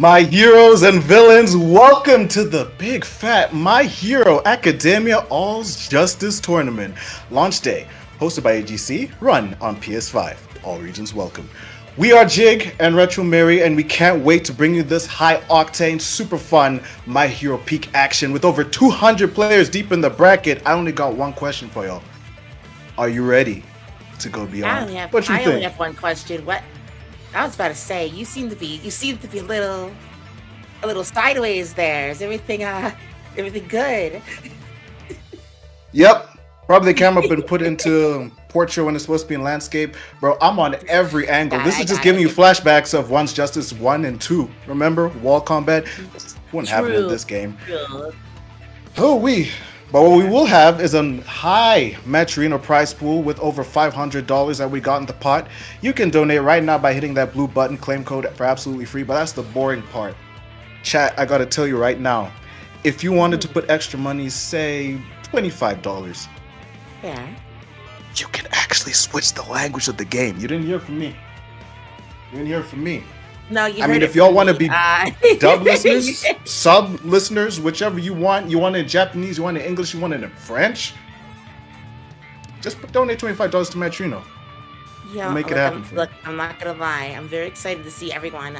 My heroes and villains, welcome to the big fat My Hero Academia All's Justice Tournament. Launch day, hosted by AGC, run on PS5. All regions welcome. We are Jig and Retro Mary, and we can't wait to bring you this high-octane, super fun My Hero Peak action with over 200 players deep in the bracket. I only got one question for y'all. Are you ready to go beyond? I only have one question. What? I was about to say, you seem to be a little sideways there. Is everything good? Yep. Probably the camera been put into portrait when it's supposed to be in landscape. Bro, I'm on every angle. This is just giving you flashbacks of One's Justice 1 and 2. Remember? Wall combat? Wouldn't happen in this game. Oh, But what we will have is a high Mashiro prize pool with over $500 that we got in the pot. You can donate right now by hitting that blue button, claim code for absolutely free, but that's the boring part. Chat, I gotta tell you right now, if you wanted to put extra money, say $25, yeah, you can actually switch the language of the game. You didn't hear from me. No, you. I mean, if y'all want to be dub listeners, sub listeners, whichever you want it in Japanese, you want it in English, you want it in French, just donate $25 to Mashiro. Yeah, we'll make it happen. Look, I'm not gonna lie. I'm very excited to see everyone,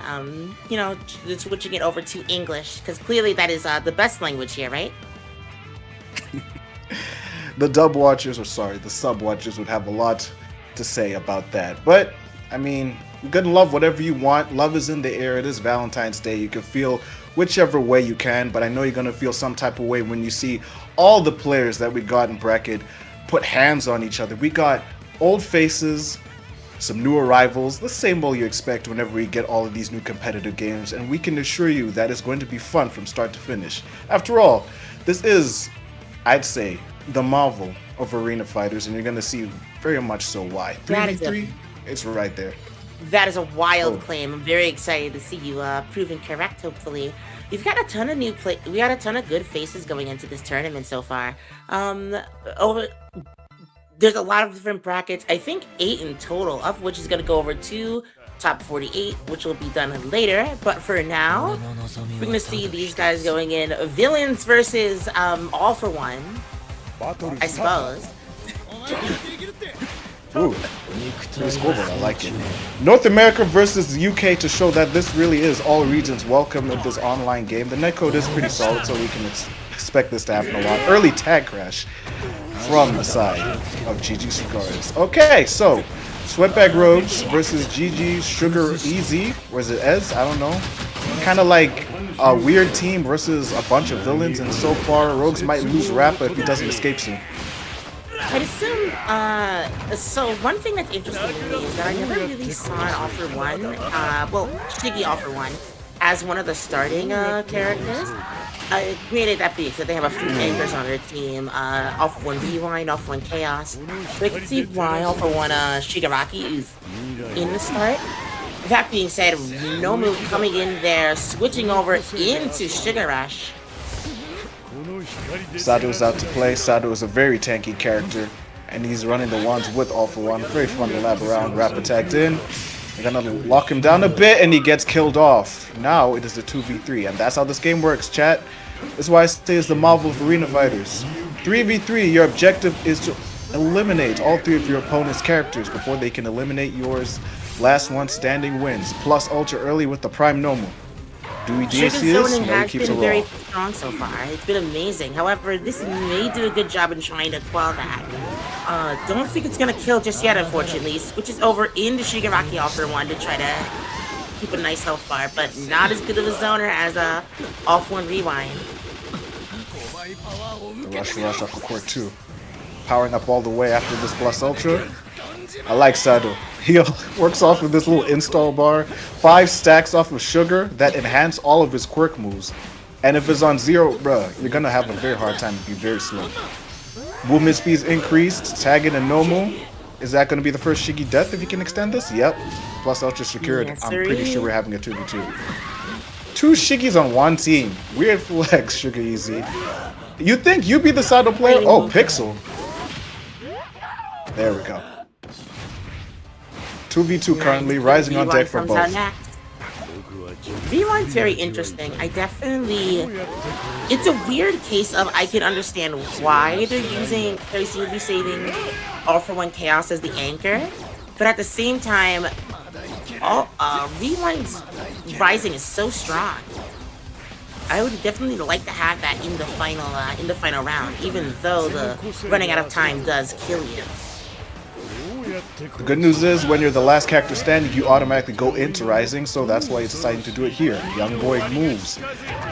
switching it over to English, because clearly that is the best language here, right? The sub watchers would have a lot to say about that. But, I mean, you're gonna love whatever you want. Love is in the air. It is Valentine's Day. You can feel whichever way you can, but I know you're gonna feel some type of way when you see all the players that we got in bracket put hands on each other. We got old faces, some new arrivals, the same old you expect whenever we get all of these new competitive games, and we can assure you that it's going to be fun from start to finish. After all, this is, I'd say, the marvel of arena fighters, and you're going to see very much so why. 3v3, it's right there. That is a wild claim. I'm very excited to see you proven correct, hopefully. We've got a ton of we got a ton of good faces going into this tournament so far. There's a lot of different brackets. I think 8 in total, of which is going to go over to top 48, which will be done later. But for now, we're going to see these guys going in. Villains versus All for One, I suppose. Ooh, this scoreboard, I like it. North America versus the UK to show that this really is all regions welcome in this online game. The netcode is pretty solid, so we can expect this to happen a lot. Early tag crash from the side of GGEZ. Okay, so Sweatbag Rogues versus GGEZ, or is it Ez? I don't know. Kind of like a weird team versus a bunch of villains, and so far Rogues might lose Rappa if he doesn't escape soon. I'd assume, so one thing that's interesting to me is that I never really saw an All for One, Shiggy All for One, as one of the starting characters. Granted, that being said, they have a few anchors on their team, All for One Rewind, All for One Chaos. So I can see why All for One Shigaraki is in the start. That being said, Nomu coming in there, switching over into Sugar Rush. Sado's out to play. Sado is a very tanky character, and he's running the ones with All for One. Very fun to lab around. Rappa tagged in. They're gonna lock him down a bit, and he gets killed off. Now it is the 2v3, and that's how this game works, chat. That's why I say it's the marvel of arena fighters. 3v3, your objective is to eliminate all 3 of your opponent's characters before they can eliminate yours. Last one standing wins. Plus ultra early with the Prime Nomu. Do we Sugar's DCS? zoning No, has keeps been it very raw. strong so far. It's been amazing. However, this may do a good job in trying to quell that. Don't think it's gonna kill just yet, unfortunately. Switches over into Shigaraki All for One to try to keep a nice health bar, but not as good of a zoner as All for One Rewind. The rush off the court too. Powering up all the way after this plus ultra. I like Sado. He works off of this little install bar. 5 stacks off of sugar that enhance all of his quirk moves. And if it's on 0, bruh, you're gonna have a very hard time to be very slow. Movement speed's increased. Tagging and Nomu. Is that gonna be the first Shiggy death if he can extend this? Yep. Plus ultra secured. Yes, I'm pretty sure we're having a 2v2. 2 Shiggys on one team. Weird flex, Sugar Easy. You think you be the Sado player? Oh, Pixel. There we go. 2v2 currently, rising on deck for both. Rewind's very interesting. It's a weird case of I can understand why they seem to be saving All for One Chaos as the anchor, but at the same time, Rewind's rising is so strong. I would definitely like to have that in the final round, even though the running out of time does kill you. The good news is, when you're the last character standing, you automatically go into Rising, so that's why he's deciding to do it here. Young boy moves.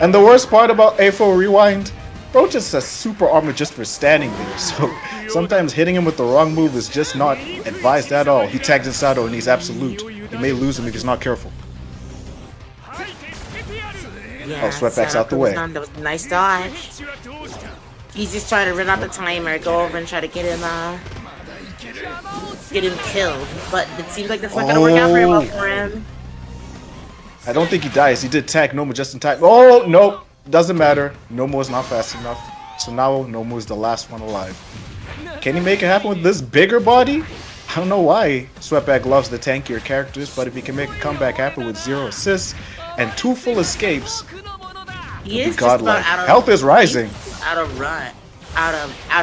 And the worst part about A4 Rewind, bro just has super armor just for standing there, so sometimes hitting him with the wrong move is just not advised at all. He tags in Sato and he's absolute. He may lose him if he's not careful. Yeah, Sweatback's out the way. That was a nice dodge. He's just trying to run out the timer, go over and try to get him killed, but it seems like that's not gonna work out very well for him. I don't think he dies. He did tag Nomu just in time. Oh, nope. Doesn't matter. Nomu is not fast enough. So now Nomu is the last one alive. Can he make it happen with this bigger body? I don't know why Sweatback loves the tankier characters, but if he can make a comeback happen with 0 assists and 2 full escapes, he is godlike. Health is rising. Out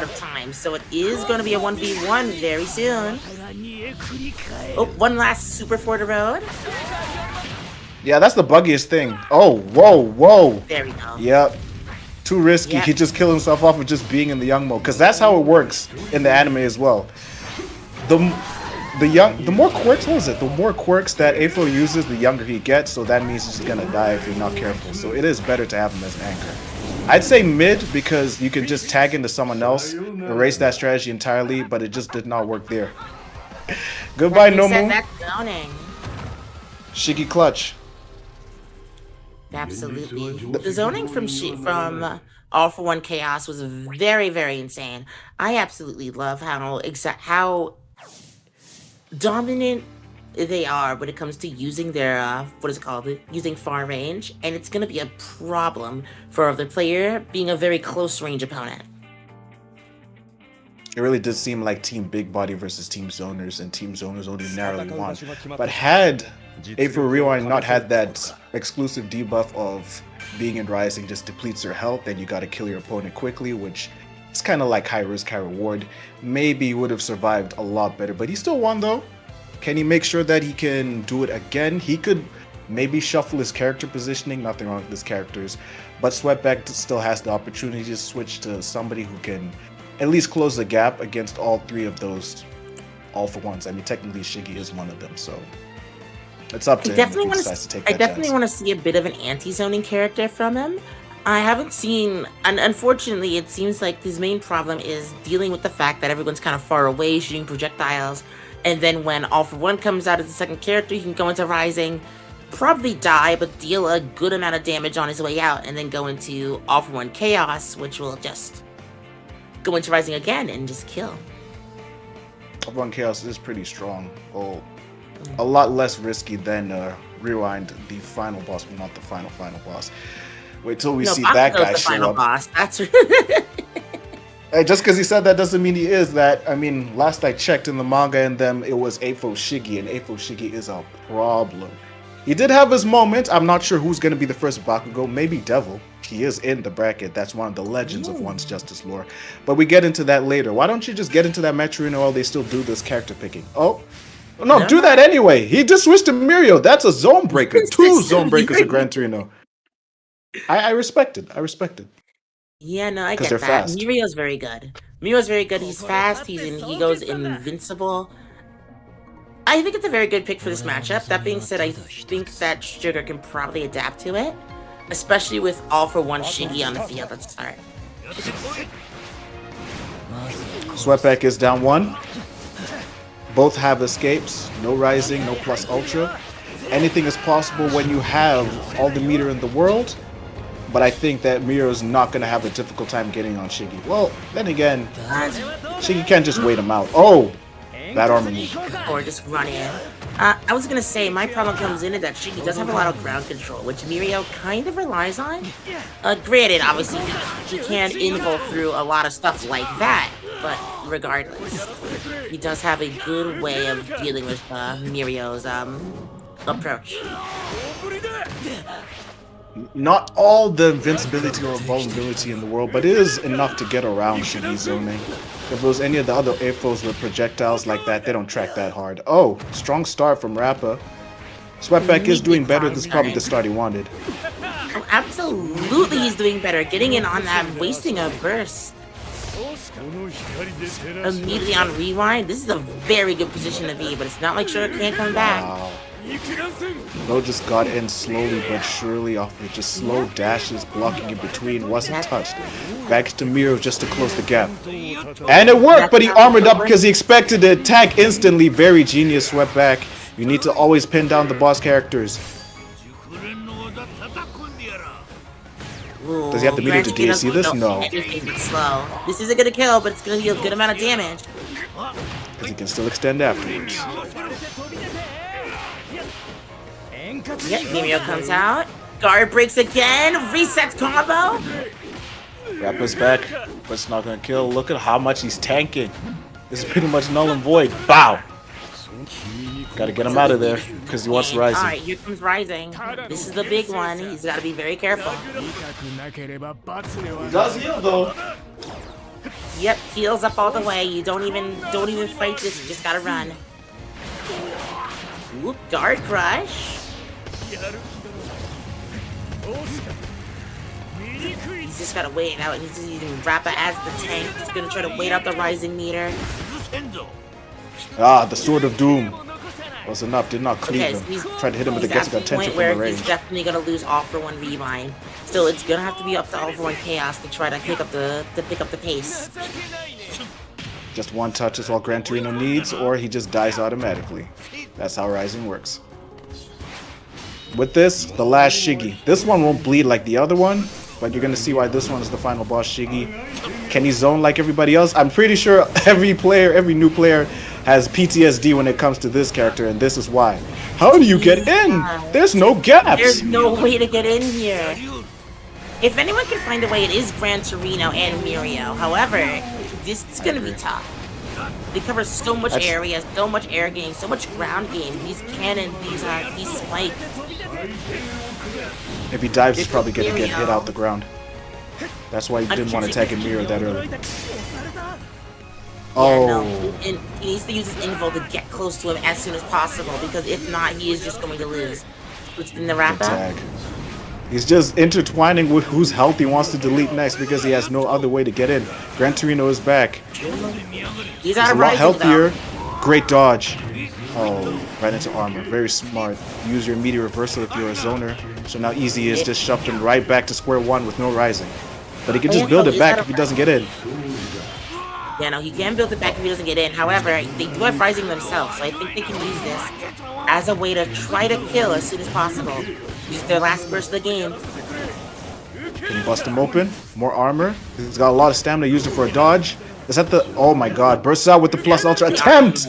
of time, so it is going to be a 1v1 very soon. Oh, one last super for the road. Yeah, that's the buggiest thing. Oh, whoa. There we go. Yep. Too risky. Yep. He just killed himself off of just being in the young mode, because that's how it works in the anime as well. The more quirks, what was it? The more quirks that A4 uses, the younger he gets, so that means he's just gonna die if you're not careful. So it is better to have him as an anchor. I'd say mid, because you can just tag into someone else, erase that strategy entirely, but it just did not work there. Goodbye, Nomu. Shiggy clutch. Absolutely. The zoning from All for One Chaos was very, very insane. I absolutely love how dominant they are when it comes to using their using far range, and it's going to be a problem for the player being a very close range opponent. It really did seem like Team Big Body versus Team Zoners, and Team Zoners only narrowly won. But had A4 Rewind not had that exclusive debuff of being in Rising just depletes your health, then you gotta kill your opponent quickly, which is kind of like high risk, high reward. Maybe he would have survived a lot better, but he still won though. Can he make sure that he can do it again? He could maybe shuffle his character positioning, nothing wrong with his characters, but Sweatback still has the opportunity to switch to somebody who can at least close the gap against all 3 of those all for ones. I mean, technically Shiggy is one of them, so it's up to him if he decides to take that chance. I definitely want to see a bit of an anti-zoning character from him. I haven't seen, and unfortunately it seems like his main problem is dealing with the fact that everyone's kind of far away shooting projectiles, and then when All for One comes out as the second character, he can go into Rising, probably die, but deal a good amount of damage on his way out, and then go into All for One Chaos, which will just go into Rising again and just kill. All for One Chaos is pretty strong. Oh, a lot less risky than Rewind, the final boss, but not the final boss. Wait till we see that guy the show final up. Boss. That's Hey, just because he said that doesn't mean he is that. I mean, last I checked in the manga and them, it was A4 Shiggy, and A4 Shiggy is a problem. He did have his moment. I'm not sure who's going to be the first Bakugo. Maybe Devil. He is in the bracket. That's one of the legends of One's Justice lore. But we get into that later. Why don't you just get into that Metroino while they still do this character picking? Oh, no, do that anyway. He just switched to Mirio. That's a zone breaker. 2 zone breakers in Gran Torino. I respect it. Yeah, no, I get that. Fast. Mirio's very good. He's fast. He goes invincible. I think it's a very good pick for this matchup. That being said, I think that Sugar can probably adapt to it, especially with All for One Shiggy on the field at the start. Sweatback is down 1. Both have escapes. No Rising, no plus Ultra. Anything is possible when you have all the meter in the world. But I think that Miro is not going to have a difficult time getting on Shiggy. Well, then again, Shiggy can't just wait him out. Oh, that armor move. Or just run in. I was going to say, my problem comes in that Shiggy does have a lot of ground control, which Mirio kind of relies on. Granted, obviously, he can invul through a lot of stuff like that, but regardless, he does have a good way of dealing with Mirio's approach. Not all the invincibility or vulnerability in the world, but it is enough to get around Shiggy zoning. If it was any of the other AFOs with projectiles like that, they don't track that hard. Oh, strong start from Rappa. Sweatback is doing better. This is probably the start he wanted. Oh, absolutely, he's doing better. Getting in on that, wasting a burst. Immediately on rewind. This is a very good position to be, but it's not like Sugar can't come back. Wow. Bro just got in slowly but surely off of just slow dashes, blocking in between, wasn't touched. Back to Miro just to close the gap. And it worked, but he armored up because he expected to attack instantly. Very genius Sweatback. You need to always pin down the boss characters. Ooh, Does he have the meter to DAC this? No. It's slow. This isn't gonna kill, but it's gonna deal a good amount of damage. Because he can still extend afterwards. Yep, Mimio comes out. Guard breaks again. Resets combo. Rappa's back, but it's not gonna kill. Look at how much he's tanking. This is pretty much null and void. Bow! Gotta get him out of there, because he wants Rising. Alright, here comes Rising. This is the big one. He's gotta be very careful. He does heal though. Yep, heals up all the way. You don't even fight this, you just gotta run. Whoop, guard crush. He's just gotta wait out. He's using Rappa as the tank. He's gonna try to wait out the Rising meter. Ah, the Sword of Doom was enough. Did not cleave him. Tried to hit him with the guess got attention from the range. He's definitely gonna lose all for one rewind. Still, it's gonna have to be up to all for one chaos to try to pick up the pace. Just one touch is all Gran Torino needs, or he just dies automatically. That's how Rising works. With this, the last Shiggy. This one won't bleed like the other one, but you're gonna see why this one is the final boss Shiggy. Can he zone like everybody else? I'm pretty sure every new player has PTSD when it comes to this character, and this is why. How do you get in? There's no gaps. There's no way to get in here. If anyone can find a way, it is Gran Torino and Mirio. However, this is gonna be tough. They cover so much area, so much air game, so much ground game. These cannons, these spikes. If he dives, he's probably gonna get hit out the ground. That's why he didn't want to tag in Miro that early. Oh. Yeah, no. He needs to use his info to get close to him as soon as possible, because if not, he is just going to lose. Which in the wrap-up. He's just intertwining with whose health he wants to delete next because he has no other way to get in. Gran Torino is back. He's out of a lot healthier. Though. Great dodge. Oh, right into armor. Very smart. Use your immediate reversal if you're a zoner. So now easy is just shoved him right back to square one with no Rising. But he can just build it back if he doesn't get in. Yeah, no, he can build it back if he doesn't get in. However, they do have Rising themselves, so I think they can use this as a way to try to kill as soon as possible. Use their last burst of the game. Can bust him open. More armor. He's got a lot of stamina. Use it for a dodge. Is that the... Oh my god. Bursts out with the plus ultra. Attempt!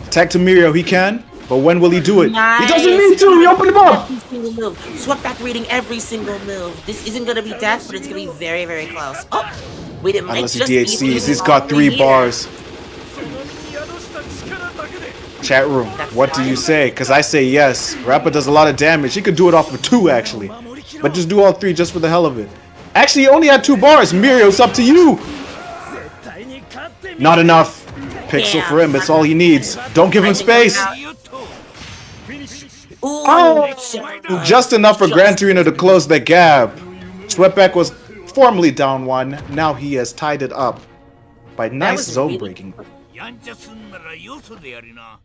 Attack to Mirio. He can. But when will he do it? Nice. He doesn't need to. He opened him up. Every single move. Sweatback reading every single move. This isn't going to be death, but it's going to be very, very close. Oh! Wait, it might Unless he just DHCs. He's got 3 bars. Chat room, what do you say? Because I say yes. Rappa does a lot of damage. He could do it off of 2, actually. But just do all 3 just for the hell of it. Actually, he only had 2 bars. Mirio, it's up to you. Not enough. Pixel for him. It's all he needs. Don't give him space. Oh, just enough for Gran Torino to close the gap. Sweatback was formerly down 1. Now he has tied it up by nice zone breaking.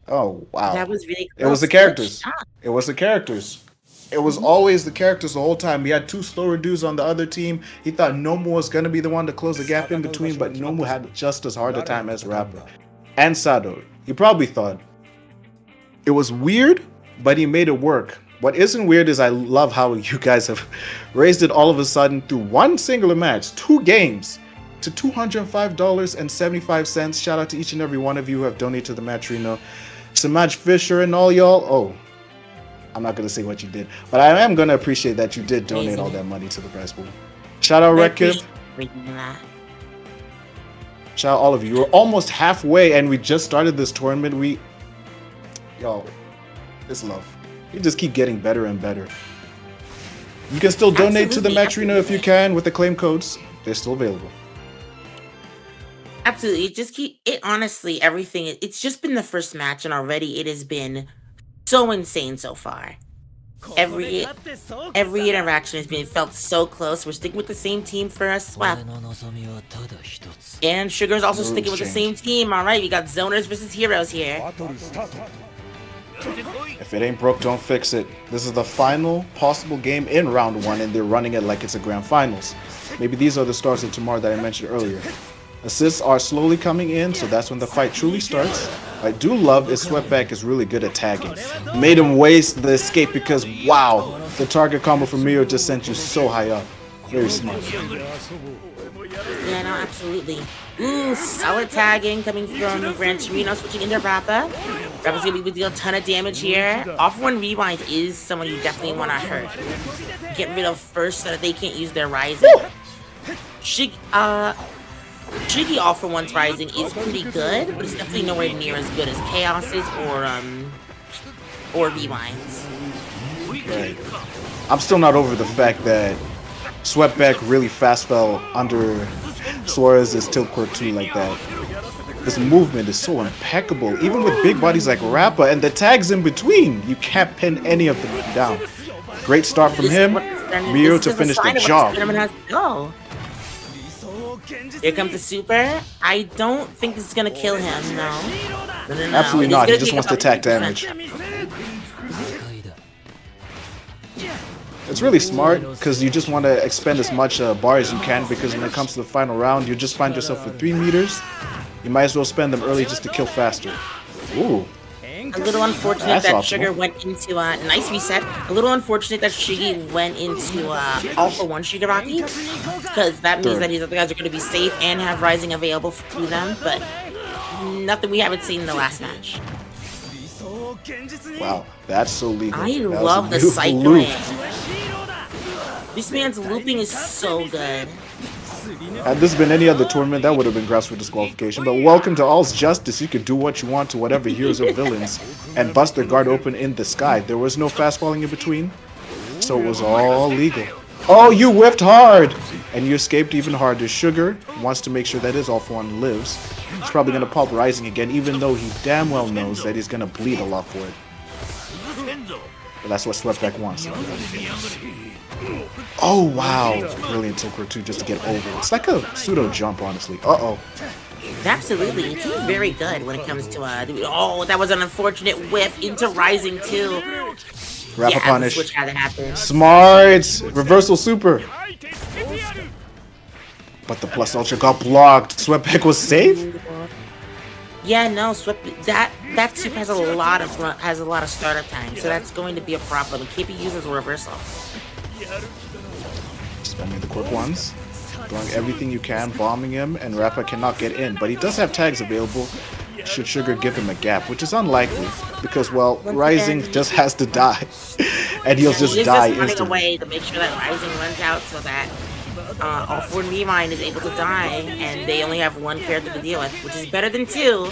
Oh wow! That was really close. It was the characters. It was the characters. It was always the characters the whole time. He had 2 slower dudes on the other team. He thought Nomu was gonna be the one to close the gap in between, but Nomu had just as hard a time as Rappa and Sado. He probably thought it was weird, but he made it work. What isn't weird is I love how you guys have raised it all of a sudden through one singular match, 2 games, to $205.75. Shout out to each and every one of you who have donated to the Matrino. Samaj Fisher and all y'all. Oh, I'm not going to say what you did, but I am going to appreciate that you did donate all that money to the prize pool. Shout out Rekiv. Shout out all of you. We're almost halfway and we just started this tournament. Yo, it's love. You just keep getting better and better. You can still donate to the Absolutely, match arena if you can with the claim codes. They're still available. Absolutely. Just keep it honestly, everything. It's just been the first match, and already it has been so insane so far. Every interaction has been felt so close. We're sticking with the same team for a swap. And Sugar's also sticking with the same team. Alright, we got zoners versus heroes here. If it ain't broke, don't fix it. This is the final possible game in round 1, and they're running it like it's a grand finals. Maybe these are the stars of tomorrow that I mentioned earlier. Assists are slowly coming in, so that's when the fight truly starts. What I do love is Sweatback is really good at tagging. Made him waste the escape because, wow, the target combo from Miro just sent you so high up. Very smart. Yeah, no, absolutely. Ooh, solid tagging coming from Gran Torino, switching into Rappa. Rappa's gonna be deal a ton of damage here. Off one rewind is someone you definitely want to hurt. Get rid of first so that they can't use their rising. Shiggy off for one's rising is pretty good, but it's definitely nowhere near as good as Chaos's or rewinds. Right. I'm still not over the fact that Sweatback really fast fell under Suarez's tilt quirk 2 like that. This movement is so impeccable, even with big bodies like Rappa, and the tags in between. You can't pin any of them down. Great start from him. Miro to finish the job. Here comes the super. I don't think this is gonna kill him. No. Absolutely not. He just wants to attack damage. It's really smart because you just want to expend as much bar as you can, because when it comes to the final round, you just find yourself with 3 meters. You might as well spend them early just to kill faster. Ooh. A little unfortunate that Sugar went into nice reset. A little unfortunate that Shiggy went into all for one Shigaraki, because that means that these other guys are going to be safe and have rising available to them, but nothing we haven't seen in the last match. Wow, that's so legal. I love the cycling. This man's looping is so good. Had this been any other tournament, that would have been grounds for disqualification. But welcome to All's Justice. You can do what you want to whatever heroes or villains and bust their guard open in the sky. There was no fast falling in between, so it was all legal. Oh, you whiffed hard! And you escaped even harder. Sugar wants to make sure that his all-for-one lives. He's probably going to pop Rising again, even though he damn well knows that he's going to bleed a lot for it. But that's what Sweatback wants. Oh, wow. Brilliant Tilker 2 just to get over. It's like a pseudo jump, honestly. Uh-oh. Absolutely. It's very good when it comes to, oh, that was an unfortunate whiff into Rising, too. Rappa punish. Switch had to happen. Smart. Reversal super. But the plus ultra got blocked. Sweatback was safe? Yeah, no, that super has a lot of startup time, so that's going to be a problem. Keep it used as a reversal. Spamming the quick ones, throwing everything you can, bombing him, and Rappa cannot get in. But he does have tags available. Should Sugar give him a gap, which is unlikely because, well, Rising just has to die, and he'll just die instantly. He's just running away to make sure that Rising runs out so that all 4 Rewind is able to die, and they only have 1 character to deal with, which is better than 2.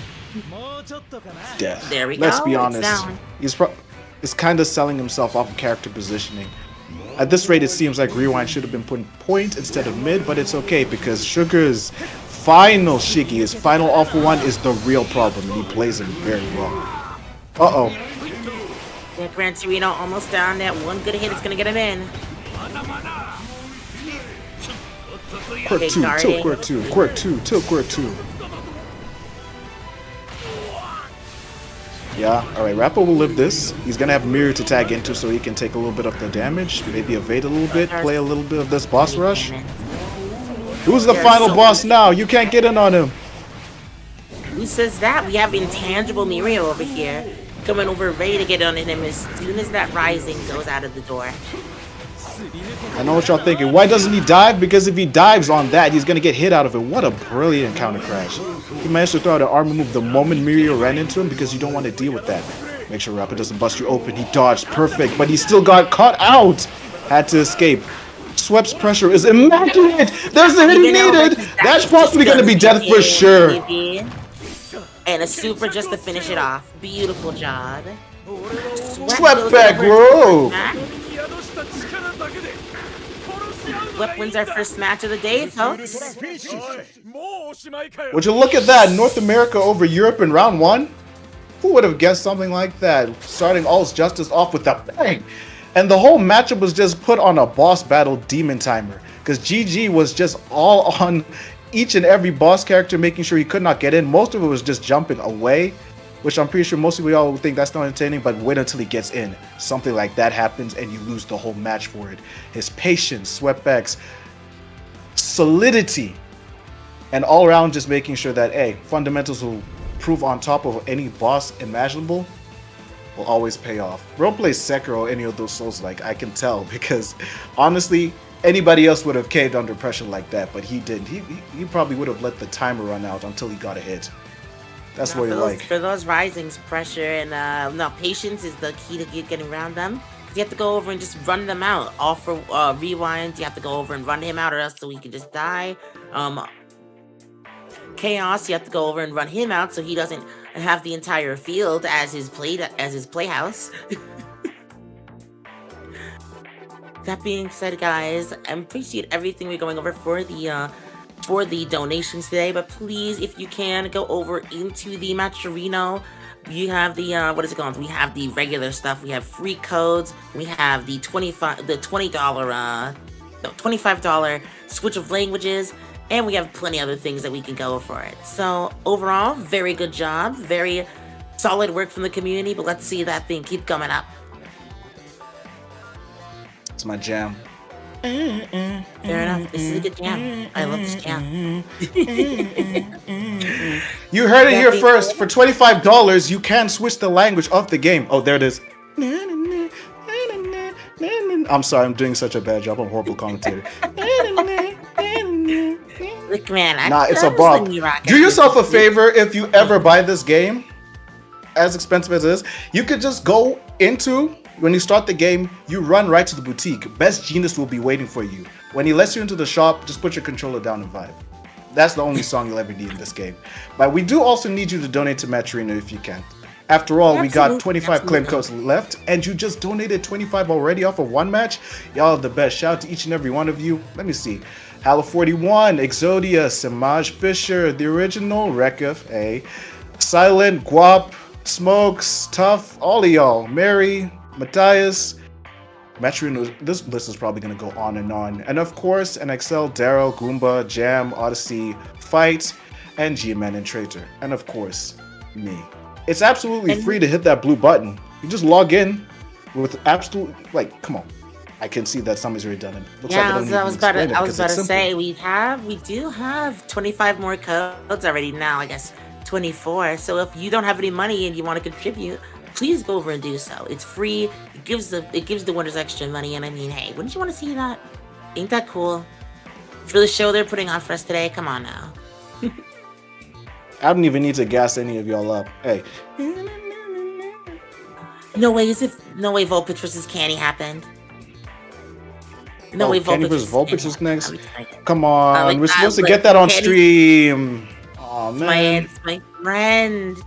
Death. There we go. Let's be honest. He's kind of selling himself off of character positioning. At this rate, it seems like Rewind should have been put in point instead of mid, but it's okay because Sugar's final Shiggy, his final all-for-one, is the real problem, and he plays him very well. Uh-oh. Yeah, Gran Torino almost down. That one good hit is going to get him in. Quirk 2, tilt quirk 2, quirk 2, tilt quirk 2. Yeah, alright, Rappa will live this. He's gonna have Mirror to tag into so he can take a little bit of the damage, maybe evade a little bit, play a little bit of this boss rush. Who's the final boss now? You can't get in on him. Who says that? We have intangible Mirio over here coming over ready to get on him as soon as that Rising goes out of the door. I know what y'all thinking. Why doesn't he dive? Because if he dives on that, he's gonna get hit out of it. What a brilliant counter crash. He managed to throw out an armor move the moment Mirio ran into him because you don't want to deal with that. Make sure Rappa doesn't bust you open. He dodged perfect, but he still got caught out. Had to escape. Sweep's pressure is immaculate. There's the hit he needed. That's possibly gonna be death for sure. And a super just to finish it off. Beautiful job. Swept back, bro. Whip wins our first match of the day, folks. Would you look at that? North America over Europe in round 1? Who would have guessed something like that? Starting All's Justice off with a bang. And the whole matchup was just put on a boss battle demon timer. Because GG was just all on each and every boss character, making sure he could not get in. Most of it was just jumping away, which I'm pretty sure most of y'all think that's not entertaining, but wait until he gets in. Something like that happens and you lose the whole match for it. His patience, sweatbacks, solidity, and all around just making sure that, hey, fundamentals will prove on top of any boss imaginable will always pay off. Bro plays Sekiro or any of those Souls-like, I can tell, because honestly, anybody else would have caved under pressure like that, but he didn't. He probably would have let the timer run out until he got a hit. That's what you like. For those risings, pressure and patience is the key to getting around them. You have to go over and just run them out. All for rewinds, you have to go over and run him out, or else so he can just die. Chaos, you have to go over and run him out so he doesn't have the entire field as his playhouse. That being said, guys, I appreciate everything we're going over for the donations today, but please, if you can, go over into the Mashiro. You have the what is it called? We have the regular stuff. We have free codes. We have the $25 switch of languages, and we have plenty of other things that we can go for it. So overall, very good job, very solid work from the community. But let's see that thing keep coming up. It's my jam. Fair enough. This is a good jam. I love this jam. You heard it here first. For $25, you can switch the language of the game. Oh, there it is. I'm sorry, I'm doing such a bad job. I'm a horrible commentator. Look, man, it's a bop. Do yourself a favor if you ever buy this game, as expensive as it is, you could just go into, when you start the game, you run right to the boutique. Best Genius will be waiting for you. When he lets you into the shop, just put your controller down and vibe. That's the only song you'll ever need in this game. But we do also need you to donate to Mashiro if you can. After all, we got 25 claim codes left, and you just donated 25 already off of one match. Y'all are the best. Shout out to each and every one of you. Let me see. Halo41, Exodia, Samaj Fisher, the original, Rekif, Silent, Guap, Smokes, Tough, all of y'all, Mary, Matthias, Mashiro. This list is probably going to go on. And of course, NXL, Daryl, Goomba, Jam, Odyssey, Fight, and G-Man and Traitor. And of course, me. It's absolutely free to hit that blue button. You just log in with absolute, like, come on. I can see that somebody's already done it. Looks like I was about to say we do have 25 more codes already now. I guess 24. So if you don't have any money and you want to contribute, please go over and do so. It's free. It gives the winners extra money. And I mean, hey, wouldn't you want to see that? Ain't that cool? For the show they're putting on for us today, come on now. I don't even need to gas any of y'all up. Hey. No way Vulpix versus Canny happened. No way Canny versus Vulpix is next. Come on, we're supposed to get that on stream. Oh man, it's my friend.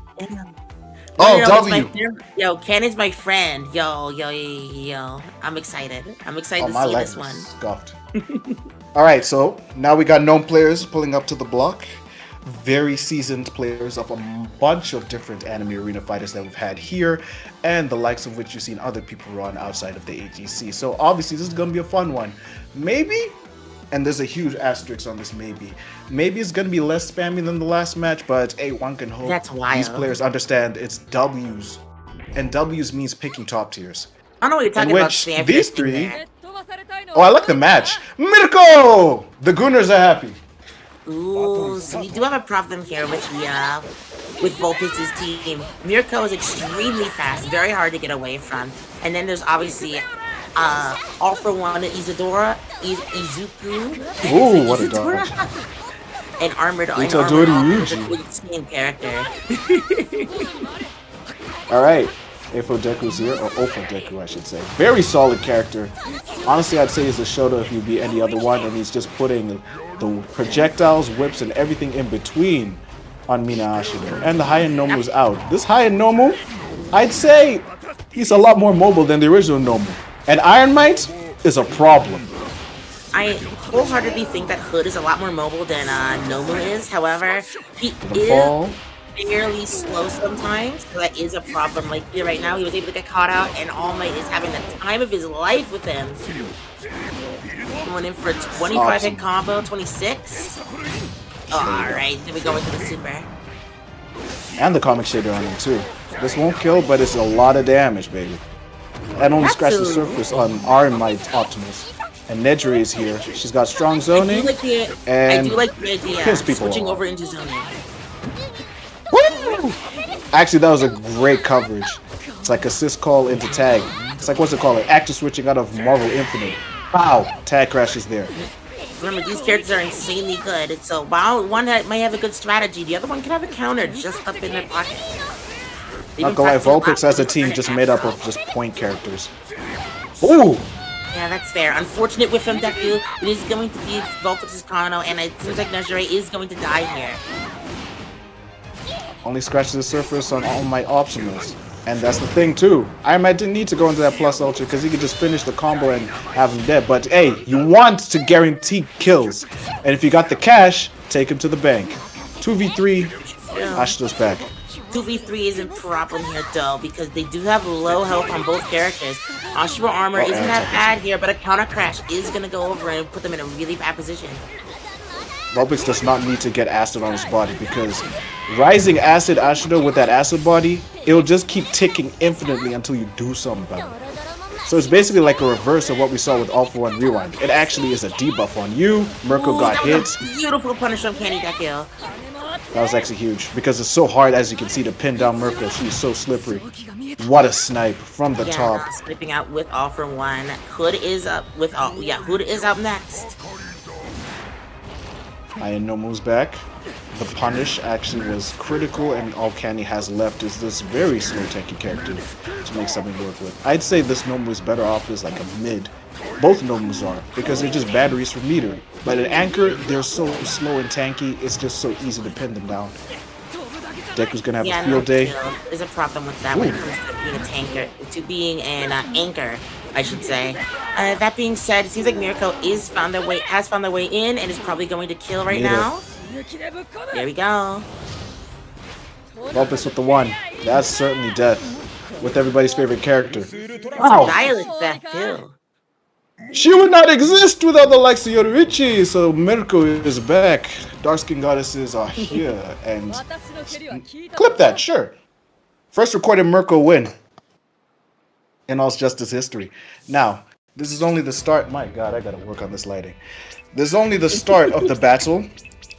Oh, W. Yo, Canny's my friend. Yo. I'm excited. To see this one. Scuffed. All right, so now we got known players pulling up to the block. Very seasoned players of a bunch of different anime arena fighters that we've had here, and the likes of which you've seen other people run outside of the AGC. So obviously this is going to be a fun one. Maybe, and there's a huge asterisk on this maybe it's going to be less spammy than the last match, but hey, one can hope these players understand it's W's, and W's means picking top tiers. I don't know what you're talking about, Sam. These three... Oh, I like the match. Mirko! The Gooners are happy. Ooh, so we do have a problem here with Vulpix's team. Mirko is extremely fast, very hard to get away from. And then there's obviously All For One, Izuku. Ooh, what a dodge. And Armored the same character. Alright. Deku's here, or Deku, I should say. Very solid character. Honestly, I'd say he's a Shoto if you beat any other one, and he's just putting the projectiles, whips, and everything in between on Mina Ashido. And the high-end Nomu's out. This high-end Nomu, I'd say he's a lot more mobile than the original Nomu. And Iron Might is a problem. wholeheartedly think that Hood is a lot more mobile than Nomu is. However, he is Fall. fairly slow sometimes, so that is a problem. Like here right now, he was able to get caught out, and All Might is having the time of his life with him. Going in for a 25 hit combo, 26. Oh, alright, then we go into the super. And the comic shader on him too. This won't kill, but it's a lot of damage, baby. And only scratched the surface on Iron Might Optimus. And Nedry is here. She's got strong zoning. I do like the idea switching over into zoning. Woo! Actually, that was a great coverage. It's like assist call into tag. It's like, what's it called? Like active switching out of Marvel Infinite. Wow, tag crashes there. Remember, these characters are insanely good. So while one might have a good strategy, the other one can have a counter just up in their pocket. Not gonna lie, Vulpix as a team just made up of just point characters. Ooh! Yeah, that's fair. Unfortunate with him, Deku. It is going to be Vulpix's Kano, and it seems like Nejire is going to die here. Only scratches the surface on All Might Optimus. And that's the thing too. Iron Might didn't need to go into that plus ultra because he could just finish the combo and have him dead. But hey, you want to guarantee kills. And if you got the cash, take him to the bank. 2v3, Ashido's back. 2v3 isn't a problem here though, because they do have low health on both characters. Ashura armor isn't that bad here, but a counter crash is gonna go over and put them in a really bad position. Vulpix does not need to get acid on his body because rising acid Ashido with that acid body, it'll just keep ticking infinitely until you do something about it. So it's basically like a reverse of what we saw with All For One Rewind. It actually is a debuff on you. Mirko got hit. Beautiful punish from Canny that kill. That was actually huge because it's so hard, as you can see, to pin down Mirko. She's so slippery. What a snipe from the top. Sniping out with All For One. Hood is up with all. Yeah, Hood is up next. Nomu's back. The punish actually was critical, and all Canny has left is this very slow tanky character to make something work with. I'd say this Nomu is better off as like a mid. Both Nomus are, because they're just batteries for meter. But at Anchor, they're so slow and tanky, it's just so easy to pin them down. Deku's gonna have a field day. There's a problem with that when it comes to being a tanker, to being an anchor, I should say. That being said, it seems like Mirko has found their way in and is probably going to kill right now. There we go. Vulpix with the 1. That's certainly death. With everybody's favorite character. Wow. Violent death too. She would not exist without the likes of Yoruichi, so Mirko is back. Dark Skin Goddesses are here, and clip that, sure. First recorded Mirko win in All's Justice history. Now, this is only the start. My God, I gotta work on this lighting. This is only the start of the battle.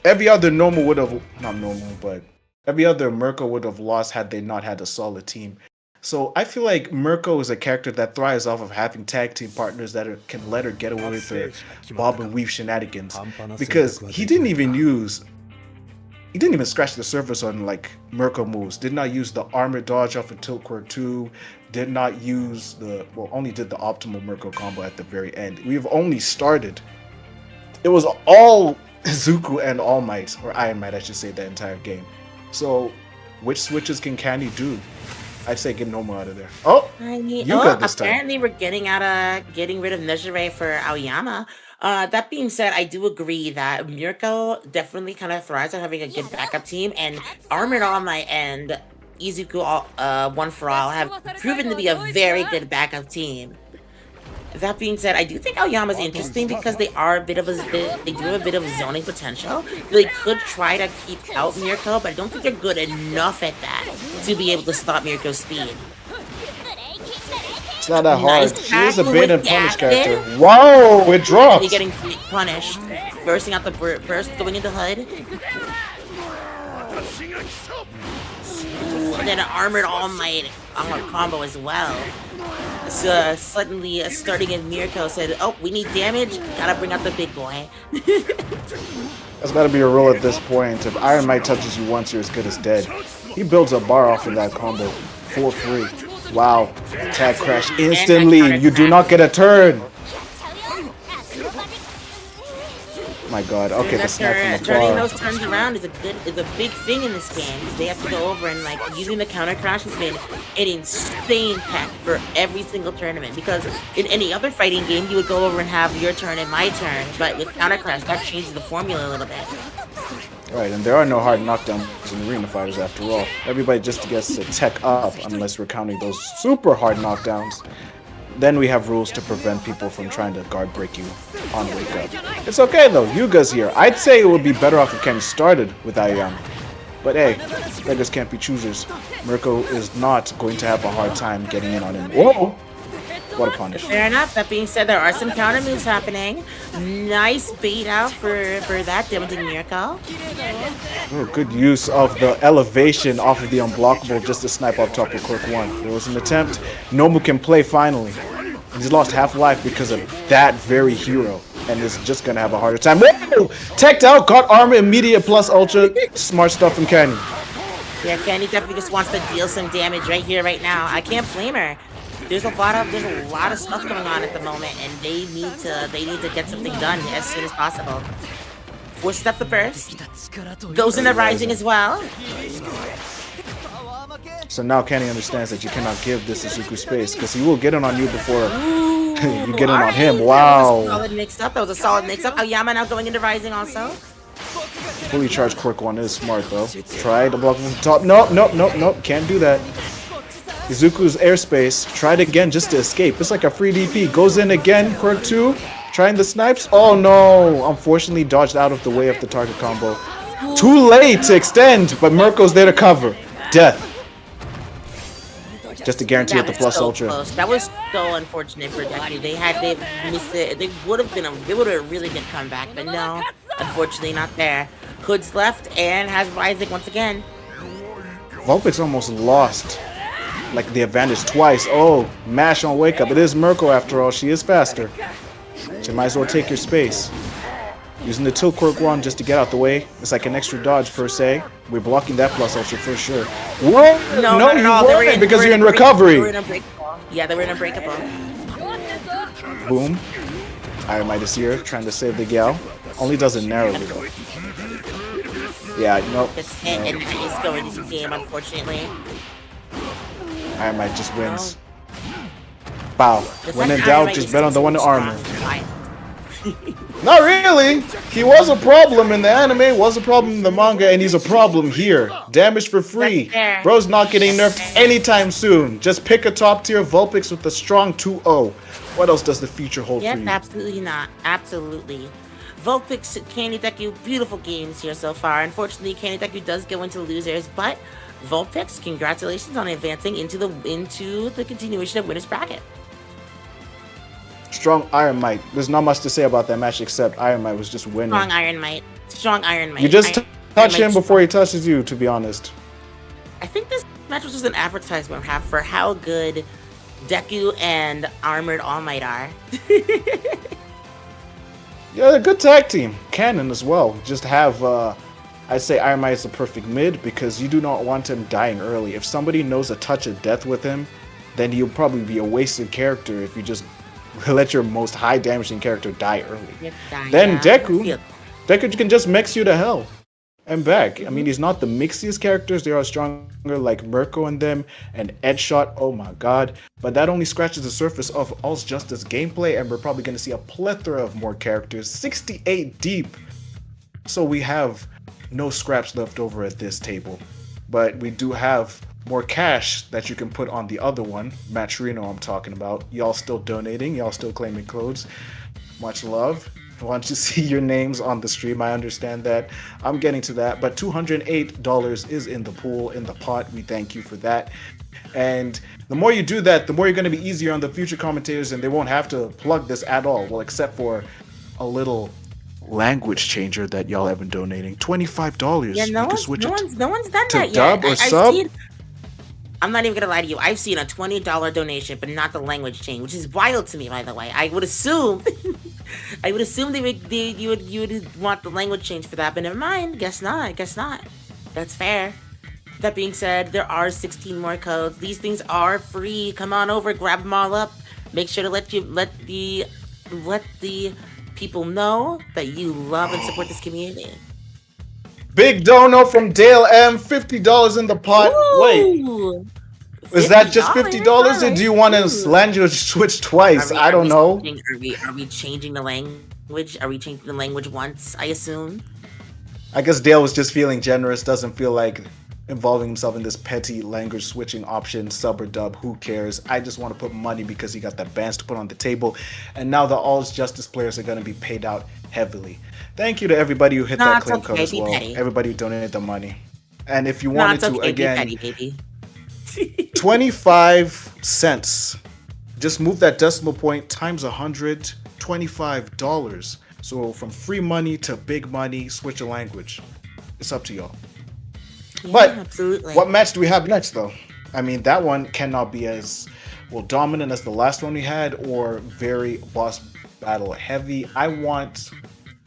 Every other normal would have, not normal, but every other Mirko would have lost had they not had a solid team. So I feel like Mirko is a character that thrives off of having tag team partners that can let her get away with their bob and weave shenanigans. Because he didn't even scratch the surface on like Mirko moves. Did not use the armor dodge off of Tilt Core 2. Did not use only did the optimal Mirko combo at the very end. We've only started. It was all Zuko and All Might, or Iron Might I should say, the entire game. So which switches can Canny do? I'd say get Nomu out of there. Oh, apparently we're getting rid of Nejire for Aoyama. That being said, I do agree that Mirko definitely kind of thrives on having a good backup team, and Armored All Might and Izuku One For All have proven to be a very good backup team. That being said, I do think Aoyama is interesting because they do have a bit of zoning potential. They could try to keep out Mirko, but I don't think they're good enough at that to be able to stop Mirko's speed. It's not that hard. She is a bait and punish character. Whoa, it dropped. You're getting punished. Bursting out the burst, going into Hood. Ooh, and then an Armored All Might combo as well. So suddenly starting in Mirko said, oh, we need damage, gotta bring out the big boy. That's gotta be a rule at this point. If Iron Might touches you once, you're as good as dead. He builds a bar off of that combo for free. Wow. Tag crash instantly. You do not get a turn. My my god. Okay, the snipe from turning afar. those turns around is a big thing in this game because they have to go over and like using the counter crash has been an insane pack for every single tournament. Because in any other fighting game, you would go over and have your turn and my turn, but with counter crash, that changes the formula a little bit. Right, and there are no hard knockdowns in arena fighters after all. Everybody just gets to tech up unless we're counting those super hard knockdowns. Then we have rules to prevent people from trying to guard break you on wake up. It's okay though, Yuga's here. I'd say it would be better off if Canny started with Ayam. But hey, beggars can't be choosers. Mirko is not going to have a hard time getting in on him. Whoa! What a punish. Fair enough. That being said, there are some counter moves happening. Nice bait out for that damaging Mirko. Oh, good use of the elevation off of the unblockable just to snipe up top of Quirk 1. There was an attempt. Nomu can play finally. He's lost half life because of that very hero. And is just going to have a harder time. Whoa! Teched out, got armor, immediate plus ultra. Smart stuff from Canny. Yeah, Canny definitely just wants to deal some damage right here, right now. I can't blame her. There's a lot of stuff going on at the moment, and they need to get something done as soon as possible. Force step the burst. Goes into rising as well. So now Canny understands that you cannot give this Izuku space, because he will get in on you before you get in on him. Wow. That was a solid mix-up. Aoyama now going into rising also. Fully charged Quirk 1 is smart though. Try to block from the top. Nope. Can't do that. Izuku's airspace. Tried again just to escape. It's like a free DP. Goes in again. Quirk 2. Trying the snipes. Oh no. Unfortunately dodged out of the way of the target combo. Too late to extend, but Mirko's there to cover. Death. Just to guarantee it the plus ultra. Close. That was so unfortunate for Deku. They missed it. They would have a really good comeback, but no. Unfortunately not there. Hood's left and has rising once again. Vulpix almost lost like the advantage twice. Oh, mash on wake up. It is Mirko after all. She is faster. She might as well take your space. Using the tilt Quirk 1 just to get out the way. It's like an extra dodge per se. We're blocking that plus ultra for sure. Whoa! No, you weren't because you're in recovery. They were in unbreakable. Yeah, they were in unbreakable. Boom. Iron Might is here trying to save the gal. Only does it narrowly though. Yeah, nope. And he's going into the game, unfortunately. Iron Might just wins. Bow. When in doubt, just bet on the one in armor. Not really. He was a problem in the anime, was a problem in the manga, and he's a problem here. Damage for free. Bro's not getting nerfed anytime soon. Just pick a top tier Vulpix with a strong 2-0. What else does the future hold for you? Absolutely not. Absolutely. Vulpix, Canny Deku, beautiful games here so far. Unfortunately, Canny Deku does go into losers, but Vulpix, congratulations on advancing into the continuation of winners bracket. Strong Iron Might. There's not much to say about that match except Iron Might was just winning. Strong Iron Might. Strong Iron Might. You just touch him before he touches you, to be honest. I think this match was just an advertisement for how good Deku and Armored All Might are. Yeah, they're a good tag team. Canon as well. Just have, I'd say Iron Might is the perfect mid because you do not want him dying early. If somebody knows a touch of death with him, then he'll probably be a wasted character if you just let your most high damaging character die early. Then Deku can just mix you to hell and back. I mean, he's not the mixiest characters. They are stronger like Mirko and them and Edgeshot. Oh my god. But that only scratches the surface of All's Justice gameplay, and we're probably going to see a plethora of more characters, 68 deep. So we have no scraps left over at this table. But we do have more cash that you can put on the other one, Mashiro I'm talking about. Y'all still donating, y'all still claiming codes. Much love. I want to see your names on the stream. I understand that. I'm getting to that, but $208 is in the pool, in the pot. We thank you for that. And the more you do that, the more you're going to be easier on the future commentators, and they won't have to plug this at all. Well, except for a little language changer that y'all have been donating. $25. Yeah, no one's done that dub yet. or sub? I'm not even gonna lie to you. I've seen a $20 donation, but not the language change, which is wild to me. By the way, I would assume, you would want the language change for that, but never mind. Guess not. That's fair. That being said, there are 16 more codes. These things are free. Come on over, grab them all up. Make sure to let the people know that you love and support this community. Big dono from Dale M, $50 in the pot. Wait, Ooh, is that just $50, or alright. do you want to land your switch twice? I don't know. Are we changing the language? Are we changing the language once? I assume. I guess Dale was just feeling generous. Doesn't feel like involving himself in this petty language switching option, sub or dub. Who cares? I just want to put money because he got the bands to put on the table, and now the All's Justice players are going to be paid out heavily. Thank you to everybody who hit that claim code as well. Everybody who donated the money. And if you wanted to, again, 25 cents. Just move that decimal point times 100, $25. So from free money to big money, switch a language. It's up to y'all. Yeah, but absolutely. What match do we have next, though? I mean, that one cannot be as dominant as the last one we had, or very boss battle heavy. I want...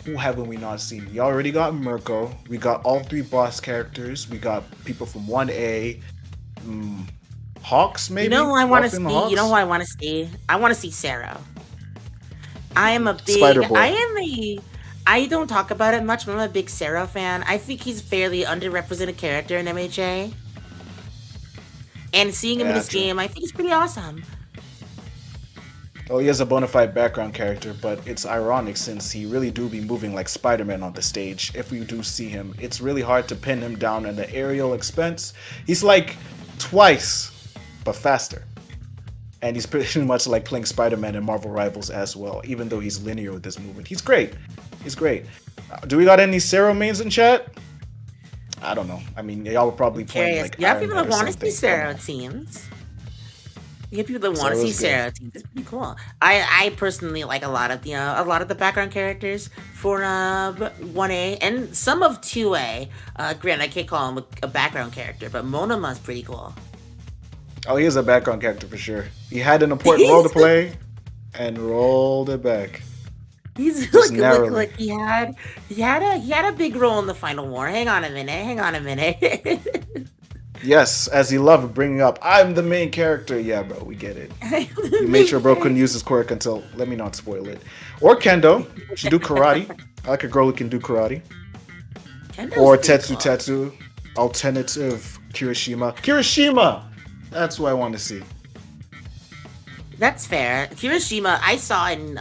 Who haven't we not seen? We already got Mirko. We got all 3 boss characters. We got people from 1A. Hawks, maybe? You know who I want to see? You know who I want to see? I want to see Sarah. I am a big... Spider-Boy. I don't talk about it much, but I'm a big Sarah fan. I think he's a fairly underrepresented character in MHA. And seeing him in this game, I think it's pretty awesome. Well, he has a bona fide background character, but it's ironic since he really do be moving like Spider-Man on the stage. If we do see him, it's really hard to pin him down in the aerial expense. He's like twice, but faster. And he's pretty much like playing Spider-Man in Marvel Rivals as well, even though he's linear with this movement. He's great. He's great. Do we got any Sarah mains in chat? I don't know. I mean, y'all were probably playing like yeah, people that want to see Sarah, it seems. You get people that want to see Sarah. It's pretty cool. I personally like a lot of the background characters for 1A and some of 2A. Granted, I can't call him a background character, but Monama's pretty cool. Oh, he is a background character for sure. He had an important role to play and rolled it back. He's like he had a big role in the final war. Hang on a minute. Yes, as he loved bringing up, I'm the main character. Yeah, bro, we get it. You made sure bro couldn't use his quirk until, let me not spoil it. Or Kendo. She do karate. I like a girl who can do karate. Kendo's or Tetsu. Alternative Kirishima. Kirishima! That's what I want to see. That's fair. Kirishima, I saw in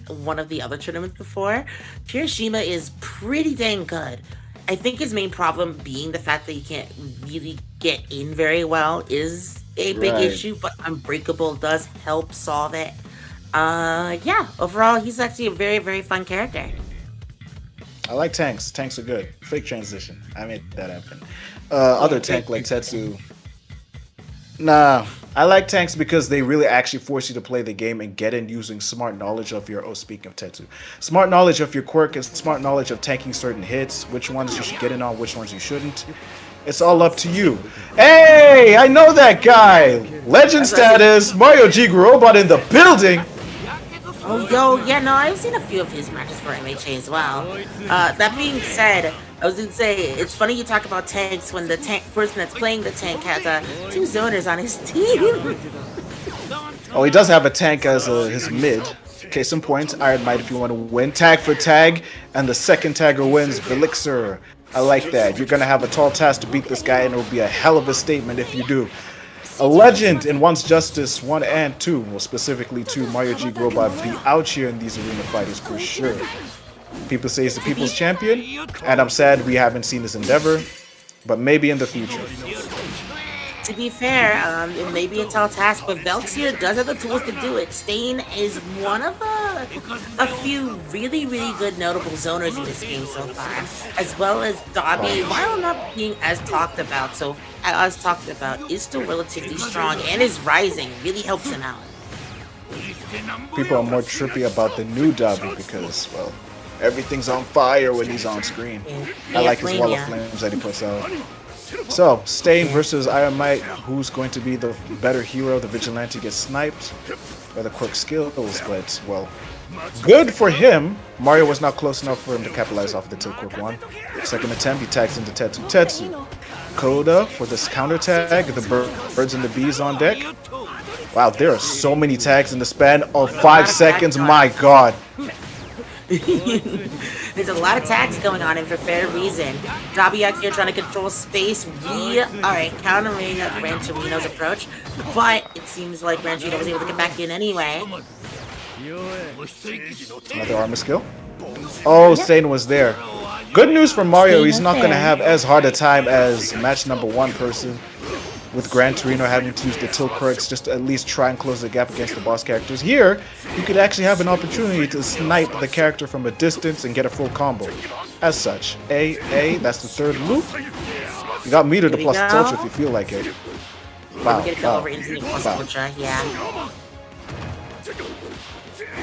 one of the other tournaments before. Kirishima is pretty dang good. I think his main problem being the fact that he can't really get in very well is a big issue, but Unbreakable does help solve it. Yeah, overall, he's actually a very, very fun character. I like tanks. Tanks are good. Fake transition. I made that happen. Other tank like Tetsu. Nah, I like tanks because they really actually force you to play the game and get in using smart knowledge of your, speaking of Tetsu, smart knowledge of your quirk and smart knowledge of tanking certain hits, which ones you should get in on, which ones you shouldn't. It's all up to you. Hey, I know that guy! Legend status, Mario G Robot in the building! Oh, yo, yeah, no, I've seen a few of his matches for MHA as well. That being said, I was gonna say, it's funny you talk about tanks when the tank person that's playing the tank has 2 zoners on his team. Oh, he does have a tank as his mid. Case in point, Iron Might if you want to win. Tag for tag, and the second tagger wins, Velixer. I like that. You're gonna have a tall task to beat this guy, and it'll be a hell of a statement if you do. A legend in One's Justice 1 and 2, well specifically 2, Mario G Robot be out here in these arena fighters for sure. People say he's the people's champion, and I'm sad we haven't seen this endeavor, but maybe in the future. To be fair, it may be a tall task, but Velix here does have the tools to do it. Stain is one of a few really, really good notable zoners in this game so far, as well as Dobby, while not being as talked about, is still relatively strong and is rising. Really helps him out. People are more trippy about the new Dobby because, well, everything's on fire when he's on screen. I like his wall of flames that he puts out. So, Stain versus Iron Might. Who's going to be the better hero? The Vigilante gets sniped by the quirk skills, but, well, good for him. Mario was not close enough for him to capitalize off the tilt quirk 1. Second attempt, he tags into Tetsu. Coda for this counter tag. The birds and the bees on deck. Wow, there are so many tags in the span of 5 seconds. My god. There's a lot of tags going on and for fair reason. Dabi out here trying to control space. We are countering Gran Torino's approach, but it seems like Gran Torino was able to get back in anyway. Another armor skill. Oh, Stain was there. Good news for Mario, he's not going to have as hard a time as match number 1 person, with Gran Torino having to use the tilt quirks just to at least try and close the gap against the boss characters. Here, you could actually have an opportunity to snipe the character from a distance and get a full combo. As such, A, that's the 3rd loop. You got meter to plus ultra if you feel like it. Wow, yeah.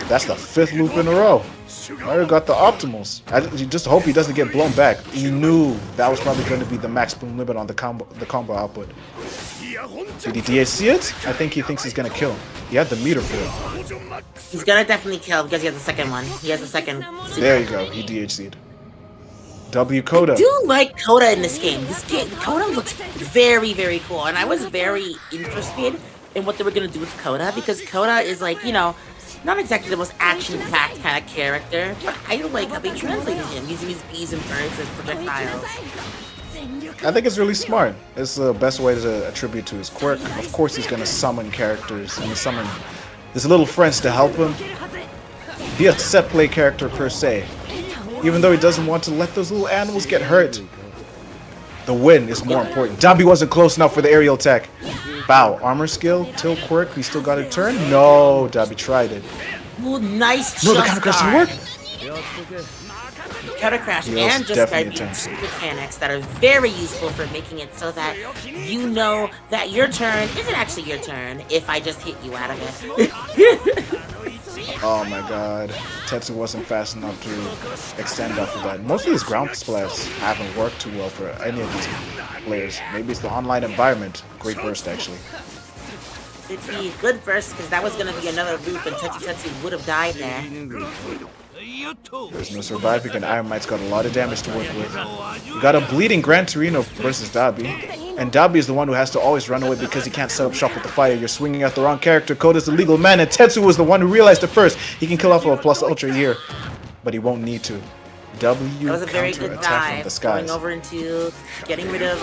That's the 5th loop in a row. Mario got the optimals. You just hope he doesn't get blown back. He knew that was probably going to be the max boom limit on the combo output. Did he DHC it? I think he thinks he's going to kill him. He had the meter for it. He's going to definitely kill because he has the second one. He has the second. There you go. He DHC'd. W Coda. I do like Coda in this game. Coda looks very, very cool. And I was very interested in what they were going to do with Coda because Coda is like, you know, not exactly the most action-packed kind of character, but I like how they translated him, using his bees and birds as projectiles. I think it's really smart. It's the best way to attribute to his quirk. Of course he's going to summon characters, and summon his little friends to help him. Be a set play character per se. Even though he doesn't want to let those little animals get hurt. The win is more important. Dabi wasn't close enough for the aerial attack. Bow, armor skill, tilt quirk, we still got a turn? No, Dabi tried it. Ooh, nice. No, the counter crash didn't work. Counter crash and just mechanics that are very useful for making it so that you know that your turn isn't actually your turn if I just hit you out of it. Oh my god. Tetsu wasn't fast enough to extend off of that. Most of these ground splats haven't worked too well for any of these players. Maybe it's the online environment. Great burst, actually. It'd be a good burst because that was going to be another loop and Tetsu would have died there. There's no surviving, and Iron Might's got a lot of damage to work with. You got a bleeding Gran Torino versus Dabi. And Dabi is the one who has to always run away because he can't set up shop with the fire. You're swinging at the wrong character. Coda's the legal man, and Tetsu was the one who realized it first. He can kill off of a plus ultra here, but he won't need to. W that was a very good dive, going over into getting rid of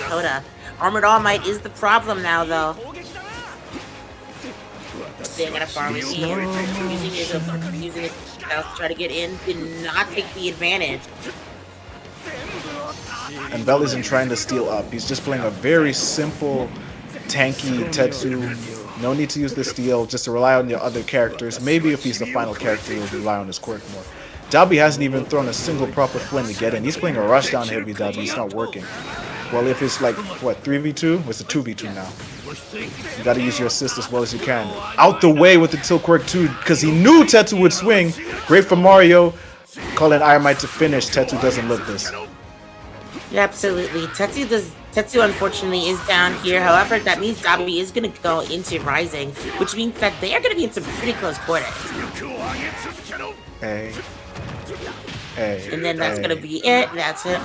Coda. Armored All Might is the problem now, though. Staying at a pharmacy, using it to try to get in, did not take the advantage. And Bell isn't trying to steal up. He's just playing a very simple, tanky Tetsu. No need to use the steal, just to rely on your other characters. Maybe if he's the final character, he'll rely on his quirk more. Dabi hasn't even thrown a single proper flame to get in. He's playing a rushdown heavy Dabi. It's not working. Well, if it's like, what, 3v2? It's a 2v2 now. You gotta use your assist as well as you can. Out the way with the tilt quirk too, because he knew Tetsu would swing. Great for Mario. Calling Iron Might to finish. Tetsu doesn't look this. Yeah, absolutely. Tetsu unfortunately is down here. However, that means Dabi is going to go into Rising, which means that they are going to be in some pretty close quarters. And then that's going to be it. That's it.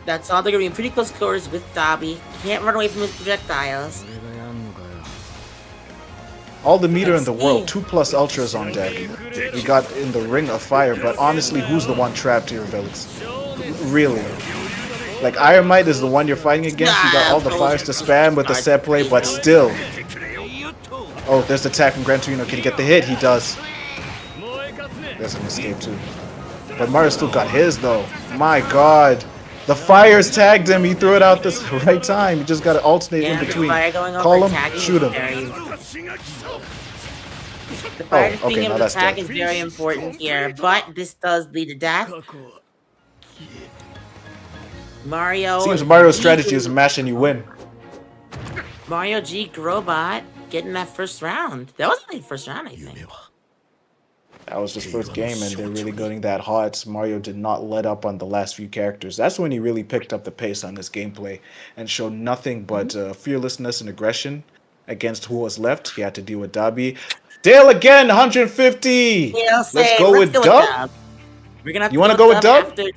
That's all. They're going to be in pretty close quarters with Dabi. Can't run away from his projectiles. All the meter in the world, 2+ ultras on deck. We got in the ring of fire, but honestly, who's the one trapped here, Velix? Really? Like, Iron Might is the one you're fighting against. You got all the fires to spam with the set play, but still. Oh, there's the attack from Gran Torino. Can he get the hit? He does. There's an escape too. But Mario still got his, though. My god. The fires tagged him. He threw it out this right time. You just got to alternate in between. Call him, shoot him. The fire just being able to attack is very important here, but this does lead to death. Mario. Seems Mario's strategy is mash and you win. Mario G Grobot getting that first round. That wasn't the first round, I think. That was his first game, and they're really going that hot. Mario did not let up on the last few characters. That's when he really picked up the pace on his gameplay and showed nothing but fearlessness and aggression against who was left. He had to deal with Dabi. Dale again, 150. Let's go with Dub. We're gonna have you want to go with Dub? After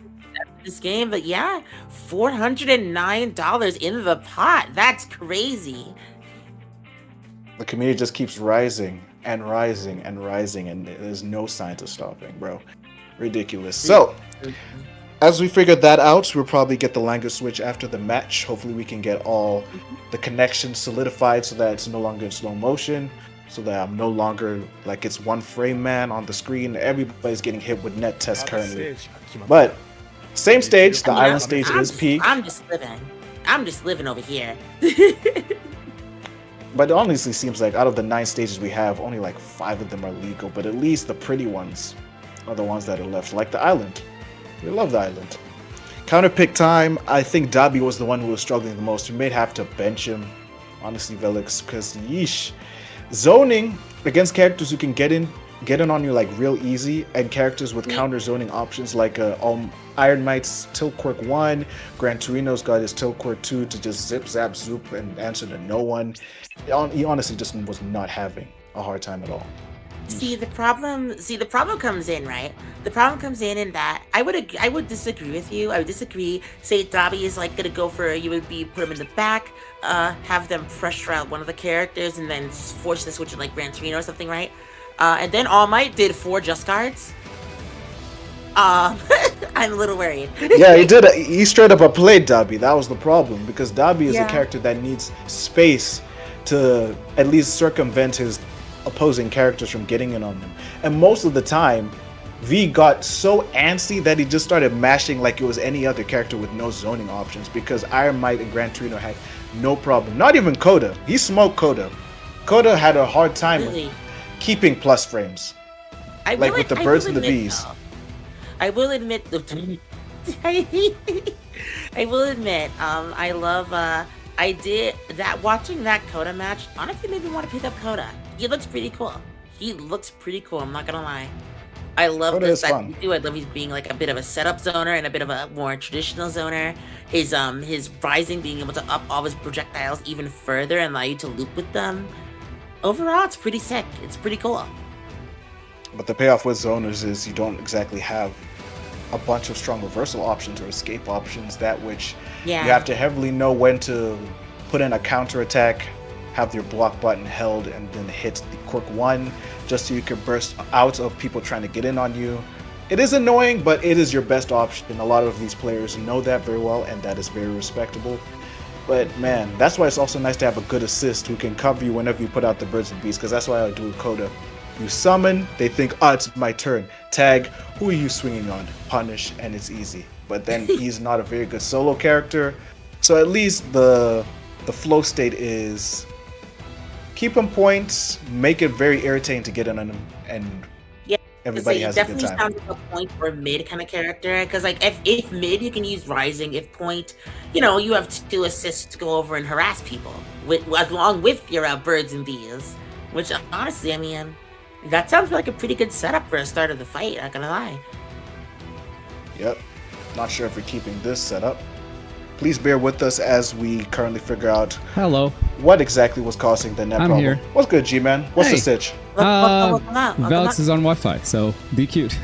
this game, but yeah, $409 in the pot. That's crazy. The community just keeps rising and rising and rising, and there's no signs of stopping, bro. Ridiculous. So, as we figured that out, we'll probably get the language switch after the match. Hopefully we can get all the connections solidified so that it's no longer in slow motion, so that I'm no longer like it's one frame man on the screen. Everybody's getting hit with net tests currently. But same stage, the island stage is peak. I'm just living over here. But it honestly seems like out of the 9 stages we have, only like 5 of them are legal. But at least the pretty ones are the ones that are left, like the island. We love the island. Counter pick time. I think Dabi was the one who was struggling the most. We may have to bench him, honestly, Velix, because yeesh. Zoning against characters who can get in on you like real easy, and characters with counter zoning options like Iron Might's Tilt Quirk 1, Gran Torino's got his Tilt Quirk 2 to just zip, zap, zoop, and answer to no one. He honestly just was not having a hard time at all. See the problem comes in, right? The problem comes in that I would disagree with you. I would disagree. Say Dabi is like gonna go for you would be put him in the back, have them pressure out one of the characters and then force the switch like Gran Torino or something, right? And then All Might did 4 Just Guards. I'm a little worried. Yeah, he did. He straight up played Dabi. That was the problem, because Dabi is a character that needs space to at least circumvent his opposing characters from getting in on them. And most of the time, V got so antsy that he just started mashing like it was any other character with no zoning options, because Iron Might and Gran Torino had no problem. Not even Coda. He smoked Coda. Coda had a hard time with keeping plus frames. Like with the birds and the bees. I will admit, I love, I did that, watching that Coda match, honestly made me want to pick up Coda. He looks pretty cool. I'm not gonna lie. I love this. I love he's being like a bit of a setup zoner and a bit of a more traditional zoner. His rising, being able to up all his projectiles even further and allow you to loop with them. Overall, it's pretty sick. It's pretty cool. But the payoff with zoners is you don't exactly have a bunch of strong reversal options or escape options, that which you have to heavily know when to put in a counter attack, have your block button held, and then hit the Quirk 1 just so you can burst out of people trying to get in on you. It is annoying, but it is your best option. A lot of these players know that very well, and that is very respectable. But man, that's why it's also nice to have a good assist who can cover you whenever you put out the birds and bees, because that's why I do with Coda. You summon, they think, it's my turn. Tag, who are you swinging on? Punish, and it's easy. But then he's not a very good solo character. So at least the flow state is keep him points, make it very irritating to get in on him, and everybody has a good time. Definitely sounds like a point or mid kind of character, because like if mid you can use rising, if point, you have 2 assists to go over and harass people along with your birds and bees, which honestly, I mean, that sounds like a pretty good setup for a start of the fight, not gonna lie. Yep. Not sure if we're keeping this setup. Please bear with us as we currently figure out what exactly was causing the net problem. Here. What's good, G-Man? What's the sitch? Velix is on Wi-Fi, so be cute.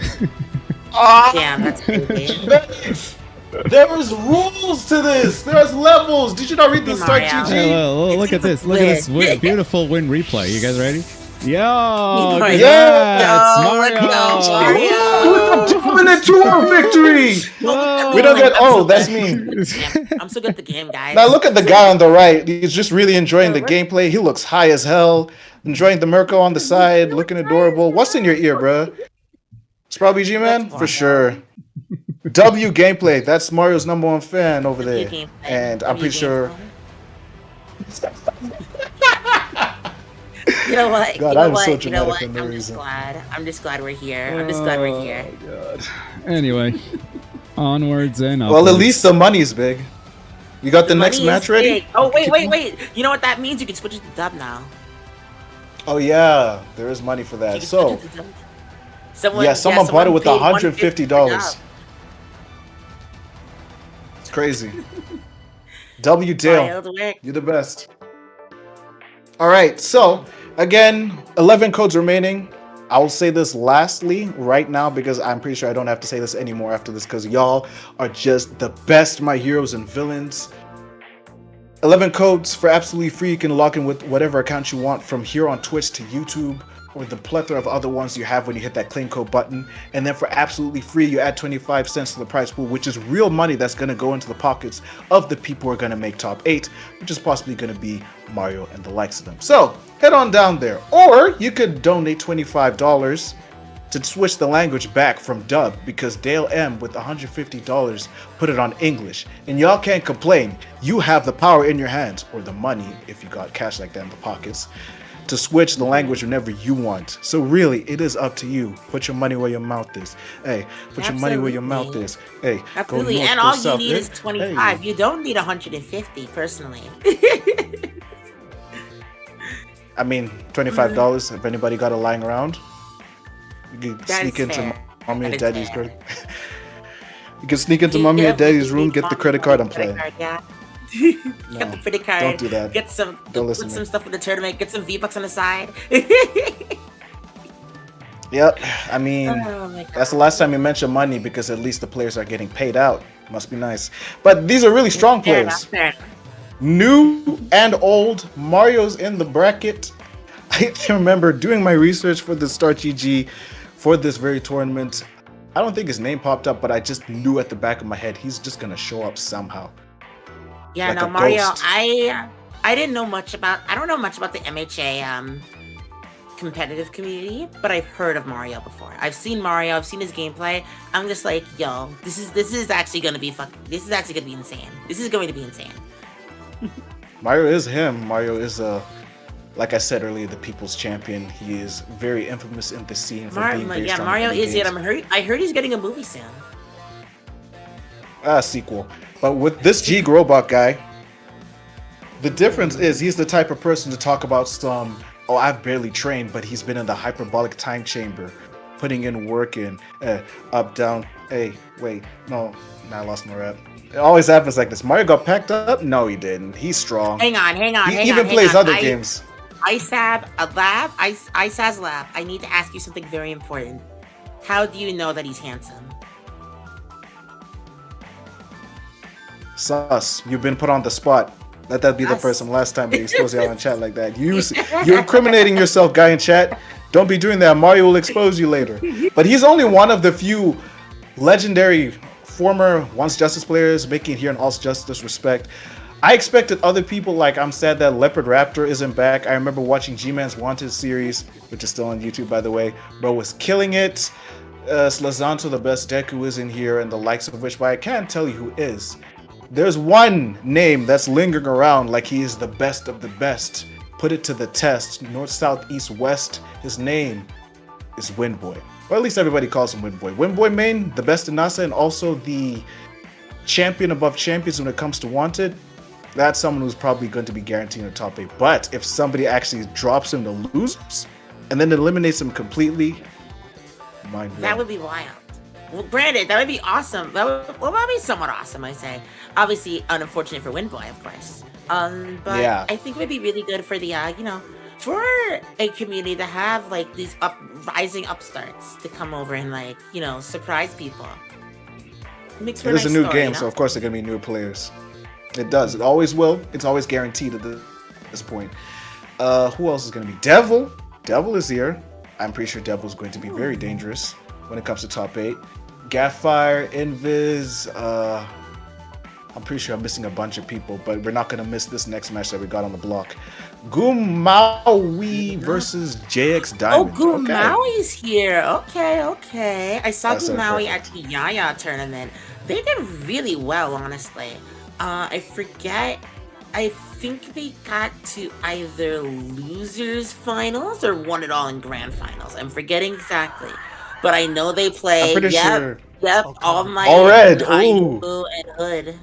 Damn, that's crazy. There was rules to this. There's levels. Did you not read the start GG? Hey, look at this. Look at this beautiful win replay. You guys ready? Yo, Mario. Dominant tour victory. We don't get. That's me. I'm so good at the game, guys. Now look at the guy on the right. He's just really enjoying the gameplay. He looks high as hell. Enjoying the Mirko on the side, looking adorable. What's in your ear, bro? It's probably G-Man for sure. W gameplay. That's Mario's #1 fan over there, and I'm pretty sure. You know what? God, I'm so dramatic for no reason. I'm just glad we're here. Oh God. Anyway, onwards and upwards. Well, at least the money's big. You got the next match ready? Big. Oh, wait. You know what that means? You can switch it to dub now. Oh, yeah. There is money for that. So, someone bought it with $150. It's crazy. W Dale, you're the best. All right, so again, 11 codes remaining. I will say this lastly right now because I'm pretty sure I don't have to say this anymore after this because y'all are just the best, my heroes and villains. 11 codes for absolutely free. You can log in with whatever account you want from here on Twitch to YouTube or the plethora of other ones you have when you hit that claim code button. And then for absolutely free, you add 25 cents to the prize pool, which is real money that's going to go into the pockets of the people who are going to make top 8, which is possibly going to be Mario and the likes of them. So head on down there. Or you could donate $25 to switch the language back from dub, because Dale M with $150 put it on English. And y'all can't complain. You have the power in your hands, or the money if you got cash like that in the pockets, to switch the language whenever you want. So really, it is up to you. Put your money where your mouth is. Hey, put your money where your mouth is. Hey, absolutely. Go north, and go all south. you need is 25. Hey. You don't need 150, personally. I mean, $25. If anybody got it lying around, you can sneak into mommy and daddy's credit. You can sneak into mommy and daddy's room, get the credit card, and play. No, get the credit card. Don't do that. Get some. Put some stuff in the tournament. Get some V-Bucks on the side. Yep. I mean, that's the last time you mentioned money, because at least the players are getting paid out. Must be nice. But these are really strong players. New and old. Mario's in the bracket. I can remember doing my research for the Star GG for this very tournament. I don't think his name popped up, but I just knew at the back of my head he's just gonna show up somehow. Yeah, like no, Mario. I didn't know much about. I don't know much about the MHA competitive community, but I've heard of Mario before. I've seen Mario. I've seen his gameplay. I'm just like, yo, this is actually gonna be This is actually gonna be insane. This is going to be insane. Mario is him. Mario is like I said earlier, the people's champion. He is very infamous in the scene for being very strong. Mario is it. I heard he's getting a movie soon. Sequel. But with this G Grobot guy, the difference is he's the type of person to talk about some, oh, I've barely trained, but he's been in the hyperbolic time chamber, putting in work in, up, down, hey, wait, no, I lost my rep. It always happens like this. Mario got packed up? No, he didn't. He's strong. Hang on. He even plays other games. Isaz Lab, I need to ask you something very important. How do you know that he's handsome? Sus, you've been put on the spot. Let that be the first and last time we expose y'all in chat like that. You're incriminating yourself, guy in chat. Don't be doing that. Mario will expose you later. But he's only one of the few legendary former Once Justice players making it here in All Justice respect. I expected other people, like I'm sad that Leopard Raptor isn't back. I remember watching G-Man's Wanted series, which is still on YouTube, by the way. Bro was killing it. Slazanto, the best Deku, is in here, and the likes of which, but I can't tell you who is. There's one name that's lingering around like he is the best of the best. Put it to the test. North, south, east, west. His name is Windboy. Or at least everybody calls him Windboy. Windboy main, the best in NASA, and also the champion above champions when it comes to Wanted. That's someone who's probably going to be guaranteeing a top 8. But if somebody actually drops him to losers and then eliminates him completely, mind blown. That would be wild. Well, granted, that would be awesome. That would be somewhat awesome, I say. Obviously, unfortunate for Windboy, of course. But yeah. I think it would be really good for the, for a community to have, like, these rising upstarts to come over and, like, surprise people. It is a new game, so of course there are going to be new players. It does. It always will. It's always guaranteed at this point. Who else is going to be? Devil. Devil is here. I'm pretty sure Devil is going to be very dangerous when it comes to top 8. Gatfire, Invis, I'm pretty sure I'm missing a bunch of people, but we're not going to miss this next match that we got on the block. Goomaui versus JX Diamond. Oh, Goomaui's here. Okay. I saw Goomaui at the Yaya tournament. They did really well, honestly. I forget. I think they got to either losers finals or won it all in grand finals. I'm forgetting exactly. But I know they play. I'm pretty sure. Yep, All Might, Red, and Hood.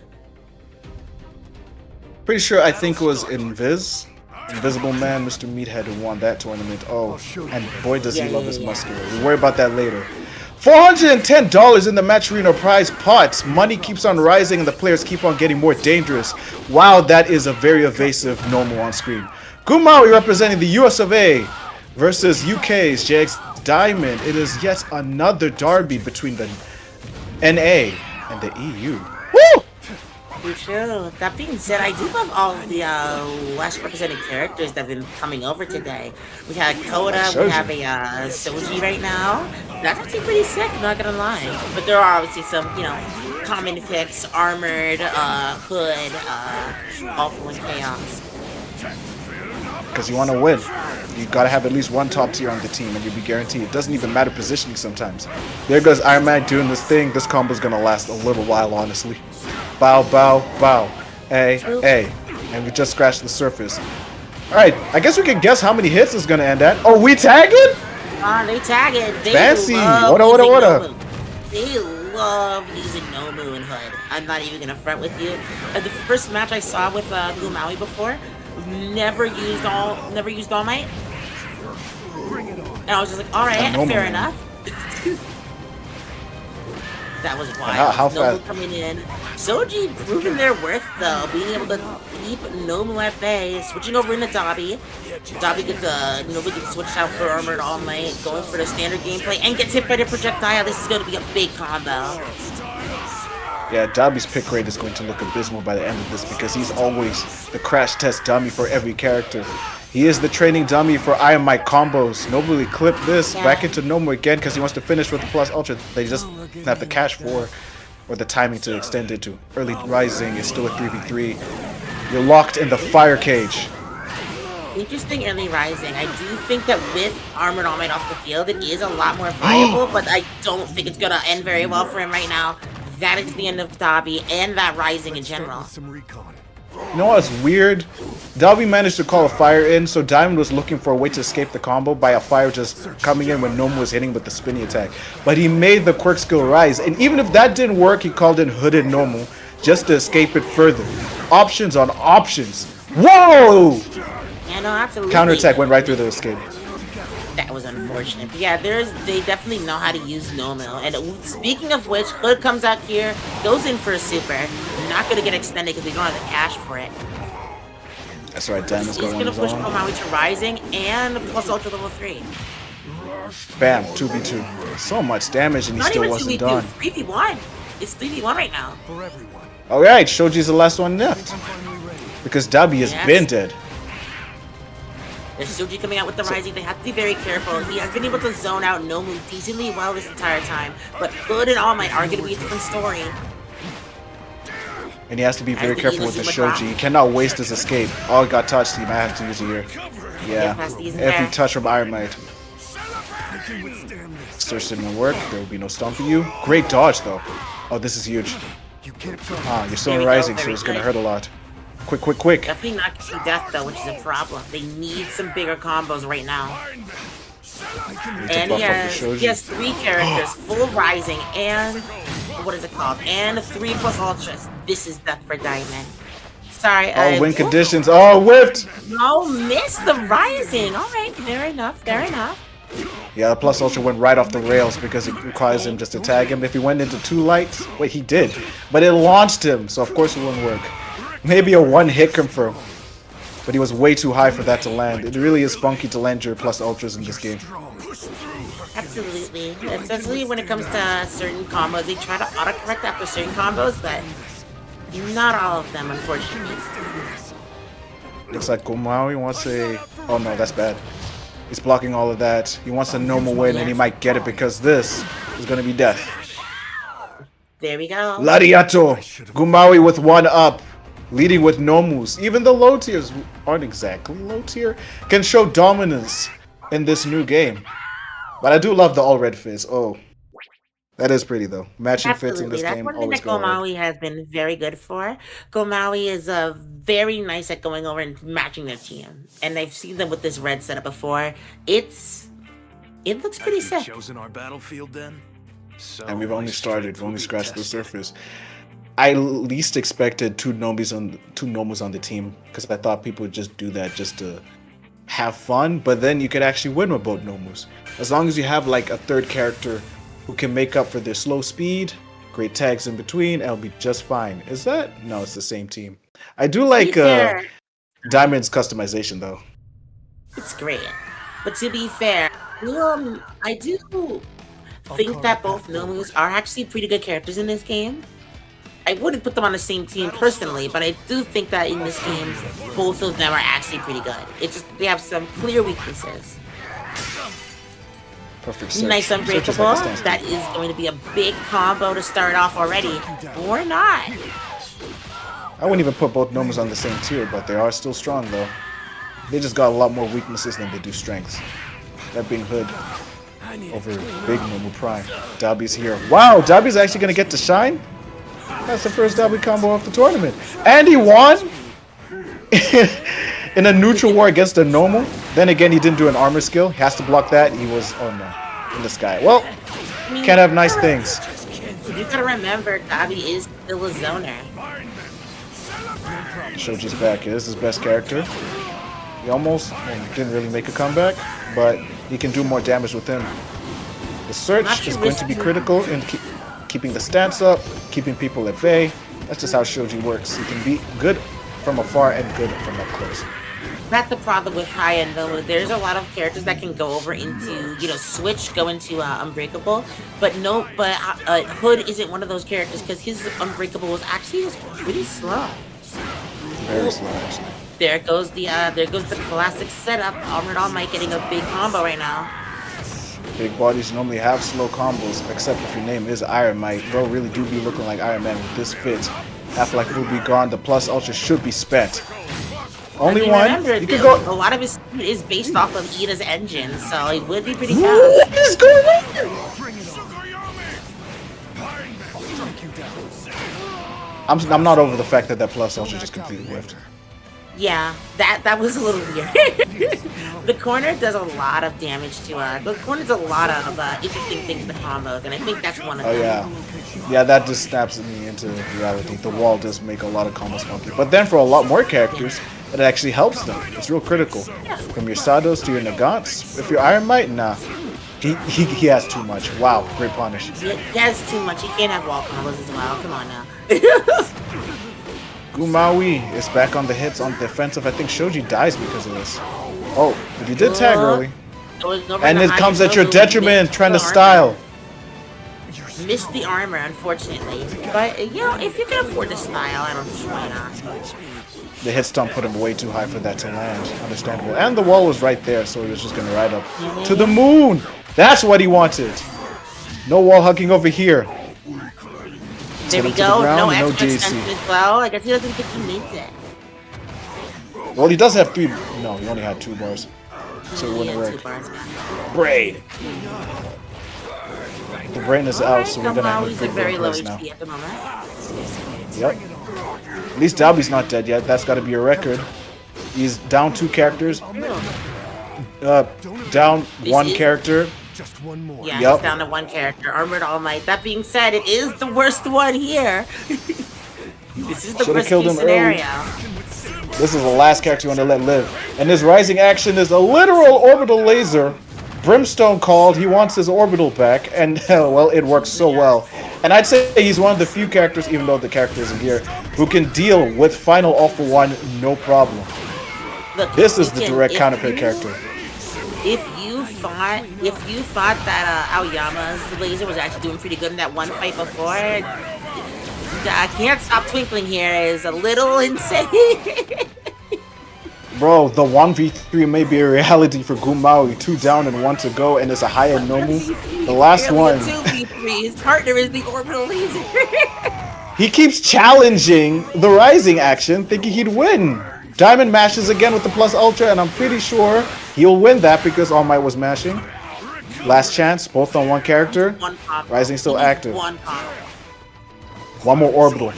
Pretty sure I think it was Invisible Man, Mr. Meathead, who won that tournament. Oh, and boy does he love his muscular. We'll worry about that later. $410 in the Match Arena prize pot. Money keeps on rising and the players keep on getting more dangerous. Wow, that is a very evasive normal on screen. Goomaui representing the US of A versus UK's JX Diamond. It is yet another derby between the NA and the EU. Woo! True. That being said, I do love all of the less represented characters that have been coming over today. We had Coda, we have a Soji right now. That's actually pretty sick, not gonna lie. But there are obviously some, you know, common picks, Armored, Hood, Awful and Chaos. Because you want to win. You got to have at least one top tier on the team and you'll be guaranteed. It doesn't even matter positioning sometimes. There goes Iron Man doing this thing. This combo's going to last a little while, honestly. Bow, bow, bow. A, A. And we just scratched the surface. Alright, I guess we can guess how many hits it's going to end at. Oh, we tagging? They tagging. They Fancy. love What? They love using Nomu and Hood. I'm not even going to front with you. The first match I saw with Goomaui before, never used All Might. And I was just like, alright, fair enough. That was wild. How Nomu fast? coming in. Soji proving their worth though, being able to keep Nomu at bay, switching over into Dobby. Dobby gets switched out for Armored All Might, going for the standard gameplay, and gets hit by the projectile. This is going to be a big combo. Yeah, Dobby's pick rate is going to look abysmal by the end of this because he's always the crash test dummy for every character. He is the training dummy for Iron Might combos. Nobly clip this back into Nomu again because he wants to finish with the plus ultra. They just have the cash for or the timing to extend it to early rising. It's still a 3v3. You're locked in the fire cage. Interesting early rising. I do think that with Armored All Might off the field, it is a lot more viable, but I don't think it's gonna end very well for him right now. That is the end of Dobby and that rising in general. You know what's weird? Dobby managed to call a fire in, so Diamond was looking for a way to escape the combo by a fire just coming in when Nomu was hitting with the spinny attack. But he made the quirk skill rise, and even if that didn't work, he called in Hooded Nomu just to escape it further. Options on options. Whoa! Yeah, no, absolutely. Counterattack went right through the escape. That was unfortunate. But yeah, they definitely know how to use Nomu. And speaking of which, Hood comes out here, goes in for a super. Not going to get extended because we don't have the cash for it. That's right, Diamond's going He's going to push Goomaui to Rising and plus Ultra level 3. Bam, 2v2. So much damage and he still wasn't done. 3v1. It's 3v1 right now. Alright, Shoji's the last one left. Because Dobby has been dead. There's Soji coming out with the Rising. They have to be very careful. He has been able to zone out Nomu decently well this entire time. But Hood and All Might are going to be a different story. And he has to be very careful with the Shoji. He cannot waste his escape. Oh, he got touched. He might have to use it here. Yeah, every touch from Iron Might. Search didn't work. There will be no stun for you. Great dodge, though. Oh, this is huge. You're still in Rising, so it's going to hurt a lot. Quick, quick, quick. Definitely not getting death, though, which is a problem. They need some bigger combos right now. And he has 3 characters, full Rising, and what is it called? And 3 plus Ultras. This is death for Diamond. Sorry. Oh, win conditions. Oh, whipped. No, missed the Rising. All right, fair enough, fair enough. Yeah, the plus ultra went right off the rails because it requires him just to tag him. If he went into 2 lights, wait, he did. But it launched him, so of course it wouldn't work. Maybe a 1-hit confirm. But he was way too high for that to land. It really is funky to land your plus ultras in this game. Absolutely. Especially when it comes to certain combos. They try to autocorrect after certain combos, but not all of them, unfortunately. Looks like Goomaui wants a... Oh no, that's bad. He's blocking all of that. He wants a normal win, and he might get it because this is going to be death. There we go. Lariato! Goomaui with 1 up. Leading with Nomus. Even the low tiers aren't exactly low tier. Can show dominance in this new game. But I do love the all red fizz. Oh. That is pretty though. Matching fits in this game. That's one thing that Goomaui has been very good for. Goomaui is very nice at going over and matching their team. And I've seen them with this red setup before. It looks pretty sick. Chosen our battlefield then? So and we've only started. We've only scratched the surface. I least expected 2 Nomus on the team because I thought people would just do that just to have fun, but then you could actually win with both Nomus. As long as you have like a 3rd character who can make up for their slow speed, great tags in between, I'll be just fine. Is that? No, it's the same team. I do like Diamond's customization though. It's great. But to be fair, I do think that both Nomus are actually pretty good characters in this game. I wouldn't put them on the same team personally, but I do think that in this game, both of them are actually pretty good. It's just they have some clear weaknesses. Perfect search. Nice Search is Unbreakable. like a stance. That is going to be a big combo to start off already. Or not. I wouldn't even put both Nomas on the same tier, but they are still strong though. They just got a lot more weaknesses than they do strengths. That being Hood over Big Nomu Prime. Dabi's here. Wow, Dabi's actually gonna get to shine? That's the first Dabi combo of the tournament. And he won in a neutral war against a normal. Then again, he didn't do an armor skill. He has to block that. He was, oh no, in the sky. Well, can't have nice things. You gotta remember, Dabi is still a zoner. Shoji's back. It is his best character. He almost didn't really make a comeback, but he can do more damage with him. The search is going to be critical in keeping the stance up, keeping people at bay. That's just how Shoji works. He can be good from afar and good from up close. That's the problem with high end though. There's a lot of characters that can go over into, switch, go into Unbreakable, but Hood isn't one of those characters because his Unbreakable was actually pretty slow. Very slow, actually. There goes the classic setup. Armored All Might getting a big combo right now. Big bodies normally have slow combos, except if your name is Iron Might. Bro really do be looking like Iron Man with this fit. After like will be gone, the plus ultra should be spent. Only one. Remember, you can go. A lot of his speed is based off of Ida's engine, so it would be pretty fast. What is going on? I'm not over the fact that plus ultra just completely whiffed. Yeah, that was a little weird. The corner does a lot of damage to the corner does a lot of interesting things to combos, and I think that's one of them. Yeah, that just snaps me into reality. The wall does make a lot of combos funky, but then for a lot more characters, it actually helps them. It's real critical. From your Sados to your Nagants. If you're Iron Might, nah. He has too much. Wow, great punish. He has too much. He can't have wall combos as well. Come on now. Goomaui is back on the hits on defensive. I think Shoji dies because of this. Oh, but he did tag early. And it comes at your detriment, trying to style. Missed the armor, unfortunately. But, if you can afford to style, I don't see why not. The hit stomp put him way too high for that to land. Understandable. And the wall was right there, so he was just going to ride up to the moon. That's what he wanted. No wall hugging over here. There we go. No extra extension as well. I guess he doesn't think he needs it. Well, he does have 3. No, he only had 2 bars. So it wouldn't work. Braid. The brain is out, so we're going to have a very low HP at the moment. Yep. At least Dabi's not dead yet. That's got to be a record. He's down 2 characters. Down 1 character. Just one more. Yeah, he's down to 1 character. Armored All Might. That being said, it is the worst one here. This is the worst case scenario. This is the last character you want to let live. And his rising action is a literal orbital laser. Brimstone called. He wants his orbital back. And, well, it works so well. And I'd say he's one of the few characters, even though the character isn't here, who can deal with Final All for One no problem. Look, this is the direct counterpick character. If you thought that Aoyama's laser was actually doing pretty good in that one fight before, I can't stop twinkling here is a little insane. Bro, the 1v3 may be a reality for Goomaui. 2 down and 1 to go, and it's a high-end Nomu. The last one. 2v3. His partner is the orbital laser. He keeps challenging the rising action, thinking he'd win. Diamond mashes again with the plus ultra, and I'm pretty sure he'll win that because All Might was mashing. Last chance, both on 1 character. Rising still active. 1 more orbital.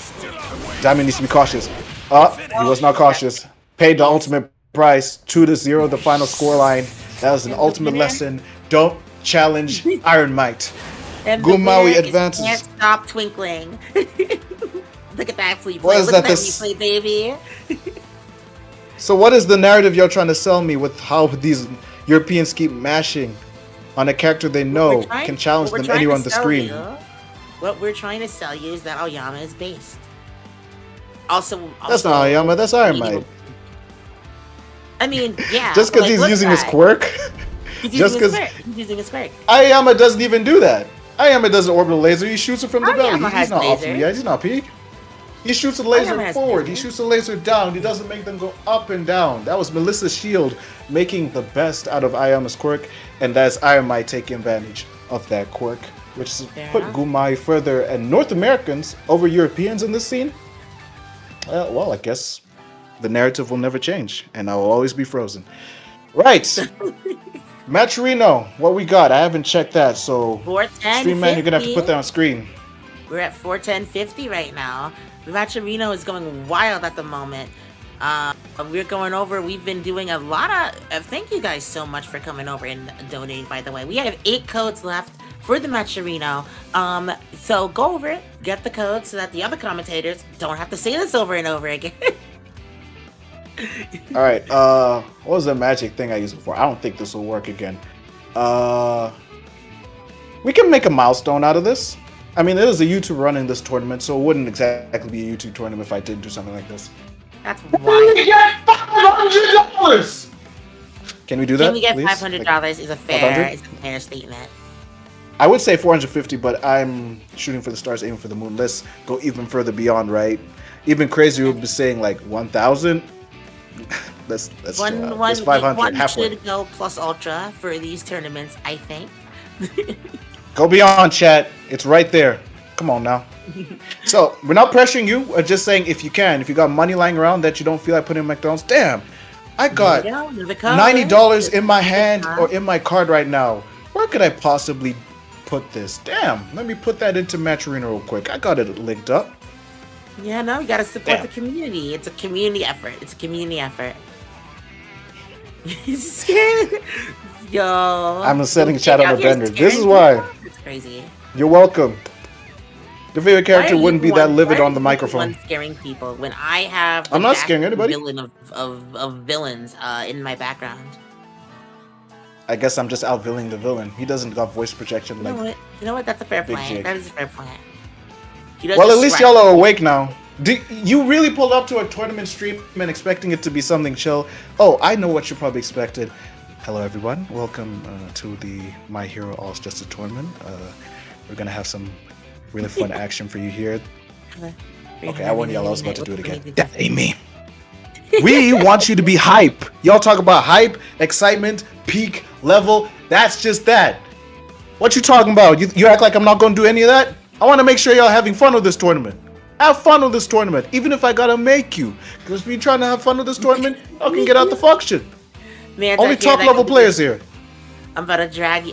Diamond needs to be cautious. He was not cautious. Paid the ultimate price. 2-0, the final scoreline. That was an ultimate lesson. Don't challenge Iron Might. Goomaui advances. Can't stop twinkling. Look at that free play. What is Look that? at that replay, baby. So what is the narrative you're trying to sell me with how these Europeans keep mashing on a character they know can challenge them anywhere on the screen? What we're trying to sell you is that Aoyama is based. Also, that's not Aoyama, that's Iron Might. I mean, yeah. Just because he's using his quirk? Just because he's using his quirk. Aoyama doesn't even do that. Aoyama does an orbital laser, he shoots it from the belly. He's not off yet, he's not peak. He shoots a Iron laser Man has forward. He vision. shoots a laser down. He doesn't make them go up and down. That was Melissa's shield making the best out of Ayama's quirk, and that's Iron Might taking advantage of that quirk, which has put enough. Goomaui further and North Americans over Europeans in this scene. Well, I guess the narrative will never change, and I will always be frozen. Right. Mashiro, what we got? I haven't checked that, so 410. Stream Man, you're gonna have to put that on screen. We're at 410.50 right now. Mashiro is going wild at the moment. We're going over. We've been doing a lot of. Thank you guys so much for coming over and donating. By the way, we have 8 codes left for the Mashiro. So go over it, get the code, so that the other commentators don't have to say this over and over again. All right. What was the magic thing I used before? I don't think this will work again. We can make a milestone out of this. I mean, it is a YouTube running this tournament, so it wouldn't exactly be a YouTube tournament if I did do something like this. That's wild. Get $500. Can we do that? Can we get please? $500? Is a fair statement. I would say 450, but I'm shooting for the stars, aiming for the moon. Let's go even further beyond, right? Even crazier would be saying like 1,000. Let's 500 one halfway. should go plus ultra for these tournaments, I think. Go beyond, chat. It's right there. Come on now. So we're not pressuring you. We're just saying if you can, if you got money lying around that you don't feel like putting in McDonald's, damn, I got $90 in my hand or in my card right now. Where could I possibly put this? Damn, let me put that into Mashiro real quick. I got it linked up. Yeah, no, you gotta support the community. It's a community effort. Yo. I'm setting chat on the vendor. This is why. It's crazy. You're welcome. Your favorite character wouldn't be that livid on the microphone. Scaring people when I have. I'm not scaring anybody. Villain of villains in my background. I guess I'm just outvilling the villain. He doesn't got voice projection like. You know what? That's a fair plan. Jake. That is a fair plan. Well, at least y'all are awake now. You really pulled up to a tournament stream and expecting it to be something chill. Oh, I know what you probably expected. Hello, everyone. Welcome to the My Hero All's Justice tournament. We're gonna have some really fun action for you here. Okay, I warned y'all I was about to do it again. That ain't me. We want you to be hype. Y'all talk about hype, excitement, peak, level. That's just that. What you talking about? You act like I'm not gonna do any of that? I want to make sure y'all having fun with this tournament. Have fun with this tournament, even if I gotta make you. Because if you're trying to have fun with this tournament, y'all can get out the function. Man, only top level players here. I'm gonna drag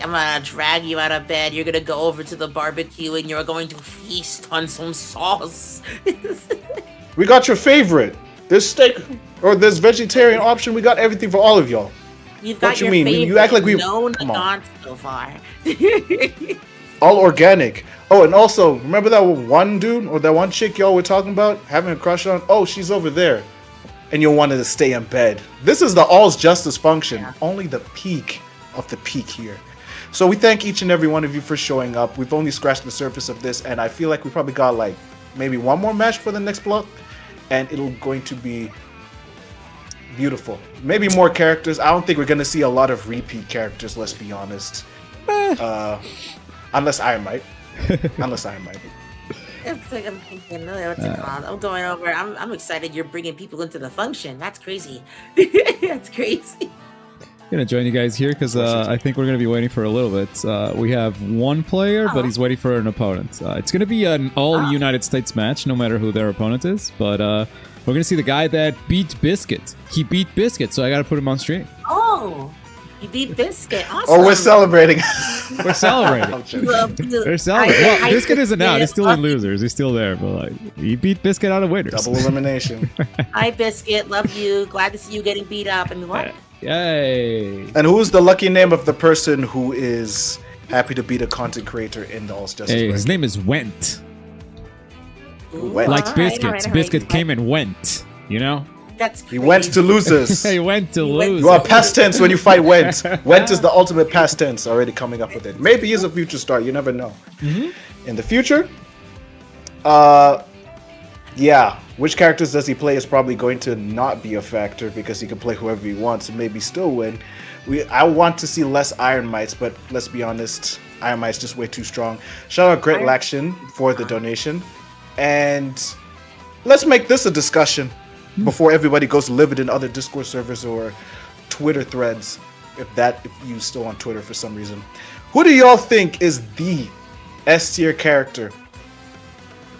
you out of bed. You're gonna go over to the barbecue and you're going to feast on some sauce. We got your favorite. This steak or this vegetarian option. We got everything for all of y'all. You've got what you mean? You act like we come on so far. All organic. Oh, and also remember that one dude or that one chick y'all were talking about having a crush on? Oh, she's over there. And you'll want to stay in bed. This is the All's Justice function. Yeah. Only the peak of the peak here. So we thank each and every one of you for showing up. We've only scratched the surface of this, and I feel like we probably got like maybe one more match for the next block, and it'll going to be beautiful. Maybe more characters. I don't think we're gonna see a lot of repeat characters. Let's be honest. Unless Iron Might. It's like I'm thinking, what's it called? I'm going over. I'm excited. You're bringing people into the function. That's crazy. That's crazy. I'm gonna join you guys here because I think we're gonna be waiting for a little bit. We have one player, but he's waiting for an opponent. It's gonna be an all United States match, no matter who their opponent is. But we're gonna see the guy that beat Biscuit. He beat Biscuit, so I gotta put him on stream. Oh. You beat Biscuit. Awesome. Oh, we're celebrating. We're celebrating. We're celebrating. Well, Biscuit isn't out. He's still in losers. He's still there, but like he beat Biscuit out of winners. Double elimination. Hi, Biscuit. Love you. Glad to see you getting beat up. And what? Yay! And who's the lucky name of the person who is happy to beat a content creator in the All's Justice? Hey, his name is Went. Went. Like Biscuit. Biscuit came and went. You know. That's crazy. He went to losers. He went to lose. You are past tense when you fight Went. Went is the ultimate past tense. Already coming up with it. Maybe he's a future star. You never know. In the future, yeah. Which characters does he play is probably going to not be a factor because he can play whoever he wants and maybe still win. I want to see less Iron Mites, but let's be honest, Iron Mites just way too strong. Shout out Great Laction for the donation. And let's make this a discussion before everybody goes livid in other Discord servers or Twitter threads, if you still on Twitter for some reason. Who do y'all think is the S tier character?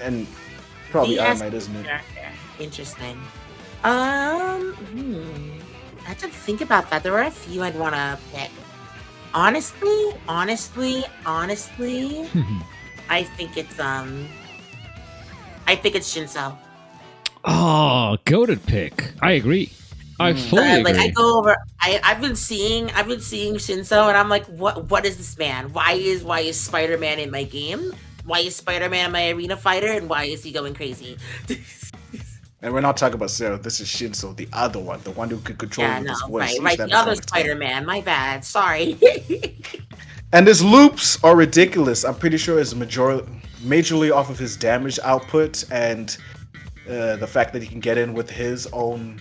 And probably I might, isn't it? Interesting. I have to think about that. There are a few I'd want to pick. Honestly, I think it's Shinso. Oh, goated pick. I agree. I fully agree. Like I go over. I've been seeing Shinso, and I'm like, what is this man? Why is Spider-Man in my game? Why is Spider-Man my arena fighter? And why is he going crazy? And we're not talking about Sarah. This is Shinso, the other one, the one who could control his voice. Right. The other Spider-Man. My bad. Sorry. And his loops are ridiculous. I'm pretty sure it's majorly off of his damage output and the fact that he can get in with his own,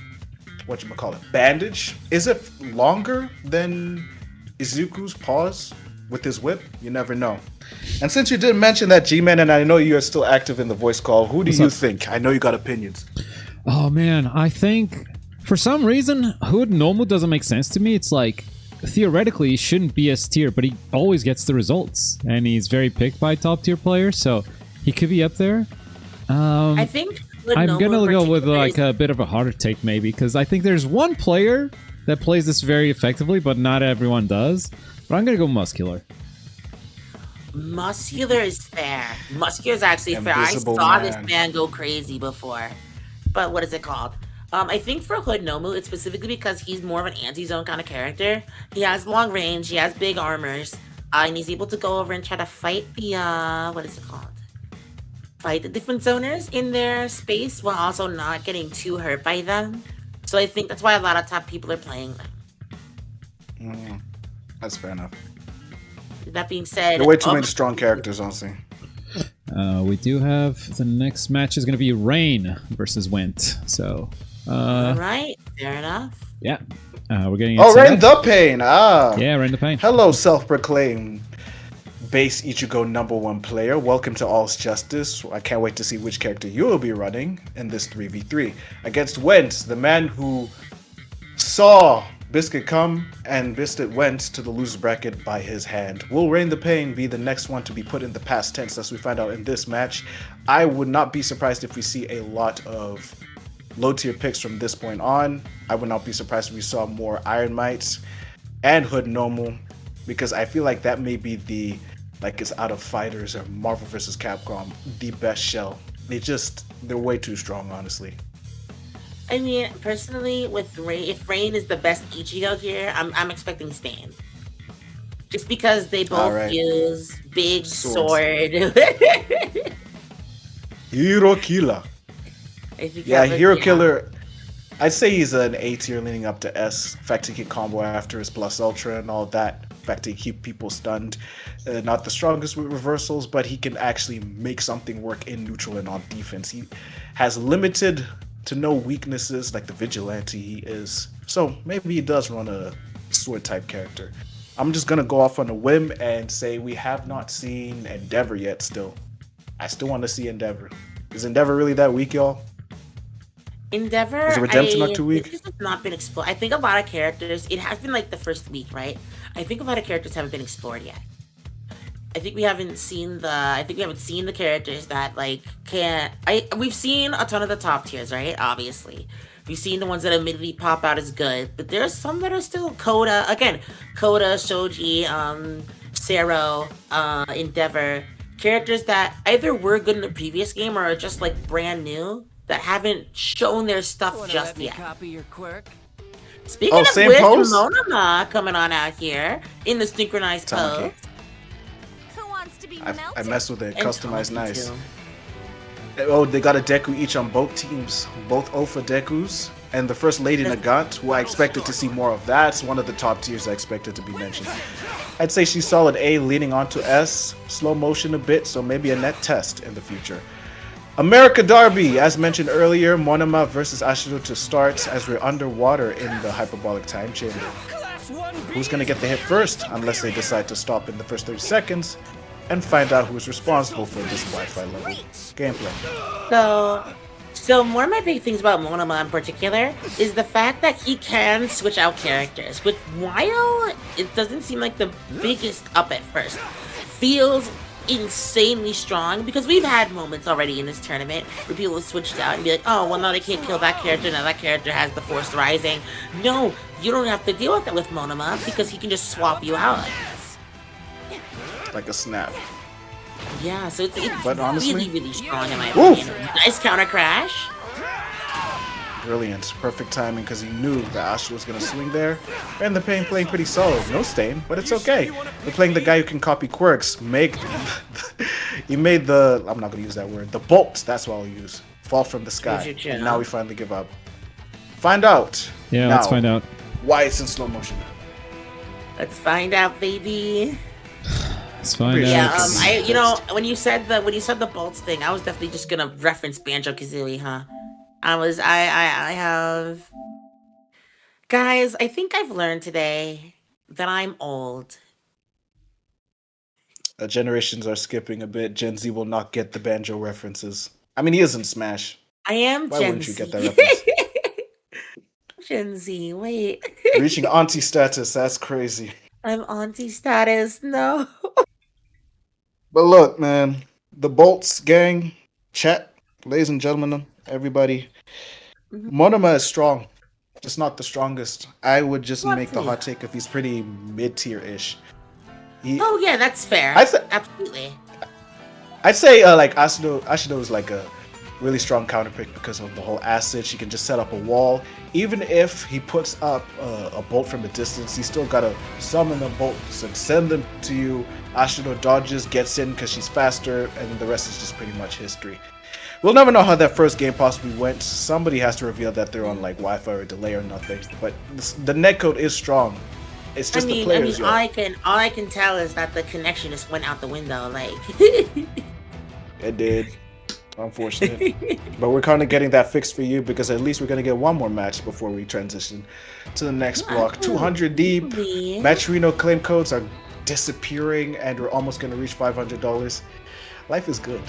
bandage. Is it longer than Izuku's paws with his whip? You never know. And since you did mention that, G-Man, and I know you're still active in the voice call, who do you think? I know you got opinions. Oh man, I think for some reason Hood Nomu doesn't make sense to me. It's like theoretically he shouldn't be S tier, but he always gets the results, and he's very picked by top tier players, so he could be up there. I think I'm gonna go with like a bit of a harder take maybe, because I think there's one player that plays this very effectively, but not everyone does. But I'm gonna go Muscular. Muscular is fair. Muscular is actually Invisible fair. I saw Man. this man go crazy before. But what is it called? I think for Hood Nomu, it's specifically because he's more of an anti-zone kind of character. He has long range, he has big armors, and he's able to go over and try to fight the, what is it called? Fight the different zoners in their space while also not getting too hurt by them. So I think that's why a lot of top people are playing them. That's fair enough. That being said... There are way too many strong characters, honestly. We do have the next match is going to be Rain versus Went. So, Alright, fair enough. Yeah. We're getting into that. Rain the Pain. Yeah, Rain the Pain. Hello, self-proclaimed base Ichigo #1 player. Welcome to All's Justice. I can't wait to see which character you will be running in this 3v3 against Went, the man who saw Biscuit come and Biscuit went to the loser bracket by his hand. Will Rain the Pain be the next one to be put in the past tense as we find out in this match? I would not be surprised if we see a lot of low tier picks from this point on. I would not be surprised if we saw more Iron Mites and Hood Nomu, because I feel like that may be the, like it's out of Fighters or Marvel vs. Capcom, the best shell. They're way too strong, honestly. I mean, personally, with Rain, if Rain is the best Ichigo here, I'm expecting Stan. Just because they both use big sword. Hero Killer. Yeah, Hero Killer. I'd say he's an A tier leaning up to S. In fact, he can combo after his plus ultra and all that. In fact, he keep people stunned. Not the strongest with reversals, but he can actually make something work in neutral and on defense. He has limited to no weaknesses like the vigilante he is. So maybe he does run a sword type character. I'm just gonna go off on a whim and say we have not seen Endeavor yet still. I still want to see Endeavor. Is Endeavor really that weak, y'all? Endeavor, is Redemption not too weak? It's not been explored. I think a lot of characters, it has been like the first week, right? I think a lot of characters haven't been explored yet. I think we haven't seen the characters that like we've seen a ton of the top tiers, right? Obviously. We've seen the ones that immediately pop out as good, but there's some that are still Koda, Shoji, Sero, Endeavor, characters that either were good in the previous game or are just like brand new that haven't shown their stuff just yet. Speaking of which, Monoma coming on out here in the synchronized pose. I messed with it. Customized nice. Oh, they got a Deku each on both teams. Both Ofa Dekus. And the first lady Nagant, who I expected to see more of. That's one of the top tiers I expected to be mentioned. I'd say she's solid A, leaning on to S. Slow motion a bit, so maybe a net test in the future. America Derby, as mentioned earlier, Monoma versus Ashiro to start as we're underwater in the hyperbolic time chamber. Who's going to get the hit first, unless they decide to stop in the first 30 seconds? And find out who's responsible for this Wi-Fi level gameplay. So, So one of my big things about Monoma in particular is the fact that he can switch out characters, which while it doesn't seem like the biggest up at first, feels insanely strong because we've had moments already in this tournament where people have switched out and be like, oh, well, now they can't kill that character, now that character has the Force Rising. No, you don't have to deal with that with Monoma because he can just swap you out. Like a snap. Yeah, so it's But honestly, really, really strong in my opinion. Nice counter crash. Brilliant. Perfect timing because he knew that Asha was going to swing there. And the playing pretty solid. No stain, but it's okay. We're playing the guy who can copy quirks. He made the... I'm not going to use that word. The bolts, that's what I'll use. Fall from the sky. And now we finally give up. Find out. Yeah, now, let's find out. Why it's in slow motion. Let's find out, baby. Let's find out. Yeah, when you said the bolts thing, I was definitely just gonna reference Banjo-Kazooie, huh? I have... Guys, I think I've learned today that I'm old. Generations are skipping a bit. Gen Z will not get the Banjo references. I mean, he is in Smash. I am Why Gen wouldn't Z. you get that reference? Gen Z, wait. Reaching auntie status, that's crazy. I'm auntie status, no. But look, man, the Bolts gang, chat, ladies and gentlemen, everybody, Monoma is strong, just not the strongest. I would just make the hot take if he's pretty mid-tier-ish. Oh yeah, that's fair. Absolutely. I'd say like Ashido is like a really strong counter pick because of the whole acid. She can just set up a wall. Even if he puts up a bolt from a distance, he's still gotta summon the bolts and send them to you. Ashido dodges, gets in because she's faster, and then the rest is just pretty much history. We'll never know how that first game possibly went. Somebody has to reveal that they're on like Wi-Fi or delay or nothing. But the netcode is strong. It's just the players. All I can tell is that the connection just went out the window. Like it did. Unfortunate. But we're kind of getting that fixed for you because at least we're going to get one more match before we transition to the next block. 200 deep. Mashiro claim codes are disappearing and we're almost going to reach $500. Life is good.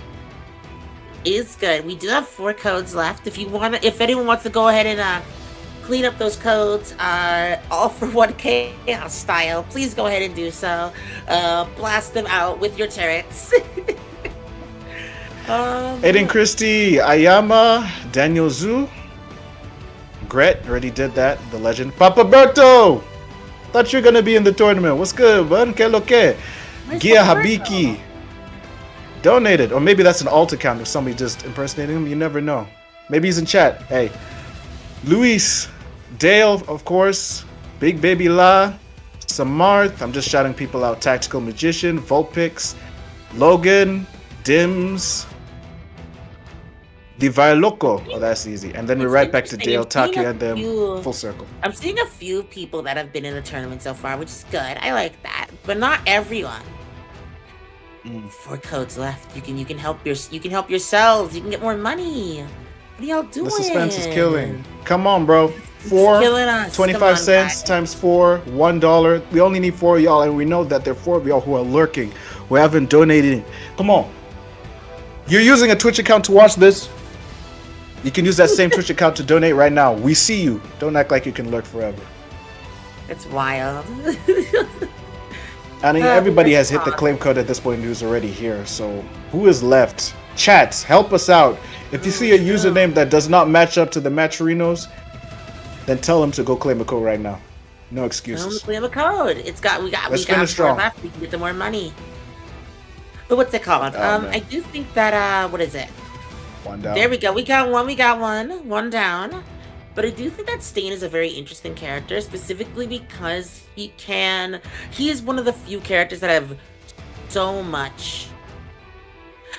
Is good. We do have 4 codes left. If anyone wants to go ahead and clean up those codes, all for 1 chaos style, please go ahead and do so. Blast them out with your turrets. Aiden Christie, Ayama, Daniel Zhu, Gret already did that. The legend, Papa Berto. Thought you were gonna be in the tournament. What's good, bud? Que lo que? Gia Habiki donated, or maybe that's an alt account if somebody just impersonating him. You never know. Maybe he's in chat. Hey, Luis, Dale, of course, Big Baby La, Samarth. I'm just shouting people out. Tactical Magician, Vulpix, Logan, Dims. Divide Loco. Oh, that's easy. And then we're right back to Dale, Taki, and them full circle. I'm seeing a few people that have been in the tournament so far, which is good. I like that, but not everyone. 4 codes left. You can help yourselves. You can get more money. What are y'all doing? The suspense is killing. Come on, bro. 4, 25 cents times 4, $1. We only need 4 of y'all, and we know that there are 4 of y'all who are lurking, who haven't donated. Come on. You're using a Twitch account to watch this. You can use that same Twitch account to donate right now. We see you. Don't act like you can lurk forever. It's wild. I mean, everybody has hit the claim code at this point who's already here. So who is left? Chats, help us out. If you see a username that does not match up to the Matcherinos, then tell them to go claim a code right now. No excuses. Claim a code. We got 4 left. We can get them more money. But what's it called? I do think that what is it? 1 down. There we go. We got one. 1 down. But I do think that Stain is a very interesting character, specifically because he is one of the few characters that have so much.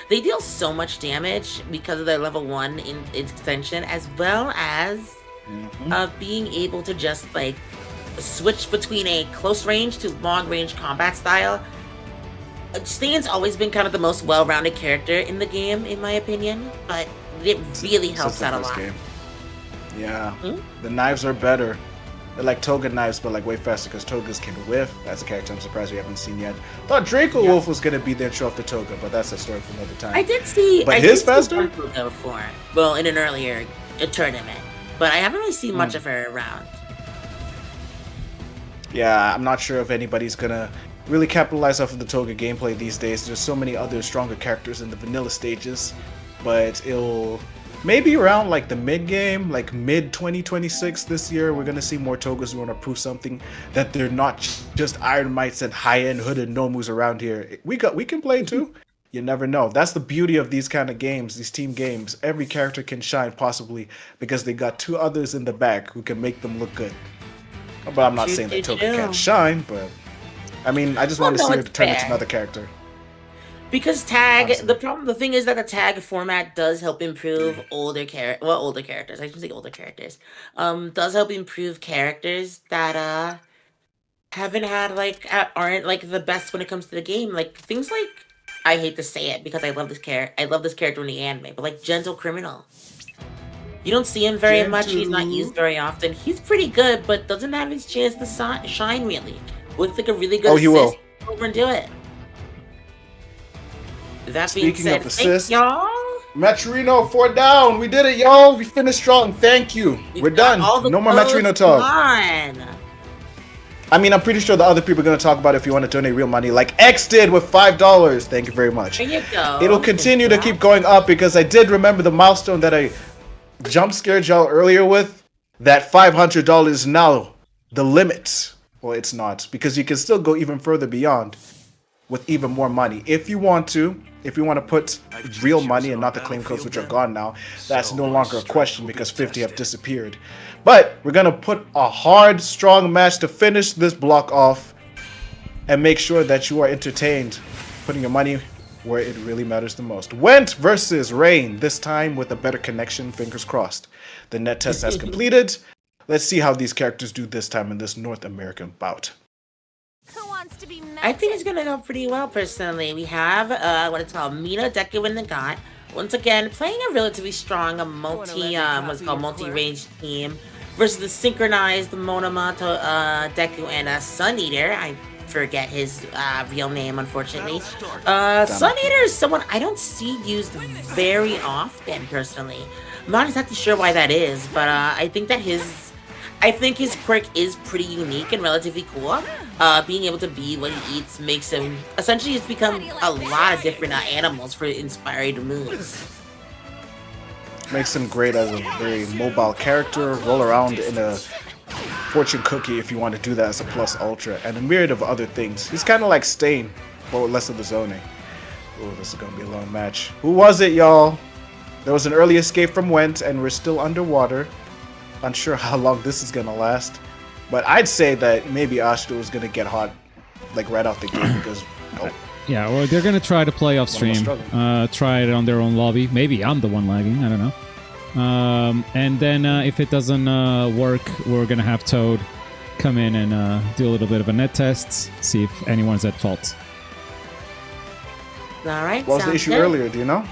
They deal so much damage because of their level 1 in extension, as well as being able to just like switch between a close range to long range combat style. Stain's always been kind of the most well-rounded character in the game, in my opinion, but it really helps out a lot. Yeah, the knives are better. They're like Toga knives, but like way faster because Togas can whiff. That's a character I'm surprised we haven't seen yet. Thought Draco Wolf was gonna be there and show off the Toga, but that's a story for another time. I did see, but I his did faster? see Toga before. Well, in an earlier tournament, but I haven't really seen much of her around. Yeah, I'm not sure if anybody's gonna really capitalize off of the Toga gameplay these days. There's so many other stronger characters in the vanilla stages, but it'll maybe around like the mid game, like mid 2026 this year, we're gonna see more Togas who wanna prove something that they're not just Iron Mites and high-end hooded Nomus around here. We can play too. You never know. That's the beauty of these kind of games, these team games. Every character can shine possibly because they got two others in the back who can make them look good. But I'm not saying that Toga can't shine, but I mean, I just want to see her turn into another character. Because tag, the thing is that the tag format does help improve older characters. I should say older characters. Does help improve characters that haven't had aren't like the best when it comes to the game. Like things like, I hate to say it because I love this character in the anime, but like Gentle Criminal. You don't see him very much. He's not used very often. He's pretty good, but doesn't have his chance to shine really. With like a really good assist, over and do it. That being said, thanks y'all. Mashiro 4 down. We did it, y'all. We finished strong. Thank you. We're done. No more Mashiro talk. I mean, I'm pretty sure the other people are going to talk about it if you want to donate real money, like X did with $5. Thank you very much. There you go. It'll continue to keep going up because I did remember the milestone that I jump scared y'all earlier with. That $500 is now the limit. Well, it's not, because you can still go even further beyond with even more money. If you want to put real money and not the claim codes, which are gone now, that's no longer a question because 50 have disappeared. But we're going to put a hard, strong match to finish this block off and make sure that you are entertained, putting your money where it really matters the most. Went versus Rain, this time with a better connection, fingers crossed. The net test has completed. Let's see how these characters do this time in this North American bout. Who wants to be I think it's gonna go pretty well personally. We have Mina, Deku, and Nagat. Once again, playing a relatively strong multi-range team versus the synchronized Monomoto, Deku, and Sun Eater. I forget his real name, unfortunately. Sun Eater is someone I don't see used very often personally. I'm not exactly sure why that is, but I think his quirk is pretty unique and relatively cool. Being able to be what he eats makes him essentially just become a lot of different animals for inspired moves. Makes him great as a very mobile character. Roll around in a fortune cookie if you want to do that as a plus ultra, and a myriad of other things. He's kind of like Stain, but with less of the zoning. Oh, this is gonna be a long match. Who was it, y'all? There was an early escape from Went, and we're still underwater. Unsure how long this is gonna last, but I'd say that maybe Ashton is gonna get hot, like right out the gate because. Yeah, well, they're gonna try to play off stream, try it on their own lobby. Maybe I'm the one lagging. I don't know. And then if it doesn't work, we're gonna have Toad come in and do a little bit of a net test, see if anyone's at fault. All right. What was the issue earlier? Do you know?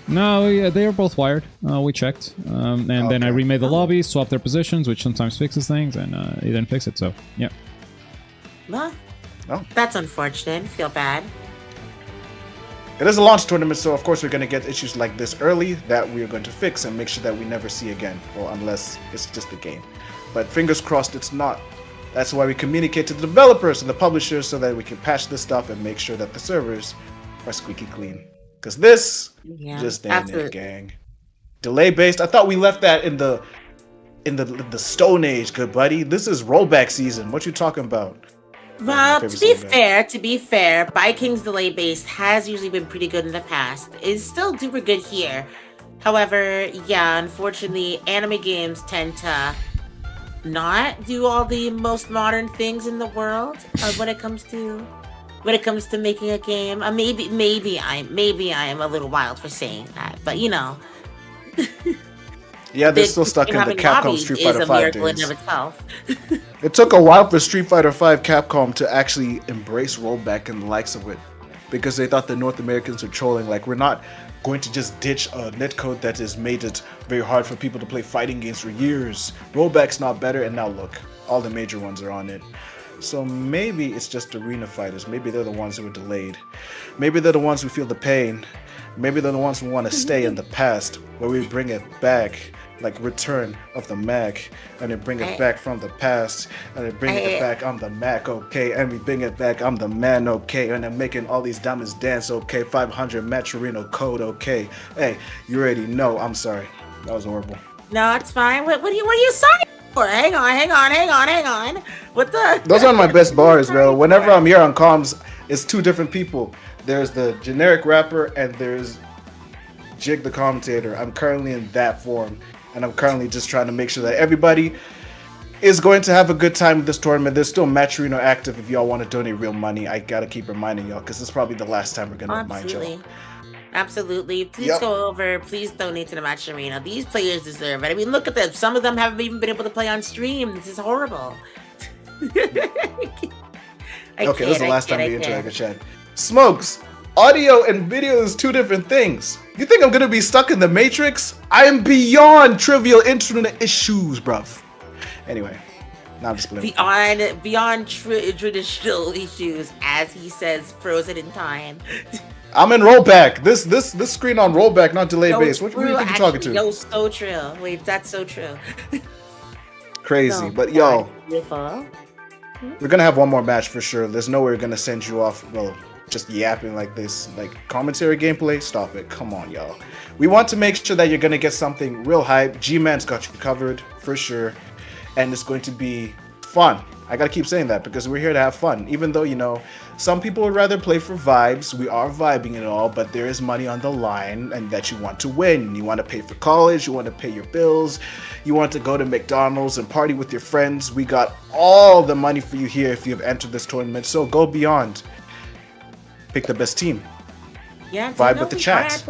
No, yeah, they are both wired. We checked, and then I remade the lobby, swapped their positions, which sometimes fixes things, and it didn't fix it. So, yeah. Well, that's unfortunate. I feel bad. It is a launch tournament, so of course we're going to get issues like this early that we are going to fix and make sure that we never see again. Well, unless it's just a game. But fingers crossed it's not. That's why we communicate to the developers and the publishers so that we can patch this stuff and make sure that the servers are squeaky clean. Because this just ain't it, gang. Delay based. I thought we left that in the Stone Age, good buddy. This is rollback season. What you talking about? Well, to be fair, Viking's delay based has usually been pretty good in the past. It's still super good here. However, yeah, unfortunately, anime games tend to not do all the most modern things in the world when it comes to making a game. Maybe I am a little wild for saying that, but you know. Yeah, they're still stuck in the Capcom Street Fighter 5 days. In of itself. It took a while for Street Fighter 5 Capcom to actually embrace rollback and the likes of it, because they thought the North Americans were trolling. Like, we're not going to just ditch a netcode that has made it very hard for people to play fighting games for years. Rollback's not better, and now look, all the major ones are on it. So maybe it's just arena fighters. Maybe they're the ones who are delayed. Maybe they're the ones who feel the pain. Maybe they're the ones who want to stay in the past, where we bring it back, like Return of the Mac, and then bring it back from the past, and then bring it back, I'm the Mac, okay, and we bring it back, I'm the man, okay, and then making all these diamonds dance, okay, 500 Maturino code, okay. Hey, you already know, I'm sorry. That was horrible. No, it's fine. What are you sorry for? Hang on. What the? Those are my best bars, bro. Whenever I'm here on comms, it's two different people. There's the generic rapper, and there's Jig the commentator. I'm currently in that form. And I'm currently just trying to make sure that everybody is going to have a good time with this tournament. There's still Maturino active if y'all want to donate real money. I gotta keep reminding y'all because it's probably the last time we're gonna remind y'all. Absolutely. Please go over. Please donate to the Mashiro. These players deserve it. I mean, look at them. Some of them haven't even been able to play on stream. This is horrible. Okay, this is the last time we interact with chat. Smokes. Audio and video is two different things. You think I'm gonna be stuck in the Matrix? I am beyond trivial internet issues, bruv. Anyway, now I'm just playing. Beyond traditional issues, as he says, frozen in time. I'm in rollback. This screen on rollback, not delay based. What do you think you're talking to? Yo, so true. Wait, that's so true. Crazy, but yo, we're gonna have one more match for sure. There's no way we're gonna send you off. Well, just yapping like this, like commentary gameplay. Stop it. Come on, y'all. We want to make sure that you're gonna get something real hype. G-Man's got you covered for sure, and it's going to be fun. I gotta keep saying that because we're here to have fun. Even though, you know, some people would rather play for vibes. We are vibing it all, but there is money on the line and that you want to win. You want to pay for college, you want to pay your bills, you want to go to McDonald's and party with your friends. We got all the money for you here if you have entered this tournament. So go beyond. Pick the best team. Yeah, vibe with the chat.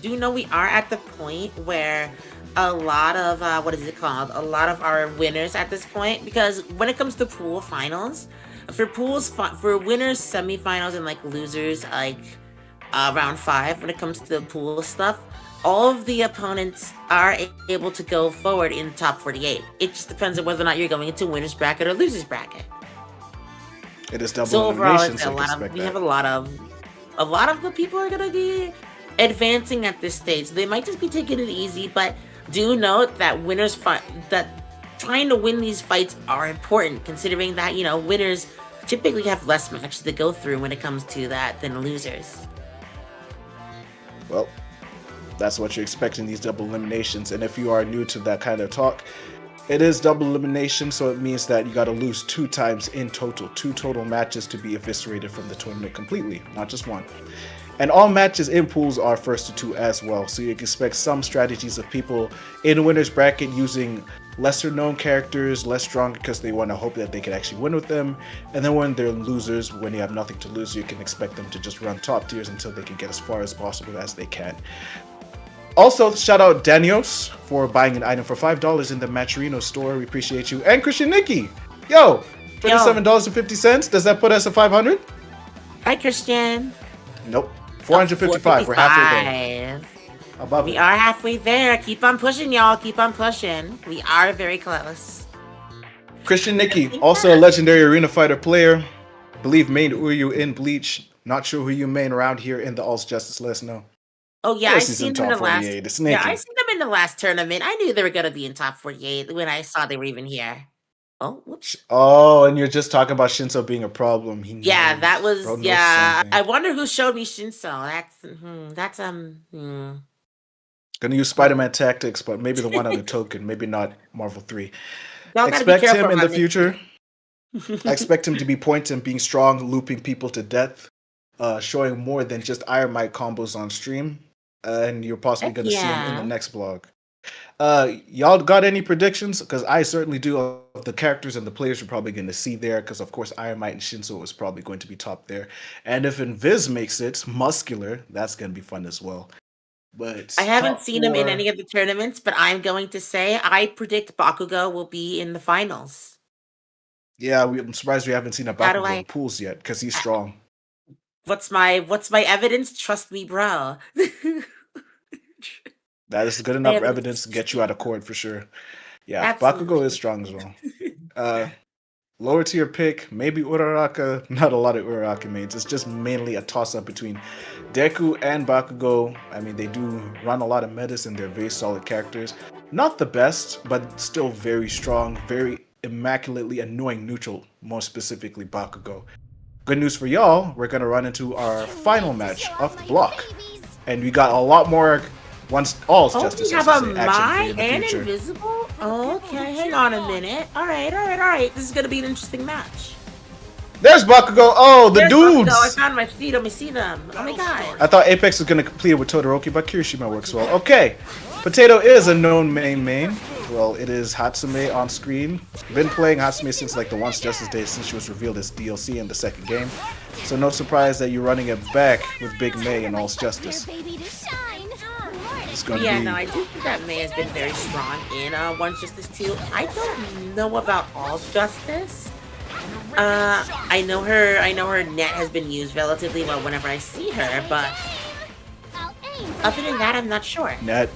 Do you know we are at the point where a lot of what is it called? A lot of our winners at this point, because when it comes to pool finals, for winners, semifinals, and like losers, like round 5, when it comes to the pool stuff, all of the opponents are able to go forward in the top 48. It just depends on whether or not you're going into winners bracket or losers bracket. It is double so overall, elimination, it's we have a lot of the people are gonna be advancing at this stage. They might just be taking it easy, but do note that trying to win these fights are important, considering that, you know, winners typically have less matches to go through when it comes to that than losers. Well, that's what you're expecting, these double eliminations. And if you are new to that kind of talk, it is double elimination, so it means that you got to lose 2 times in total. 2 total matches to be eviscerated from the tournament completely, not just 1. And all matches in pools are first to 2 as well, so you can expect some strategies of people in winner's bracket using lesser known characters, less strong because they want to hope that they can actually win with them. And then when they're losers, when they have nothing to lose, you can expect them to just run top tiers until they can get as far as possible as they can. Also, shout out Danios for buying an item for $5 in the Maturino store. We appreciate you. And Christian Nikki. Yo, $27.50. Does that put us at 500? Hi, Christian. Nope. 455. We're halfway there. Above we are halfway there. Keep on pushing, y'all. Keep on pushing. We are very close. Christian Nikki, also a legendary arena fighter player. Believe main Uryu in Bleach. Not sure who you main around here in the All's Justice. Let us know. Oh yeah, I seen them in the last. Yeah, I seen them in the last tournament. I knew they were gonna be in top 48 when I saw they were even here. Oh, whoops. Oh, and you're just talking about Shinso being a problem. Yeah, that was. Yeah, I wonder who showed me Shinso. That's Gonna use Spider-Man tactics, but maybe the one on the token, maybe not Marvel 3. Expect him in the future. I expect him to be pointing, being strong, looping people to death, showing more than just Iron Mike combos on stream. And you're possibly going to see him in the next blog. Y'all got any predictions? Because I certainly do of the characters and the players you're probably going to see there. Because, of course, Iron Mike and Shinso is probably going to be top there. And if Invis makes it muscular, that's going to be fun as well. But I haven't seen him in any of the tournaments, but I'm going to say I predict Bakugo will be in the finals. Yeah, I'm surprised we haven't seen a Bakugo in pools yet because he's strong. What's my evidence? Trust me, bro. That is good enough evidence to get you out of court for sure. Yeah, Absolutely. Bakugo is strong as well. Lower tier pick, maybe Uraraka. Not a lot of Uraraka mains. It's just mainly a toss-up between Deku and Bakugo. I mean, they do run a lot of metas and they're very solid characters. Not the best, but still very strong, very immaculately annoying neutral, more specifically Bakugo. Good news for y'all, we're going to run into our final match of the block. And we got a lot more once all's justice. We have a Mai and Invisible? Okay, hang on a minute. Alright. This is gonna be an interesting match. There's Bakugo! Oh, the dudes! Bakugo. I found my feet. Let me see them. Oh my god. I thought Apex was gonna complete it with Todoroki, but Kirishima works well. Okay, Potato is a known main. Well, it is Hatsume on screen. Been playing Hatsume since like the Once Justice Day, since she was revealed as DLC in the second game. So no surprise that you're running it back with Big May and All's Justice. No, I do think that May has been very strong in Once Justice 2. I don't know about All's Justice. I know her net has been used relatively well whenever I see her, but other than that, I'm not sure. Net.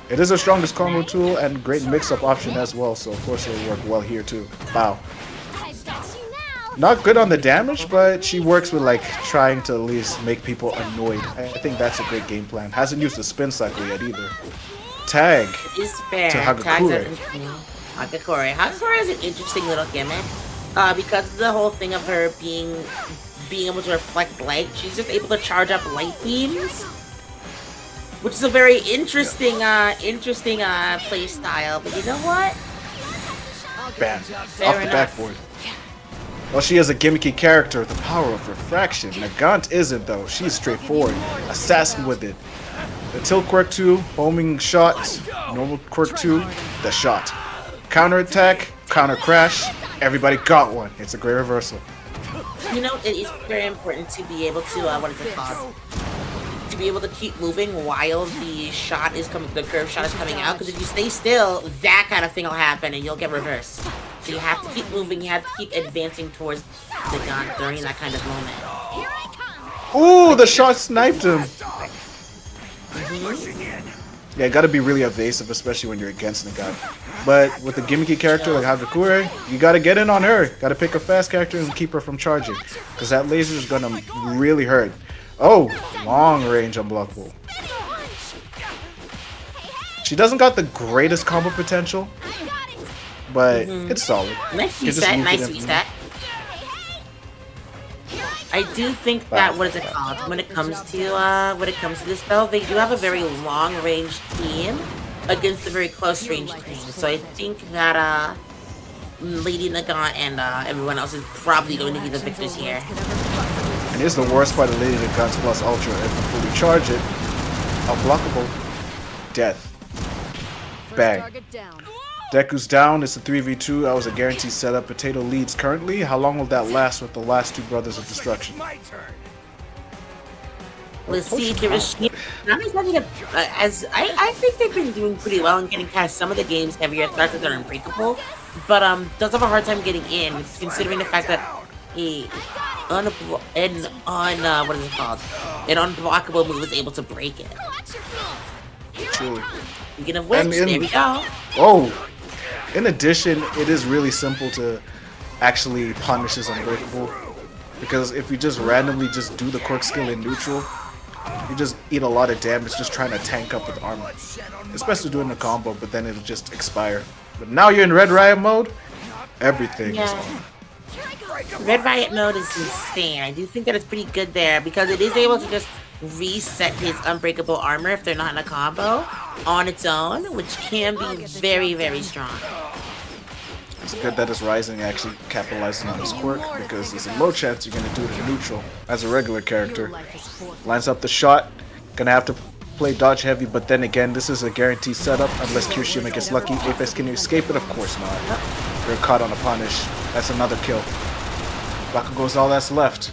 It is her strongest combo tool and great mix-up option as well, so of course it'll work well here too. Wow. Not good on the damage, but she works with like trying to at least make people annoyed. I think that's a great game plan. Hasn't used the spin cycle yet either. Tag is fair. To Hagakure. Hagakure is an interesting little gimmick. Because of the whole thing of her being able to reflect light, she's just able to charge up light beams, which is a very interesting play style. But you know what? Bam. Off the backboard. Well, she is a gimmicky character, the power of refraction. Nagant isn't though. She's straightforward. Assassin with it. The tilt quirk 2, homing shot. Normal quirk 2, the shot. Counter attack, counter crash. Everybody got one. It's a great reversal. You know, it is very important to be able to, what is it called? To be able to keep moving while the shot is coming, the curve shot is coming out. Because if you stay still, that kind of thing will happen and you'll get reversed. So you have to keep moving, you have to keep advancing towards the gun during that kind of moment. Ooh, the shot sniped him. Yeah, gotta be really evasive, especially when you're against the guy. But with a gimmicky character like Hagakure, you gotta get in on her. Gotta pick a fast character and keep her from charging. Because that laser is gonna really hurt. Oh, long range unblockable. She doesn't got the greatest combo potential, but it's solid. Nice reset. I do think that what is it called? When it comes to this spell, they do have a very long range team against a very close range team. So I think that Lady Nagant and everyone else is probably going to be the victors here. And here's the worst part of Lady Nagant's plus ultra. If you fully charge it, unblockable, death. Bang. Deku's down, it's a 3v2, that was a guaranteed setup. Potato leads currently. How long will that last with the last two Brothers of Destruction? Let's see if I think they've been doing pretty well in getting past some of the game's heavier threats that are unbreakable, but does have a hard time getting in, considering the fact that an unblockable move is able to break it. Truly. Speaking of which, there we go. Oh! In addition, it is really simple to actually punish his unbreakable, because if you just randomly just do the quirk skill in neutral, you just eat a lot of damage just trying to tank up with armor. Especially doing the combo, but then it'll just expire. But now you're in Red Riot mode, everything is on. Red Riot mode is insane. I do think that it's pretty good there, because it is able to just reset his unbreakable armor if they're not in a combo on its own, which can be very, very strong. It's good that his Rising actually capitalizing on his quirk, because there's a low chance you're going to do it in neutral as a regular character. Lines up the shot, gonna have to play dodge heavy, but then again, this is a guaranteed setup unless Kirishima gets lucky. Apex, can you escape it? Of course not. You're caught on a punish. That's another kill. Bakugo's all that's left.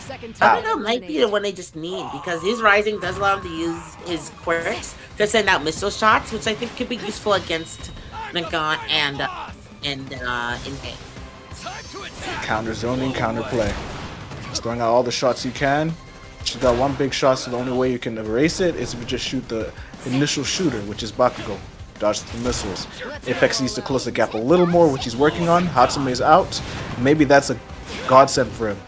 Bakugo might be the one they just need, because his Rising does allow him to use his quirks to send out missile shots, which I think could be useful against Nagant and Invis. Counter zoning, counter play. Just throwing out all the shots you can. She's got one big shot, so the only way you can erase it is if you just shoot the initial shooter, which is Bakugo. Dodge the missiles. Apex needs to close the gap a little more, which he's working on. Hatsume is out. Maybe that's a godsend for him.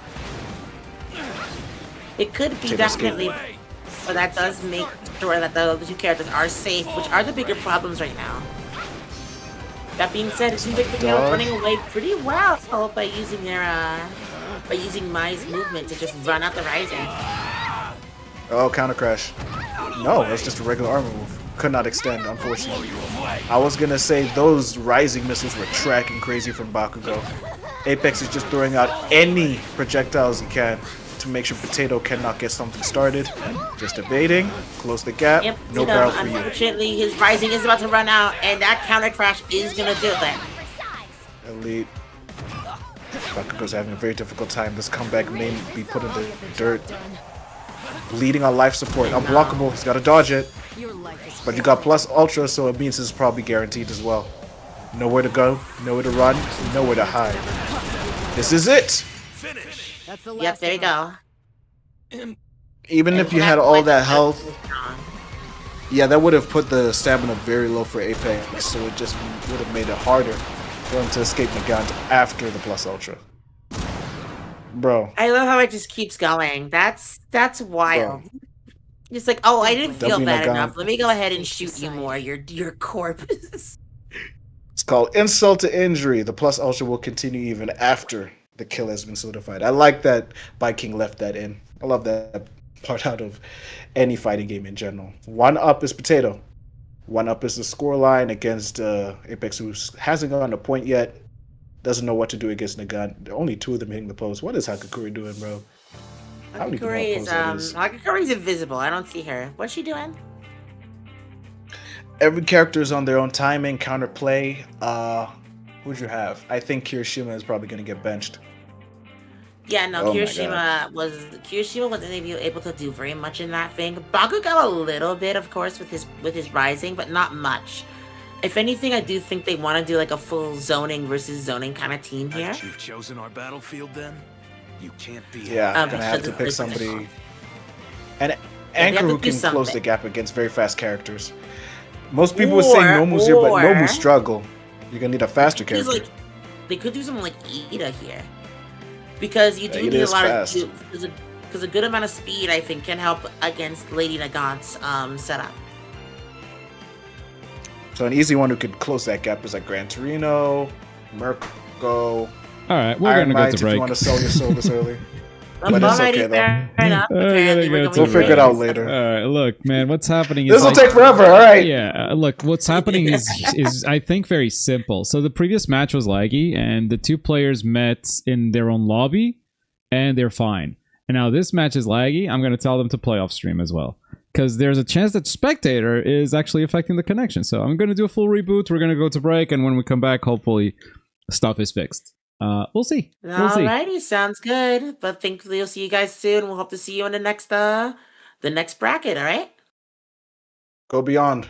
It could be definitely, but that does make sure that the two characters are safe, which are the bigger problems right now. That being said, it seems like they're running away pretty well by using Mai's movement to just run out the Rising. Oh, counter crash. No, that's just a regular armor move. Could not extend, unfortunately. I was gonna say those rising missiles were tracking crazy from Bakugo. Apex is just throwing out any projectiles he can to make sure Potato cannot get something started. Just evading, close the gap, Yep, no barrel for you. unfortunately, his Rising is about to run out, and that counter crash is gonna do it. Elite. Bakugo's having a very difficult time. This comeback may be put in the dirt. Bleeding on life support. Unblockable. He's got to dodge it. But you got plus ultra, so it means it's probably guaranteed as well. Nowhere to go, nowhere to run, nowhere to hide. This is it! Yep, there you go. Even if you had all that health, yeah, that would have put the stamina very low for Apex, so it just would have made it harder for him to escape Nagant after the plus ultra. Bro. I love how it just keeps going. That's wild. Bro. It's like, oh, I didn't feel bad enough. Let me go ahead and shoot you more. Your corpse. It's called insult to injury. The plus ultra will continue even after the kill has been certified. I like that King left that in. I love that part out of any fighting game in general. 1-up is Potato. 1-up is the scoreline against Apex, who hasn't gotten a point yet. Doesn't know what to do against Nagant. Only 2 of them hitting the post. What is Hakakuri doing, bro? Hakakuri's invisible. I don't see her. What's she doing? Every character is on their own timing, counterplay. Who'd you have? I think Kirishima is probably going to get benched. Yeah, no, Kirishima wasn't able to do very much in that thing. Baku got a little bit, of course, with his Rising, but not much. If anything, I do think they want to do like a full zoning versus zoning kind of team here. You've chosen our battlefield, then you can't be. Yeah, I'm gonna have to pick somebody. And Anchor who can close the gap against very fast characters. Most people would say Nomu's here, but Nomu struggle. You're gonna need a faster character. Like, they could do something like Ida here, because you do need a lot of because a good amount of speed, I think, can help against Lady Nagant's setup. So an easy one who could close that gap is like Gran Torino, Mirko. All right, we're gonna go to break. If you want to sell your soul this early. But it's okay though. We'll figure it out later. All right, look, man, what's happening is this will take forever. All right. Yeah, look, what's happening is I think very simple. So the previous match was laggy, and the 2 players met in their own lobby, and they're fine. And now this match is laggy. I'm gonna tell them to play off stream as well, because there's a chance that spectator is actually affecting the connection. So I'm gonna do a full reboot. We're gonna go to break, and when we come back, hopefully, stuff is fixed. We'll see. Alrighty, sounds good. But thankfully, we'll see you guys soon. We'll hope to see you in the next bracket. All right. Go beyond.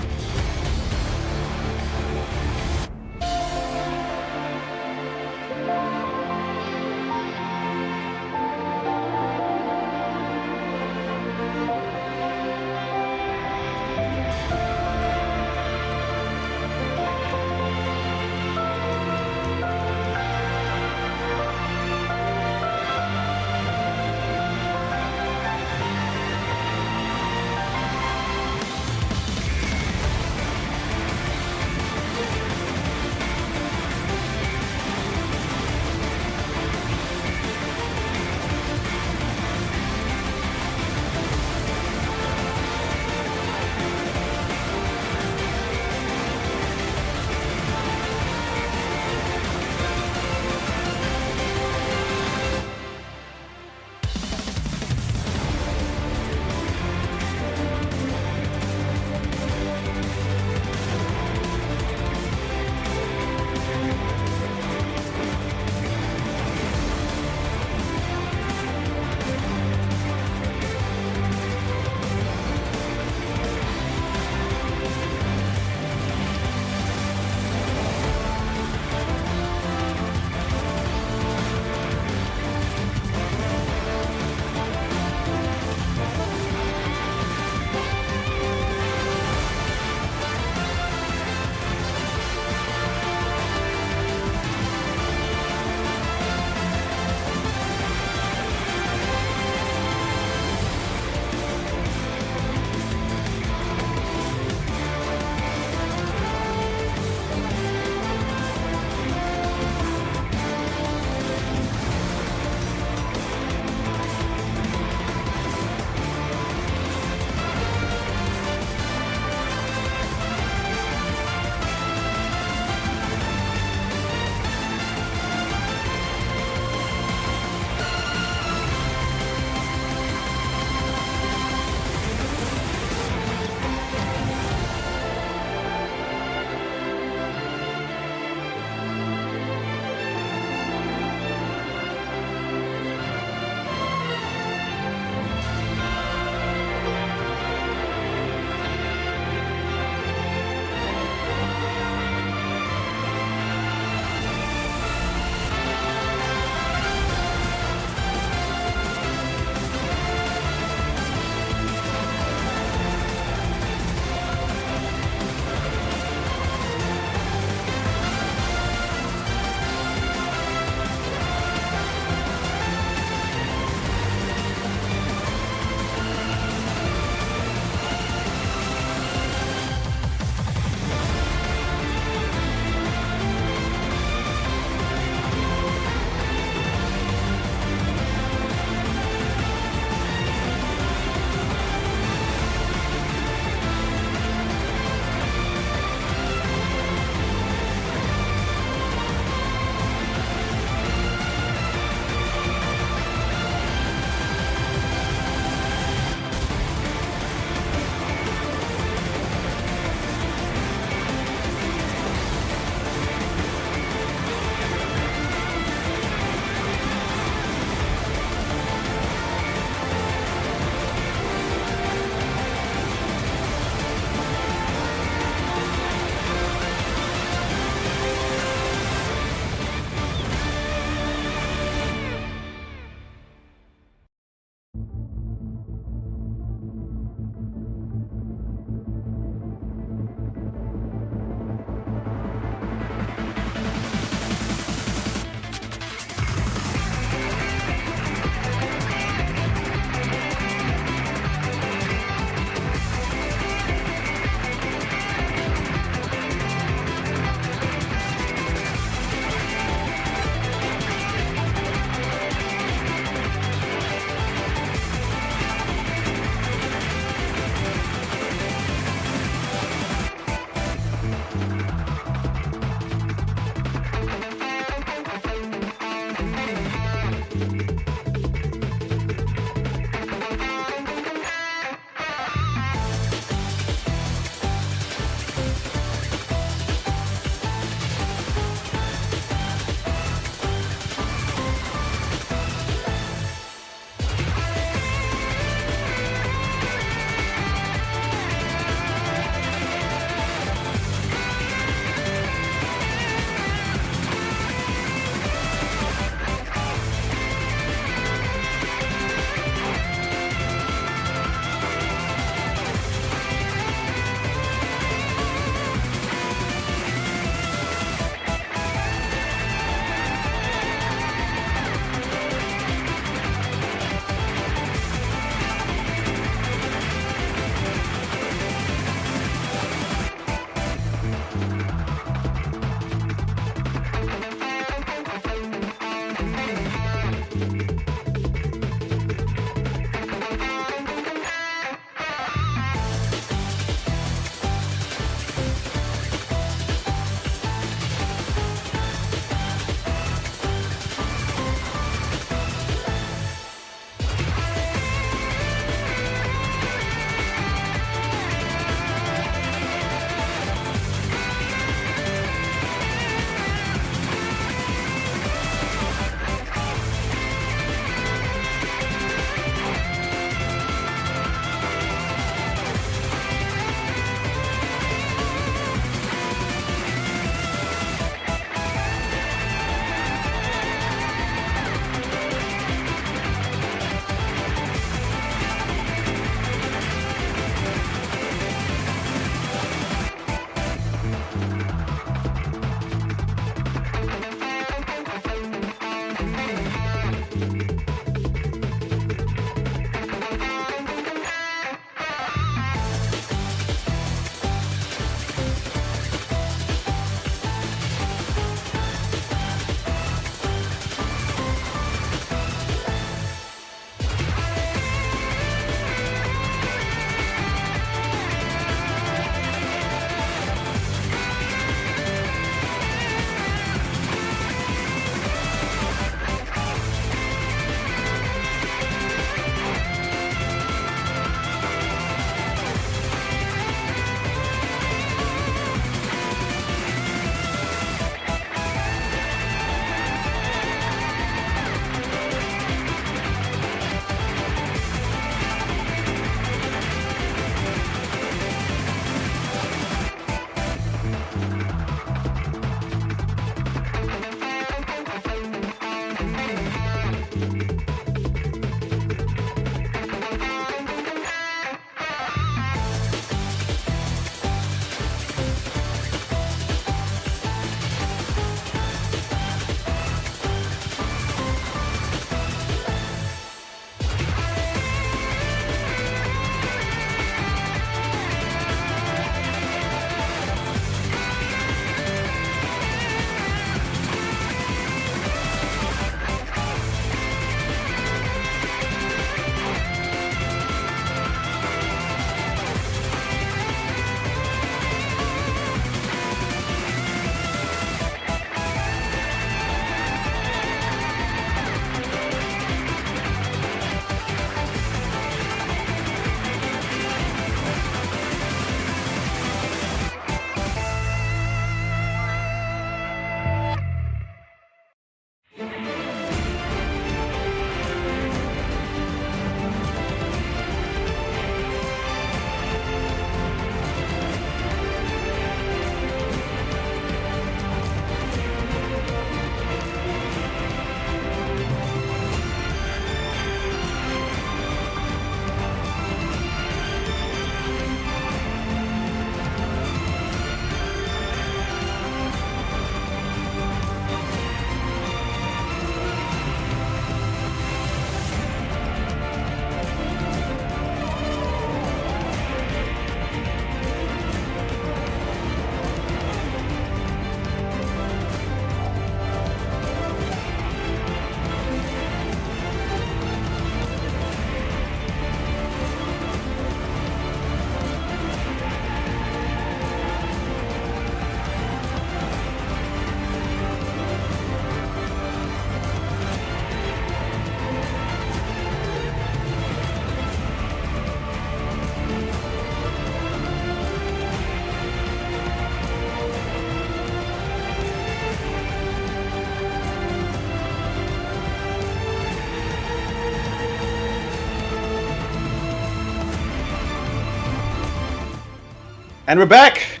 And we're back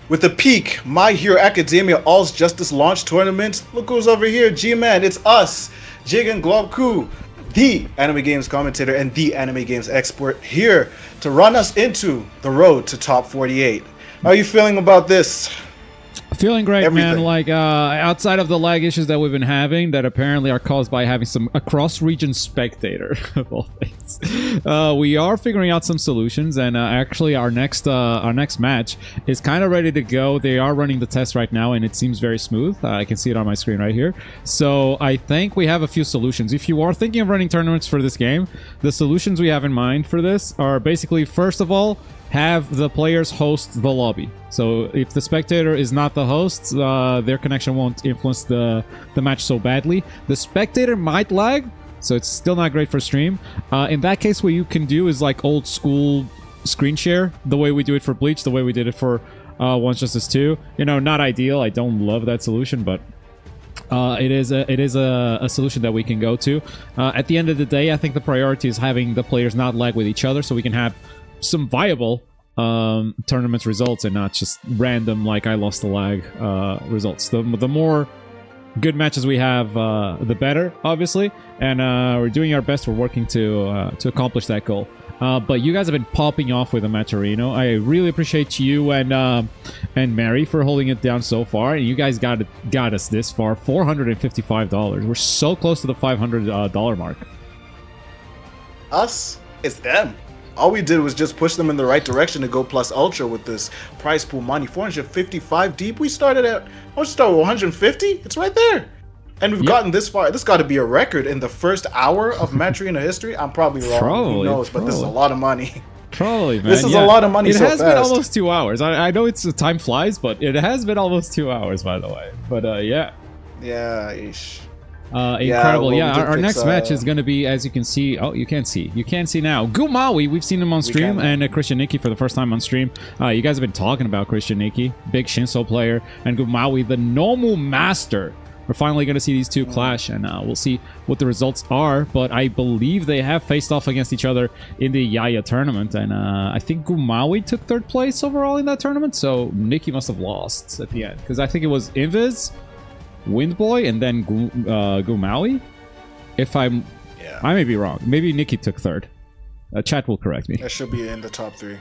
with the peak My Hero Academia All's Justice Launch Tournament. Look who's over here, G-Man. It's us, Jayhan Globku, the anime games commentator and the anime games expert, here to run us into the road to top 48. How are you feeling about this? Feeling great, Everything. man. Like, outside of the lag issues that we've been having that apparently are caused by having a cross-region spectator of all things, we are figuring out some solutions, and actually our next match is kind of ready to go. They are running the test right now, and it seems very smooth. I can see it on my screen right here. So I think we have a few solutions. If you are thinking of running tournaments for this game, the solutions we have in mind for this are basically, first of all, have the players host the lobby. So if the spectator is not the host, their connection won't influence the match so badly. The spectator might lag, so it's still not great for stream. In that case, what you can do is like old school screen share, the way we do it for Bleach, the way we did it for Once Justice 2. You know, not ideal. I don't love that solution, but it is a solution that we can go to. At the end of the day, I think the priority is having the players not lag with each other, so we can have some viable tournament results and not just random, like I lost the lag results. The more good matches we have, the better, obviously, and we're doing our best. We're working to accomplish that goal. But you guys have been popping off with the Matcherino. I really appreciate you and Mary for holding it down so far. And you guys got us this far, $455. We're so close to the $500 mark. Us? It's them. All we did was just push them in the right direction to go plus ultra with this prize pool money. 455 deep. We started at, let's start with 150. It's right there. And we've gotten this far. This got to be a record in the first hour of Matcherino history. I'm probably wrong. Who knows? But this is a lot of money. Probably, man. This is a lot of money. It so has fast. been almost 2 hours. I know it's time flies, but it has been almost 2 hours, by the way. But yeah. Yeah, ish. Incredible. Yeah, our next match is going to be, as you can see. Oh, you can't see. You can't see now. Goomaui, we've seen him on stream, and Christian Nikki for the first time on stream. You guys have been talking about Christian Nikki, big Shinso player, and Goomaui, the normal master. We're finally going to see these two clash, and we'll see what the results are. But I believe they have faced off against each other in the Yaya tournament, and I think Goomaui took third place overall in that tournament, so Nikki must have lost at the end, because I think it was Invis, Windboy, and then Goomaui. If I may be wrong. Maybe Nikki took third. Chat will correct me. That should be in the top 3.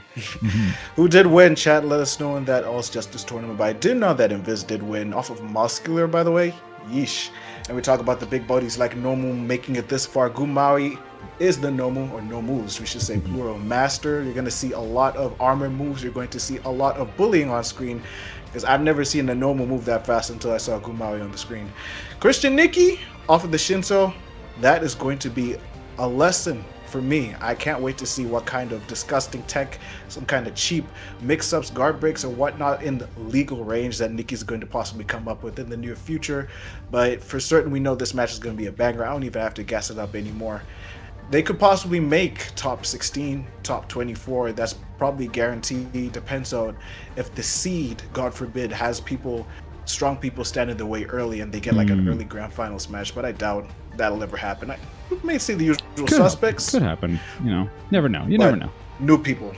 Who did win? Chat, let us know in that All's Justice tournament. But I did know that Invis did win off of Muscular, by the way. Yeesh. And we talk about the big bodies like Nomu making it this far. Goomaui is the Nomu, or Nomus, we should say plural, master. You're going to see a lot of armor moves. You're going to see a lot of bullying on screen, because I've never seen a Nomu move that fast until I saw Goomaui on the screen. Christian Nikki off of the Shinso, that is going to be a lesson for me. I can't wait to see what kind of disgusting tech, some kind of cheap mix-ups, guard breaks, or whatnot in the legal range that Nikki's going to possibly come up with in the near future. But for certain, we know this match is going to be a banger. I don't even have to gas it up anymore. They could possibly make top 16, top 24. That's probably guaranteed. Depends on if the seed, God forbid, has people, strong people stand in the way early and they get like an early grand finals match. But I doubt that'll ever happen. I may see the usual suspects. Could happen. You know, never know. You never know. New people.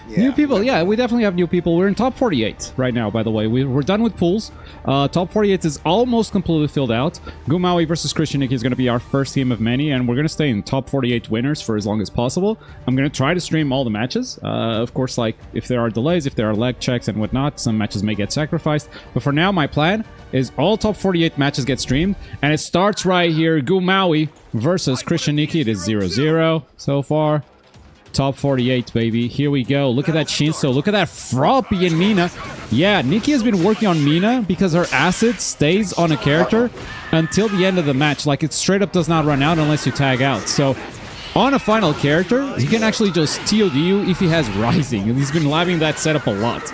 Yeah, new people, yeah, we definitely have new people. We're in top 48 right now, by the way. We're done with pools. Top 48 is almost completely filled out. Goomaui versus Christian Nikki is going to be our first team of many, and we're going to stay in top 48 winners for as long as possible. I'm going to try to stream all the matches. Of course, like, if there are delays, if there are lag checks and whatnot, some matches may get sacrificed. But for now, my plan is all top 48 matches get streamed, and it starts right here. Goomaui versus Christian Nikki. It is 0-0 so far. Top 48, baby. Here we go. Look at that Shinso. Look at that Froppy and Mina. Yeah, Nikki has been working on Mina because her acid stays on a character until the end of the match. Like, it straight up does not run out unless you tag out. So, on a final character, he can actually just TOD you if he has Rising. And he's been labbing that setup a lot.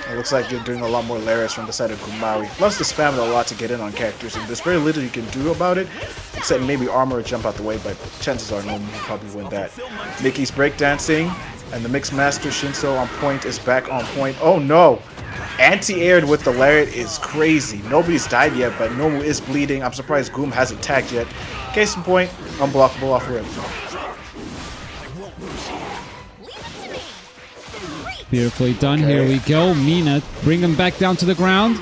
It looks like you're doing a lot more layers from the side of Goomaui. Loves to spam it a lot to get in on characters, and there's very little you can do about it, except maybe armor or jump out the way, but chances are no one will probably win that. Nikki's breakdancing, and the Mixed Master Shinso on point is back on point. Oh no! Anti-aired with the lariat is crazy. Nobody's died yet, but Nomu is bleeding. I'm surprised Goom hasn't tagged yet. Case in point, unblockable off rip. Beautifully done. Here we go. Mina, bring him back down to the ground.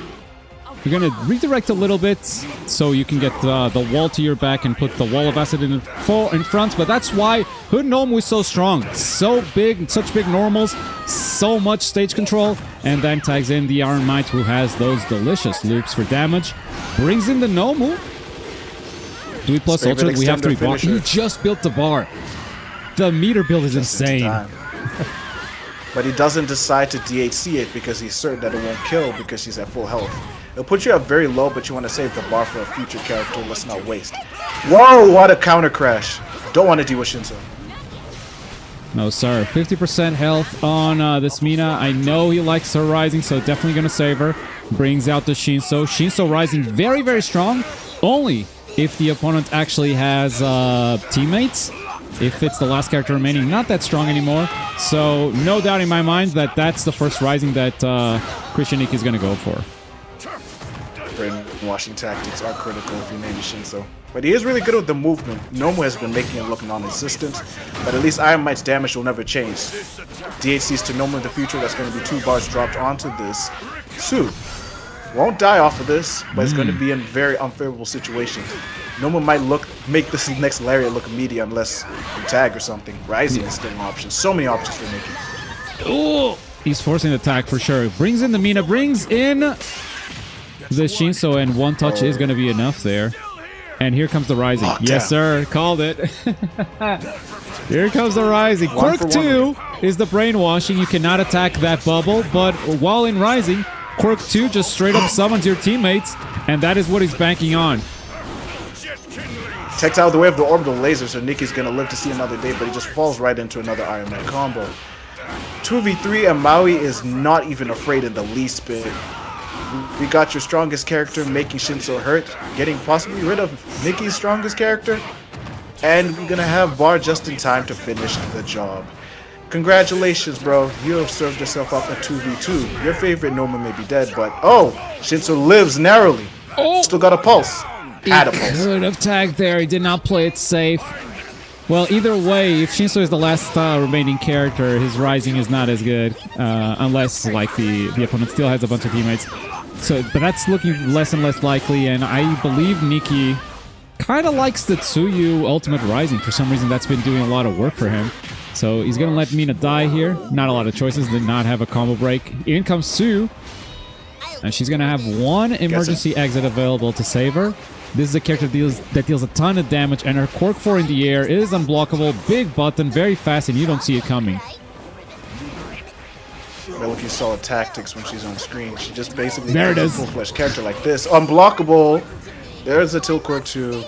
You're going to redirect a little bit so you can get the wall to your back and put the wall of acid in front. But that's why Hood Nomu is so strong. So big, such big normals, so much stage control. And then tags in the Iron Might, who has those delicious loops for damage. Brings in the Nomu. 3 plus ultra, we have 3 bar. He just built the bar. The meter build is insane. But he doesn't decide to DHC it because he's certain that it won't kill because she's at full health. It'll put you up very low, but you want to save the bar for a future character. Let's not waste. Whoa, what a counter crash. Don't want to deal with Shinso. No, sir. 50% health on this Mina. I know he likes her rising, so definitely going to save her. Brings out the Shinso. Shinso rising very, very strong. Only if the opponent actually has teammates. If it's the last character remaining, not that strong anymore. So no doubt in my mind that that's the first rising that Christian Nikki is going to go for. Brainwashing tactics are critical if your name is Shinso. But he is really good with the movement. Nomu has been making it look non-existent, but at least Iron Might's damage will never change. DHCs to Nomu in the future, that's going to be 2 bars dropped onto this. 2. Won't die off of this, but it's going to be in very unfavorable situations. Nomu might make this next Lariat look meaty unless you tag or something. Rising is still an option. So many options for Nikki. Oh, he's forcing the tag for sure. Brings in the Mina, brings in the Shinso, and 1 touch is going to be enough there. And here comes the Rising. Yes, sir. Called it. Here comes the Rising. Quirk 2 is the brainwashing. You cannot attack that bubble, but while in Rising, Quirk 2 just straight up summons your teammates, and that is what he's banking on. Takes out the way of the orbital laser, so Nikki's going to live to see another day, but he just falls right into another Iron Man combo. 2v3 and Maui is not even afraid in the least bit. We got your strongest character making Shinso hurt, getting possibly rid of Nikki's strongest character, and we're gonna have Bar just in time to finish the job. Congratulations, bro. You have served yourself up a 2v2. Your favorite Nomu may be dead, but oh, Shinso lives narrowly. Still got a pulse. Had a pulse. Could have tagged there. He did not play it safe. Well, either way, if Shinso is the last remaining character, his rising is not as good, unless like the opponent still has a bunch of teammates. So, but that's looking less and less likely, and I believe Nikki kind of likes the Tsuyu Ultimate Rising. For some reason, that's been doing a lot of work for him. So he's going to let Mina die here. Not a lot of choices, did not have a combo break. In comes Tsu, and she's going to have 1 emergency exit available to save her. This is a character that deals a ton of damage, and her Quirk 4 in the air is unblockable. Big button, very fast, and you don't see it coming. Well, if you saw tactics when she's on screen, she just basically there it a is. full-fledged character like this. Unblockable. There's a Tilt Quirk 2.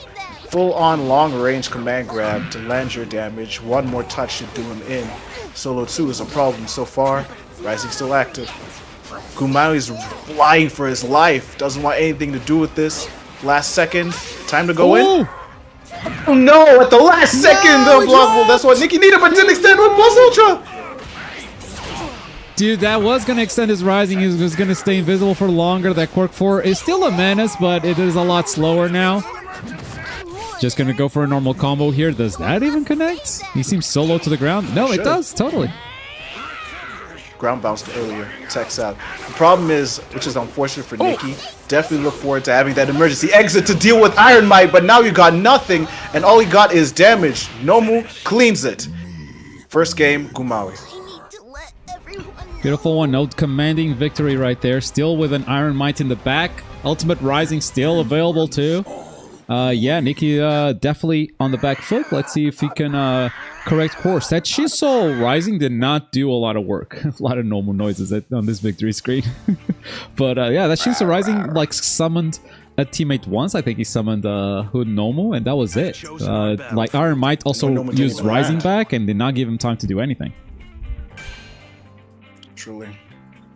Full-on long-range command grab to land your damage. 1 more touch should do him in. Solo 2 is a problem so far. Rising still active. Goumaui's flying for his life. Doesn't want anything to do with this. Last second. Time to go in. Oh no, at the last second, the unblockable. That's what Nikki needed, but didn't extend with Plus Ultra. Dude, that was going to extend his rising. He was going to stay invisible for longer. That Quirk 4 is still a menace, but it is a lot slower now. Just going to go for a normal combo here. Does that even connect? He seems so low to the ground. No, it does. Totally. Ground bounced earlier. Techs out. The problem is, which is unfortunate for Nikki, definitely look forward to having that emergency exit to deal with Iron Might, but now you got nothing, and all he got is damage. Nomu cleans it. First game, Goomaui. Beautiful one. No commanding victory right there. Still with an Iron Might in the back. Ultimate Rising still available too. Yeah, Nikki definitely on the back foot. Let's see if he can correct course. That Shinso Rising did not do a lot of work. A lot of normal noises on this victory screen. But yeah, that Shinso Rising like summoned a teammate once. I think he summoned Hood Nomu, and that was it. Like Iron Might also used Rising back and did not give him time to do anything. Truly.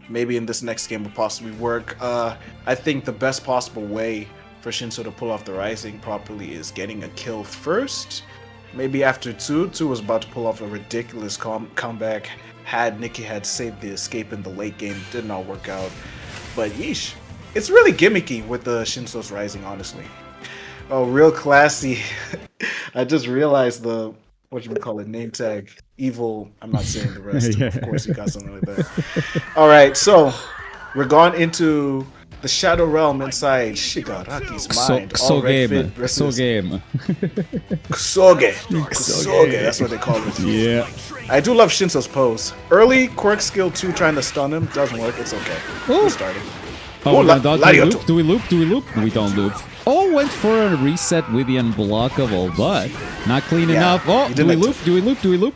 Maybe in this next game will possibly work. I think the best possible way for Shinso to pull off the Rising properly is getting a kill first. Maybe after 2 was about to pull off a ridiculous comeback. Had Nikki had saved the escape in the late game, did not work out. But yeesh, it's really gimmicky with the Shinso's Rising, honestly. Oh, real classy. I just realized the what you call it, name tag, evil. I'm not saying the rest. Yeah. Of course, he got something like that. All right, so we're gone into the Shadow Realm inside Shigaraki's mind. All Red Fit versus game. Kusoge. That's what they call it. Yeah. I do love Shinso's pose. Early quirk skill 2 trying to stun him doesn't work. It's okay. Ooh. We're starting. Oh, Oh, we're gonna dodge. Lariato. Do we loop? Do we loop? We don't loop. Oh, went for a reset with the unblockable, but not clean enough. Oh, you do did we like loop? Do we loop? Do we loop?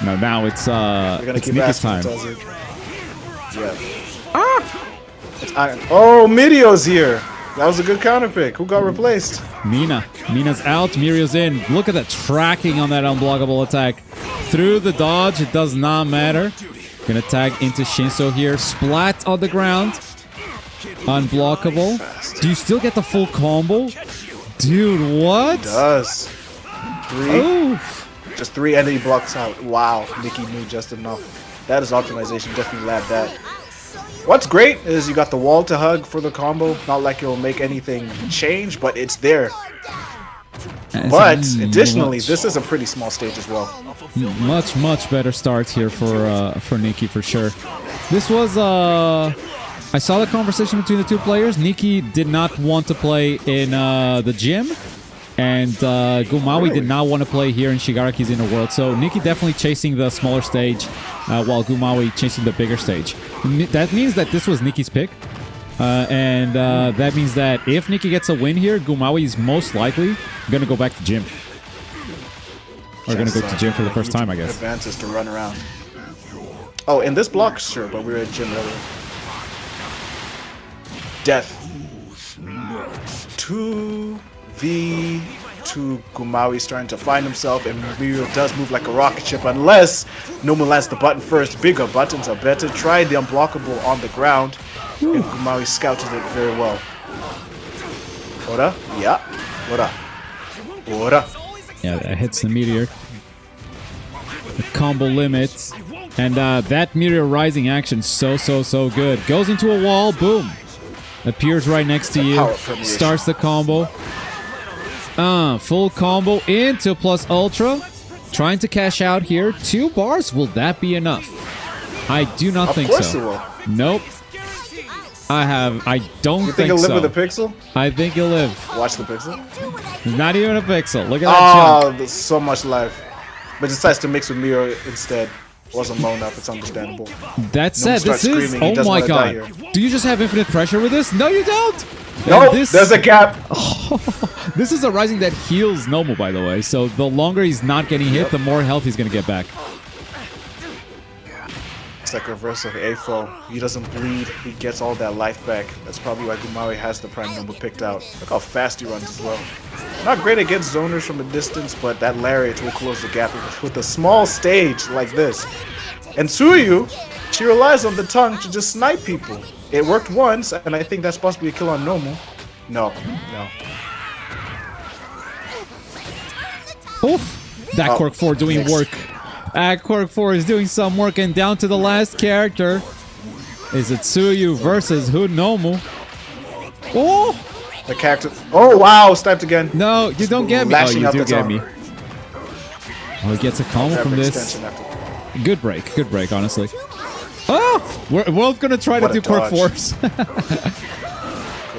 No, now it's We're gonna it's keep Nikki's asking. time. Does it? Yeah. It's iron. Oh, Midio's here. That was a good counter pick. Who got replaced? Mina's out. Mirio's in. Look at the tracking on that unblockable attack. Through the dodge, it does not matter. Gonna tag into Shinso here. Splat on the ground. Unblockable. Do you still get the full combo? Dude, what? Does. 3. Oof. Just 3 and then he blocks out. Wow. Nikki knew just enough. That is optimization. Definitely lab that. What's great is you got the wall to hug for the combo. Not like it'll make anything change, but it's there. But additionally, this is a pretty small stage as well. Much better start here for Nikki for sure. This was I saw the conversation between the two players. Nikki did not want to play in the gym, and Goomaui did not want to play here in Shigaraki's Inner World. So Nikki definitely chasing the smaller stage, while Goomaui chasing the bigger stage. That means that this was Nikki's pick. And that means that if Nikki gets a win here, Goomaui is most likely going to go back to gym. Or going to go to gym for the first time, I guess. Advances to run around. Oh, in this block, sure, but we were at gym earlier. Death. 2v2. Goomaui starting to find himself, and Mirio does move like a rocket ship unless Nomu lands the button first. Bigger buttons are better. Try the unblockable on the ground. And Goomaui scouted it very well. Ora? Yeah. Ora. Ora. Yeah, that hits the meteor. The combo limits. And that meteor rising action, so good. Goes into a wall, boom. Appears right next to you. Starts the combo. Full combo into plus ultra. Trying to cash out here. 2 bars, will that be enough? I do not think so. Of course it will. Nope. I don't You think he'll so. live with a pixel? I think he'll live. Watch the pixel. Not even a pixel. Look at that jump. There's so much life. But decides to mix with Miro instead. Wasn't low enough, it's understandable. That said, this is... Screaming. He Oh doesn't my wanna die god. here. Do you just have infinite pressure with this? No, you don't! No, And this, there's a gap. this is a rising that heals Nomu, by the way. So the longer he's not getting hit, the more health he's going to get back. It's like reverse of AFO. He doesn't bleed, he gets all that life back. That's probably why Goomaui has the prime number picked out. Look how fast he runs as well. Not great against zoners from a distance, but that lariat will close the gap with a small stage like this. And Tsuyu, she relies on the tongue to just snipe people. It worked once, and I think that's supposed to be a kill on Nomu. No. Oof! That Quirk 4 doing work. That Quirk 4 is doing some work, and down to the last character. Is it Tsuyu versus Nomu? Oh! The character. Oh, wow! Sniped again. No, you don't get me. Oh, Lashing you out do the get tongue. me. Oh, he gets a combo from this. Extension after. Good break, honestly. Oh! We're both gonna try What to a do Quirk dodge. Force.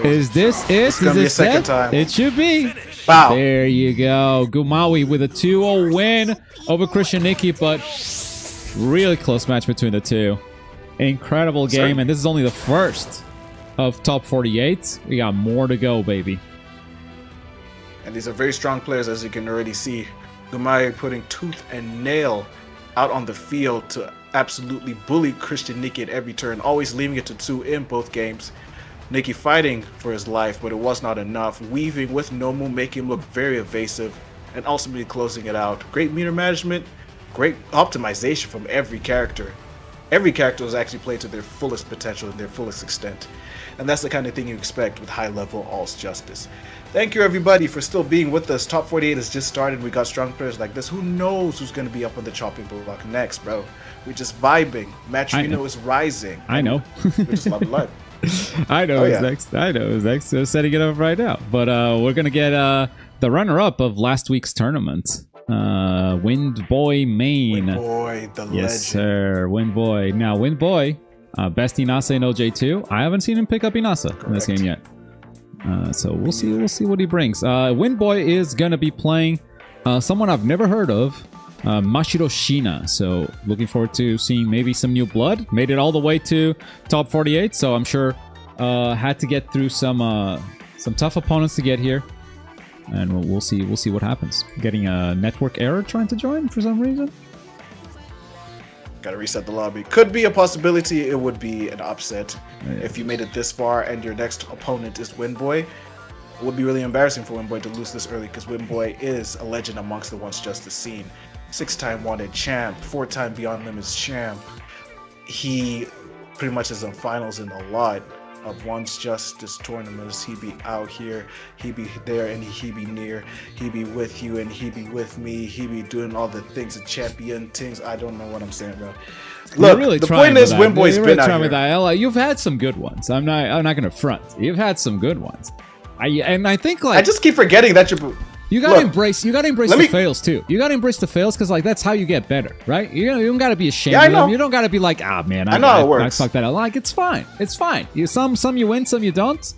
Is this it? It's gonna be a Is second it set? time. It should be. Wow. There you go. Goomaui with a 2-0 win over Christian Nikki, but really close match between the two. Incredible game, and this is only the first of top 48. We got more to go, baby. And these are very strong players, as you can already see. Goomaui putting tooth and nail out on the field to absolutely bully Christian Nikki at every turn, always leaving it to 2 in both games. Nikki fighting for his life, but it was not enough. Weaving with Nomu, making him look very evasive, and ultimately closing it out. Great meter management, great optimization from every character. Every character was actually played to their fullest potential and their fullest extent. And that's the kind of thing you expect with high-level Alls Justice. Thank you, everybody, for still being with us. Top 48 has just started. We got strong players like this. Who knows who's going to be up on the chopping block next, bro? We're just vibing. Mashiro is rising. I know. We just love life. I know who's next. I know who's next. So setting it up right now. But we're going to get the runner-up of last week's tournament. Windboy main. Windboy, the legend. Yes, sir. Windboy. Now, Windboy, best Inasa in OJ2. I haven't seen him pick up Inasa in this game yet. So we'll see. We'll see what he brings. Windboy is gonna be playing someone I've never heard of, Mashiro Shina. So looking forward to seeing maybe some new blood. Made it all the way to top 48. So I'm sure had to get through some tough opponents to get here. And we'll see. We'll see what happens. Getting a network error trying to join for some reason. Gotta reset the lobby. Could be a possibility. It would be an upset if you made it this far and your next opponent is Windboy. It would be really embarrassing for Windboy to lose this early because Windboy is a legend amongst the Once Justice scene. 6-time wanted champ, 4-time Beyond Limits champ. He pretty much is in finals in a lot of Once Justice tournaments. He be out here, he be there, and he be near. He be with you, and he be with me. He be doing all the things, the champion things. I don't know what I'm saying, bro. Look, really the point is, Windboy's really been out here. that. You've had some good ones. I'm not gonna front. You've had some good ones. I think like I just keep forgetting that you're. You gotta embrace the fails too. You gotta embrace the fails because like that's how you get better, right? You don't gotta be ashamed of them. You don't gotta be like, ah man, I know how it works. I fucked that up. Like it's fine. It's fine. Some you win, some you don't.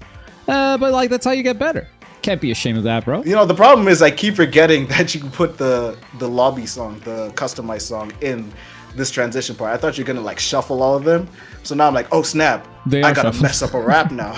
But like that's how you get better. Can't be ashamed of that, bro. You know the problem is I keep forgetting that you can put the lobby song, the customized song in this transition part. I thought you're gonna like shuffle all of them. So now I'm like, oh snap, I gotta mess up a rap now.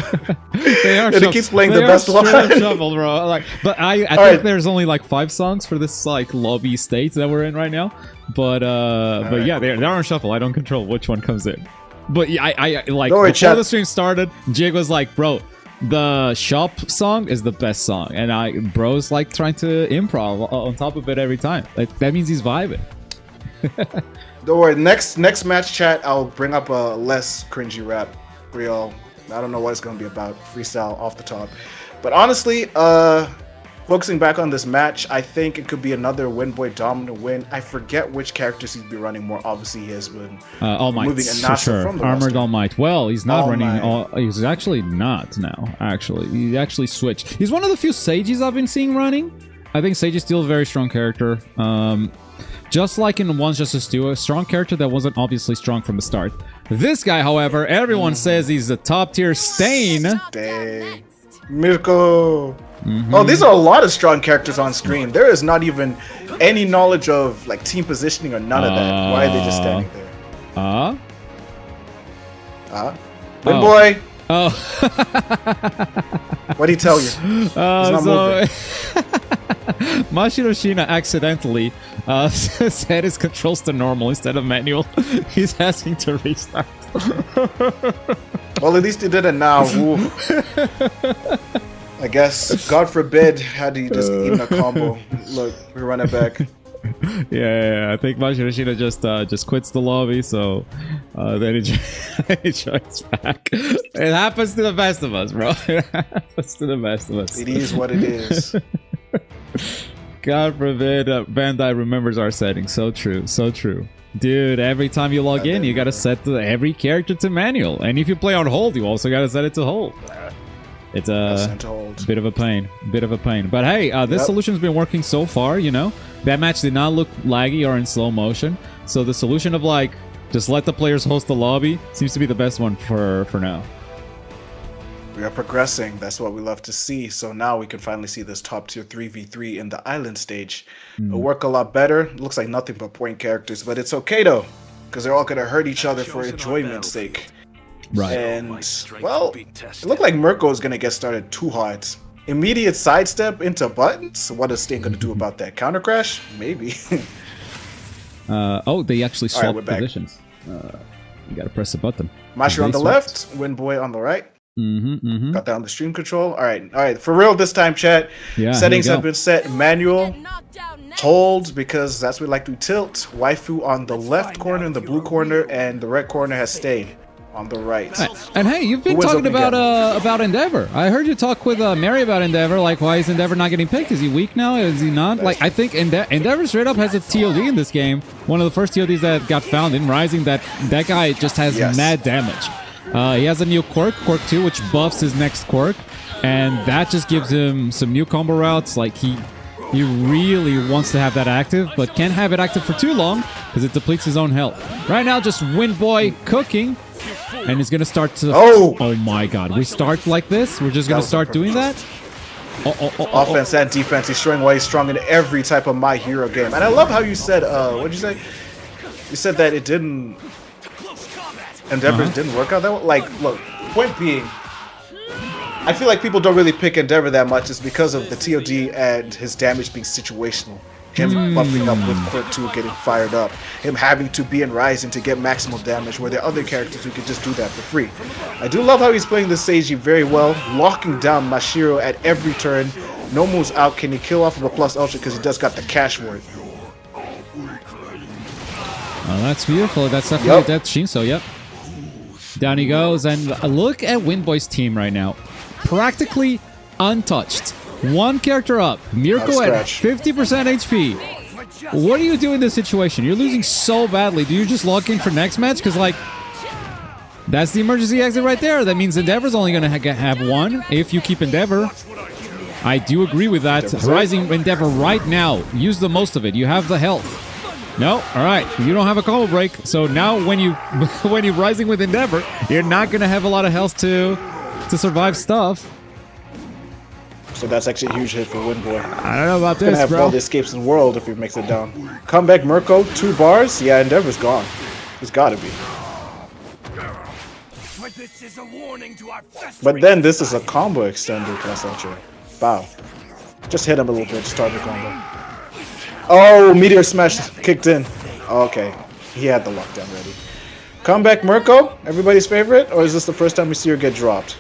They are and it keeps playing the best one. Shuffled, bro. Like, but I think there's only like 5 songs for this like lobby state that we're in right now. But yeah, they are on shuffle. I don't control which one comes in. But yeah, I like before the stream started, Jig was like, bro, the shop song is the best song, and bro's like trying to improv on top of it every time. Like, that means he's vibing. Don't worry, next match chat, I'll bring up a less cringy rap. Real, I don't know what it's going to be about. Freestyle off the top. But honestly, focusing back on this match, I think it could be another Windboy dominant win. I forget which characters he'd be running more. Obviously, he has been All Might, moving for sure. from the Armored roster. All Might. Well, he's not All running Might. all. He's actually not now. Actually, he actually switched. He's one of the few Sages I've been seeing running. I think Sage is still a very strong character. Just like in Once Justice 2, a strong character that wasn't obviously strong from the start. This guy, however, everyone says he's a top-tier Stain. Dang. Mirko. Oh, these are a lot of strong characters on screen. There is not even any knowledge of like team positioning or none of that. Why are they just standing there? Windboy. Oh. What'd he tell you? He's not moving. Mashiro Shina accidentally set his controls to normal instead of manual. He's asking to restart. Well, at least he did it now. Ooh. I guess, God forbid, had he just eaten a combo. Look, we run it back. Yeah, I think Mashiro Shina just quits the lobby, so then he joins back. It happens to the best of us, bro. It happens to the best of us. It is what it is. God forbid Bandai remembers our settings. So true, so true. Dude, every time you log in, you gotta set every character to manual. And if you play on hold, you also gotta set it to hold. It's a bit of a pain. But hey, this solution's been working so far, you know? That match did not look laggy or in slow motion. So the solution of like, just let the players host the lobby seems to be the best one for now. We are progressing. That's what we love to see. So now we can finally see this top tier 3v3 in the island stage. It'll work a lot better. It looks like nothing but point characters, but it's okay though, because they're all going to hurt each other for enjoyment's sake. Right. And, well, it looked like Mirko is going to get started too hard. Immediate sidestep into buttons? What is Sting going to do about that? Counter crash? Maybe. Oh, they actually swapped positions. You got to press a button. Mashiro on the left, Windboy on the right. Got that on the stream control. All right. For real this time, chat. Yeah, settings have been set manual. Hold, because that's what we like to tilt. Waifu on the left corner, in the blue corner, and the red corner has stayed on the right. And hey, you've been talking about Endeavor. I heard you talk with Mary about Endeavor. Like, why is Endeavor not getting picked? Is he weak now? Is he not? Like, I think Endeavor straight up has a TOD in this game. One of the first TODs that got found in Rising. That guy just has mad damage. He has a new quirk 2, which buffs his next quirk, and that just gives him some new combo routes. Like, he He really wants to have that active, but can't have it active for too long because it depletes his own health. Right now, just Windboy cooking, and he's going to start to... Oh my god. We start like this? We're just going to start doing that? Offense and defense. He's showing why he's strong in every type of My Hero game. And I love how you said, what'd you say? You said that it didn't... Endeavor didn't work out that well. Like, look, point being, I feel like people don't really pick Endeavor that much is because of the TOD and his damage being situational. Him buffing up with Quirk 2 getting fired up. Him having to be in Rising to get maximal damage, where there are other characters who can just do that for free. I do love how he's playing the Seiji very well, locking down Mashiro at every turn. No moves out. Can he kill off of a plus ultra because he does got the cash for it? Oh, that's beautiful. That's definitely a death Shinso, yep. Down he goes, and look at Windboy's team right now. Practically untouched. One character up. Mirko at 50% HP. What do you do in this situation? You're losing so badly. Do you just lock in for next match? Because, like, that's the emergency exit right there. That means Endeavor's only going to have one if you keep Endeavor. I do agree with that. Rising Endeavor right now. Use the most of it. You have the health. No, all right. You don't have a combo break, so now when you're rising with Endeavor, you're not gonna have a lot of health to survive stuff. So that's actually a huge hit for Windboy. I don't know about this, gonna have bro. all the escapes in the world if he makes it down. Comeback Mirko, 2 bars. Yeah, Endeavor's gone. He's gotta be. But then this is a combo extender class ultra. Bow. Just hit him a little bit. Start the combo. Oh, Meteor Smash kicked in. Okay, he had the lockdown ready. Comeback Mirko, everybody's favorite? Or is this the first time we see her get dropped?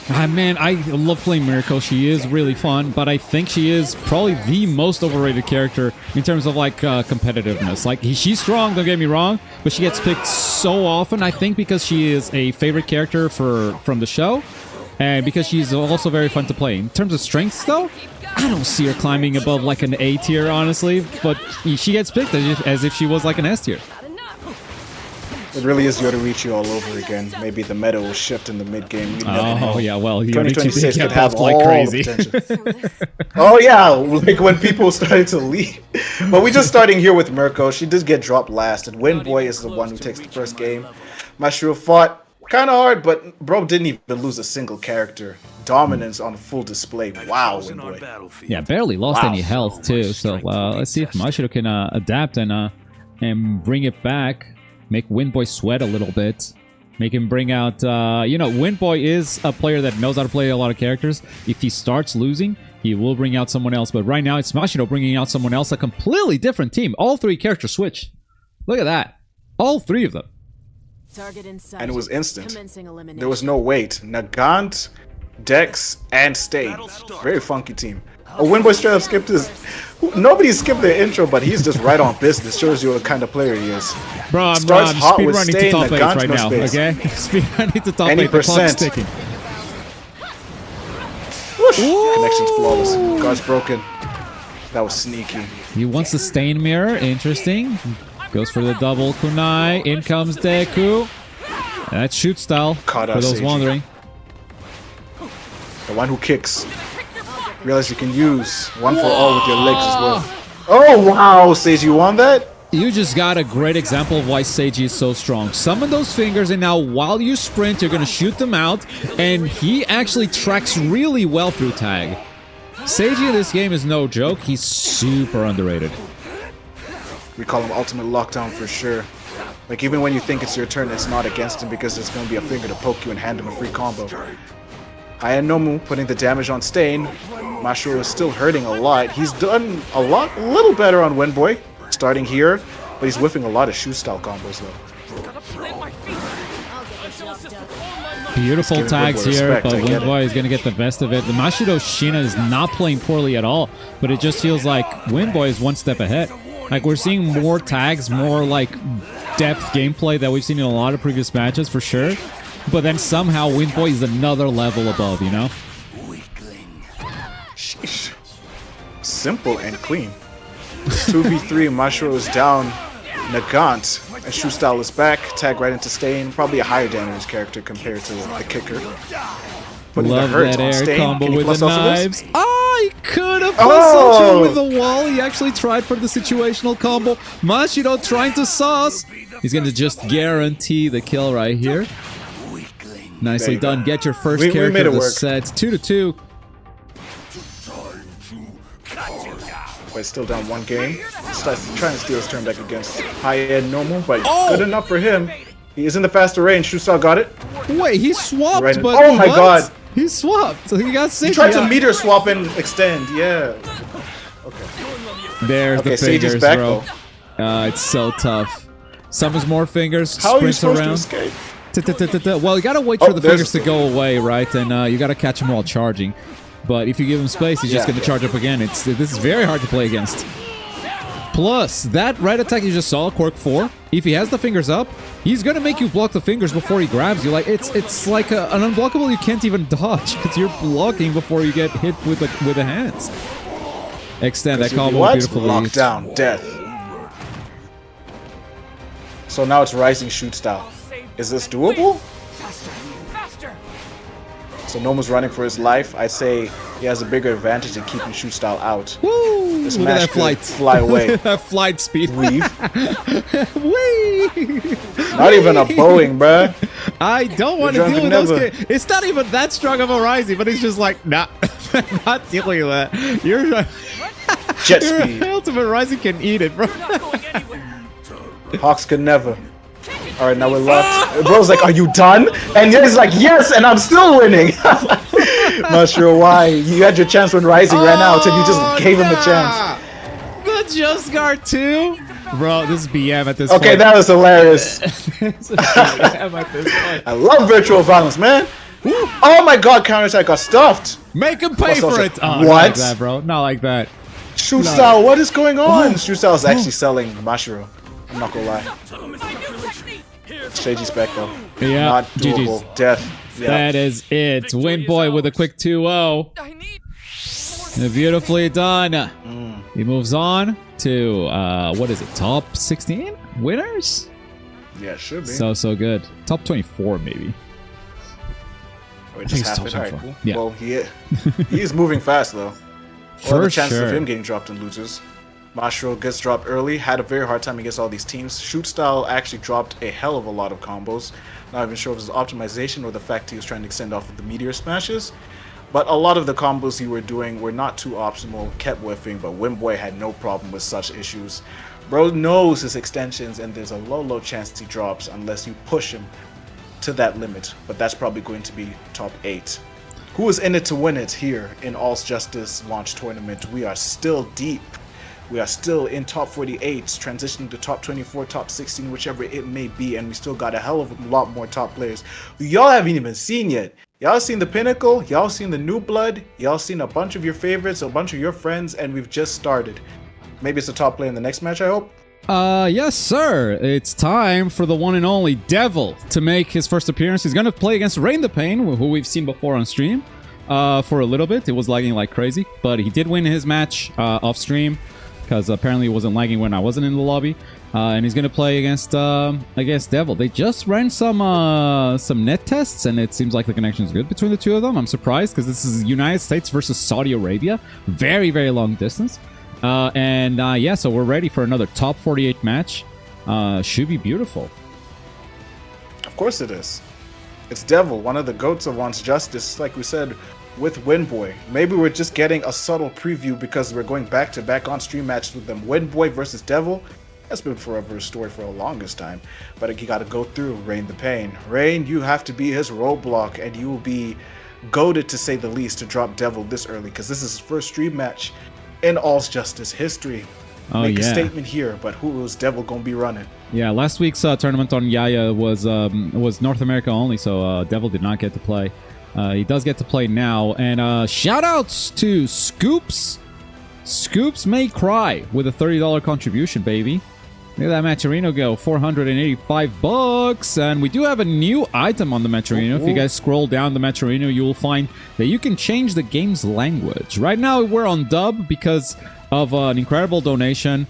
Man, I love playing Mirko. She is really fun, but I think she is probably the most overrated character in terms of, like, competitiveness. Like, she's strong, don't get me wrong, but she gets picked so often, I think, because she is a favorite character from the show, and because she's also very fun to play. In terms of strengths, though, I don't see her climbing above like an A tier, honestly, but she gets picked as if she was like an S tier. It really is Yoruichi all over again. Maybe the meta will shift in the mid game. Oh yeah, well, 2026 could have like all crazy. the potential. Oh yeah, like when people started to leave. But we're just starting here with Mirko. She did get dropped last, and Windboy is the one who takes the first game. Mashiro fought kind of hard, but bro didn't even lose a single character. Dominance on full display. Wow, Windboy. Yeah, barely lost any health too. So let's see if Mashiro can adapt and bring it back. Make Windboy sweat a little bit. Make him bring out... you know, Windboy is a player that knows how to play a lot of characters. If he starts losing, he will bring out someone else. But right now, it's Mashiro bringing out someone else. A completely different team. All 3 characters switch. Look at that. All 3 of them. And it was instant. There was no wait. Nagant, Dex, and Stain. Very funky team. Oh, Windboy straight up skipped his... Nobody skipped their intro, but he's just right on business. Shows you what kind of player he is. Bro, I'm speedrunning to top 8 right now, okay? Speedrunning to top 8. The clock's ticking. Connection's flawless. Guard's broken. That was sneaky. He wants the Stain Mirror. Interesting. Goes for the double kunai. In comes Deku. That's shoot style. For those wondering. The one who kicks. Realize you can use one for all with your legs as well. Oh wow, Seiji, you won that? You just got a great example of why Seiji is so strong. Summon those fingers, and now while you sprint, you're going to shoot them out, and he actually tracks really well through tag. Seiji in this game is no joke. He's super underrated. We call him Ultimate Lockdown for sure. Like, even when you think it's your turn, it's not against him because there's going to be a finger to poke you and hand him a free combo. Ayanomu putting the damage on Stain. Mashiro is still hurting a lot. He's done a little better on Windboy, starting here, but he's whiffing a lot of shoe style combos though. Beautiful tags here, but Windboy is going to get the best of it. The Mashiro Shina is not playing poorly at all, but it just feels like Windboy is one step ahead. Like, we're seeing more tags, more like depth gameplay that we've seen in a lot of previous matches for sure. But then somehow Windboy is another level above, you know? Sheesh. Simple and clean. 2v3, Mashiro is down. Nagant, and Shoe Style is back. Tag right into Stain. Probably a higher damage character compared to the kicker. Love that air combo with the knives. Ah, he could have assaulted with the wall. He actually tried for the situational combo. Mashiro trying to sauce. He's going to just guarantee the kill right here. Nicely done. Get your first character of the set. 2-2. But still down one game. Starts trying to steal his turn back against high-end normal, but good enough for him. He is in the faster range. Shusal got it. Wait, he swapped, Right. but oh my god. He swapped. So he got 6. He tried to meter swap and extend. Yeah. Okay. There's the Sage is fingers, back, bro. though. It's so tough. Summons more fingers. How are you sprints supposed to around. escape? Well, you gotta wait for the fingers to go away, right? And you gotta catch him while charging. But if you give him space, he's just gonna charge up again. This is very hard to play against. Plus, that right attack you just saw, Quirk 4, if he has the fingers up, he's gonna make you block the fingers before he grabs you. Like it's like an unblockable you can't even dodge because you're blocking before you get hit with the hands. Extend that combo beautifully. Lockdown, death. So now it's rising shoot style. Is this doable? So Noma's running for his life. I'd say he has a bigger advantage in keeping shoot style out. Woo! This Look at Mash that flight. could fly away. That flight speed. Weave. Whee! Not even a Boeing, bruh. I don't want to deal with those kids. It's not even that strong of a rising, but he's just like, nah, not dealing with that. Your Jet speed. ultimate rising can eat it, bro. Hawks could never. Alright, now we're locked. Bro's like, are you done? And he's like, yes, and I'm still winning. Not sure why. You had your chance when Rising ran out, and you just gave him a chance. The Just Guard 2? Bro, this is BM at this point. Okay, that was hilarious. This is BM at this point. I love virtual violence, man. Oh my god, counterattack got stuffed. Make him pay for it. Oh, what? Not like that, bro. Not like that. Shoot style, what is going on? Shoot style is actually selling Mashiro. I'm not gonna lie. Shady's back though. Yeah, Not doable. GG's. Death. Yeah. That is it. Windboy with a quick 2-0. Beautifully done. He moves on to, what is it, top 16 winners? Yeah, it should be. So good. Top 24, maybe. Or I think just it's half top it. Alright, 24. cool. Yeah. Well, he is moving fast though. For the chances sure. of him getting dropped and loses. Mashiro gets dropped early, had a very hard time against all these teams. Shoot style actually dropped a hell of a lot of combos. Not even sure if it was optimization or the fact he was trying to extend off of the meteor smashes. But a lot of the combos he were doing were not too optimal, kept whiffing, but Windboy had no problem with such issues. Bro knows his extensions and there's a low chance he drops unless you push him to that limit. But that's probably going to be top 8. Who is in it to win it here in All's Justice launch tournament? We are still deep. We are still in top 48, transitioning to top 24, top 16, whichever it may be, and we still got a hell of a lot more top players who y'all haven't even seen yet. Y'all seen the Pinnacle, y'all seen the New Blood, y'all seen a bunch of your favorites, a bunch of your friends, and we've just started. Maybe it's a top player in the next match, I hope? Yes, sir. It's time for the one and only Devil to make his first appearance. He's going to play against Rain the Pain, who we've seen before on stream for a little bit. It was lagging like crazy, but he did win his match off stream because apparently it wasn't lagging when I wasn't in the lobby. And he's going to play against Devil. They just ran some net tests, and it seems like the connection is good between the two of them. I'm surprised because this is United States versus Saudi Arabia. Very, very long distance. Yeah, so we're ready for another top 48 match. Should be beautiful. Of course it is. It's Devil, one of the goats of Wants Justice, like we said, with Windboy. Maybe we're just getting a subtle preview because we're going back-to-back on-stream matches with them. Windboy versus Devil, that's been forever a story for the longest time. But you gotta go through Rain the Pain. Rain, you have to be his roadblock, and you will be goated, to say the least, to drop Devil this early, because this is his first stream match in All's Justice history. Make a statement here, but who is Devil gonna be running? Yeah, last week's tournament on Yaya was North America only, so Devil did not get to play. He does get to play now, and shout outs to Scoops. Scoops May Cry with a $30 contribution, baby. Look at that Machirino go, $485, and we do have a new item on the Machirino. If you guys scroll down the Machirino, you will find that you can change the game's language. Right now, we're on dub because of an incredible donation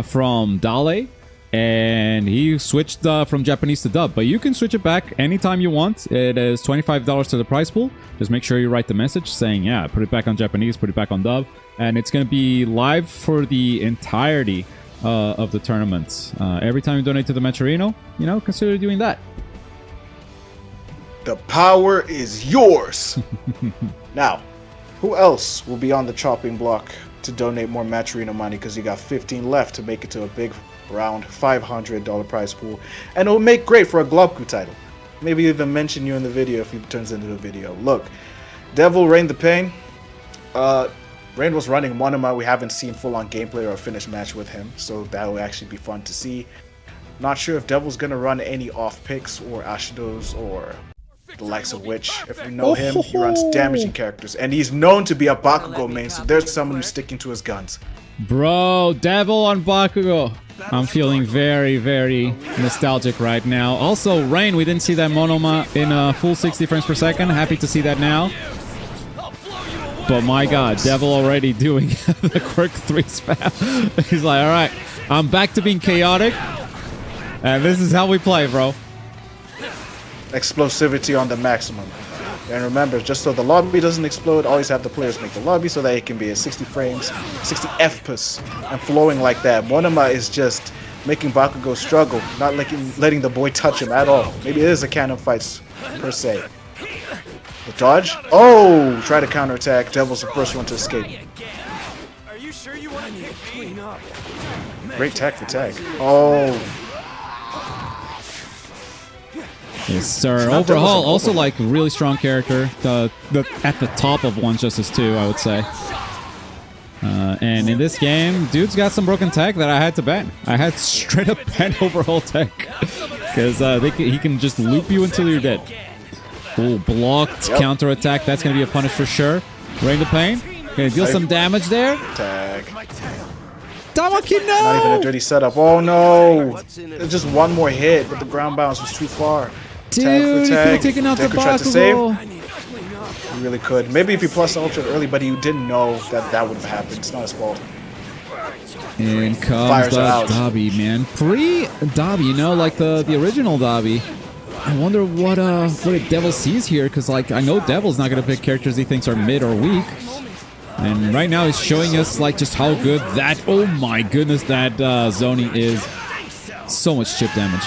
from Dale. And he switched from Japanese to dub. But you can switch it back anytime you want. It is $25 to the prize pool. Just make sure you write the message saying, yeah, put it back on Japanese, put it back on dub. And it's going to be live for the entirety of the tournament. Every time you donate to the Mashiro, you know, consider doing that. The power is yours. Now, who else will be on the chopping block to donate more Mashiro money? Because you got 15 left to make it to a big round $500 prize pool. And it'll make great for a Globku title. Maybe even mention you in the video if he turns into a video. Look, Devil Rain the Pain. Rain was running Monoma. We haven't seen full-on gameplay or a finished match with him, so that will actually be fun to see. Not sure if Devil's gonna run any off picks or Ashidos or the likes of which. If we know him, he runs damaging characters, and he's known to be a Bakugo main, so there's someone who's sticking to his guns. Bro, Devil on Bakugo. I'm feeling very, very nostalgic right now. Also, Rain, we didn't see that Monoma in full 60 frames per second. Happy to see that now. But my god, Devil already doing the Quirk 3 spam. He's like, alright, I'm back to being chaotic. And this is how we play, bro. Explosivity on the maximum. And remember, just so the lobby doesn't explode, always have the players make the lobby so that it can be at 60 frames, 60 FPS, and flowing like that. Monoma is just making Bakugo struggle, not letting the boy touch him at all. Maybe it is a cannon fights, per se. The dodge? Oh! Try to counterattack. Devil's the first one to escape. Are you sure you want to clean up? Great tag for tag. Oh! Yes, sir. Overall, also like really strong character. The at the top of One Justice 2, I would say. And in this game, dude's got some broken tech that I had to ban. I had straight up ban overall tech because he can just loop you until you're dead. Ooh, blocked counter attack. That's gonna be a punish for sure. Rain the Pain. Gonna deal some damage there. Tag. Tamaki, no! Not even a dirty setup. Oh no! It's just one more hit, but the ground bounce was too far. Dude, tag for you tag. could have taken out the tried to save. Bakugo. He really could. Maybe if he plus ultra early, but he didn't know that that would have happened. It's not his fault. In comes Fires the out. Dabi, man. Pre-Dabi, you know, like the original Dabi. I wonder what Devil sees here, because like I know Devil's not gonna pick characters he thinks are mid or weak. And right now he's showing us like just how good that, oh my goodness, that zoning is. So much chip damage.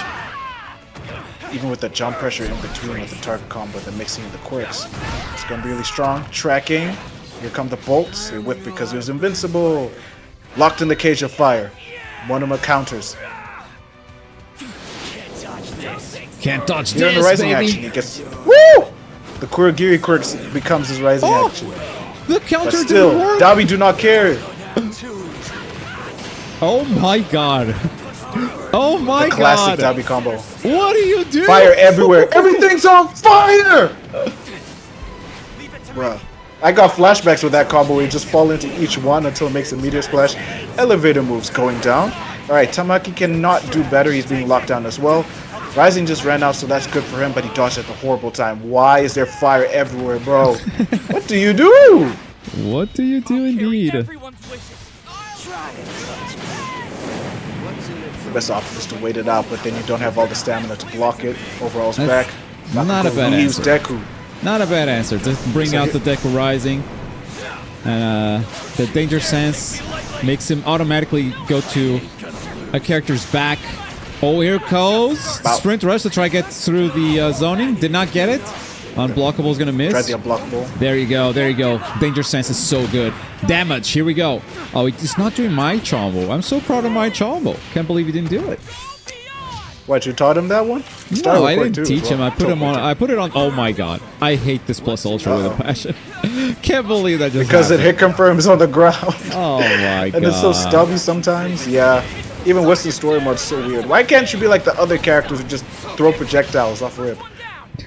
Even with the jump pressure in between with the target combo, the mixing of the quirks. It's gonna be really strong. Tracking. Here come the bolts. They whip because it was invincible. Locked in the cage of fire. Monoma counters. Can't dodge Here in the this, rising baby. action, he gets woo! The Kurogiri quirks becomes his rising action. The counter But still, didn't work. Dabi do not care. Oh my god. Oh my The classic god. Dabi combo. What do you do? Fire everywhere. Everything's on fire! Bruh. I got flashbacks with that combo where you just fall into each one until it makes a meteor splash. Elevator moves going down. Alright, Tamaki cannot do better. He's being locked down as well. Rising just ran out, so that's good for him, but he dodged at the horrible time. Why is there fire everywhere, bro? What do you do? What do you do indeed? The best option is to wait it out, but then you don't have all the stamina to block it. Overall's That's back. not a bad Use answer. Deku. Not a bad answer. Just bring out the Deku Rising. And the Danger Sense makes him automatically go to a character's back. Oh, here goes Sprint Rush to try to get through the zoning. Did not get it. Unblockable is going to miss. Tried the unblockable. There you go. There you go. Danger Sense is so good. Damage. Here we go. Oh, he's not doing my Chombo. I'm so proud of my Chombo. Can't believe he didn't do it. What, you taught him that one? No, I didn't teach him. I put him on. I put it on. Oh my god. I hate this plus ultra with a passion. Can't believe that just Because it happened. hit confirms on the ground. Oh my god. And it's so stubby sometimes. Yeah. Even Western story mode's so weird. Why can't you be like the other characters who just throw projectiles off rip?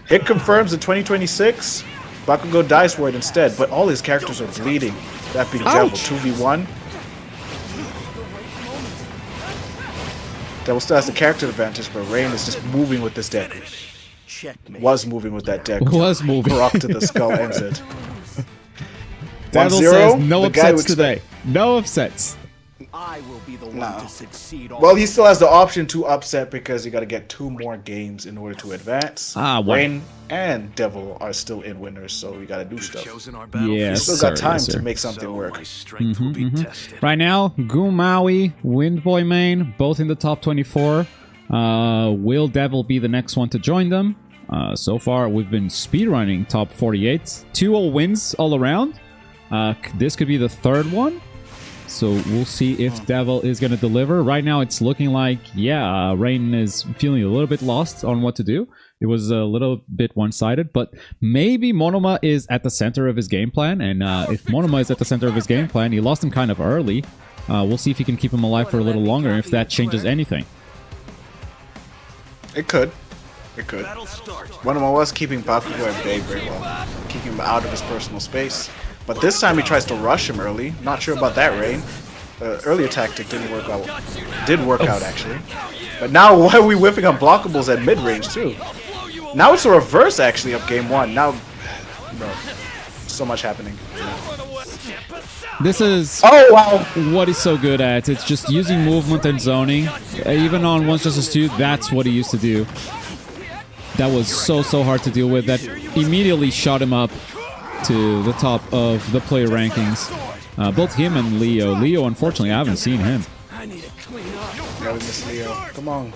Hit confirms in 2026. Bakugo dies for it instead, but all his characters are bleeding. That being Devil 2v1. Devil still has the character advantage, but Rain is just moving with this deck. Was moving with that deck. Was moving. Rock to the skull ends it. Devil 1-0, says no the guy who upsets today. No upsets. I will be the one No. to succeed. Well, he still has the option to upset because you got to get 2 more games in order to advance. Rain and Devil are still in winners, so you got to do stuff. Yes, You still got time to make something work. Right now, Goomaui, Windboy main, both in the top 24. Will Devil be the next one to join them? So far, we've been speedrunning top 48. 2-0 wins all around. This could be the 3rd one. So we'll see if Devil is going to deliver. Right now, it's looking like, yeah, Rain is feeling a little bit lost on what to do. It was a little bit one-sided, but maybe Monoma is at the center of his game plan. And if Monoma is at the center of his game plan, he lost him kind of early. We'll see if he can keep him alive for a little longer, if that changes anything. It could. It could. Monoma was keeping Bakugo at bay very well, keeping him out of his personal space. But this time he tries to rush him early. Not sure about that, Rain. Earlier tactic didn't work out. Did work out, actually. But now, why are we whiffing on blockables at mid-range, too? Now it's a reverse, actually, of game 1. Now, bro, so much happening. This is what he's so good at. It's just using movement and zoning. Even on 1 vs 2, that's what he used to do. That was so hard to deal with. That immediately shot him up to the top of the player rankings. Both him and Leo. Leo, unfortunately, I haven't seen him. Yeah, we miss Leo. Come on.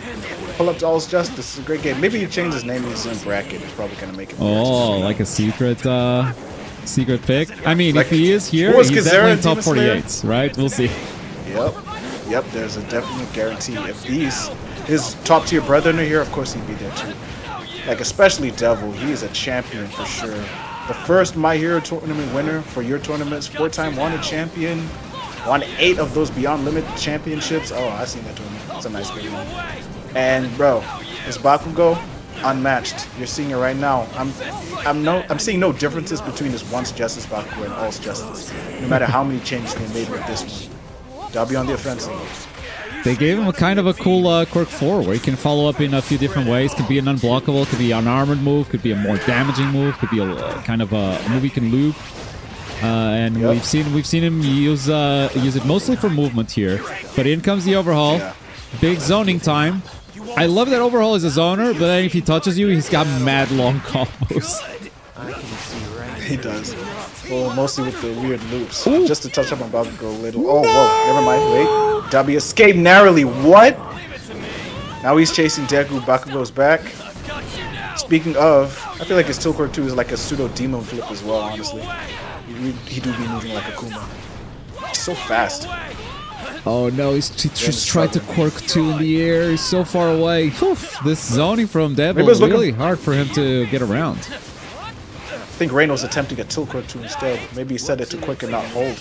Pull up to All's Justice. This is a great game. Maybe you change his name in his own bracket. It's probably going to make it. Oh, like a secret pick? I mean, like, if he is here, he's definitely in top 48, right? We'll see. Yep, there's a definite guarantee. If his top tier brethren are here, of course he'd be there too. Like, especially Devil. He is a champion for sure. The first My Hero tournament winner for your tournaments, 4-time wanted champion, won 8 of those Beyond Limit championships. Oh, I've seen that tournament. It's a nice big one. And bro, his Bakugo, unmatched. You're seeing it right now. I'm seeing no differences between his Once Justice Bakugo and All's Justice. No matter how many changes they made with this one. They'll be on the offensive. They gave him a kind of a cool quirk 4 where he can follow up in a few different ways. Could be an unblockable, could be an armored move, could be a more damaging move, could be a kind of a move he can loop. And we've seen him use it mostly for movement here. But in comes the overhaul. Big zoning time. I love that overhaul is a zoner, but then if he touches you, he's got mad long combos. He does. Well, mostly with the weird loops. Ooh. Just to touch up on Bakugo a little. Oh, whoa. Never mind. Wait. W escaped narrowly. What? Now he's chasing Deku. Bakugo's back. Speaking of, I feel like his Tilt Quirk 2 is like a pseudo demon flip as well, honestly. He do be moving like a Kuma. He's so fast. Oh no, he just tried to Quirk 2 in the air. He's so far away. Oof, this zoning from Devil is really hard for him to get around. I think Rain was attempting a Tilt Quirk 2 instead. Maybe he set it to quick and not hold.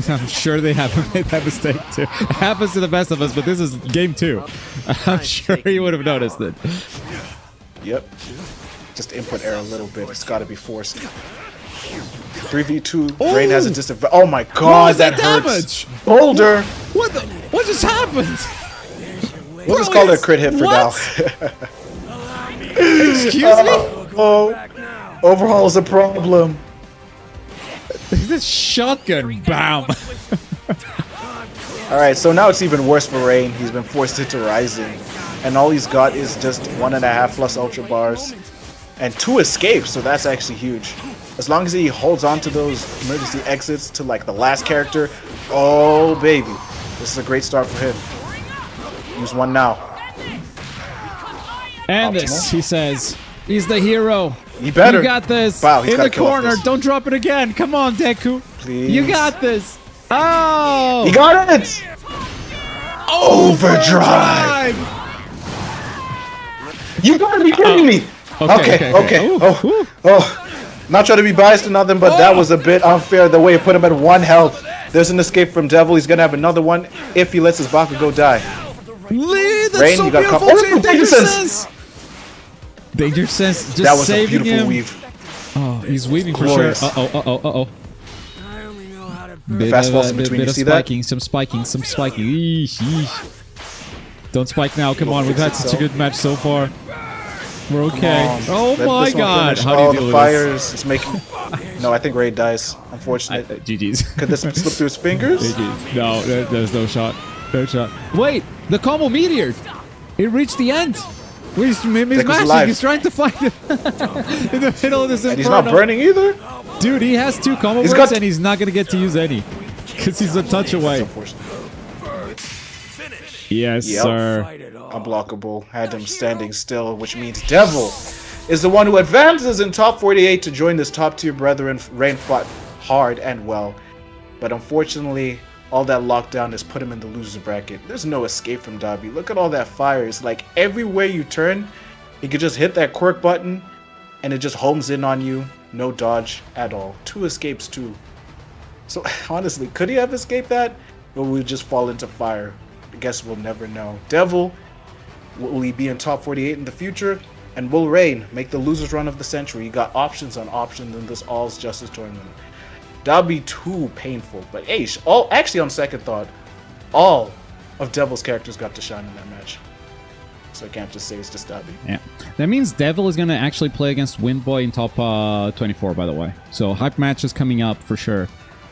I'm sure they haven't made that mistake too. It happens to the best of us, but this is game 2. I'm sure he would have noticed it. Yep. Just input error a little bit. It's got to be forced. 3v2. Oh! Rain has a disadvantage. Oh my god, that hurts. Damage? Boulder. What just happened? We'll just call it a crit hit for now. Excuse me? Oh. Overhaul is a problem. This shotgun, bam. Alright, so now it's even worse for Rain. He's been forced into Rising. And all he's got is just 1.5 plus Ultra Bars. And 2 escapes, so that's actually huge. As long as he holds on to those emergency exits to like the last character. Oh, baby. This is a great start for him. Use one now. And this, he says, he's the hero. He better. You got this. Wow, he's in the corner. Don't drop it again. Come on, Deku. Please. You got this. Oh. He got it. Overdrive. You gotta be kidding me. Okay. Oh. Not trying to be biased or nothing, but that was a bit unfair the way he put him at 1 health. There's an escape from Devil. He's gonna have another one if he lets his Bakugo die. Lee, that's Rain, so you gotta come. beautiful. Oh, Danger Sense. Danger Sense just that was saving a beautiful him. weave. Oh, he's weaving Glorious. for sure. Uh-oh. Fast falls in between, you see that? Some spiking. Eesh. Don't spike now, come on. We've had such a good match so far. We're okay. Oh Let my this one god. finish. How do you Oh, deal the with fires is making... No, I think Ray dies. Unfortunate. GG's. Could this slip through his fingers? GG's. No, there's no shot. No shot. Wait, the combo meteor. It reached the end. He's mashing. alive. He's trying to fight him in the middle of this inferno. And he's not burning either? Dude, he has 2 combo He's words got- and he's not gonna get to use any because he's a touch away. Unfortunate. Yes, Yep. sir. Unblockable. Had him standing still, which means Devil is the one who advances in top 48 to join his top tier brethren. Rain fought hard and well, but unfortunately, all that lockdown has put him in the loser bracket. There's no escape from Dobby. Look at all that fire. It's like everywhere you turn, you could just hit that quirk button, and it just homes in on you. No dodge at all. 2 escapes too. So honestly, could he have escaped that, or would we just fall into fire? I guess we'll never know. Devil, will he be in top 48 in the future? And will Rain make the losers run of the century? You got options on options in this All's Justice tournament. That'd be too painful. But hey, actually on second thought, all of Devil's characters got to shine in that match. So I can't just say it's just Dobby. Yeah, that means Devil is gonna actually play against Windboy in top 24, by the way. So hype match is coming up for sure.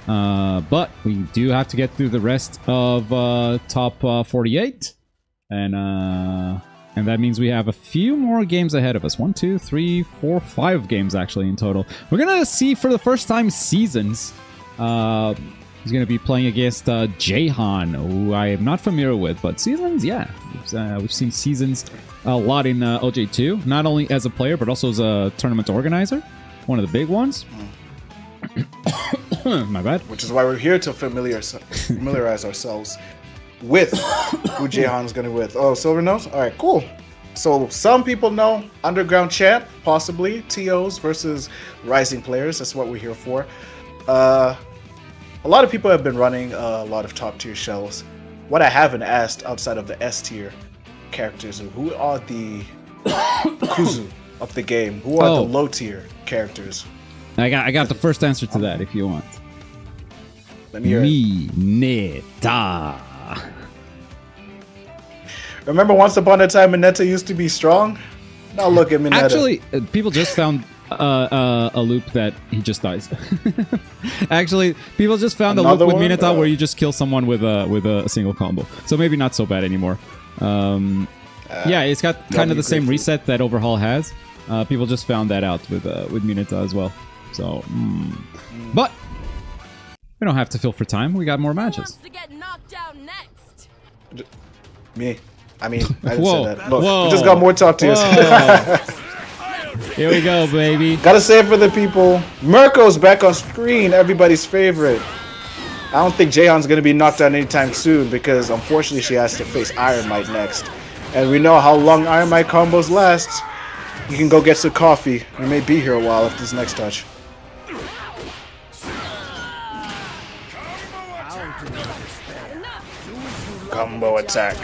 But we do have to get through the rest of top 48, and that means we have a few more games ahead of us. 1, 2, 3, 4, 5 games actually in total. We're gonna see for the first time Seasons. He's gonna be playing against Jayhan, who I am not familiar with, but Seasons, yeah, we've seen Seasons a lot in OJ2, not only as a player but also as a tournament organizer, one of the big ones. My bad. Which is why we're here to familiarize ourselves with who Jayhan's gonna with. Oh, Silver Nose? Alright, cool. So some people know Underground Champ, possibly TOs versus Rising players. That's what we're here for. A lot of people have been running a lot of top tier shells. What I haven't asked outside of the S tier characters are who are the Kuzu of the game? Who are the low tier characters? I got the first answer to that if you want. Let me hear it. Mineta. Remember once upon a time Mineta used to be strong? Now look at Mineta. Actually, people just found a loop that he just dies. Actually, people just found Another a loop with one? Mineta where you just kill someone with a single combo. So maybe not so bad anymore. Yeah, it's got kind of the same reset that Overhaul has. People just found that out with Mineta as well. So, but we don't have to fill for time. We got more matches. To get knocked out next. Me. I mean, I didn't Whoa, say that. Look, whoa, we just got more top tiers. Here we go, baby. Gotta say it for the people. Mirko's back on screen, everybody's favorite. I don't think Jayhan's gonna be knocked out anytime soon because unfortunately she has to face Iron Might next. And we know how long Iron Might combos last. You can go get some coffee. We may be here a while after this next touch. Combo attack.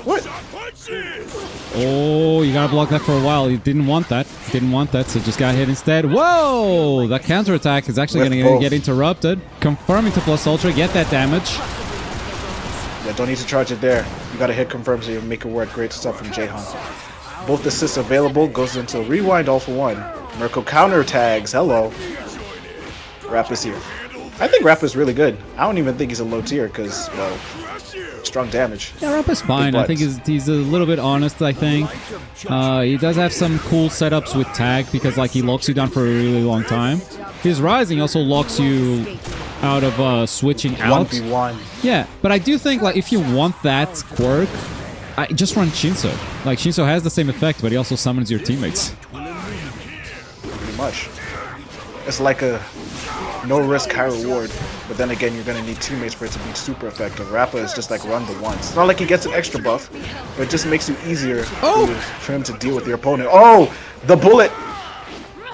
What? Oh, you gotta block that for a while. You didn't want that. Didn't want that, so just got hit instead. Whoa! That counterattack is actually gonna get interrupted. Confirming to plus ultra, get that damage. Yeah, don't need to charge it there. You gotta hit confirm so you make it work. Great stuff from Jayhan. Both assists available. Goes into rewind all for one. Mirko counter tags. Hello. Rap is here. I think Rap is really good. I don't even think he's a low tier because, well, strong damage. Yeah, Rap is fine. I think he's a little bit honest, I think. He does have some cool setups with tag because like he locks you down for a really long time. His Rising also locks you out of switching out. 1v1. Yeah, but I do think like if you want that quirk, I just run Shinso. Like Shinso has the same effect, but he also summons your teammates. Pretty much. It's like a no risk, high reward. But then again, you're gonna need teammates for it to be super effective. Rappa is just like run the once. It's not like he gets an extra buff, but it just makes it easier for him to deal with your opponent. Oh, the bullet!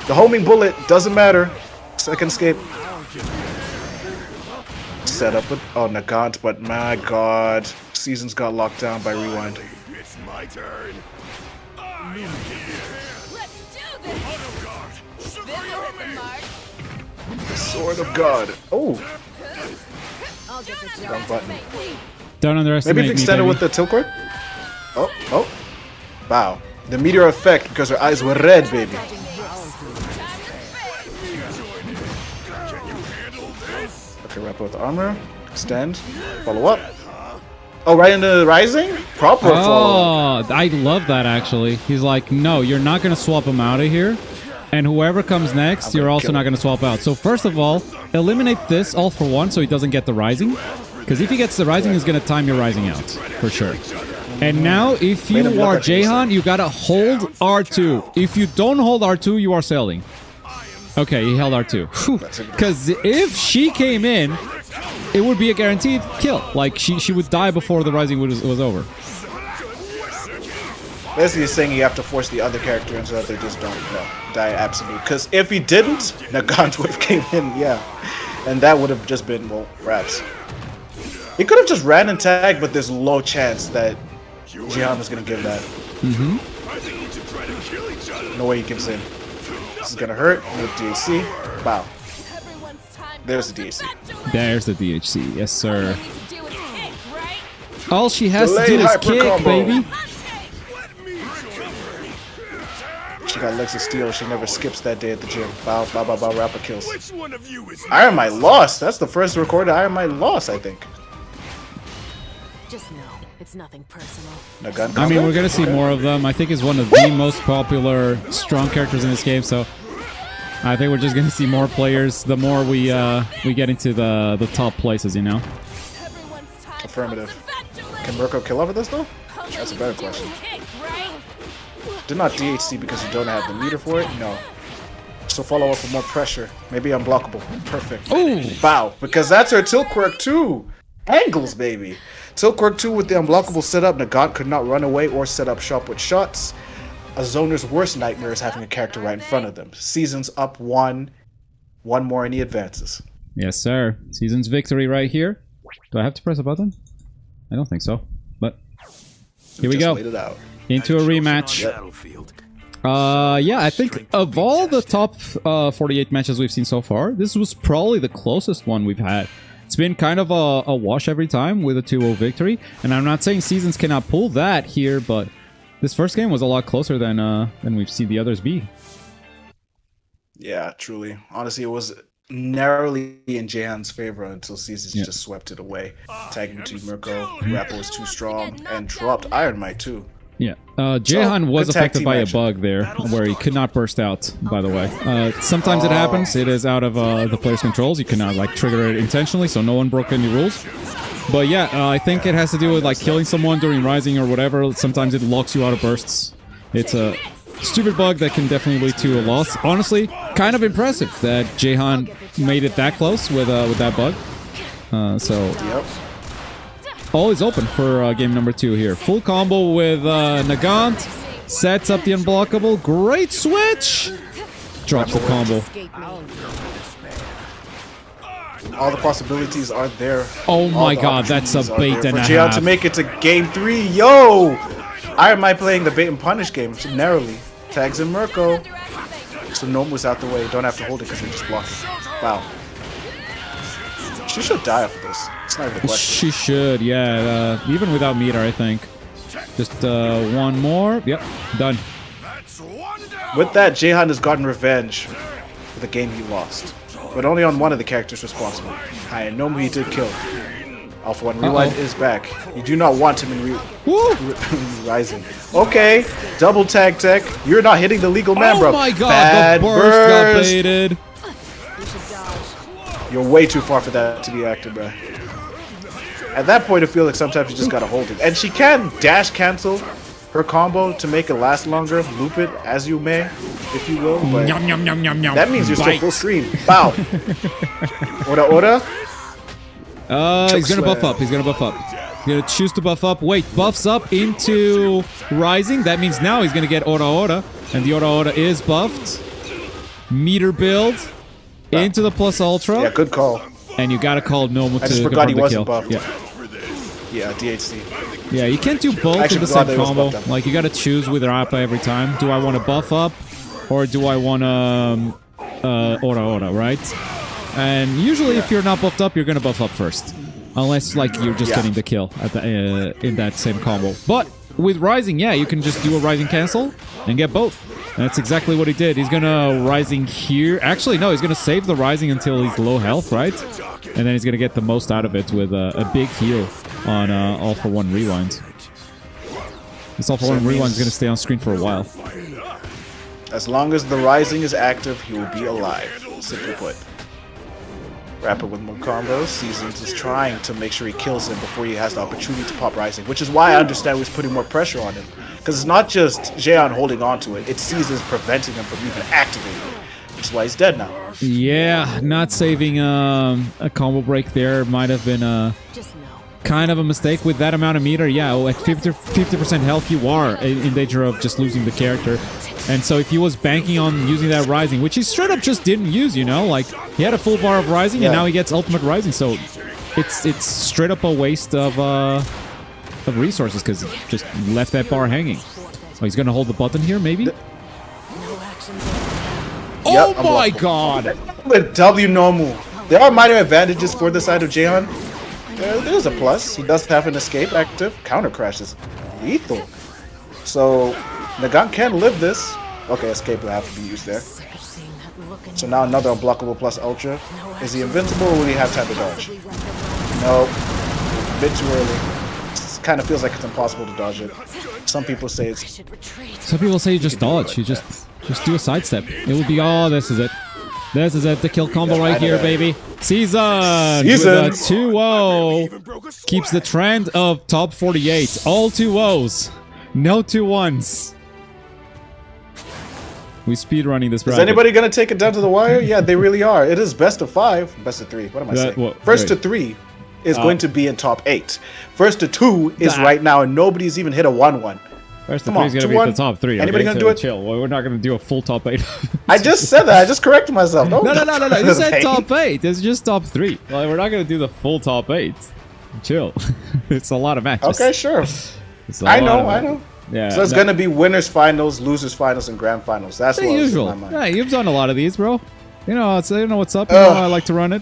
The homing bullet doesn't matter. Second escape. Set up with Nagant, but my god, Seasons got locked down by rewind. It's my turn. Let's do this. This'll hit the mark. Sword of God. Oh, I'll get the wrong button. Don't underestimate Maybe if me, extend it baby. with the tilt cord. Oh, oh. Wow. The meteor effect because her eyes were red, baby. Okay, wrap up the armor. Extend. Follow up. Oh, right into Rising? Proper follow. Oh, I love that actually. He's like, no, you're not going to swap him out of here. And whoever comes next, you're also not going to swap out. So first of all, eliminate this all for one so he doesn't get the Rising. Because if he gets the Rising, he's going to time your Rising out. For sure. And now, if you are Jayhan, you got to hold R2. If you don't hold R2, you are sailing. Okay, he held R2. Because if she came in, it would be a guaranteed kill. Like, she would die before the Rising was over. Basically, he's saying you have to force the other character in so that they just don't die absolute. Because if he didn't, Nagant would have came in, yeah. And that would have just been, well, raps. He could have just ran and tagged, but there's low chance that Jayhan was going to give that. Mm-hmm. No way he gives in. This is going to hurt with DHC. Wow. There's the DHC. There's the DHC. Yes, sir. All she has to do is kick, combo. baby. She got legs of steel. She never skips that day at the gym. Bow, bow, bow, bow, rapper kills. Iron Might lost. That's the first recorded Iron Might lost, I think. Just know it's nothing personal. I mean, we're gonna see more of them. I think he's one of the most popular strong characters in this game, so I think we're just gonna see more players the more we get into the top places, you know. Affirmative. Can Mirko kill over this though? That's a better question. Did not DHC because you don't have the meter for it? No. So follow up with more pressure. Maybe unblockable. Perfect. Ooh. Wow. Because that's her tilt quirk too. Angles, baby. Tilt quirk 2 with the unblockable setup. Nagant could not run away or set up shop with shots. A zoner's worst nightmare is having a character right in front of them. Season's up 1. One more and he advances. Yes, sir. Season's victory right here. Do I have to press a button? I don't think so. But here we go. Into a rematch. Yeah, I think of all the top 48 matches we've seen so far, this was probably the closest one we've had. It's been kind of a wash every time with a 2-0 victory. And I'm not saying Seasons cannot pull that here, but this first game was a lot closer than we've seen the others be. Yeah, truly. Honestly, it was narrowly in Jayhan's favor until Seasons just swept it away. Tagging to Mirko, Rapper was too strong, and dropped Iron Might too. Yeah, Jayhan was affected by a bug there, where he could not burst out, by the way. Sometimes it happens, it is out of the player's controls, you cannot like trigger it intentionally, so no one broke any rules. But yeah, I think it has to do with like killing someone during Rising or whatever. Sometimes it locks you out of bursts. It's a stupid bug that can definitely lead to a loss. Honestly, kind of impressive that Jayhan made it that close with that bug. Yep. All is open for game number 2 here. Full combo with Nagant. Sets up the unblockable. Great switch! Drops the combo. All the possibilities are there. Oh my god, that's a bait and a Jayhan half. to make it to game 3. Yo! Iron Might playing the bait and punish game narrowly. Tags in Mirko. So Nomu's out the way. Don't have to hold it because they're just blocking. Wow. She should die after this. It's not even a question. She should, yeah. Even without meter, I think. Just one more. Yep, done. With that, Jayhan has gotten revenge for the game he lost. But only on one of the characters responsible. Hi, Nomu he did kill. Alpha 1 Rewind is back. You do not want him in Rising. Okay, double tag tech. You're not hitting the legal man, bro. Oh my god, Bad the burst got baited. You're way too far for that to be active, bro. At that point, I feel like sometimes you just gotta hold it. And she can dash cancel her combo to make it last longer, loop it as you may, if you will. But that means you're still full screen. Bow. Ora. He's gonna buff up. He's gonna buff up. He's gonna choose to buff up. Wait, buffs up into Rising. That means now he's gonna get Ora. And the Ora is buffed. Meter build. Into the plus ultra. Yeah, good call. And you gotta call Nomu to I just forgot he confirm the wasn't kill. buffed. Yeah, DHC. Yeah, you can't do both in the same combo. Like, you gotta choose with Rappa every time. Do I want to buff up? Or do I want to Ora, right? And usually if you're not buffed up, you're gonna buff up first. Unless, like, you're just getting the kill at the in that same combo. But with Rising, yeah, you can just do a Rising cancel and get both. And that's exactly what he did. He's gonna Rising here. Actually, no, he's gonna save the Rising until he's low health, right? And then he's gonna get the most out of it with a big heal on All for One Rewind. This All for One Rewind is gonna stay on screen for a while. As long as the Rising is active, he will be alive. Simply put. Rapid with more combos. Seasons is trying to make sure he kills him before he has the opportunity to pop Rising, which is why I understand he's putting more pressure on him. Because it's not just Jayhan holding on to it, it's Seasons preventing him from even activating it, which is why he's dead now. Yeah, not saving a combo break there might have been kind of a mistake with that amount of meter. Yeah, at 50% health, you are in danger of just losing the character. And so if he was banking on using that Rising, which he straight up just didn't use, you know, like he had a full bar of Rising and now he gets ultimate Rising, so it's straight up a waste of resources because he just left that bar hanging. Oh, he's gonna hold the button here, maybe? Oh my god! With W normal, there are minor advantages for the side of Jayhan. There's a plus. He does have an escape active. Counter crash is lethal. So Nagant can live this. Okay, escape will have to be used there. So now another unblockable plus ultra. Is he invincible or will he have time to dodge? No. A bit too early. It kind of feels like it's impossible to dodge it. Some people say it's... Some people say you just dodge. You just do a sidestep. It would be, oh, this is it. This is it, the kill combo right here, baby. Season with a 2-0. Keeps the trend of top 48. All 2-0s. No 2-1s. We speedrunning this bracket. Is anybody going to take it down to the wire? Yeah, they really are. It is best of 5. Best of 3. What am I saying? First to 3 is going to be in top 8. First to 2 is right now, and nobody's even hit a 1-1. First to 3 is going to be at the top 3. Anybody going to do it? Chill. Well, we're not going to do a full top 8. I just said that. I just corrected myself. No. You said top 8. It's just top 3. Well, we're not going to do the full top 8. Chill. It's a lot of matches. Okay, sure. I know. Yeah, so it's going to be winners finals, losers finals, and grand finals. That's what usual. In my mind. Yeah, you've done a lot of these, bro. You know what's up. You know how I like to run it.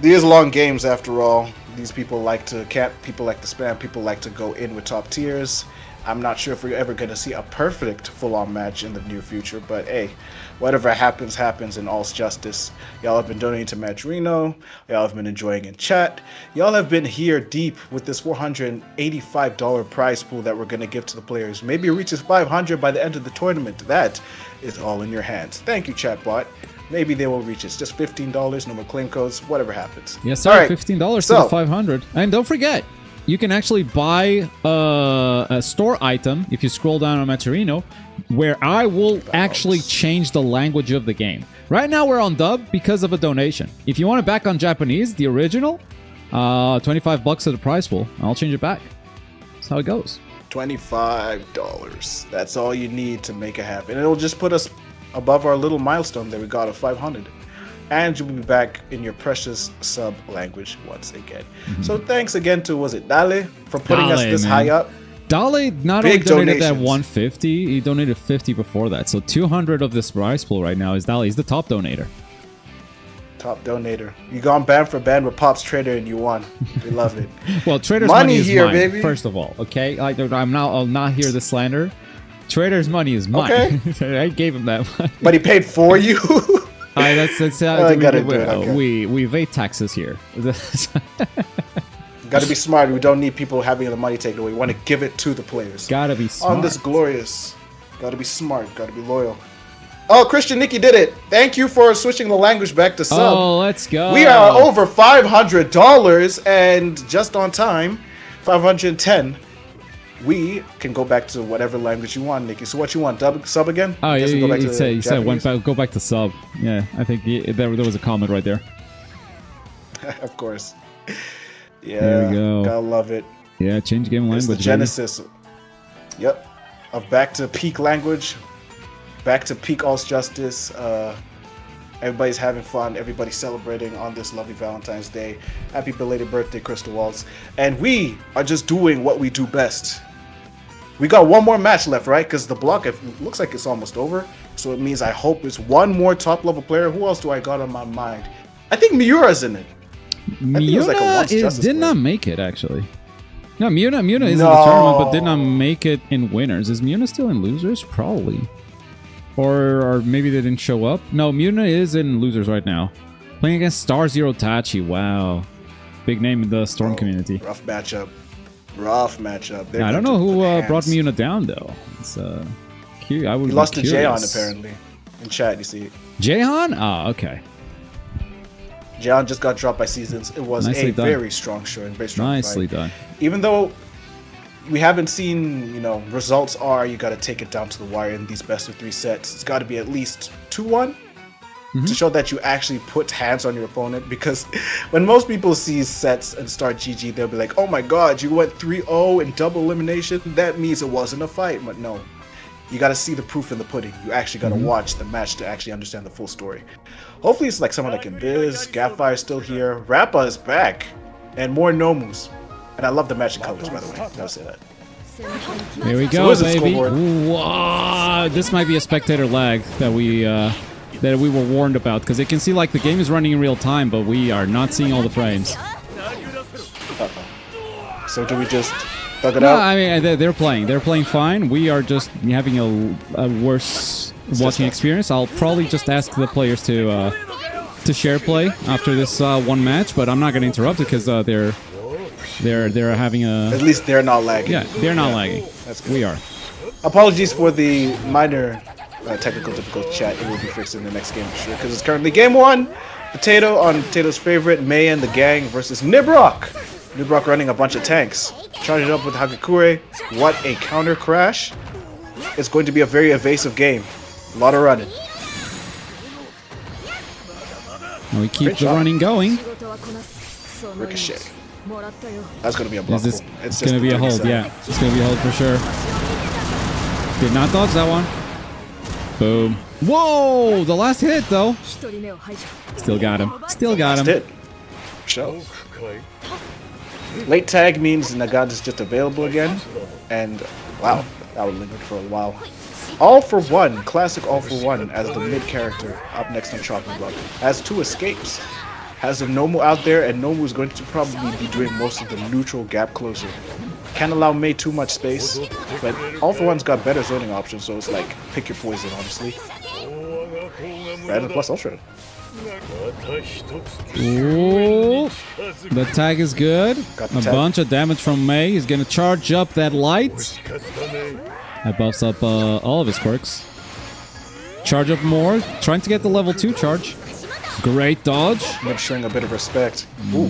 These long games, after all. These people like to camp, people like to spam, people like to go in with top tiers. I'm not sure if we're ever going to see a perfect full-on match in the near future, but hey, whatever happens, happens in all's justice. Y'all have been donating to Mashiro. Y'all have been enjoying in chat. Y'all have been here deep with this $485 prize pool that we're going to give to the players. Maybe it reaches $500 by the end of the tournament. That is all in your hands. Thank you, chatbot. Maybe they will reach it. It's just $15, no more claim codes, whatever happens. Yes, sir. Right. $15 to the 500. And don't forget, you can actually buy a store item if you scroll down on Mashiro, where I will actually change the language of the game. Right now we're on dub because of a donation. If you want it back on Japanese, the original, $25 at the prize pool. I'll change it back. That's how it goes. $25. That's all you need to make it happen. It'll just put us above our little milestone that we got of 500. And you'll be back in your precious sub language once again. So thanks again to, was it Dale, for putting us this high up. Dale not only donated that 150, he donated 50 before that. So 200 of this prize pool right now is Dale. He's the top donator. Top donator. You gone band for band with Pop's Trader and you won. We love it. Well, Trader's money is here, mine, baby. First of all, okay? I'll not hear the slander. Trader's money is mine. Okay. I gave him that money. But he paid for you? That's how we evade taxes here. Got to be smart. We don't need people having the money taken away. We want to give it to the players. Got to be smart. On this glorious. Got to be smart. Got to be loyal. Oh, Christian Nikki did it. Thank you for switching the language back to sub. Oh, let's go. We are over $500 and just on time, 510. We can go back to whatever language you want, Nikki. So what you want? Sub again? Oh, yeah, you said go back to sub. Yeah, I think there was a comment right there. Of course. Yeah, there we go. Gotta love it. Yeah, change game language. It's the genesis. Yep. Of back to peak language. Back to peak all's justice. Everybody's having fun. Everybody's celebrating on this lovely Valentine's Day. Happy belated birthday, Crystal Waltz. And we are just doing what we do best. We got one more match left, right? Because the block, it looks like it's almost over. So it means I hope it's one more top-level player. Who else do I got on my mind? I think Miura's in it. Miura did not make it, actually. No, Muna is in the tournament, but did not make it in winners. Is Muna still in losers? Probably. Or maybe they didn't show up. No, Muna is in losers right now. Playing against Star Zero Tachi. Wow. Big name in the Storm community. Rough matchup. Rough matchup. I don't know who brought Muna down, though. It's, he lost to Jayhan, apparently. In chat, you see. Jayhan? Ah, okay. Jayhan just got dropped by Seasons. It was Nicely a done. very strong show and very strong Nicely fight. done. Even though we haven't seen, results are you got to take it down to the wire in these best of 3 sets. It's got to be at least 2-1 to show that you actually put hands on your opponent. Because when most people see sets and start GG, they'll be like, oh my god, you went 3-0 in double elimination? That means it wasn't a fight. But no, you got to see the proof in the pudding. You actually got to watch the match to actually understand the full story. Hopefully it's like someone like Invis, Gapfire is still here, Rappa is back, and more Nomus. And I love the matching colors, by the way. I'll say that. There we go, So baby. Wow, this might be a spectator lag that we were warned about, because it can see like the game is running in real time, but we are not seeing all the frames. So do we just thug it No, out? I mean they're playing. They're playing fine. We are just having a worse watching experience. I'll probably just ask the players to share play after this one match, but I'm not going to interrupt it because they're having a. At least they're not lagging. Yeah, they're not lagging. That's good. We are. Apologies for the minor technical difficulty chat. It will be fixed in the next game for sure, because it's currently game 1. Potato on Potato's favorite, May and the gang versus Nibrock. Nibrock running a bunch of tanks. Charge it up with Hagakure. What a counter crash. It's going to be a very evasive game. A lot of running. And we keep Great the shot. running going. Ricochet. That's going to be a block. It's going to be a hold, yeah. It's going to be a hold for sure. Did not dodge that one. Boom. Whoa! The last hit, though. Still got him. Still got him. That's it. Show. Late tag means Nagant is just available again. And, wow, that would linger for a while. All for one, classic all for one as the mid character up next on Chopping Block. Has 2 escapes. Has a Nomu out there, and Nomu is going to probably be doing most of the neutral gap closer. Can't allow Mei too much space, but all for one's got better zoning options, so it's like pick your poison, honestly. Random plus ultra. Ooh. The tag is good. Got the A tag. bunch of damage from Mei. He's going to charge up that light. That buffs up all of his quirks. Charge up more. Trying to get the level 2 charge. Great dodge. Nib showing a bit of respect. Ooh.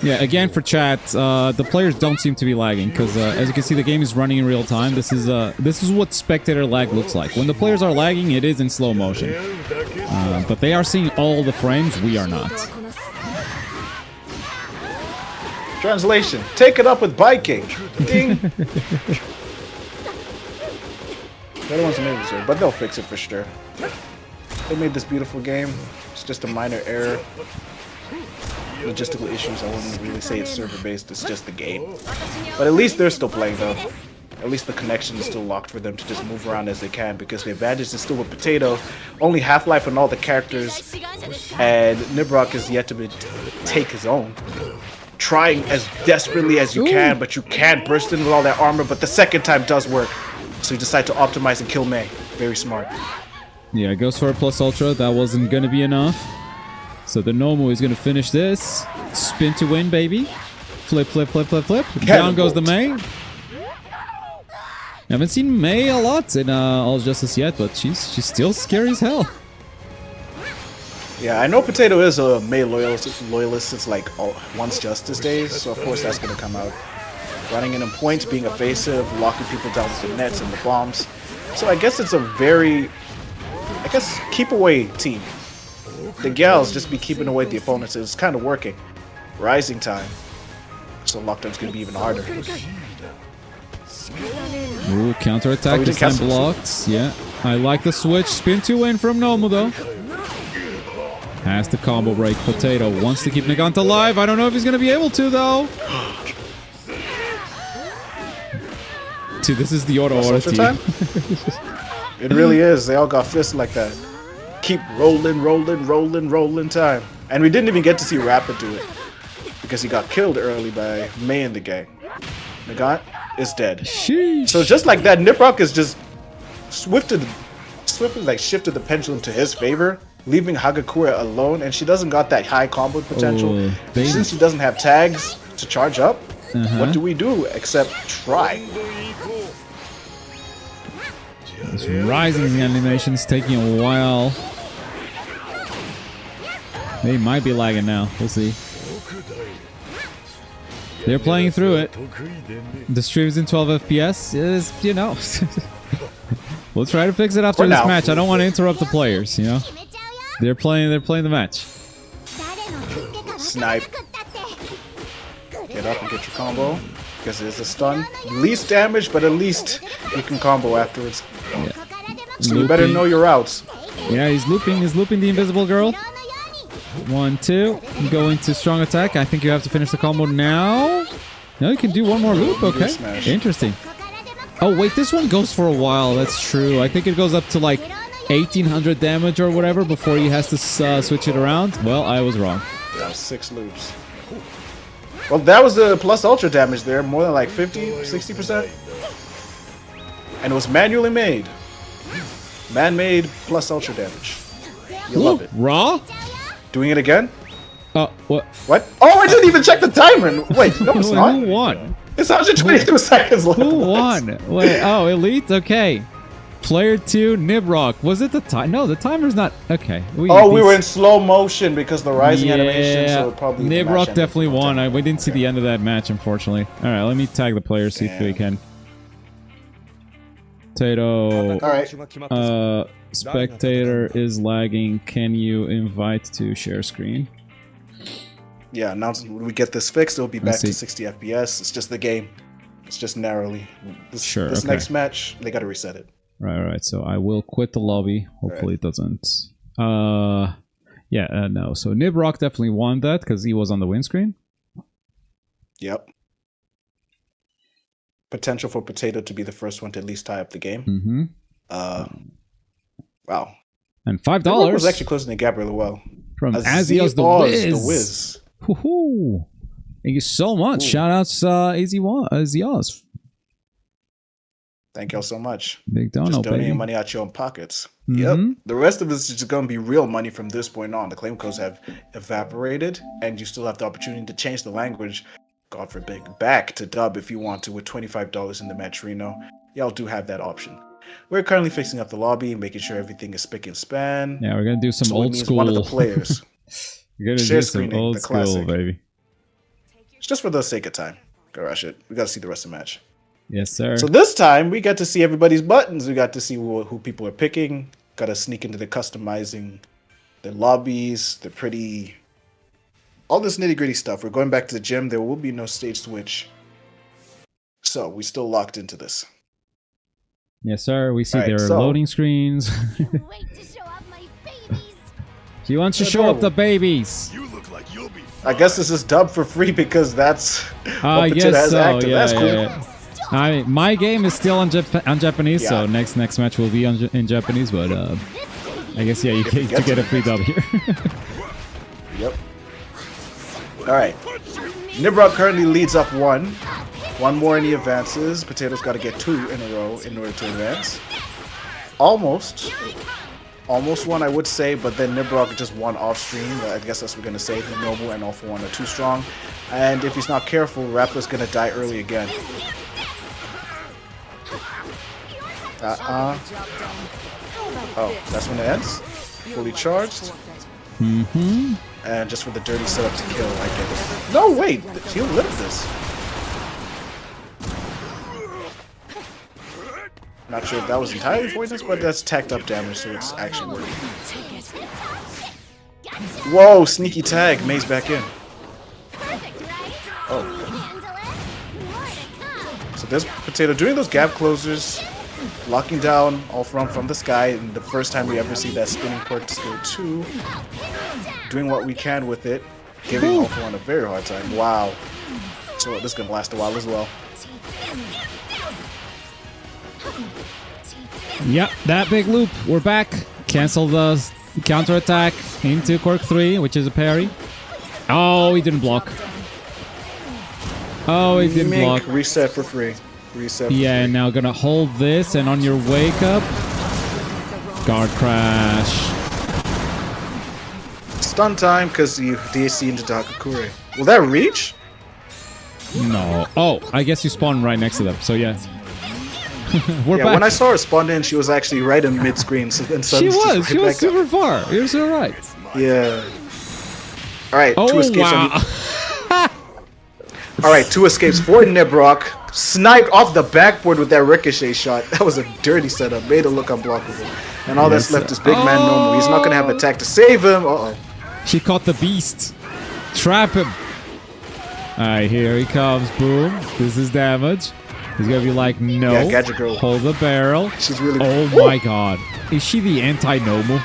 Yeah, again for chat, the players don't seem to be lagging because, as you can see, the game is running in real time. This is what spectator lag looks like. When the players are lagging, it is in slow motion, but they are seeing all the frames. We are not. Translation: take it up with biking. Ding. The other one's amazing, sir, but they'll fix it for sure. They made this beautiful game. It's just a minor error. Logistical issues, I wouldn't really say it's server-based, it's just the game. But at least they're still playing, though. At least the connection is still locked for them to just move around as they can, because the advantage is still with Potato. Only Half-Life on all the characters, and Nibrock is yet to take his own. Trying as desperately as you can, but you can't burst in with all that armor, but the second time does work. So you decide to optimize and kill Mei. Very smart. Yeah, goes for a plus ultra. That wasn't going to be enough. So the Nomu is going to finish this. Spin to win, baby. Flip, flip, flip, flip, flip. Down goes the Mei. Haven't seen Mei a lot in All Justice yet, but she's still scary as hell. Yeah, I know Potato is a Mei loyalist since like once Justice days, so of course that's going to come out. Running in on points, being evasive, locking people down with the nets and the bombs. So I guess it's a very, keep away team. The gals just be keeping away the opponents. It's kind of working. Rising time. So lockdown's going to be even harder. Ooh, counterattack. This time blocked. Yeah, I like the switch. Spin to win from Nomu though. Has the combo break. Potato wants to keep Nagant alive. I don't know if he's going to be able to though. Dude, this is the auto team. It really is. They all got fists like that. Keep rolling, rolling, rolling, rolling time. And we didn't even get to see Rapid do it because he got killed early by May and the gang. Nagant is dead. Sheesh. So just like that, Nibrock is just swiftly like shifted the pendulum to his favor, leaving Hagakure alone, and she doesn't got that high combo potential. Oh, Since she doesn't have tags to charge up, what do we do except try? This rising animation's taking a while. They might be lagging now. We'll see. They're playing through it. The stream's in 12 FPS. Is, you know. We'll try to fix it after this match. I don't want to interrupt the players, you know. They're playing the match. Snipe. Get up and get your combo. Because it is a stun. Least damage, but at least you can combo afterwards. Yeah. So you better know your routes. Yeah, he's looping the invisible girl. 1, 2. Go into strong attack. I think you have to finish the combo now. No, you can do one more loop. Okay. Interesting. Oh, wait, this one goes for a while. That's true. I think it goes up to like 1800 damage or whatever before he has to switch it around. Well, I was wrong. That was 6 loops. Well, that was the plus ultra damage there. More than like 50, 60%. And it was manually made. Man-made plus ultra damage. You love it. Raw? Doing it again? What? What? Oh, I didn't even check the timer. Wait, no, it's not. Who won? It's 122 seconds left. Who won? Wait, oh, Elite? Okay. Player 2, Nibrock. Was it the time? No, the timer's not. Okay. We were in slow motion because the rising animation, so probably Nibrock definitely won. We didn't see the end of that match, unfortunately. All right, let me tag the players, see if we can. Tato. All right. Spectator is lagging. Can you invite to share screen? Yeah, now we get this fixed, it'll be back to 60 FPS. It's just the game. It's just narrowly. This next match, they got to reset it. Right. So I will quit the lobby. Hopefully it doesn't. No. So Nibrock definitely won that because he was on the win screen. Yep. Potential for Potato to be the first one to at least tie up the game. Mm-hmm. Wow. And $5 Nibrock was actually closing the gap really well. From Azios the Wiz. Woohoo! Thank you so much. Shout outs Azios. Thank y'all so much. Big dono, just donating baby. money out your own pockets. Yep. The rest of this is just going to be real money from this point on. The claim codes have evaporated, and you still have the opportunity to change the language, God forbid, back to dub if you want to with $25 in the Matcherino. Y'all do have that option. We're currently fixing up the lobby, making sure everything is spick and span. Yeah, we're going to do some old school. One of the players. We're going to do some old school, baby. It's just for the sake of time. Go rush it. We got to see the rest of the match. Yes, sir. So this time, we got to see everybody's buttons. We got to see who people are picking. Got to sneak into the customizing, the lobbies, the pretty... all this nitty-gritty stuff. We're going back to the gym. There will be no stage switch. So, we still locked into this. Yes, sir. We see their loading screens. She wants to show up the babies. You look like you'll be I guess this is dubbed for free because that's what Potato has active. That's cool. Yeah. My game is still on Japanese, so next match will be in Japanese. But I guess you get a free dub here. Yep. All right. Nibrock currently leads up 1. 1 more and he advances. Potato's got to get 2 in a row in order to advance. Almost won, I would say, but then Nibrock just won off stream. I guess that's what we're going to say. The Noble and All For One are too strong. And if he's not careful, Raptor's going to die early again. Oh, that's when it ends? Fully charged? Mm-hmm. And just for the dirty setup to kill, I get it. No, wait! He'll live this. Not sure if that was entirely pointless, but that's tacked up damage, so it's actually working. Whoa, sneaky tag. May's back in. Oh. So there's Potato doing those gap closers, locking down All from the sky, and the first time we ever see that spinning quirk to skill 2. Doing what we can with it, giving All For One a very hard time. Wow. So this is going to last a while as well. Yep, that big loop. We're back. Cancel the Counter attack into Cork 3, which is a parry. Oh, he didn't block. Oh, he didn't block. Reset for free. Reset for Yeah, free. and now gonna hold this, and on your wake up, guard crash. Stun time because you DSC into Takakure. Will that reach? No. Oh, I guess you spawned right next to them, so yeah. We're Yeah, back. when I saw her spawn in, she was actually right in mid-screen. So then She suddenly she's was right back super far. You're so right. up. Yeah. Alright, Oh, 2 escapes. wow. Alright, 2 escapes for Nibrock. Sniped off the backboard with that ricochet shot. That was a dirty setup. Made it look unblockable. And all that's left is big man Nomu. He's not going to have attack to save him. Uh-oh. She caught the beast. Trap him. Alright, here he comes. Boom. This is damage. He's gonna be like, no. Yeah, Gadget Girl. Hold the barrel. She's really... Oh my god. Is she the anti-Nomu?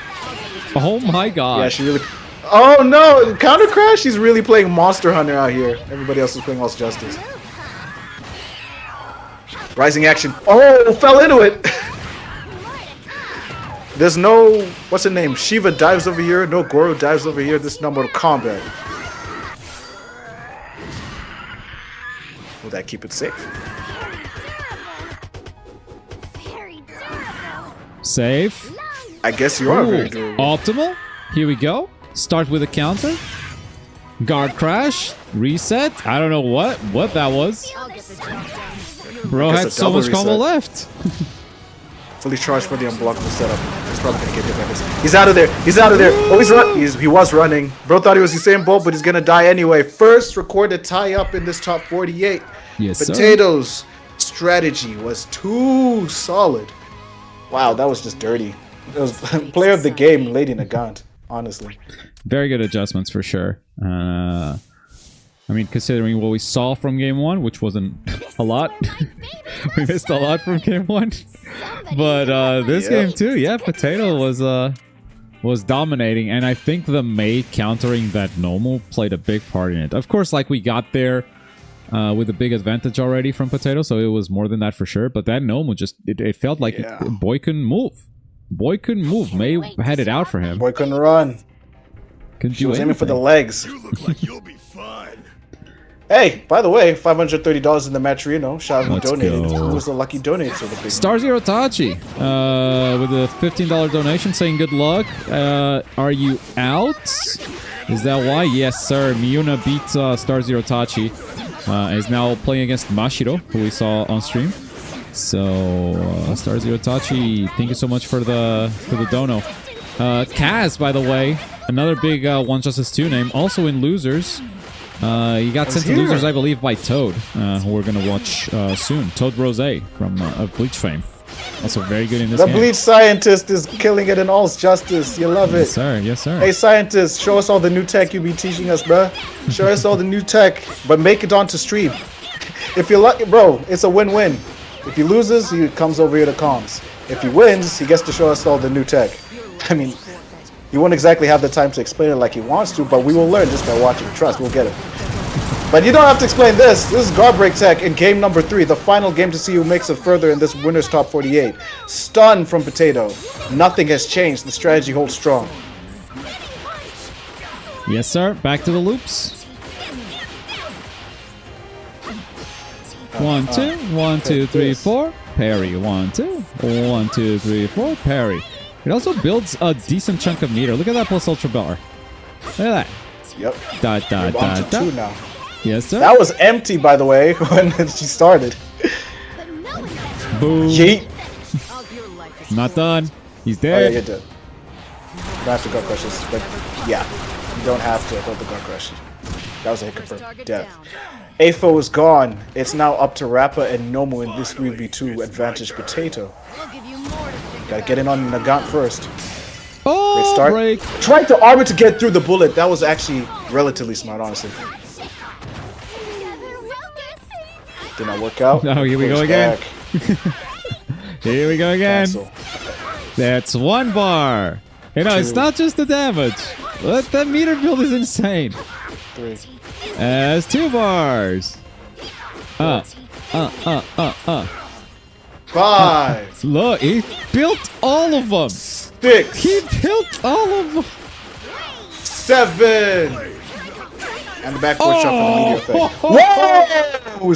Oh my god. Yeah, she really... Oh no! Counter Crash? She's really playing Monster Hunter out here. Everybody else is playing Lost Justice. Rising action. Oh, fell into it! There's no... What's her name? Shiva dives over here. No Goro dives over here. This is not Mortal Kombat. Will that keep it safe? Safe. I guess you are Ooh, very durable. optimal. Here we go. Start with a counter. Guard crash. Reset. I don't know what that was. Bro guess had a so double much combo reset. left. Fully charged for the unblockable setup. He's probably gonna get hit by this. He's out of there. He's out of there. Oh, he was running. Bro thought he was Usain Bolt, but he's gonna die anyway. First recorded tie up in this top 48. Yes, sir. Potatoes' strategy was too solid. Wow, that was just dirty. It was player of the game, Lady Nagant, honestly. Very good adjustments for sure. I mean, considering what we saw from game 1, which wasn't a lot. We missed a lot from game 1. But this game too, yeah, Potato was dominating, and I think the Mei countering that Nomu played a big part in it. Of course, like we got there with a big advantage already from Potato, so it was more than that for sure. But that Nomu just, it felt like Boy couldn't move. Boy couldn't move. Mei had it out for him. Boy couldn't run. Couldn't She do was aiming for the anything. legs. You look like you'll be fine. Hey, by the way, $530 in the Matrino. Shout out who Let's donated. go. Who was the lucky donator to the big Star Zero Tachi with a $15 donation saying good luck. Are you out? Is that why? Yes, sir. Miyuna beat Star Zero Tachi. Is now playing against Mashiro, who we saw on stream. So, Star Zero Tachi, thank you so much for the dono. Kaz, by the way, another big One Justice 2 name, also in Losers. He got sent to Losers, I believe, by Toad, who we're going to watch soon. Toad Rose from of Bleach fame. Also very good in this The game. Bleach scientist is killing it in All's Justice. You love it. Yes, sir. Yes, sir. Hey, scientist, show us all the new tech you be teaching us, bruh. Show us all the new tech, but make it onto stream. If you're lucky, bro, it's a win-win. If he loses, he comes over here to comms. If he wins, he gets to show us all the new tech. I mean, he won't exactly have the time to explain it like he wants to, but we will learn just by watching. Trust, we'll get it. But you don't have to explain this. This is Guard Break Tech in game number 3, the final game to see who makes it further in this winner's top 48. Stun from Potato. Nothing has changed. The strategy holds strong. Yes, sir. Back to the loops. 1, 2, 1, 2, 3, 4. Parry. 1, 2. 1, 2, 3, 4. Parry. It also builds a decent chunk of meter. Look at that plus ultra bar. Look at that. Yep. Dot, dot, We're on dot, to 2 dot. now. Yes, sir. That was empty, by the way, when she started. Boom. Yeet. Not done. He's Oh, yeah, dead. you're dead. You don't have to guard crush this, but yeah, you don't have to hold the guard crush. That was a hit confirmed death. AFO is gone. It's now up to Rappa and Nomu in this 3v2 advantage Potato. Gotta get in on Nagant first. Oh, Great start. break. Tried to armor to get through the bullet. That was actually relatively smart, honestly. Did not work out. Oh, here we go Push again. back. Here we go again. Cancel. That's 1 bar. You know, it's 2. not just the damage. What that meter build is insane. 3. That's 2 bars. 5. Look, he built all of them. 6. He built all of them. 7. And the backboard shot for the meteor effect. Whoa!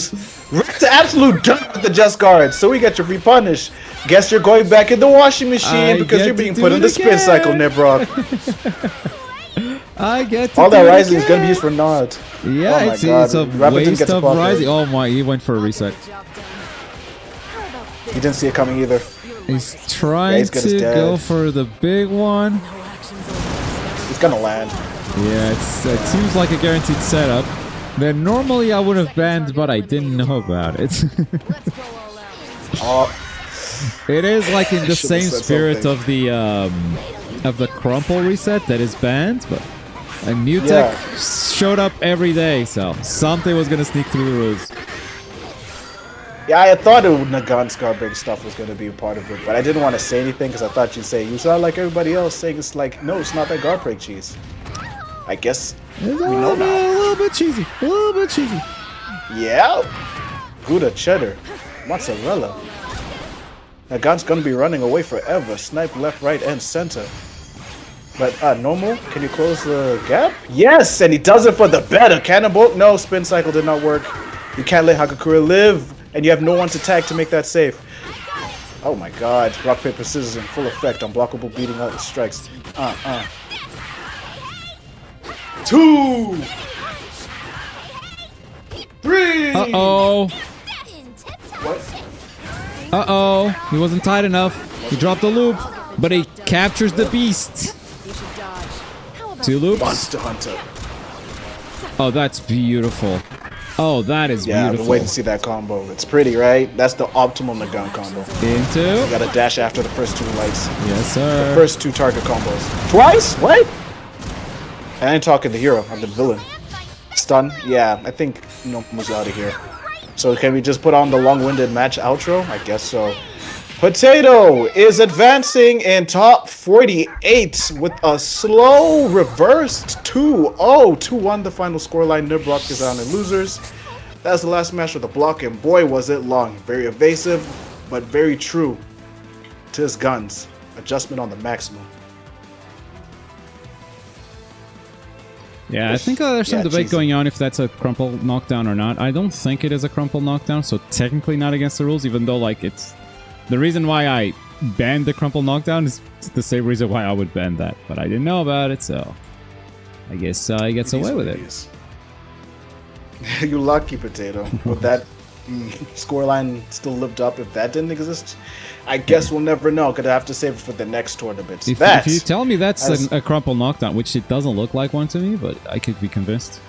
Right to absolute dirt with the just guard. So we get your repunish. Guess you're going back in the washing machine because you're being put in the spin cycle, Nibrock. I get to all that do it rising is again. going to be used for naught. Yeah, Oh my it's God. a Rabbit didn't waste get to of pop rising. it. Oh my, he went for a reset. He didn't see it coming either. He's trying he's got his to dash. go for the big one. He's going to land. Yeah, it seems like a guaranteed setup. That normally I would have banned, but I didn't know about it. Oh, It is like in the Should've same said spirit something. of the crumple reset that is banned, but a new Yeah. tech showed up every day, so something was gonna sneak through the rules. yeah, I thought Nagan's garbage stuff was going to be a part of it, but I didn't want to say anything because I thought you'd say, you sound like everybody else saying it's like, no, it's not that garbage cheese. I guess It's we know now. a little bit cheesy, a little bit cheesy. Yeah. Gouda, cheddar, mozzarella. Nagan's going to be running away forever. Snipe left, right, and center. But normal, can you close the gap? Yes, and he does it for the better. Cannonball, no, spin cycle did not work. You can't let Hagakure live, and you have no one to tag to make that safe. Oh my God, rock, paper, scissors in full effect. Unblockable beating out the strikes. 2, 3. Uh-oh. What? Uh-oh. He wasn't tight enough. He dropped the loop, but he captures the beast. 2 loops. Monster Hunter. Oh, that's beautiful. Oh, that is Yeah, I've been beautiful. waiting to see that combo. It's pretty, right? That's the optimal Nagan combo. You Into. gotta dash after the first 2 lights. Yes, sir. First 2 target combos. Twice? What? I ain't talking the hero. I'm the villain. Stun? Yeah, I think Nomu's out of here. So can we just put on the long-winded match outro? I guess so. Potato is advancing in top 48 with a slow reversed 2-0. 2-1 the final scoreline. Nibrock is on in losers. That's the last match with the block, and boy was it long. Very evasive, but very true to his guns. Adjustment on the maximum. Yeah, I think there's some Yeah, debate cheesy. going on if that's a crumple knockdown or not. I don't think it is a crumple knockdown, so technically not against the rules, even though, like, it's... The reason why I banned the crumple knockdown is the same reason why I would ban that, but I didn't know about it, so... I guess he gets away with it. You lucky, Potato. Would that scoreline still lived up if that didn't exist? I guess we'll never know. Gonna have to save it for the next tournament. If you tell me that's a crumple knockdown, which it doesn't look like one to me, but I could be convinced.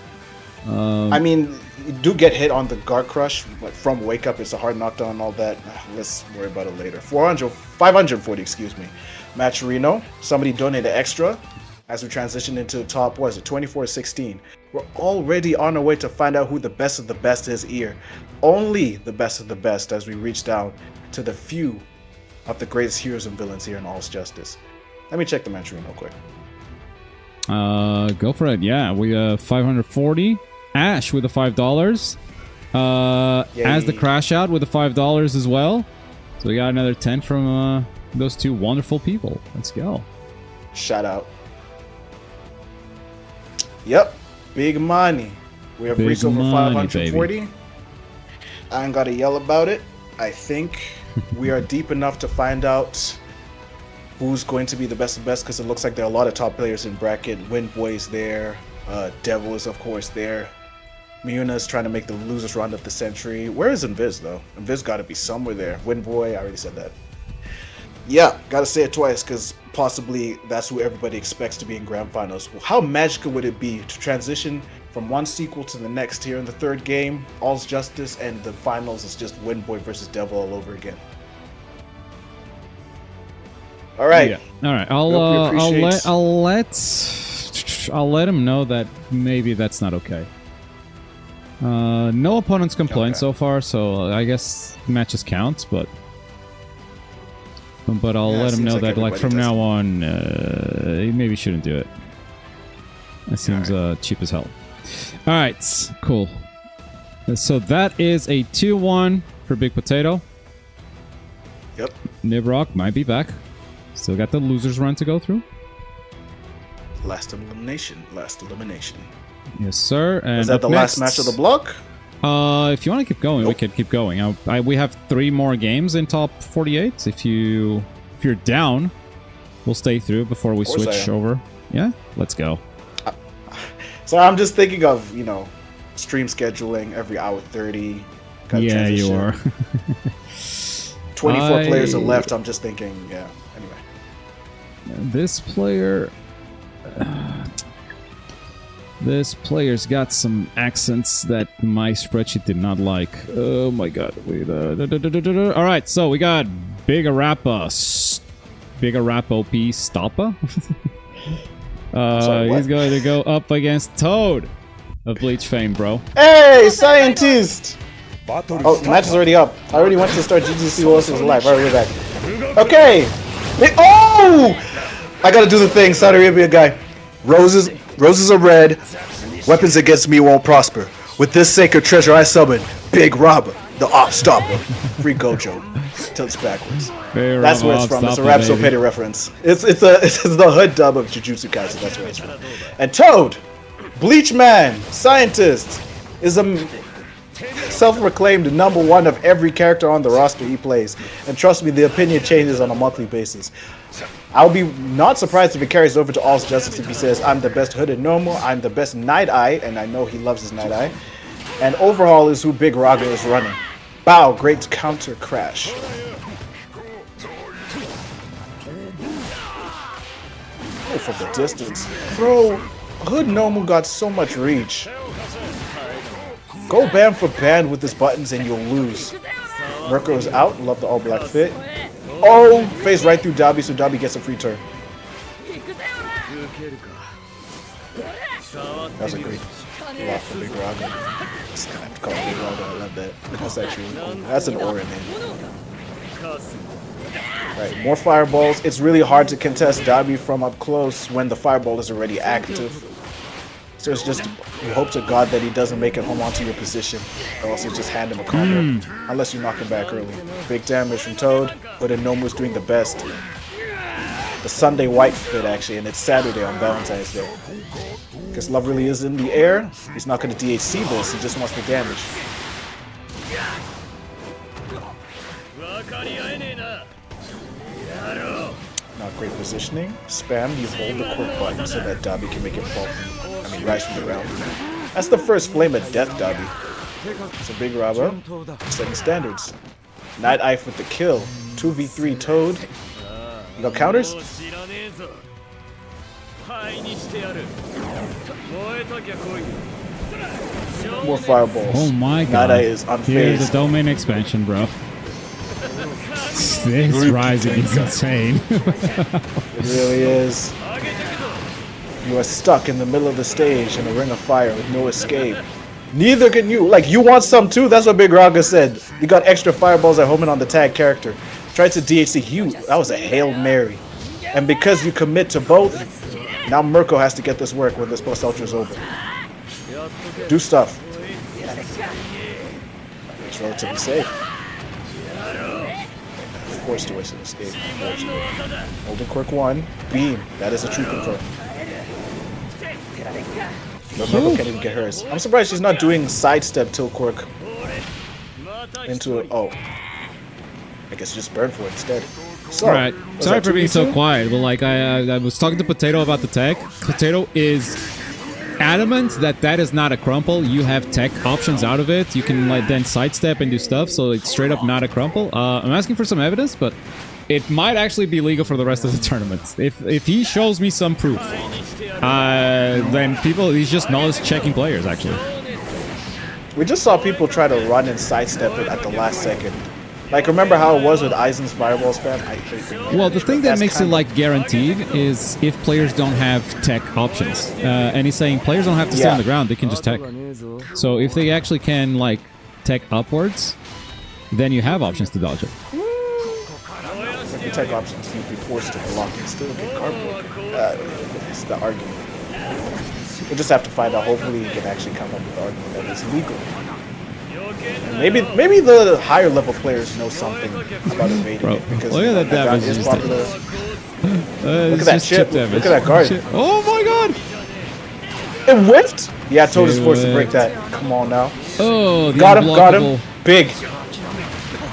I mean, you do get hit on the guard crush, but from wake up, it's a hard knockdown and all that. Let's worry about it later. 540, excuse me. Mashiro, somebody donated extra as we transition into top, what is it, 24-16. We're already on our way to find out who the best of the best is here. Only the best of the best as we reach down to the few of the greatest heroes and villains here in All's Justice. Let me check the Mashiro real quick. Go for it. Yeah, we 540. Ash with the $5. As the crash out with the $5 as well. So we got another 10 from those 2 wonderful people. Let's go. Shout out. Yep, big money. We have reached over 540. I ain't gotta yell about it. I think we are deep enough to find out who's going to be the best of best, because it looks like there are a lot of top players in bracket. Windboy's there, Devil is of course there. Miyuna is trying to make the losers round of the century. Where is Invis though? Invis gotta be somewhere there. Windboy, I already said that. Yeah, gotta say it twice, because possibly that's who everybody expects to be in grand finals. How magical would it be to transition from one sequel to the next here in the 3rd game, All's Justice, and the finals is just Windboy versus Devil all over again. All right. Yeah. All right. I'll let him know that maybe that's not okay. No opponents complained so far, so I guess matches count, but I'll let him know that, like, from now on, he maybe shouldn't do it. That seems cheap as hell. All right, cool. So that is a 2-1 for Big Potato. Yep. Nibrock might be back. Still got the losers run to go through. Last elimination. Last elimination. Yes, sir. And is that the last match of the block? If you want to keep going, we can keep going. We have 3 more games in top 48. If you're down, we'll stay through before we switch over. Yeah, let's go. So I'm just thinking of, you know, stream scheduling every hour 30. Yeah, you are. 24 players are left. I'm just thinking, yeah. Anyway. This player... This player's got some accents that my spreadsheet did not like. Oh my god. Wait, alright, so we got Bigraga OP Stoppa. He's going to go up against Toad of Bleach fame, bro. Hey, scientist! Oh, the match is already up. I already went to start GGC versus live. Alright, we're back. Okay! Oh! I gotta do the thing, Saudi Arabia guy. Roses are red. Weapons against me won't prosper. With this sacred treasure I summon Bigraga, the op stopper. Free Gojo. Tilts backwards. That's where it's from. It's a Rhapsody Petty reference. It's the hood dub of Jujutsu Kaisen. That's where it's from. And Toad, Bleach Man, scientist, is a self-proclaimed #1 of every character on the roster he plays. And trust me, the opinion changes on a monthly basis. I'll be not surprised if it carries over to All's Justice if he says, I'm the best hooded normal, I'm the best Night Eye, and I know he loves his Night Eye. And overhaul is who Bigraga is running. Bow, great counter crash. Oh, from the distance. Bro, Hood Normal got so much reach. Go band for band with his buttons and you'll lose. Mirko is out, love the all black fit. Oh, phase right through Dabi, so Dabi gets a free turn. That's a great block for Bigraga. I have to call it Bigraga, I love that. That's actually really cool. That's an aura name. Right, more fireballs. It's really hard to contest Dabi from up close when the fireball is already active. So it's just, you hope to God that he doesn't make it home onto your position, or else you just hand him a combo, unless you knock him back early. Big damage from Toad, but Inomu's doing the best. The Sunday white fit, actually, and it's Saturday on Valentine's Day. Because love really is in the air, he's not going to DHC this, he just wants the damage. Not great positioning. Spam, you hold the quick button so that Dabi can make it fall from, rise from the ground. That's the first Flame of Death Dabi. So Bigraga, setting standards. Night Eye with the kill. 2v3 Toad. You got counters? More fireballs. Oh my god. Night Eye is unfazed. Here's the domain expansion, bro. This rising is insane. It really is. You are stuck in the middle of the stage in a ring of fire with no escape. Neither can you. Like, you want some too? That's what Bigraga said. You got extra fireballs at home and on the tag character. Tried to DHC you. That was a Hail Mary. And because you commit to both, now Mirko has to get this work when this post ultra is over. Do stuff. It's relatively safe. Forced to escape. Hold the quirk 1. Beam. That is a true confirm. But Mirko can't even get hers. I'm surprised she's not doing sidestep tilt quirk into it. Oh. I guess just burn for it instead. So, right. Sorry for being so quiet, but like I was talking to Potato about the tech. Potato is adamant that that is not a crumple. You have tech options out of it. You can like then sidestep and do stuff, so it's straight up not a crumple. I'm asking for some evidence, but it might actually be legal for the rest of the tournament. If he shows me some proof, then he's just knowledge checking players actually. We just saw people try to run and sidestep it at the last second. Like, remember how it was with Aizen's fireball spam? I hate it. Well, the thing that makes it like guaranteed is if players don't have tech options. And he's saying players don't have to stay on the ground, they can just tech. So if they actually can like tech upwards, then you have options to dodge it. If you tech options, you'd be forced to block and still get cardboard. It's the argument. We'll just have to find out. Hopefully you can actually come up with the argument that is legal. Maybe the higher level players know something about evading it, because look at that is popular. Look at that chip. Look at that guard. Chip. Oh my god! It whiffed? Yeah, Toad is forced to break that. Come on now. Oh, the got him, got unblockable. him. Big.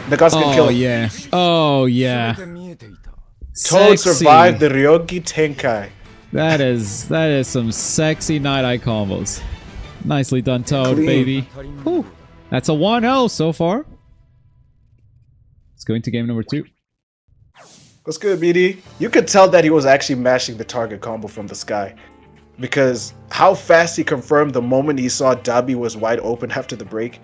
The guts can kill Oh him. yeah. Oh yeah. Toad Sexy. survived the Ryogi Tenkai. That is some sexy Night Eye combos. Nicely done, Toad, Clean. baby. Whew. That's a 1-0 so far. Let's go into game number 2. What's good, BD? You could tell that he was actually mashing the target combo from the sky. Because how fast he confirmed the moment he saw Dabi was wide open after the break.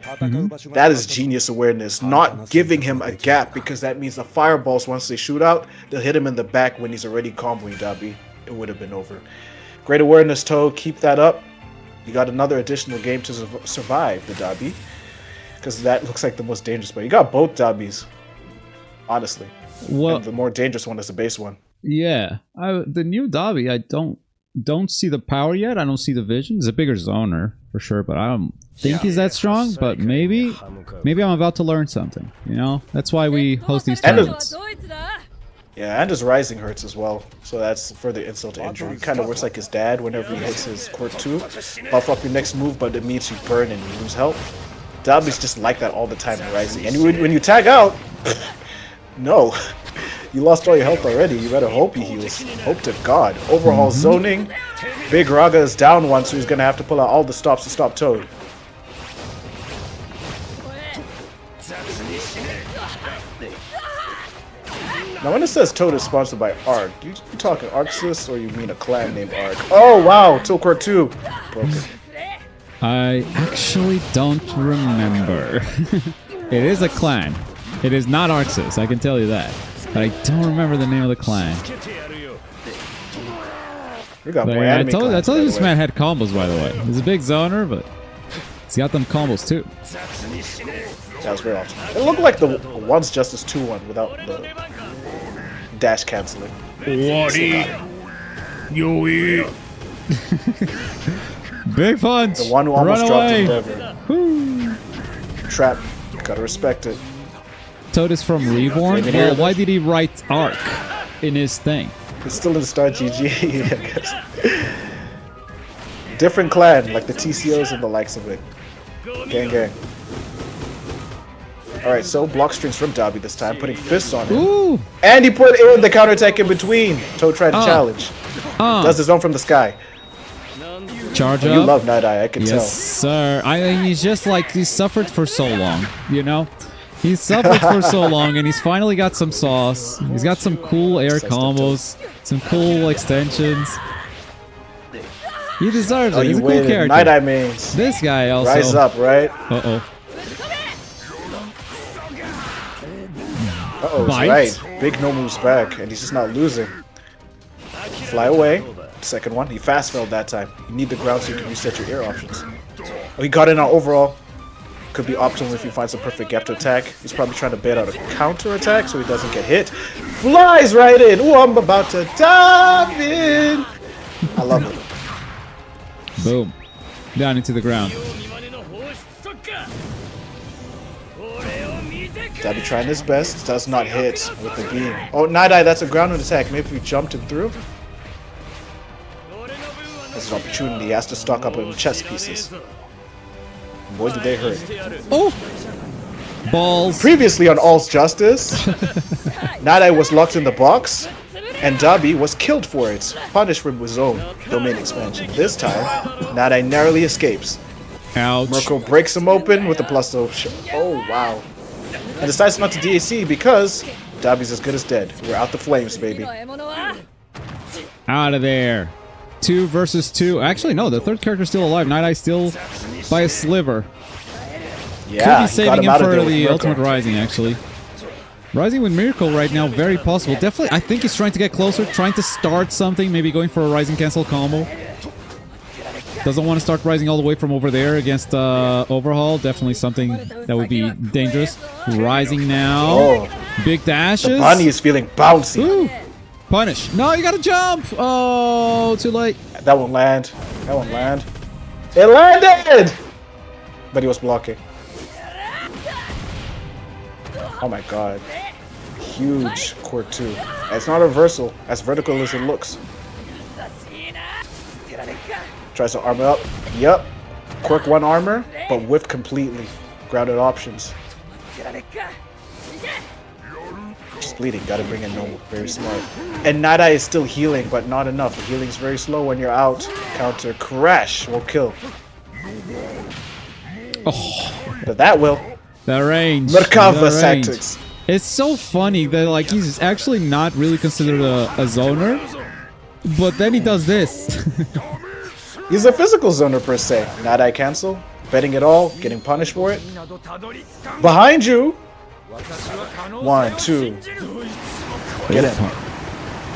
That is genius awareness. Not giving him a gap, because that means the fireballs, once they shoot out, they'll hit him in the back when he's already comboing Dabi. It would have been over. Great awareness, Toad. Keep that up. You got another additional game to survive the Dabi. Because that looks like the most dangerous. But you got both Dabis. Honestly. Well, and the more dangerous one is the base one. yeah. The new Dabi, I don't see the power yet. I don't see the vision. He's a bigger zoner for sure, but I don't think he's that strong. But maybe I'm about to learn something. You know, that's why we host these tournaments. Yeah, and his rising hurts as well, so that's further insult to injury. Kind of works like his dad whenever he hits his Court 2. Buff up your next move, but it means you burn and you lose health. Dabi's just like that all the time in rising. And when you tag out, no. You lost all your health already. You better hope he heals. Hope to God. Overhaul zoning. Bigraga is down one, so he's going to have to pull out all the stops to stop Toad. Now, when it says Toad is sponsored by ARC, you talking Arxis or you mean a clan named ARC? Oh, wow. Tilcord 2. Broken. I actually don't remember. It is a clan. It is not Arxis, I can tell you that. But I don't remember the name of the clan. We got But more yeah, I anime told clans, you by the this way. man had combos, by the way. He's a big zoner, but he's got them combos too. That was very awesome. It looked like the Once Justice 2-1 without the dash canceling. Big punch! The one who Run almost dropped away. Endeavor. Woo. Trap. Gotta respect it. Toad is from Reborn? Maybe here. Well, why did he write Arc in his thing? It's still in the Star GG, I guess. Different clan, like the TCOs and the likes of it. Gang, gang. Alright, so block strings from Dabi this time, putting fists on him. Ooh! And he put in the counterattack in between. Toad tried to challenge. Does his own from the sky. Charge You up. love Night Eye, I can tell. Yes, sir. I mean, he's just like, he's suffered for so long, you know? He's suffered for so long, and he's finally got some sauce. He's got some cool air combos, some cool extensions. He deserves it. He's a cool character. Night Eye mains. This guy also. Rise up, right? Uh-oh. Uh-oh, Bite. right. Big no moves back, and he's just not losing. Fly away. Second one. He fast fell that time. You need the ground so you can reset your air options. Oh, he got in on overall. Could be optimal if he finds a perfect gap to attack. He's probably trying to bait out a counter attack so he doesn't get hit. Flies right in. Ooh, I'm about to dive in. I love it. Boom. Down into the ground. Dabi trying his best. Does not hit with the beam. Oh, Night Eye, that's a grounded attack. Maybe if we jumped him through. This is an opportunity. He has to stock up on chess pieces. Boy, did they hurt. Oh! Balls. Previously on All's Justice, Night Eye was locked in the box, and Dabi was killed for it, punished with his own domain expansion. This time, Night Eye narrowly escapes. Ouch. Mirko breaks him open with a plus oh wow. And decides not to DAC because Dabi's as good as dead. We're out the flames, baby. Out of there. 2 versus 2. Actually, no, the third character's still alive. Night Eye still by a sliver. Yeah, Could be saving him got out of for there with the Mirko. Ultimate Rising, actually. Rising with Miracle right now, very possible. Definitely, I think he's trying to get closer, trying to start something, maybe going for a Rising cancel combo. Doesn't want to start Rising all the way from over there against Overhaul. Definitely something that would be dangerous. Rising now. Oh, Big dashes. the bunny is feeling bouncy. Ooh. Punish. No, you gotta jump. Oh, too late. That won't land. That won't land. It landed! But he was blocking. Oh my god. huge quirk too. And it's not a reversal, as vertical as it looks. Tries to armor up. Yep. Quirk 1 armor, but whiffed completely. Grounded options. Just bleeding, gotta bring in normal. Very smart. And Nada is still healing, but not enough. The healing's very slow when you're out. Counter crash will kill. Oh, But that will. the range. Merkava the range. tactics. It's so funny that like he's actually not really considered a zoner, but then he does this. He's a physical zoner per se. Nada cancel. Betting it all, getting punished for it. Behind you! 1, 2. Get in.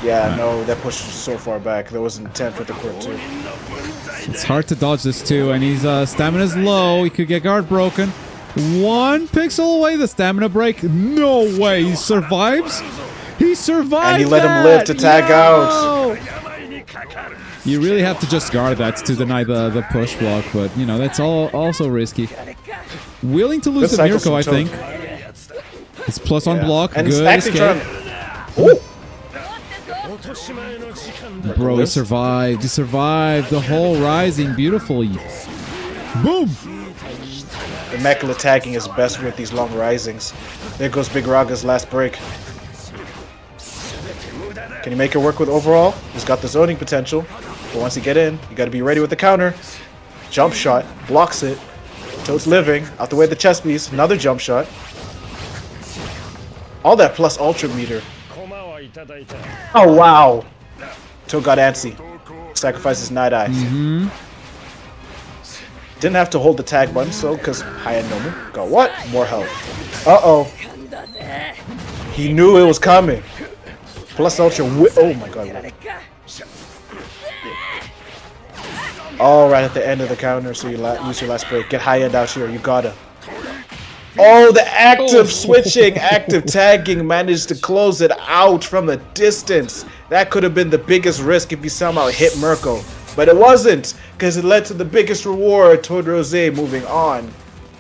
Yeah, no, that pushed so far back. There was intent with the quirk too. It's hard to dodge this too, and he's stamina's low. He could get guard broken. 1 pixel away, the stamina break. No way, he survives. He survives. And he let him live to tag out. You really have to just guard that to deny the push block, but you know that's all also risky. Willing to lose Good the cycles Mirko, I from think. It's plus on block. And Good actually escape. Ooh. Bro, he survived. He survived the whole rising beautifully. Boom! Immaculate tagging is best with these long risings. There goes Bigraga's last break. Can he make it work with overall? He's got the zoning potential. But once you get in, you gotta be ready with the counter. Jump shot, blocks it. Toad's living, out the way of the chest piece. Another jump shot. All that plus ultra meter. Oh wow! Toad got antsy. Sacrifices Night Eye. Didn't have to hold the tag button, so because high end normal. Got what? More health. Uh-oh. He knew it was coming. Plus ultra oh my god. All right at the end of the counter, so you use your last break. Get high end out here, you gotta. Oh, the active switching, active tagging managed to close it out from a distance. That could have been the biggest risk if you somehow hit Mirko. But it wasn't, because it led to the biggest reward, Toad Rose moving on.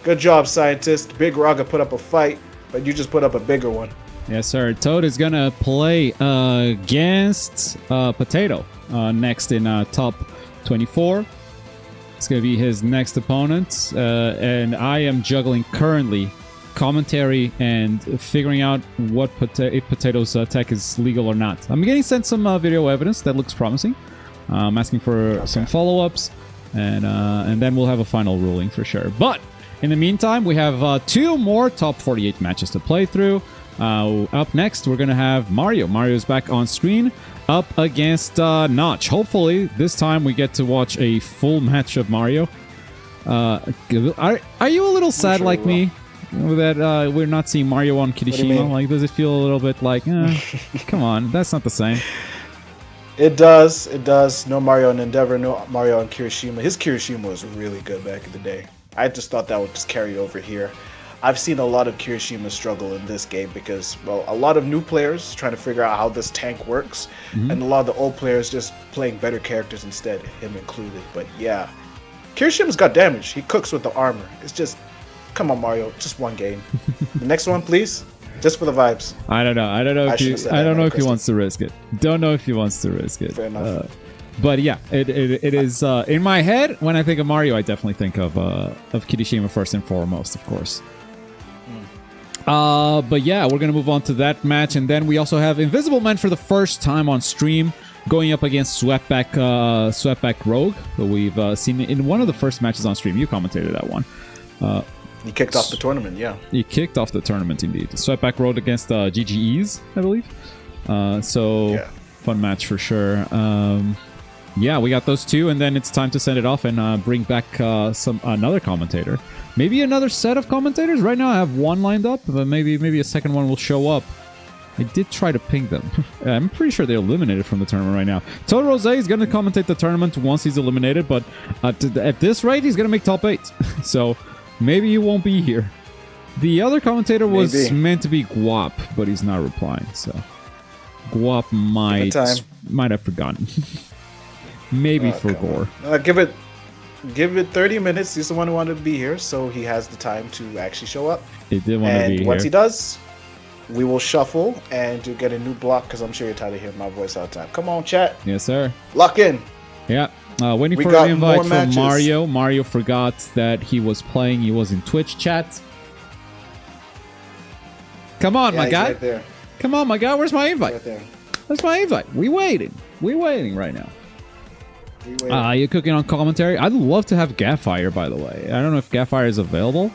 Good job, scientist. Bigraga put up a fight, but you just put up a bigger one. Yes, sir. Toad is gonna play against Potato next in top 24. It's gonna be his next opponent, and I am juggling currently commentary and figuring out what if Potato's tech is legal or not. I'm getting sent some video evidence that looks promising. I'm asking for some follow-ups, and then we'll have a final ruling for sure. But in the meantime, we have 2 more top 48 matches to play through. Up next, we're gonna have Mario. Mario's back on screen, up against Notch. Hopefully, this time we get to watch a full match of Mario. Are you a little sad like me that we're not seeing Mario on Kirishima? Like, does it feel a little bit like, come on, that's not the same? It does. It does. No Mario on Endeavor, no Mario on Kirishima. His Kirishima was really good back in the day. I just thought that would just carry over here. I've seen a lot of Kirishima struggle in this game because, well, a lot of new players trying to figure out how this tank works, and a lot of the old players just playing better characters instead, him included. But yeah, Kirishima's got damage. He cooks with the armor. It's just, come on, Mario, just one game. The next one, please. Just for the vibes. I don't know. I don't know if he wants to risk it. Don't know if he wants to risk it. Fair enough. But yeah, it is in my head. When I think of Mario, I definitely think of Kirishima first and foremost, of course. But yeah, we're gonna move on to that match, and then we also have Invisible Man for the first time on stream, going up against Sweatback Rogue, who we've seen in one of the first matches on stream. You commentated that one. He kicked off the tournament, yeah. He kicked off the tournament, indeed. Sweatback Rogue against GGEZ, I believe. Fun match for sure. Yeah, we got those two, and then it's time to send it off and bring back another commentator. Maybe another set of commentators. Right now I have one lined up, but maybe a second one will show up. I did try to ping them. I'm pretty sure they're eliminated from the tournament right now. Toad Rose is going to commentate the tournament once he's eliminated, but at this rate, he's going to make top 8. So maybe he won't be here. The other commentator was meant to be Guap, but he's not replying, so Guap might have forgotten. Maybe for Gore. Give it 30 minutes. He's the one who wanted to be here, so he has the time to actually show up. He did want to be here. And once he does, we will shuffle and to get a new block because I'm sure you're tired of hearing my voice all the time. Come on, chat. Yes, sir. Lock in. Yeah. Waiting We for got an invite more from matches. Mario. Mario forgot that he was playing. He was in Twitch chat. Come on, Yeah, my he's guy. right there. Come on, my guy. Where's my invite? Right there. Where's my invite? We waiting. We waiting right now. We wait. You cooking on commentary? I'd love to have Gaffire, by the way. I don't know if Gaffire is available,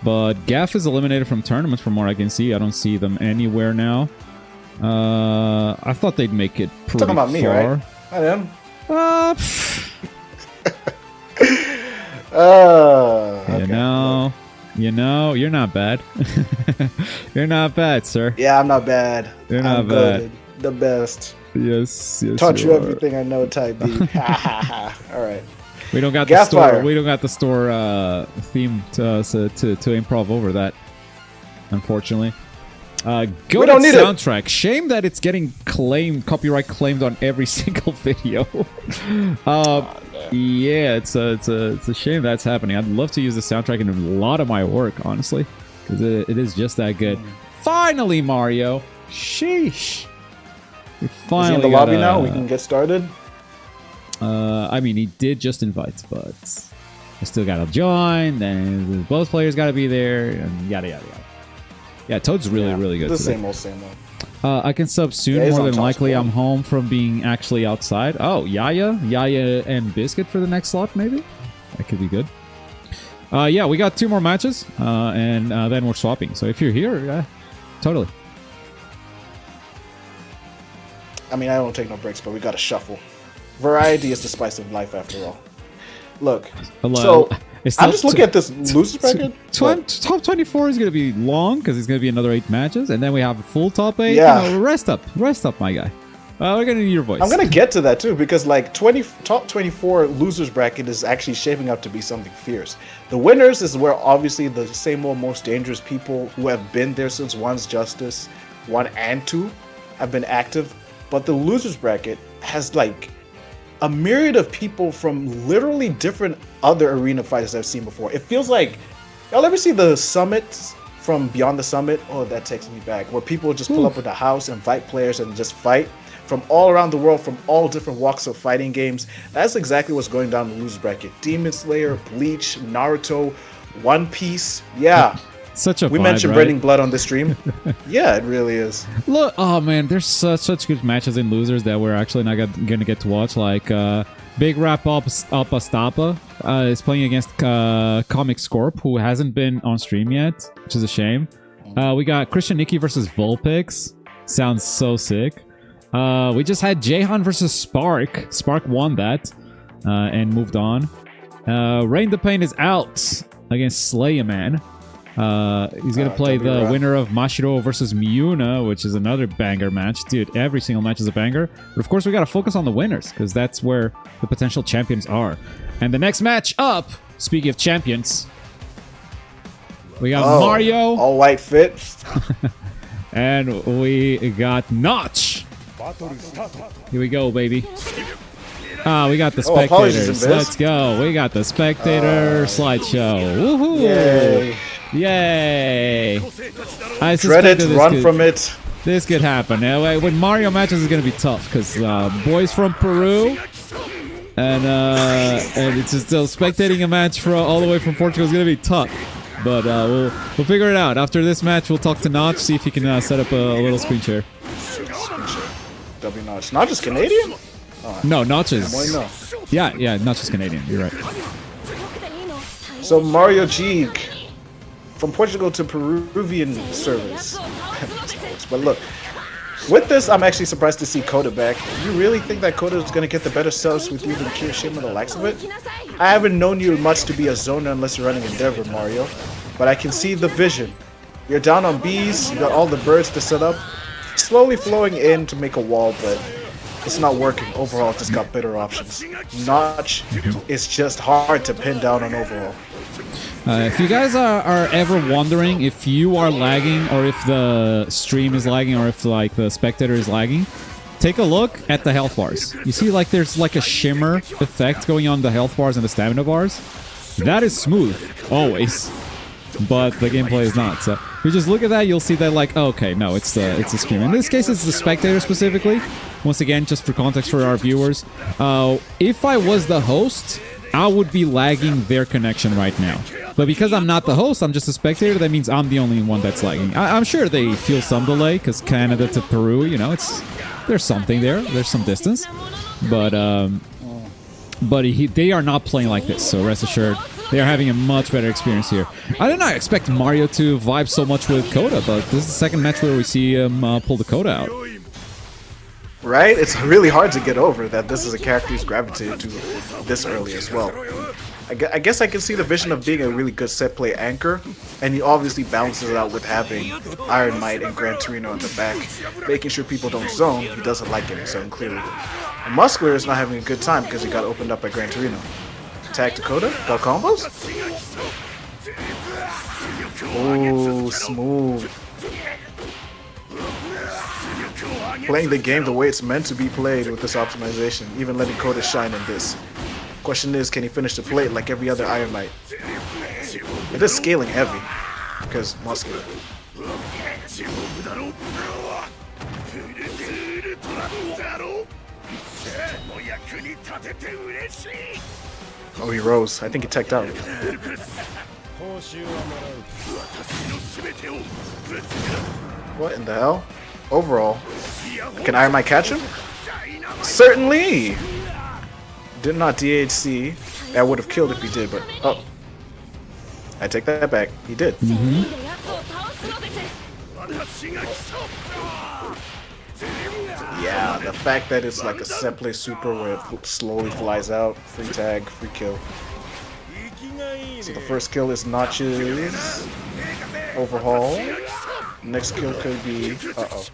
but Gaff is eliminated from tournaments from what I can see. I don't see them anywhere now. I thought they'd make it pretty Talking about me, far. right? I am. Pfft. Okay. You know, you're not bad. You're not bad, sir. Yeah, I'm not bad. You're not I'm bad. good. The best. Yes. Taught you are. everything I know, type B. Ha ha ha. All right. We don't got Gas the store. fire. We don't got the store theme to improv over that. Unfortunately. Go We don't need it. soundtrack. Shame that it's getting copyright claimed on every single video. Yeah, it's a shame that's happening. I'd love to use the soundtrack in a lot of my work, honestly, because it is just that good. Finally, Mario. Sheesh. We Is he finally in the got lobby now? We can get started. I mean, he did just invite, but I still gotta join. Then both players gotta be there, and yada yada yada. Yeah, Toad's really good The today. same old. I can sub soon. Yeah, he's More on than top likely, score. I'm home from being actually outside. Oh, Yaya and Biscuit for the next slot, maybe? That could be good. Yeah, we got 2 more matches, and then we're swapping. So if you're here, totally. I mean, I don't take no breaks, but we got to shuffle. Variety is the spice of life, after all. Look, so it's I'm just looking at this losers bracket. Top 24 is going to be long because it's going to be another 8 matches, and then we have a full top 8. Yeah. You know, rest up, my guy. We're going to need your voice. I'm gonna get to that too because like top 24 losers bracket is actually shaping up to be something fierce. The winners is where obviously the same old most dangerous people who have been there since One's Justice 1 and 2 have been active, but the losers bracket has like a myriad of people from literally different other arena fighters I've seen before. It feels like y'all ever see the summits from Beyond the Summit? Oh, that takes me back. Where people just pull up with a house, invite players, and just fight from all around the world, from all different walks of fighting games. That's exactly what's going down in the losers bracket. Demon Slayer, Bleach, Naruto, One Piece. Yeah. Such a We vibe, mentioned right? Burning Blood on this stream. Yeah, it really is. Look, oh man, there's such good matches in losers that we're actually not gonna get to watch. Like Big Rap Up Astapa is playing against Comic Scorp, who hasn't been on stream yet, which is a shame. We got Christian Nikki versus Vulpix. Sounds so sick. We just had Jayhan versus Sparc. Sparc won that and moved on. Rain the Pain is out against Slay a Man. He's gonna play the W-Rap. winner of Mashiro versus Miyuna, which is another banger match. Dude, every single match is a banger. But of course, we gotta focus on the winners, because that's where the potential champions are. And the next match up, speaking of champions, we got Mario, All white fit. and we got Notch. Here we go, baby. We got the apologies, spectators. Invis. Let's go. We got the spectator slideshow. Woohoo! Yay. Yay! I Dread suspected it, this run could- from it. This could happen. When Mario matches is gonna be tough because boys from Peru, and it's just still spectating a match for all the way from Portugal is gonna be tough. But we'll figure it out. After this match, we'll talk to Notch, see if he can set up a little screen share. W Notch. Not just Canadian? No, Notch is. Boy, no. Yeah, Notch is Canadian. You're right. So Mario G from Portugal to Peruvian service. But look, with this, I'm actually surprised to see Coda back. You really think that Coda is going to get the better subs with you than Kirishima the likes of it? I haven't known you much to be a zoner unless you're running Endeavor, Mario. But I can see the vision. You're down on bees, you got all the birds to set up. Slowly flowing in to make a wall, but it's not working. Overall, it just got better options. Notch is just hard to pin down on overall. If you guys are ever wondering if you are lagging or if the stream is lagging or if like the spectator is lagging, take a look at the health bars. You see like there's like a shimmer effect going on the health bars and the stamina bars? That is smooth, always. but the gameplay is not. So if you just look at that, you'll see that like, oh, okay, no, it's the stream. In this case, it's the spectator specifically. Once again, just for context for our viewers, if I was the host, I would be lagging their connection right now. But because I'm not the host, I'm just a spectator, that means I'm the only one that's lagging. I'm sure they feel some delay, because Canada to Peru, you know, there's something there. There's some distance. But they are not playing like this, so rest assured, they are having a much better experience here. I did not expect Mario to vibe so much with Coda, but this is the second match where we see him pull the Coda out. Right? It's really hard to get over that this is a character who's gravitated to this early as well. I guess I can see the vision of being a really good set play anchor, and he obviously balances it out with having Iron Might and Gran Torino in the back, making sure people don't zone. He doesn't like getting zoned clearly. And Muscular is not having a good time because he got opened up by Gran Torino. Tag Dakota, got combos? Oh, smooth. Playing the game the way it's meant to be played with this optimization, even letting Coda shine in this. Question is, can he finish the plate like every other Iron Might? It is scaling heavy, because Muscular. Oh, he rose. I think he teched out. What in the hell? Overall, can Iron Might catch him? Certainly! Did not DHC. That would have killed if he did, but... Oh. I take that back. He did. Yeah, the fact that it's like a set play super where it slowly flies out. Free tag, free kill. So the first kill is Notch's overhaul. Next kill could be... Uh-oh.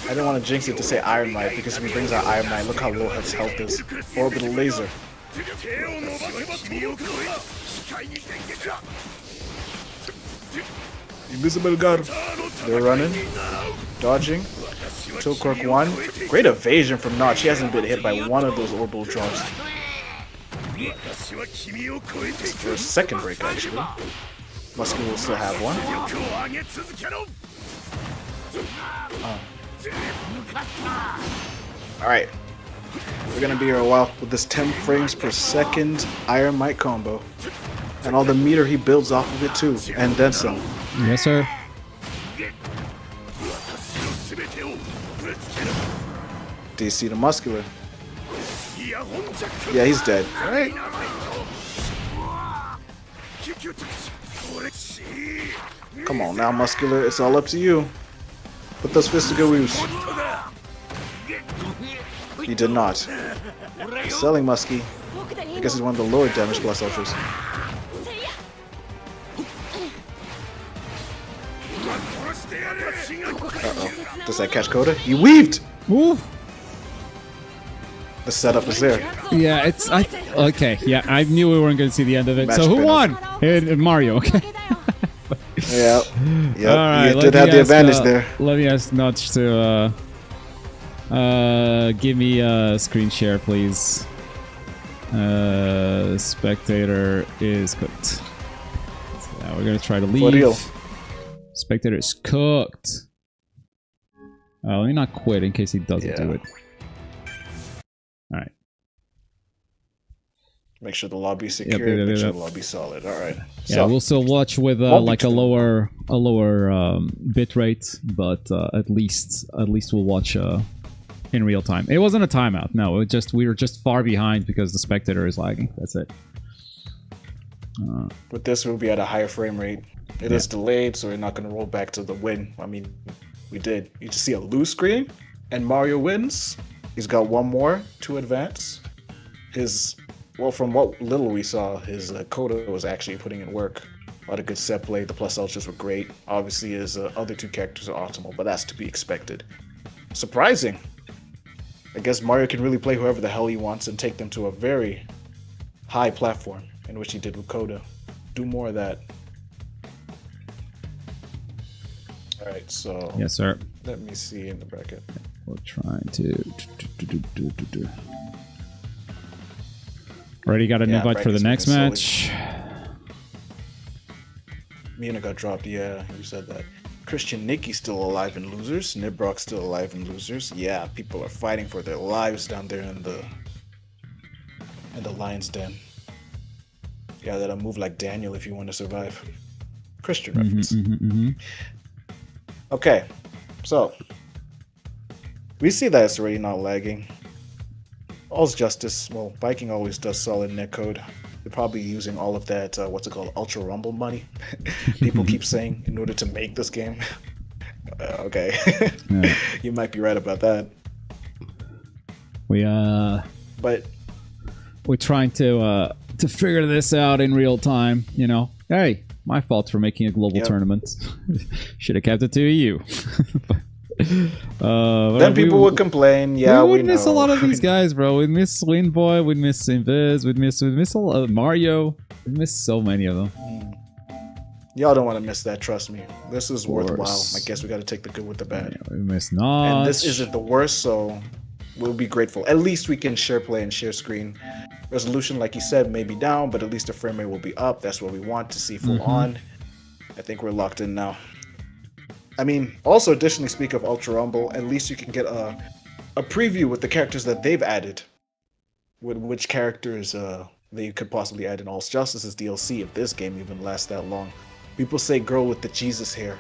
I didn't want to jinx it to say Iron Might, because if he brings out Iron Might, look how low his health is. Orbital Laser. Invisible guard. They're running. Dodging. Tilcork 1. Great evasion from Notch. He hasn't been hit by one of those orbital drops. For a second break, actually. Muscular will still have one. Alright. We're gonna be here a while with this 10 frames per second Iron Might combo. And all the meter he builds off of it too. And then some. Yes, sir. Do you see the Muscular? Yeah, he's dead. Alright. Come on now, Muscular. It's all up to you. Put those fists to good use. He did not. Selling Muskie. I guess he's one of the lower damage plus ultras. Uh-oh. Does that catch Coda? He weaved! Ooh. The setup is there. Yeah, okay, yeah, I knew we weren't going to see the end of it. Match so who finish. won? Mario, okay. Yeah. Yep. Alright, You did have the advantage there. Let me ask Notch to give me a screen share, please. Spectator is cooked. So we're gonna try to leave. For real. Spectator is cooked. Let me not quit in case he doesn't do it. Alright. Make sure the lobby's secure. Make sure the lobby's solid. All right. Yeah, we'll still watch with like a lower bit rate, but at least we'll watch in real time. It wasn't a timeout. No, we were just far behind because the spectator is lagging. That's it. With this, we'll be at a higher frame rate. It is delayed, so we're not going to roll back to the win. I mean, we did. You just see a lose screen, and Mario wins. He's got one more to advance. Well, from what little we saw, his Coda was actually putting in work. A lot of good set play. The plus ultras were great. Obviously, his other two characters are optimal, but that's to be expected. Surprising. I guess Mario can really play whoever the hell he wants and take them to a very high platform, in which he did with Coda. Do more of that. Alright, so... Yes, sir. Let me see in the bracket. We're trying to... Already got an invite for the next match. Mina got dropped. Yeah, you said that. Christian Nikki still alive in losers. Nibrock still alive in losers. Yeah, people are fighting for their lives down there in the lion's den. Yeah, that'll move like Daniel if you want to survive. Christian reference. Okay, so we see that it's already not lagging. All's justice. Well, Viking always does solid netcode. They're probably using all of that, what's it called, Ultra Rumble money. People keep saying in order to make this game. Okay, yeah. You might be right about that. We're trying to figure this out in real time. You know, hey, my fault for making a global tournament. Should have kept it to you. Then people would complain. Yeah, we miss a lot of these guys, bro. We miss Windboy, we miss Invis, we miss a lot of Mario. We miss so many of them. Y'all don't want to miss that. Trust me. This is worthwhile. I guess we got to take the good with the bad. Yeah, we miss Notch. And this isn't the worst, so we'll be grateful. At least we can share play and share screen. Resolution, like you said, may be down, but at least the frame rate will be up. That's what we want to see full on. I think we're locked in now. I mean, also additionally, speak of Ultra Rumble, at least you can get a preview with the characters that they've added. With which characters they could possibly add in All's Justice's DLC if this game even lasts that long. People say girl with the Jesus hair.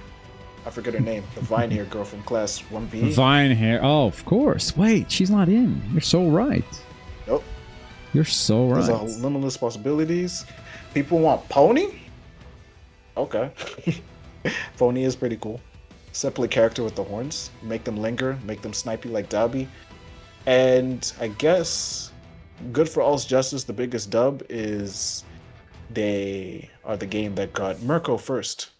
I forget her name. The Vine hair girl from class 1B. Vine hair. Oh, of course. Wait, she's not in. You're so right. Nope. You're so right. There's limitless possibilities. People want Pony? Okay. Pony is pretty cool. Simply character with the horns. Make them linger. Make them snipey like Dabi. And I guess good for All's Justice, the biggest dub is they are the game that got Mirko first.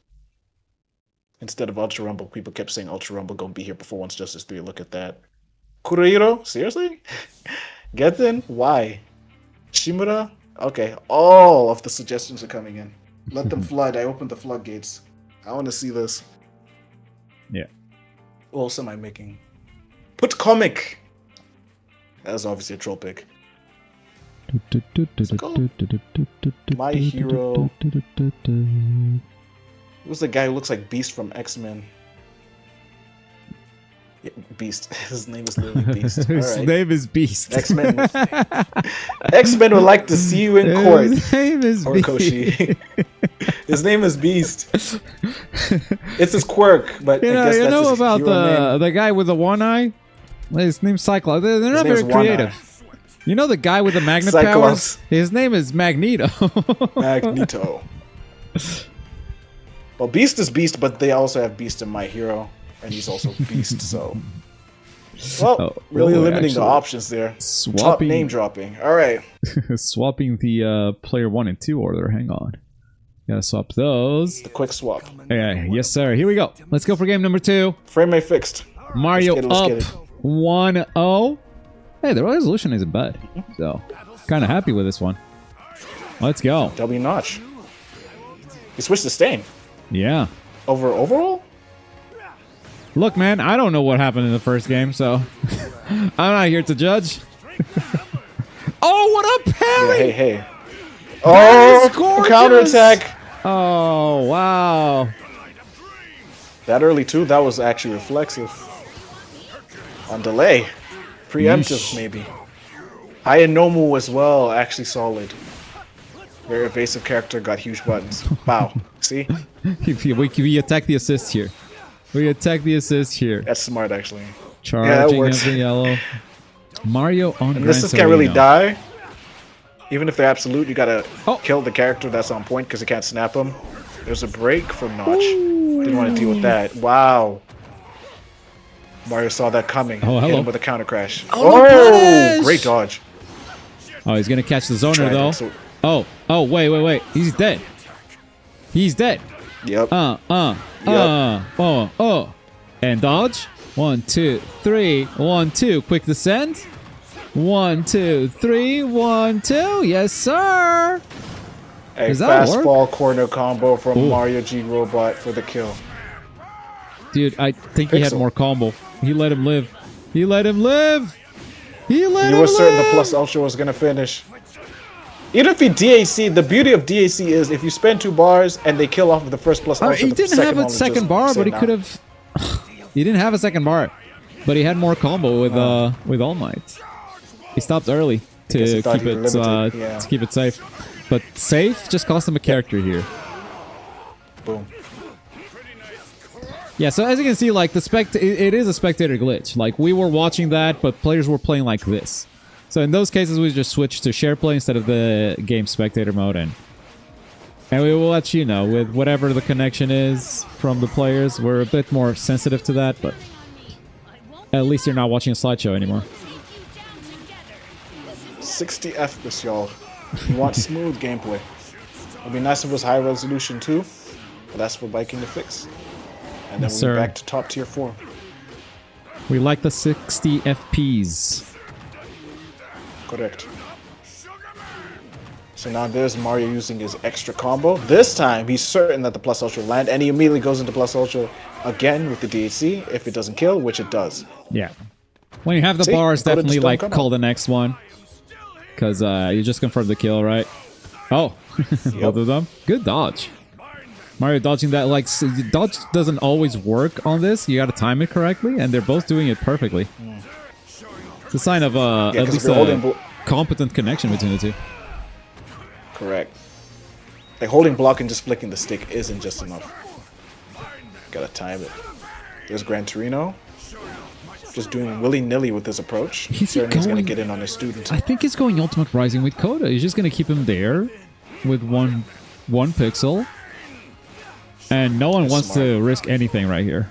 Instead of Ultra Rumble, people kept saying Ultra Rumble gonna be here before All's Justice 3. Look at that. Kurihiro? Seriously? Getten? Why? Shimura? Okay, all of the suggestions are coming in. Let them flood. I opened the floodgates. I want to see this. Yeah. What else am I making? Put comic! That was obviously a troll pick. My Hero. Who's the guy who looks like Beast from X-Men? Yeah, Beast. His name is literally Beast. His name is Beast. X-Men. X-Men would like to see you in court. His name is Horikoshi. His name is Beast. It's his quirk, but you I know, guess that's his about hero the guy with the one eye? His name's Cyclops. They're not very creative. You know the guy with the magnet powers? His name is Magneto. Magneto. Well, Beast is Beast, but they also have Beast in My Hero, and he's also Beast, so... Well, really limiting the options there. Top name dropping. All right. Swapping the player 1 and 2 order. Hang on. Gotta swap those. The quick swap. Yeah, yes, sir. Here we go. Let's go for game number 2. Frame rate fixed. Mario up 1-0. Hey, the resolution isn't bad. So, kind of happy with this one. Let's go. W notch. He switched to Stain. Yeah. Overall? Look, man, I don't know what happened in the first game, so I'm not here to judge. Oh, what a parry! Yeah, hey. Oh, counterattack! Oh, wow. That early, too, that was actually reflexive. On delay. Preemptive, maybe. Hayanomu as well, actually solid. Very evasive character, got huge buttons. Wow. See? We attack the assist here. We attack the assist here. That's smart, actually. Charging the yellow. Mario on and this can't really die. Even if they're absolute, you gotta kill the character that's on point because you can't snap them. There's a break for Notch. Didn't want to deal with that. Wow. Mario saw that coming. Oh, hello. Hit him with a counter crash. Oh, great dodge. Oh, he's gonna catch the zoner though. Oh, wait. He's dead. He's dead. Yep. And dodge. 1, 2, 3. 1, 2. Quick descent. 1, 2, 3. 1, 2. Yes, sir. A fastball corner combo from Mario G Robot for the kill. Dude, I think he had more combo. He let him live. He let him live. He let him live. You were certain the plus ultra was gonna finish. Even if he DAC, the beauty of DAC is if you spend 2 bars and they kill off of the first plus ultra, he didn't have a second bar, but he could have. He didn't have a second bar, but he had more combo with All Might. He stopped early to keep it safe, but safe just cost him a character here. Boom. Yeah, so as you can see, like it is a spectator glitch. Like we were watching that, but players were playing like this. So in those cases, we just switched to share play instead of the game spectator mode, and we will let you know with whatever the connection is from the players. We're a bit more sensitive to that, but at least you're not watching a slideshow anymore. 60 FPS, y'all. You want smooth gameplay. It'd be nice if it was high resolution too, but that's for Viking to fix. And then we're back to top tier 4. We like the 60 FPs. Correct. So now there's Mario using his extra combo. This time he's certain that the plus ultra will land, and he immediately goes into plus ultra again with the DHC if it doesn't kill, which it does. Yeah. When you have the bars, definitely like call the next one. Because you just confirmed the kill, right? Oh, both of them. Good dodge. Mario dodging that, like, dodge doesn't always work on this. You gotta time it correctly, and they're both doing it perfectly. It's a sign of at least a competent connection between the two. Correct. Like, holding block and just flicking the stick isn't just enough. Gotta time it. There's Gran Torino. Just doing willy-nilly with his approach. He's gonna get in on his student. I think he's going Ultimate Rising with Coda. He's just gonna keep him there with one pixel. And no one wants to risk anything right here.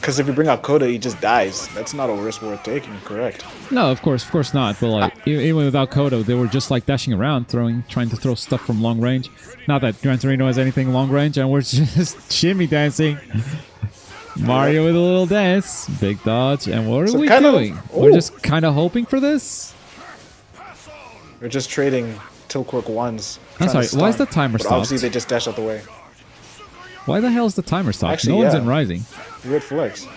Because if you bring out Coda, he just dies. That's not a risk worth taking, correct? No, of course not. But like, even without Coda, they were just like dashing around, trying to throw stuff from long range. Not that Gran Torino has anything long range, and we're just shimmy dancing. Mario with a little dance, big dodge, and what are we doing? We're just kind of hoping for this. We're just trading Tilquirk ones. I'm sorry, why is the timer stopped? Obviously, they just dash out the way. Why the hell is the timer stopped? Actually, no one's in Rising. Weird flex.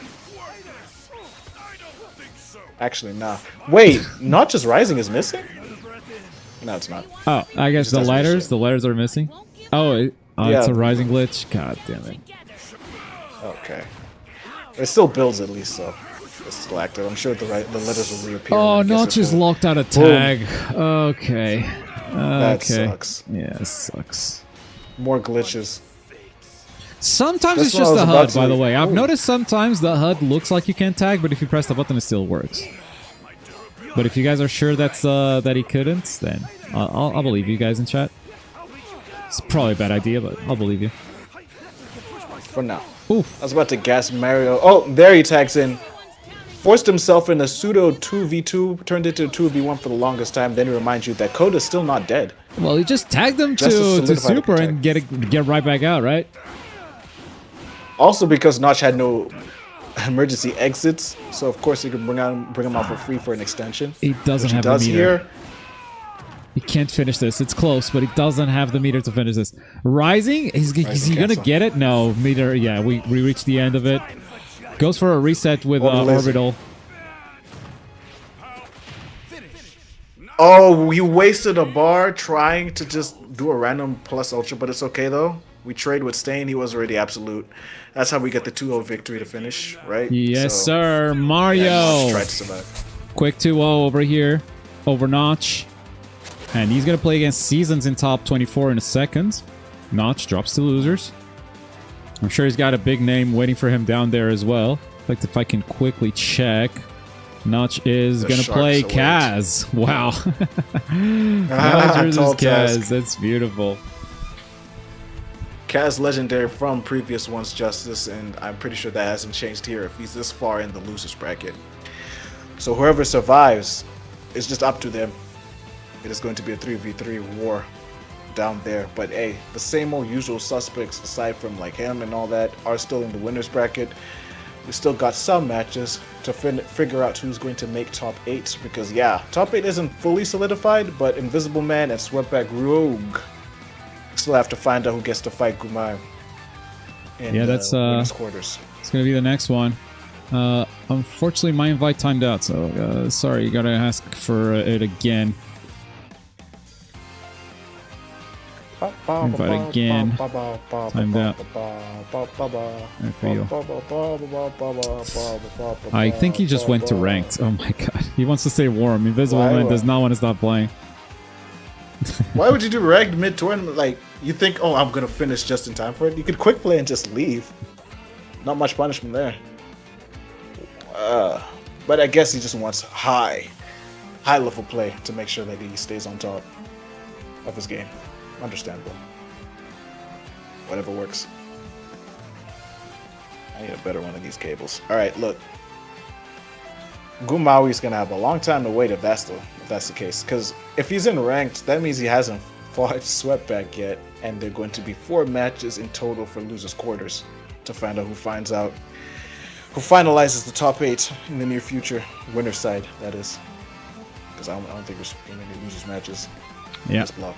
Actually, nah. Wait, not just Rising is missing? No, it's not. Oh, I guess the letters are missing. Oh, it's a Rising glitch. God damn it. Okay. It still builds at least, so it's still active. I'm sure the letters will reappear. Oh, Notch is locked out of tag. Okay. That sucks. Yeah, it sucks. More glitches. Sometimes it's just the HUD, by the way. I've noticed sometimes the HUD looks like you can't tag, but if you press the button, it still works. But if you guys are sure that's that he couldn't, then I'll believe you guys in chat. It's probably a bad idea, but I'll believe you. For now. Oof. I was about to gas Mario. Oh, there he tags in. Forced himself in a pseudo 2v2, turned into a 2v1 for the longest time. Then he reminds you that Coda's still not dead. Well, he just tagged him to Super and get right back out, right? Also because Notch had no emergency exits, so of course he could bring him out for free for an extension. He doesn't have the meter. Here. He can't finish this. It's close, but he doesn't have the meter to finish this. Rising? Is he gonna get it? No, meter. Yeah, we reached the end of it. Goes for a reset with Orbital. Oh, he wasted a bar trying to just do a random plus ultra, but it's okay though. We trade with Stain. He was already absolute. That's how we get the 2-0 victory to finish, right? Yes, sir. Mario. Tried to survive. Quick 2-0 over here. Over Notch. And he's going to play against Seasons in top 24 in a second. Notch drops to losers. I'm sure he's got a big name waiting for him down there as well. In fact, if I can quickly check. Notch is going to play Kaz. Wow. Notch versus Kaz. That's beautiful. Kaz legendary from previous one's Justice, and I'm pretty sure that hasn't changed here if he's this far in the losers bracket. So whoever survives, it's just up to them. It is going to be a 3v3 war down there. But hey, the same old usual suspects, aside from like him and all that, are still in the winners bracket. We still got some matches to figure out who's going to make top 8, because yeah, top 8 isn't fully solidified, but Invisible Man and Sweatback Rogue still have to find out who gets to fight Goomaui in that's quarters. It's gonna be the next one. Unfortunately, my invite timed out, so sorry, you gotta ask for it again. Invite again. Timed out. I feel. I think he just went to ranked. Oh my god. He wants to stay warm. Invisible Man does not want to stop playing. Why would you do ranked mid-tournament? Like, you think, oh, I'm going to finish just in time for it? You could quick play and just leave. Not much punishment there. But I guess he just wants high level play to make sure that he stays on top of his game. Understandable. Whatever works. I need a better one of these cables. Alright, look. Goomaui's gonna have a long time to wait if that's the case. Because if he's in ranked, that means he hasn't fought Sweatback yet. And there are going to be 4 matches in total for losers quarters to find out who finalizes the top 8 in the near future. Winner's side, that is. Because I don't think there's any losers matches in this block.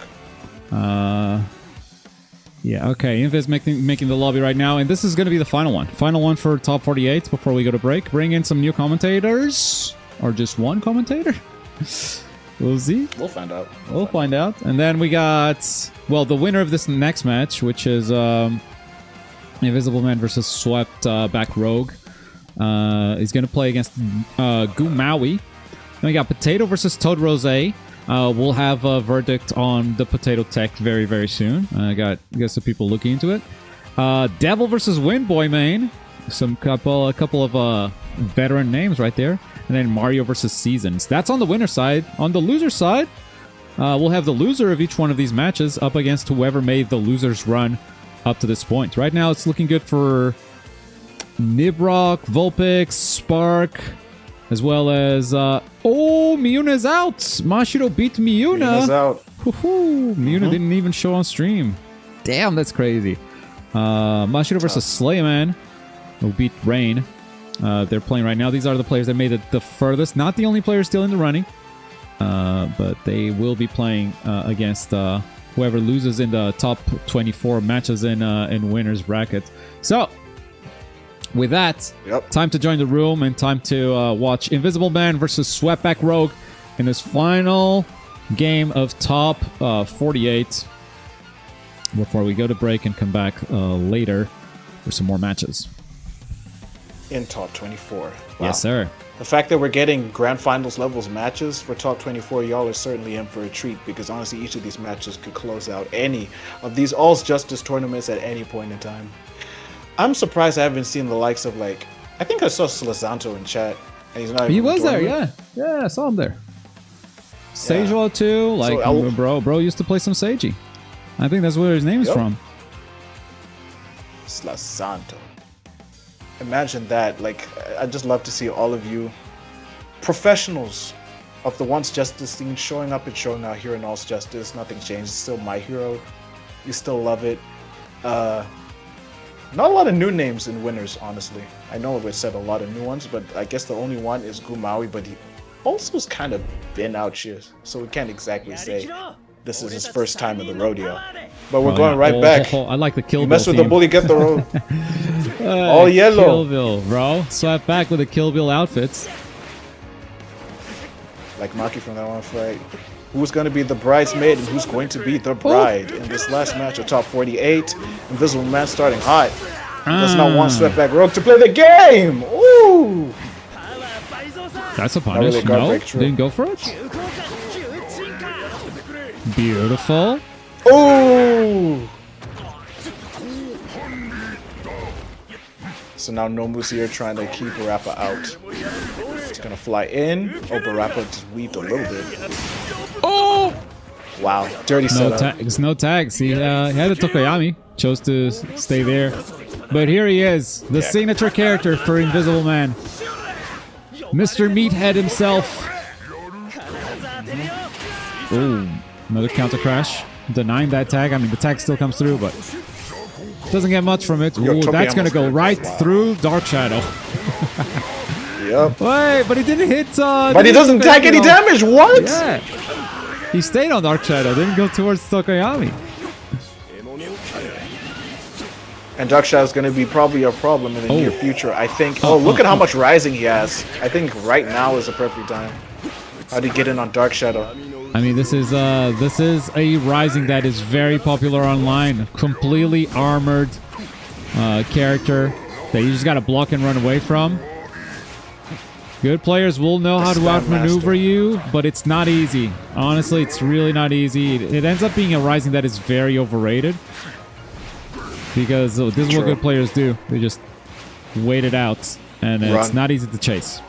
Yeah, okay. Invis making the lobby right now, and this is going to be the final one. Final one for top 48 before we go to break. Bring in some new commentators, or just one commentator. We'll see. We'll find out. We'll find out. And then we got, well, the winner of this next match, which is Invisible Man versus Swept Back Rogue. He's going to play against Goomaui. Then we got Potato versus Toad Rose. We'll have a verdict on the Potato Tech very, very soon. I got some people looking into it. Devil versus Windboy main. A couple of veteran names right there. And then Mario versus Seasons. That's on the winner side. On the loser side, we'll have the loser of each one of these matches up against whoever made the loser's run up to this point. Right now, it's looking good for Nibrock, Vulpix, Sparc, as well as Miuna's out. Mashiro beat Miuna. Miuna's out. Miuna didn't even show on stream. Damn, that's crazy. Mashiro versus Slayman, who beat Rain. They're playing right now. These are the players that made it the furthest. Not the only players still in the running, but they will be playing against whoever loses in the top 24 matches in winners bracket. So, with that, time to join the room and time to watch Invisible Man versus Sweatback Rogue in this final game of top 48 before we go to break and come back later for some more matches. In top 24. Wow. Yes, sir. The fact that we're getting grand finals levels matches for top 24, y'all are certainly in for a treat, because honestly, each of these matches could close out any of these All's Justice tournaments at any point in time. I'm surprised I haven't seen the likes of, like, I think I saw Slazanto in chat, and he's not even He was there, yeah. Yeah, I saw him there. Seijua too, like, so bro used to play some Seiji. I think that's where his name's from. Slazanto. Imagine that. Like, I'd just love to see all of you professionals of the Once Justice scene showing up and showing out here in All's Justice. Nothing's changed. It's still my hero. You still love it. Not a lot of new names in winners, honestly. I know we've said a lot of new ones, but I guess the only one is Goomaui, but he also has kind of been out here, so we can't exactly say this is his first time in the rodeo. But we're going right back. I like the Kill Bill. You mess with the bully, get the road. All yellow. Kill Bill, bro. Swap back with the Kill Bill outfits. Like Maki from that one fight. Who's going to be the bridesmaid and who's going to be the bride in this last match of top 48? Invisible Man starting hot. Does not want Sweatback Rogue to play the game. Ooh. That's a punish. Really no, didn't go for it. Beautiful. Ooh. So now Nomu's here trying to keep Barappa out. He's gonna fly in. Oh, Barappa just weaved a little bit. Oh! Wow, dirty setup. No tags. He had a Tokoyami. Chose to stay there. But here he is, the signature character for Invisible Man. Mr. Meathead himself. Ooh, another counter crash. Denying that tag. I mean, the tag still comes through, but doesn't get much from it. Ooh, that's going to go right through Dark Shadow. Yep. Wait, but he didn't hit... but he doesn't take any damage. What? Yeah. He stayed on Dark Shadow. Didn't go towards Tokoyami. And Dark Shadow is going to be probably a problem in the near future, I think. Oh, look at how much rising he has. I think right now is the perfect time. How do you get in on Dark Shadow? I mean, this is a Rising that is very popular online. Completely armored character that you just gotta block and run away from. Good players will know how to outmaneuver you, but it's not easy. Honestly, it's really not easy. It ends up being a Rising that is very overrated. Because this is what good players do. They just wait it out, and it's not easy to chase.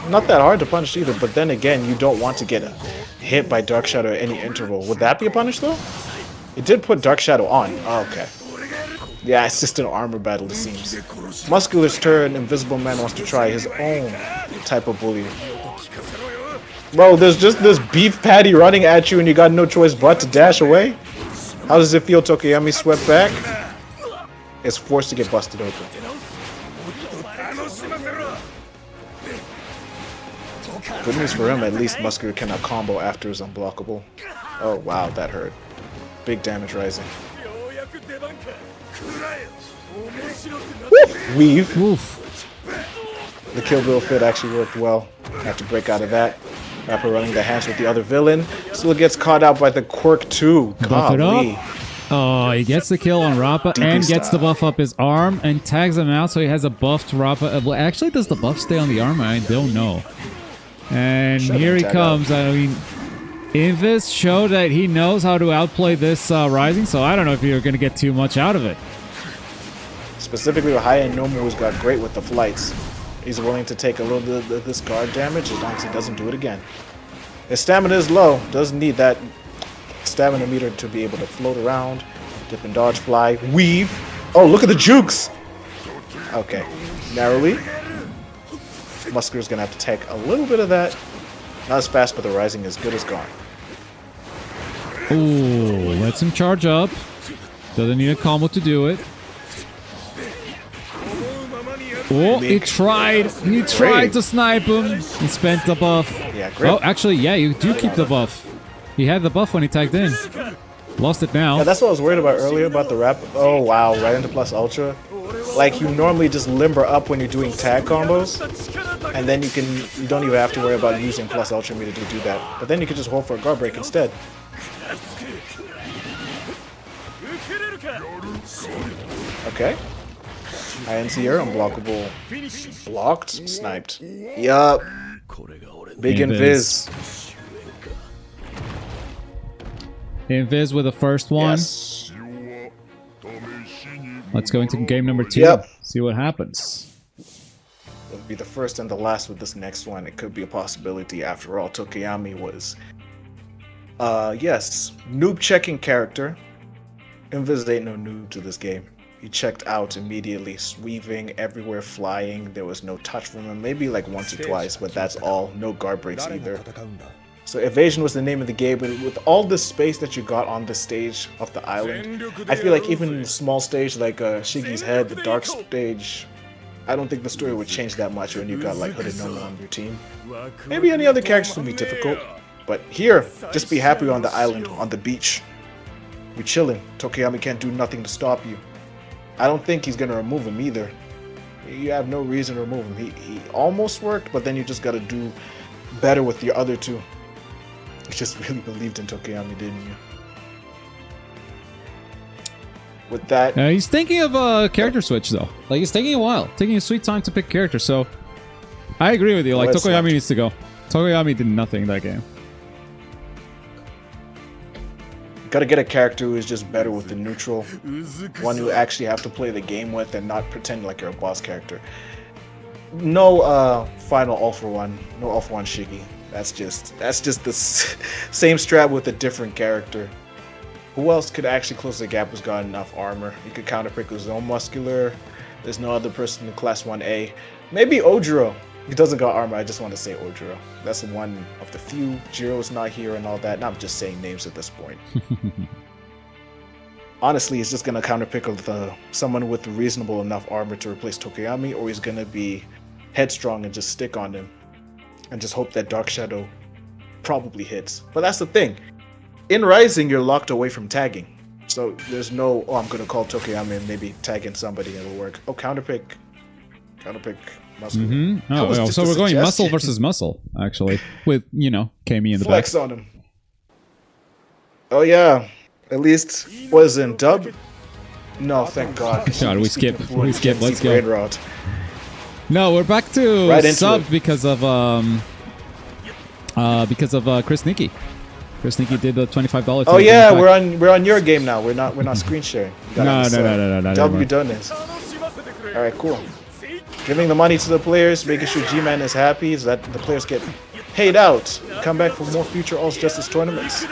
Not that hard to punish either, but then again, you don't want to get hit by Dark Shadow at any interval. Would that be a punish though? It did put Dark Shadow on. Oh, okay. Yeah, it's just an armor battle, it seems. Muscular's turn, Invisible Man wants to try his own type of bully. Bro, there's just this beef patty running at you and you got no choice but to dash away? How does it feel, Tokiyami? Swept back? It's forced to get busted open. Good news for him, at least Muscular cannot combo after his unblockable. Oh wow, that hurt. Big damage rising. Weave. Oof. The Kill Bill fit actually worked well. Have to break out of that. Rapper running the hands with the other villain. Still gets caught out by the Quirk too. Buff it up. Oh, he gets the kill on Rappa and gets the buff up his arm and tags him out, so he has a buff to Rappa. Well, actually, does the buff stay on the arm? I don't know. And here he comes. I mean, Invis showed that he knows how to outplay this Rising, so I don't know if you're going to get too much out of it. Specifically with High-End Nomu, who's got great with the flights. He's willing to take a little bit of this guard damage as long as he doesn't do it again. His stamina is low. Doesn't need that stamina meter to be able to float around, dip and dodge, fly, weave. Oh, look at the jukes! Okay. Narrowly. Muscular's gonna have to take a little bit of that. Not as fast, but the Rising is good as gone. Ooh, lets him charge up. Doesn't need a combo to do it. Oh, he tried to snipe him. He spent the buff. Yeah, great. Oh, actually, yeah, you do keep the buff. He had the buff when he tagged in. Lost it now. Yeah, that's what I was worried about earlier about the rap. Oh, wow, right into plus ultra. Like, you normally just limber up when you're doing tag combos. And then you don't even have to worry about using plus ultra meter to do that. But then you can just hold for a guard break instead. Okay. INCR, unblockable. Blocked? Sniped. Yup. Big Invis. Invis with the first one. Yes. Let's go into game number 2. Yep. See what happens. It'll be the first and the last with this next one. It could be a possibility. After all, Tokiyami was... yes. Noob checking character. Invis ain't no noob to this game. He checked out immediately, weaving everywhere, flying. There was no touch from him, maybe like once or twice, but that's all. No guard breaks either. So evasion was the name of the game, but with all the space that you got on the stage of the island, I feel like even the small stage like Shigi's head, the dark stage, I don't think the story would change that much when you got like Hooded Nomu on your team. Maybe any other characters would be difficult, but here, just be happy on the island, on the beach. We're chilling. Tokiyami can't do nothing to stop you. I don't think he's going to remove him either. You have no reason to remove him. He almost worked, but then you just got to do better with your other two. You just really believed in Tokiyami, didn't you? With that... he's thinking of a character switch, though. Like, it's taking a while. Taking a sweet time to pick character, so... I agree with you. Like, Tokiyami needs to go. Tokiyami did nothing that game. Gotta get a character who is just better with the neutral. One who actually have to play the game with and not pretend like you're a boss character. No final all for one. No all for one Shiggy. That's just the same strat with a different character. Who else could actually close the gap who's got enough armor? He could counterpick with his own muscular. There's no other person in class 1A. Maybe Ojiro. He doesn't got armor, I just want to say Ojiro. That's one of the few. Jiro's not here and all that. Not just saying names at this point. Honestly, he's just going to counterpick with someone with reasonable enough armor to replace Tokiyami, or he's going to be headstrong and just stick on him. And just hope that Dark Shadow probably hits. But that's the thing. In Rising, you're locked away from tagging. So there's no, oh, I'm going to call Tokiyami and maybe tag in somebody and it'll work. Oh, counterpick. Counterpick muscle. Oh, so we're going muscle versus muscle, actually, with Kami in the flex back. on him. Oh yeah, at least was in dub. No, thank God. God, we skip. Let's go. Brain rot. No, we're back to Right into sub it. because of Chris Nikki. Chris Nikki did the $25. Oh yeah, we're on your game now. We're not screen sharing. You gotta No. W done this. All right, cool. Giving the money to the players, making sure G-Man is happy, so that the players get paid out. Come back for more future All Justice tournaments.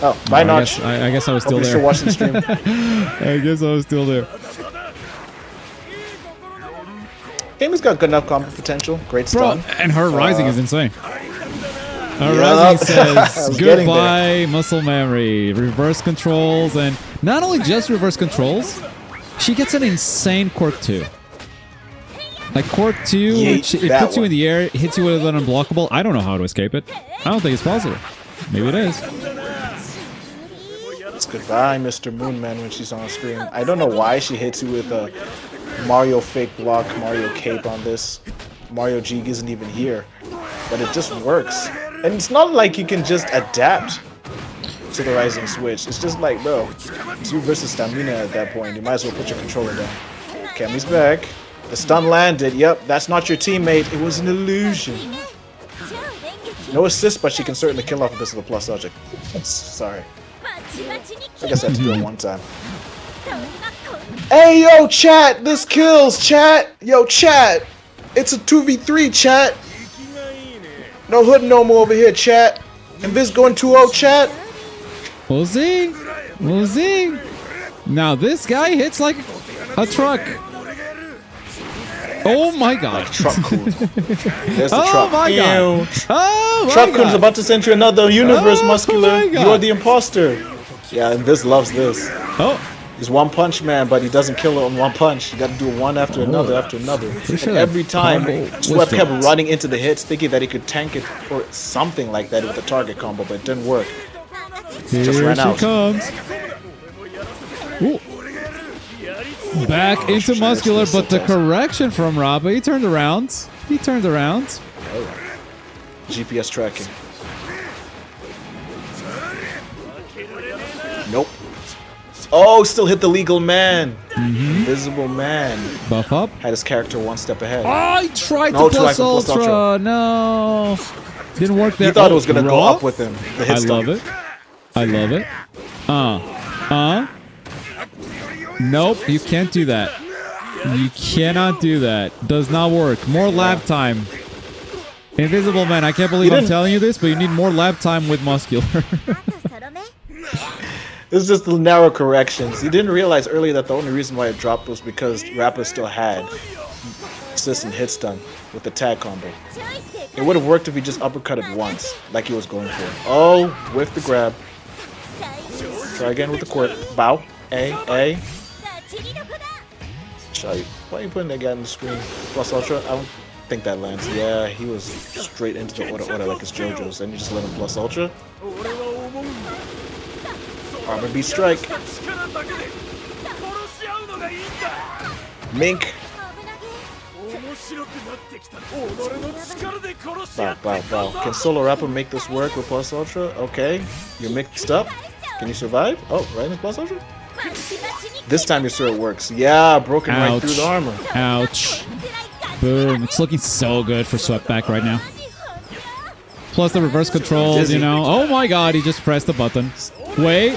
Oh, bye, Notch. I guess I was still Hope there. you're still watching the stream. I guess I was still there. Kami's got good enough combo potential. Great Bro, stun. and her rising is insane. Her Yup. rising I says was getting goodbye muscle memory, reverse controls, and not only just reverse controls, she gets an insane quirk too. Like quirk 2, Yeet, it that puts you one. in the air, hits you with an unblockable. I don't know how to escape it. I don't think it's possible. Maybe it is. It's goodbye, Mr. Moonman, when she's on screen. I don't know why she hits you with a Mario fake block, Mario cape on this. Mario Jig isn't even here, but it just works. And it's not like you can just adapt to the rising switch. It's just like, bro, it's you versus stamina at that point. You might as well put your controller down. Kami's back. The stun landed. Yep, that's not your teammate. It was an illusion. No assist, but she can certainly kill off this with a plus logic. Sorry. I guess I had to do it one time. Hey, yo, chat! This kills, chat! Yo, chat! It's a 2v3, chat! No hood no more over here, chat! Invis going 2-0, chat! We'll see. We'll see. Now this guy hits like a truck. Oh my god. Truck cool. There's the Oh truck. my god. Ew. Oh my Truck god. is about to send you another universe, Oh muscular. my God. You are the imposter. Yeah, Invis loves this. Oh, He's one punch man, but he doesn't kill it on one punch. You gotta do it one after another after another. sure And that every time, combo was Sweat kept dropped. running into the hits, thinking that he could tank it or something like that with the target combo, but it didn't work. here ran she out. comes. Ooh. Back into muscular, but the correction from Rabba. He turned around. He turned around. GPS tracking. Nope. Oh, still hit the legal man. Invisible man. Buff up. Had his character one step ahead. Oh, I tried No, to plus try for plus ultra. ultra. No. Didn't work there. He thought it Oh, was gonna go raw? up with him. The hit I stun. love it. I love it. Nope, you can't do that. You cannot do that. Does not work. More lab time. Invisible man, I can't believe I'm didn't- telling you this, but you need more lab time with muscular. It's just the narrow corrections. He didn't realize earlier that the only reason why it dropped was because Rapper still had assist and hit stun with the tag combo. It would have worked if he just uppercutted once, like he was going for. Oh, with the grab. Try again with the quirk. Bow. A. Why are you putting that guy on the screen? Plus ultra? I don't think that lands. Yeah, he was straight into the order like it's JoJo's. And you just let him plus ultra. Armor beat strike. Mink. Bow. Can Solo Rapper make this work with plus ultra? Okay. You're mixed up. Can you survive? Oh, right in plus ultra? This time you're sure it works. Yeah, broken right through the armor. Ouch. Boom. It's looking so good for Sweatback right now. Plus the reverse controls, Dizzy. you know. Oh my god, he just pressed the button. Wait.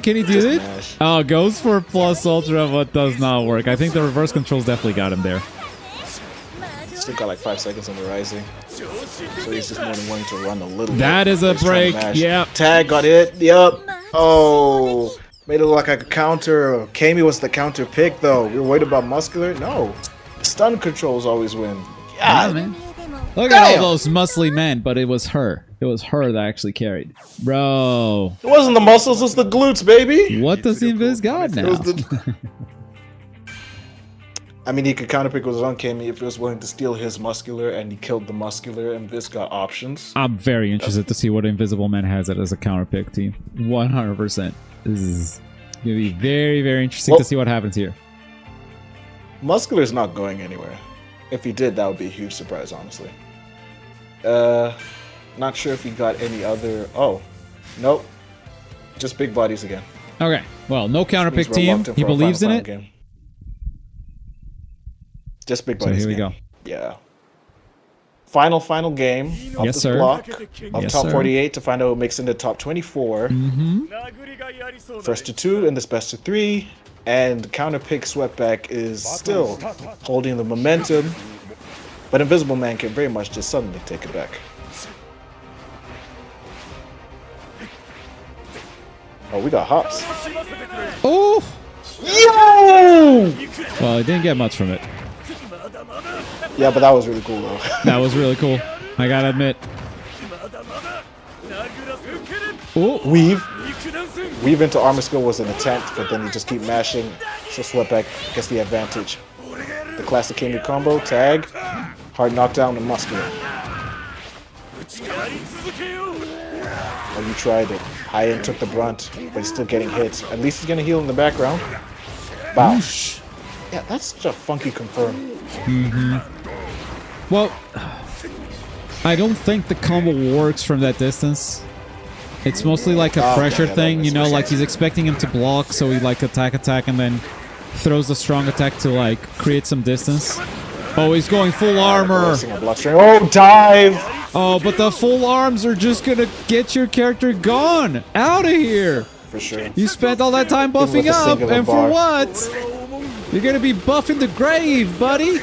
Can he do Just it? mash. Oh, goes for plus ultra, but does not work. I think the reverse controls definitely got him there. Still got like 5 seconds on the rising. So he's just more than willing to run a little That bit. is a He's trying to break. mash. Yep. Tag got it. Yep. Oh. Made it look like a counter. Kami was the counter pick though. We were worried about muscular. No. Stun controls always win. Yeah, God. man. Look at Damn. all those muscly men, but it was her. It was her that actually carried. Bro, It wasn't the muscles, it's the glutes, baby. what does Invis got It now? was the- I mean, he could counterpick with his own Kami if he was willing to steal his muscular, and he killed the muscular, and this got options. I'm very interested to see what Invisible Man has it as a counter pick team. 100%. This is going to be very, very interesting Well- to see what happens here. Muscular's not going anywhere. If he did, that would be a huge surprise, honestly. Not sure if he got any other... Oh, nope. Just big bodies again. Okay, well, no counter pick Means we're team. locked in He for a believes in final it. game. Just big So bodies here we again. go. Yeah. Final game of Yes, this sir. block of Yes, top sir. 48 to find out who makes into top 24. First to 2 in this best of 3. And counterpick Sweatback is still holding the momentum. But Invisible Man can very much just suddenly take it back. Oh, we got hops. Oh! Yo! Well, it didn't get much from it. Yeah, but that was really cool though. That was really cool. I gotta admit. Oh, Weave into armor skill was an attempt, but then you just keep mashing, so Sweatback gets the advantage. The classic Canny combo, tag, hard knockdown, and muscular. Oh, you tried it. High end took the brunt, but he's still getting hit. At least he's gonna heal in the background. Wow. Yeah, that's such a funky confirm. well, I don't think the combo works from that distance. It's mostly like a pressure yeah, thing, that you know, makes like sense. he's expecting him to block, so he like attack, and then throws the strong attack to like create some distance. Oh, he's going full armor. Racing a bloodstream. Oh, dive! Oh, but the full arms are just gonna get your character gone out of here. For sure. You spent all that time with buffing the up, singular and bar. for what? You're gonna be buffing the grave, buddy.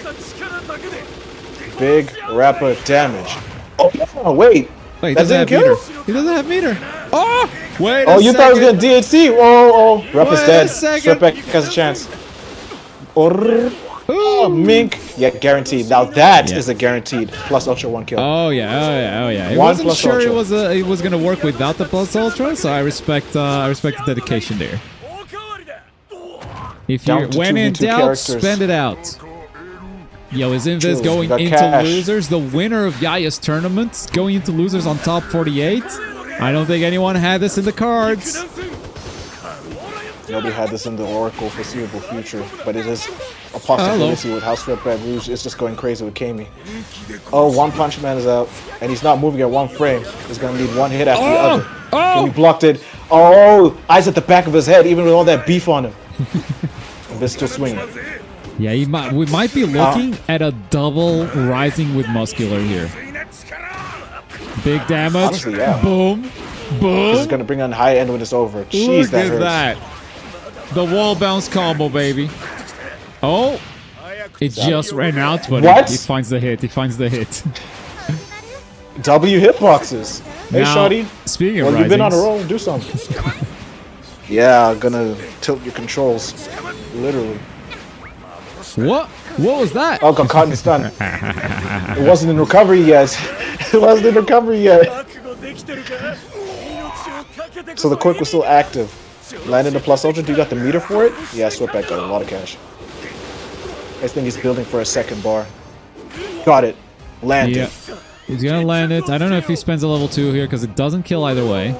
Big rapper damage. Oh, wait. Wait, he That doesn't have didn't kill? meter. He doesn't have meter. Oh, wait. Oh, a you thought it was second. gonna DHC? Oh, Rep is Wait a dead. second. Sweatback has a chance. Oh, Mink. Yeah, guaranteed. Now that is a guaranteed plus ultra 1 kill. Oh yeah. I One wasn't plus sure ultra. it was gonna work without the plus ultra, so I respect the dedication there. If you Down to when in 2v2 doubt, characters. spend it out. Yo, is Invis True, going we got into cash. losers? The winner of Yaya's tournament going into losers on top 48? I don't think anyone had this in the cards. Nobody had this in the Oracle foreseeable future, but it is a possibility with how Sweatback Rouge is just going crazy with Kami. Oh, One Punch Man is out, and he's not moving at one frame. He's gonna need one hit after the other. Kami blocked it. Oh, eyes at the back of his head, even with all that beef on him. And they're still swinging. Yeah, we might be looking at a double rising with muscular here. Big damage. Honestly, yeah. Boom. Boom. This is gonna bring on high end when it's over. Jeez, Look that at hurts. that. The wall bounce combo, baby. Oh. It just ran out, but What? he finds the hit. He finds the hit. W hitboxes. Hey, Now, shawty. speaking of Well, you've been on a risings- roll. Do something. Yeah, gonna tilt your controls. Literally. What? What was that? Oh, got caught in stun. It wasn't in recovery yet. It wasn't in recovery yet. So the quick was still active. Landed the plus ultra. Do you got the meter for it? Yeah, Sweatback got a lot of cash. I think he's building for a second bar. Got it. Landed. Yeah. He's gonna land it. I don't know if he spends a level 2 here because it doesn't kill either way.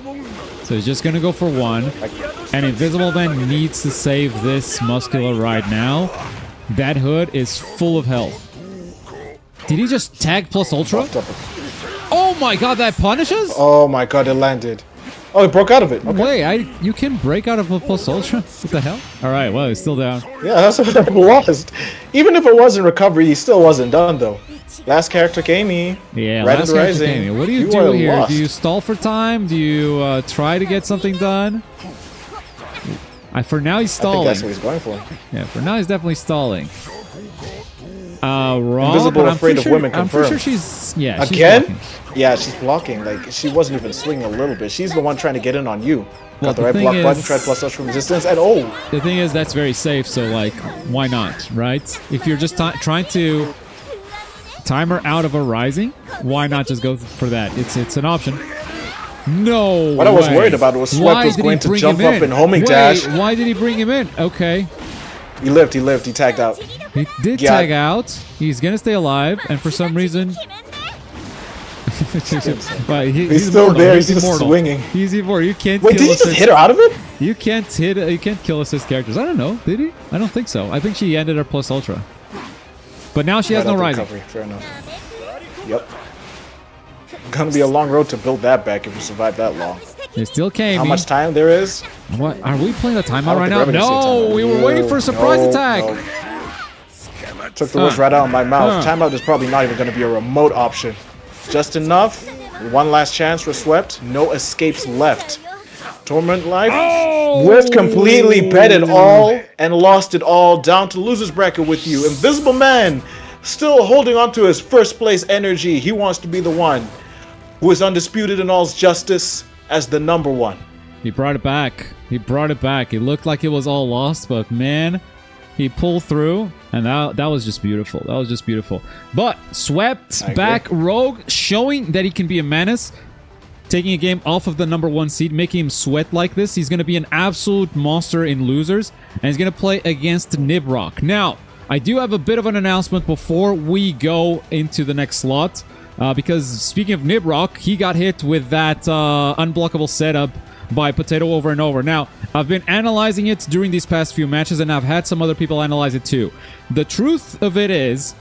So he's just gonna go for 1. And Invisible Man needs to save this muscular right now. That hood is full of health. Did he just tag plus ultra? Oh my god, that punishes? Oh my god, it landed. Oh, it broke out of it. Okay. Wait, you can break out of a plus ultra? What the hell? Alright, well, he's still down. Yeah, that's what I lost. Even if it wasn't recovery, he still wasn't done though. Last character, Canny. Yeah, Right last into character Rising. came in. What do you You do are here? lost. Do you stall for time? Do you try to get something done? For now, he's I think stalling. that's what he's going for. Yeah, for now he's definitely stalling. Wrong. Invisible but I'm afraid pretty of sure, women I'm pretty sure confirmed. she's she's Again? blocking. Yeah, she's blocking. Like, she wasn't even swinging a little bit. She's the one trying to get in on you. Well, Got the the right thing block button, is- tried plus ultra resistance, and oh! The thing is, that's very safe. So like, why not, right? If you're just trying to time her out of a rising, why not just go for that? It's an option. No. What I was way. worried about was Sweat Why was did he going to bring jump him up in? and homing Wait, dash. Why did he bring him in? Okay. He lived, he tagged out. He did Yeah. tag out. He's gonna stay alive, and for some reason, but He's still immortal. there, he's just swinging. He's immortal. You can't. Wait, kill did he just assist- hit her out of it? You can't kill assist characters. I don't know. Did he? I don't think so. I think she ended her plus ultra. But now she has no rising. Recovery. Fair enough. Yep. Gonna be a long road to build that back if you survive that long. It's still Canny. How much time there is? What? Are we playing the timeout right think now? we're gonna No, we were waiting for a surprise attack. Took the words right out of my mouth. Timeout is probably not even going to be a remote option. Just enough. One last chance for Swept. No escapes left. Torment Life. Whiffed completely, bet it all, and lost it all. Down to loser's bracket with you. Invisible Man still holding on to his first place energy. He wants to be the one who is undisputed in all's justice as the number one. He brought it back. He brought it back. It looked like it was all lost, but man, he pulled through, and that was just beautiful. That was just beautiful. But Swept back Rogue, showing that he can be a menace, taking a game off of the number one seed, making him sweat like this. He's going to be an absolute monster in losers, and he's going to play against Nibrock. Now, I do have a bit of an announcement before we go into the next slot, because speaking of Nibrock, he got hit with that unblockable setup by Potato over and over. Now, I've been analyzing it during these past few matches, and I've had some other people analyze it too. The truth of it is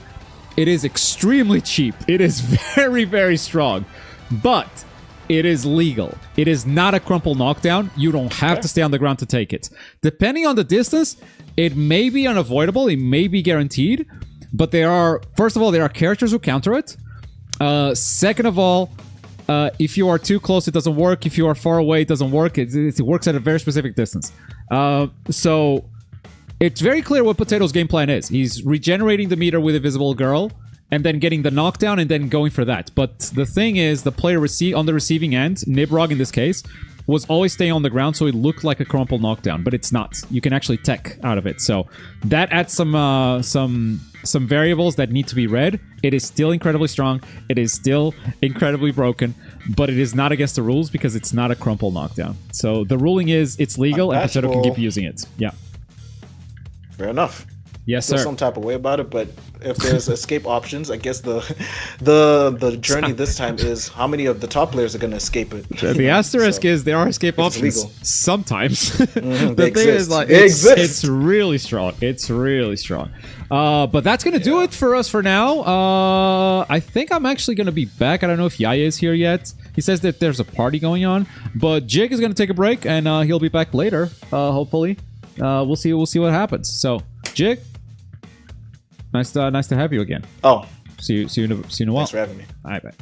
extremely cheap. It is very, very strong, but it is legal. It is not a crumple knockdown. You don't have to stay on the ground to take it. Depending on the distance, it may be unavoidable. It may be guaranteed, but first of all, there are characters who counter it. Second of all, if you are too close, it doesn't work. If you are far away, it doesn't work. It works at a very specific distance. So it's very clear what Potato's game plan is. He's regenerating the meter with Invisible Girl, and then getting the knockdown, and then going for that. But the thing is, the player on the receiving end, Nibrock in this case, was always staying on the ground, so it looked like a crumple knockdown, but it's not. You can actually tech out of it. So that adds some variables that need to be read. It is still incredibly strong. It is still incredibly broken, but it is not against the rules because it's not a crumple knockdown. So the ruling is it's legal and Potato can keep using it. Yeah. Fair enough. Yes, Feel sir. some type of way about it, but if there's escape options, I guess the journey this time is how many of the top players are going to escape it. The asterisk is there are escape options legal. sometimes. Mm-hmm, The thing is, like, it's really strong. It's really strong. But that's gonna do it for us for now. I think I'm actually gonna be back. I don't know if Yaya is here yet. He says that there's a party going on, but Jig is gonna take a break and he'll be back later. Hopefully, we'll see. We'll see what happens. So, Jig, nice to have you again. Oh, See you in a while. thanks for having me. All right, bye.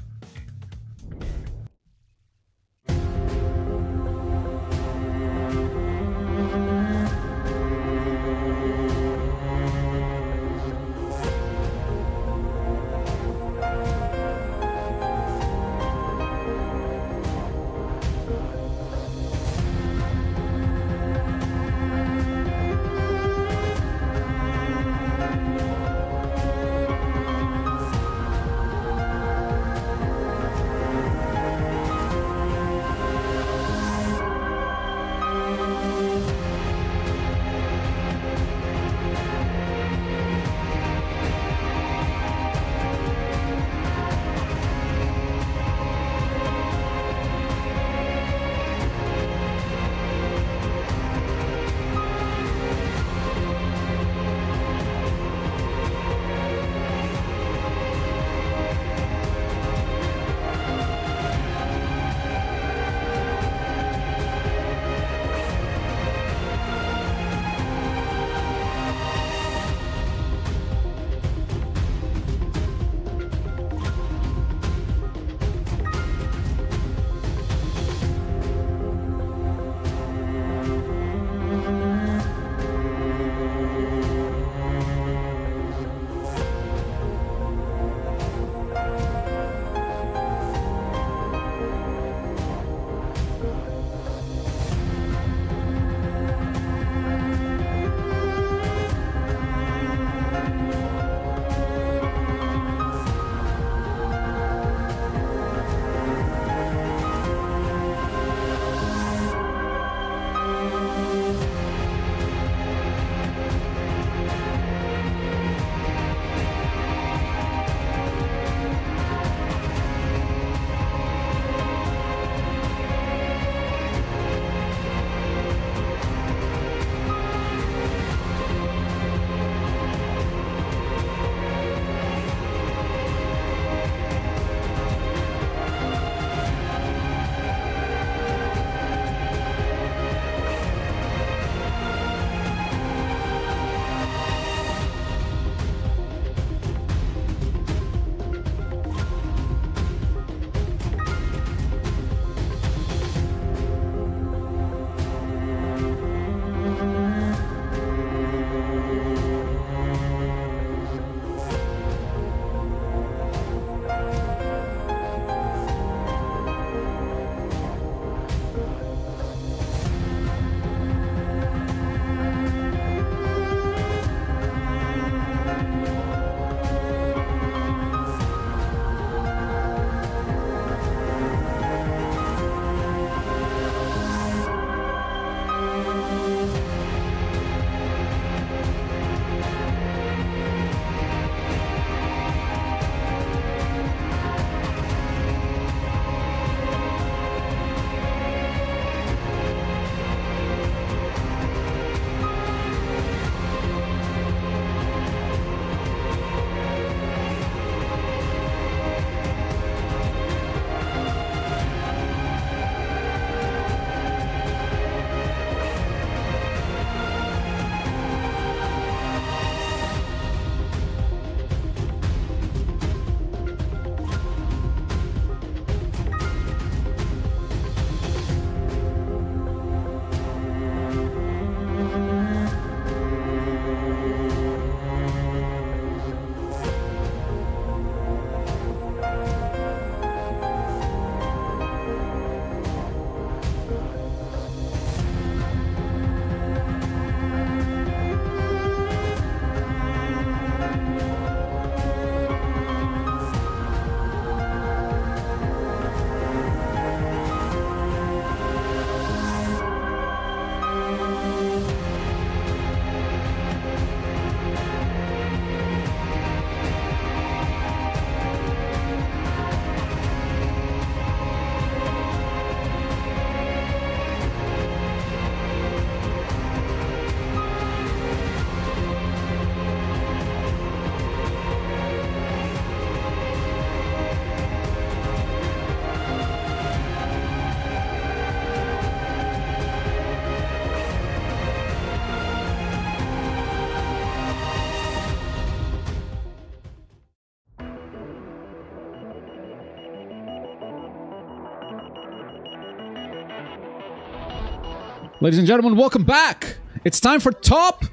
Ladies and gentlemen, welcome back. It's time for top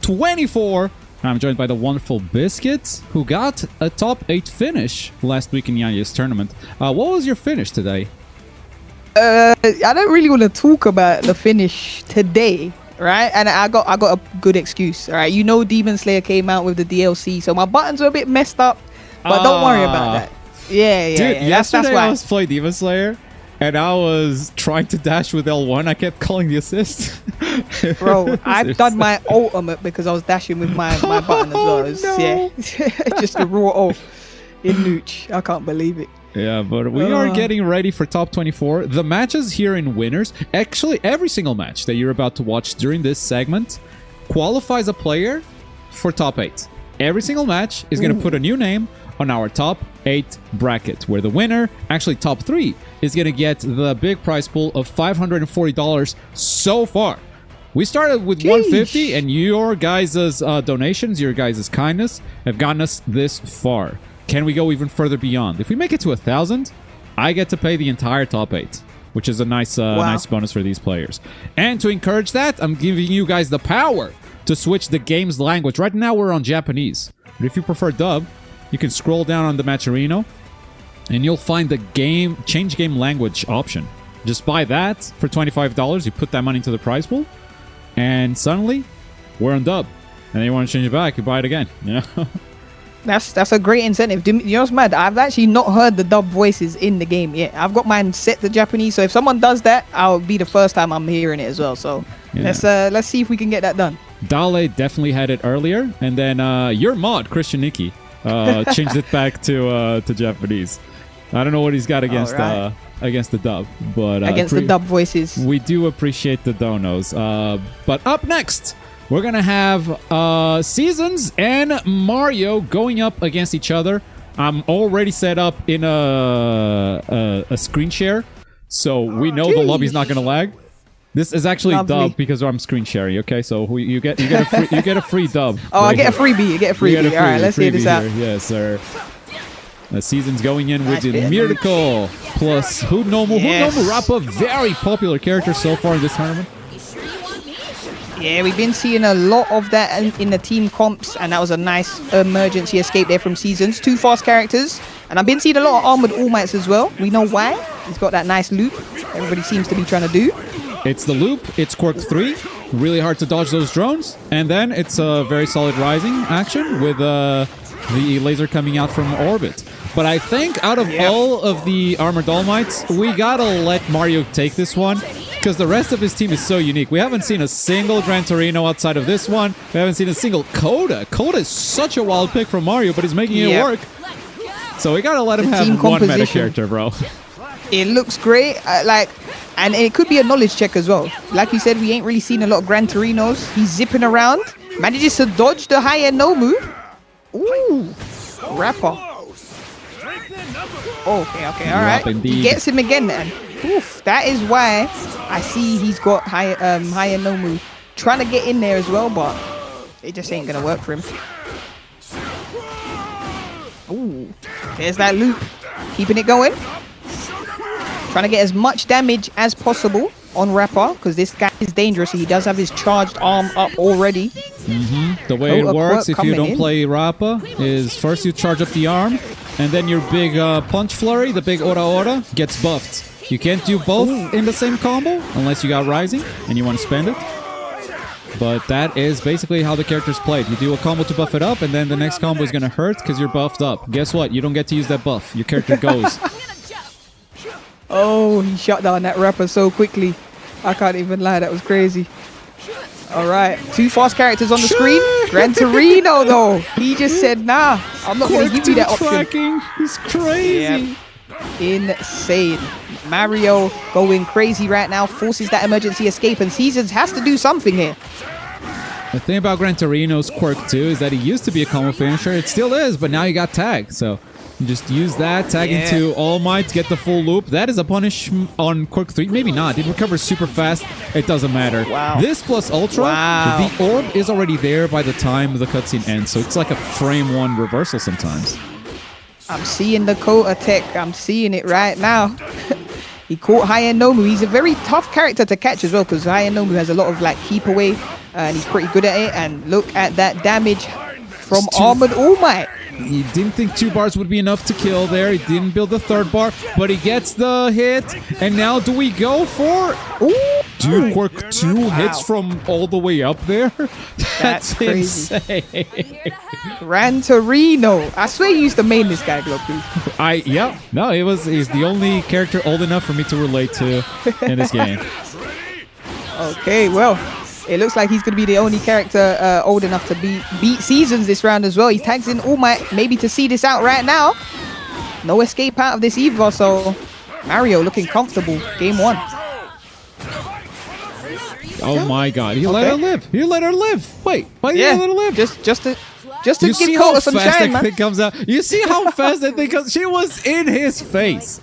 24. I'm joined by the wonderful Biscuits, who got a top 8 finish last week in Yanya's tournament. What was your finish today? I don't really want to talk about the finish today, right? And I got a good excuse, all right? You know Demon Slayer came out with the DLC, so my buttons are a bit messed up, but don't worry about that. Yeah. Dude, yesterday that's why. I was playing Demon Slayer, and I was trying to dash with L1. I kept calling the assist. Bro, I've done my ultimate because I was dashing with my button as well. Yeah, just a raw ult in Nooch. I can't believe it. Yeah, but we are getting ready for top 24. The matches here in winners, actually every single match that you're about to watch during this segment qualifies a player for top 8. Every single match is going to put a new name on our top 8 bracket, where the winner, actually top 3, is going to get the big prize pool of $540 so far. We started with $150, and your guys' donations, your guys' kindness have gotten us this far. Can we go even further beyond? If we make it to 1,000, I get to pay the entire top 8, which is a nice nice bonus for these players. And to encourage that, I'm giving you guys the power to switch the game's language. Right now, we're on Japanese. But if you prefer dub, you can scroll down on the Mashiro, and you'll find the change game language option. Just buy that for $25. You put that money into the prize pool, and suddenly, we're on dub. And then you want to change it back, you buy it again. You know? That's a great incentive. You know what's mad? I've actually not heard the dub voices in the game yet. I've got mine set to Japanese, so if someone does that, I'll be the first time I'm hearing it as well. So let's see if we can get that done. Dale definitely had it earlier, and then your mod, Christian Nikki, changed it back to Japanese. I don't know what he's got against the dub, but against the dub voices. We do appreciate the donos. But up next, we're gonna have Seasons and Mario going up against each other. I'm already set up in a screen share, so we know the lobby's not gonna lag. This is actually dub because I'm screen sharing. Okay, so you get a free dub. Oh, I get a freebie. You get a freebie. All right, let's hear this out. Yes, sir. Season's going in with the Miracle plus Hoodnomu. Hoodnomu Rappa, very popular character so far in this tournament. Yeah, we've been seeing a lot of that in the team comps, and that was a nice emergency escape there from Seasons. 2 fast characters, and I've been seeing a lot of armored All Mights as well. We know why. He's got that nice loop everybody seems to be trying to do. It's the loop, it's Quirk 3, really hard to dodge those drones, and then it's a very solid rising action with the laser coming out from orbit. But I think out of all of the armored All Mights, we gotta let Mario take this one, because the rest of his team is so unique. We haven't seen a single Gran Torino outside of this one. We haven't seen a single Coda. Coda is such a wild pick from Mario, but he's making it work. So we gotta let him have one meta character, bro. It looks great, and it could be a knowledge check as well. Like you said, we ain't really seen a lot of Gran Torinos. He's zipping around, manages to dodge the high end Nomu. Ooh, Rapper. Okay, all right. He gets him again, man. Oof, that is why I see he's got high end Nomu trying to get in there as well, but it just ain't gonna work for him. Ooh, there's that loop, keeping it going. Trying to get as much damage as possible on Rapper, because this guy is dangerous. He does have his charged arm up already. The way it works, if you don't play Rapper, is first you charge up the arm, and then your big punch flurry, the big ora gets buffed. You can't do both in the same combo unless you got Rising and you want to spend it. But that is basically how the character's played. You do a combo to buff it up, and then the next combo is going to hurt because you're buffed up. Guess what? You don't get to use that buff. Your character goes. Oh, he shut down that Rapper so quickly. I can't even lie, that was crazy. All right, 2 fast characters on the screen. Gran Torino, though. He just said, nah, I'm not going to give you that option. Tracking is crazy. Yep. Insane. Mario going crazy right now, forces that emergency escape, and Seasons has to do something here. The thing about Gran Torino's quirk too is that he used to be a combo finisher. It still is, but now you got tag. So you just use that, tag into All Might, get the full loop. That is a punish on quirk 3. Maybe not. It recovers super fast. It doesn't matter. Wow. This plus Ultra, the orb is already there by the time the cutscene ends. So it's like a frame 1 reversal sometimes. I'm seeing the Kota tech. I'm seeing it right now. He caught High-End Nomu. He's a very tough character to catch as well because High-End Nomu has a lot of like keep away and he's pretty good at it. And look at that damage from Armored All Might. He didn't think 2 bars would be enough to kill there. He didn't build the 3rd bar, but he gets the hit. And now do we go for... Ooh. Dude, Quirk 2 hits from all the way up there? That's crazy. insane. Gran Torino. I swear you used to main this guy, Globku. Yeah. No, he's the only character old enough for me to relate to in this game. Okay, well, it looks like he's going to be the only character old enough to beat Seasons this round as well. He tags in All Might maybe to see this out right now. No escape out of this Eva, so Mario looking comfortable. Game 1. Oh my god, he let her live. He let her live. Wait, why did he let her live? Just to you see give how Kota some fast shine, that man. thing comes out? You see how fast that thing comes? She was in his face.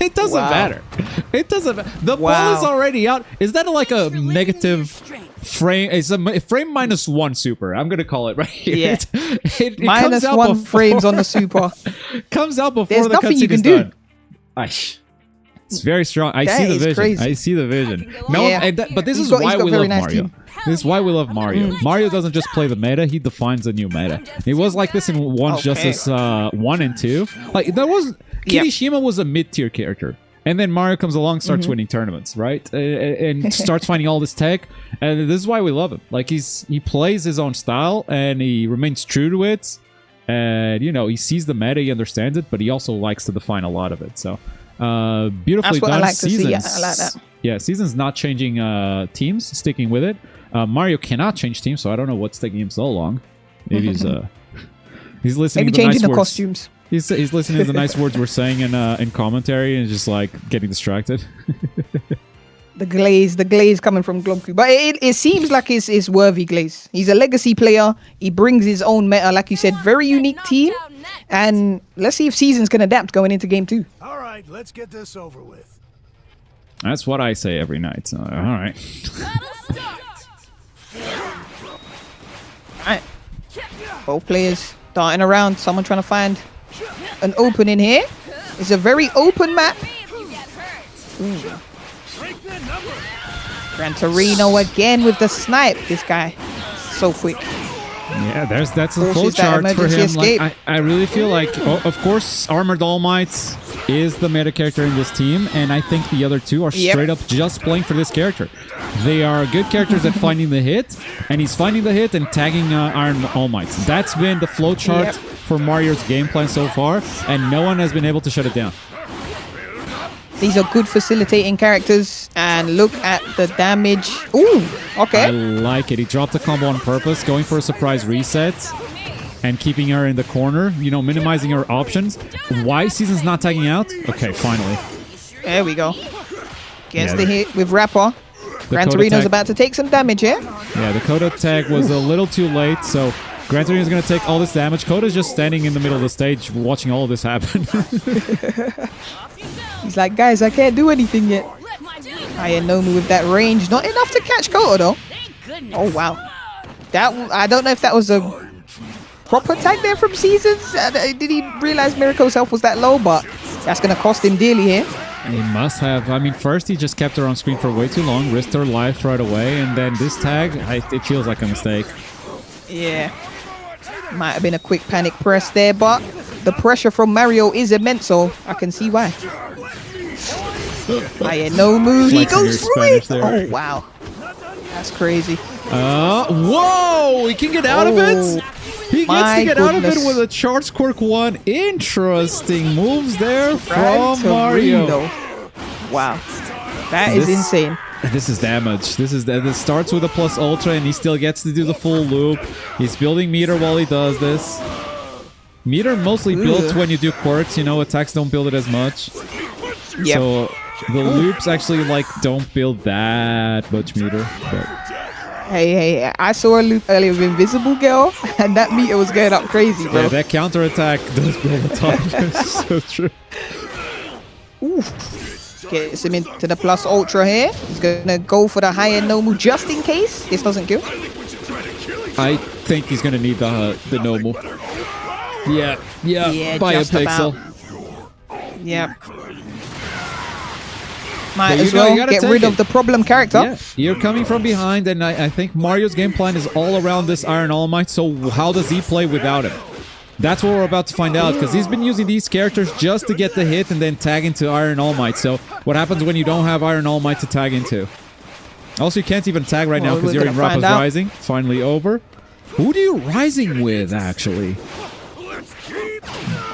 It doesn't matter. It doesn't matter. The ball is already out. Is that like a negative frame? It's a frame -1 super. I'm going to call it right here. Yeah. It comes out -1 frames on the super. Comes out before There's the nothing you cutscene is can do. done. It's very strong. I That see the is vision. crazy. I see the vision. No, Yeah. but this He's is got- why he's got we very love nice Mario. team. This is why we love Mario. Mario doesn't just play the meta; he defines a new meta. It was like this in One's Justice 1 and 2. Like there was Kirishima was a mid-tier character, and then Mario comes along, starts winning tournaments, right, and starts finding all this tech. And this is why we love him. Like he plays his own style, and he remains true to it. And you know, he sees the meta, he understands it, but he also likes to define a lot of it. So. Beautifully That's what done. I like to see. Seasons, I like that. Yeah, Seasons not changing teams, sticking with it. Mario cannot change teams, so I don't know what's taking him so long. Maybe he's listening. Maybe to the changing nice the words. costumes. He's listening to the nice words we're saying in commentary and just like getting distracted. The glaze coming from Globku. But it seems like it's worthy glaze. He's a legacy player. He brings his own meta, like you said, very unique team. And let's see if Seasons can adapt going into game 2. All right, let's get this over with. That's what I say every night. So, all right. Alright. Both players darting around. Someone trying to find an opening here. It's a very open map. Ooh. Gran Torino again with the snipe. This guy, so quick. Yeah, that's a Forces flow that chart for emergency him. Like, escape. I really feel like, of course, Armored All Might is the meta character in this team, and I think the other two are straight up just playing for this character. They are good characters at finding the hit, and he's finding the hit and tagging Iron All Might. That's been the flow chart for Mario's game plan so far, and no one has been able to shut it down. These are good facilitating characters, and look at the damage. Ooh, okay. I like it. He dropped the combo on purpose, going for a surprise reset and keeping her in the corner, you know, minimizing her options. Why Season's not tagging out? Okay, finally. There we go. Gets the hit with Rapper. Gran Torino's about to take some damage here. Yeah, the Kota tag was a little too late, so Gran Torino's going to take all this damage. Kota's just standing in the middle of the stage watching all of this happen. He's like, guys, I can't do anything yet. Nomu with that range. Not enough to catch Kota, though. Oh, wow. I don't know if that was a proper tag there from Seasons. Did he realize Miriko's health was that low? But that's going to cost him dearly here. He must have. I mean, first he just kept her on screen for way too long, risked her life right away, and then this tag, it feels like a mistake. Yeah. Might have been a quick panic press there, but the pressure from Mario is immense, so I can see why. Nomu, he goes through it! Oh, wow. That's crazy. Whoa! He can get out of it? He gets to get out of it with a charge quirk 1. Interesting moves there from Mario. Wow. That is insane. This is damage. This starts with a plus ultra and he still gets to do the full loop. He's building meter while he does this. Meter mostly built when you do quirks, you know, attacks don't build it as much. Yep. So the loops actually like don't build that much meter. But Hey, I saw a loop earlier with Invisible Girl, and that meter was going up crazy, bro. yeah, that counter attack does build a ton. It's so true. Oof. Gets him into the plus ultra here. He's gonna go for the higher Nomu just in case this doesn't kill. I think he's gonna need the Nomu. Yeah, Yeah, by a just pixel. about. Yep. Might But as you know, you well gotta get take rid it. of the problem character. Yeah, you're coming from behind, and I think Mario's game plan is all around this Iron All Might, so how does he play without him? That's what we're about to find out, because he's been using these characters just to get the hit and then tag into Iron All Might. So what happens when you don't have Iron All Might to tag into? Also, you can't even tag right now because you're in Rappa's Rising. Finally over. Who do you Rising with, actually?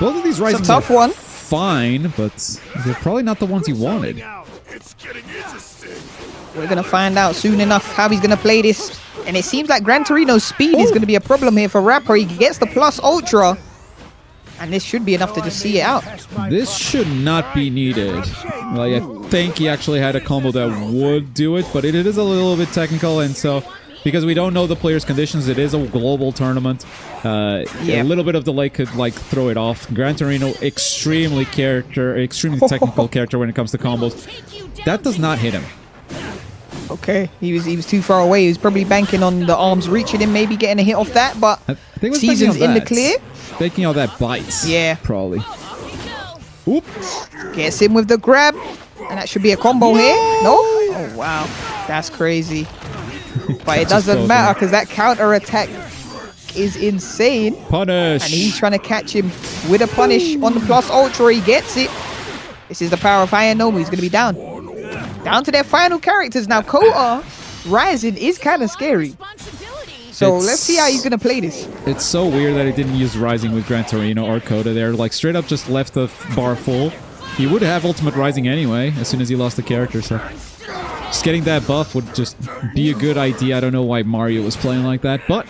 Both of these Risings tough are one. fine, but they're probably not the ones he wanted. We're going to find out soon enough how he's going to play this. And it seems like Gran Torino's speed is going to be a problem here for Rappa. He gets the plus ultra. And this should be enough to just see it out. This should not be needed. Like, I think he actually had a combo that would do it, but it is a little bit technical, and so because we don't know the player's conditions, it is a global tournament. A little bit of delay could like throw it off. Gran Torino, extremely technical character when it comes to combos. That does not hit him. Okay, he was too far away. He was probably banking on the arms reaching him, maybe getting a hit off that, but I think Season's in the clear. Taking all that bites. Yeah. Probably. Oop. Gets him with the grab. And that should be a combo here. No? Oh, wow. That's crazy. But it doesn't matter because that counter attack is insane. Punish. And he's trying to catch him with a punish on the plus ultra. He gets it. This is the power of High Nomu. He's going to be down. Down to their final characters. Now, Kota Rising is kind of scary. So let's see how he's going to play this. It's so weird that he didn't use Rising with Gran Torino or Kota there. Like, straight up just left the bar full. He would have Ultimate Rising anyway, as soon as he lost the character, so... Just getting that buff would just be a good idea. I don't know why Mario was playing like that, but...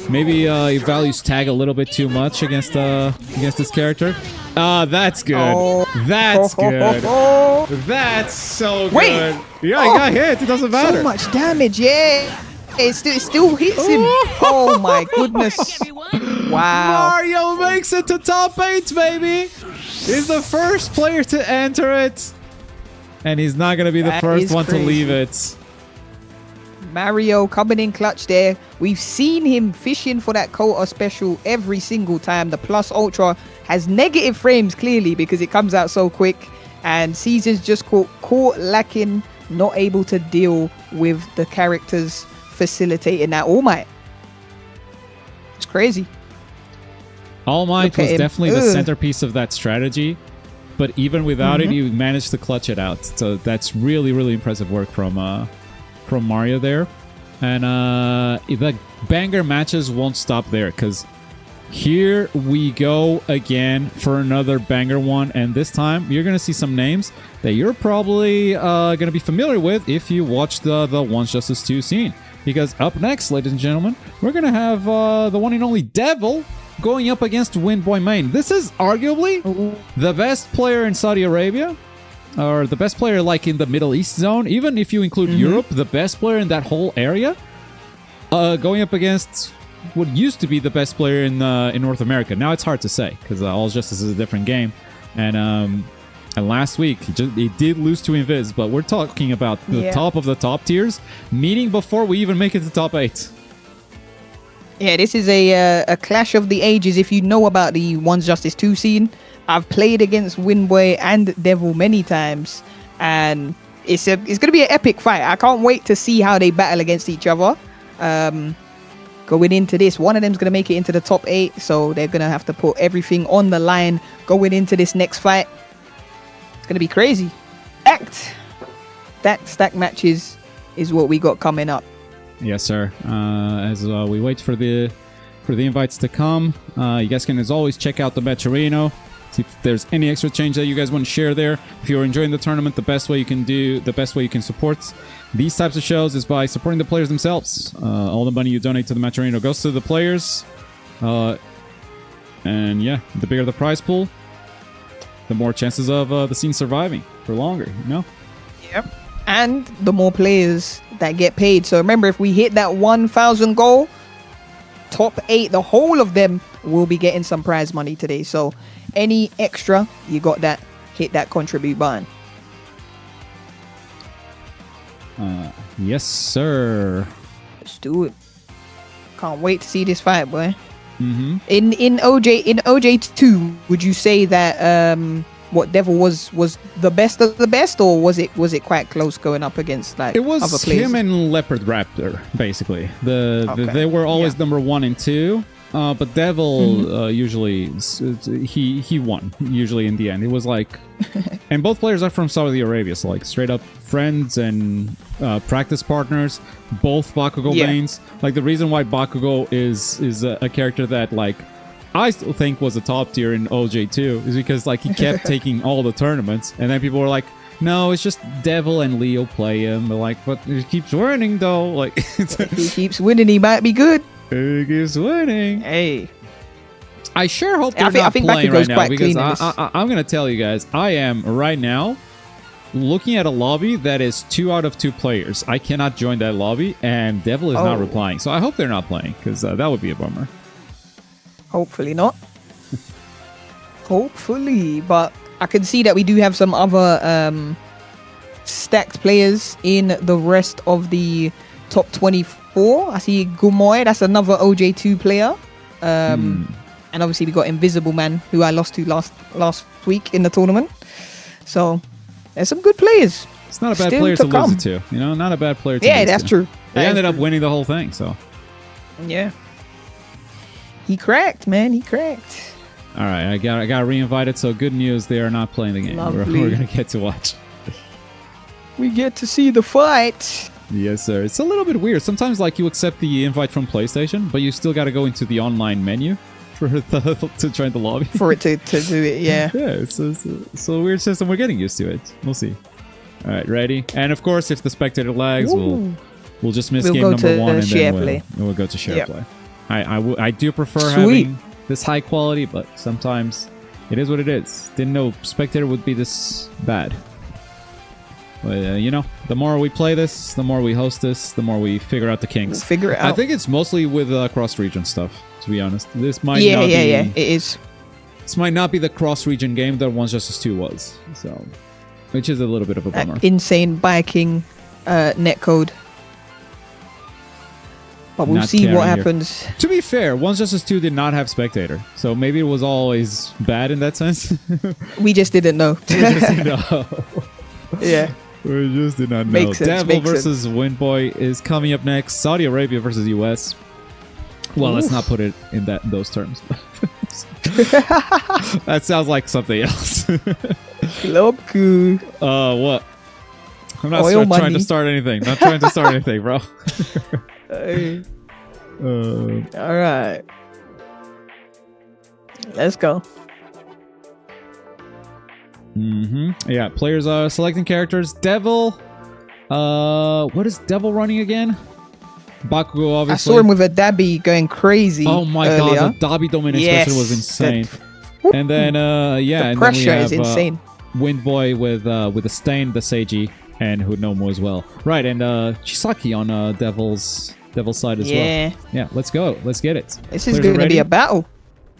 Maybe he values tag a little bit too much against this character. That's good. Oh. That's good. That's so good. Wait. Yeah, he got hit. It doesn't matter. So much damage, yeah. It still hits him. Oh my goodness. Wow. Mario makes it to top 8, baby. He's the first player to enter it. And he's not going to be the first one to leave it. Mario coming in clutch there. We've seen him fishing for that Kota special every single time. The plus ultra has negative frames clearly because it comes out so quick. And Season's just caught lacking, not able to deal with the characters facilitating that All Might. It's crazy. All Might was definitely the centerpiece of that strategy. But even without it, you managed to clutch it out. So that's really, really impressive work from Mario there. And the banger matches won't stop there, because here we go again for another banger one. And this time, you're going to see some names that you're probably going to be familiar with if you watch the Once Justice 2 scene. Because up next, ladies and gentlemen, we're going to have the one and only Devil going up against Windboy main. This is arguably the best player in Saudi Arabia, or the best player like in the Middle East zone, even if you include Europe, the best player in that whole area, going up against what used to be the best player in North America. Now it's hard to say because All Justice is a different game, and last week he did lose to Invis, but we're talking about the top of the top tiers, meaning before we even make it to top 8. Yeah, this is a clash of the ages. If you know about the Once Justice 2 scene, I've played against Windboy and Devil many times, and it's going to be an epic fight. I can't wait to see how they battle against each other. Going into this, one of them's going to make it into the top 8, so they're going to have to put everything on the line going into this next fight. It's going to be crazy. That stack matches is what we got coming up. Yes, sir. As we wait for the invites to come, you guys can, as always, check out the Mashiro. See if there's any extra change that you guys want to share there. If you're enjoying the tournament, the best way you can support these types of shows is by supporting the players themselves. All the money you donate to the Mashiro goes to the players. And yeah, the bigger the prize pool, the more chances of the scene surviving for longer, you know? Yep. And the more players that get paid. So remember, if we hit that 1,000 goal, top 8, the whole of them will be getting some prize money today. So any extra, you got that, hit that contribute button. Yes, sir. Let's do it. Can't wait to see this fight, boy. Mm-hmm. In OJ2, would you say that what Devil was the best of the best, or was it quite close going up against like It was other players? him and Leopard Raptor, basically. They were always number 1 and 2. But Devil usually he won usually in the end. It was like, and both players are from Saudi Arabia, so like straight up friends and practice partners. Both Bakugo mains. Like the reason why Bakugo is a character that like I still think was a top tier in OJ2 is because like he kept taking all the tournaments, and then people were like, no, it's just Devil and Leo play him. They're like, but he keeps winning though. Like if he keeps winning, he might be good. He keeps winning. Hey, I sure hope they're not playing right now, because I'm gonna tell you guys, I am right now looking at a lobby that is 2 out of 2 players. I cannot join that lobby, and Devil is not replying. So I hope they're not playing, because that would be a bummer. Hopefully not. Hopefully, but I can see that we do have some other stacked players in the rest of the top 24. I see Goomaui, that's another OJ2 player. And obviously we got Invisible Man, who I lost to last week in the tournament. So there's some good players. It's not a bad player to lose it to. You know, not a bad player to lose to. Yeah, that's true. They ended up winning the whole thing, so. Yeah. He cracked, man. He cracked. All right, I got re-invited, so good news. They are not playing the game. We're going to get to watch. We get to see the fight. Yes, sir. It's a little bit weird. Sometimes, like, you accept the invite from PlayStation, but you still got to go into the online menu to join the lobby. For it to do it, yeah. Yeah, it's a weird system. We're getting used to it. We'll see. All right, ready? And, of course, if the spectator lags, we'll just miss game number 1, and then we'll go to share play. I do prefer having this high quality, but sometimes it is what it is. Didn't know spectator would be this bad. But, you know, the more we play this, the more we host this, the more we figure out the kinks. We'll figure it out. I think it's mostly with cross-region stuff, to be honest. This might not be... Yeah, it is. This might not be the cross-region game that 1 vs 2 was, so... Which is a little bit of a bummer. Insane biking netcode. But we'll see what happens. To be fair, 1 vs 2 did not have spectator, so maybe it was always bad in that sense. We just didn't know. Yeah. We just did not know. Devil versus Windboy is coming up next. Saudi Arabia versus US. Well, let's not put it in those terms. That sounds like something else. Globku. What? I'm not trying to start anything. Not trying to start anything, bro. All right. Let's go. Yeah, players are selecting characters. Devil. What is Devil running again? Bakugo, obviously. I saw him with a Dabi going crazy. Oh my god, the Dabi domination was insane. And then, the pressure is insane. Windboy with the Stain, the Seiji, and Hunomu as well. Right, and Chisaki on Devil's side as well. Yeah, let's go. Let's get it. This is going to be a battle.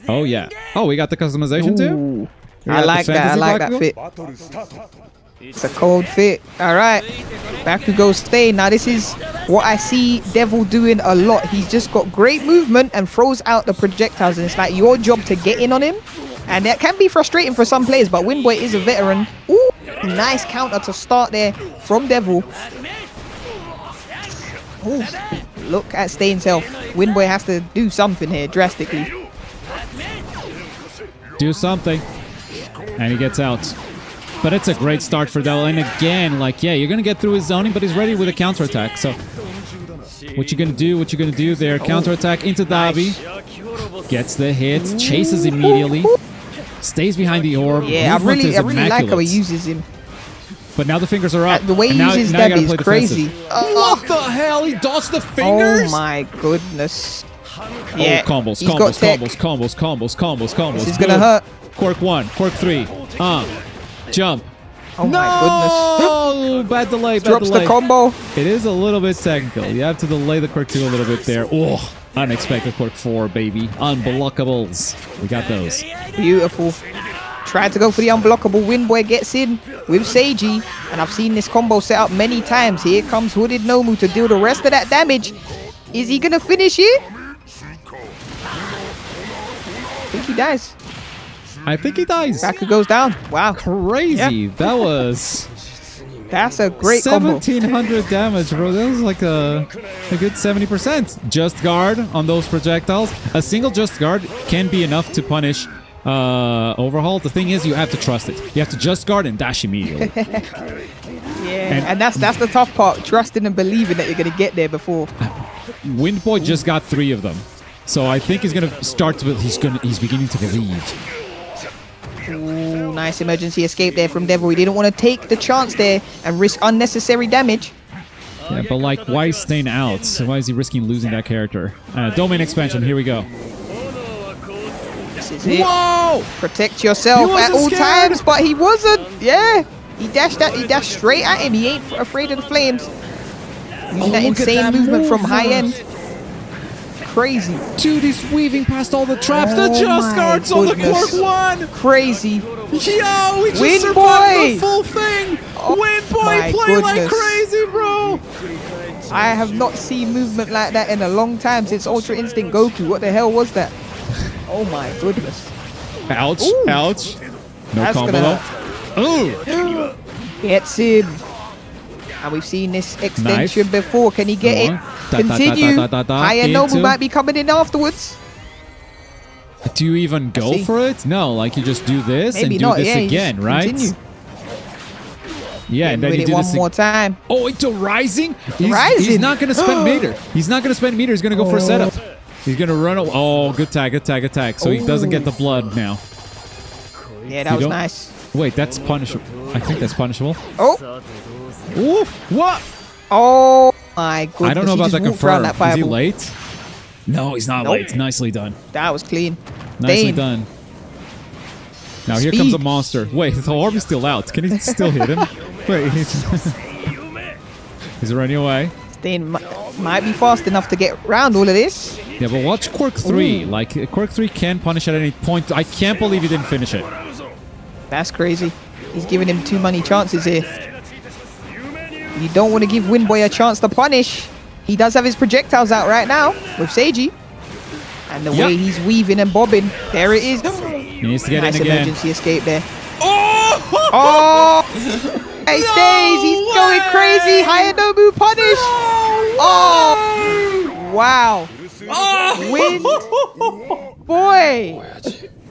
Oh, yeah. Oh, we got the customization too? I like that. I like that fit. It's a cold fit. All right. Bakugo Stain. Now, this is what I see Devil doing a lot. He's just got great movement and throws out the projectiles. And it's like your job to get in on him. And that can be frustrating for some players, but Windboy is a veteran. Ooh, nice counter to start there from Devil. Ooh, look at Stain's health. Windboy has to do something here drastically. Do something. And he gets out. But it's a great start for Devil. And again, like, yeah, you're going to get through his zoning, but he's ready with a counterattack. So what you going to do? What you going to do there? Counterattack into Dabi. Gets the hit. Chases immediately. Stays behind the orb. Yeah, I really like how he uses him. But now the fingers are up. The way he uses Dabi is crazy. What the hell? He dodged the fingers? Oh my goodness. Yeah, combos. This is going to hurt. Quirk 1, Quirk 3. Jump. Oh my goodness. Bad delay, Drops the combo. It is a little bit technical. You have to delay the Quirk 2 a little bit there. Oh, unexpected Quirk 4, baby. Unblockables. We got those. Beautiful. Tried to go for the unblockable. Windboy gets in with Seiji. And I've seen this combo set up many times. Here comes Hooded Nomu to deal the rest of that damage. Is he going to finish it? I think he dies. I think he dies. Baku goes down. Wow. Crazy. That was That's a great combo. 1700 damage, bro. That was like a good 70%. Just guard on those projectiles. A single just guard can be enough to punish overhaul. The thing is, you have to trust it. You have to just guard and dash immediately. And that's the tough part. Trusting and believing that you're going to get there before. Windboy just got 3 of them. So I think he's going to start to... He's beginning to believe. Ooh, nice emergency escape there from Devil. He didn't want to take the chance there and risk unnecessary damage. Yeah, but like, why is staying out? So why is he risking losing that character? Domain expansion, here we go. This is it. Whoa! Protect yourself at all scared. times, but he wasn't. Yeah, he dashed straight at him. He ain't afraid of the flames. Using that insane movement from high end. Crazy. Dude, he's weaving past all the traps. The just guards on the Cork 1. Crazy. Yo, we just Windboy. survived the full thing. Windboy my play like goodness. crazy, bro. I have not seen movement like that in a long time since Ultra Instinct Goku. What the hell was that? Oh my goodness. Ouch. Ooh. Ouch. No That's combo. gonna Ooh. Gets him. And we've seen this extension Knife. before. Can he get Go it? on. Da, da, da, Continue. da, da, da, da, High Nobu into. might be coming in afterwards. Do you even go see. for it? No, like you just do this Maybe and do not. this Yeah, you again, just right? continue. Yeah, and then With you it do one this more time. Oh, into rising? He's Rising. not going to spend meter. He's not going to spend meter. He's going to go for a setup. He's going to run. Oh, good tag, good tag, good tag. So he doesn't get the blood now. Yeah, that You was don't- nice. Wait, that's punishable. I think that's punishable. Oh, Ooh, what? oh my goodness. I don't know He about just that walked around confirm. that Is he fireball. late? No, he's not Nope. late. Nicely done. That was clean. Nicely Dane. done. Now here comes Speed. a monster. Wait, the orb is still out. Can he still hit him? Wait, he's running away. Dane might be fast enough to get around all of this. Yeah, but watch Quirk 3. Like, Quirk 3 can punish at any point. I can't believe he didn't finish it. That's crazy. He's giving him too many chances here. You don't want to give Windboy a chance to punish. He does have his projectiles out right now with Seiji. And the way he's weaving and bobbing. There it is. He needs to get Nice in again. emergency escape there. Oh! Oh! Hey, Days, he's going crazy. Hayanobu punish. Oh! Wow. Boy,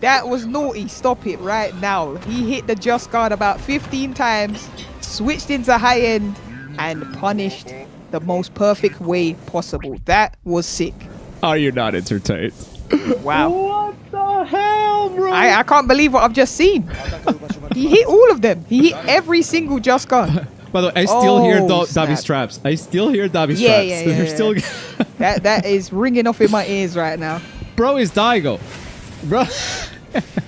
that was naughty. Stop it right now. He hit the just guard about 15 times, switched into high end, and punished the most perfect way possible. That was sick. Are you not entertained? Wow. What the hell, bro? I can't believe what I've just seen. He hit all of them. He hit every single just guard. By the way, I still hear Oh, Dabi's snap. traps. I still hear Dabi's Yeah, traps. yeah, They're yeah, still... That is ringing off in my ears right now. Bro is Daigo. Bro.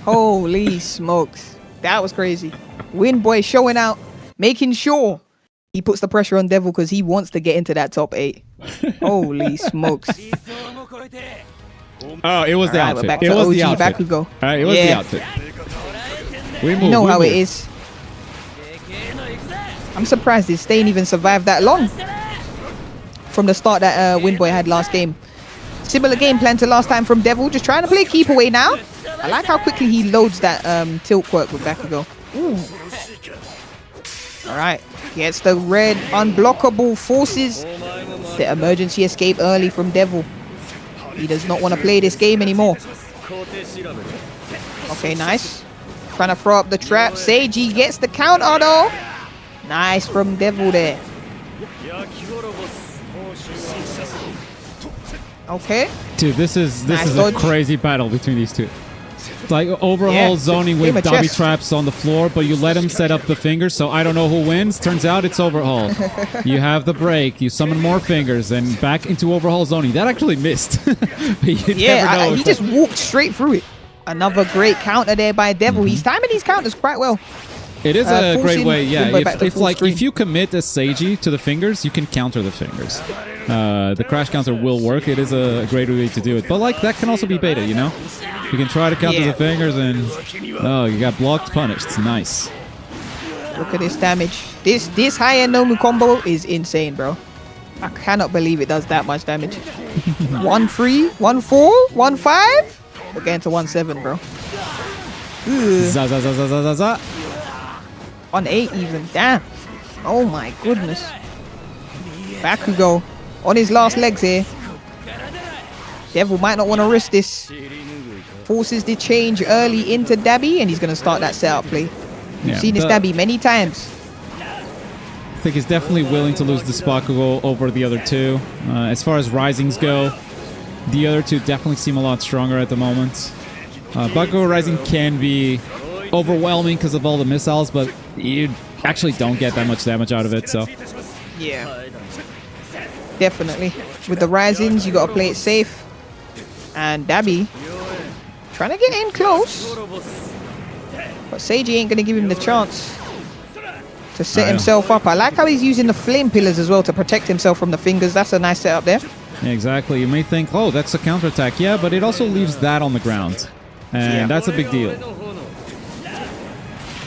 Holy smokes. That was crazy. Windboy showing out, making sure he puts the pressure on Devil because he wants to get into that top 8. Holy smokes. Oh, it was the Alright, we're outfit. back It to was the OG outfit. Bakugo. Alright, it was the Yeah. outfit. We move, You know we how move. it is. I'm surprised this Stain even survived that long. From the start that Windboy had last game. Similar game plan to last time from Devil. Just trying to play keep away now. I like how quickly he loads that tilt quirk with Bakugo. Alright. Gets the red unblockable forces. The emergency escape early from Devil. He does not want to play this game anymore. Okay, nice. Trying to throw up the trap. Seiji gets the counter though. Nice from Devil there. Okay. Dude, this is Nice a dodge. crazy battle between these two. It's like overhaul Yeah, zoning game with of Dabi chess. traps on the floor, but you let him set up the fingers, so I don't know who wins. Turns out it's overhaul. You have the break, you summon more fingers, and back into overhaul zoning. That actually missed. But you never know Yeah, he if just walked straight through it. Another great counter there by Devil. He's timing these counters quite well. It is a great forcing way, yeah. Windboy back to If full like screen. if you commit a Seiji to the fingers, you can counter the fingers. The crash counter will work. It is a great way to do it. But like that can also be beta, you know. You can try to counter Yeah. the fingers, and oh, you got blocked, punished. It's nice. Look at this damage. This high end Nomu combo is insane, bro. I cannot believe it does that much damage. 1-3, 1-4, 1-5. We're getting to 1-7, bro. Za za za za za za za. On 8 even. Damn. Oh my goodness. Bakugo on his last legs here. Devil might not want to risk this. Forces the change early into Dabby, and he's going to start that setup play. We've seen this Dabby many times. I think he's definitely willing to lose the Bakugo over the other two. As far as risings go, the other two definitely seem a lot stronger at the moment. Bakugo Rising can be overwhelming because of all the missiles, but you actually don't get that much damage out of it, so... Yeah. Definitely. With the Risings, you got to play it safe. And Dabby trying to get in close. But Seiji ain't going to give him the chance to set himself up. I like how he's using the flame pillars as well to protect himself from the fingers. That's a nice setup there. Yeah, exactly. You may think, oh, that's a counterattack. Yeah, but it also leaves that on the ground. And that's a big deal.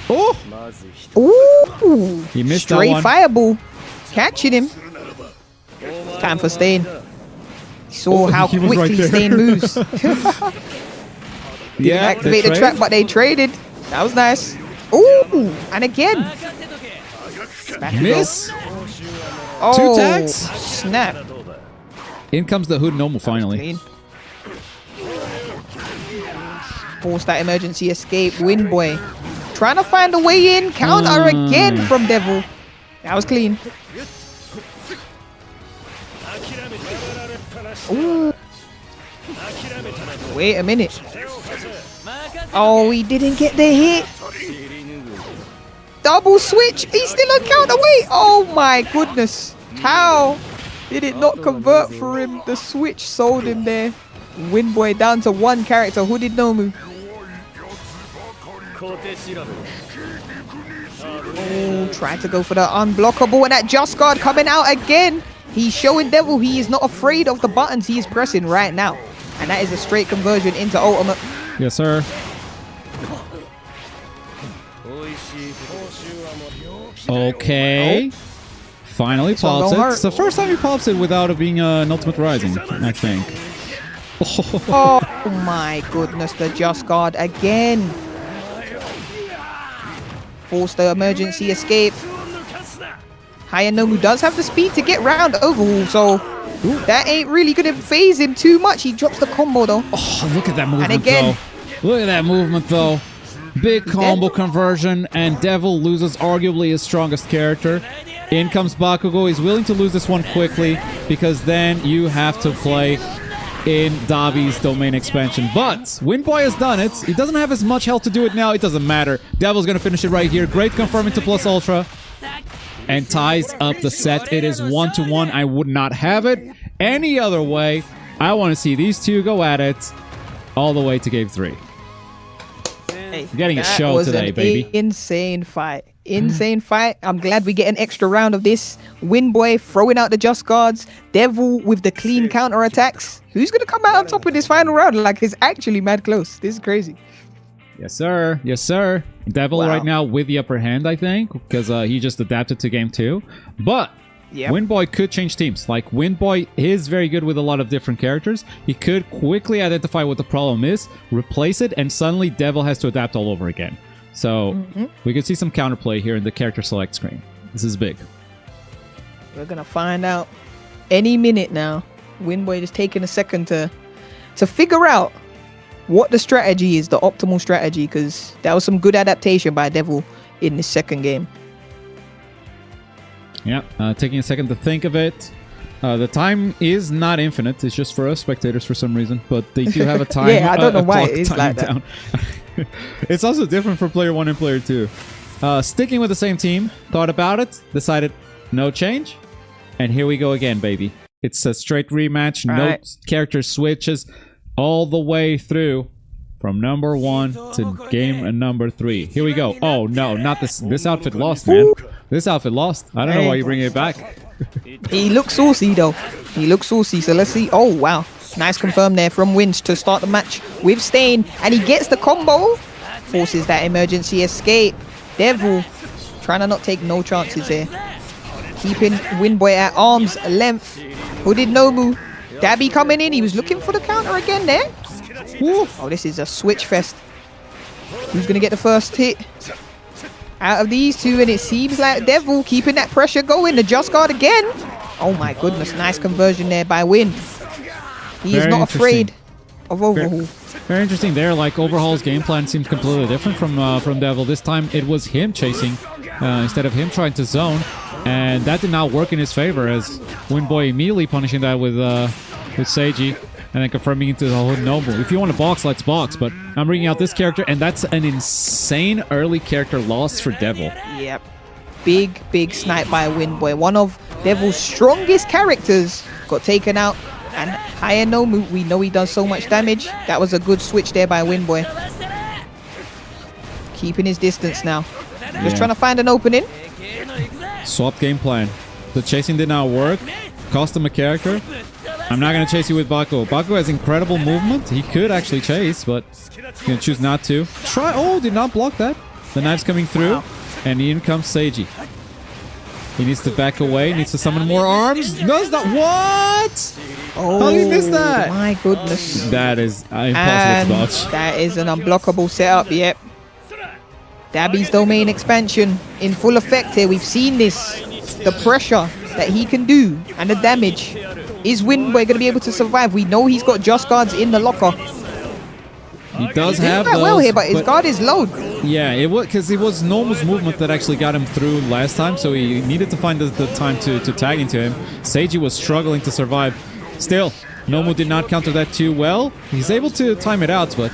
Oh! Ooh! He missed Stray that one. fireball. Catching him. Time for Stain. Saw how he was right quickly there. Stain moves. Didn't activate the trap, but they traded. That was nice. Ooh! And again. Back Miss. oh, 2 tags. Snap. In comes the Hood Noble finally. Clean. Force that emergency escape. Windboy trying to find a way in. Counter again from Devil. That was clean. Ooh. Wait a minute. Oh, he didn't get the hit. Double switch. He's still on counter. Wait. Oh my goodness. How did it not convert for him? The switch sold him there. Windboy down to 1 character. Who did Nomu? Oh, trying to go for the unblockable, and that Just Guard coming out again. He's showing Devil he is not afraid of the buttons he is pressing right now. And that is a straight conversion into ultimate. Yes, sir. Okay. Finally pops it. It's the first time he pops it without it being an Ultimate Rising, I think. Oh my goodness, the Just Guard again. Force the emergency escape. Hayanomu does have the speed to get round Overhaul, so that ain't really going to phase him too much. He drops the combo though. Oh, look at that movement, And again. though. Look at that movement, though. Big combo conversion, and Devil loses arguably his strongest character. In comes Bakugo. He's willing to lose this one quickly, because then you have to play in Dabi's domain expansion. But Windboy has done it. He doesn't have as much health to do it now. It doesn't matter. Devil's going to finish it right here. Great confirming to Plus Ultra. And ties up the set. It is 1-1. I would not have it any other way. I want to see these two go at it all the way to game 3. Hey, We're getting a show was today, an baby. Insane fight. Insane fight. I'm glad we get an extra round of this. Windboy throwing out the Just Guards. Devil with the clean counter attacks. Who's going to come out on top of this final round? Like, it's actually mad close. This is crazy. Yes, sir. Yes, sir. Devil right now with the upper hand, I think, because he just adapted to game 2. But Windboy could change teams. Like, Windboy is very good with a lot of different characters. He could quickly identify what the problem is, replace it, and suddenly Devil has to adapt all over again. So we could see some counterplay here in the character select screen. This is big. We're going to find out any minute now. Windboy just taking a second to figure out what the strategy is, the optimal strategy, because that was some good adaptation by Devil in this second game. Yeah, taking a second to think of it. The time is not infinite. It's just for us spectators for some reason, but they do have a time. Yeah, I don't know why it is like that. It's also different for player 1 and player 2. Sticking with the same team, thought about it, decided no change, and here we go again, baby. It's a straight rematch, no character switches, all the way through from number 1 to game number 3. Here we go. Oh no, not this. This outfit lost, man. This outfit lost. I don't know why you're bringing it back. He looks saucy though. He looks saucy. So let's see. Oh wow, nice confirm there from Winch to start the match with Stain, and he gets the combo. Forces that emergency escape. Devil trying to not take no chances here. Keeping Windboy at arm's length. Who did Nomu? Dabby coming in. He was looking for the counter again there. Woo. Oh, this is a switch fest. Who's going to get the first hit out of these two? And it seems like Devil keeping that pressure going. The Just Guard again. Oh my goodness. Nice conversion there by Wind. He is not afraid of Overhaul. Very interesting there. Like, Overhaul's game plan seems completely different from Devil. This time it was him chasing instead of him trying to zone. And that did not work in his favor, as Windboy immediately punishing that with Seiji. And then confirming into the whole Noble. If you want to box, let's box. But I'm bringing out this character, and that's an insane early character loss for Devil. Yep. Big snipe by Windboy. One of Devil's strongest characters got taken out. And higher Nomu, we know he does so much damage. That was a good switch there by Windboy. Keeping his distance now. Just trying to find an opening. Swap game plan. The chasing did not work. Cost him a character. I'm not going to chase you with Bakugo. Bakugo has incredible movement. He could actually chase, but he's going to choose not to. Try. Oh, did not block that. The knife's coming through. And in comes Seiji. He needs to back away. Needs to summon more arms. Does not. What? Oh, how did he miss that? My goodness. That is impossible to dodge. That is an unblockable setup. Yep. Dabby's domain expansion in full effect here. We've seen this. The pressure that he can do and the damage. Is Windboy going to be able to survive? We know he's got Just Guards in the locker. He does have those, well here, but his guard is low. Yeah, it was because it was Nomu's movement that actually got him through last time, so he needed to find the time to tag into him. Seiji was struggling to survive. Still, Nomu did not counter that too well. He's able to time it out, but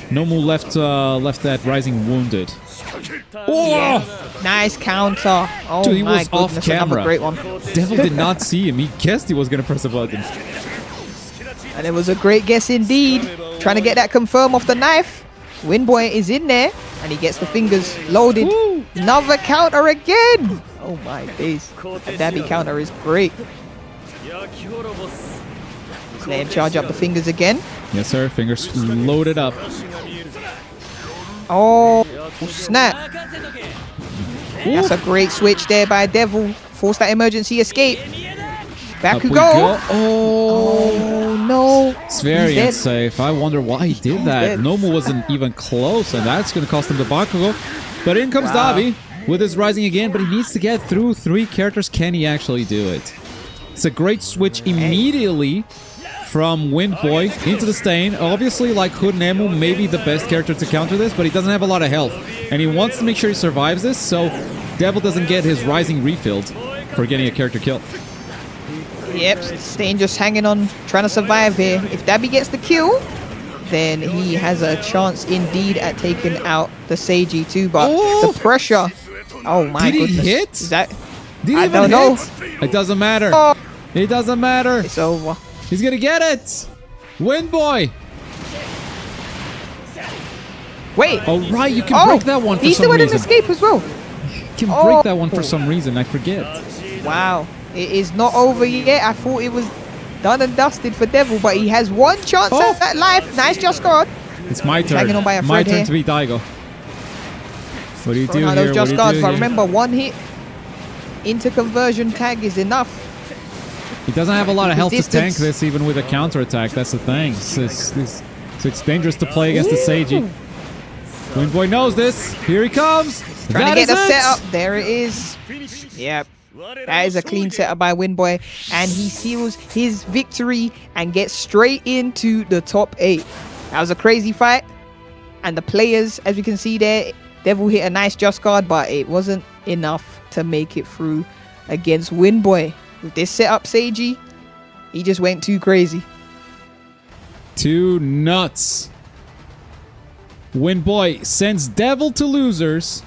Nomu left that rising wounded. Oh! Yeah. Nice counter. Oh, dude, he my was goodness, off camera. another great one. Devil did not see him. He guessed he was going to press a button. And it was a great guess indeed. Trying to get that confirm off the knife. Windboy is in there. And he gets the fingers loaded. Woo. Another counter again. Oh my days. The Dabby counter is great. Let him charge up the fingers again. Yes, sir. Fingers loaded up. Oh, snap. That's a great switch there by Devil. Force that emergency escape. Bakugo. Oh, no. It's very unsafe. I wonder why he did that. Nomu wasn't even close, and that's going to cost him the Bakugo. But in comes Dabi with his rising again, but he needs to get through 3 characters. Can he actually do it? It's a great switch immediately from Windboy into the Stain. Obviously, like Hood Nemu, maybe the best character to counter this, but he doesn't have a lot of health. And he wants to make sure he survives this, so Devil doesn't get his rising refilled for getting a character kill. Yep, Stain just hanging on, trying to survive here. If Dabby gets the kill, then he has a chance indeed at taking out the Seiji too. But the pressure, oh my goodness. Did he hit? Is that? Did he I don't know. It doesn't matter. Oh. It doesn't matter. It's over. He's gonna get it. Windboy. Wait. Oh right, you can break that one for some reason. He still had an escape as well. You can break that one for some reason. I forget. Wow. It is not over yet. I thought it was done and dusted for Devil, but he has one chance at that life. Nice Just Guard. It's my turn. On by my turn here. to be Daigo. What do you do here? Those Just Guards, but remember, one hit into conversion tag is enough. He doesn't have a lot of health to tank this, even with a counter attack. That's the thing. So it's dangerous to play against the Seiji. Windboy knows this. Here he comes. Trying to get the setup. There it is. Yep. That is a clean setup by Windboy, and he seals his victory and gets straight into the top 8. That was a crazy fight, and the players, as we can see there, Devil hit a nice Just Guard, but it wasn't enough to make it through against Windboy. With this setup, Seiji, he just went too crazy. Too nuts. Windboy sends Devil to losers.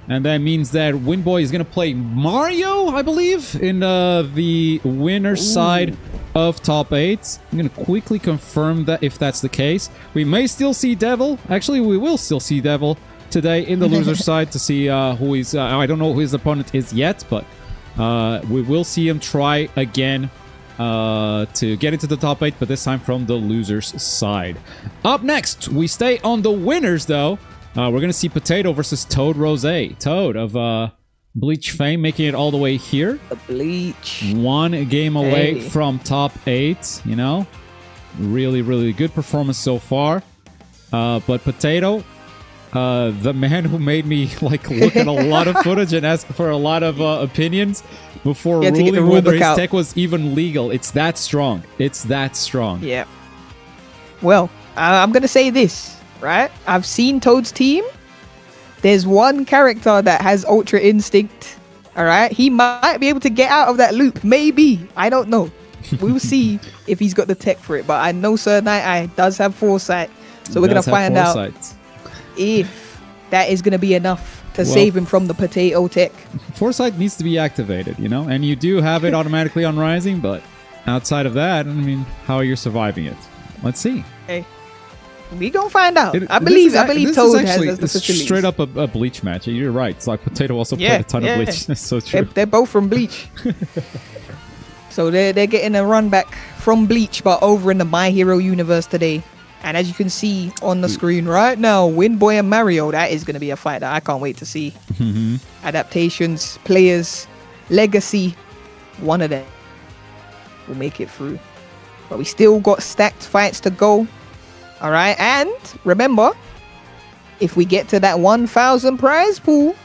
And that means that Windboy is going to play Mario, I believe, in the winner's side of top 8. I'm going to quickly confirm that if that's the case. We may still see Devil. Actually, we will still see Devil today in the loser's side to see who is... I don't know who his opponent is yet, but we will see him try again to get into the top 8, but this time from the loser's side. Up next, we stay on the winners, though. We're going to see Potato versus Toad Rose. Toad of Bleach fame making it all the way here. The Bleach. 1 game away from top 8, you know. Really, really good performance so far. But Potato, the man who made me like look at a lot of footage and ask for a lot of opinions before ruling whether his tech was even legal. It's that strong. It's that strong. Yeah. Well, I'm gonna say this, right? I've seen Toad's team. There's one character that has Ultra Instinct. All right, he might be able to get out of that loop. Maybe. I don't know. We'll see if he's got the tech for it. But I know Sir Night Eye does have foresight. So we're going to find out if that is going to be enough to save him from the potato tech. Foresight needs to be activated, you know? And you do have it automatically on Rising, but outside of that, I mean, how are you surviving it? Let's see. Hey, we going to find out. I believe Toad has the facilities. Straight up a Bleach match. You're right. It's like Potato also played a ton of Bleach. That's so true. They're both from Bleach. So they're getting a run back from Bleach, but over in the My Hero universe today. And as you can see on the screen right now, Windboy and Mario, that is going to be a fight that I can't wait to see. Adaptations, players, legacy, one of them will make it through. But we still got stacked fights to go. All right, and remember, if we get to that 1,000 prize pool,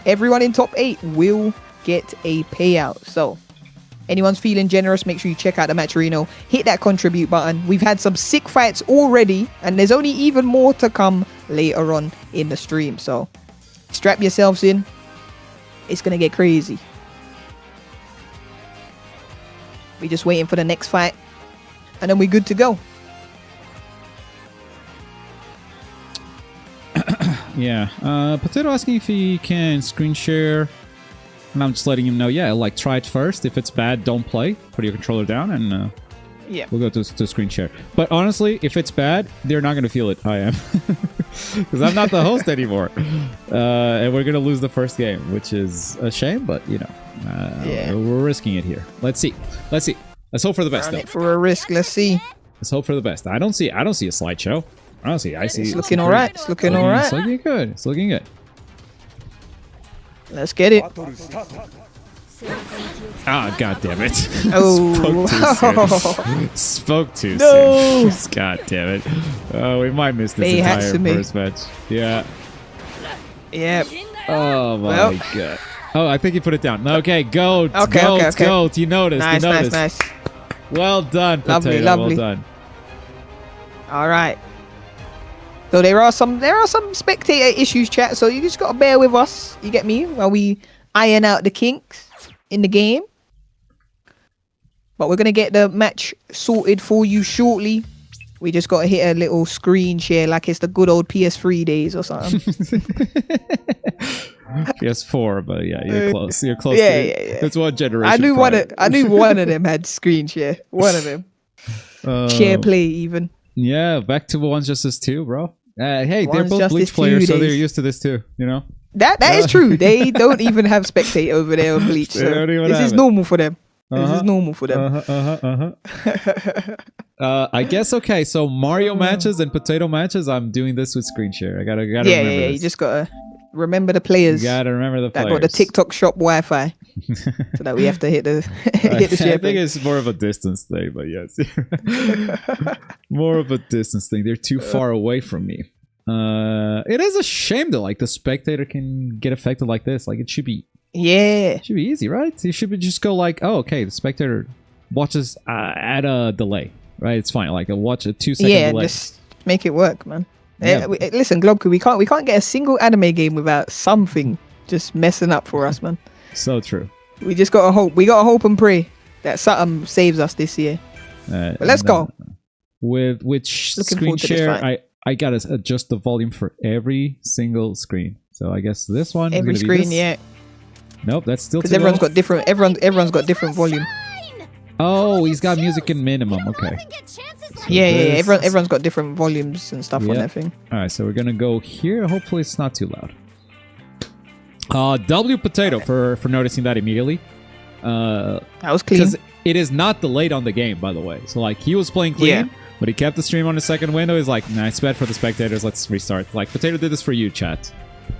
everyone in top 8 will get a payout. So anyone's feeling generous, make sure you check out the Matcherino. Hit that contribute button. We've had some sick fights already, and there's only even more to come later on in the stream. So strap yourselves in. It's going to get crazy. We're just waiting for the next fight, and then we're good to go. Yeah. Potato asking if he can screen share. And I'm just letting him know, yeah, like try it first. If it's bad, don't play. Put your controller down and we'll go to screen share. But honestly, if it's bad, they're not going to feel it. I am. Because I'm not the host anymore. And we're going to lose the first game, which is a shame, but you know, we're risking it here. Let's see. Let's hope for the best. Run it for a risk. Let's see. Let's hope for the best. I don't see a slideshow. Honestly, I see. It's looking all right. It's looking all right. It's looking good. It's looking good. Let's get it. Ah, god damn it. Oh. Spoke too soon. God damn it. Oh, we might miss this entire first match. Yeah. Yep. Oh my god. Oh, I think he put it down. Okay, goat. Goat. You noticed. Nice. Well done, Potato. Lovely. Well done. All right. So there are some spectator issues, chat. So you just gotta bear with us. You get me? While we iron out the kinks in the game. But we're gonna get the match sorted for you shortly. We just gotta hit a little screen share like it's the good old PS3 days or something. PS4, but yeah, you're close. You're close. Yeah. That's one generation. I knew one of them had screen share. One of them. Share play even. Yeah, back to One's Justice 2, bro. Hey, they're both Bleach players, so they're used to this too, you know? That is true. They don't even have spectate over there on Bleach. So this is normal for them. This is normal for them. I guess, okay, so Mario matches and Potato matches, I'm doing this with screen share. I gotta remember this. You just gotta remember the players. You gotta remember the players. That got the TikTok shop Wi-Fi. So that we have to hit the share. I think it's more of a distance thing, but yes. More of a distance thing. They're too far away from me. It is a shame that like the spectator can get affected like this. Like it should be easy, right? You should just go like, oh, okay, the spectator watches at a delay, right? It's fine. Like watch a 2-second delay. Yeah, just make it work, man. Yeah. Listen, Globku, we can't get a single anime game without something just messing up for us, man. So true. We just gotta hope. We gotta hope and pray that something saves us this year. But let's go. With which screen share, I gotta adjust the volume for every single screen. So I guess this one. Every screen, yeah. Nope, that's still because everyone's got different. Everyone's got different volume. Oh, he's got music in minimum. Okay. Yeah. Everyone's got different volumes and stuff on that thing. All right, so we're gonna go here. Hopefully, it's not too loud. W Potato for noticing that immediately. That was clean. Because it is not delayed on the game, by the way. So like he was playing clean, but he kept the stream on the second window. He's like, nah, it's bad for the spectators. Let's restart. Like Potato did this for you, chat.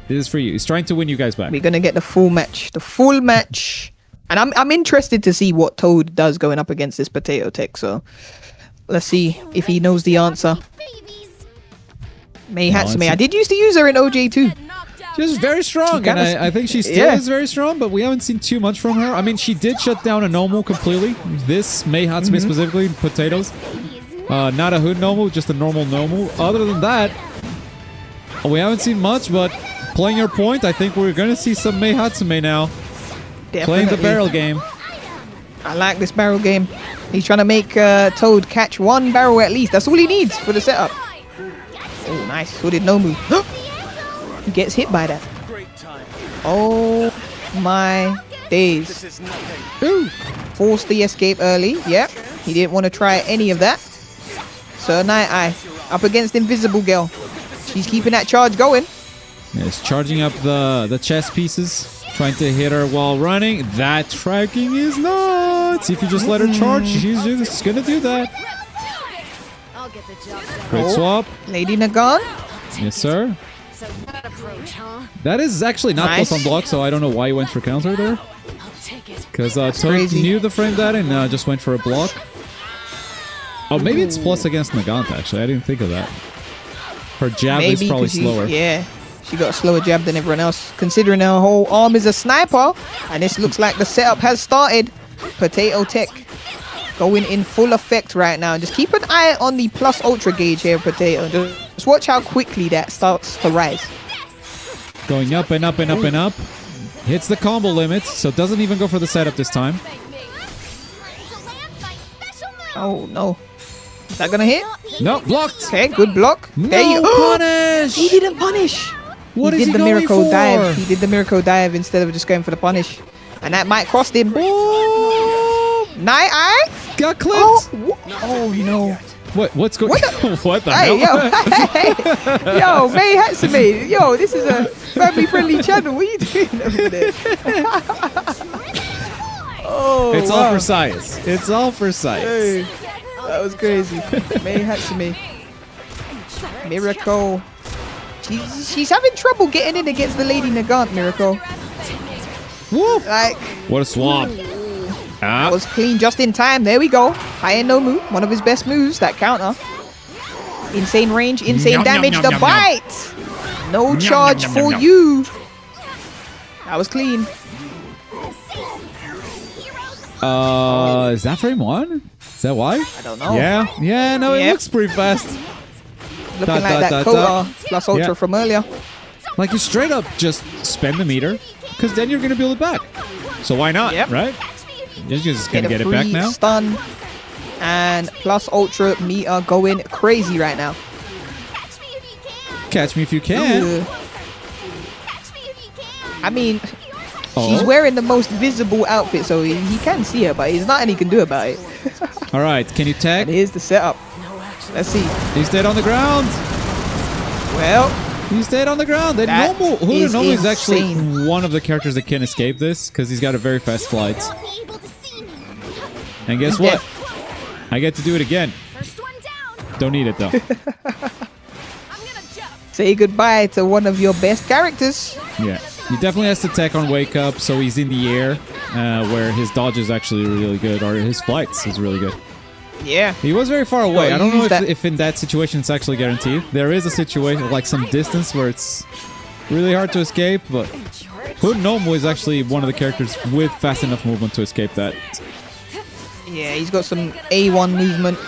This is for you. He's trying to win you guys back. We're gonna get the full match. And I'm interested to see what Toad does going up against this Potato tech. So let's see if he knows the answer. Mei Hatsume. I did used to use her in OJ too. She's very strong, and I think she still is very strong, but we haven't seen too much from her. I mean, she did shut down a normal completely. This Mei Hatsume specifically, potatoes. Not a hood normal, just a normal. Other than that, we haven't seen much, but playing your point, I think we're going to see some Mei Hatsume now. Definitely. Playing the barrel game. I like this barrel game. He's trying to make Toad catch one barrel at least. That's all he needs for the setup. Oh, nice. So did Nomu. He gets hit by that. Oh my days. Ooh. Forced the escape early. Yep. He didn't want to try any of that. Sir Night Eye up against Invisible Girl. She's keeping that charge going. Yes, charging up the chess pieces. Trying to hit her while running. That tracking is nuts. If you just let her charge, she's just going to do that. Great swap. Lady Nagan. Yes, sir. That is actually not plus on block, so I don't know why he went for counter there. Because Toad knew the frame that and just went for a block. Oh, maybe it's plus against Nagant, actually. I didn't think of that. Her jab is probably slower. Yeah, she got a slower jab than everyone else. Considering her whole arm is a sniper, and this looks like the setup has started. Potato Tech going in full effect right now. Just keep an eye on the plus ultra gauge here, Potato. Just watch how quickly that starts to rise. Going up and up and up and up. Hits the combo limit, so doesn't even go for the setup this time. Oh, no. Is that gonna hit? No, blocked. Okay, good block. There you punish. He didn't punish. What he is did he the going miracle for? dive. He did the miracle dive instead of just going for the punish. And that might cost him. Oh, Night Eye? got clipped. Oh no. What's going on? What the Hey, hell? yo, Mei Hatsume. Yo, this is a family-friendly channel. What are you doing over there? Oh, It's all for science. It's all for science. Hey, that was crazy. Mei Hatsume. Miracle. She's having trouble getting in against the Lady Nagant, Miracle. Woo. Like, What a swap. that was clean just in time. There we go. High end Nomu, one of his best moves, that counter. Insane range, insane damage, the bite. No charge for you. That was clean. Is that frame one? Is that why? I don't know. Yeah, no, it Yep. looks pretty fast. Looking like that Kota plus ultra from earlier. Like you straight up just spend the meter, because then you're going to build it back. So why not, right? You're just going to get it back now. Stun and plus ultra meter going crazy right now. Catch me if you can. I mean, she's wearing the most visible outfit, so he can see her, but there's nothing he can do about it. All right, can you tag? And here's the setup. Let's see. He's dead on the ground. Well, he's dead on the ground. And That Nomu is actually insane. one of the characters that can escape this because he's got a very fast flight. And guess what? I get to do it again. Don't need it though. say goodbye to one of your best characters. Yeah, he definitely has to tech on wake up, so he's in the air, where his dodge is actually really good, or his flights is really good. Yeah. He was very far away. I don't know use if in that situation it's actually guaranteed. There is a situation, like some distance, where it's really hard to escape, but Hood Nomu is actually one of the characters with fast enough movement to escape that. Yeah, he's got some A1 movement.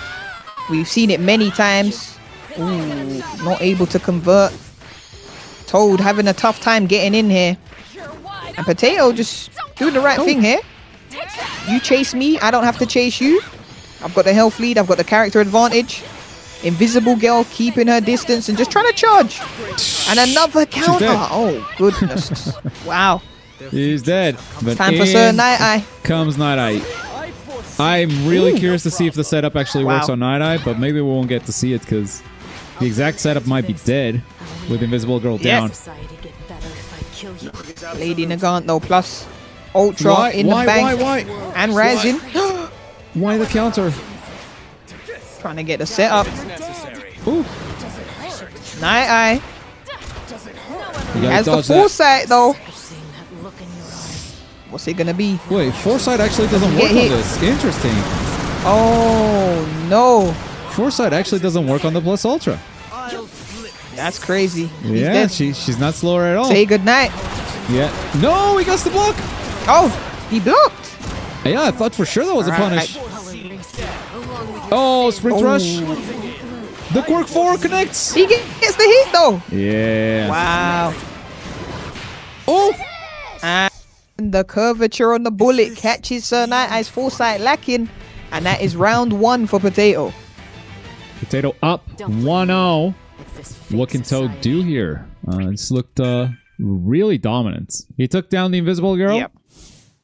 We've seen it many times. Ooh, not able to convert. Toad having a tough time getting in here. And Potato just doing the right thing here. You chase me, I don't have to chase you. I've got the health lead, I've got the character advantage. Invisible girl keeping her distance and just trying to charge. And another counter. Oh, goodness. Wow. He's dead. But Time for Sir Night Eye. Comes Night Eye. I'm really curious to see if the setup actually works on Night Eye, but maybe we won't get to see it because the exact setup might be dead with Invisible Girl down. Lady Nagant though, plus Ultra in the bank. Why? And rising. Why the counter? Trying to get the setup. Ooh. Night Eye. He Has the foresight though. What's it gonna be? Wait, foresight actually doesn't work on this. Interesting. Oh no. Foresight actually doesn't work on the plus ultra. That's crazy. He's Yeah, dead. she's not slower at all. Say goodnight. Yeah. No, he got the block. Oh, he blocked. Yeah, I thought for sure that was a Alright. punish. Oh, sprint rush. The Quirk 4 connects. He gets the hit though. Yeah. Wow. Oh. And the curvature on the bullet catches Sir Night Eye's foresight lacking. And that is round 1 for Potato. Potato up 1-0. What can Toad do here? This looked really dominant. He took down the invisible girl. Yep.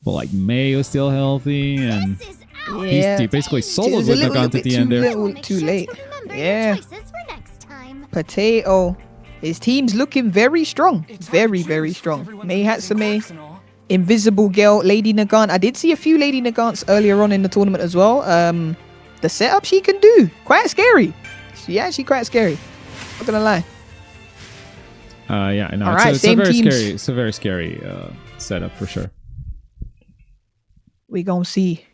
But like May was still healthy, and Yeah. he basically It soloed was a with little Nagant bit at the end there. too late. Yeah. Potato. His team's looking very strong. Very, very strong. May Hatsume, Invisible Girl, Lady Nagant. I did see a few Lady Nagants earlier on in the tournament as well. The setup she can do. Quite scary. She's actually quite scary. Not gonna lie. Yeah, I know. All right, it's a same very teams. scary. It's a very scary setup for sure. We gonna see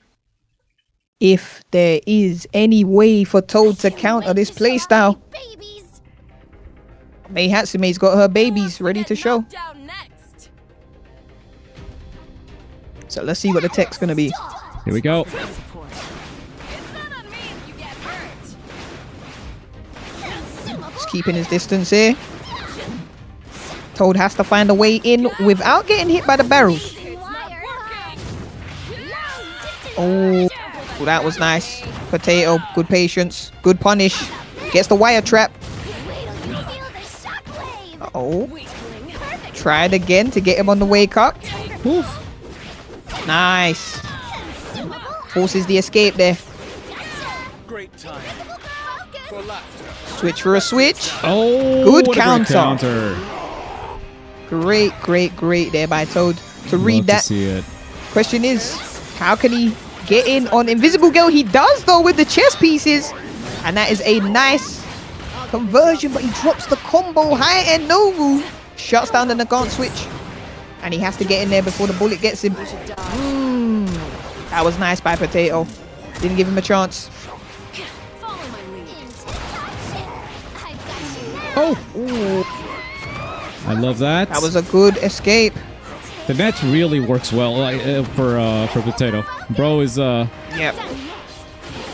if there is any way for Toad to counter this playstyle. May Hatsume's got her babies ready to show. Down next. So let's see what the tech's gonna be. Here we go. It's not on me if you get hurt. Just keeping his distance here. Toad has to find a way in without getting hit by the barrels. It's not working. Oh, that was nice. Potato, good patience, good punish. Gets the wire trap. Uh-oh. Try it again to get him on the wake up. Oof. Nice. Forces the escape there. Great time for laughter. Switch for a switch. Oh, Good what a great counter. counter. Great, great, great there by Toad to read Love that. to see it. Question is, how can he get in on Invisible Girl? He does though with the chess pieces. And that is a nice conversion, but he drops the combo high and no move. Shuts down the Nagant switch. And he has to get in there before the bullet gets him. That was nice by Potato. Didn't give him a chance. Follow my lead. Oh, I love that. That was a good escape. The net really works well for Potato. Bro is Yep.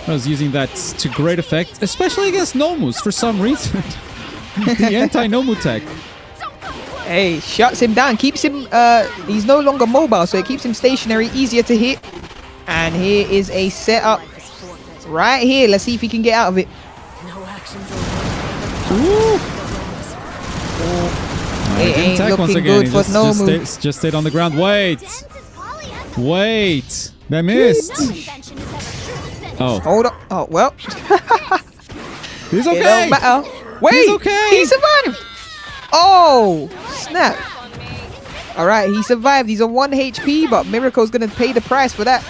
was using that to great effect, especially against Nomus for some reason. The anti-Nomu tech. Hey, shuts him down, keeps him, he's no longer mobile, so it keeps him stationary, easier to hit. And here is a setup right here. Let's see if he can get out of it. Ooh. It Didn't ain't tech once looking again. good He for Nomu. just stayed on the ground. Wait. They missed. Oh, Hold up. Oh, well. he's It okay. don't matter. Wait, He's okay. he survived. Oh, snap. All right, he survived. He's on 1 HP, but Miracle's going to pay the price for that.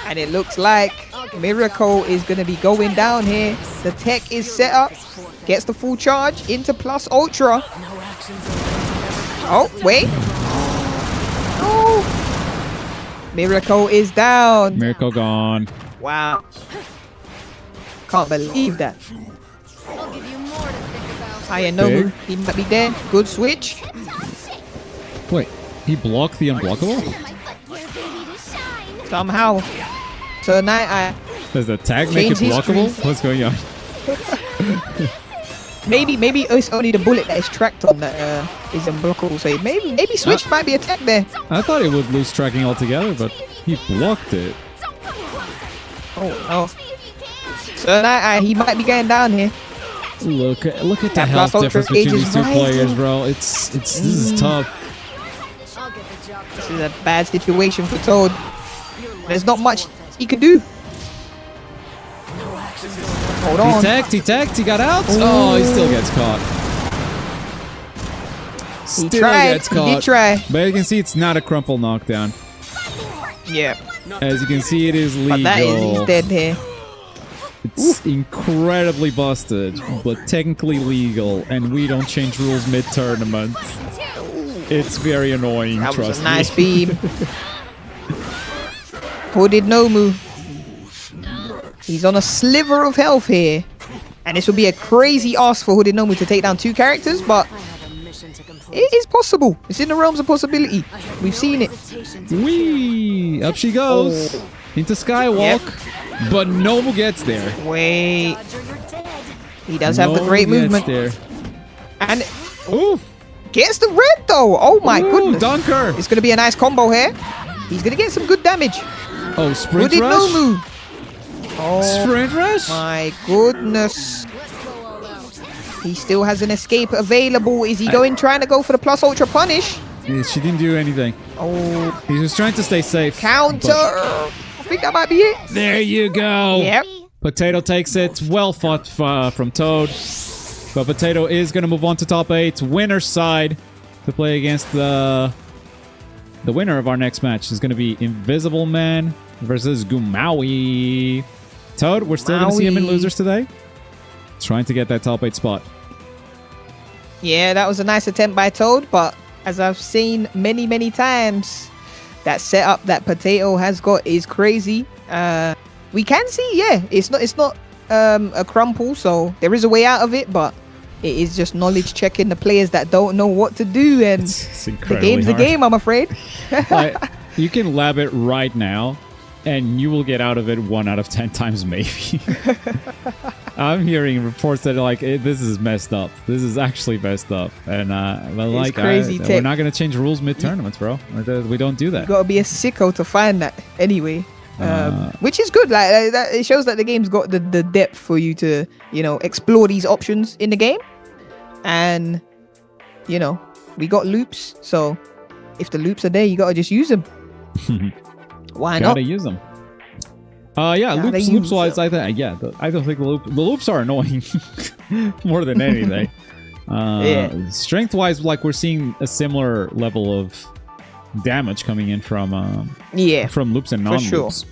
And it looks like Miracle is going to be going down here. The tech is set up. Gets the full charge into plus ultra. Oh, wait. Oh. Miracle is down. Miracle gone. Wow. Can't believe that. I'll give you more to think about. Ayanobu, he might be dead. Good switch. Wait, he blocked the unblockable? Somehow. Tonight, Does the tag make it Change blockable? history. What's going on? maybe it's only the bullet that is tracked on that is unblockable. So maybe switch might be attacked there. I thought it would lose tracking altogether, but he blocked it. Oh no. Tonight, he might be going down here. Look at the That health plus difference ultra between gauge these is two rising. players, bro. This is tough. I'll get the job done. This is a bad situation for Toad. There's not much he can do. Hold on. He tagged, he got out. Oh, he still gets caught. He tried. He did try. But you can see it's not a crumple knockdown. Yeah. As you can see, it is legal. But that is, he's dead here. It's incredibly busted, but technically legal, and we don't change rules mid-tournament. It's very annoying, That was trust a nice me. beam. Hooded Nomu. He's on a sliver of health here. And this would be a crazy ask for Hooded Nomu to take down 2 characters, but it is possible. It's in the realms of possibility. We've seen it. Whee! Up she goes. Into Skywalk. But Nomu gets there. Wait. He does have the great movement. There. And Ooh. gets the red though. Oh my goodness. Dunker. It's going to be a nice combo here. He's going to get some good damage. Oh, sprint Hooded rush. Nomu. Oh Sprint rush. my goodness. He still has an escape available. Is he trying to go for the plus ultra punish? Yeah, she didn't do anything. Oh, He was trying to stay safe. counter. but- I think that might be it. There you go. Yep. Potato takes it. Well fought from Toad. But Potato is going to move on to top 8. Winner's side to play against the winner of our next match is going to be Invisible Man versus Goomaui. Toad, we're still going to see him in losers today. Trying to get that top 8 spot. Yeah, that was a nice attempt by Toad, but as I've seen many, many times, that setup that Potato has got is crazy. We can see, yeah, it's not a crumple, so there is a way out of it, but it is just knowledge checking the players that don't know what to do, and It's the incredibly game's hard. the game, I'm afraid. You can lab it right now, and you will get out of it 1 out of 10 times maybe. I'm hearing reports that are like, this is messed up. This is actually messed up. And but like, crazy we're tech. not going to change rules mid-tournaments, bro. We don't do that. You gotta be a sicko to find that anyway. Which is good. Like that, it shows that the game's got the depth for you to, explore these options in the game. And we got loops, so if the loops are there, you gotta just use them. Why not? Gotta use them. Yeah, loops wise, I think I don't think the loops are annoying more than anything. Strength wise, like we're seeing a similar level of damage coming in from loops and non-loops.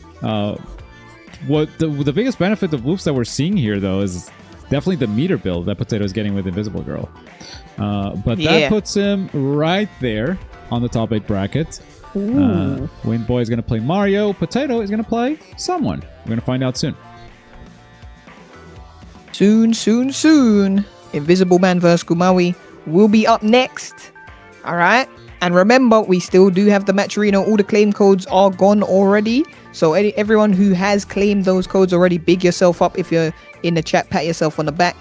What the biggest benefit of loops that we're seeing here though is definitely the meter build that Potato is getting with Invisible Girl. But that puts him right there on the top 8 bracket. Windboy is going to play Mario. Potato is going to play someone. We're going to find out soon. Soon. Invisible Man vs. Goomaui will be up next. Alright? And remember, we still do have the match arena. All the claim codes are gone already. So everyone who has claimed those codes already, big yourself up. If you're in the chat, pat yourself on the back.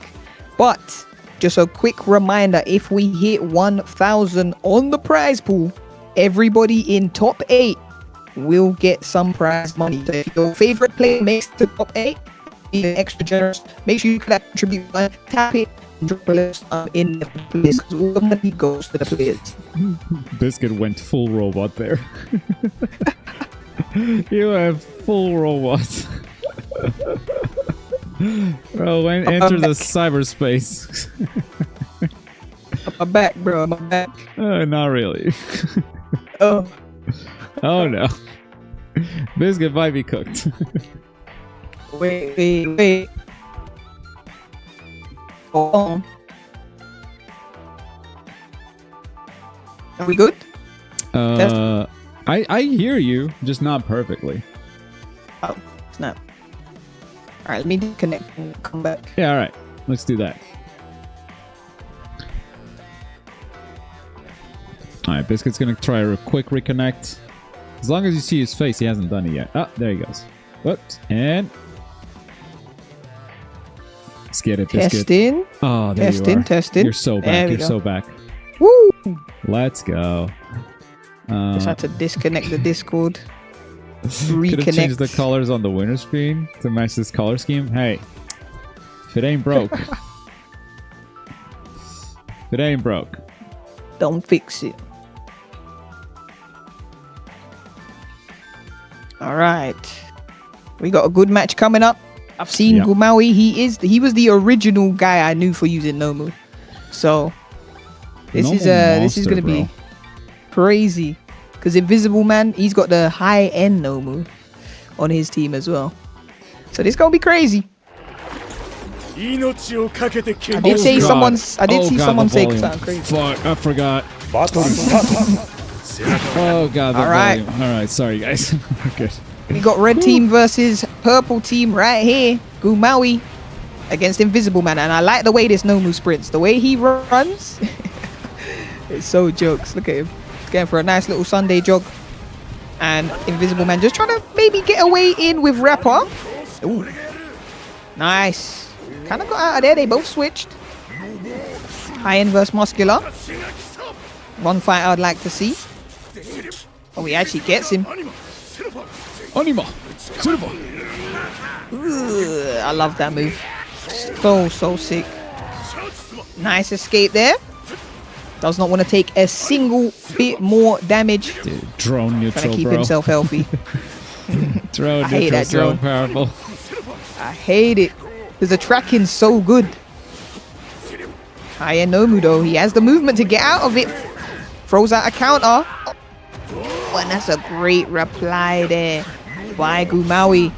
But just a quick reminder, if we hit 1,000 on the prize pool, everybody in top 8 will get some prize money. So if your favorite player makes the top 8, be extra generous. Make sure you contribute one, tap it, and drop a list in the players, because all the money goes to the players. Biscuit went full robot there. You have full robot. Bro, enter the cyberspace. I'm back, bro. I'm back. Not really. Oh. Oh no. Biscuit might be cooked. Wait. Hold on. Are we good? I hear you, just not perfectly. Oh, snap. Alright, let me disconnect and come back. Yeah, alright. Let's do that. Alright, Biscuit's gonna try a quick reconnect. As long as you see his face, he hasn't done it yet. Ah, there he goes. Whoops. And let's get it, Biscuit. Testing. Oh, there you are. Testing. You're so back. You're so back. Woo! Let's go. Just had to disconnect the Discord. Reconnect. Could have changed the colors on the winner screen to match this color scheme. Hey, if it ain't broke. If it ain't broke. Don't fix it. Alright. We got a good match coming up. I've seen Goomaui. He was the original guy I knew for using Nomu. So this is gonna be crazy. Because Invisible Man, he's got the high-end Nomu on his team as well. So this gonna be crazy. I did see someone say something crazy. Fuck, I forgot. Oh god, the Alright. volume. Alright, sorry guys. We're good. We got red team versus purple team right here. Goomaui. against Invisible Man, and I like the way this Nomu sprints. The way he runs, it's so jokes. Look at him. He's going for a nice little Sunday jog. And Invisible Man just trying to maybe get away in with Rapper. Ooh. Nice. Kind of got out of there. They both switched. High end versus Muscular. One fight I'd like to see. Oh, he actually gets him. Anima. I love that move. So sick. Nice escape there. Does not want to take a single bit more damage. Dude, drone neutral, Trying to keep bro. himself healthy. Drone I hate neutral, that so drone. powerful. I hate it. Because the tracking's so good. High-end Nomu though. He has the movement to get out of it. Throws out a counter. Oh, and that's a great reply there by Goomaui.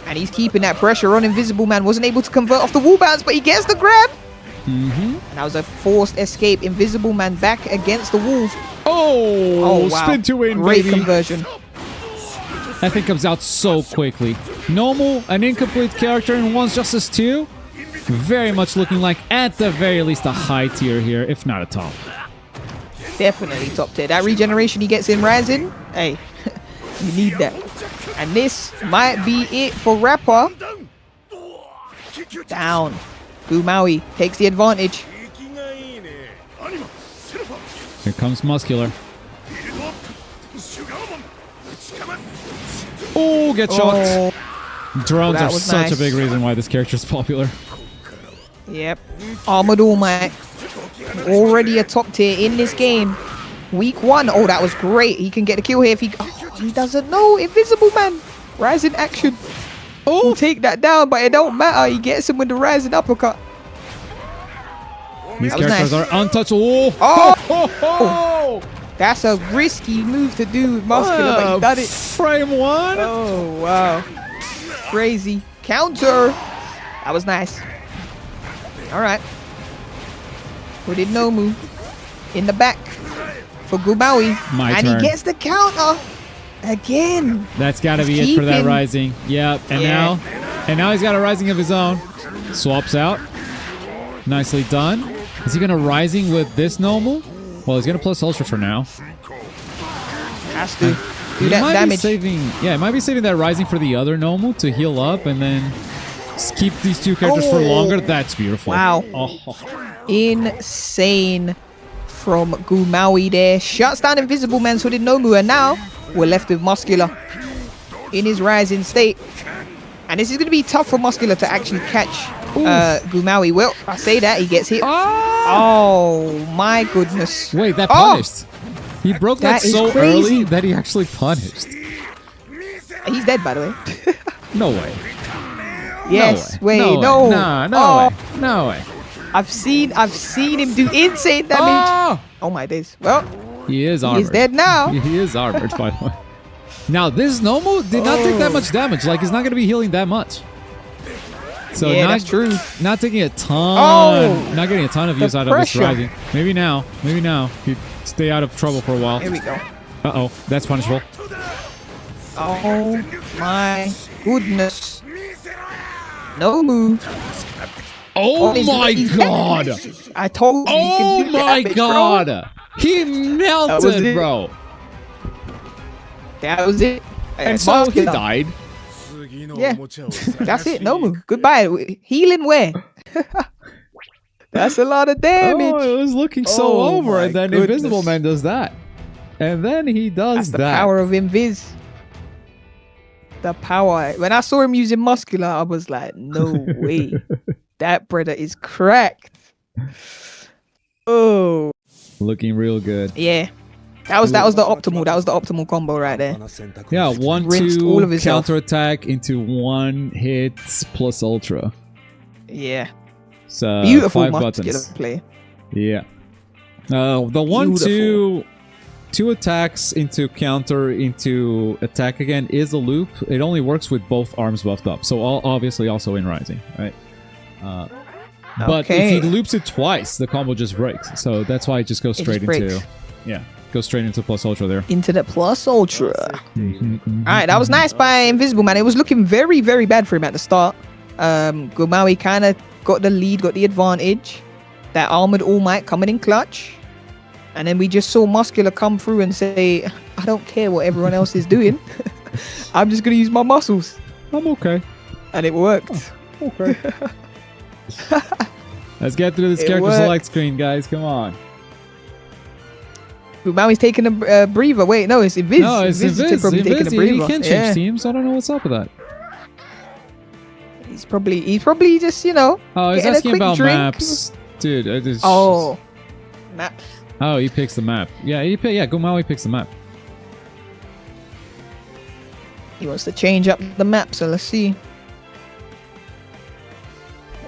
And he's keeping that pressure on. Invisible Man wasn't able to convert off the wall bounce, but he gets the grab. And that was a forced escape. Invisible Man back against the wall. Oh, wow. spin to win, Great baby. conversion. That thing comes out so quickly. Normal, an incomplete character in One's Justice 2. Very much looking like, at the very least, a high tier here, if not a top. Definitely top tier. That regeneration he gets in Rising, hey, you need that. And this might be it for Rapper. Down. Goomaui takes the advantage. Here comes Muscular. Oh, get shocked. Oh, Drones that are was such nice. a big reason why this character is popular. yep. Armored All Might. Already a top tier in this game. Week 1. Oh, that was great. He can get the kill here if he... Oh, he doesn't know. Invisible Man. Rising action. Oh, we'll take that down, but it don't matter. He gets him with the rising uppercut. These That was characters nice. are untouchable. Oh! That's a risky move to do with Muscular, but he done it. Frame 1. Oh, wow. Crazy. Counter. That was nice. All right. Put in Nomu in the back for Goomaui. My and turn. he gets the counter again. That's got to be He's it for that keeping- rising. Yep. And Yeah. now he's got a rising of his own. Swaps out. Nicely done. Is he gonna rising with this normal? Well, he's gonna plus ultra for now. Has to do He that might damage. be saving. Yeah, he might be saving that rising for the other normal to heal up and then keep these two characters for longer. That's beautiful. Wow. Oh. Insane from Goomaui there. Shuts down Invisible Man's hooded Nomu, and now we're left with Muscular in his rising state. And this is going to be tough for Muscular to actually catch Goomaui. Well, I say that, he gets hit. Oh, my goodness. Wait, that Oh! punished. He broke that That is so crazy. early that he actually punished. He's dead, by the way. No way. Yes, No way. wait, No. no. Way. Nah, no Oh, way. No way. I've seen him do insane damage. Oh! Oh my days. Well, He is armored. he's dead now. He is armored, by the way. Now, this Nomu did not take that much damage. Like, he's not going to be healing that much. So Yeah, not, that's true. Not taking a ton. Oh! Not getting a ton of use out of this pressure. rising. Maybe now. Maybe now. If you stay out of trouble for a while. Here we go. Uh-oh. That's punishable. Oh my goodness. No move. Oh he's my he's god! dead. I told you. Oh you can do my damage, bro. god! He was melted, it. bro. That was it. And so he Muscular. died. Yeah. That's it. No move. Goodbye. Healing where? That's a lot of damage. Oh, it was looking so Oh over, my and then goodness. Invisible Man does that. And then he does That's the that. power of Invis. The power. When I saw him using Muscular, I was like, no way. That brother is cracked. Oh. Looking real good. Yeah. That was the optimal. That was the optimal combo right there. Yeah, 1-2 all of his health. counterattack into 1 hit plus ultra. Yeah. So Beautiful 5 Muscular buttons. play. Yeah. The 1-2 2 attacks into counter into attack again is a loop. It only works with both arms buffed up. So obviously also in rising, right? But Okay. if he loops it twice, the combo just breaks. So that's why it just goes It straight just into breaks. goes straight into plus ultra there. Into the plus ultra. Alright, that was nice by Invisible Man. It was looking very, very bad for him at the start. Goomaui kind of got the lead, got the advantage. That Armored All Might coming in clutch. And then we just saw Muscular come through and say, I don't care what everyone else is doing. I'm just going to use my muscles. I'm okay. And it worked. Okay. Let's get through this character select screen, guys. Come on. Goomaui's taking a breather. Wait, no, it's Invis. No, it's Invis. Probably taking a breather. He can change teams. I don't know what's up with that. He's probably just, you know. Oh, he's getting asking a quick about drink. maps. Dude, I just... Oh, maps. Oh, he picks the map. Yeah, Goomaui picks the map. He wants to change up the map, so let's see.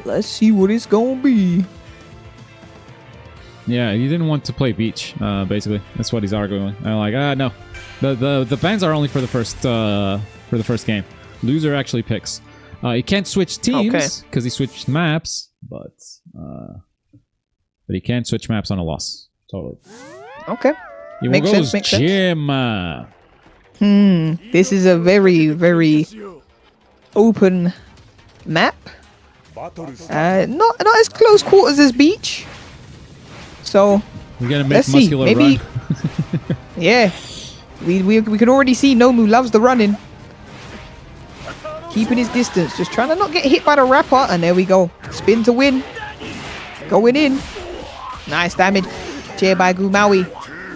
Let's see what it's gonna be. Yeah, he didn't want to play beach. Basically, that's what he's arguing. I'm like, no, the bans are only for the first game. Loser actually picks. He can't switch teams because he switched maps, but he can switch maps on a loss. Totally. Okay. Makes sense. Jim. This is a very, very open map. Not as close quarters as beach. So we're gonna make Muscular maybe run. Yeah. We can already see Nomu loves the running. Keeping his distance, just trying to not get hit by the rapper, and there we go. Spin to win. Going in. Nice damage here by Goomaui.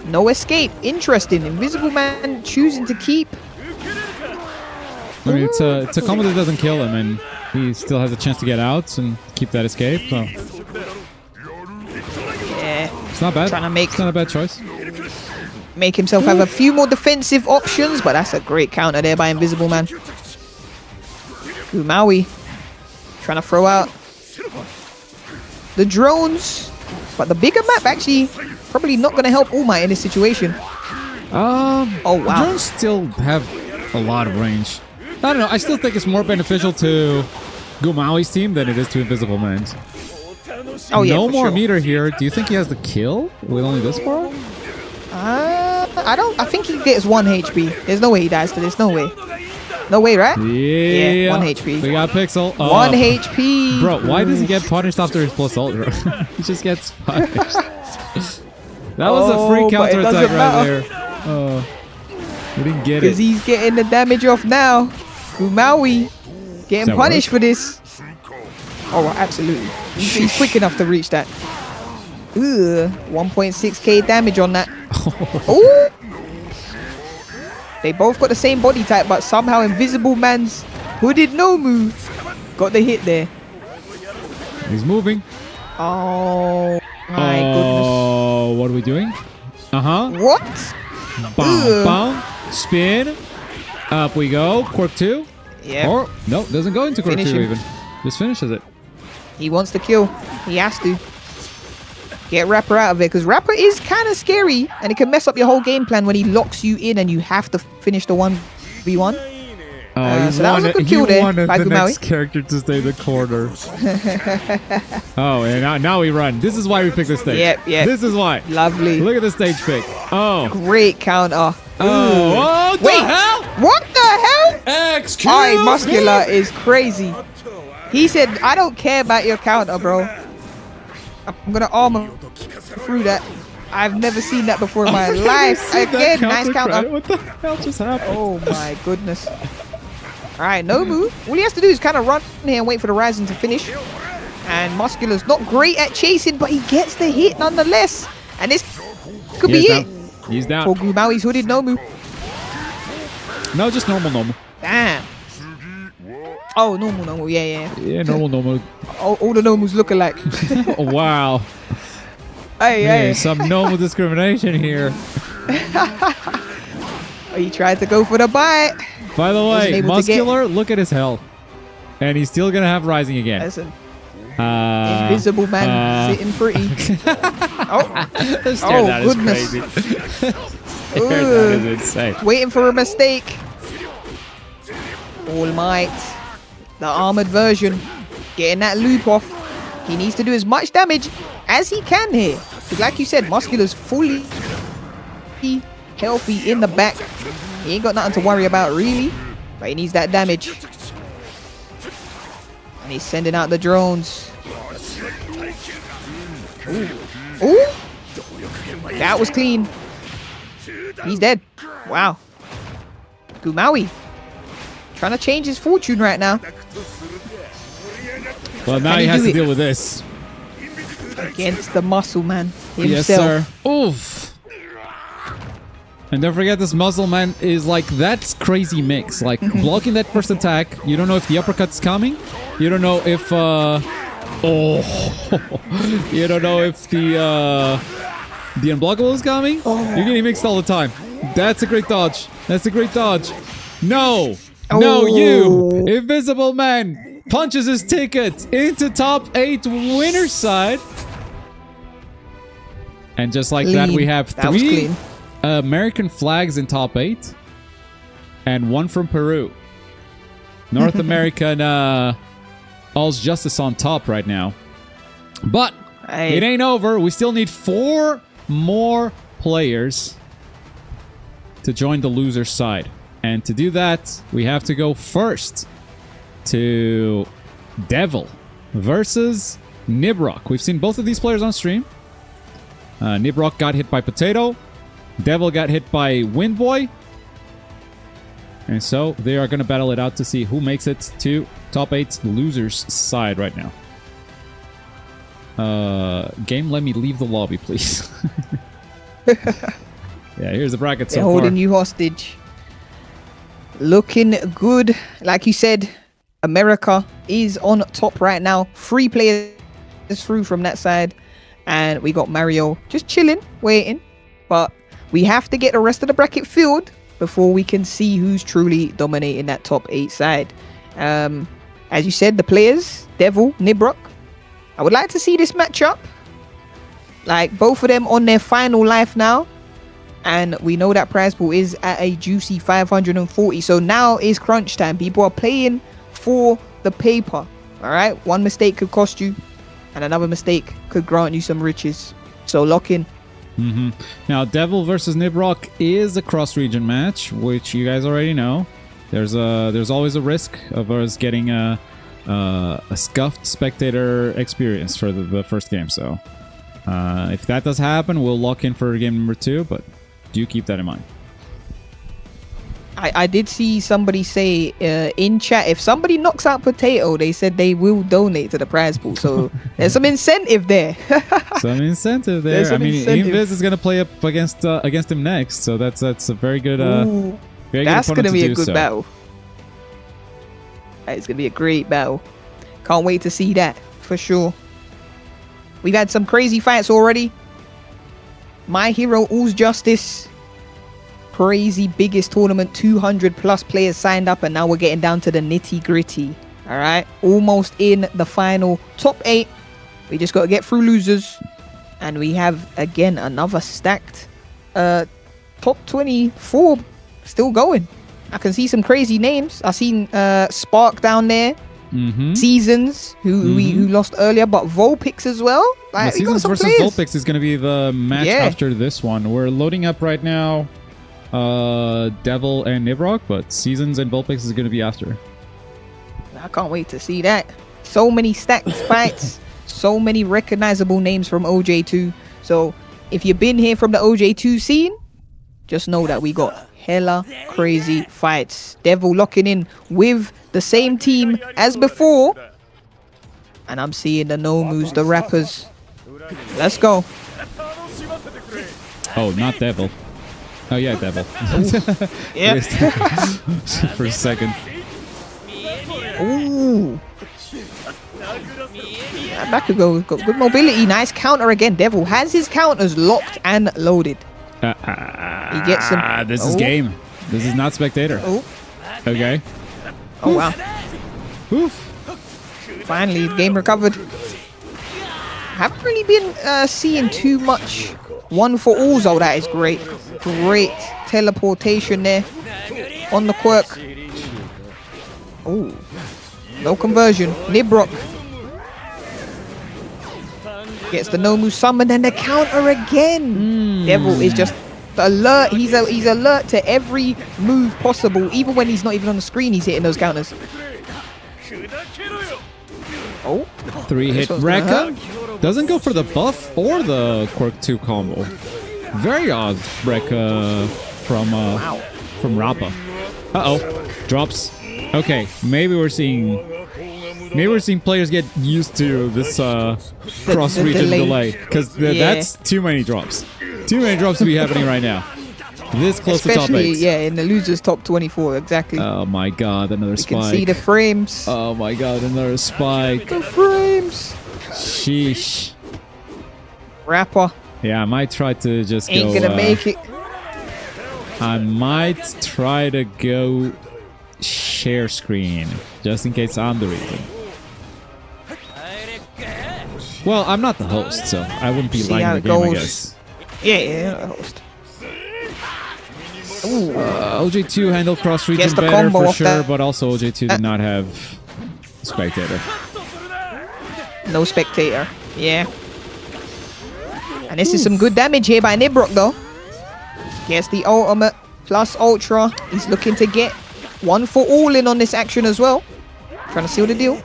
No escape. Interesting. Invisible Man choosing to keep. I mean, it's a combo that doesn't kill him, and he still has a chance to get out and keep that escape. So yeah, it's not bad. It's not a bad choice. Make himself have a few more defensive options, but that's a great counter there by Invisible Man. Goomaui trying to throw out the drones, but the bigger map actually probably not going to help All Might in this situation. Oh wow, drones still have a lot of range. I don't know. I still think it's more beneficial to Goomaui's team than it is to Invisible Man's. Oh yeah, no more sure. meter here. Do you think he has the kill with only this far? I think he gets 1 HP. There's no way he dies to this. No way. No way, right? Yeah. 1 HP. We got Pixel. 1 HP. Bro, why does he get punished after his plus ultra? He just gets punished. That was a free counter attack right there. Oh, we didn't get it. Because he's getting the damage off now. Goomaui getting punished for this. Oh, absolutely. He's quick enough to reach that. 1.6k damage on that. Oh! They both got the same body type, but somehow Invisible Man's hooded Nomu got the hit there. He's moving. Oh my goodness. Oh, what are we doing? What? Bam, bam. Spin. Up we go. Corp 2. Yeah. Or, no, doesn't go into Corp 2 even. Just finishes it. He wants to kill. He has to. Get Rapper out of it, because Rapper is kind of scary, and it can mess up your whole game plan when he locks you in and you have to finish the 1v1. So that was a good kill there by the Goomaui. next character to stay in the corner. Oh, and now we run. This is why we picked this stage. Yep. This is why. Lovely. Look at the stage pick. Oh. Great counter. Oh, what the hell? What the hell? Excuse me. Muscular is crazy. He said, I don't care about your counter, bro. I'm gonna armor through that. I've never seen that before in my life. Again, nice counter. What the hell just happened? Oh my goodness. Alright, Nomu. All he has to do is kind of run here and wait for the Ryzen to finish. And Muscular's not great at chasing, but he gets the hit nonetheless. And this could be it. He's down. For Goomaui's hooded Nomu. No, just normal Nomu. Damn. Oh, normal Nomu. Yeah. Yeah, normal Nomu. All the Nomus look alike. Oh, wow. Hey. Some normal discrimination here. He tried to go for the bite. By the way, Muscular, look at his health. And he's still going to have Rising again. Listen. Invisible Man sitting pretty. That goodness. Is crazy. That is insane. Waiting for a mistake. All Might. The armored version. Getting that loop off. He needs to do as much damage as he can here. Because like you said, Muscular's fully healthy in the back. He ain't got nothing to worry about really. But he needs that damage. And he's sending out the drones. Ooh. That was clean. He's dead. Wow. Goomaui. Trying to change his fortune right now. Well, now he has to deal with this. Against the muscle man himself. Yes, sir. Oof. And don't forget, this muscle man is like that crazy mix. Like blocking that first attack, you don't know if the uppercut's coming. You don't know if you don't know if the unblockable is coming. You're getting mixed all the time. That's a great dodge. That's a great dodge. No. No, you invisible man punches his ticket into top 8 winner side. And just like that, we have 3 American flags in top 8 and 1 from Peru. North American all's justice on top right now. But it ain't over. We still need 4 more players to join the loser side. And to do that, we have to go first to Devil versus Nibrock. We've seen both of these players on stream. Nibrock got hit by Potato. Devil got hit by Windboy. And so they are going to battle it out to see who makes it to top 8 losers side right now. Game, let me leave the lobby, please. Yeah, here's the bracket so They're far. holding you hostage. Looking good. Like you said, America is on top right now. 3 players through from that side. And we got Mario just chilling, waiting. But we have to get the rest of the bracket filled before we can see who's truly dominating that top 8 side. As you said, the players, Devil, Nibrock. I would like to see this matchup. Like, both of them on their final life now. And we know that prize pool is at a juicy 540. So now is crunch time. People are playing for the paper. All right? One mistake could cost you. And another mistake could grant you some riches. So lock in. Now, Devil versus Nibrock is a cross-region match, which you guys already know. There's always a risk of us getting a scuffed spectator experience for the first game. So if that does happen, we'll lock in for game number 2. But do keep that in mind. I did see somebody say in chat, if somebody knocks out Potato, they said they will donate to the prize pool. So there's some incentive there. Some incentive there. I mean, Invis is going to play up against him next. So that's a very good that's going to be a good battle. It's going to be a great battle. Can't wait to see that for sure. We've had some crazy fights already. My Hero All's Justice. Crazy biggest tournament, 200 plus players signed up, and now we're getting down to the nitty gritty. All right, almost in the final top 8. We just got to get through losers, and we have again another stacked top 24 still going. I can see some crazy names. I've seen Sparc down there, Seasons who lost earlier, but Vulpix as well. Like, Seasons versus Vulpix is going to be the match after this one. We're loading up right now. Devil and Nibrock, but Seasons and Vulpix is going to be after. I can't wait to see that. So many stacked fights, so many recognizable names from OJ2. So if you've been here from the OJ2 scene, just know that we got hella crazy fights. Devil locking in with the same team as before. And I'm seeing the Nomus, the rappers. Let's go. Oh, not Devil. Oh yeah, Devil. Yeah. For a second. Ooh. That could go. Good mobility. Nice counter again. Devil has his counters locked and loaded. He gets some. This is game. This is not spectator. Okay. Oh wow. Oof. Finally, game recovered. Haven't really been seeing too much one for alls. Oh, that is great. Great teleportation there on the quirk. Oh, no conversion. Nibrock gets the Nomu summon and the counter again. Devil is just alert. He's alert to every move possible. Even when he's not even on the screen, he's hitting those counters. Oh, 3-hit This one's gonna Rekka. Doesn't go for the buff or the Quirk 2 combo. Very odd Rekka from Rappa. Uh-oh. Drops. Okay, maybe we're seeing players get used to this cross-region delay. Because that's too many drops. Too many drops to be happening right now. This close to top 8. especially in the losers top 24, exactly. Oh my god, another You spike. can see the frames. Oh my god, another spike. The frames. Sheesh. Rapper Yeah, I might try to just ain't go... gonna make it. I might try to go share screen, just in case I'm the reason. Well, I'm not the host, so I wouldn't be See liking how the it game, I goes. guess. Yeah, host. Ooh. OJ2 handled cross region Gets the better combo for off sure, that. but also OJ2 did not have spectator. No spectator. Yeah. And this is some good damage here by Nibrock, though. Gets the ultimate plus ultra. He's looking to get one for all in on this action as well. Trying to seal the deal. He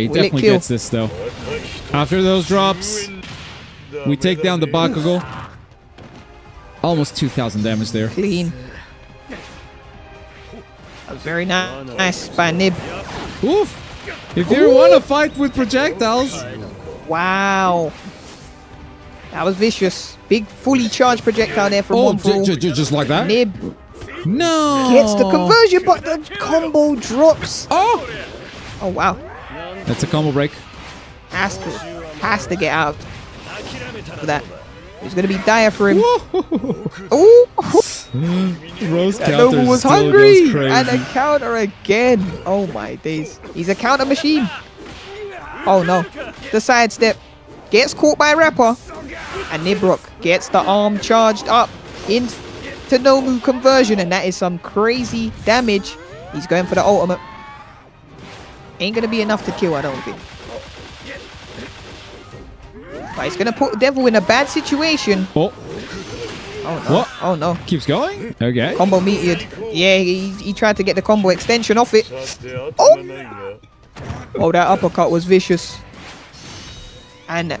Will it definitely kill? gets this, though. After those drops, we take down the Bakugo. Almost 2,000 damage there. Clean. That was very nice by Nib. Oof! If you want to fight with projectiles... Wow. That was vicious. Big fully charged projectile there from Oh, one for all. just like that? Nib No! gets the conversion, but the combo drops. Oh! Oh, wow. That's a combo break. Has to get out for that. It's going to be dire for him. Ooh. Rose That counter Noble was still hungry. goes crazy. And a counter again. Oh, my days. He's a counter machine. Oh, no. The sidestep. Gets caught by Rapper. And Nibrock gets the arm charged up into Nomu conversion. And that is some crazy damage. He's going for the ultimate. Ain't going to be enough to kill, I don't think. But it's going to put Devil in a bad situation. Oh, Oh, no. What? Oh, no. keeps going? Okay. Combo meteored. Yeah, he tried to get the combo extension off it. Oh! Oh, that uppercut was vicious. And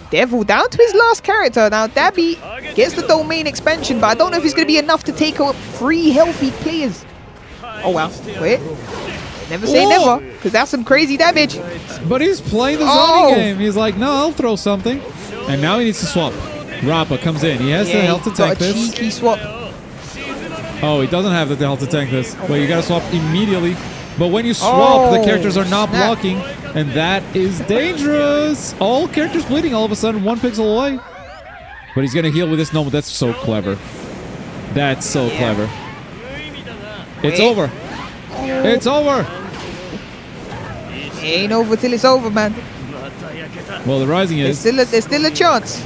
Devil down to his last character. Now, Dabby gets the domain expansion, but I don't know if it's going to be enough to take out 3 healthy players. Oh, wow. Wait. Never say Whoa. never, because that's some crazy damage. But he's playing the Oh. zoning game. He's like, no, I'll throw something. And now he needs to swap. Rappa comes in. He has the health to he's got tank a this. cheeky swap. Oh, he doesn't have the health to tank this. But you gotta swap immediately. But when you swap, the Oh, characters are not snap. blocking. And that is dangerous. All characters bleeding all of a sudden, 1 pixel away. But he's gonna heal with this normal. That's so clever. That's so clever. It's Wait. over. It's over. It ain't over till it's over, man. Well, the rising There's is still a chance.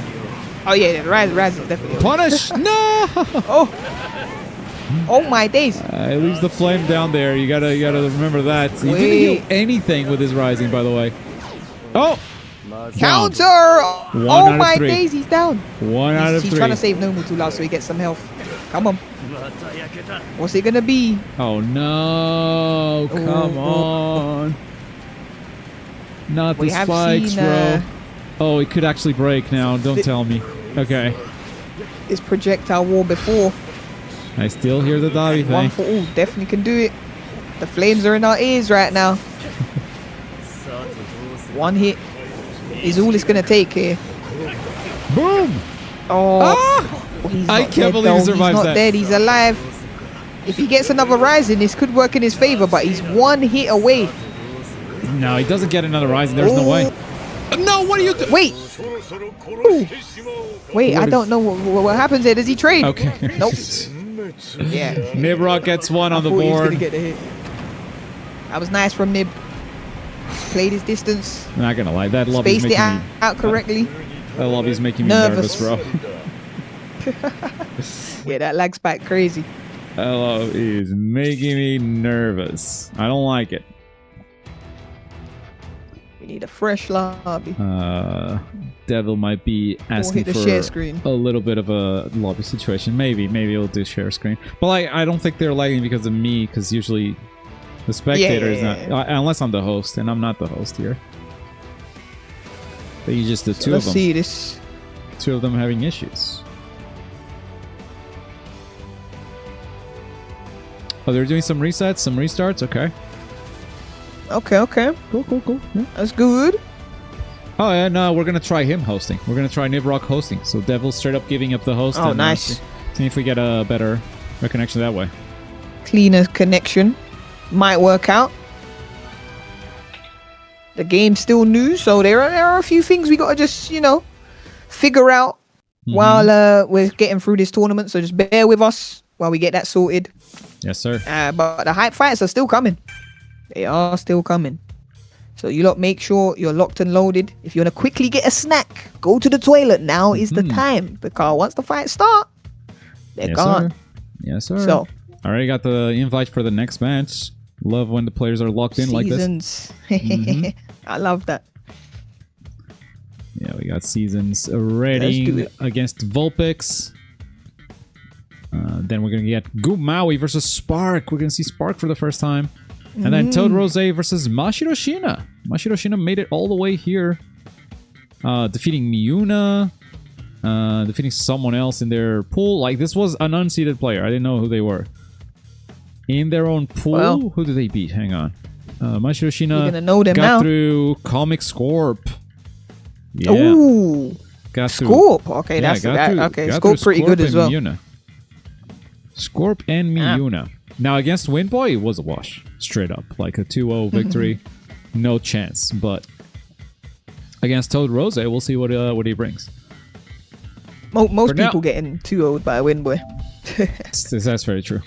Oh yeah, the rise is definitely. punish. No. Oh my days. He leaves the flame down there. You gotta remember that. He didn't Wait. heal anything with his rising, by the way. Oh, Counter! One out Oh of my 3. days, he's down. 1 out of He's 3. trying to save Nomu too loud so he gets some health. Come on. What's it gonna be? Oh no! Come Oh. on! Not We the have spikes, seen, bro. Oh, it could actually break now. Don't tell me. Okay. This projectile war before. I still hear the Davi One thing. for all, definitely can do it. The flames are in our ears right now. One hit is all it's gonna take here. Boom! Oh, Ah! he's I not can't dead, believe though. he survived He's not that. dead, he's alive. If he gets another rising, this could work in his favor, but he's 1 hit away. No, he doesn't get another rising. There's no way. No, what are you doing? Wait, wait, What I is- don't know what happens there. Does he trade? Okay. Nope. Yeah. Nibrock gets one on the Thought he was gonna board. get the hit. That was nice from Nib. Played his distance, I'm not gonna lie, that lobby's spaced it making me. out correctly. That lobby's making me nervous, Nervous. bro. Yeah, that lag spike crazy. That lobby is making me nervous. I don't like it. We need a fresh lobby. Devil might be asking hit the for share screen. a little bit of a lobby situation. Maybe he'll do share screen. But I don't think they're lagging because of me, because usually The spectator is Yeah. not, unless I'm the host, and I'm not the host here. But you just the two of Let's them. see this. Two of them having issues. Oh, they're doing some resets, some restarts. Okay. Okay. Cool. Yeah. That's good. Oh, and we're gonna try him hosting. We're gonna try Nibrock hosting. So Devil straight up giving up the host. Oh, and, nice. See if we get a better connection that way. Cleaner connection. Might work out. The game's still new, so there are a few things we gotta just, figure out while we're getting through this tournament. So just bear with us while we get that sorted. Yes, sir. But the hype fights are still coming. They are still coming. So you lot make sure you're locked and loaded. If you want to quickly get a snack, go to the toilet. Now is the time. Because once the fights start, they're Yes, gone. Sir. Yes, sir. So, I already got the invite for the next match. Love when the players are locked in like this. seasons. I love that. Yeah, we got seasons Let's do ready it. against Vulpix. Then we're going to get Goomaui versus Sparc. We're going to see Sparc for the first time. And then Toad Rose versus Mashiro Shina. Mashiro Shina made it all the way here. Defeating Miyuna. Defeating someone else in their pool. Like, this was an unseeded player. I didn't know who they were. In their own pool? Well, who did they beat? Hang on. Mashiro Shina You're gonna know them got now. through Comic Scorp. Yeah. Ooh. Got through, Scorp. Okay, yeah, that's got through- okay. got Scorp through pretty good Scorp as and well. Miyuna. Scorp and Miyuna. Now against Windboy, it was a wash. Straight up. Like a 2-0 victory. No chance. But against Toad Rose, we'll see what he brings. Most For now- people getting 2-0'd by Windboy. That's very true.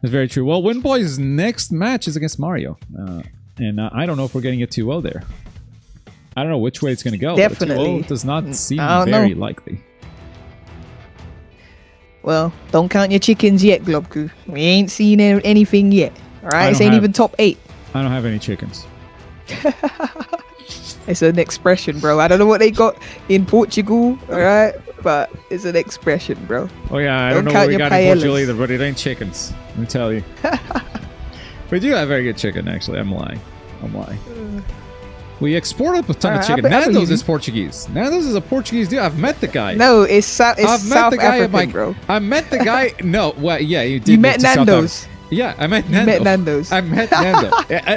That's very true. Well, Windboy's next match is against Mario. And I don't know if we're getting a 2-0 there. I don't know which way it's going to go. Definitely. But a 2-0 does not seem I don't very know. likely. Well, don't count your chickens yet, Globku. We ain't seen anything yet. All right, this don't ain't have- even top 8. I don't have any chickens. It's an expression, bro. I don't know what they got in Portugal, all right, but it's an expression, bro. Oh yeah, I Don't don't know count what we your got in Portugal paellas. either, but it ain't chickens. Let me tell you. We do have very good chicken, actually. I'm lying. We export up a ton of Alright, chicken. I believe Nando's you. is Portuguese. Nando's is a Portuguese dude. I've met the guy. No, it's I've met South the guy African, at my. bro. I met the guy. No, well, yeah, you did. You move met to South Nando's. Africa. Yeah, I met You Nando. met Nando's. I met Nando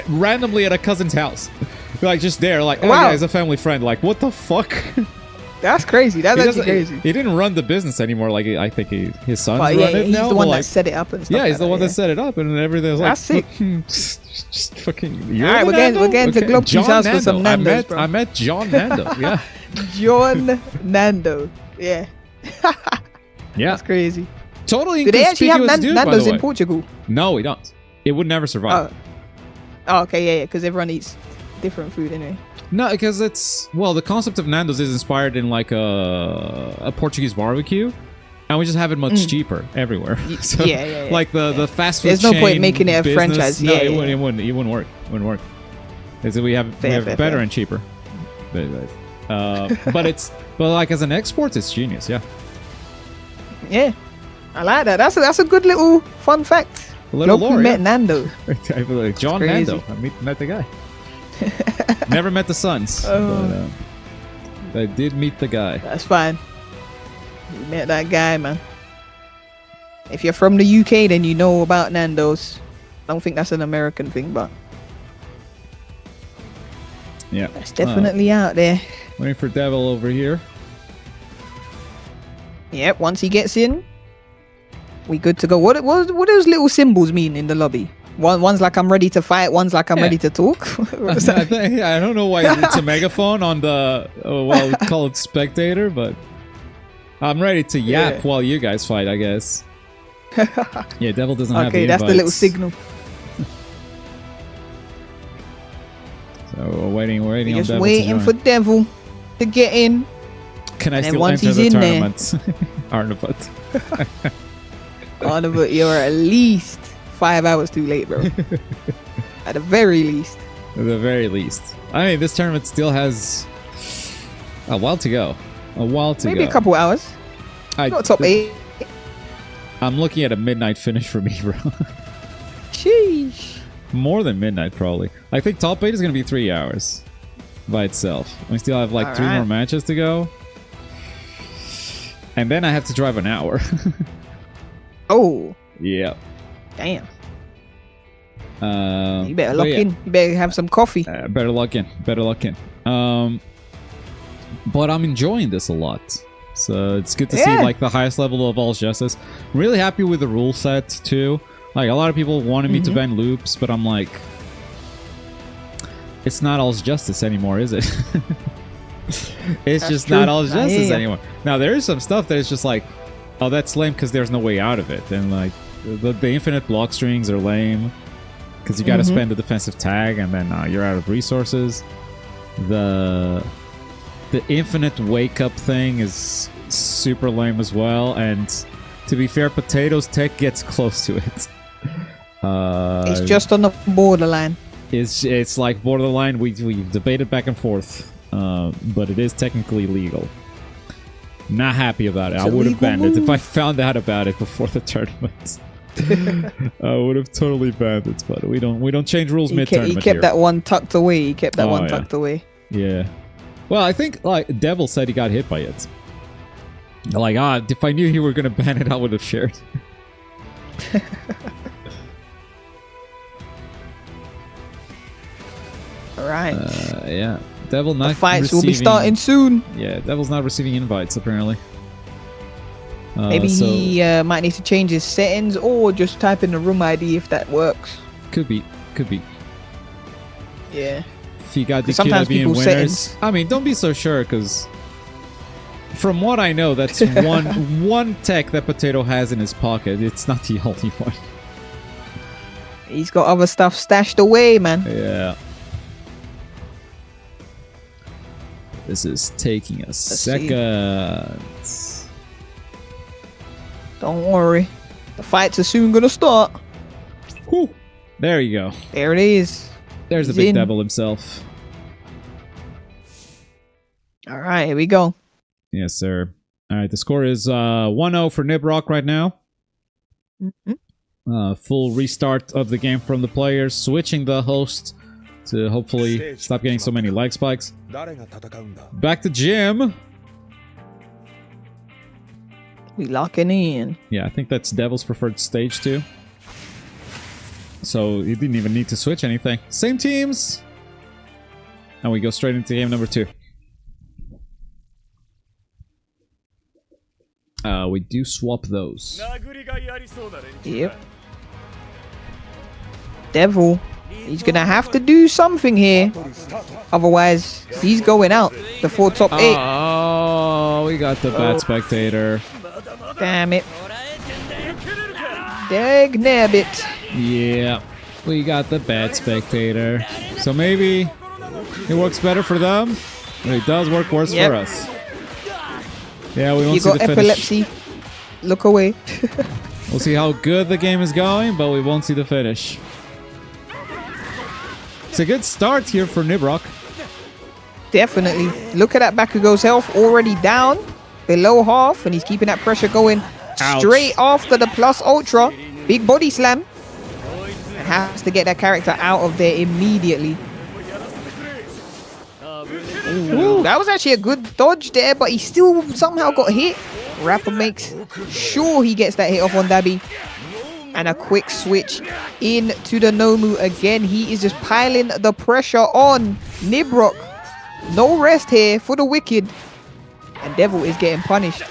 randomly at a cousin's house. Like just there, like, oh Wow. yeah, he's a family friend. Like, what the fuck? That's crazy. That's He actually doesn't- crazy. He didn't run the business anymore. Like I think his son's But yeah, run it he's now. the one but, that like, set it up and stuff. yeah, he's the like one that, that set it up, and everything's like, That's sick. just fucking. You're Alright, the we're getting to Globku's John house for Nando. some Nando's, bro. I met John Nando. Yeah, yeah. John Nando. Yeah, yeah, that's crazy. totally Do they actually have inconspicuous dude, by Nando's the in way. Portugal? No, we don't. It would never survive. Oh, okay, yeah, because everyone eats different food anyway. No, because it's the concept of Nando's is inspired in like a Portuguese barbecue, and we just have it much cheaper everywhere. So, yeah. Like the fast food. There's no point chain making it a business, franchise. No, Yeah, it yeah. wouldn't work. Wouldn't work. Is we have Fair, better fair. and cheaper. But like as an export, it's genius. Yeah, Yeah, I like that. That's a good little fun fact. a little Globku lore. met Yeah. Nando. I feel like John crazy. Nando. I met the guy. Never met the sons, but I did meet the guy. That's fine. You met that guy, man. If you're from the UK, then you know about Nando's. I don't think that's an American thing, but Yeah, it's definitely out there. waiting for Devil over here. Yep, once he gets in, we good to go. What do those little symbols mean in the lobby? One's like I'm ready to fight, one's like I'm Yeah. ready to talk. What is that? I don't know why it's a megaphone on the we call it spectator, but I'm ready to yap Yeah. while you guys fight, I guess. Yeah, Devil doesn't have Okay, the that's the little invites. signal. So we're waiting We're on just Devil waiting to for join. Devil to get in. Can I and then still once enter he's the in there- tournament? Arnavut. Oh, but you're at least 5 hours too late, bro. At the very least. At the very least. I mean, this tournament still has a while to go. Maybe a couple hours. Not top 8. I'm looking at a midnight finish for me, bro. Sheesh. More than midnight, probably. I think top 8 is going to be 3 hours by itself. We still have like 3 more matches to go. And then I have to drive an hour. Oh. Yeah. Damn. You better lock in. You better have some coffee. Better lock in. Better lock in. But I'm enjoying this a lot. So it's good to see like the highest level of All's Justice. I'm really happy with the rule set too. Like a lot of people wanted me to ban loops, but I'm like, it's not All's Justice anymore, is it? It's just not All's Justice anymore. Now there is some stuff that is just like, oh, that's lame because there's no way out of it, and like the infinite block strings are lame because you got to spend a defensive tag and then you're out of resources. The infinite wake up thing is super lame as well, and to be fair, Potato's tech gets close to it. It's just on the borderline. It's like borderline. We debated back and forth, but it is technically legal. Not happy about it. I would have banned it if I found out about it before the tournament. I would have totally banned it, but we don't change rules mid-tournament. He kept that one tucked away. He kept that one tucked away. Yeah. Well, I think like Devil said he got hit by it. Like, if I knew you were gonna ban it, I would have shared. All right. Yeah. Devil not the fights will be starting soon. Yeah, Devil's not receiving invites apparently. Maybe he might need to change his settings or just type in the room ID if that works. Could be. Yeah. If you got the sometimes being people's winners. settings. I mean, don't be so sure, because from what I know, that's one tech that Potato has in his pocket. It's not the only one. He's got other stuff stashed away, man. Yeah. This is taking a second. Don't worry. The fights are soon gonna start. Whew. There you go. There it is. There's the big devil himself. All right, here we go. Yes, sir. All right, the score is 1-0 for Nibrock right now. Full restart of the game from the players, switching the host to hopefully stop getting so many lag spikes. Back to Jim. We locking in. Yeah, I think that's Devil's preferred stage too. So he didn't even need to switch anything. Same teams. And we go straight into game number 2. We do swap those. Yep. Devil. He's gonna have to do something here. Otherwise, he's going out before top 8. Oh, we got the bad spectator. Damn it. Dag nabbit. Yeah, we got the bad spectator. So maybe it works better for them, but it does work worse for us. Yeah, we won't see the finish. You got epilepsy. Look away. We'll see how good the game is going, but we won't see the finish. It's a good start here for Nibrock. Definitely. Look at that Bakugo's health already down below half, and he's keeping that pressure going straight after the plus ultra. Big body slam. And has to get that character out of there immediately. Ooh, that was actually a good dodge there, but he still somehow got hit. Rapper makes sure he gets that hit off on Dabi. And a quick switch into the Nomu again. He is just piling the pressure on Nibrock. No rest here for the Wicked. And Devil is getting punished.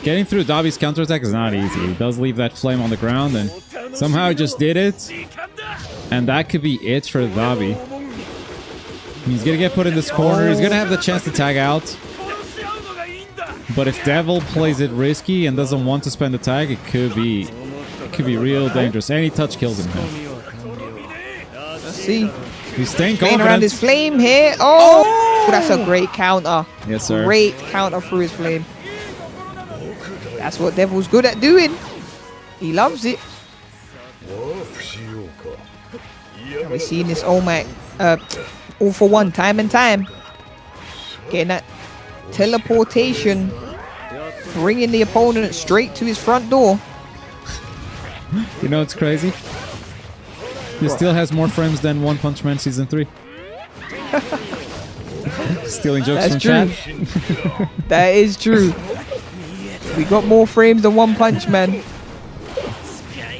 Getting through Dabi's counterattack is not easy. He does leave that flame on the ground, and somehow he just did it. And that could be it for Dabi. He's gonna get put in this corner. He's gonna have the chance to tag out. But if Devil plays it risky and doesn't want to spend the tag, it could be real dangerous. Any touch kills him. Let's see. He's staying playing confident. around his flame here. Oh, that's a great counter. Yes, sir. Great counter through his flame. That's what Devil's good at doing. He loves it. And we're seeing this all for one time and time. Getting that teleportation, bringing the opponent straight to his front door. You know what's crazy? He still has more frames than One Punch Man Season 3. Stealing jokes That's from true. chat. That is true. We got more frames than One Punch Man.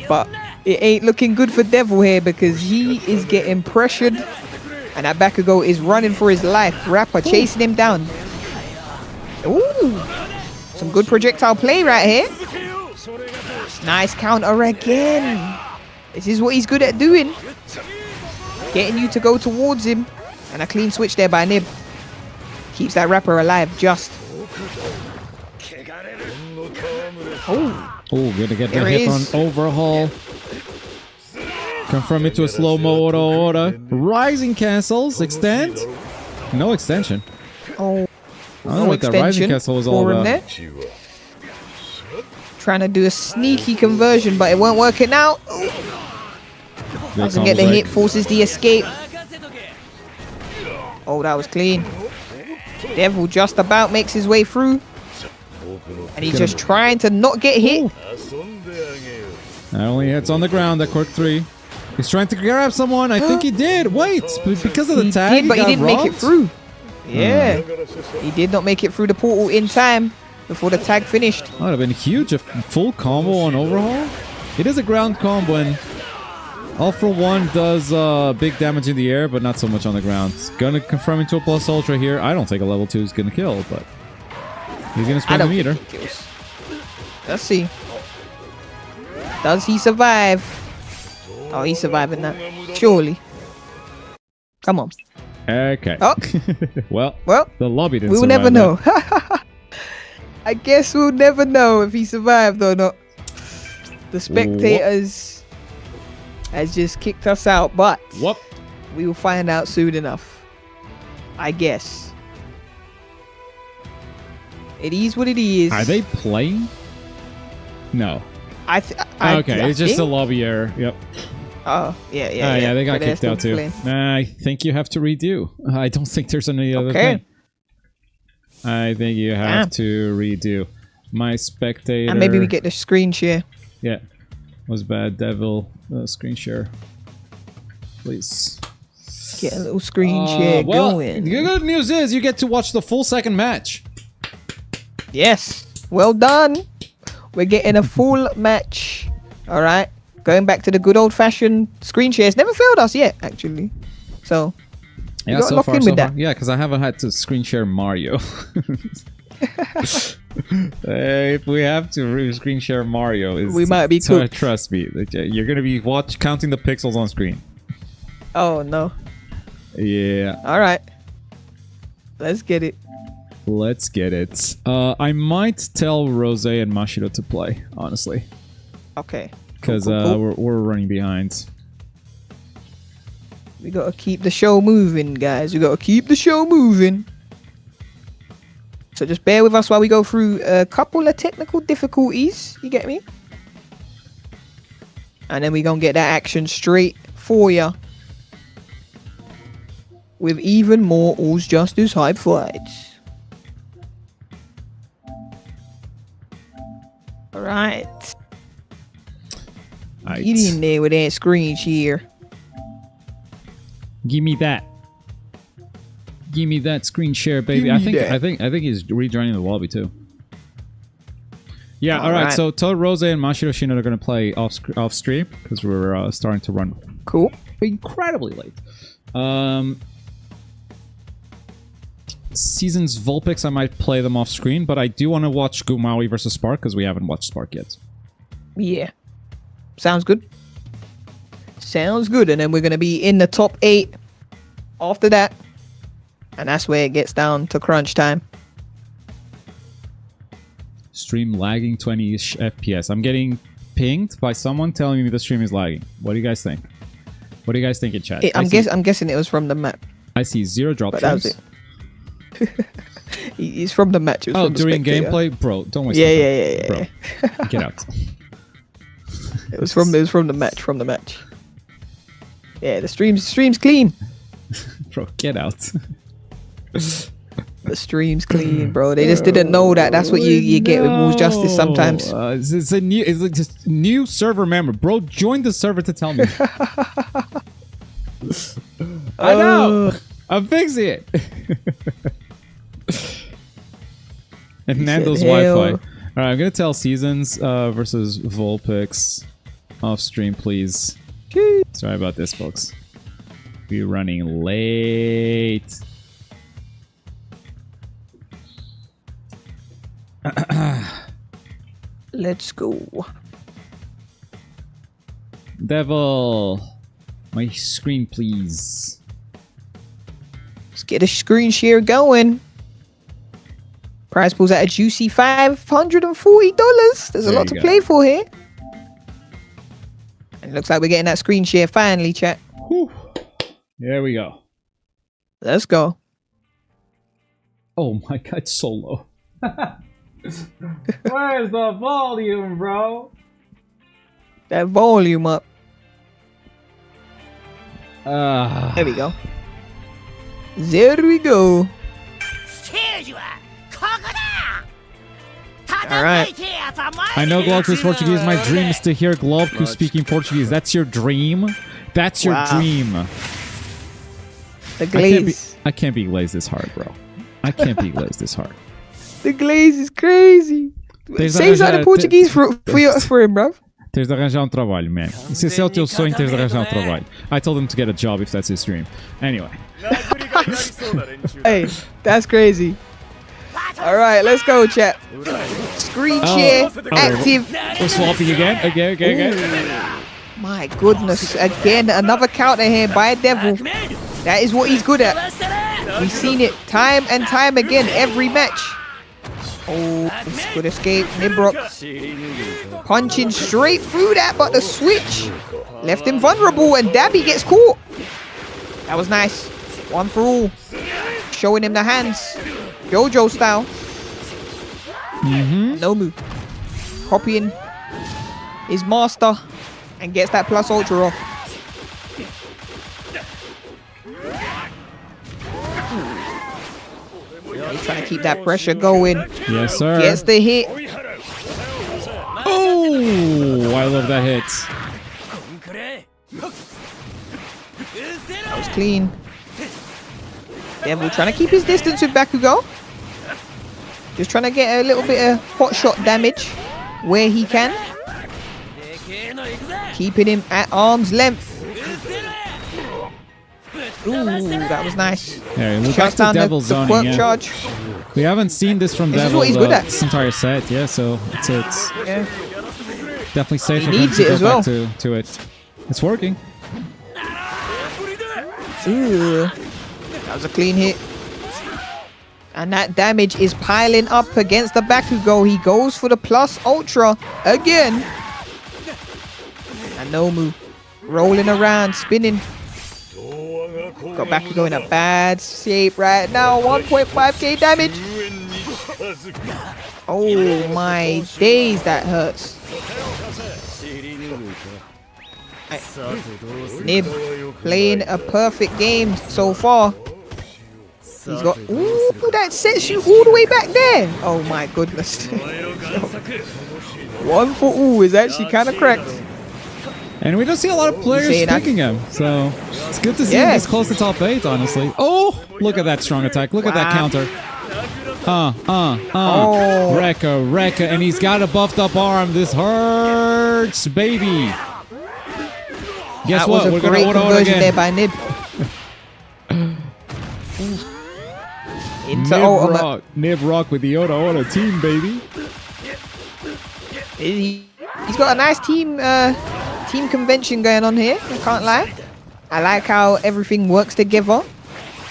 But it ain't looking good for Devil here because he is getting pressured. And that Bakugo is running for his life. Rapper chasing him down. Ooh. Some good projectile play right here. Nice counter again. This is what he's good at doing. Getting you to go towards him. And a clean switch there by Nib. Keeps that Rapper alive just. Oh. Oh, gonna get There the it hit on is. overhaul. Confirm it to a slow-mo order. Rising cancels. Extend. No extension. Oh. I don't know what that rising castle was all for him about. there. Trying to do a sneaky conversion, but it won't work it out. Doesn't get the hit, forces the escape. Oh, that was clean. Devil just about makes his way through. And he's just trying to not get hit. Not only hits on the ground, that cork 3. He's trying to grab someone. I think he did. Wait, because of the He tag, did, but he got didn't make it robbed? through. Yeah. He did not make it through the portal in time before the tag finished. That would have been huge. A full combo on overhaul. It is a ground combo, and All for One does big damage in the air, but not so much on the ground. It's gonna confirm into a plus ultra here. I don't think a level 2 is gonna kill, but he's gonna I spend the don't meter. think it kills. Let's see. Does he survive? Oh, he's surviving that. Surely. Come on. Okay. Oh. well, Well, the lobby didn't we'll survive never that. know. I guess we'll never know if he survived or not. The spectators has just kicked us out, but Whoop. we will find out soon enough. I guess. It is what it is. Are they playing? No. Okay, it's just a lobby error. Yep. Oh, yeah. Yeah, they got But they're kicked out still too. playing. I think you have to redo. I don't think there's any other Okay. thing. I think you have to redo. My spectator. And maybe we get the screen share. Yeah. Was bad. Devil. Screen share. Please. Get a little screen share well, going. the good news is you get to watch the full second match. Yes. Well done. We're getting a full match. All right. Going back to the good old fashioned screen shares. Never failed us yet, actually. So, Yeah, got so locked far, in so with far. that. Yeah, because I haven't had to screen share Mario. If we have to screen share Mario, We might be cooked. trust me, you're gonna be counting the pixels on screen. oh no. Yeah, All right. Let's get it. let's get it. I might tell Rose and Mashiro to play, honestly, Okay. because Cool. we're running behind. We gotta keep the show moving, guys. We gotta keep the show moving. So just bear with us while we go through a couple of technical difficulties. You get me? And then we gonna get that action straight for ya. With even more All's Justice hype fights. Alright. Right. Get in there with that screen share. Give me that. Give me that screen share, baby. Give me that. I think he's rejoining the lobby too. Yeah. All right. Alright. So tell Rose and Mashiro Shino are gonna play off stream because we're starting to run Cool. incredibly late. Seasons Vulpix, I might play them off screen, but I do want to watch Goomaui versus Sparc because we haven't watched Sparc yet. Yeah. Sounds good. Sounds good. And then we're going to be in the top 8 after that. And that's where it gets down to crunch time. Stream lagging 20-ish FPS. I'm getting pinged by someone telling me the stream is lagging. What do you guys think? What do you guys think in chat? I'm guessing it was from the map. I see 0 drop But that was frames. it. He's from the match. It was Oh, from the during spectator. gameplay? Bro, don't waste Yeah, my time. yeah. Bro, get out. It was from the match. Yeah, the stream's clean. Bro, get out. The stream's clean, bro. They just didn't know that. That's what you get with Wolves Justice sometimes. It's like just new server member. Bro, join the server to tell me. I know. I'm fixing it. And Nando's Wi-Fi. Alright, I'm gonna tell Seasons versus Vulpix off stream, please. Sorry about this, folks. We're running late. Let's go. Devil, my screen, please. Let's get a screen share going. Prize pool's at a juicy $540. There's a lot to play for here. And it looks like we're getting that screen share finally, chat. Whew. There we go. Let's go. Oh my god, it's so low. Where's the volume, bro? That volume up. There we go. There we go. Alright. I know Globku's Portuguese. My dream is to hear Globku speaking Portuguese. That's your dream? That's your dream. The glaze. I can't be glazed this hard, bro. I can't be glazed this hard. The glaze is crazy. Say something Portuguese for him, bruv. Tens de arranjar trabalho, man. Se esse é o teu sonho, tens de arranjar trabalho. I told him to get a job if that's his dream. Anyway. Hey, that's crazy. Alright, let's go, chat. Screen share, active. We're swapping again. Again. My goodness. Again, another counter here by Devil. That is what he's good at. We've seen it time and time again, every match. Oh, good escape. Nibrock punching straight through that, but the switch left him vulnerable and Dabby gets caught. That was nice. One for all. Showing him the hands. JoJo style. Nomu copying his master and gets that plus ultra off. He's trying to keep that pressure going. Yes, sir. Gets the hit. Oh, I love that hit. That was clean. Devil trying to keep his distance with Bakugo. Just trying to get a little bit of hot shot damage where he can. Keeping him at arm's length. Ooh, that was nice. Yeah, look Shuts down the quirk charge. We haven't seen this from This is Devil what he's good at. this entire set, yeah, so it's definitely safe for him needs to it go as well. back to it. It's working. Ooh, that was a clean hit. And that damage is piling up against the Bakugo. He goes for the plus ultra again. And Nomu rolling around, spinning. Got Bakugo in a bad shape right now. 1.5k damage. Oh my days, that hurts. Nib playing a perfect game so far. He's got, ooh, that sets you all the way back there. Oh my goodness. 1 for all is actually kind of correct. And we don't see a lot of players picking him, so it's good to see him this close to top 8, honestly. Oh, look at that strong attack. Look at that counter. Rekka, and he's got a buffed up arm. This hurts, baby. Guess what? We're going to auto again. There by Nib. Into ultimate. Nibrock with the auto team, baby. He's got a nice team convention going on here. I can't lie. I like how everything works together.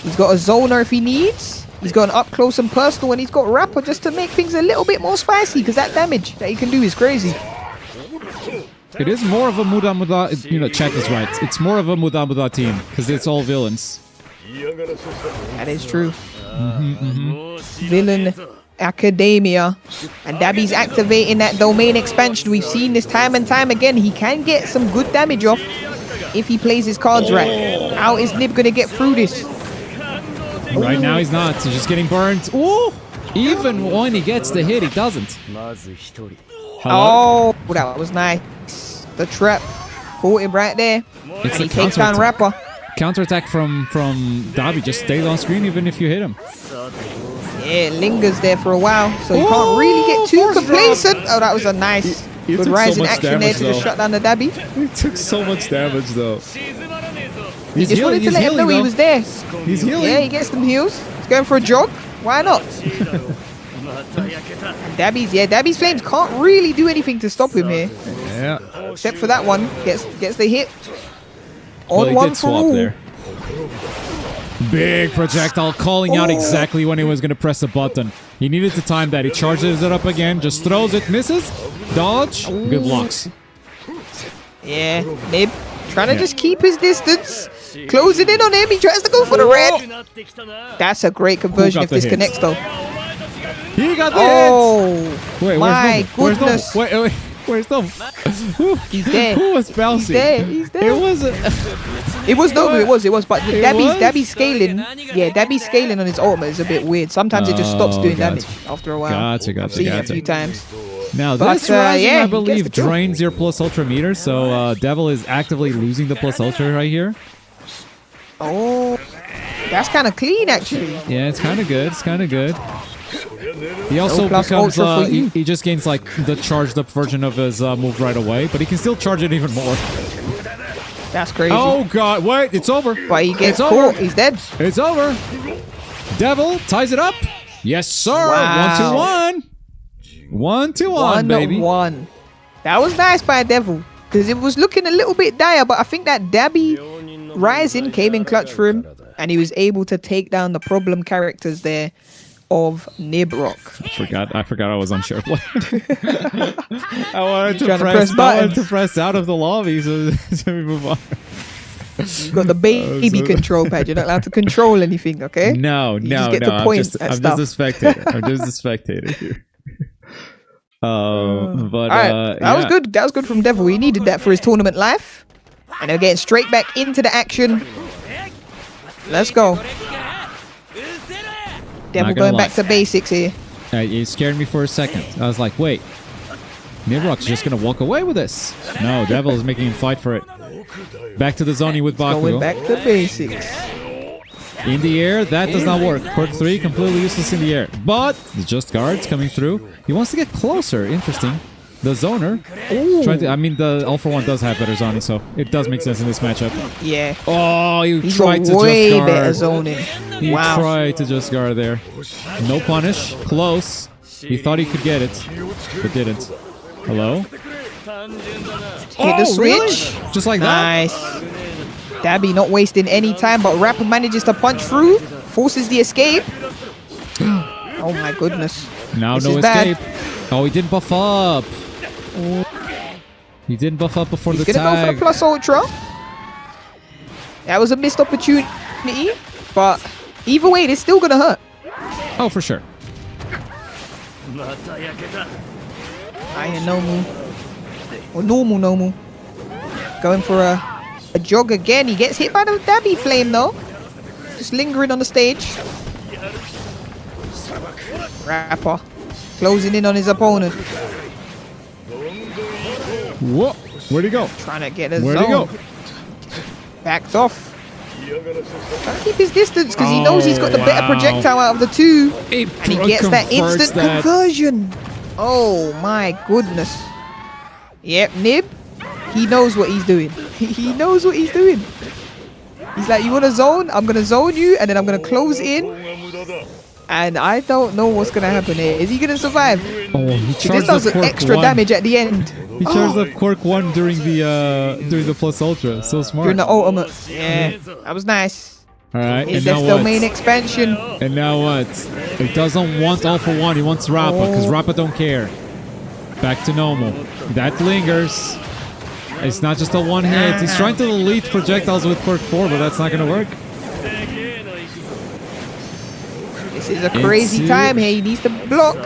He's got a zoner if he needs. He's got an up close and personal, and he's got rapper just to make things a little bit more spicy, because that damage that he can do is crazy. It is more of a Muda, you know, chat is right. It's more of a Muda team, because it's all villains. That is true. Villain Academia. And Dabby's activating that domain expansion. We've seen this time and time again. He can get some good damage off if he plays his cards right. How is Nib going to get through this? Right now he's not. He's just getting burned. Ooh! Even when he gets the hit, he doesn't. Hello? Oh, that was nice. The trap. Caught him right there. It's And a he takes down counterattack. Rapper. Counterattack from Dabi. Just stays on screen even if you hit him. Yeah, it lingers there for a while, so you can't really get too force complacent. Oh, that was a nice, He good took rise so in much action there damage, to just though. shut down the Dabby. He took so much damage though. He just wanted to let him know he was there. He's healing. Yeah, he gets some heals. He's going for a jog. Why not? And Dabby's flames can't really do anything to stop him here, Yeah. except for that one. Gets the hit. Well, On he one did for swap all. there. Big projectile calling out exactly when he was going to press a button. He needed to time that. He charges it up again, just throws it, misses, dodge, good blocks. Yeah, Nib trying to just keep his distance. Closing in on him. He tries to go for the red. That's a great conversion got if the this hit? connects though. He got the Oh, hit! Wait, my where's Noble? goodness. Wait, where's Noble? He's there. Who was bouncing? He's there. It wasn't. It was Noble, it was, but It Dabby's was? scaling. Yeah, Dabby's scaling on his ultimate is a bit weird. Sometimes it just stops doing gotcha. damage after a while. Gotcha, I've seen it a gotcha. few times. Now, But, this Rising, yeah, I he gets believe, the kill. drains your plus ultra meter, so Devil is actively losing the plus ultra right here. Oh, that's kind of clean actually. Yeah, it's kind of good. It's kind of good. He also plus becomes, ultra for he, you. he just gains like the charged up version of his move right away, but he can still charge it even more. That's crazy. Oh god, wait, it's over. But he gets it's caught. over. He's dead. It's over. Devil ties it up. Yes, sir. Wow. 1-1. 1-1, baby. 1-1. That was nice by Devil because it was looking a little bit dire, but I think that Dabby Rising came in clutch for him, and he was able to take down the problem characters there of Nibrock. I forgot I was on share play. I wanted to Trying to press buttons. out of the lobby so we move on. You got the baby control pad. You're not allowed to control anything, okay? No, You no, just get no. to point at I'm stuff. just a spectator. I'm just a spectator here. But All right, that was good. That was good from Devil. He needed that for his tournament life. And they're getting straight back into the action. Let's go. Devil Not gonna going lie. back to basics here. It scared me for a second. I was like, wait, Nibrock's just gonna walk away with this. No, Devil is making him fight for it. Back to the zone with Going Bakugo. back to basics. In the air, that does not work. Quirk 3, completely useless in the air. But, it's just guards coming through. He wants to get closer. Interesting. The zoner. The All For One does have better zoning, so it does make sense in this matchup. Yeah. Oh, you He's tried got to way just better guard. zoning. He Wow. tried to just guard there. No punish. Close. He thought he could get it, but didn't. Hello? Hit the switch. Just like that? Nice. Dabby not wasting any time, but Rapper manages to punch through, forces the escape. Oh my goodness. Now This no is bad. escape. Oh, he didn't buff up. He didn't buff up before He's the gonna go for tag. the plus ultra. That was a missed opportunity, but either way, it's still gonna hurt. Oh, for sure. Iron normal. Or normal. Going for a jog again. He gets hit by the Dabby flame though. Just lingering on the stage. Rapper closing in on his opponent. Whoa. Where'd he go? Trying to get a Where'd he zone. go? Backed off. Trying to keep his distance because he knows he's got the better wow. projectile out of the two. He And he gets that converts instant that. conversion. Oh my goodness. Yep, Nib. He knows what he's doing. He knows what he's doing. He's like, you want a zone? I'm going to zone you and then I'm going to close in. And I don't know what's going to happen here. Is he going to survive? Oh, he This charged does up Quirk extra 1. damage at the end. He charged up Quirk 1 during the plus ultra. So smart. During the ultimate. Yeah, that was nice. All right, Is and that now still what? main expansion? And now what? He doesn't want All For One. He wants Rappa because Oh. Rappa don't care. Back to normal. That lingers. It's not just a one hit. He's trying to delete projectiles with Quirk 4, but that's not going to work. This is a crazy time here. He needs to block.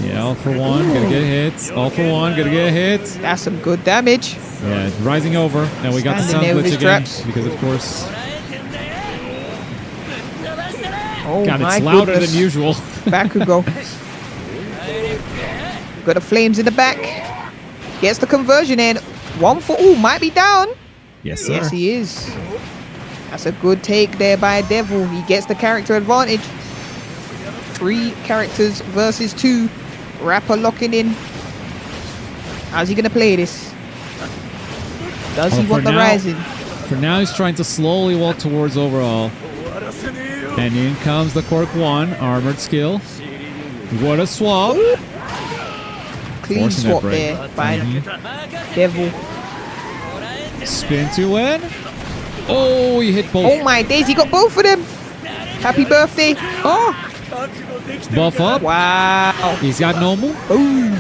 Yeah, All For One. Gonna get hits. All For One. Gonna get hits. That's some good damage. Yeah, rising over. And we got the Standing sound there with glitch his again. traps. Because, of course... Oh God, my it's louder goodness. than usual. Bakugo. Got the flames in the back. Gets the conversion in. 1 for all. Might be down. Yes, sir. Yes, he is. That's a good take there by Devil. He gets the character advantage. 3 characters versus 2. Rapper locking in. How's he going to play this? Does he want the rising? For now, he's trying to slowly walk towards overall. And in comes the Quirk 1, armored skill. What a swap. Clean Forcing that swap break. there by Devil. Spin to win. Oh, he hit both. Oh my days, he got both of them. Happy birthday. Oh, Buff up. wow. He's got normal. Boom.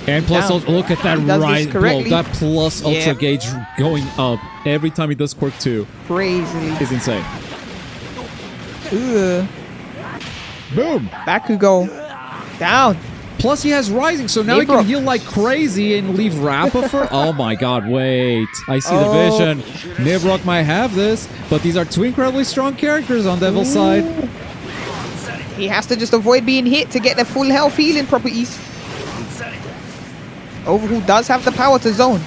And plus, Down. look at that He does this right. Bro, correctly. that plus ultra Yeah. gauge going up every time he does Quirk 2 Crazy. is insane. Ugh. Boom. Bakugo. Down. Plus, he has rising, so now he Nibrock. can heal like crazy and leave Rappa for. Oh my god, wait. I see the Oh. vision. Nibrock might have this, but these are 2 incredibly strong characters on Devil's side. He has to just avoid being hit to get the full health healing properties. Overhaul does have the power to zone.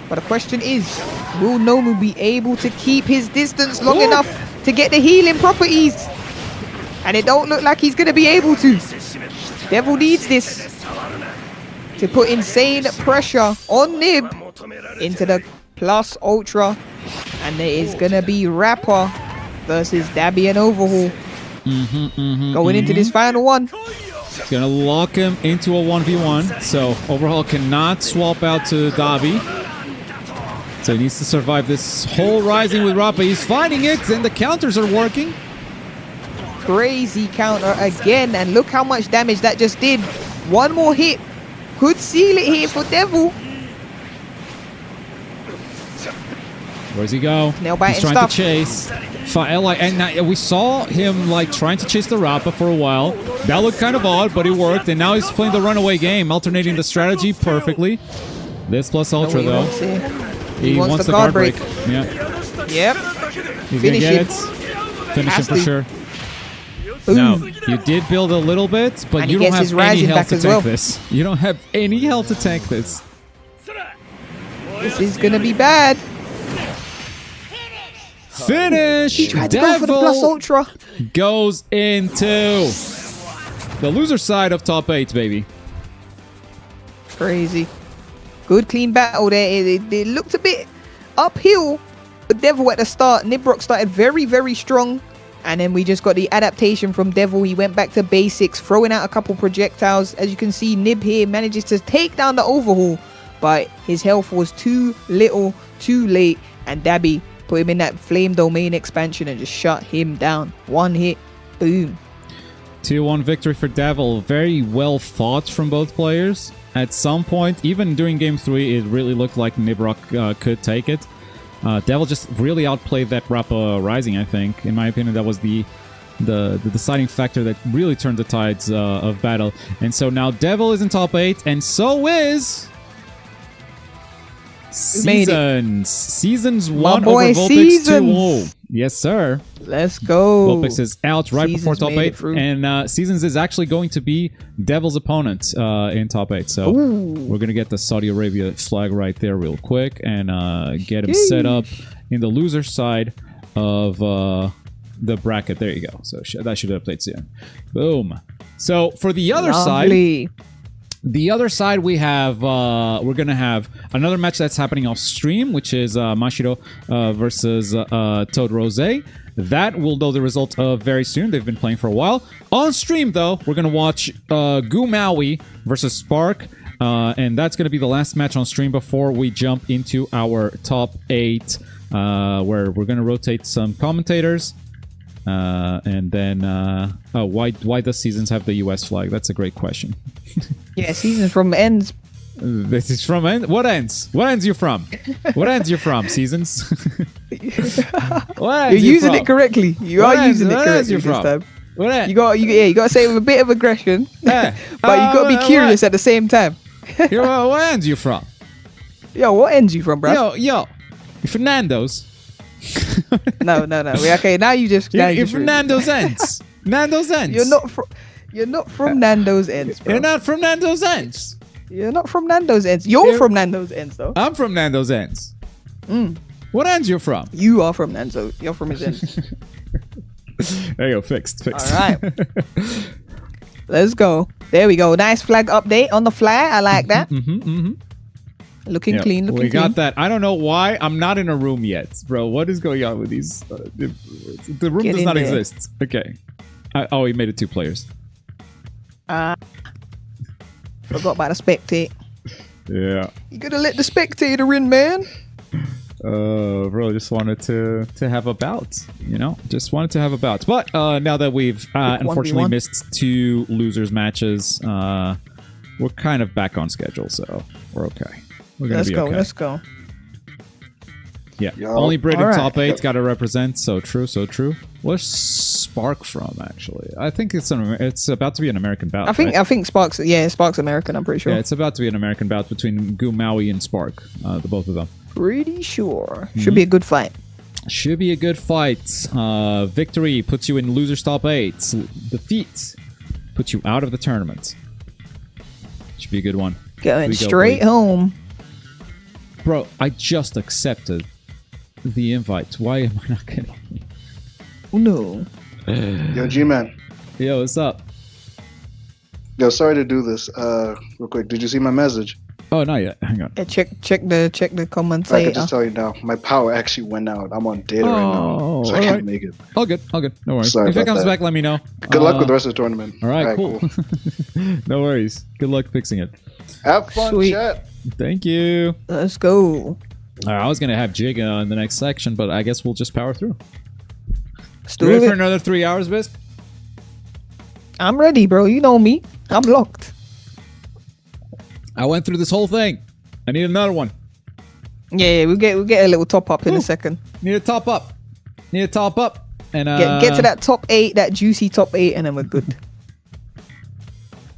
But the question is, will Nomu be able to keep his distance long enough to get the healing properties? And it don't look like he's going to be able to. Devil needs this to put insane pressure on Nib into the plus ultra. And there is going to be Rapper versus Dabby and Overhaul. Going into this final one. It's gonna lock him into a 1v1, so Overhaul cannot swap out to Dabi. So he needs to survive this whole rising with Rappa. He's finding it, and the counters are working. Crazy counter again, and look how much damage that just did. One more hit could seal it here for Devil. Where's he go? Nail biting He's trying stuff. to chase. And now we saw him like trying to chase the Rappa for a while. That looked kind of odd, but it worked. And now he's playing the runaway game, alternating the strategy perfectly. This plus ultra though. He wants the guard break. Yeah. Yep. He's Finish gonna get him. it. Finish Has him for to. sure. Boom. Now, you did build a little bit, but And you he don't gets his have any rising health back to as tank well. this. You don't have any health to tank this. This is gonna be bad. Finish! He tried to go for the plus Devil ultra. goes into the loser side of top 8, baby. Crazy. Good clean battle there. It looked a bit uphill. But Devil at the start, Nibrock started very, very strong. And then we just got the adaptation from Devil. He went back to basics, throwing out a couple projectiles. As you can see, Nib here manages to take down the Overhaul. But his health was too little, too late. And Dabby put him in that flame domain expansion and just shut him down. One hit. Boom. 2-1 victory for Devil. Very well fought from both players. At some point, even during Game 3, it really looked like Nibrock could take it. Devil just really outplayed that Rappa Rising, I think. In my opinion, that was the deciding factor that really turned the tides of battle. And so now Devil is in top 8, and so is... Seasons 1 over boy, Vulpix Seasons. 2-0. Yes, sir. Let's go. Vulpix is out right before Seasons top made it 8, through. and Seasons is actually going to be Devil's opponent in top 8. So we're going to get the Saudi Arabia flag right there real quick and get him set up in the loser side of the bracket. There you go. So that should update soon. Boom. So for the other side... Lovely. The other side, we have we're gonna have another match that's happening off stream, which is Mashiro versus Toad Rose. That we'll know the result of very soon. They've been playing for a while. On stream, though, we're gonna watch Goomaui versus Sparc, and that's gonna be the last match on stream before we jump into our top 8, where we're gonna rotate some commentators. And then, why does Seasons have the US flag? That's a great question. Yeah, Seasons from ends. This is from what ends? What ends you from? What ends you from? Seasons. You're using it correctly. You are using it correctly this time. You got to say it with a bit of aggression, but you got to be curious at the same time. What ends you from? Yo, what ends you from, bro? Yo, Fernando's. No. Okay, now you just. You're from Nando's Ends. Nando's Ends. You're not from Nando's Ends, bro. You're not from Nando's Ends. You're not from Nando's Ends. You're from Nando's Ends, though. I'm from Nando's Ends. What ends you're from? You are from Nando. You're from his ends. There you go. Fixed. All right. Let's go. There we go. Nice flag update on the fly. I like that. Looking clean. Looking we got clean. that. I don't know why. I'm not in a room yet, bro. What is going on with these? The room Get does in not there. exist. Okay. Oh, he made it 2 players. Forgot about the spectate. Yeah. You gotta let the spectator in, man. Bro, just wanted to have a bout, you know? Just wanted to have a bout. But now that we've unfortunately 1v1. missed 2 losers matches, we're kind of back on schedule, so we're okay. We're gonna be okay. Let's go. Yeah. Yo. Only Brit in Alright. top 8's got to represent. So true, so true. Where's Sparc from, actually? I think it's about to be an American bout. I think right? Sparc's American, I'm pretty sure. Yeah, it's about to be an American bout between Goomaui and Sparc, the both of them. Pretty sure. Should be a good fight. Should be a good fight. Victory puts you in loser's top 8. Defeat puts you out of the tournament. Should be a good one. Going Here we go, straight boys. home. Bro, I just accepted the invite. Why am I not getting it? Oh, no. Yo, G-Man. Yo, what's up? Yo, sorry to do this. Real quick, did you see my message? Oh, not yet. Hang on. Yeah, check the comments I can later. just tell you now. My power actually went out. I'm on data right now, so I can't alright. make it. All good. No worries. Sorry if it about comes that. back, let me know. Good luck with the rest of the tournament. All right, cool. No worries. Good luck fixing it. Have fun, Sweet. chat. Thank you. Let's go. I was gonna have Jayhan in the next section, but I guess we'll just power through. Let's You do ready for it. another 3 hours, Bisc? I'm ready, bro. You know me. I'm locked. I went through this whole thing. I need another one. Yeah, we'll get a little top up in a second. Need a top up. And Get to that top 8, that juicy top 8, and then we're good.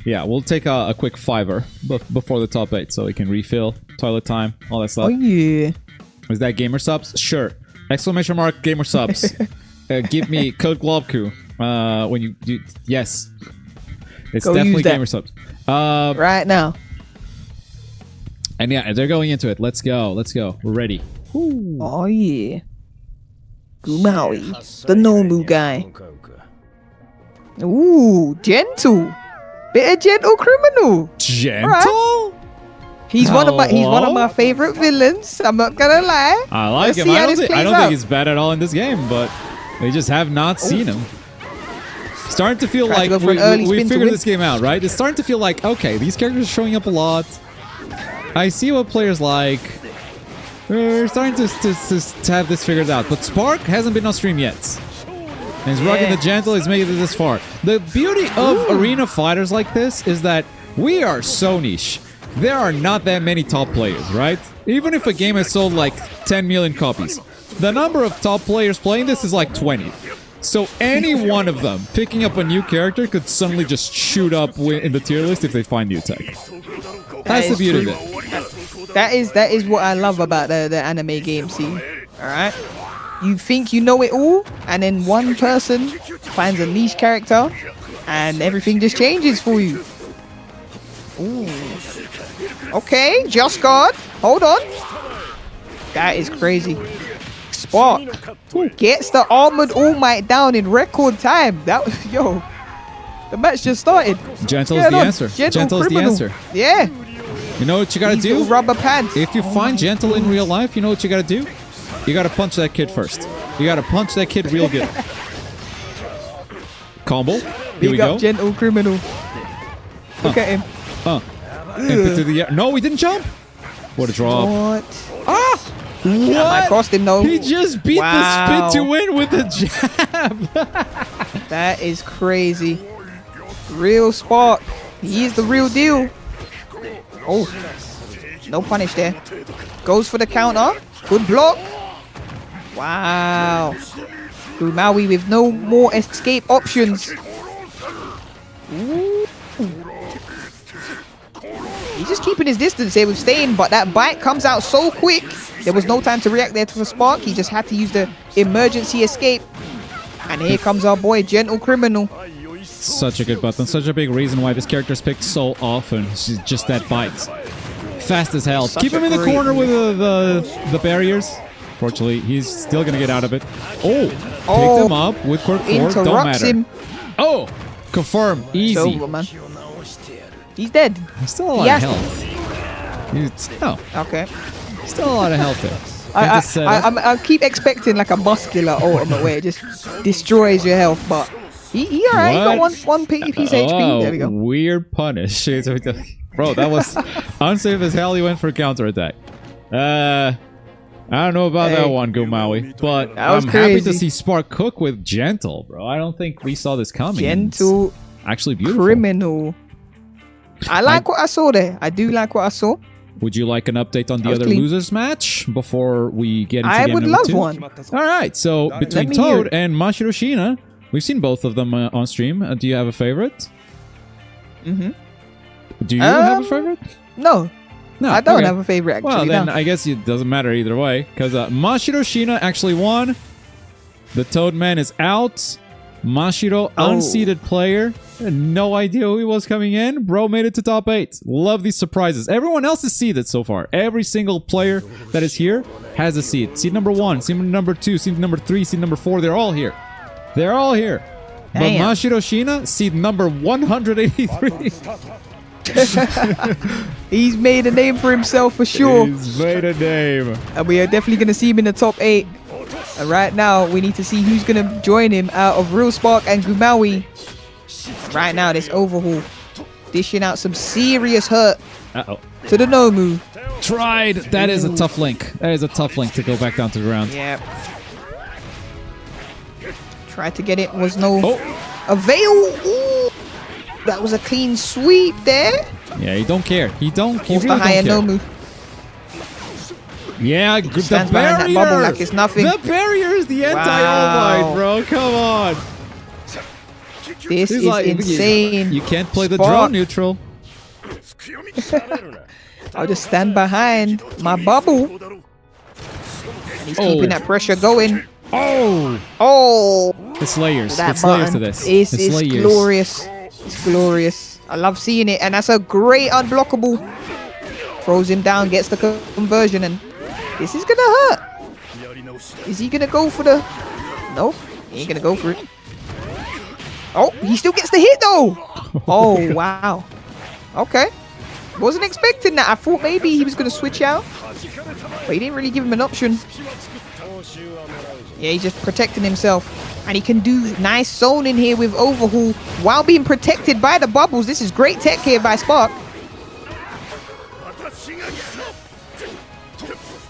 Yeah, we'll take a quick $5 before the top 8 so we can refill, toilet time, all that Oh stuff. yeah. Is that gamer subs? Sure. Exclamation mark gamer subs. Give me code Globku. When you yes. It's Go definitely use that. gamer subs. Right now. And yeah, they're going into it. Let's go. We're ready. Oh yeah. Goomaui, the Nomu guy. Ooh, gentle. Bit of gentle criminal. Gentle? He's one of my Hello? favorite villains. I'm not gonna lie. I like Let's him. see I how don't, this think, I plays don't out. think he's bad at all in this game, but we just have not seen him. Starting to feel Tried to like go for an early we spin to figured win. this game out, right? It's starting to feel like, okay, these characters are showing up a lot. I see what players like. We're starting to have this figured out. But Sparc hasn't been on stream yet. And he's rocking the gentle, he's making it this far. The beauty of arena fighters like this is that we are so niche. There are not that many top players, right? Even if a game has sold like 10 million copies, the number of top players playing this is like 20. So any one of them picking up a new character could suddenly just shoot up in the tier list if they find new tech. That's the is beauty true. of it. That is what I love about the anime game scene. Alright? You think you know it all, and then one person finds a niche character, and everything just changes for you. Ooh. Okay, just guard. Hold on. That is crazy. Sparc gets the Armored All Might down in record time. That was, yo, the match just started. Gentle is What's the going on? answer. Gentle Gentle is the criminal. answer. Yeah. You know what you gotta These do? little rubber pads. If you find Gentle in real life, you know what you gotta do? You gotta punch that kid first. You gotta punch that kid real good. Combo. Here we Big go. up gentle criminal. Look at him. Input to the air. No, he didn't jump. What a drop. What? Ah! I What? crossed him though. He just beat Wow. the spin to win with a jab. That is crazy. Real Sparc. He is the real deal. Oh. No punish there. Goes for the counter. Good block. Wow. Goomaui with no more escape options. Ooh. He's just keeping his distance here with Stain, but that bite comes out so quick. There was no time to react there to the Sparc. He just had to use the emergency escape. And here comes our boy, Gentle Criminal. Such a good button. Such a big reason why this character is picked so often. She's just that bite. Fast as hell. Keep him in the corner with the barriers. Fortunately, he's still going to get out of it. Oh, picked him up with Quirk 4. Don't matter. Him. Oh, confirm. Easy. It's over, man. He's dead. He's still a lot of health. Okay. Still a lot of health there. I keep expecting like a muscular ultimate where it just destroys your health, but he alright. He got one piece HP. There we go. Weird punish. Bro, that was unsafe as hell. He went for counterattack. I don't know about that one, Goomaui, but I'm happy to see Sparc cook with Gentle, bro. I don't think we saw this coming. Gentle, it's actually beautiful. Criminal. I like what I saw there. I do like what I saw. Would you like an update on the other losers match before we get into game number 2? I would love one. All right, so between Toad and Mashiro Shina, we've seen both of them on stream. Do you have a favorite? Mm-hmm. Do you have a favorite? No. No, I don't have a favorite, actually. Well, then I guess it doesn't matter either way, because Mashiro Shina actually won. The Toad Man is out. Mashiro, unseeded player. No idea who he was coming in. Bro made it to top 8. Love these surprises. Everyone else is seeded so far. Every single player that is here has a seed. Seed number 1, seed number 2, seed number 3, seed number 4. They're all here. They're all here. But Mashiro Shina, seed number 183. He's made a name for himself for sure. He's made a name. And we are definitely going to see him in the top 8. And right now, we need to see who's going to join him out of Real Sparc and Goomaui. Right now, this overhaul dishing out some serious hurt to the Nomu. Tried. That is a tough link. That is a tough link to go back down to the ground. Yeah. Tried to get it. Was no avail. Ooh. That was a clean sweep there. Yeah, he don't care. He don't care. The higher Nomu. Yeah, the stands behind that bubble like it's nothing. The barrier is the anti-all-might, bro. Come on. This is insane. You can't play the drone neutral. I'll just stand behind my bubble. And he's keeping that pressure going. Oh! It's layers. It's layers to this. It's glorious. It's glorious. I love seeing it. And that's a great unblockable. Throws him down, gets the conversion, and this is gonna hurt. Is he gonna go for the... Nope, he ain't gonna go for it. Oh, he still gets the hit though. Oh, wow. Okay. Wasn't expecting that. I thought maybe he was gonna switch out, but he didn't really give him an option. Yeah, he's just protecting himself. And he can do nice zoning here with Overhaul while being protected by the bubbles. This is great tech here by Sparc.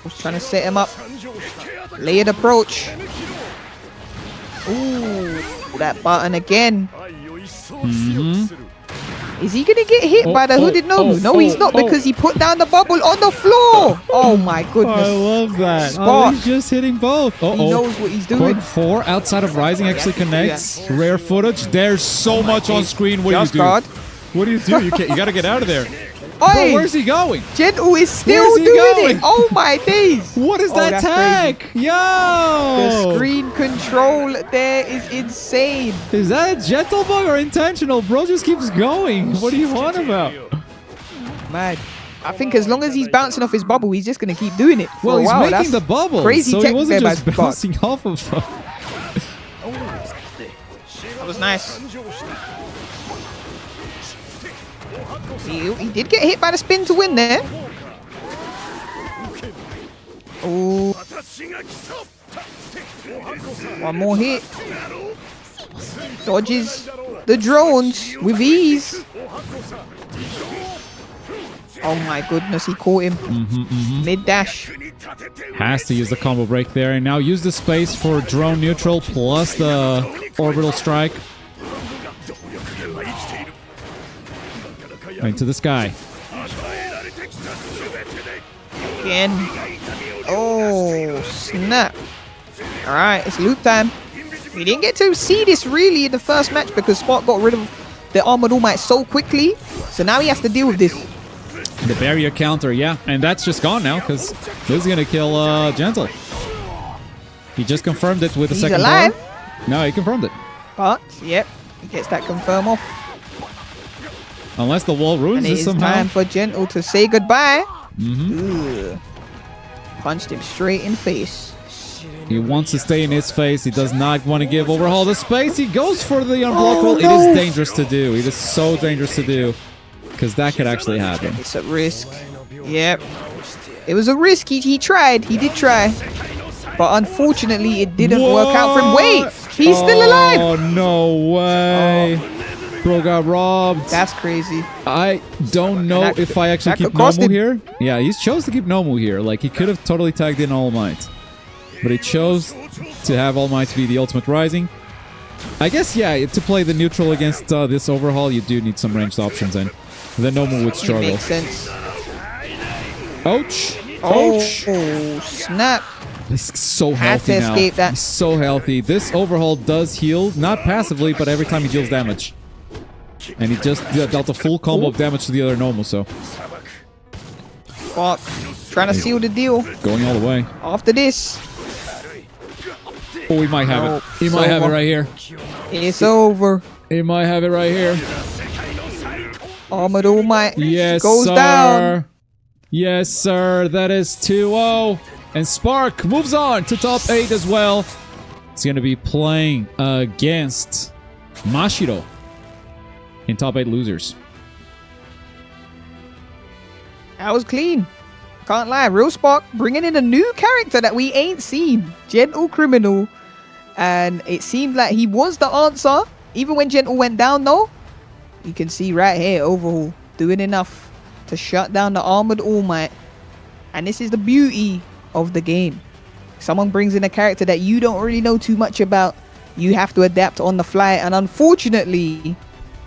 Was trying to set him up. Layered approach. Ooh, that button again. Is he gonna get hit by the hooded Nomu? No, he's not, because he put down the bubble on the floor. Oh my goodness. I love that. He's just hitting both. He knows what he's doing. Quirk 4 outside of Rising actually connects. Rare footage. There's so much on screen. What do you do? What do you do? You gotta get out of there. Bro, where's he going? Gentle is still doing it. Oh my days. What is that tag? Crazy. Yo! The screen control there is insane. Is that a Gentle bug or intentional? Bro just keeps going. What do you want about? Man, I think as long as he's bouncing off his bubble, he's just going to keep doing it. Well, he's making the bubble. Crazy so tech he wasn't there just bouncing off of him. That was nice. He did get hit by the spin to win there. Oh. One more hit. Dodges the drones with ease. Oh my goodness, he caught him. Mid dash. Has to use the combo break there. And now use the space for drone neutral plus the orbital strike. Into the sky. Again. Oh, snap. Alright, it's loop time. We didn't get to see this really in the first match because Sparc got rid of the Armored All Might so quickly. So now he has to deal with this. The barrier counter, yeah. And that's just gone now because this is going to kill Gentle. He just confirmed it with the second alive. bar. No, he confirmed it. But, yep, he gets that confirm off. Unless the wall ruins And it this is somehow. time for Gentle to say goodbye. Mm-hmm. Ugh. Punched him straight in face. He wants to stay in his face. He does not want to give Overhaul the space. He goes for the unblockable. no. It is dangerous to do. It is so dangerous to do. Because that could actually happen. It's a risk. Yep. It was a risk. He tried. He did try. But unfortunately, it didn't work out for him. Wait! He's still alive! Oh, no way. Bro got robbed. That's crazy. I don't know That if I actually could keep cost Nomu him. here. Yeah, he chose to keep Nomu here. Like, he could have totally tagged in All Might. But he chose to have All Might be the ultimate rising. I guess, yeah, to play the neutral against this Overhaul, you do need some ranged options, and then Nomu would It struggle. makes sense. Ouch! Oh, Ouch! snap. He's so Had to healthy now. escape that. He's so healthy. This Overhaul does heal, not passively, but every time he deals damage. And he just dealt a full combo of damage to the other Nomu, so Fuck. Trying to seal the deal. going all the way. After this, Oh, he might have it. He it's might have it over. right here. it's over. He might have it right here. Armored All Might Yes, goes sir. down. Yes, sir. That is 2-0. And Sparc moves on to top 8 as well. He's going to be playing against Mashiro in top 8 losers. That was clean. Can't lie. Real Sparc bringing in a new character that we ain't seen. Gentle Criminal. And it seemed like he was the answer. Even when Gentle went down, though. You can see right here, Overhaul doing enough to shut down the Armored All Might. And this is the beauty of the game. Someone brings in a character that you don't really know too much about. You have to adapt on the fly. And unfortunately,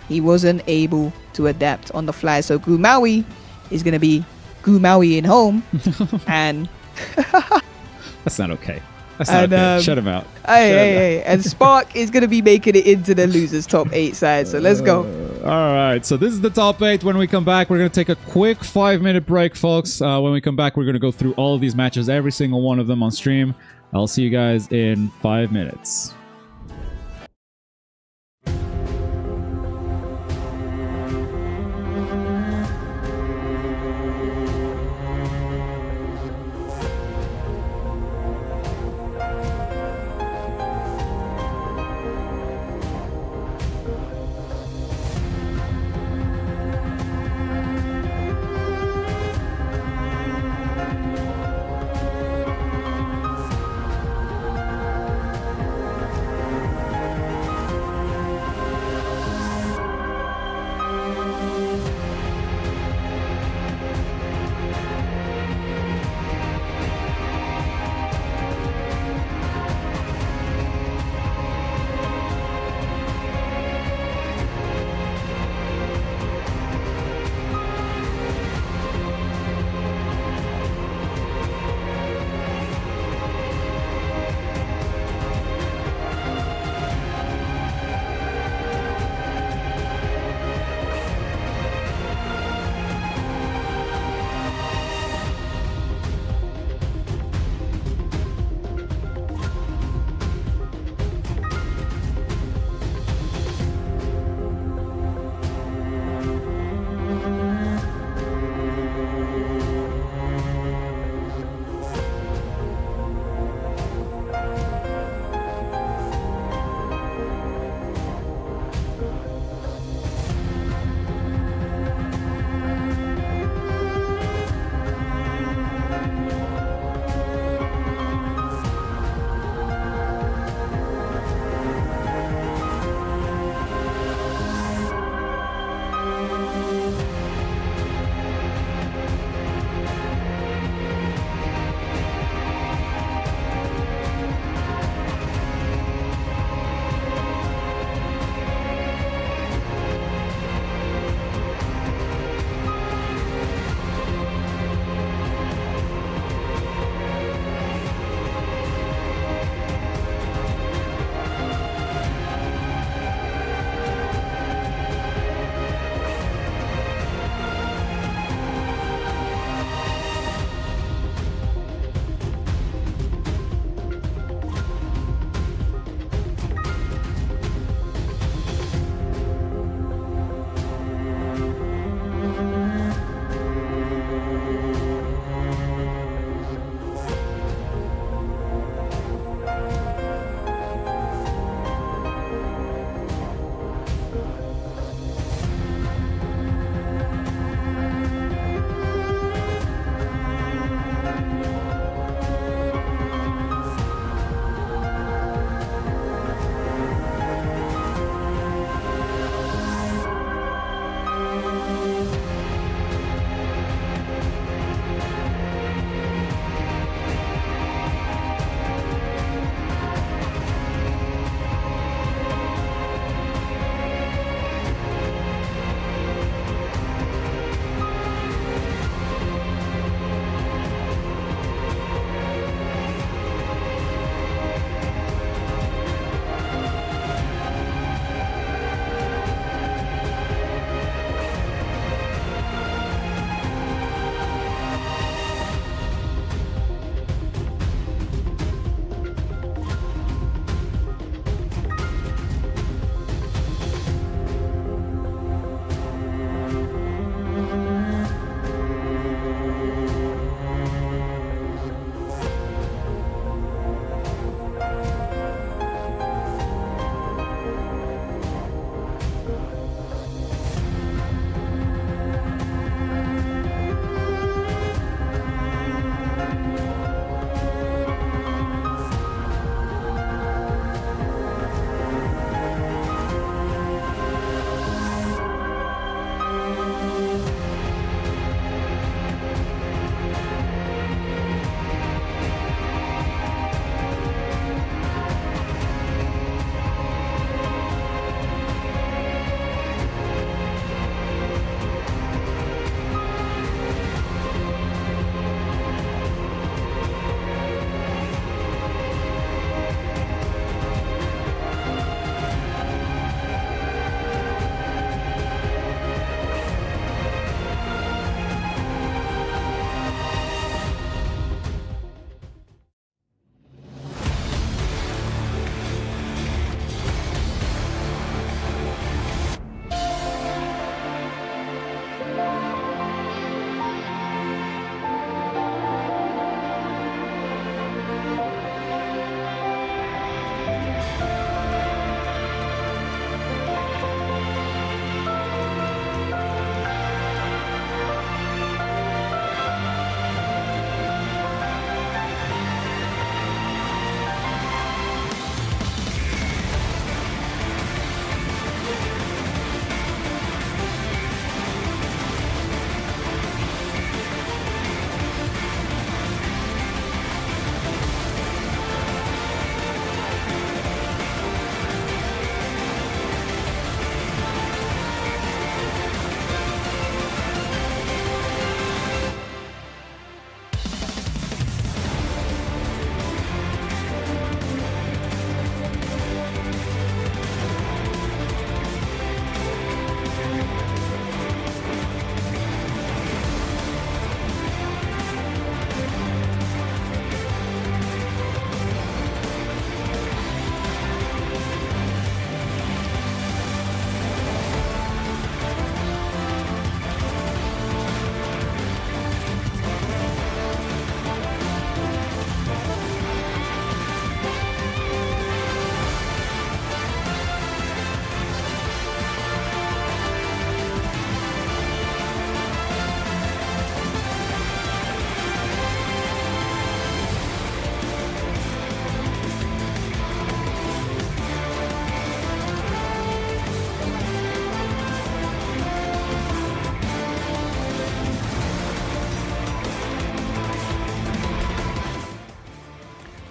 he wasn't able to adapt on the fly. So Goomaui is going to be Goomaui in home. And That's not okay. That's not okay. Shut him out. hey. And Sparc is going to be making it into the losers top 8 side. So let's go. All right, so this is the top 8. When we come back, we're going to take a quick 5-minute break, folks. When we come back, we're going to go through all of these matches, every single one of them on stream. I'll see you guys in 5 minutes.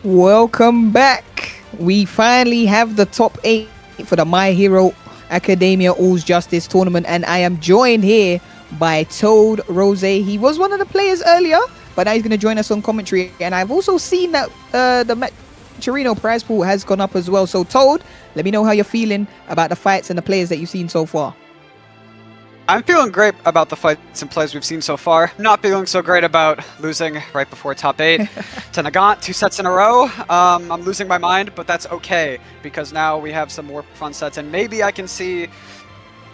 Welcome back. We finally have the top 8 for the My Hero Academia All's Justice tournament, and I am joined here by Toad Rose. He was one of the players earlier, but now he's going to join us on commentary. And I've also seen that the Mashiro prize pool has gone up as well. So Toad, let me know how you're feeling about the fights and the players that you've seen so far. I'm feeling great about the fights and plays we've seen so far. Not feeling so great about losing right before top 8 to Nagant 2 sets in a row. I'm losing my mind, but that's okay, because now we have some more fun sets, and maybe I can see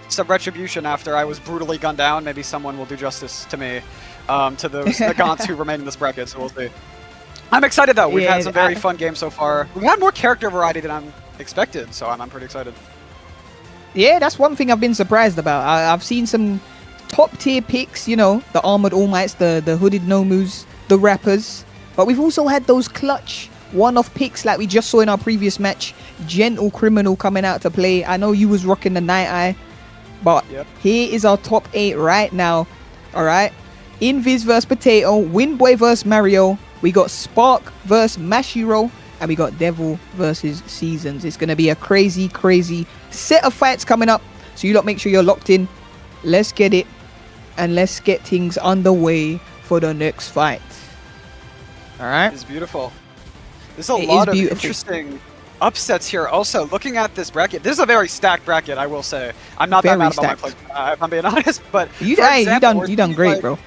some retribution after I was brutally gunned down. Maybe someone will do justice to me, to those Nagants who remain in this bracket, so we'll see. I'm excited though. We've had some very fun games so far. We've had more character variety than I'm expected, so I'm pretty excited. Yeah, that's one thing I've been surprised about. I've seen some top tier picks, you know, the Armored All Mights, the Hooded Nomus, the Rappers. But we've also had those clutch one-off picks like we just saw in our previous match. Gentle Criminal coming out to play. I know you was rocking the Night Eye, but here is our top 8 right now. All right. Invis versus Potato, Windboy versus Mario. We got Sparc versus Mashiro. And we got Devil versus Seasons. It's going to be a crazy, crazy set of fights coming up. So you lot make sure you're locked in. Let's get it. And let's get things underway for the next fight. All right. It's beautiful. There's a lot of interesting upsets here. Also, looking at this bracket, this is a very stacked bracket, I will say. I'm not that mad about my play, if I'm being honest. But you done great, bro.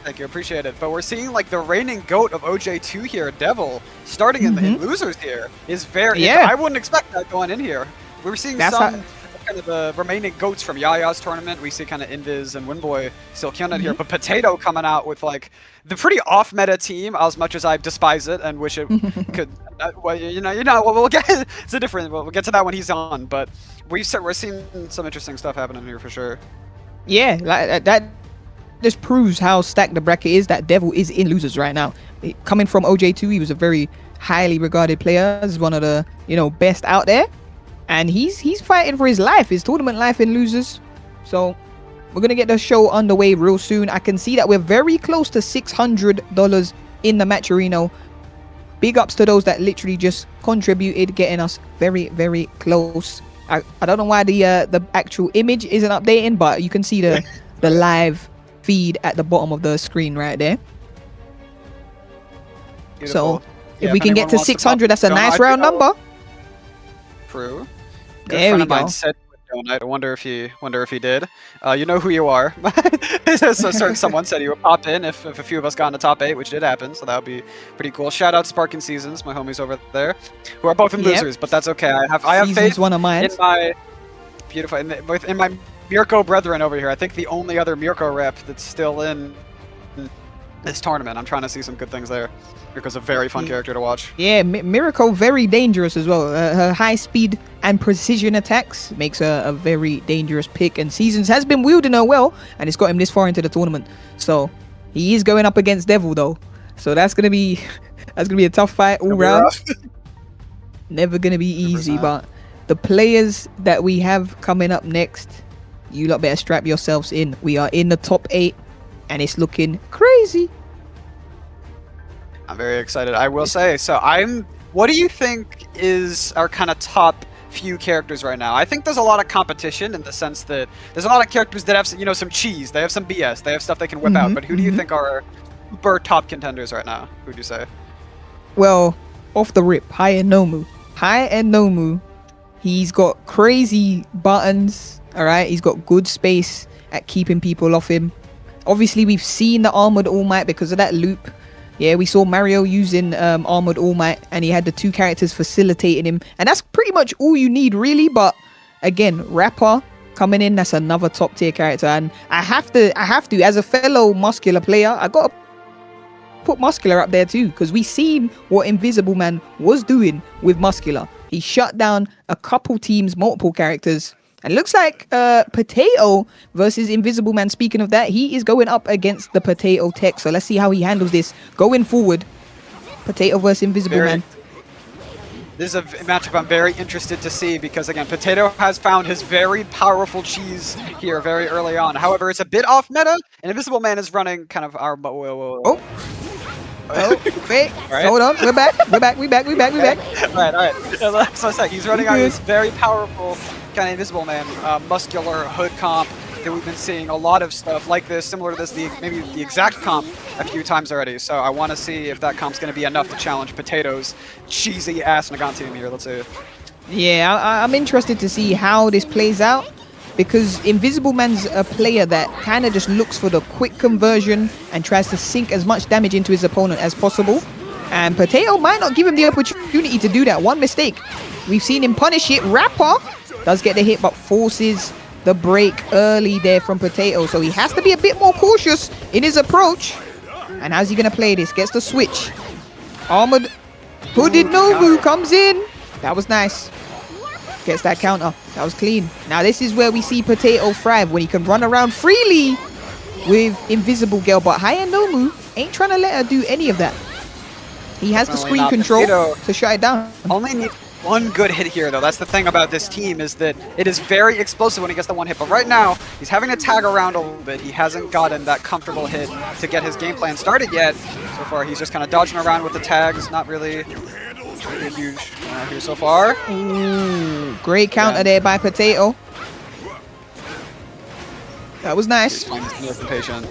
Thank you, appreciate it. But we're seeing like the reigning GOAT of OJ2 here, Devil, starting in losers here, is very. I wouldn't expect that going in here. We're seeing kind of the remaining GOATs from Yaya's tournament. We see kind of Invis and Windboy still killing it here, but Potato coming out with like the pretty off-meta team. As much as I despise it and wish it could, well, we'll get. It's a different. We'll get to that when he's on. But we're seeing some interesting stuff happening here for sure. Yeah, like that. This proves how stacked the bracket is. That Devil is in losers right now. Coming from OJ2, he was a very highly regarded player. He's one of the best out there, and he's fighting for his life, his tournament life in losers. So we're gonna get the show underway real soon. I can see that we're very close to $600 in the Matcherino. Big ups to those that literally just contributed, getting us very, very close. I don't know why the actual image isn't updating, but you can see the live feed at the bottom of the screen right there. Beautiful. So if we can get to 600, that's a nice round number. True. There we go. I wonder if he did. You know who you are. So someone said he would pop in if a few of us got in the top 8, which did happen. So that would be pretty cool. Shout out Sparc and Seasons, my homies over there, who are both in losers, but that's okay. I have faith one of mine. In my beautiful in my Mirko brethren over here. I think the only other Mirko rep that's still in this tournament. I'm trying to see some good things there. Mirko's a very fun character to watch. Yeah, Mirko very dangerous as well. Her high speed and precision attacks makes her a very dangerous pick. And Seasons has been wielding her well, and it's got him this far into the tournament. So he is going up against Devil though. So that's gonna be a tough fight all round. Never gonna be easy, 100%. But the players that we have coming up next, you lot better strap yourselves in. We are in the top 8, and it's looking crazy. I'm very excited, I will say. So what do you think is our kind of top few characters right now? I think there's a lot of competition in the sense that there's a lot of characters that have some cheese, they have some BS, they have stuff they can whip out. But who do you think are super top contenders right now? Who'd you say? Well, off the rip, High and Nomu. He's got crazy buttons. All right, he's got good space at keeping people off him. Obviously, we've seen the Armored All Might because of that loop. Yeah, we saw Mario using Armored All Might, and he had the 2 characters facilitating him. And that's pretty much all you need, really. But again, Rapper coming in, that's another top tier character. And I have to, as a fellow Muscular player, I got to put Muscular up there too. Because we seen what Invisible Man was doing with Muscular. He shut down a couple teams, multiple characters. And it looks like Potato versus Invisible Man. Speaking of that, he is going up against the Potato Tech. So let's see how he handles this going forward. Potato versus Invisible Man. This is a matchup I'm very interested to see because, again, Potato has found his very powerful cheese here very early on. However, it's a bit off meta, and Invisible Man is running kind of our... Oh, wait. Right. Hold on. We're back. We're back. We're back. We're back. We're back. All right. So it's like he's running on this very powerful kind of Invisible Man, muscular hood comp that we've been seeing a lot of stuff like this, similar to this, maybe the exact comp a few times already. So I want to see if that comp's going to be enough to challenge Potato's cheesy ass Nagant team here. Let's see. Yeah, I'm interested to see how this plays out, because Invisible Man's a player that kind of just looks for the quick conversion and tries to sink as much damage into his opponent as possible. And Potato might not give him the opportunity to do that. One mistake, we've seen him punish it. Rapper does get the hit, but forces the break early there from Potato. So he has to be a bit more cautious in his approach. And how's he going to play this? Gets the switch. Armored Hooded Nobu comes in. That was nice. Gets that counter. That was clean. Now this is where we see Potato thrive, when he can run around freely with Invisible Girl. But High-End Nomu ain't trying to let her do any of that. He has the Definitely screen not. control Potato to shut it down. only need one good hit here, though. That's the thing about this team, is that it is very explosive when he gets the one hit. But right now, he's having to tag around a little bit. He hasn't gotten that comfortable hit to get his game plan started yet. So far, he's just kind of dodging around with the tags. Not really a huge here so far. Ooh, great counter there by Potato. That was nice. Patient.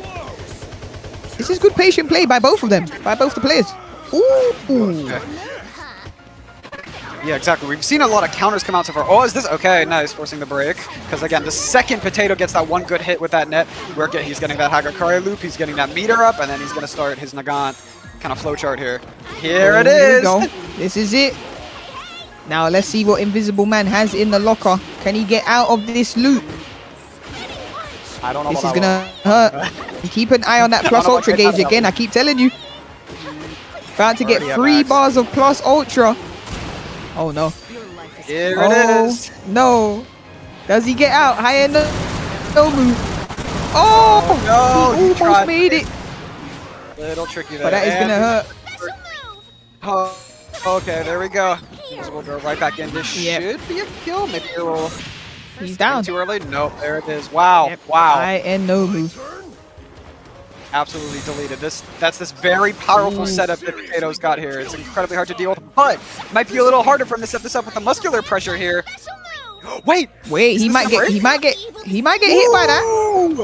This is good patient play by both of them, by both the players. Ooh. Okay. Yeah, exactly. We've seen a lot of counters come out so far. Oh, is this? Okay, nice. Forcing the break. Because, again, the second Potato gets that one good hit with that net, he's getting that Hagakari loop, he's getting that meter up, and then he's going to start his Nagant kind of flowchart here. Here it is! Here we go. This is it. Now, let's see what Invisible Man has in the locker. Can he get out of this loop? I don't know This what is going to hurt. You keep an eye on that plus ultra gauge again. I keep telling you. About to get 3 bars of plus ultra. Oh no. Here it is. No. Does he get out? High-End no move. Oh! No, he almost made it. Little tricky there. But that is going to hurt. Oh, okay, there we go. We'll go right back in. This should be a kill. Maybe it will. He's down. Too early? Nope, there it is. Wow. Yep. Wow. High-End no move. Absolutely deleted. That's this very powerful setup that Potato's got here. It's incredibly hard to deal with, but it might be a little harder for him to set this up with the muscular pressure here. Wait, he might get hit by that.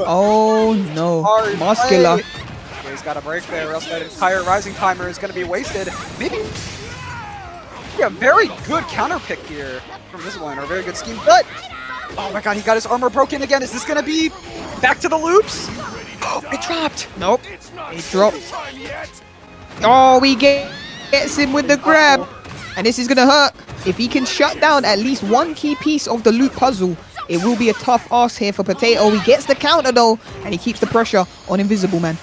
Oh no, muscular. Okay, he's got a break there, or else that entire rising timer is going to be wasted. Maybe a very good counter pick here from this one, or a very good scheme, but oh my god, he got his armor broken again. Is this going to be back to the loops? It dropped. Nope. It dropped. Oh, he gets him with the grab. And this is going to hurt. If he can shut down at least one key piece of the loop puzzle, it will be a tough ask here for Potato. He gets the counter though, and he keeps the pressure on Invisible Man.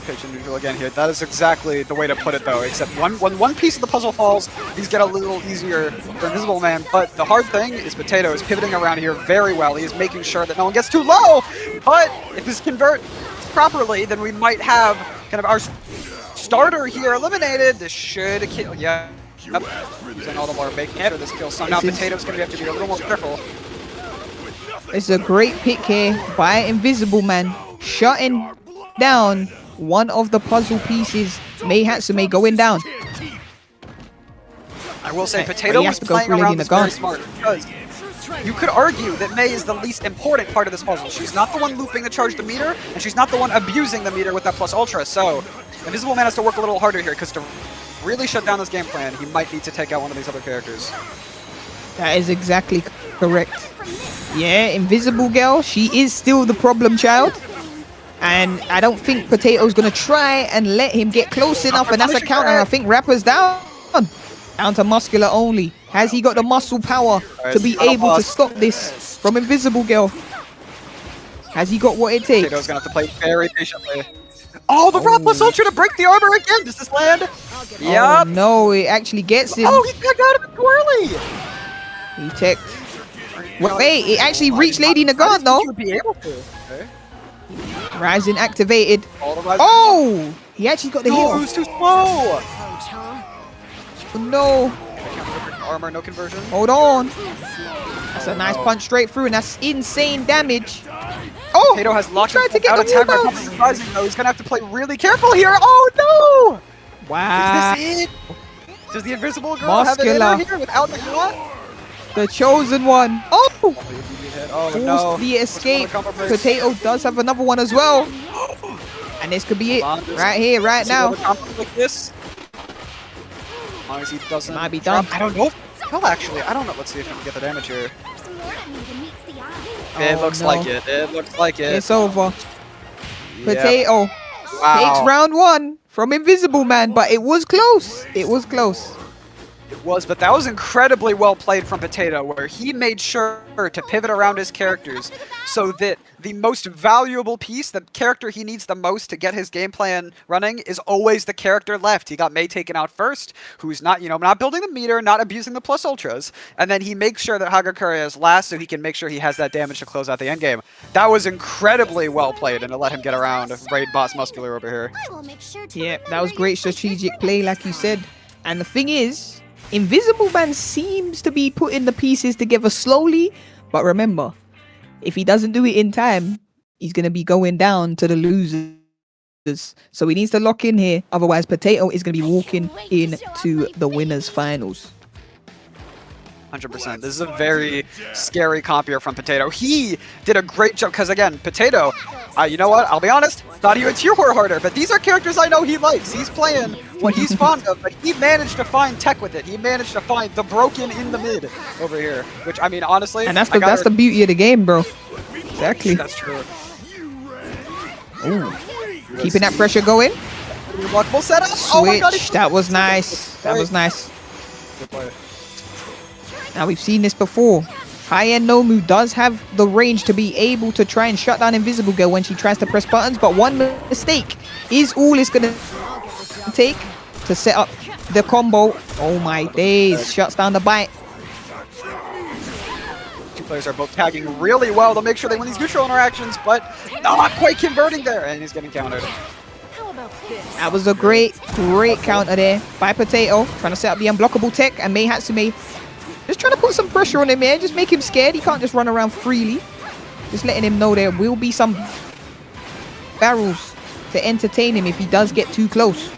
Patient neutral again here. That is exactly the way to put it though, except when one piece of the puzzle falls, these get a little easier for Invisible Man, but the hard thing is Potato is pivoting around here very well. He is making sure that no one gets too low, but if this converts properly, then we might have kind of our starter here eliminated. This should kill, yeah. Yep. Using all the more, making sure this kills. So now Potato's going to have to be a little more careful. It's a great pick here by Invisible Man, shutting down one of the puzzle pieces. Mei Hatsume going down. I will say Potato was playing around this very smart, because you could argue that Mei is the least important part of this puzzle. She's not the one looping the charge the meter, and she's not the one abusing the meter with that plus ultra. So Invisible Man has to work a little harder here, because to really shut down this game plan, he might need to take out one of these other characters. That is exactly correct. Yeah, Invisible Girl, she is still the problem child. And I don't think Potato's going to try and let him get close enough. And that's a counter. I think Rapper's down. Down to muscular only. Has he got the muscle power to be able to stop this from Invisible Girl? Has he got what it takes? Potato's going to have to play very patiently. Oh, the raw plus ultra to break the armor again. Does this land? Yep. Oh, no, it actually gets him. Oh, he got out of it too early. He teched. Wait, it actually reached Lady Nagant though. Be able to. Okay. Rising activated. Oh! He actually got the hit. No, it was too slow. No. Armor, no conversion. Hold on. That's a nice punch straight through, and that's insane damage. Oh, Potato has locked tried to get out the attack by wall Puppet bounce. Surprising though. He's gonna have to play really careful here. Oh no! Wow. Is this it? Does the invisible girl have it in Muscular. her here without the shot? The chosen one. Oh! Oh Forced no. the escape. Combo break. Potato does have another one as well. And this could be it. Right here, right now. Like this. As long as he doesn't. Might be done. I don't know. Kill actually. I don't know. Let's see if we can get the damage here. It Oh, looks no. like it. It looks like it. It's over. Yep. Potato takes round 1 from Invisible Man, but it was close. It was close. It was, but that was incredibly well played from Potato, where he made sure to pivot around his characters so that the most valuable piece, the character he needs the most to get his game plan running, is always the character left. He got Mei taken out first, who's not, not building the meter, not abusing the plus ultras, and then he makes sure that Hagakure is last so he can make sure he has that damage to close out the endgame. That was incredibly well played, and to let him get around Raid Boss Muscular over here. Yeah, that was great strategic play, like you said. And the thing is, Invisible Man seems to be putting the pieces together slowly, but remember, if he doesn't do it in time, he's going to be going down to the losers. So he needs to lock in here, otherwise Potato is going to be walking into the winners finals. 100%. This is a very scary comp here from Potato. He did a great job, because again, Potato, you know what, I'll be honest, thought he would tier war harder, but these are characters I know he likes. He's playing what he's fond of, but he managed to find tech with it. He managed to find the broken in the mid over here, which, I mean, honestly... And that's the beauty of the game, bro. Exactly. That's true. Ooh. Keeping that pressure going. Remarkable setup. Switch. Oh my God, That was nice. That was nice. Good play. Now we've seen this before. High-end Nomu does have the range to be able to try and shut down Invisible Girl when she tries to press buttons, but one mistake is all it's gonna take to set up the combo. Oh my days, shuts down the bite. Two players are both tagging really well to make sure they win these neutral interactions, but not quite converting there, and he's getting countered. That was a great counter there by Potato, trying to set up the unblockable tech, and Mei Hatsume just trying to put some pressure on him, man. Just make him scared. He can't just run around freely. Just letting him know there will be some barrels to entertain him if he does get too close.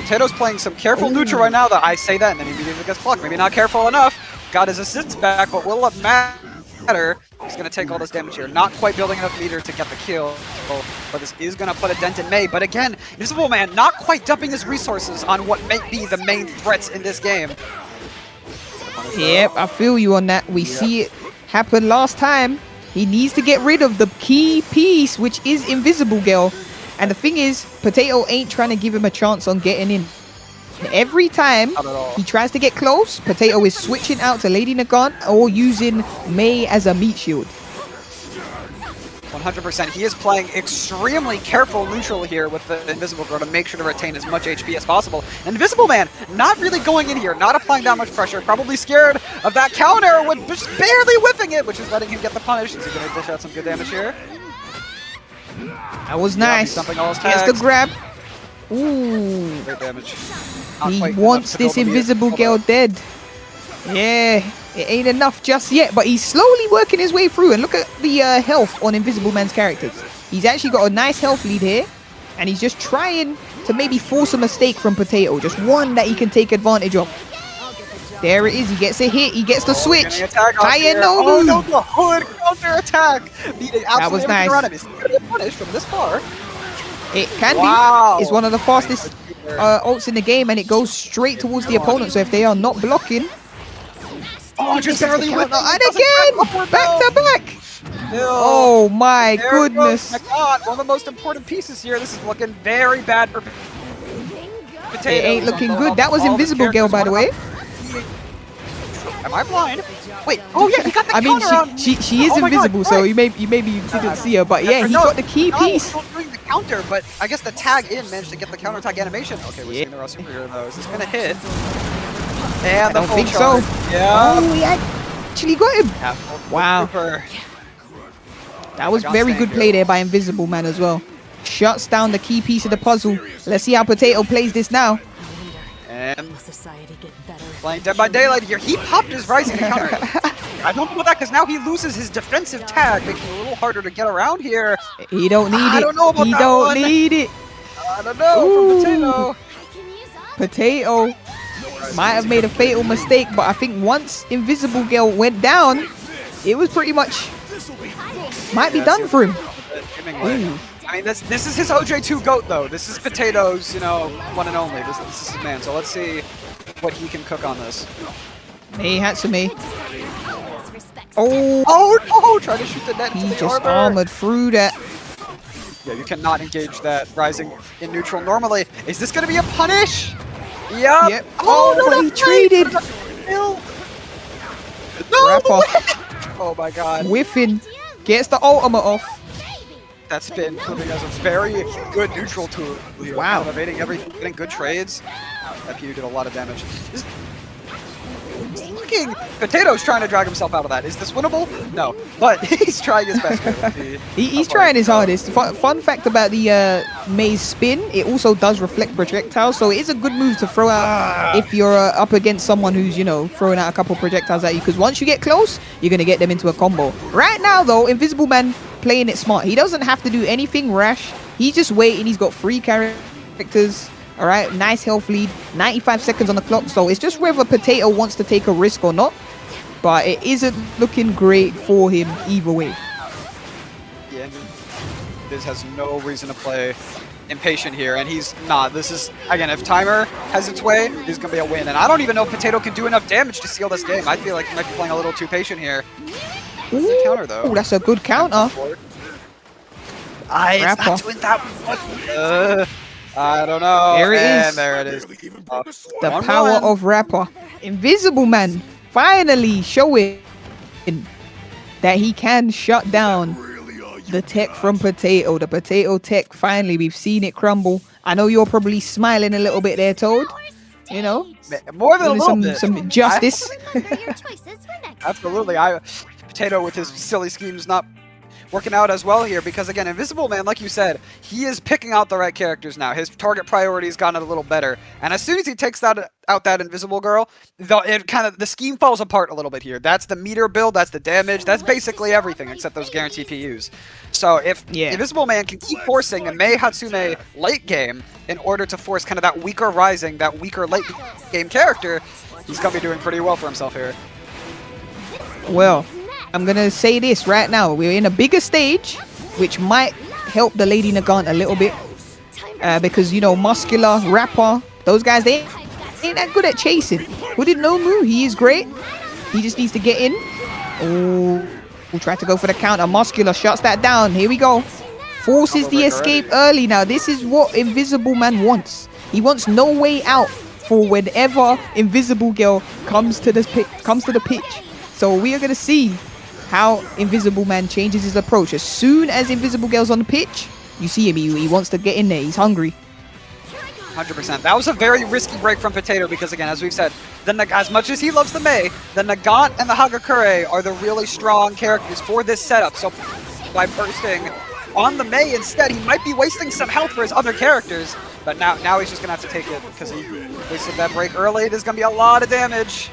Potato's playing some careful neutral right now. That I say that, and then he immediately gets blocked. Maybe not careful enough. Got his assists back, but will it matter? He's going to take all this damage here. Not quite building enough meter to get the kill, but this is going to put a dent in Mei. But again, Invisible Man not quite dumping his resources on what may be the main threats in this game. Yep, I feel you on that. We see it happen last time. He needs to get rid of the key piece, which is Invisible Girl. And the thing is, Potato ain't trying to give him a chance on getting in. Every time he tries to get close, Potato is switching out to Lady Nagant or using Mei as a meat shield. 100%. He is playing extremely careful neutral here with the Invisible Girl to make sure to retain as much HP as possible. And Invisible Man not really going in here, not applying that much pressure, probably scared of that counter, with just barely whiffing it, which is letting him get the punish. Is he going to dish out some good damage here? That was nice. Gets the grab. Ooh. Great damage. He wants this Invisible Girl dead. Yeah, it ain't enough just yet, but he's slowly working his way through. And look at the health on Invisible Man's characters. He's actually got a nice health lead here, and he's just trying to maybe force a mistake from Potato. Just one that he can take advantage of. There it is. He gets a hit. He gets the switch. High-end Nomu. Oh no, the hood counter attack. That was nice. He's going to get punished from this far. It can be. It's one of the fastest ults in the game, and it goes straight towards the opponent. So if they are not blocking, just barely with and again, back to back. Oh my goodness! My God, one of the most important pieces here. This is looking very bad for Potato. It ain't looking good. That was Invisible Girl, by the way. Am I blind? Wait. Oh yeah, he got the counter on. she is invisible, so you maybe didn't see her, but yeah, he got the key piece. Doing the counter, but I guess the tag in managed to get the counter tag animation. Okay, we're seeing the raw superhero though. Is this gonna hit? And I don't think so. Yeah. Oh, he actually got him. Yeah, wow. That was very good play there by Invisible Man as well. Shuts down the key piece of the puzzle. Let's see how Potato plays this now. And playing Dead by Daylight here. He popped his rising to counter. I don't know about that because now he loses his defensive tag, making it a little harder to get around here. He don't need it. I don't know about he that don't one. need it. I don't know from Potato. Potato might have made a fatal mistake, but I think once Invisible Girl went down, it was pretty much might be done for him. I mean, this is his OJ2 GOAT though. This is Potato's, you know, one and only. This is his man. So let's see what he can cook on this. Hey, Hatsumi. Oh no! Try to shoot the net into He the just armor. armored through that. Yeah, you cannot engage that rising in neutral normally. Is this gonna be a punish? Yup. Yep. Oh, no, but he that's traded. No. No. Rapper Oh my god. whiffing. Gets the ultimate off. That spin proving as a very good neutral tool. Wow. Evading everything, getting good trades. That PU did a lot of damage. Looking, Potato's trying to drag himself out of that. Is this winnable? No, but he's trying his best. He's trying his hardest. Fun fact about the maze spin, it also does reflect projectiles, so it is a good move to throw out if you're up against someone who's, you know, throwing out a couple projectiles at you, because once you get close, you're going to get them into a combo. Right now, though, Invisible Man playing it smart. He doesn't have to do anything rash. He's just waiting. He's got 3 characters. All right, nice health lead, 95 seconds on the clock. So it's just whether Potato wants to take a risk or not. But it isn't looking great for him either way. Yeah, Invis has no reason to play impatient here, and he's not. This is, again, if timer has its way, this is going to be a win. And I don't even know if Potato can do enough damage to seal this game. I feel like he might be playing a little too patient here. Ooh, Counter, though. that's a good counter. It's not doing that one. I don't know. There it is. And there it is. The power of Rapper. Invisible Man finally showing that he can shut down the tech from Potato. The Potato tech, finally, we've seen it crumble. I know you're probably smiling a little bit there, Toad. You know? More than a little bit. Some justice. Absolutely. Potato with his silly schemes not working out as well here, because again, Invisible Man, like you said, he is picking out the right characters now. His target priority has gotten a little better, and as soon as he takes out that Invisible Girl, the scheme falls apart a little bit here. That's the meter build, that's the damage, that's basically everything except those guaranteed PUs. So if Invisible Man can keep forcing a Mei Hatsume late game in order to force kind of that weaker rising, that weaker late game character, he's gonna be doing pretty well for himself here. Well, I'm going to say this right now. We're in a bigger stage, which might help the Lady Nagant a little bit. Because, you know, Muscular, Rapper, those guys, they ain't that good at chasing. Who didn't know Moo? He is great. He just needs to get in. Oh, we'll try to go for the counter. Muscular shuts that down. Here we go. Forces the escape early. Now, this is what Invisible Man wants. He wants no way out for whenever Invisible Girl comes to the pitch. So we are going to see how Invisible Man changes his approach. As soon as Invisible Girl's on the pitch, you see him. He wants to get in there. He's hungry. 100%. That was a very risky break from Potato because, again, as we've said, as much as he loves the Mei, the Nagant and the Hagakure are the really strong characters for this setup. So by bursting on the Mei instead, he might be wasting some health for his other characters. But now he's just going to have to take it because he wasted that break early. There's going to be a lot of damage.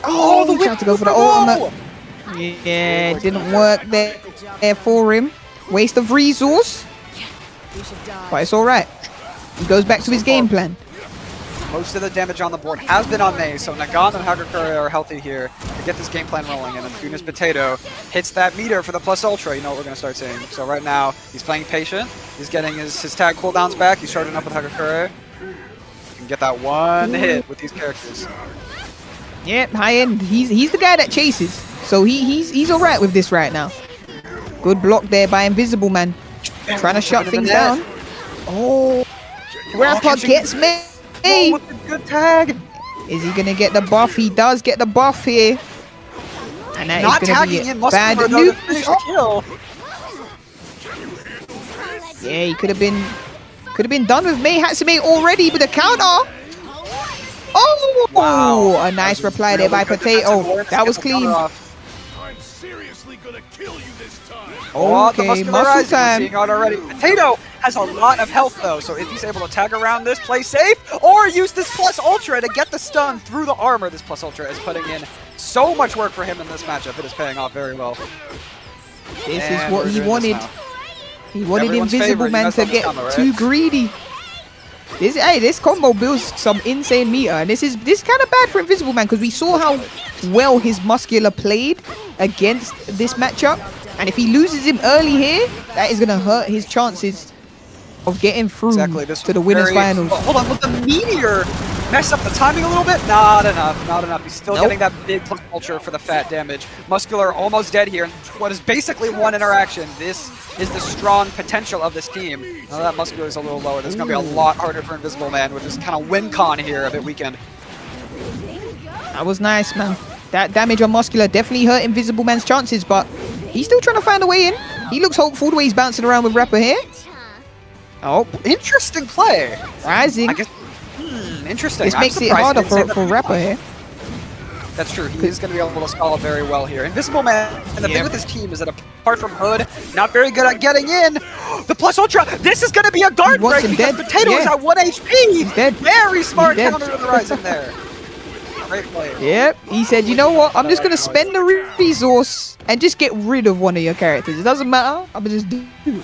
Oh, he tried to go for the ultimate. Yeah, it didn't work there for him. Waste of resource. But it's alright. He goes back to his game plan. Most of the damage on the board has been on Mei, so Nagant and Hagakure are healthy here to get this game plan rolling. And as soon as Potato hits that meter for the plus ultra, you know what we're going to start seeing. So right now, he's playing patient. He's getting his tag cooldowns back. He's starting up with Hagakure. He can get that one hit with these characters. Yeah, high end. He's the guy that chases. So he's alright with this right now. Good block there by Invisible Man. Trying to shut things down. Oh, Rapper gets me. Oh, what a good tag. Is he gonna get the buff? He does get the buff here. And that Not is gonna be tagging in a bad Muscular though to finish the kill. Yeah, he could have been done with Mei Hatsume already with a counter. Oh, wow. A nice reply there by Potato. That was clean. I'm seriously gonna kill you this time. Oh, the Okay, muscular muscle rising we're time. seeing out already. Potato has a lot of health though, so if he's able to tag around this, play safe, or use this plus ultra to get the stun through the armor, this plus ultra is putting in so much work for him in this matchup. It is paying off very well. This And is what we're he doing this wanted. now. He wanted Everyone's Invisible favorite, Man you to guys get on the camera, too right? greedy. This combo builds some insane meter, and this is kind of bad for Invisible Man because we saw how well his muscular played against this matchup, and if he loses him early here, that is gonna hurt his chances of getting through This to the was winners very- finals. Oh, hold on, with the meteor messed up the timing a little bit. Not enough. He's still Nope. getting that big plus ultra for the fat damage. Muscular almost dead here. What is basically one interaction. This is the strong potential of this team. Now that Muscular is a little lower, this is going to be a lot harder for Invisible Man with this kind of win con here a bit weakened. That was nice, man. That damage on Muscular definitely hurt Invisible Man's chances, but he's still trying to find a way in. He looks hopeful the way he's bouncing around with Rapper here. Oh, Interesting play. rising. I guess. Interesting. This I'm makes it surprised harder he didn't say for that. Rapper here. That's true. He is going to be able to stall very well here. Invisible Man, and the thing with this team is that apart from Hood, not very good at getting in. The plus ultra. This is going to be a guard He wants break him because dead. Potato is Yeah. at 1 HP. He's dead. Very smart He's dead. counter to the Rising there. Great play. Yep, he said, you know what? I'm just going to spend the resource and just get rid of one of your characters. It doesn't matter. I'm going to just do it.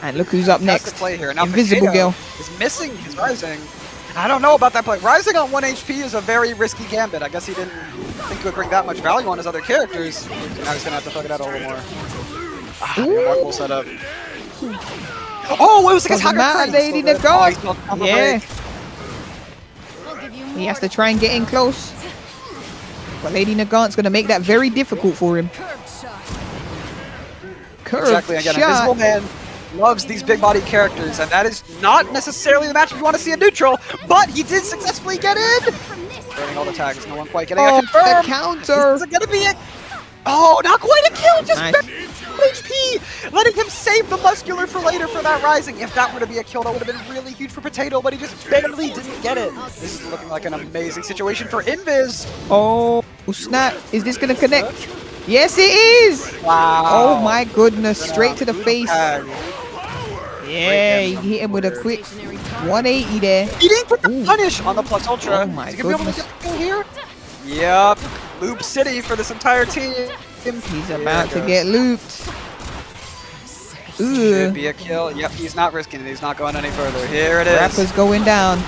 And look who's up That's next. the play here. Now Invisible Potato Girl. is missing his Rising. I don't know about that play. Rising on 1 HP is a very risky gambit. I guess he didn't think it would bring that much value on his other characters. So now he's going to have to thug it out a little more. Cool setup. Oh, it was against Doesn't Hacker matter, Crane. Lady Still good. Nagant. Oh, he's not on the Yeah. break. He has to try and get in close. But Lady Nagant's going to make that very difficult for him. Curve Exactly. Again, shot. Invisible Man loves these big body characters, and that is not necessarily the matchup you want to see in neutral, but he did successfully get in. Burning all the tags, no one quite getting a Oh, confirm. the counter. This is gonna be it. Oh, not quite a kill, just Nice. barely HP. Letting him save the muscular for later for that Rising. If that were to be a kill, that would have been really huge for Potato, but he just barely didn't get it. This is looking like an amazing situation for Invis. Oh, snap. Is this going to connect? Yes, it is. Wow. Oh, my goodness. Straight to the face. Tag. Yeah, he hit him with a quick 180 there. He didn't get the punish on the plus ultra. Oh my Is he gonna be able to goodness. get the kill here? Yep. Loop City for this entire team. He's about to get looped. Should Ugh. be a kill. Yep, he's not risking it. He's not going any further. Here it is. Rapper's going down.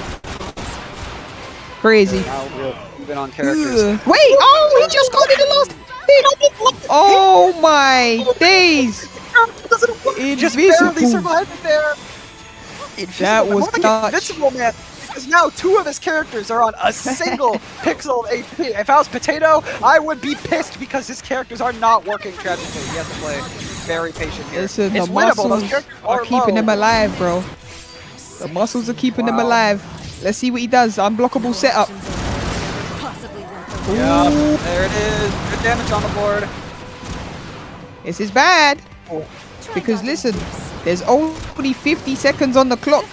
Crazy. Now we're moving on characters. Ugh. Wait, oh, he just got in the last hit. Oh my days. Just barely Invisible. survived it there. That was More like clutch. Invincible Man. Because now 2 of his characters are on a single pixel of HP. If I was Potato, I would be pissed because his characters are not working tragically. He has to play very patient here. Listen, it's the winnable. Those muscles characters are keeping low. him alive, bro. The muscles are keeping him Wow. alive. Let's see what he does. Unblockable setup. Yep, there it is. Good damage on the board. This is bad. Oh. Because listen, there's only 50 seconds on the clock.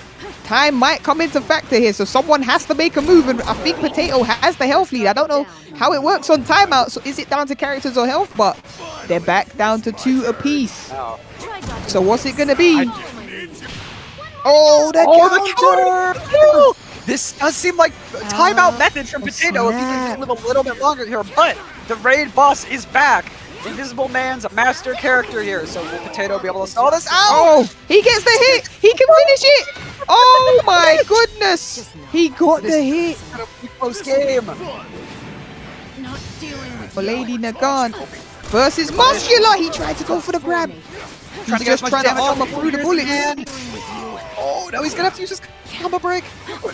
Time might come into factor here, so someone has to make a move, and I think Potato has the health lead. I don't know how it works on timeout, so is it down to characters or health? But they're back down to 2 apiece. Wow. So what's it gonna be? Oh, the counter! This does seem like a timeout method from Potato if he can just live a little bit longer here, but the raid boss is back. Invisible Man's a master character here, so will Potato be able to stall this out? Oh, he gets the hit. He can finish it. Oh my goodness. He got the hit. A close game. Lady Nagant versus Muscular. He tried to go for the grab. Trying He's to get just as much trying to damage armor on through the bullets. man. Oh, now he's gonna have to use his combo break.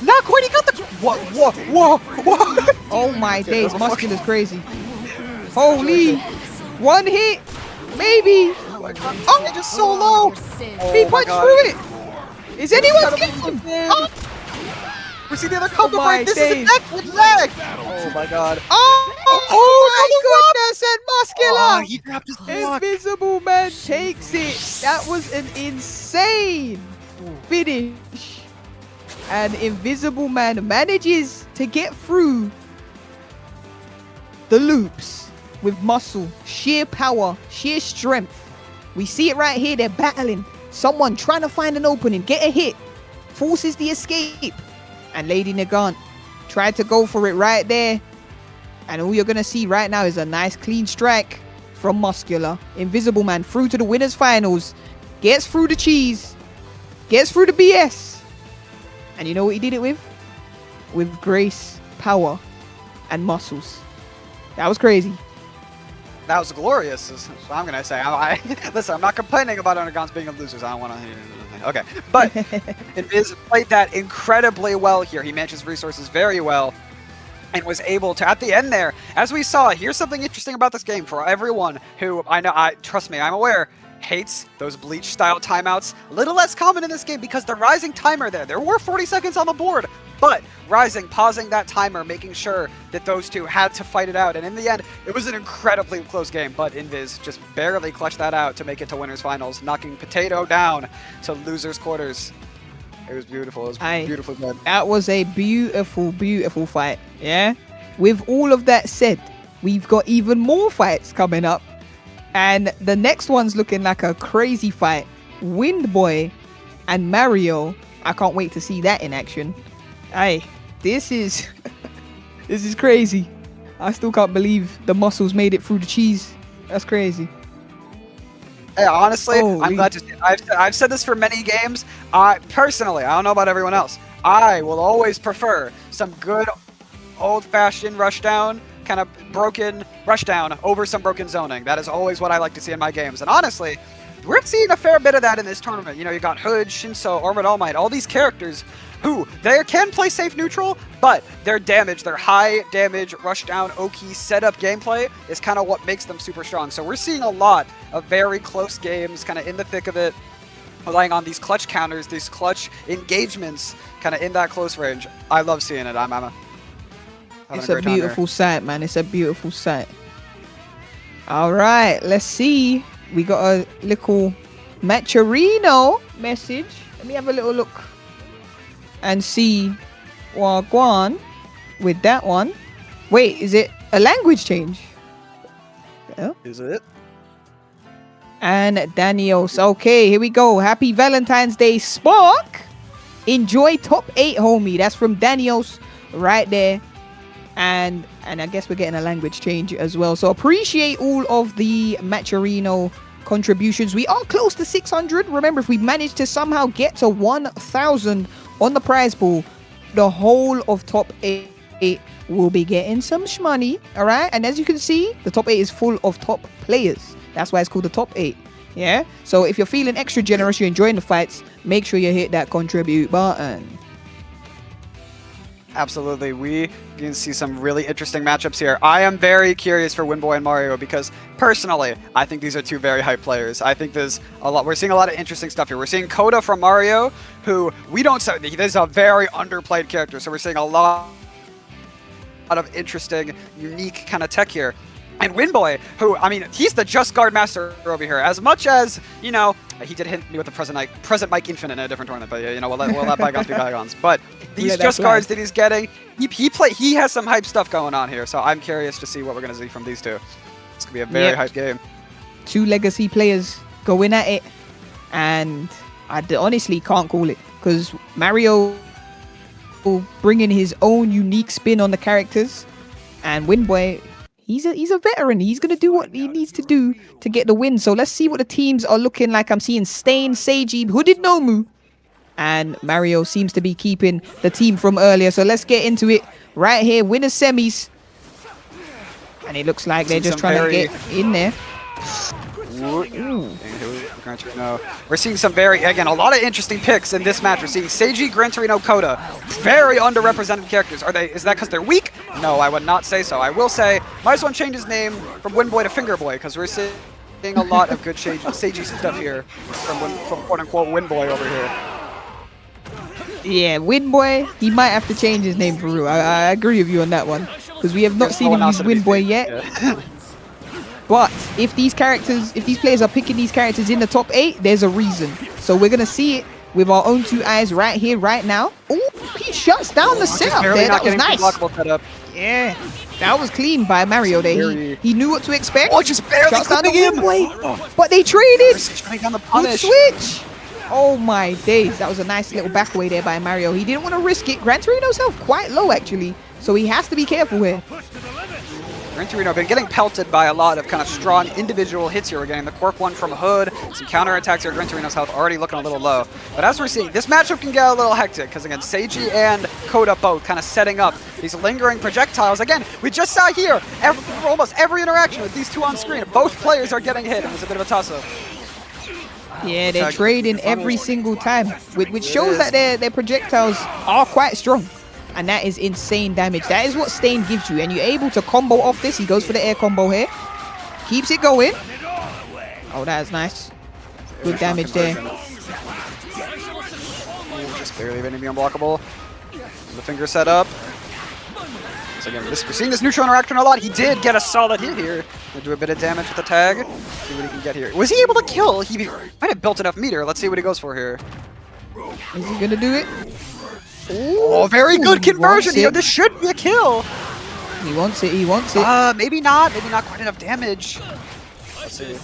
Not quite, he got the... Whoa. Oh my days, Muscular's crazy. Holy. One hit. Maybe. Oh, just so low. He punched through it. Is anyone getting him? Oh, We see the other combo my break. This is a days. neck with leg. Oh my god. oh my goodness, and Muscular. He grabbed his block. Invisible Man takes it. That was an insane finish. And Invisible Man manages to get through the loops with muscle, sheer power, sheer strength. We see it right here. They're battling. Someone trying to find an opening, get a hit, forces the escape. And Lady Nagant tried to go for it right there. And all you're going to see right now is a nice clean strike from Muscular. Invisible Man through to the winners finals. Gets through the cheese. Gets through the BS. And you know what he did it with? With grace, power, and muscles. That was crazy. That was glorious, is what I'm going to say. Listen, I'm not complaining about Undergons being losers. I don't want to hear anything. Okay. But Invis played that incredibly well here. He managed his resources very well and was able to, at the end there, as we saw, here's something interesting about this game for everyone who, trust me, I'm aware, hates those Bleach-style timeouts. A little less common in this game because the Rising timer there were 40 seconds on the board, but Rising pausing that timer, making sure that those two had to fight it out. And in the end, it was an incredibly close game, but Invis just barely clutched that out to make it to winners finals, knocking Potato down to losers quarters. It was beautiful. It was beautifully good. That was a beautiful, beautiful fight. Yeah. With all of that said, we've got even more fights coming up. And the next one's looking like a crazy fight. Windboy and Mario. I can't wait to see that in action. Hey, this is this is crazy. I still can't believe the muscles made it through the cheese. That's crazy. Hey, honestly, I'm glad to see it. I've said this for many games. Personally, I don't know about everyone else, I will always prefer some good old-fashioned rushdown, kind of broken rushdown over some broken zoning. That is always what I like to see in my games. And honestly, we're seeing a fair bit of that in this tournament. You know, you got Hood, Shinso, Armored All Might, all these characters who they can play safe neutral, but their damage, their high damage, rushdown, Oki setup gameplay is kind of what makes them super strong. So we're seeing a lot of very close games, kind of in the thick of it, relying on these clutch counters, these clutch engagements, kind of in that close range. I love seeing it. It's a beautiful sight, man. It's a beautiful sight. All right, let's see. We got a little Machirino message. Let me have a little look and see Wagwan with that one. Wait, is it a language change? Yeah. Is it? And Daniels. Okay, here we go. Happy Valentine's Day, Sparc. Enjoy top 8, homie. That's from Daniels right there. And I guess we're getting a language change as well. So appreciate all of the Machirino contributions. We are close to 600. Remember, if we manage to somehow get to 1,000 on the prize pool, the whole of top 8 will be getting some shmoney. All right. And as you can see, the top 8 is full of top players. That's why it's called the top 8. Yeah. So if you're feeling extra generous, you're enjoying the fights, make sure you hit that contribute button. Absolutely. We can see some really interesting matchups here. I am very curious for Windboy and Mario because personally, I think these are two very hype players. I think there's a lot. We're seeing a lot of interesting stuff here. We're seeing Coda from Mario, who we don't say, this is a very underplayed character. So we're seeing a lot of interesting, unique kind of tech here. And Windboy, who, I mean, he's the Just Guard master over here. As much as, you know, he did hit me with the present Mike Infinite in a different tournament, but, you know, we'll let bygones be bygones. But these Just Guards that he's getting, he has some hype stuff going on here. So I'm curious to see what we're going to see from these two. It's going to be a very hype game. 2 legacy players going at it. And I honestly can't call it because Mario bringing his own unique spin on the characters. And Windboy, he's a veteran. He's going to do what he needs to do to get the win. So let's see what the teams are looking like. I'm seeing Stain, Seiji, Hooded Nomu. And Mario seems to be keeping the team from earlier. So let's get into it right here. Winners semis. And it looks like they're just trying to get in there. We're seeing some a lot of interesting picks in this match. We're seeing Seiji, Gran Torino, Coda. Very underrepresented characters. Is that because they're weak? No, I would not say so. I will say, might as well change his name from Windboy to Fingerboy, because we're seeing a lot of good Seiji stuff here from quote-unquote Windboy over here. Yeah, Windboy, he might have to change his name for real. I agree with you on that one, because we have not seen him use Windboy yet. Yeah. But if these players are picking these characters in the top 8, there's a reason. So we're going to see it with our own 2 eyes right here, right now. Oh, he shuts down the setup there. That was nice. Yeah. That was clean by Mario there. He knew what to expect. Oh, just barely Shuts down the clipping him. Windboy. But they traded. Trying down the Good punish. switch. Oh my days. That was a nice little back away there by Mario. He didn't want to risk it. Gran Torino's health quite low actually. So he has to be careful here. Gran Torino been getting pelted by a lot of kind of strong individual hits here. We're getting the Quirk one from Hood, some counterattacks here. Gran Torino's health already looking a little low. But as we're seeing, this matchup can get a little hectic because again, Seiji and Koda both kind of setting up these lingering projectiles. Again, we just saw here, for almost every interaction with these two on screen, both players are getting hit. It was a bit of a toss-up. Yeah, they're trading every single time, which shows that their projectiles are quite strong. And that is insane damage. That is what Stain gives you. And you're able to combo off this. He goes for the air combo here. Keeps it going. Oh, that is nice. Good damage there. Just barely hitting the unblockable. The finger set up. So again, we're seeing this neutral interaction a lot. He did get a solid hit here. Gonna do a bit of damage with the tag. See what he can get here. Was he able to kill? He might have built enough meter. Let's see what he goes for here. Is he going to do it? Oh, very good conversion. This should be a kill. He wants it. He wants it. Maybe not. Maybe not quite enough damage. Let's see.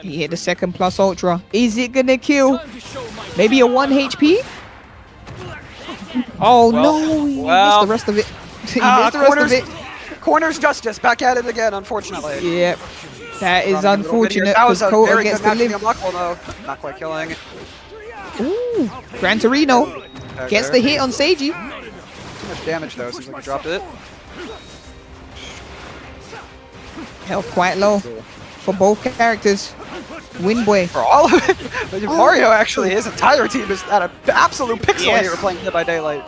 He hit the second plus ultra. Is it going to kill? Maybe a 1 HP? Oh, no. He missed the rest of it. He missed the rest of it. Corners justice. Back at it again, unfortunately. Yep. That is unfortunate because Koda gets to live. Not quite killing. Ooh. Gran Torino gets the hit on Seiji. Too much damage though, seems like he dropped it. Health quite low for both characters. Windboy. For all of it. But Mario actually, his entire team is at an absolute pixel here playing Dead by Daylight.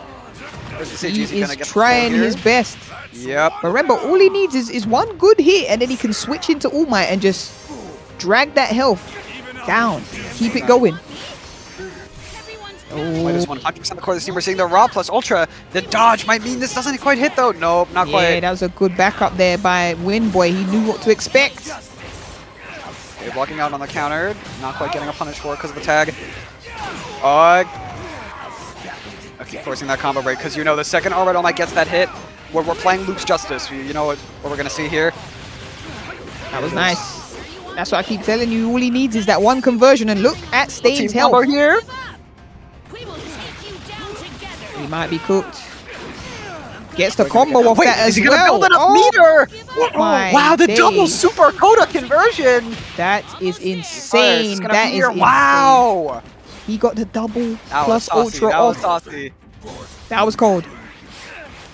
He is trying his best. Yep. But remember, all he needs is one good hit and then he can switch into All Might and just drag that health down. Keep it going. Might is 100% the core of the team. We're seeing the Raw plus Ultra. The dodge might mean this doesn't quite hit though. Nope, not quite. Yeah, that was a good backup there by Windboy. He knew what to expect. Okay, blocking out on the counter. Not quite getting a punish for it because of the tag. Okay, forcing that combo break because you know the second All Might gets that hit, we're playing Luke's Justice. You know what we're going to see here. That was nice. That's what I keep telling you. All he needs is that one conversion and look at Stain's health here. He might be cooked. Gets the combo off that as well. Is he going to build it up meter? Wow, the double super Koda conversion. That is insane. That is insane. Wow. He got the double plus ultra off. That was cold.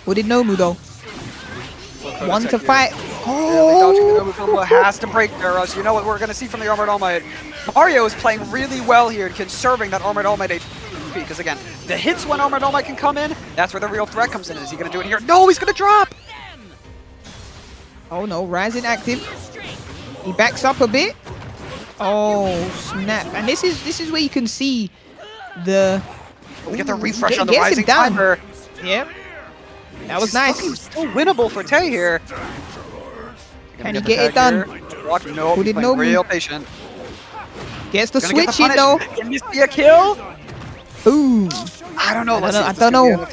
What did Nomu though? One to fight. Oh! Has to break there, Russ. You know what we're going to see from the Armored All Might. Mario is playing really well here, conserving that Armored All Might HP. Because again, the hits when Armored All Might can come in, that's where the real threat comes in. Is he going to do it here? No, he's going to drop! Oh no, rising active. He backs up a bit. Oh snap! And this is where you can see the. We get the refresh on the rising timer. Yep. That was nice. Still winnable for Tay here. Can he get it done? No, Who did Nomu? Real patient. Gets the switch in though. Can this be a kill? Boom. I don't know. I don't know.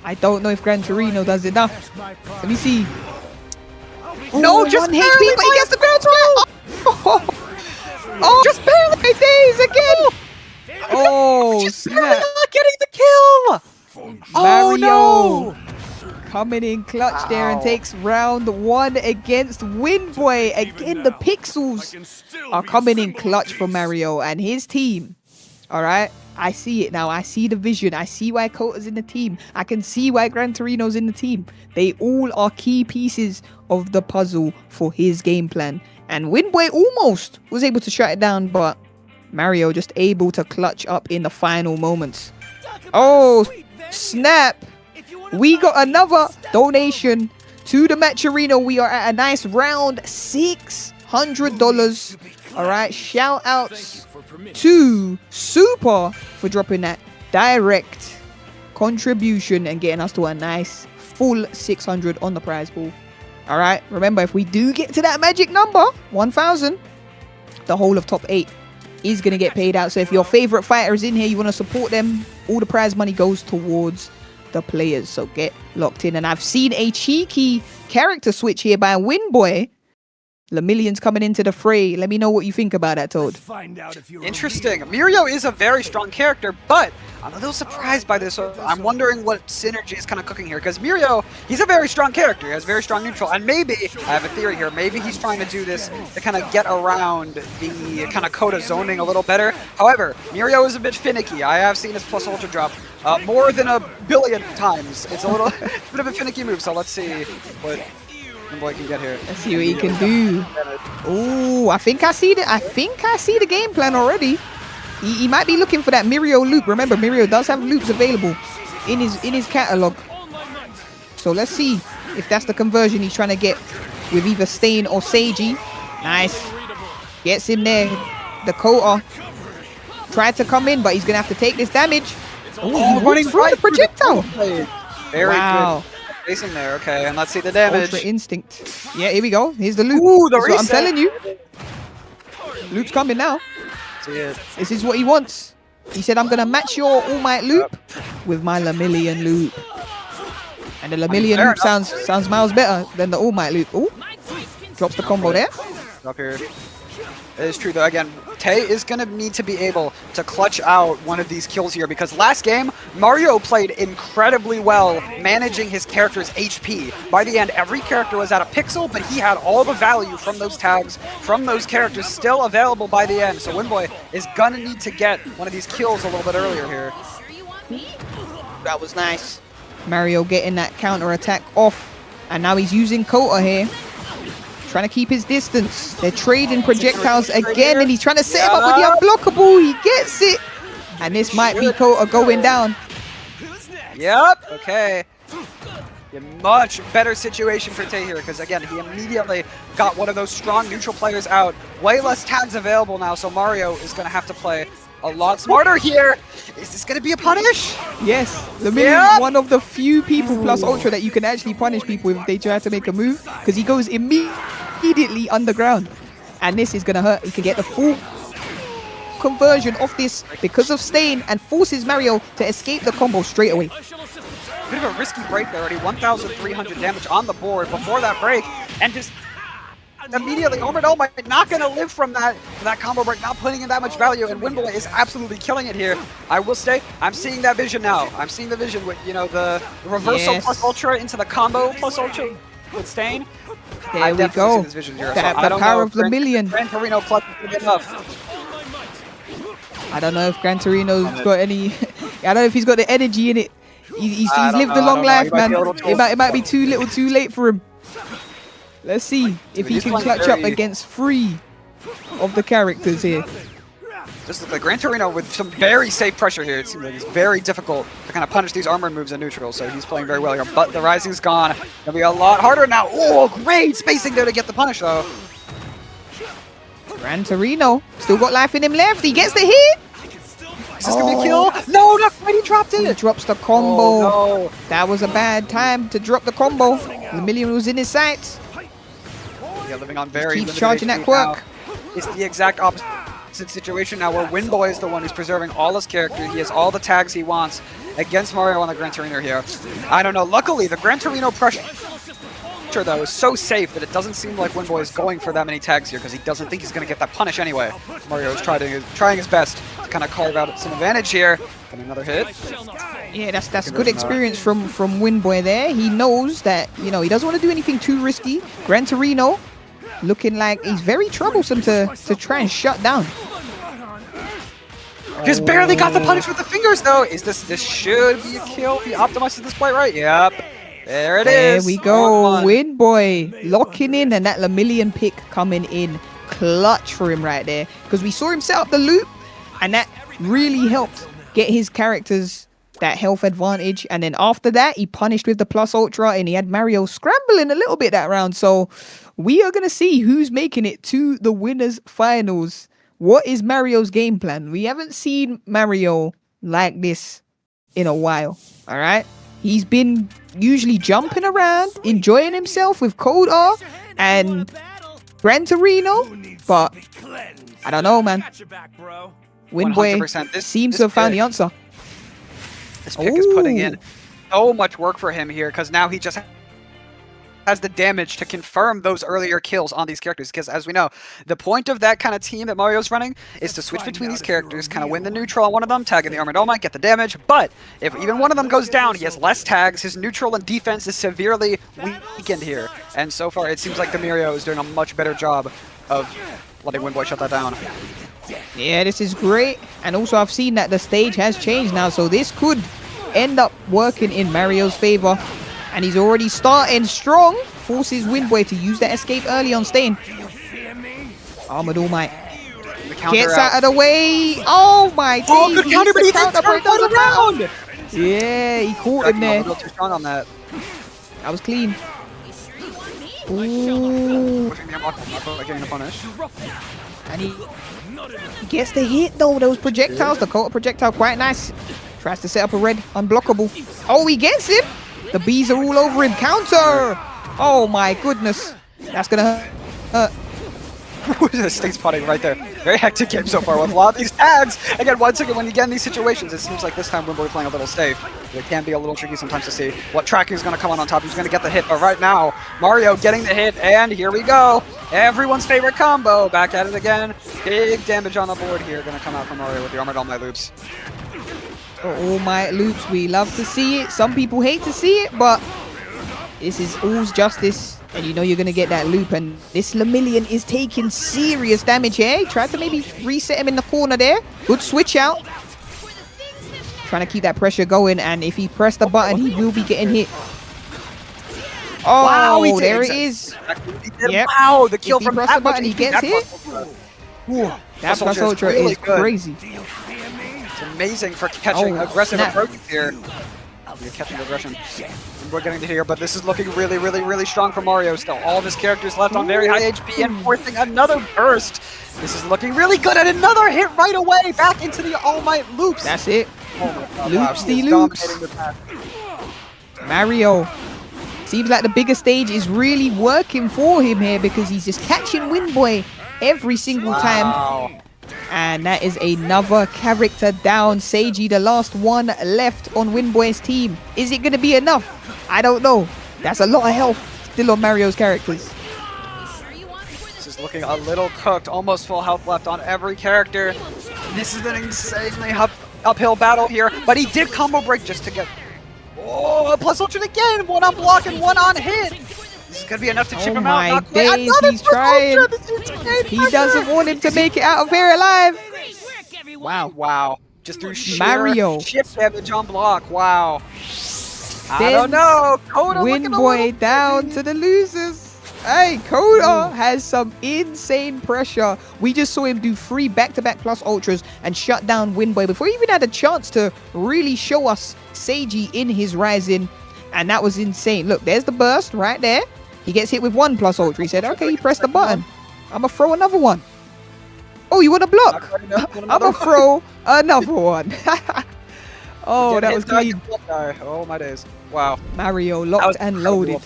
I don't know if Gran Torino does enough. Let me see. No, just 1 HP, but he gets the Gran Torino. Oh, just barely days again. Oh, snap. Not getting the kill. Mario no. Coming in clutch there and takes round 1 against Windboy. Again, the pixels are coming in clutch for Mario and his team. All right. I see it now. I see the vision. I see why Kota's in the team. I can see why Gran Torino's in the team. They all are key pieces of the puzzle for his game plan. And Windboy almost was able to shut it down, but Mario just able to clutch up in the final moments. Oh, snap. We got another donation to the match arena. We are at a nice round $600. All right, shout outs to Super for dropping that direct contribution and getting us to a nice full 600 on the prize pool. All right, remember, if we do get to that magic number, 1,000, the whole of top 8 is going to get paid out. So if your favorite fighter is in here, you want to support them, all the prize money goes towards the players. So get locked in. And I've seen a cheeky character switch here by Windboy. Lemillion's coming into the fray. Let me know what you think about that, Toad. Interesting. Mirio is a very strong character, but I'm a little surprised by this. I'm wondering what synergy is kind of cooking here, because Mirio, he's a very strong character. He has very strong neutral, and maybe, I have a theory here, maybe he's trying to do this to kind of get around the kind of Coda zoning a little better. However, Mirio is a bit finicky. I have seen his plus ultra drop more than 1 billion times. It's a little bit of a finicky move, so let's see what Windboy can get here. Let's see what he can do. Oh, I think I see the game plan already. He might be looking for that Mirio loop. Remember, Mirio does have loops available in his catalog. So let's see if that's the conversion he's trying to get with either Stain or Seiji. Nice. Gets him there. Dakota tried to come in, but he's gonna have to take this damage. Oh, running through the projectile. Very good. Facing there, okay, and let's see the damage. Ultra Instinct. Yeah, here we go. Here's the loop. Ooh, the That's reset. what I'm telling you. Loop's coming now. See it. This is what he wants. He said, I'm going to match your All Might loop with my Lemillion loop. And the Lemillion loop sounds miles better than the All Might loop. Ooh, drops the combo there. Up here. It is true though, again, Tay is going to need to be able to clutch out one of these kills here, because last game, Mario played incredibly well managing his character's HP. By the end, every character was at a pixel, but he had all the value from those tags, from those characters still available by the end. So Windboy is going to need to get one of these kills a little bit earlier here. That was nice. Mario getting that counter attack off. And now he's using Kota here. Trying to keep his distance. They're trading projectiles again, and he's trying to set him up with the unblockable. He gets it. And this might be Kota going down. Yep, okay. A much better situation for Tay here, because again, he immediately got one of those strong neutral players out. Way less tags available now, so Mario is going to have to play a lot smarter here. Is this going to be a punish? Yes, Lemillion is one of the few people plus Ultra that you can actually punish people if they try to make a move, because he goes immediately underground. And this is going to hurt. He can get the full conversion of this because of Stain and forces Mario to escape the combo straight away. Bit of a risky break there already. 1,300 damage on the board before that break, and just immediately Omerdal might not going to live from that combo break, not putting in that much value, and Windboy is absolutely killing it here. I will say, I'm seeing that vision now. I'm seeing the vision with, you know, the reversal plus ultra into the combo plus ultra with Stain. There we go. This vision here, The so power of Lemillion. Gran Torino clutch is enough. I don't know if Gran Torino's got any. I don't know if he's got the energy in it. He's lived a long life, man. It might be too little, too late for him. Let's see if he can clutch up against 3 of the characters here. Just look like Gran Torino with some very safe pressure here. It seems like it's very difficult to kind of punish these armor moves in neutral, so he's playing very well here. But the Rising's gone. Gonna be a lot harder now. Oh, great spacing there to get the punish, though. Gran Torino still got life in him left. He gets the hit. Is this gonna be a kill? No, not quite. He dropped it. He drops the combo. Oh, no. That was a bad time to drop the combo. Lemillion was in his sights. Yeah, living on very Keeps limited charging HP that quirk. now. It's the exact opposite situation now, where Windboy is the one who's preserving all his character. He has all the tags he wants against Mario on the Gran Torino here. I don't know. Luckily, the Gran Torino pressure, though, is so safe that it doesn't seem like Windboy is going for that many tags here, because he doesn't think he's going to get that punish anyway. Mario is trying his best to kind of carve out some advantage here. And another hit. Yeah, that's good experience from Windboy there. He knows that, you know, he doesn't want to do anything too risky. Gran Torino looking like he's very troublesome to try and shut down. Just barely got the punish with the fingers, though. This should be a kill if he optimizes this quite right. Yep. There it is. There we go. Windboy locking in, and that Lemillion pick coming in clutch for him right there. Because we saw him set up the loop, and that really helped get his characters that health advantage. And then after that, he punished with the plus ultra, and he had Mario scrambling a little bit that round. So we are going to see who's making it to the winners finals. What is Mario's game plan? We haven't seen Mario like this in a while. All right. He's been usually jumping around, enjoying himself with Coda and Gran Torino, but I don't know, man. Windboy seems to have found the answer. This pick is putting in so much work for him here, because now he just has the damage to confirm those earlier kills on these characters. Because as we know, the point of that kind of team that Mario's running is to switch between these characters, kind of win the neutral on one of them, tag in the Armored All Might, get the damage. But if even one of them goes down, he has less tags, his neutral and defense is severely weakened here. And so far, it seems like the Mario is doing a much better job of letting Windboy shut that down. Yeah, this is great. And also I've seen that the stage has changed now, so this could end up working in Mario's favor. And he's already starting strong. Forces Windboy to use that escape early on Stain. Armored All Might gets out of the way. Oh my days. Oh, good counter, but he counter, but it doesn't matter. Yeah, he caught him there. A little too strong on that. That was clean. Ooh. Getting the punish. And he gets the hit though. Those projectiles, the counter projectile, quite nice. Tries to set up a red unblockable. Oh, he gets him. The bees are all over him. Counter. Oh my goodness. That's gonna hurt. State spotting right there. Very hectic game so far with a lot of these tags. Again, once again, when you get in these situations, it seems like this time Windboy playing a little safe. It can be a little tricky sometimes to see what tracking is going to come on top. Who's going to get the hit? But right now, Mario getting the hit, and here we go. Everyone's favorite combo. Back at it again. Big damage on the board here. Going to come out from Mario with the Armored All Might loops. All Might loops. We love to see it. Some people hate to see it, but this is all's justice. And you know you're going to get that loop. And this Lemillion is taking serious damage here. Tried to maybe reset him in the corner there. Good switch out. Trying to keep that pressure going. And if he pressed the button, he will be getting hit. Oh, wow, there it is. Yep. Wow, the kill from that button, he gets hit. That plus ultra is crazy. It's amazing for catching aggressive approaches here. You're catching aggression. We're getting to here, but this is looking really, really, really strong for Mario still. All of his characters left on very high HP and forcing another burst. This is looking really good, and another hit right away back into the All Might loops. That's it. Oh loops, the loops. Mario. Seems like the bigger stage is really working for him here because he's just catching Windboy every single time. And that is another character down. Seiji, the last one left on Windboy's team. Is it going to be enough? I don't know. That's a lot of health still on Mario's characters. This is looking a little cooked. Almost full health left on every character. This is an insanely uphill battle here. But he did combo break just to get... Oh, plus ultra again. One on block and one on hit. This is going to be enough to chip him out. Oh my days, he's trying. He doesn't want him to make it out of here alive. Wow. Just through sheer Mario. chip damage on block. Wow. I don't know. Coda Windboy down to the losers. Hey, Coda has some insane pressure. We just saw him do 3 back-to-back plus ultras and shut down Windboy before he even had a chance to really show us Seiji in his rising. And that was insane. Look, there's the burst right there. He gets hit with 1 plus ultra. He said, okay, he pressed the button. I'm going to throw another one. Oh, you want to block? I'm going to throw another one. Oh, that was clean. Oh, my days. Wow. Mario locked and loaded.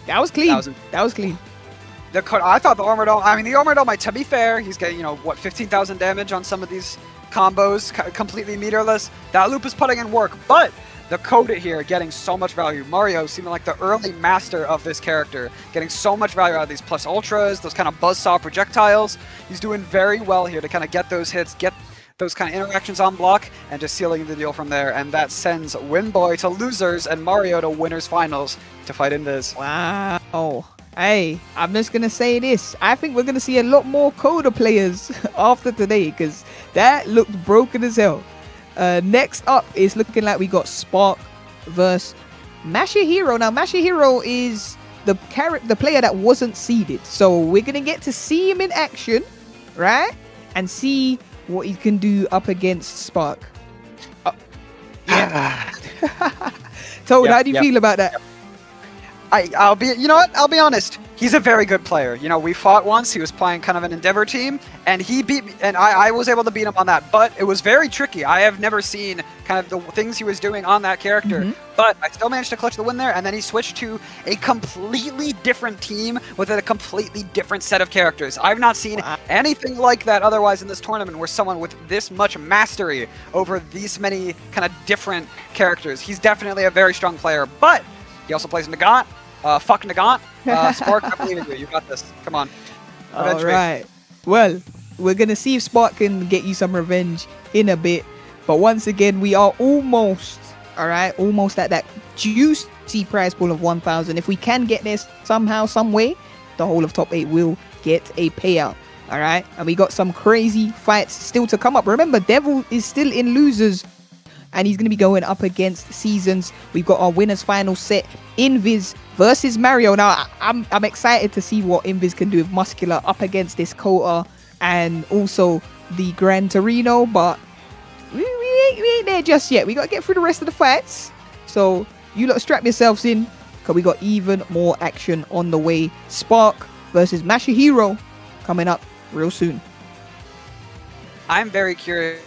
That was clean. That was clean. I thought the Armored All Might, to be fair, he's getting, 15,000 damage on some of these combos, completely meterless. That loop is putting in work, but the Coda here getting so much value. Mario seeming like the early master of this character, getting so much value out of these plus ultras, those kind of buzzsaw projectiles. He's doing very well here to kind of get those hits, get those kind of interactions on block, and just sealing the deal from there. And that sends Windboy to losers and Mario to winners finals to fight Invis. Wow. Hey, I'm just going to say this. I think we're going to see a lot more Coda players after today because that looked broken as hell. Next up is looking like we got Sparc versus Mashiro. Now, Mashiro is the player that wasn't seeded. So we're going to get to see him in action, right? And see what he can do up against Sparc. Yeah. Toad, how do you feel about that? I'll be honest. He's a very good player. We fought once. He was playing kind of an Endeavor team, and he beat me, and I was able to beat him on that. But it was very tricky. I have never seen kind of the things he was doing on that character. But I still managed to clutch the win there, and then he switched to a completely different team with a completely different set of characters. I've not seen anything like that otherwise in this tournament, where someone with this much mastery over these many kind of different characters. He's definitely a very strong player, but he also plays Nagant. Fuck Nagant. Sparc, I believe in you. You got this. Come on. Avenge me. Alright. Well, we're gonna see if Sparc can get you some revenge in a bit. But once again, we are almost, alright, almost at that juicy prize pool of 1,000. If we can get this somehow, some way, the whole of top 8 will get a payout. Alright, and we got some crazy fights still to come up. Remember, Devil is still in losers, and he's going to be going up against Seasons. We've got our winners final set, Invis versus Mario. Now, I'm excited to see what Invis can do with Muscular up against this Kota and also the Gran Torino, but we ain't there just yet. We got to get through the rest of the fights. So, you lot strap yourselves in, because we got even more action on the way. Sparc versus Mashiro coming up real soon. I'm very curious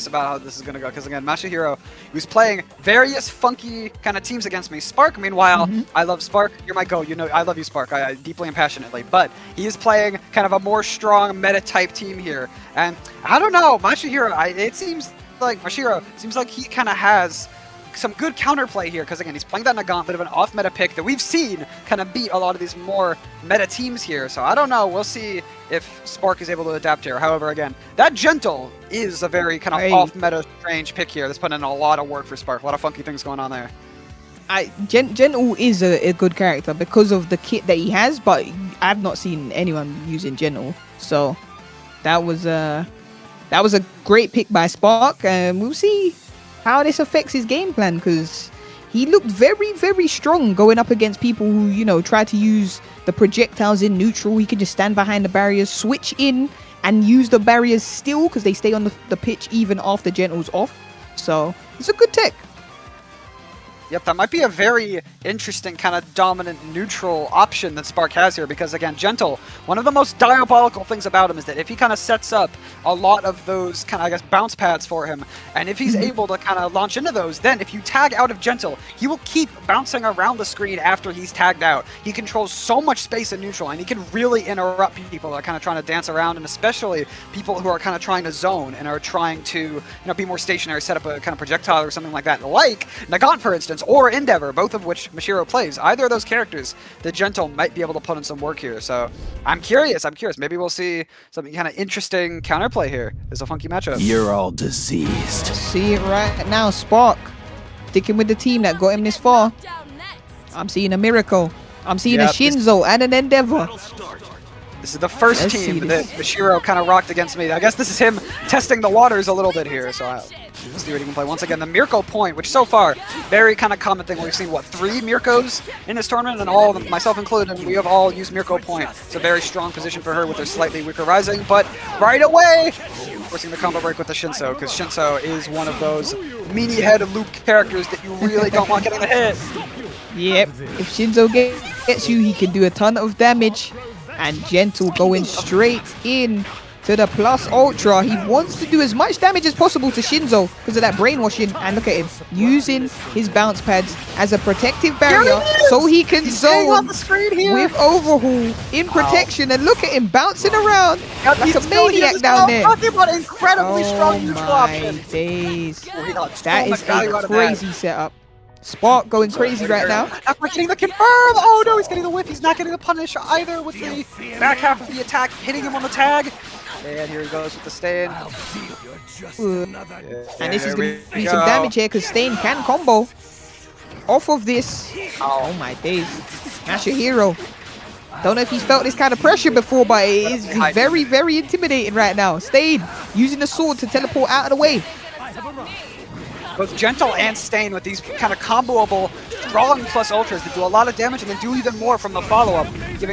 about how this is going to go, because again, Mashiro, who's playing various funky kind of teams against me. Sparc, meanwhile, I love Sparc. You're my go. You know, I love you, Sparc. I deeply and passionately. But he is playing kind of a more strong meta type team here, and I don't know, Mashiro. It seems like Mashiro seems like he kind of has some good counterplay here, because again, he's playing that Nagant, bit of an off-meta pick that we've seen kind of beat a lot of these more meta teams here. So I don't know. We'll see if Sparc is able to adapt here. However, again, that Gentle is a very kind of off-meta strange pick here. That's putting in a lot of work for Sparc. A lot of funky things going on there. Gentle is a good character because of the kit that he has, but I've not seen anyone using Gentle. So that was a great pick by Sparc, and we'll see how this affects his game plan, because he looked very, very strong going up against people who, you know, try to use the projectiles in neutral. He can just stand behind the barriers, switch in, and use the barriers still, because they stay on the pitch even after Gentle's off. So it's a good tech. Yep, that might be a very interesting kind of dominant neutral option that Sparc has here, because again, Gentle, one of the most diabolical things about him is that if he kind of sets up a lot of those kind of, I guess, bounce pads for him, and if he's able to kind of launch into those, then if you tag out of Gentle, he will keep bouncing around the screen after he's tagged out. He controls so much space in neutral, and he can really interrupt people that are kind of trying to dance around, and especially people who are kind of trying to zone and are trying to, you know, be more stationary, set up a kind of projectile or something like that, like Nagant, for instance, or Endeavor, both of which Mashiro plays. Either of those characters, the Gentle might be able to put in some work here. So I'm curious. Maybe we'll see something kind of interesting counterplay here. It's a funky matchup. You're all diseased. See it right now, Sparc sticking with the team that got him this far. I'm seeing a Miracle. I'm seeing a Shinzo and an Endeavor. This is the first team that Mashiro kind of rocked against me. I guess this is him testing the waters a little bit here. So I'll see what he can play. Once again, the Mirko point, which so far, very kind of common thing. We've seen, what, 3 Mirkos in this tournament? And all of them, myself included, we have all used Mirko point. It's a very strong position for her with her slightly weaker rising. But right away, forcing the combo break with the Shinso, because Shinso is one of those meanie head loop characters that you really don't want getting the hit. Yep, if Shinzo gets you, he can do a ton of damage. And Gentle going straight in to the plus ultra. He wants to do as much damage as possible to Shinzo because of that brainwashing. And look at him using his bounce pads as a protective barrier so he can zone on the screen here with Overhaul in protection. And look at him bouncing around like a maniac down there. Talking about incredibly strong neutral option. Days. That is a crazy setup. Sparc going crazy right now. After getting the confirm! Oh no, he's getting the whiff. He's not getting the punish either with the back half of the attack, hitting him on the tag. And here he goes with the Stain. And this is going to be some damage here because Stain can combo off of this. Oh my days. Mashiro. Don't know if he's felt this kind of pressure before, but it is very, very intimidating right now. Stain using the sword to teleport out of the way. Both Gentle and Stain with these kind of comboable strong plus ultras that do a lot of damage and then do even more from the follow-up, putting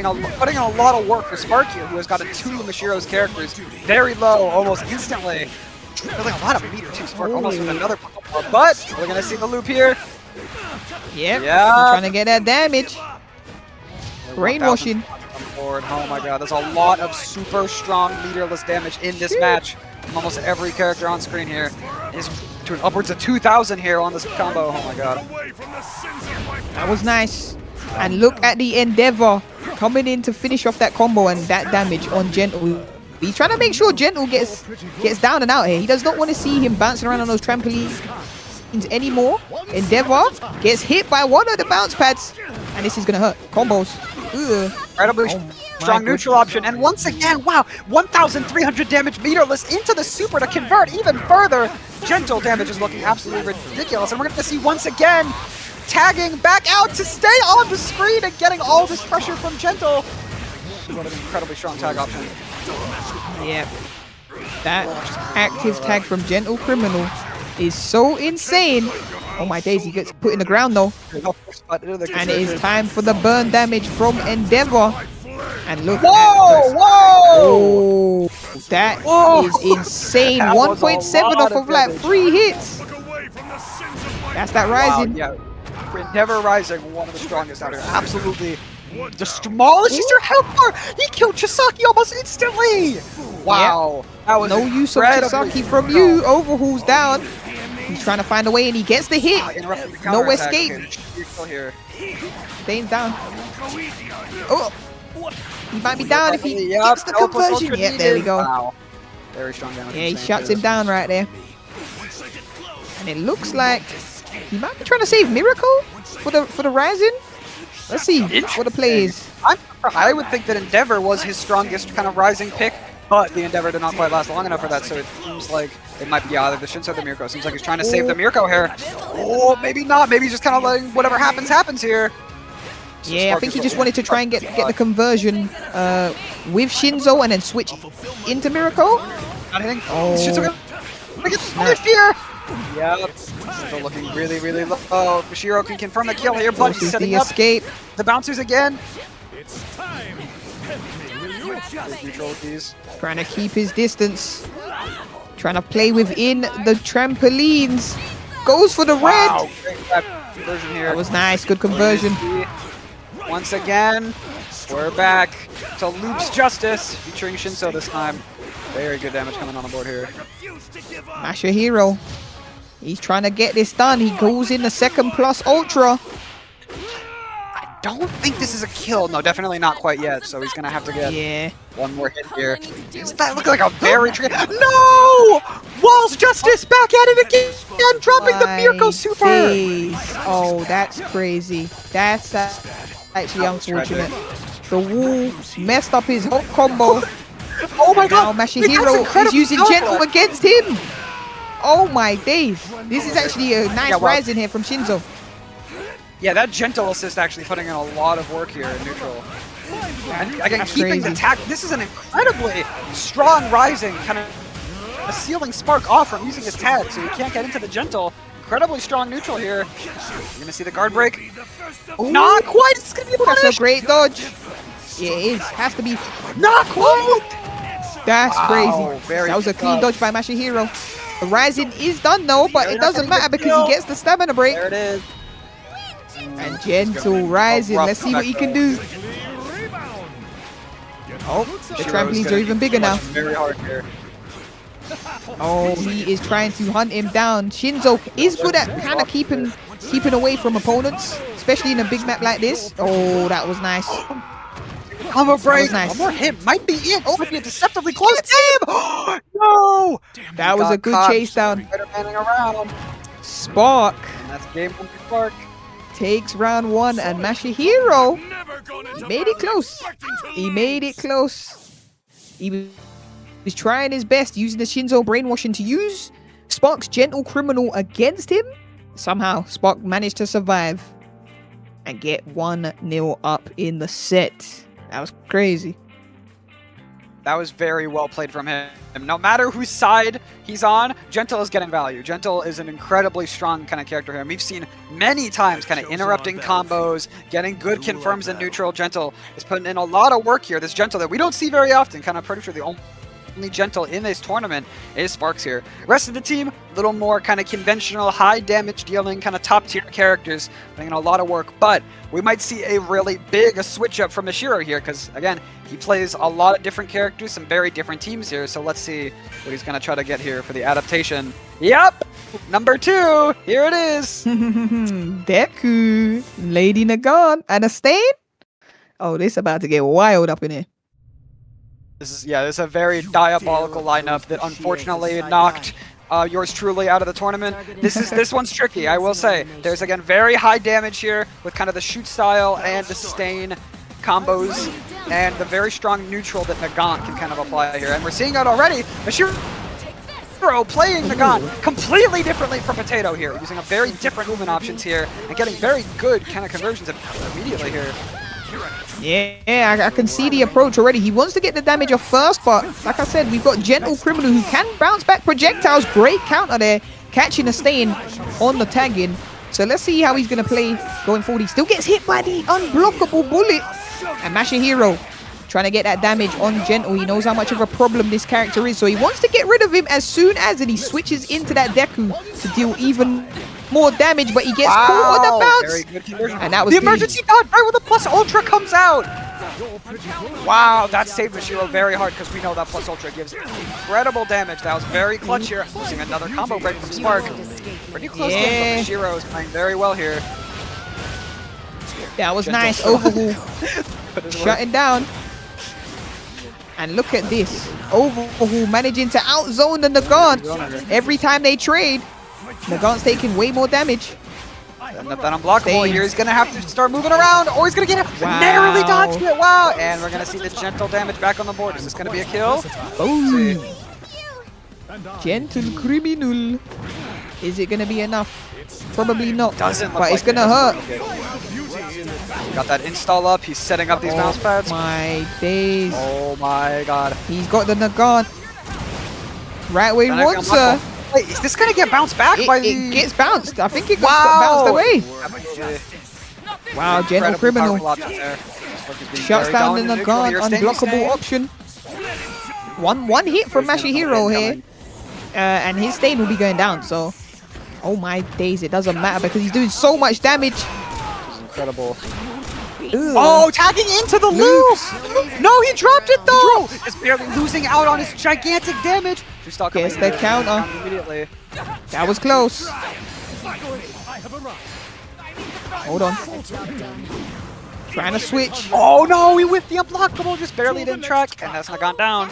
in a lot of work for Sparc here, who has gotten 2 of Mashiro's characters very low almost instantly. Building a lot of meter too, Sparc almost with another pop-up, but we're gonna see the loop here. Yep, trying to get that damage. Brainwashing. Oh my god, there's a lot of super strong meterless damage in this match. Almost every character on screen here is doing upwards of 2,000 here on this combo. Oh my god. That was nice. And look at the Endeavor coming in to finish off that combo and that damage on Gentle. He's trying to make sure Gentle gets down and out here. He does not want to see him bouncing around on those trampolines anymore. Endeavor gets hit by one of the bounce pads And this is gonna hurt. Combos. Ugh. Incredibly strong neutral option. And once again, wow, 1,300 damage meterless into the super to convert even further. Gentle damage is looking absolutely ridiculous. And we're going to see once again, tagging back out to stay on the screen and getting all this pressure from Gentle. What an incredibly strong tag option. Yeah. That active tag from Gentle Criminal is so insane. Oh my days, he gets put in the ground though. And it is time for the burn damage from Endeavor. And look whoa! Oh, that is insane. 1.7 off of like 3 hits. That's that Rising. Wow, yeah. Endeavor Rising, one of the strongest out here. Absolutely demolishes your health bar. He killed Chisaki almost instantly. Wow. Yep. That was no use of Chisaki from you. Overhaul's down. He's trying to find a way and he gets the hit. No escape. Okay, Staying down. Oh, he might be down if he gets the conversion. Yep, there we go. Wow. Very strong damage. Yeah, he shuts him down right there. And it looks like he might be trying to save Miracle for the Rising. Let's see what the play is. I would think that Endeavor was his strongest kind of Rising pick, but the Endeavor did not quite last long enough for that, so it seems like it might be either the Shinso or the Mirko. Seems like he's trying to save the Mirko here. Oh, maybe not. Maybe he's just kind of letting whatever happens here. So yeah, I think he just wanted to try and get the conversion with Shinzo and then switch into Miracle. I think Shinzo gonna get punished here. Yep. Still looking really, really low. Mashiro can confirm the kill here, but he's setting up escape. The bouncers again. It's time. Neutral keys. Trying to keep his distance. Trying to play within the trampolines. Goes for the red. Wow, great conversion here. That was nice. Good conversion. Once again, we're back to Loop's Justice, featuring Shinso this time. Very good damage coming on the board here. Mashiro. He's trying to get this done. He goes in the second plus ultra. I don't think this is a kill. No, definitely not quite yet. So he's going to have to get one more hit here. Does that look like a very tricky... No! Wall's Justice back at it again, dropping the Mirko Super. Oh, that's crazy. That's actually unfortunate. The wall messed up his whole combo. Oh my god! Now Mashiro is using Gentle against him. Oh my days. This is actually a nice rise in here from Shinzo. Yeah, that Gentle assist actually putting in a lot of work here in neutral. And again, That's keeping crazy. the tag. This is an incredibly strong Rising, kind of sealing Sparc off from using his tag, so you can't get into the Gentle. Incredibly strong neutral here. You're gonna see the guard break. Not quite. It's gonna be punished. That's a great dodge. Yeah, it is. Has to be. Not quite. That's Wow, crazy. That was a clean dodge by Mashiro. The Rising is done though, but it doesn't matter because he gets the stamina break. There it is. And Gentle Rising. Let's see what he can do. Oh, the trampolines are even bigger now. Very hard here. Oh, he is trying to hunt him down. Shinzo is good at kind of keeping away from opponents, especially in a big map like this. Oh, that was nice. Combo break. Nice. One more hit might be it. Oh, might be a deceptively close game. No. That was a good chase down. Around. Sparc. And that's game one for Sparc. Takes round 1 and Mashiro made it close. He made it close. He was trying his best using the Shinzo brainwashing to use Sparc's Gentle Criminal against him. Somehow Sparc managed to survive and get 1-0 up in the set. That was crazy. That was very well played from him. No matter whose side he's on, Gentle is getting value. Gentle is an incredibly strong kind of character here. And we've seen many times kind of interrupting combos, getting good confirms in neutral. Gentle is putting in a lot of work here. This Gentle that we don't see very often, kind of pretty sure the only Gentle in this tournament is Sparc's here. Rest of the team, a little more kind of conventional, high damage dealing, kind of top tier characters, putting in a lot of work. But we might see a really big switch up from Mashiro here, because again, he plays a lot of different characters, some very different teams here. So let's see what he's going to try to get here for the adaptation. Yep, number 2, here it is. Deku, Lady Nagan, and a stain. Oh, this about to get wild up in here. This is a very diabolical lineup that unfortunately knocked yours truly out of the tournament. This one's tricky, I will say. There's again very high damage here with kind of the shoot style and the sustain combos and the very strong neutral that Nagant can kind of apply here. And we're seeing it already. Mashiro playing Nagant completely differently from Potato here, using a very different movement options here and getting very good kind of conversions immediately here. Yeah, I can see the approach already. He wants to get the damage off first, but like I said, we've got Gentle Criminal who can bounce back projectiles. Great counter there, catching a stay-in on the tag-in. So let's see how he's going to play going forward. He still gets hit by the unblockable bullet. And Mashiro trying to get that damage on Gentle. He knows how much of a problem this character is, so he wants to get rid of him as soon as he switches into that Deku to deal even more damage, but he gets caught on the bounce. Very good conversion. And that was the emergency dodge right when the plus ultra comes out. Wow, that saved Mashiro very hard because we know that plus ultra gives incredible damage. That was very clutch here. Using another combo break from Sparc. Pretty close game, but Mashiro is playing very well here. That was nice overhaul. Shutting down. And look at this. Overhaul managing to outzone the Nagant. Every time they trade, Nagant's taking way more damage. And that unblockable here. He's going to have to start moving around, or he's going to get it. Narrowly dodged it. Wow. And we're going to see the gentle damage back on the board. Is this going to be a kill? Boom. Gentle Criminal. Is it going to be enough? Probably not. Doesn't look but it's like going to hurt. Got that install up. He's setting up these mouse pads. Oh my days. Oh my god. He's got the Nagant right where he wants her. Wait, is this going to get bounced back by the... It gets bounced. I think it got bounced away. Wow, Gentle Criminal. Shuts down the Nagant, unblockable option. One hit from Mashiro here. And his stain will be going down, so... Oh my days, it doesn't matter because he's doing so much damage. Incredible. Oh, tagging into the loop! No, he dropped it though! Just barely losing out on his gigantic damage. Gets the counter. Immediately. That was close. Hold on. Trying to switch. Oh no, he whiffed the unblockable, just barely didn't track, and that's Nagant down.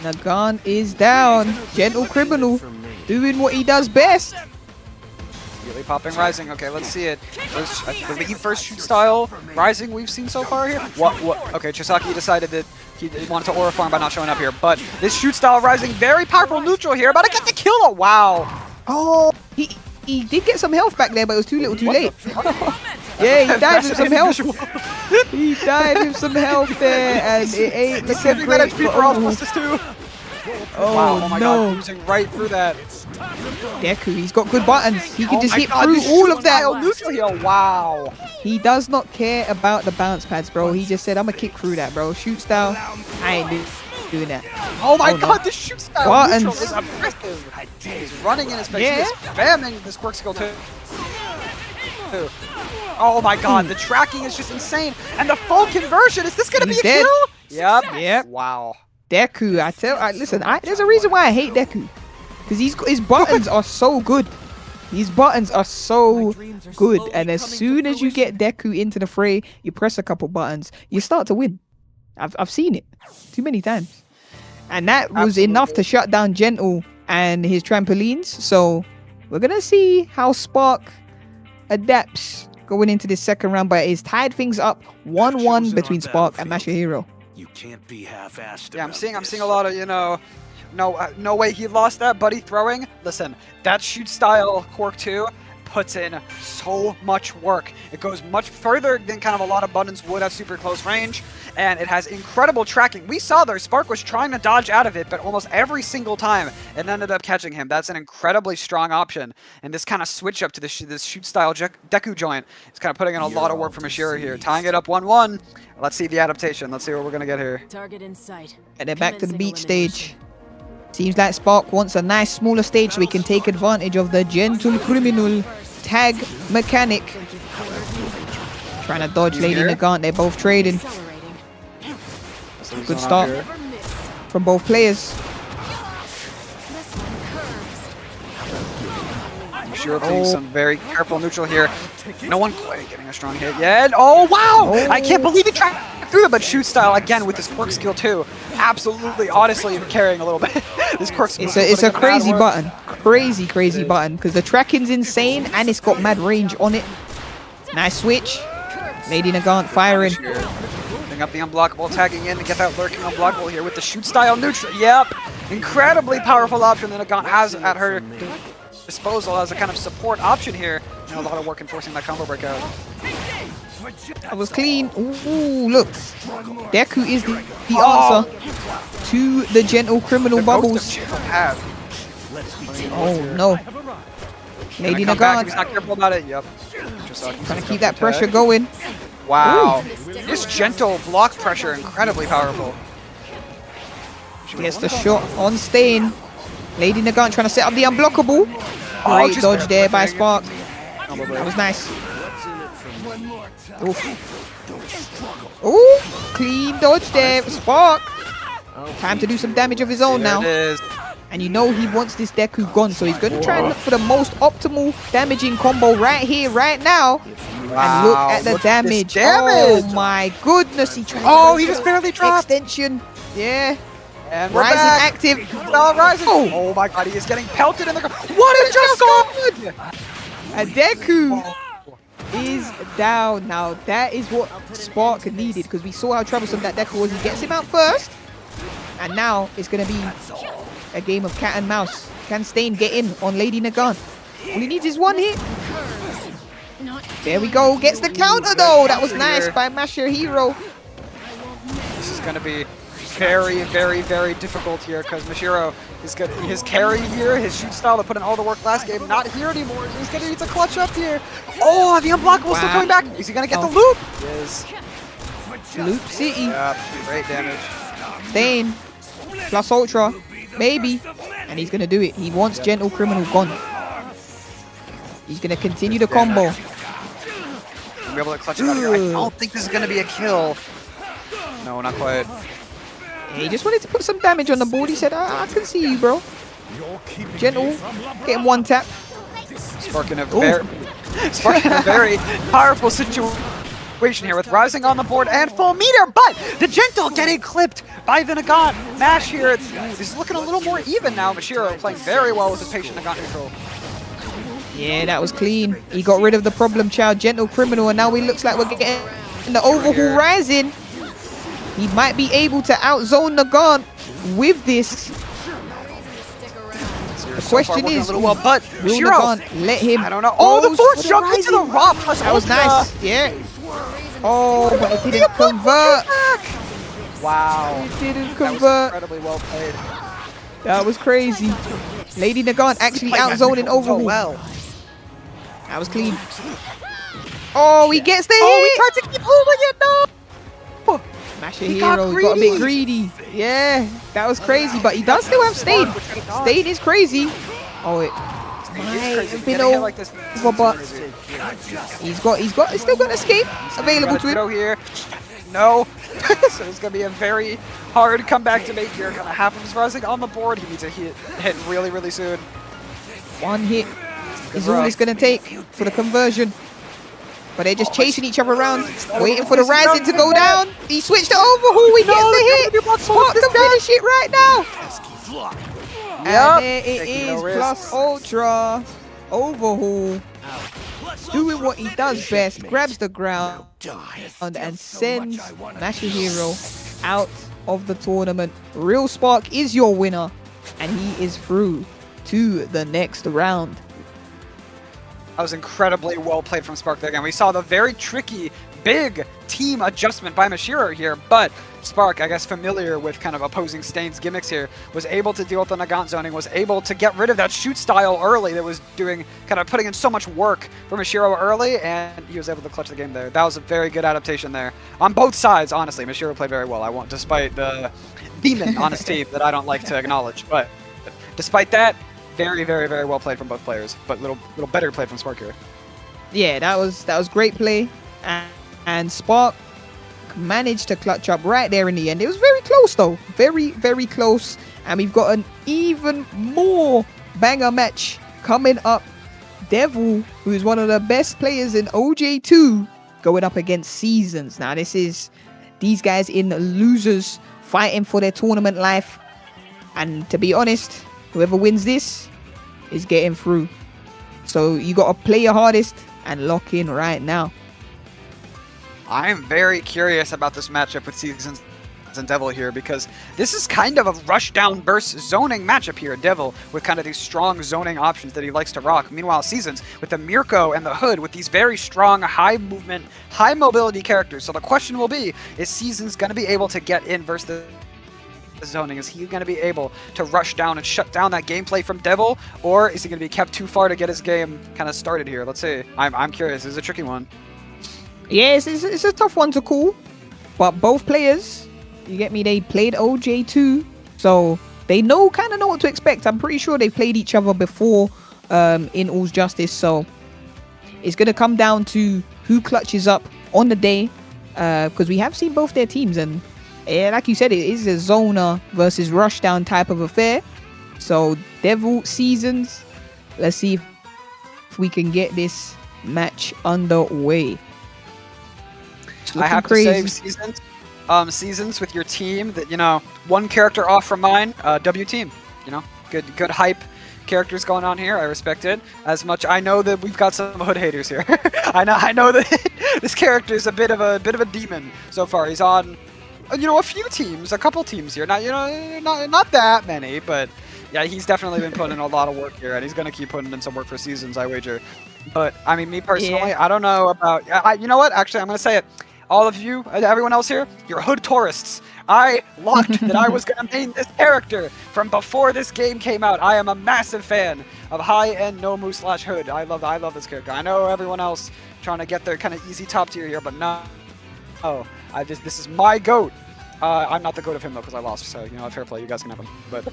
Nagant is down. Gentle Criminal doing what he does best. Really popping Rising. Okay, let's see it. I believe first shoot style Rising we've seen so far here. What? Okay, Chisaki decided that he wanted to aura farm by not showing up here, but this shoot style Rising, very powerful neutral here, about to get the kill. Oh, wow. Oh, he did get some health back there, but it was too little too late. Yeah, he died with some health. He died with some health there, and it ain't looking great for Oh my god, losing right through that. Deku, he's got good buttons. He can just hit through all of that. Wow. He does not care about the bounce pads, bro. He just said, I'm gonna kick through that, bro. Shoot style, I ain't doing that. Oh my god, this shoot style buttons is impressive. He's running in his face. He's spamming this quirk skill too. Oh my god, the tracking is just insane. And the full conversion, is this gonna be a kill? Yep. Wow. Deku, listen, there's a reason why I hate Deku. Because his buttons are so good. These buttons are so good. And as soon as you get Deku into the fray, you press a couple buttons, you start to win. I've seen it too many times. And that was enough to shut down Gentle and his trampolines. So we're going to see how Sparc adapts going into this second round. But it's tied things up 1-1 between Sparc and Mashiro. You can't be half-assed. Yeah, I'm seeing a lot of, no way he lost that, buddy throwing. Listen, that shoot style Quirk 2 puts in so much work. It goes much further than kind of a lot of buttons would at super close range, and it has incredible tracking. We saw there, Sparc was trying to dodge out of it, but almost every single time it ended up catching him. That's an incredibly strong option, and this kind of switch up to this shoot style Deku joint is kind of putting in a lot of work for Mashiro here. Tying it up 1-1. Let's see the adaptation. Let's see what we're going to get here. Target in sight. And then back to the beach stage. Seems like Sparc wants a nice smaller stage so we can take advantage of the Gentle Criminal tag mechanic. Trying to dodge Lady Nagant. They're both trading. Good start from both players. Mashiro playing some very careful neutral here. No one quite getting a strong hit yet. Oh, wow! I can't believe he tried through it, but shoot style again with this quirk skill too. Absolutely, honestly, carrying a little bit. This quirk skill. It's a crazy button. crazy, crazy button because the tracking's insane and it's got mad range on it. Nice switch. Lady Nagant firing. Putting up the unblockable, tagging in to get that lurking unblockable here with the shoot style neutral. Yep. Incredibly powerful option that Nagant has at her disposal as a kind of support option here. And a lot of work in forcing that combo breakout. That was clean. Ooh, look. Deku is the answer to the gentle criminal bubbles. Oh no. Lady Nagant. He's not careful about it. Yep. Trying to keep that pressure going. Wow. This gentle block pressure, incredibly powerful. Gets the shot on Stain. Lady Nagant trying to set up the unblockable. Great dodge there by Sparc. That was nice. Oof. Ooh, clean dodge there, Sparc. Time to do some damage of his own now. And you know he wants this Deku gone, so he's going to try and look for the most optimal damaging combo right here, right now. And look at the damage. Oh my goodness, he tried he just barely dropped. Extension. Yeah. And Rising active. Rising. Oh my god, he is getting pelted in the ground. What is just going on? A Deku is down now. That is what Sparc needed because we saw how troublesome that Deku was. He gets him out first, and now it's going to be a game of cat and mouse. Can Stain get in on Lady Nagant? All he needs is one hit. There we go. Gets the counter though. That was nice by Mashiro. This is going to be very, very, very difficult here because Mashiro is got his carry here, his shoot style that put in all the work last game, not here anymore. He's going to need to clutch up here. Oh, the unblockable still coming back. Is he going to get the loop? Yes. Loop City. Yep, great damage. Stain plus Ultra, maybe, and he's going to do it. He wants Gentle Criminal gone. He's going to continue the combo. He'll be able to clutch it out here. I don't think this is going to be a kill. No, not quite. He just wanted to put some damage on the board. He said, I can see you, bro. Gentle. Getting one tap. Sparc in a very powerful situation here with Rising on the board and full meter, but the Gentle getting clipped by the Nagant. Mash here. This is looking a little more even now. Mashiro playing very well with his patient Nagant neutral. Yeah, that was clean. He got rid of the problem child, Gentle Criminal, and now he looks like we're getting the overhaul Rising. He might be able to outzone Nagant with this. The question is, will Nagant let him? I don't know. Oh, the force jump into the rock. That was nice. Yeah. Oh, but it didn't convert. Wow. It didn't That was convert. incredibly well played. That was crazy. Lady Nagant actually outzoning overhaul. Well. That was clean. Oh, he gets the hit. Oh, he tried to keep holding it. No. Mashiro got a bit greedy. Yeah, that was crazy, but he does still have Stain. Stain is crazy. Oh, it might have been over, but he's still got escape available to him. Here. No. So it's going to be a very hard comeback to make here. Kind of half of his Rising on the board. He needs to hit really, really soon. One hit is all it's going to take for the conversion. But they're just chasing each other around, waiting for the Rising to go down. He switched to overhaul. He gets the hit. Sparc can finish it right now. And there it is, plus Ultra. Overhaul. Doing what he does best. Grabs the ground and sends Mashiro out of the tournament. Real Sparc is your winner. And he is through to the next round. That was incredibly well played from Sparc there again. We saw the very tricky, big team adjustment by Mashiro here, but Sparc, I guess familiar with kind of opposing Stain's gimmicks here, was able to deal with the Nagant zoning, was able to get rid of that shoot style early that was doing, kind of putting in so much work for Mashiro early, and he was able to clutch the game there. That was a very good adaptation there. On both sides, honestly, Mashiro played very well. I won't, despite the demon on his team that I don't like to acknowledge, but despite that, very, very, very well played from both players, but little better play from Sparc here. Yeah, that was great play, and Sparc managed to clutch up right there in the end. It was very close though, very, very close, and we've got an even more banger match coming up. Devil, who is one of the best players in OJ2, going up against Seasons. Now this is these guys in losers fighting for their tournament life, and to be honest, whoever wins this is getting through. So you got to play your hardest and lock in right now. I am very curious about this matchup with Seasons and Devil here, because this is kind of a rush down burst zoning matchup here. Devil with kind of these strong zoning options that he likes to rock. Meanwhile, Seasons with the Mirko and the Hood with these very strong, high movement, high mobility characters. So the question will be, is Seasons going to be able to get in versus the zoning? Is he going to be able to rush down and shut down that gameplay from Devil, or is he going to be kept too far to get his game kind of started here? Let's see. I'm curious. This is a tricky one. Yeah, it's a tough one to call, but both players, you get me, they played OJ2, so they kind of know what to expect. I'm pretty sure they've played each other before in All's Justice, so it's going to come down to who clutches up on the day, because we have seen both their teams, and like you said, it is a zoner versus rushdown type of affair. So Devil, Seasons, let's see if we can get this match underway. I have to say, Seasons with your team that, you know, one character off from mine, W team, you know, good hype characters going on here. I respect it as much. I know that we've got some Hood haters here. I know that this character is a bit of a demon so far. He's on, you know, a few teams, a couple teams here. Not, you know, not that many, but yeah, he's definitely been putting in a lot of work here, and he's gonna keep putting in some work for Seasons, I wager. But I mean, me personally, I don't know about. You know what? Actually, I'm gonna say it. All of you, everyone else here, you're Hood tourists. I locked that I was going to main this character from before this game came out. I am a massive fan of high-end Nomu / Hood. I love this character. I know everyone else trying to get their kind of easy top tier here, but no. Oh, this is my GOAT. I'm not the GOAT of him, though, because I lost. So, you know, fair play. You guys can have him. But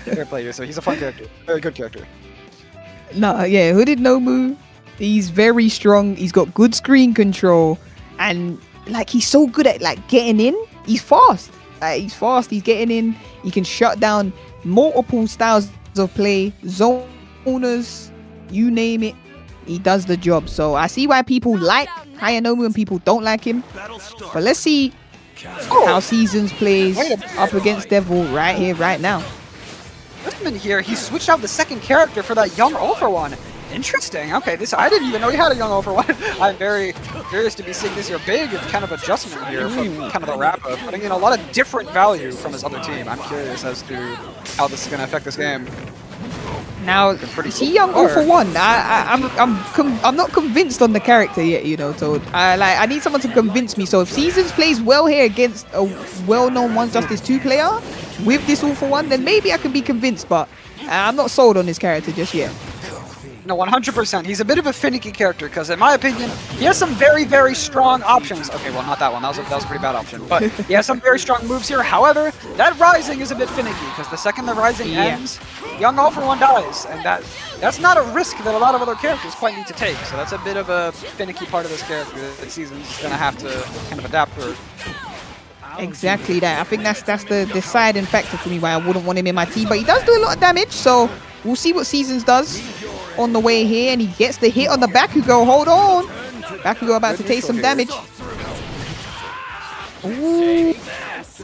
fair play. So he's a fun character. Very good character. No, yeah, Hooded Nomu, he's very strong. He's got good screen control. And like, he's so good at like getting in. He's fast. He's getting in. He can shut down multiple styles of play, zoners, you name it. He does the job. So I see why people like Hayanomu and people don't like him. But let's see how Seasons plays up against Devil right here, right now. Here, he switched out the second character for that young Ultra one. Interesting. Okay, I didn't even know he had a young Ultra one. I'm very curious to be seeing this here. Big kind of adjustment here from kind of the wrap-up, putting in a lot of different value from his other team. I'm curious as to how this is going to affect this game. Now, see young Ultra one. I'm not convinced on the character yet, you know. So I need someone to convince me. So if Seasons plays well here against a well-known One Justice 2 player with this Ultra one, then maybe I can be convinced. But I'm not sold on this character just yet. No, 100%. He's a bit of a finicky character because, in my opinion, he has some very, very strong options. Okay, well, not that one. That was a pretty bad option. But he has some very strong moves here. However, that Rising is a bit finicky because the second the Rising ends, young Ultra one dies. And that's not a risk that a lot of other characters quite need to take. So that's a bit of a finicky part of this character that Seasons is going to have to kind of adapt for. Exactly that. I think that's the deciding factor for me why I wouldn't want him in my team. But he does do a lot of damage, so we'll see what Seasons does on the way here. And he gets the hit on the Bakugo. Hold on. Bakugo about to take some damage. Ooh.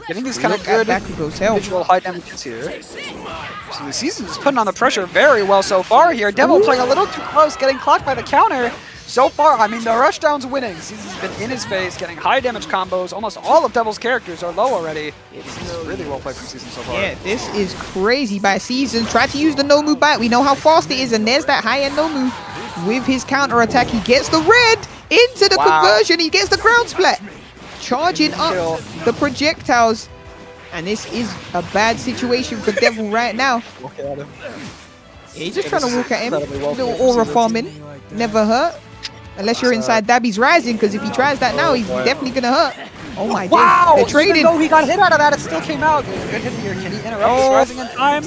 Getting these kind of good visual high damages here. So the Seasons is putting on the pressure very well so far here. Devil playing a little too close, getting clocked by the counter. So far, I mean, the rushdown's winning. Seasons has been in his face, getting high damage combos. Almost all of Devil's characters are low already. It's really well played from Seasons so far. Yeah, this is crazy by Seasons. Try to use the Nomu bite. We know how fast it is, and there's that high-end Nomu. With his counter attack, he gets the red into the conversion. He gets the ground splat. Charging up the projectiles. And this is a bad situation for Devil right now. Yeah, he's just trying to walk at him. Little aura farming. Never hurt. Unless you're inside Dabby's Rising, because if he tries that now, he's definitely going to hurt. Oh my god. They're trading. Even though he got hit out of that, it still came out. Good hit here. Can he interrupt his Rising in time?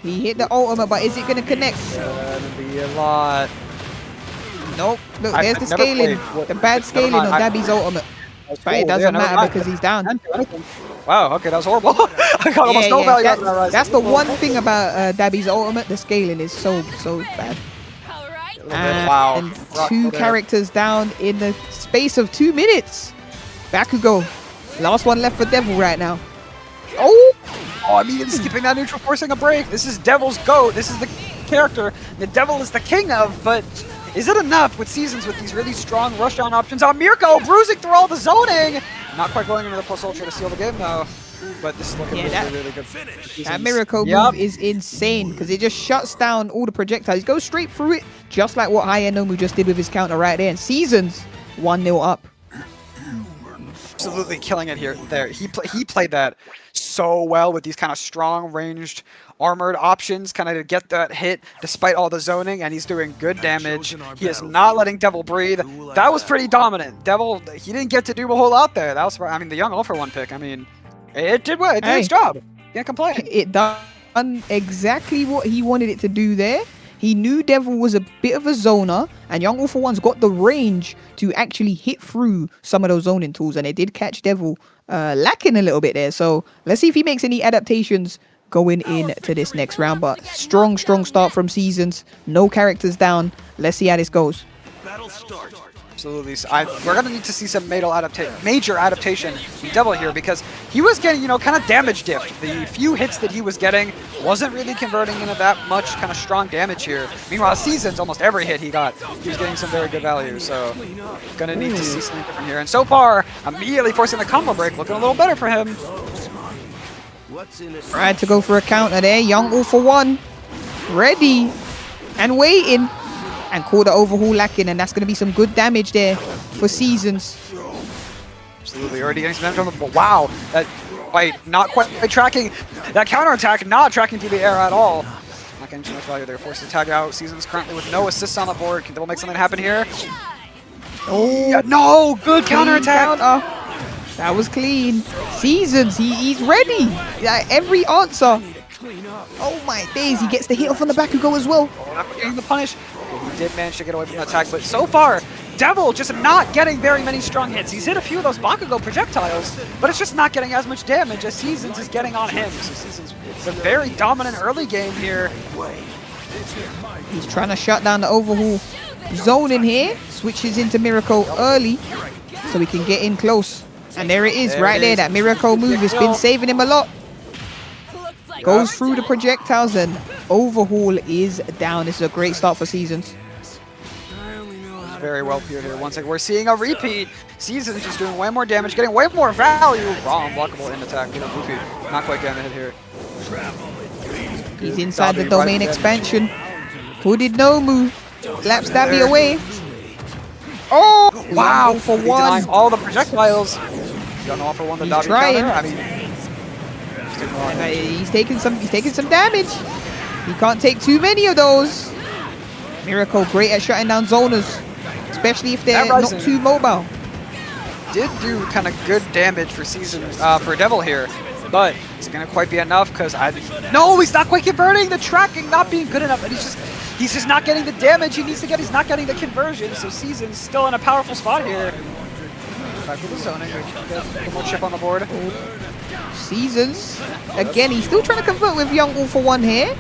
He hit the ultimate, but is it going to connect? It's going to be a lot. Nope. Look, there's the scaling. The bad scaling on Dabby's ultimate. But it doesn't matter because he's down. Wow, okay, that was horrible. I got almost no value out of that Rising. That's the one thing about Dabby's ultimate. The scaling is so bad. And two characters down in the space of 2 minutes. Bakugo. Last one left for Devil right now. Oh! Oh, immediately skipping that neutral, forcing a break. This is Devil's GOAT. This is the character the Devil is the king of, but is it enough with Seasons with these really strong rushdown options? On Mirko, bruising through all the zoning! Not quite going into the plus ultra to steal the game though. But this is looking really good. That Miracle move is insane because it just shuts down all the projectiles. He goes straight through it, just like what Hayanomu just did with his counter right there. And Seasons 1-0 up. Absolutely killing it here. He played that so well with these kind of strong ranged armored options, kind of to get that hit despite all the zoning, and he's doing good damage. He is not letting Devil breathe. That was pretty dominant. Devil, he didn't get to do a whole lot there. That was, I mean, the young 0-for-1 pick. I mean, it did well. It did its job. Can't complain. It done exactly what he wanted it to do there. He knew Devil was a bit of a zoner, and Young 0-for-1's got the range to actually hit through some of those zoning tools, and it did catch Devil lacking a little bit there. So let's see if he makes any adaptations going into this next round. But strong start from Seasons. No characters down. Let's see how this goes. Battle start. Absolutely. We're going to need to see some major adaptation from Devil here because he was getting, kind of damage dipped. The few hits that he was getting wasn't really converting into that much kind of strong damage here. Meanwhile, Seasons, almost every hit he got, he was getting some very good value. So, going to need to see something different here. And so far, immediately forcing the combo break, looking a little better for him. Tried to go for a counter there. Young 0-for-1 ready and waiting. And caught the overhaul lacking, and that's going to be some good damage there for Seasons. Absolutely, already getting some damage on the ball. Wow, that fight not quite tracking. That counterattack not tracking through the air at all. Not getting too much value there. Forced to tag out. Seasons currently with no assists on the board. Can Devil make something happen here? Oh, yeah, no! Good counterattack! That was clean. Seasons, he's ready. Every answer. Oh my days, he gets the hit off on the back and go as well. Not getting the punish. He did manage to get away from the attack, but so far, Devil just not getting very many strong hits. He's hit a few of those Bakugo projectiles, but it's just not getting as much damage as Seasons is getting on him. So Seasons is a very dominant early game here. He's trying to shut down the overhaul zone in here. Switches into Miracle early so he can get in close. And there it is, right there. That Miracle move has been saving him a lot. Goes through the projectiles and overhaul is down. This is a great start for Seasons. Very well played here. Once again, we're seeing a repeat. Seasons just doing way more damage, getting way more value. Raw unblockable in attack. Goofy not quite getting the hit here. He's inside the domain expansion. Who did no move? Lap Stabby away. Oh, wow. 0-for-1. All the projectiles. Young 0-for-1 the He's Dobby trying. counter. I mean, he's taking some damage. He can't take too many of those. Miracle great at shutting down zoners, especially if they're not too mobile. Did do kind of good damage for for Devil here, but it's gonna quite be enough because no, he's not quite converting. The tracking not being good enough, and he's just not getting the damage he needs to get. He's not getting the conversion, so Seasons still in a powerful spot here. Back with the zoning, get more chip on the board. Seasons, again, he's still trying to convert with Young 0-for-1 here.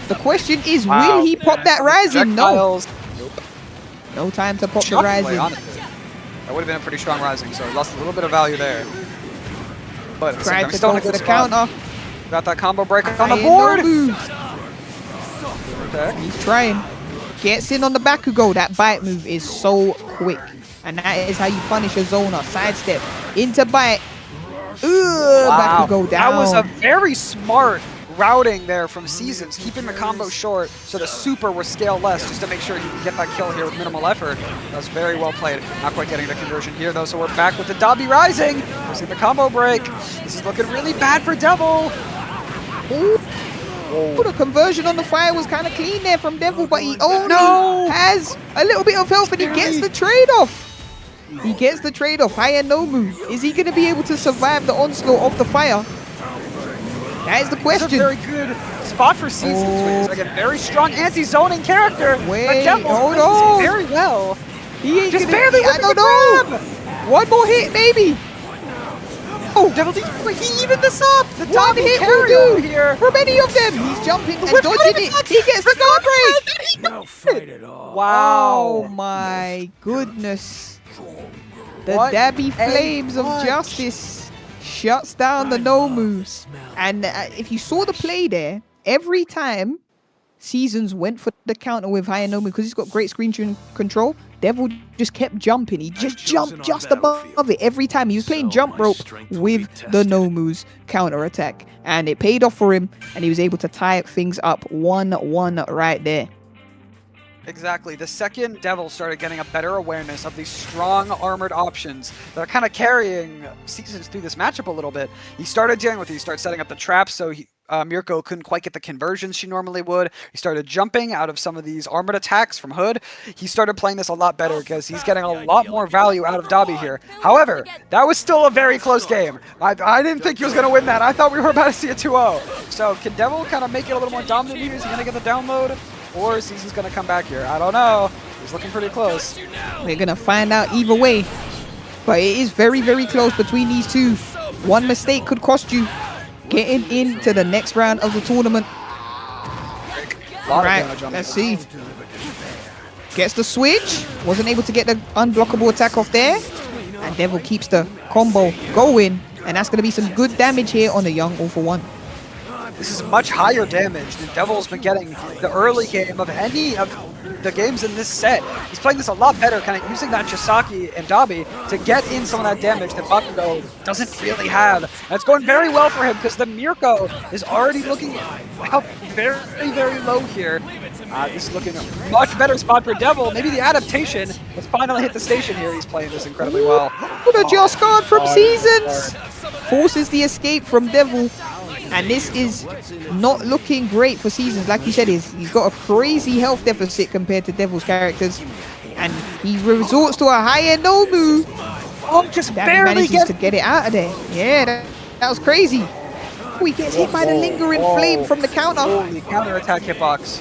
The question is, will he pop that Rising? No. No time to pop the Rising. That would have been a pretty strong Rising, so he lost a little bit of value there. But tried to go for the counter. Got that combo break on the board. He's trying. Gets in on the Bakugo. That bite move is so quick. And that is how you punish a zoner. Sidestep into bite. Wow. Bakugo down. That was a very smart routing there from Seasons, keeping the combo short so the super will scale less just to make sure he can get that kill here with minimal effort. That was very well played. Not quite getting the conversion here though, so we're back with the Dobby Rising. We'll see the combo break. This is looking really bad for Devil. Ooh, the conversion on the fire was kind of clean there from Devil, but he only has a little bit of health and he gets the trade-off. He gets the trade-off. Hayanomu, is he going to be able to survive the onslaught of the fire? That is the question. It's a very good spot for Seasons. He's like a very strong anti-zoning character. Wait, hold on. Very well. He ain't just barely. I don't know. One more hit, maybe. Oh, Devil, he evened this up. The one hit will do here from any of them. He's jumping and dodging it. He gets the guard break. No fight at all. Wow. Oh my goodness. The Dabby Flames of Justice shuts down the Nomu. And if you saw the play there, every time Seasons went for the counter with higher Nomu, because he's got great screen control, Devil just kept jumping. He just jumped just above it every time. He was playing jump rope with the Nomu's counter attack. And it paid off for him, and he was able to tie things up 1-1 right there. Exactly. The second Devil started getting a better awareness of these strong armored options that are kind of carrying Seasons through this matchup a little bit, he started dealing with it. He started setting up the traps so Mirko couldn't quite get the conversions she normally would. He started jumping out of some of these armored attacks from Hood. He started playing this a lot better because he's getting a lot more value out of Dobby here. However, that was still a very close game. I didn't think he was going to win that. I thought we were about to see a 2-0. So can Devil kind of make it a little more dominant here? Is he going to get the download? Or is Seasons going to come back here? I don't know. He's looking pretty close. We're going to find out either way. But it is very, very close between these two. One mistake could cost you getting into the next round of the tournament. All right, let's see. Gets the switch. Wasn't able to get the unblockable attack off there. And Devil keeps the combo going. And that's going to be some good damage here on the young All For One. This is much higher damage than Devil's been getting the early game of any of the games in this set. He's playing this a lot better, kind of using that Chisaki and Dobby to get in some of that damage that Bakugo doesn't really have. And it's going very well for him because the Mirko is already looking out very, very low here. This is looking a much better spot for Devil. Maybe the adaptation has finally hit the station here. He's playing this incredibly well. The Just Guard from Seasons forces the escape from Devil. And this is not looking great for Seasons. Like you said, he's got a crazy health deficit compared to Devil's characters. And he resorts to a higher Nomu. Oh, just barely manages to get it out of there. Yeah, that was crazy. Oh, he gets hit by the lingering flame from the counter. Holy counter attack hitbox.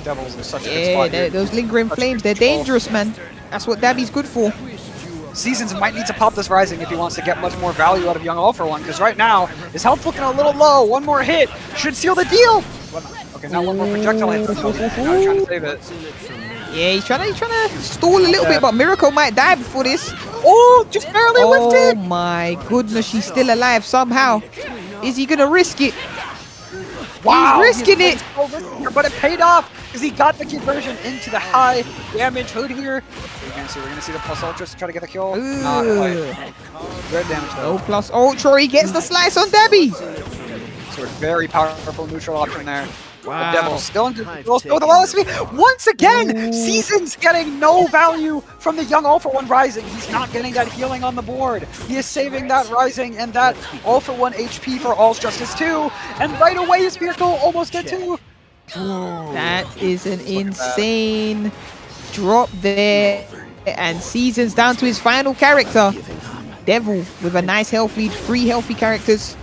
Devils are such a good spot here. Those lingering flames, they're dangerous, man. That's what Dabby's good for. Seasons might need to pop this Rising if he wants to get much more value out of Young All For One, because right now, his health looking a little low. One more hit should seal the deal. Okay, now one more projectile hit. Now he's trying to save it. Yeah, he's trying to stall a little bit, but Miracle might die before this. Oh, just barely lifted. Oh my goodness, she's still alive somehow. Is he going to risk it? Wow, he's risking it. But it paid off because he got the conversion into the high damage Hood here. We're gonna see the plus ultra to try to get the kill. Not quite. Good damage though. Oh, plus ultra, he gets the slice on Debbie. So a very powerful neutral option there. Wow. The Devil's still in control with the low SP. Once again, Seasons getting no value from the Young All For One Rising. He's not getting that healing on the board. He is saving that Rising and that All For One HP for All's Justice 2. And right away his vehicle almost get 2. That is an insane drop there. And Seasons down to his final character. Devil with a nice health lead, 3 healthy characters.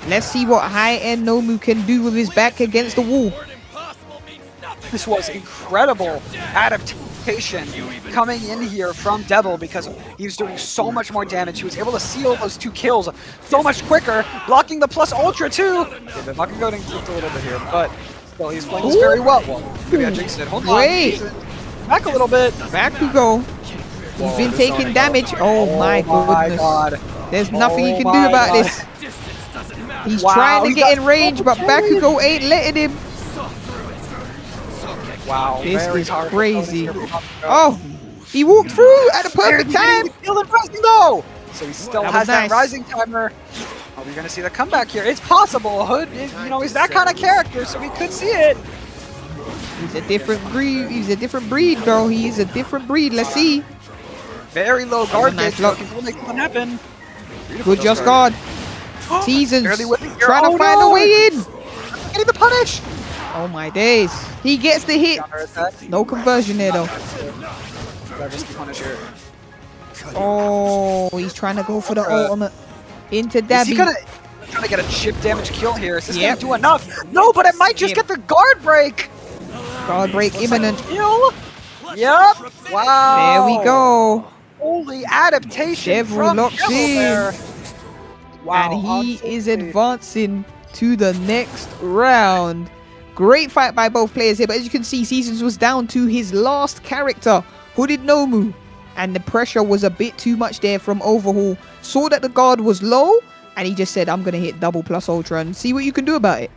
Let's see what high-end Nomu can do with his back against the wall. This was incredible adaptation coming in here from Devil because he was doing so much more damage. He was able to seal those 2 kills so much quicker, blocking the plus ultra too. Okay, the Bakugo didn't clip a little bit here, but still he's playing this very well. Maybe I jinxed it. Hold on. Wait. Back a little bit. Bakugo. He's been taking damage. Oh my goodness. God. There's nothing he can do about this. He's trying to get in range, but Bakugo ain't letting him. Wow. This is crazy. Oh, he walked through at the perfect time. No. So he still has that nice. Rising timer. Are we going to see the comeback here? It's possible. Hood, he's that kind of character, so we could see it. He's a different breed. He's a different breed, bro. He's a different breed. Let's see. Very low guard nice gauge. Will make something happen. Good Just Guard. Seasons trying to find a way in. Getting the punish. Oh my days. He gets the hit. No conversion there though. Punish here. Oh, he's trying to go for the ultimate into Dabby. Is he trying to get a chip damage kill here? Is this going to do enough? No, but it might just get the guard break. Guard break imminent. Kill. Yep. Wow. There we go. Holy adaptation Devil from locks in. There. Wow. And he is advancing to the next round. Great fight by both players here, but as you can see, Seasons was down to his last character, Hooded Nomu. And the pressure was a bit too much there from Overhaul. Saw that the guard was low and he just said, I'm going to hit double plus ultra and see what you can do about it.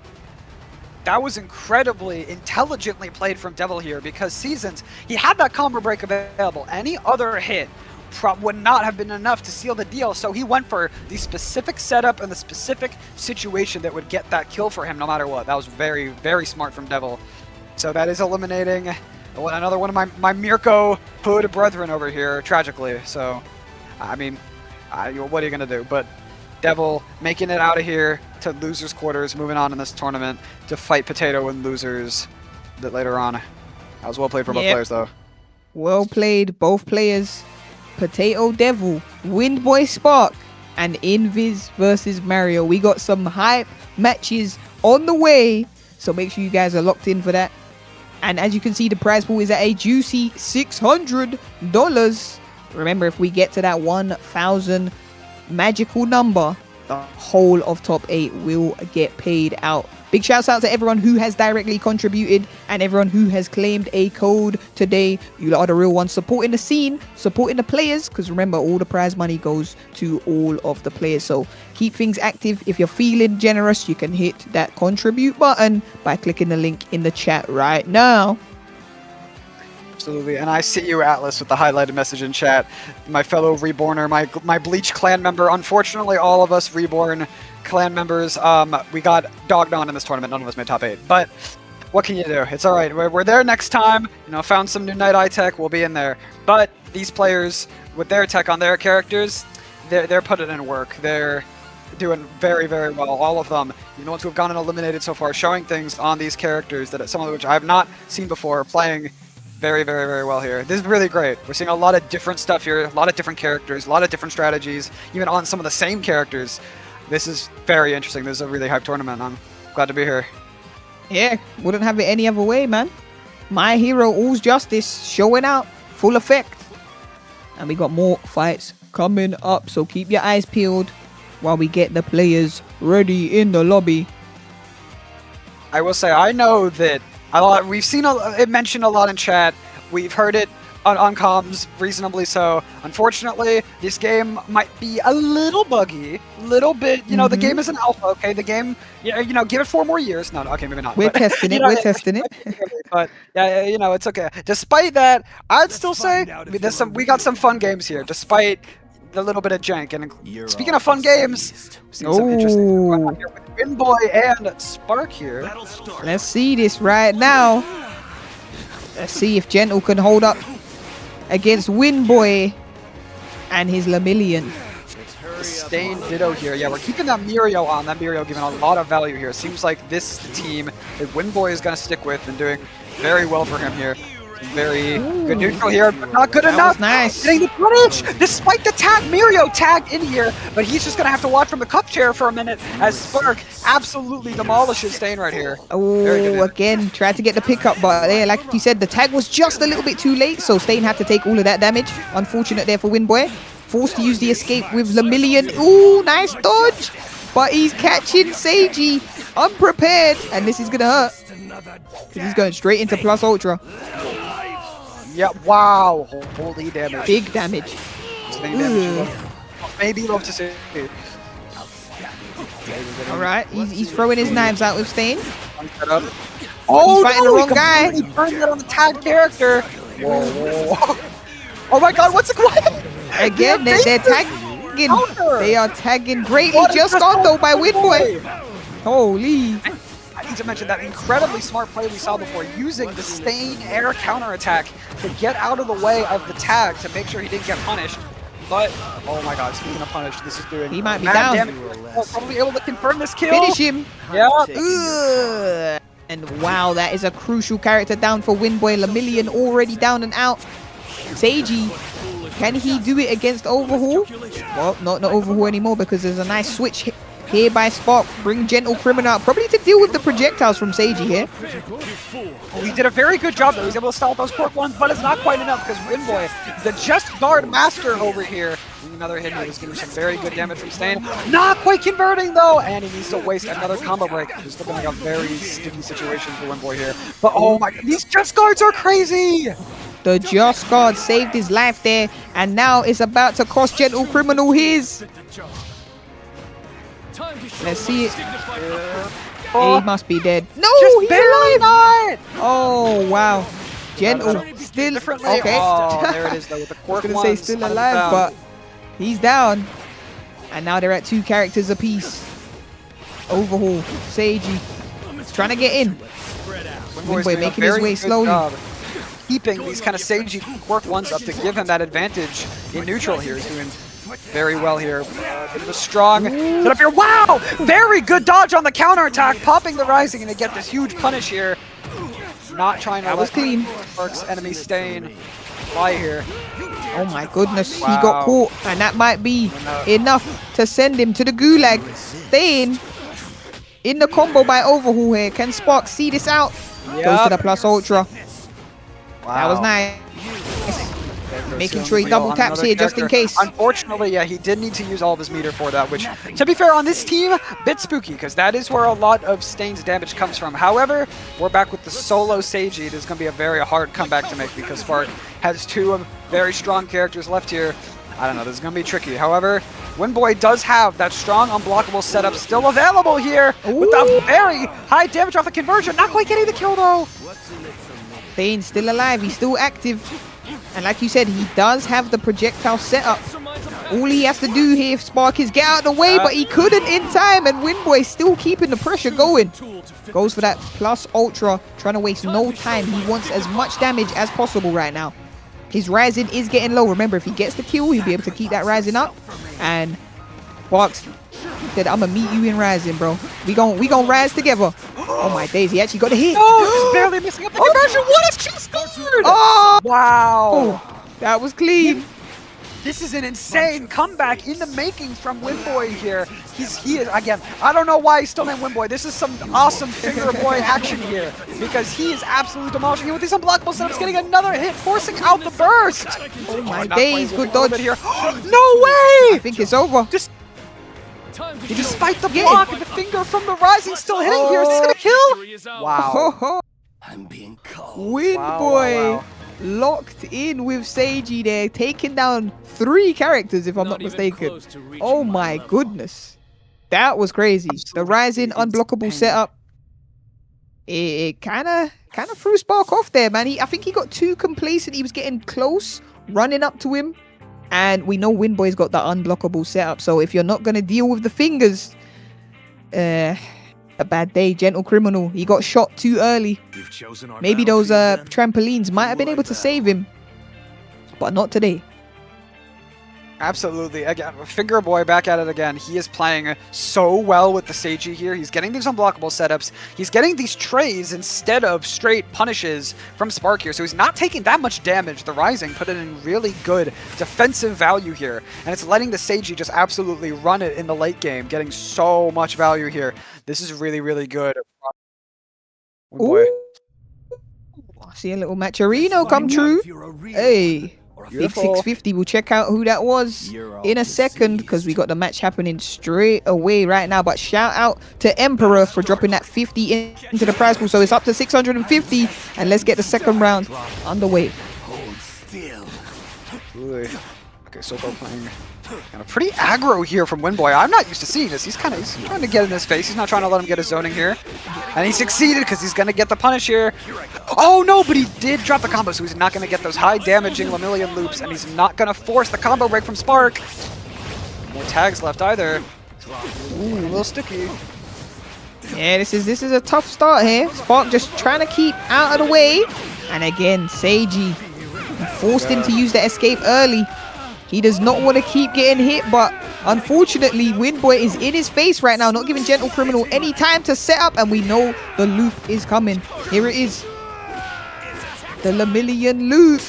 That was incredibly intelligently played from Devil here, because Seasons, he had that combo break available. Any other hit would not have been enough to seal the deal, so he went for the specific setup and the specific situation that would get that kill for him no matter what. That was very, very smart from Devil. So that is eliminating another one of my Mirko Hood brethren over here, tragically. So, I mean, what are you going to do? But Devil making it out of here to losers quarters, moving on in this tournament to fight Potato and losers a bit later on. That was well played for both players, though. Well played, both players. Potato Devil, Windboy Sparc, and Invis versus Mario. We got some hype matches on the way, so make sure you guys are locked in for that. And as you can see, the prize pool is at a juicy $600. Remember, if we get to that 1,000 magical number, the whole of top 8 will get paid out. Big shouts out to everyone who has directly contributed and everyone who has claimed a code today. You are the real ones, supporting the scene, supporting the players, because remember, all the prize money goes to all of the players. So keep things active. If you're feeling generous, you can hit that contribute button by clicking the link in the chat right now. Absolutely, and I see you, Atlas, with the highlighted message in chat. My fellow Reborner, my Bleach clan member. Unfortunately, all of us Reborn clan members, we got dogged on in this tournament. None of us made top 8, but what can you do? It's all right. We're there next time. You know, found some new Night Eye tech. We'll be in there. But these players, with their tech on their characters, they're putting in work. They're doing very, very well. All of them, the ones who have gone and eliminated so far, showing things on these characters that some of which I have not seen before, playing very, very, very well here. This is really great. We're seeing a lot of different stuff here, a lot of different characters, a lot of different strategies, even on some of the same characters. This is very interesting. This is a really hype tournament. I'm glad to be here. Yeah, wouldn't have it any other way, man. My hero, All's Justice, showing out, full effect. And we got more fights coming up, so keep your eyes peeled while we get the players ready in the lobby. I will say, I know that we've seen it mentioned a lot in chat. We've heard it on comms, reasonably so. Unfortunately, this game might be a little buggy, little bit. You know, the game is an alpha. Okay, the game. You know, give it 4 more years. No, okay, maybe not. We're testing it. We're testing it. But yeah, you know, it's okay. Despite that, I'd still say we got some fun games here, despite the little bit of jank. And speaking of fun games, we've seen some interesting ones here with Windboy and Sparc here. Let's see this right now. Let's see if Gentle can hold up against Windboy and his Lemillion. Stain Ditto here. Yeah, we're keeping that Mirio on. That Mirio giving a lot of value here. Seems like this is the team that Windboy is going to stick with and doing very well for him here. Very good neutral here, but not good enough. Nice. Getting the punish, despite the tag. Mirio tagged in here, but he's just going to have to watch from the cup chair for a minute as Sparc absolutely demolishes Stain right here. Oh, again, tried to get the pickup, but there, like you said, the tag was just a little bit too late, so Stain had to take all of that damage. Unfortunate there for Windboy. Forced to use the escape with Lemillion. Ooh, nice dodge. But he's catching Seiji unprepared, and this is going to hurt. He's going straight into plus ultra. Yeah, wow. Holy damage. Big damage. Maybe love to see. Alright, he's throwing his knives out with Stain. Oh, he's fighting the wrong guy. He turned that on the tag character. Whoa. Oh my god, what's it going? Again, they're tagging. They are tagging greatly. Just on though by Windboy. Holy. I need to mention that incredibly smart play we saw before, using the Stain air counterattack to get out of the way of the tag to make sure he didn't get punished. But, oh my god, speaking of punished, this is doing he might be down. Damage. Oh, probably able to confirm this kill. Finish him. Yeah. And wow, that is a crucial character down for Windboy. Lemillion already down and out. Seiji, can he do it against Overhaul? Well, not Overhaul anymore because there's a nice switch here by Sparc. Bring Gentle Criminal out, probably to deal with the projectiles from Seiji here. Oh, he did a very good job though. He's able to stop those cork ones, but it's not quite enough because Windboy, the just guard master over here. Another hit here is getting some very good damage from Stain. Not quite converting though, and he needs to waste another combo break. It's looking like a very sticky situation for Windboy here. But oh my god, these just guards are crazy! The Just Guard saved his life there, and now it's about to cost Gentle Criminal his. Let's see it. Oh, He must be dead. No, just he's barely alive. not. Oh, wow. Gentle. Still. Differently. Okay. Oh, there it is though with the I quirk was going to say ones still on alive, down. but he's down. And now they're at 2 characters apiece. Overhaul. Seiji. He's trying to get in. Windboy's Windboy doing a making his very way good slowly. job keeping these kind of Seiji quirk ones up to give him that advantage in neutral here. He's doing very well here. Bit of a strong setup here. Wow! Very good dodge on the counter attack, popping the rising, and to get this huge punish here. Not trying to That was let clean. Sparc's enemy stain fly here. Oh my goodness, he Wow. got caught, and that might be enough to send him to the gulag. Staying in the combo by Overhaul here. Can Sparc see this out? Goes to the plus ultra. That was nice. Making sure he double taps here just in case. Unfortunately, yeah, he did need to use all of his meter for that, which, to be fair, on this team, bit spooky, because that is where a lot of Stain's damage comes from. However, we're back with the solo Seiji. It is going to be a very hard comeback to make because Sparc has 2 very strong characters left here. I don't know, this is going to be tricky. However, Windboy does have that strong unblockable setup still available here with a very high damage off the conversion. Not quite getting the kill, though. Stain's still alive, he's still active. And like you said, he does have the projectile setup. All he has to do here, Sparc, is get out of the way, but he couldn't in time, and Windboy still keeping the pressure going. Goes for that plus ultra, trying to waste no time. He wants as much damage as possible right now. His rising is getting low. Remember, if he gets the kill, he'll be able to keep that rising up. And Sparc said, I'm gonna meet you in rising, bro. We gon' rise together. Oh my days, he actually got a hit. Oh, just barely missing up the conversion. What a just scored! Oh, Wow. that was clean. This is an insane comeback in the making from Windboy here. He is, again, I don't know why he's still named Windboy. This is some awesome finger boy action here because he is absolutely demolishing it with these unblockable setups, getting another hit, forcing out the burst. Oh my not days, quite good dodge. here. No I way! think it's over. Despite the block and the finger from the rising still hitting here, is this gonna kill? Wow. I'm being called. Windboy Wow. locked in with Seiji there, taking down 3 characters if I'm not mistaken. Oh my goodness. That was crazy. The rising unblockable setup. It kind of threw Sparc off there, man. I think he got too complacent. He was getting close, running up to him. And we know Windboy's got that unblockable setup. So if you're not going to deal with the fingers, a bad day. Gentle criminal. He got shot too early. Maybe those trampolines might have been able to save him. But not today. Absolutely. Again, Finger Boy back at it again. He is playing so well with the Seiji here. He's getting these unblockable setups. He's getting these trays instead of straight punishes from Sparc here. So he's not taking that much damage. The Rising put it in really good defensive value here. And it's letting the Seiji just absolutely run it in the late game, getting so much value here. This is really, really good. Boy. See a little Mashiro come true. Hey. Big 650. We'll check out who that was in a second because we got the match happening straight away right now. But shout out to Emperor for dropping that 50 into the prize pool. So it's up to 650. And let's get the second round underway. Okay, so we're playing kind of pretty aggro here from Windboy. I'm not used to seeing this. He's trying to get in his face. He's not trying to let him get his zoning here. And he succeeded because he's going to get the punish here. Oh no, but he did drop the combo, so he's not going to get those high damaging Lemillion loops, and he's not going to force the combo break from Sparc. No tags left either. Ooh, a little sticky. Yeah, this is a tough start here. Sparc just trying to keep out of the way. And again, Seiji forced him to use the escape early. He does not want to keep getting hit, but unfortunately, Windboy is in his face right now, not giving Gentle Criminal any time to set up, and we know the loop is coming. Here it is. The Lemillion loop.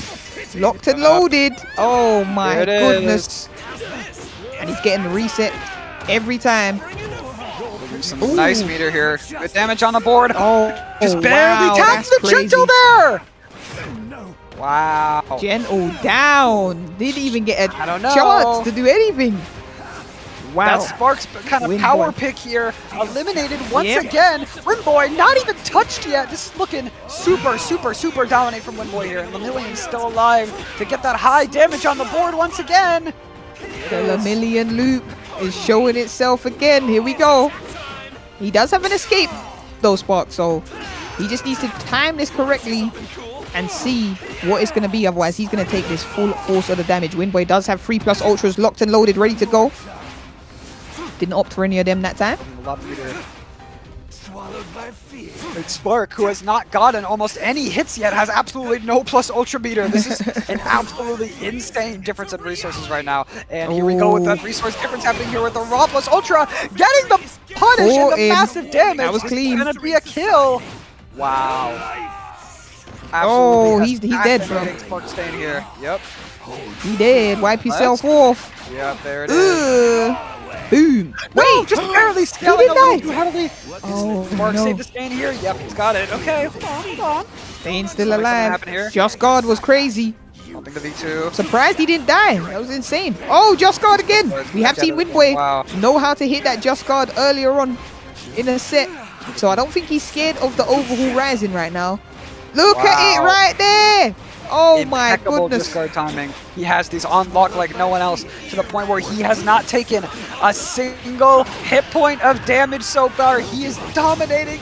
Locked and loaded. Oh my goodness. And he's getting the reset every time. Some nice meter here. Good damage on the board. Oh, just barely wow, tapped the crazy. Gentle there. Wow. Gentle down. Didn't even get a I don't know. chance to do anything. Wow. That Sparc's kind of Windboy. power pick here. Eliminated once again. Windboy not even touched yet. This is looking super, super, super dominate from Windboy here. And Lemillion's still alive to get that high damage on the board once again. The Lemillion loop is showing itself again. Here we go. He does have an escape, though, Sparc, so he just needs to time this correctly and see what it's going to be. Otherwise, he's going to take this full force of the damage. Windboy does have 3+ ultras locked and loaded, ready to go. Didn't opt for any of them that time. Swallowed by fear. It's Sparc, who has not gotten almost any hits yet, has absolutely no plus ultra meter. This is an absolutely insane difference in resources right now. And here we go with that resource difference happening here with the raw plus ultra, getting the punish and the massive damage. That was clean. It's gonna be a kill. Wow. Oh, he's dead, bro. Sparc staying here. Yep. He dead. Wipe yourself off. Yep, there it is. Boom. No, Wait, just barely he scaling a didn't little die. too heavily. Oh, Sparc no. saved the stain here. Yep, he's got it. Okay, hold on. Staying still Something alive. happened here. Just Guard was crazy. Bumping the V2. Surprised he didn't die. That was insane. Oh, Just Guard again. We have seen Windboy know how to hit that Just Guard earlier on in a set. So I don't think he's scared of the Overhaul Rising right now. Look at it right there. Oh my Impeccable goodness. discard timing. He has these on lock like no one else, to the point where he has not taken a single hit point of damage so far. He is dominating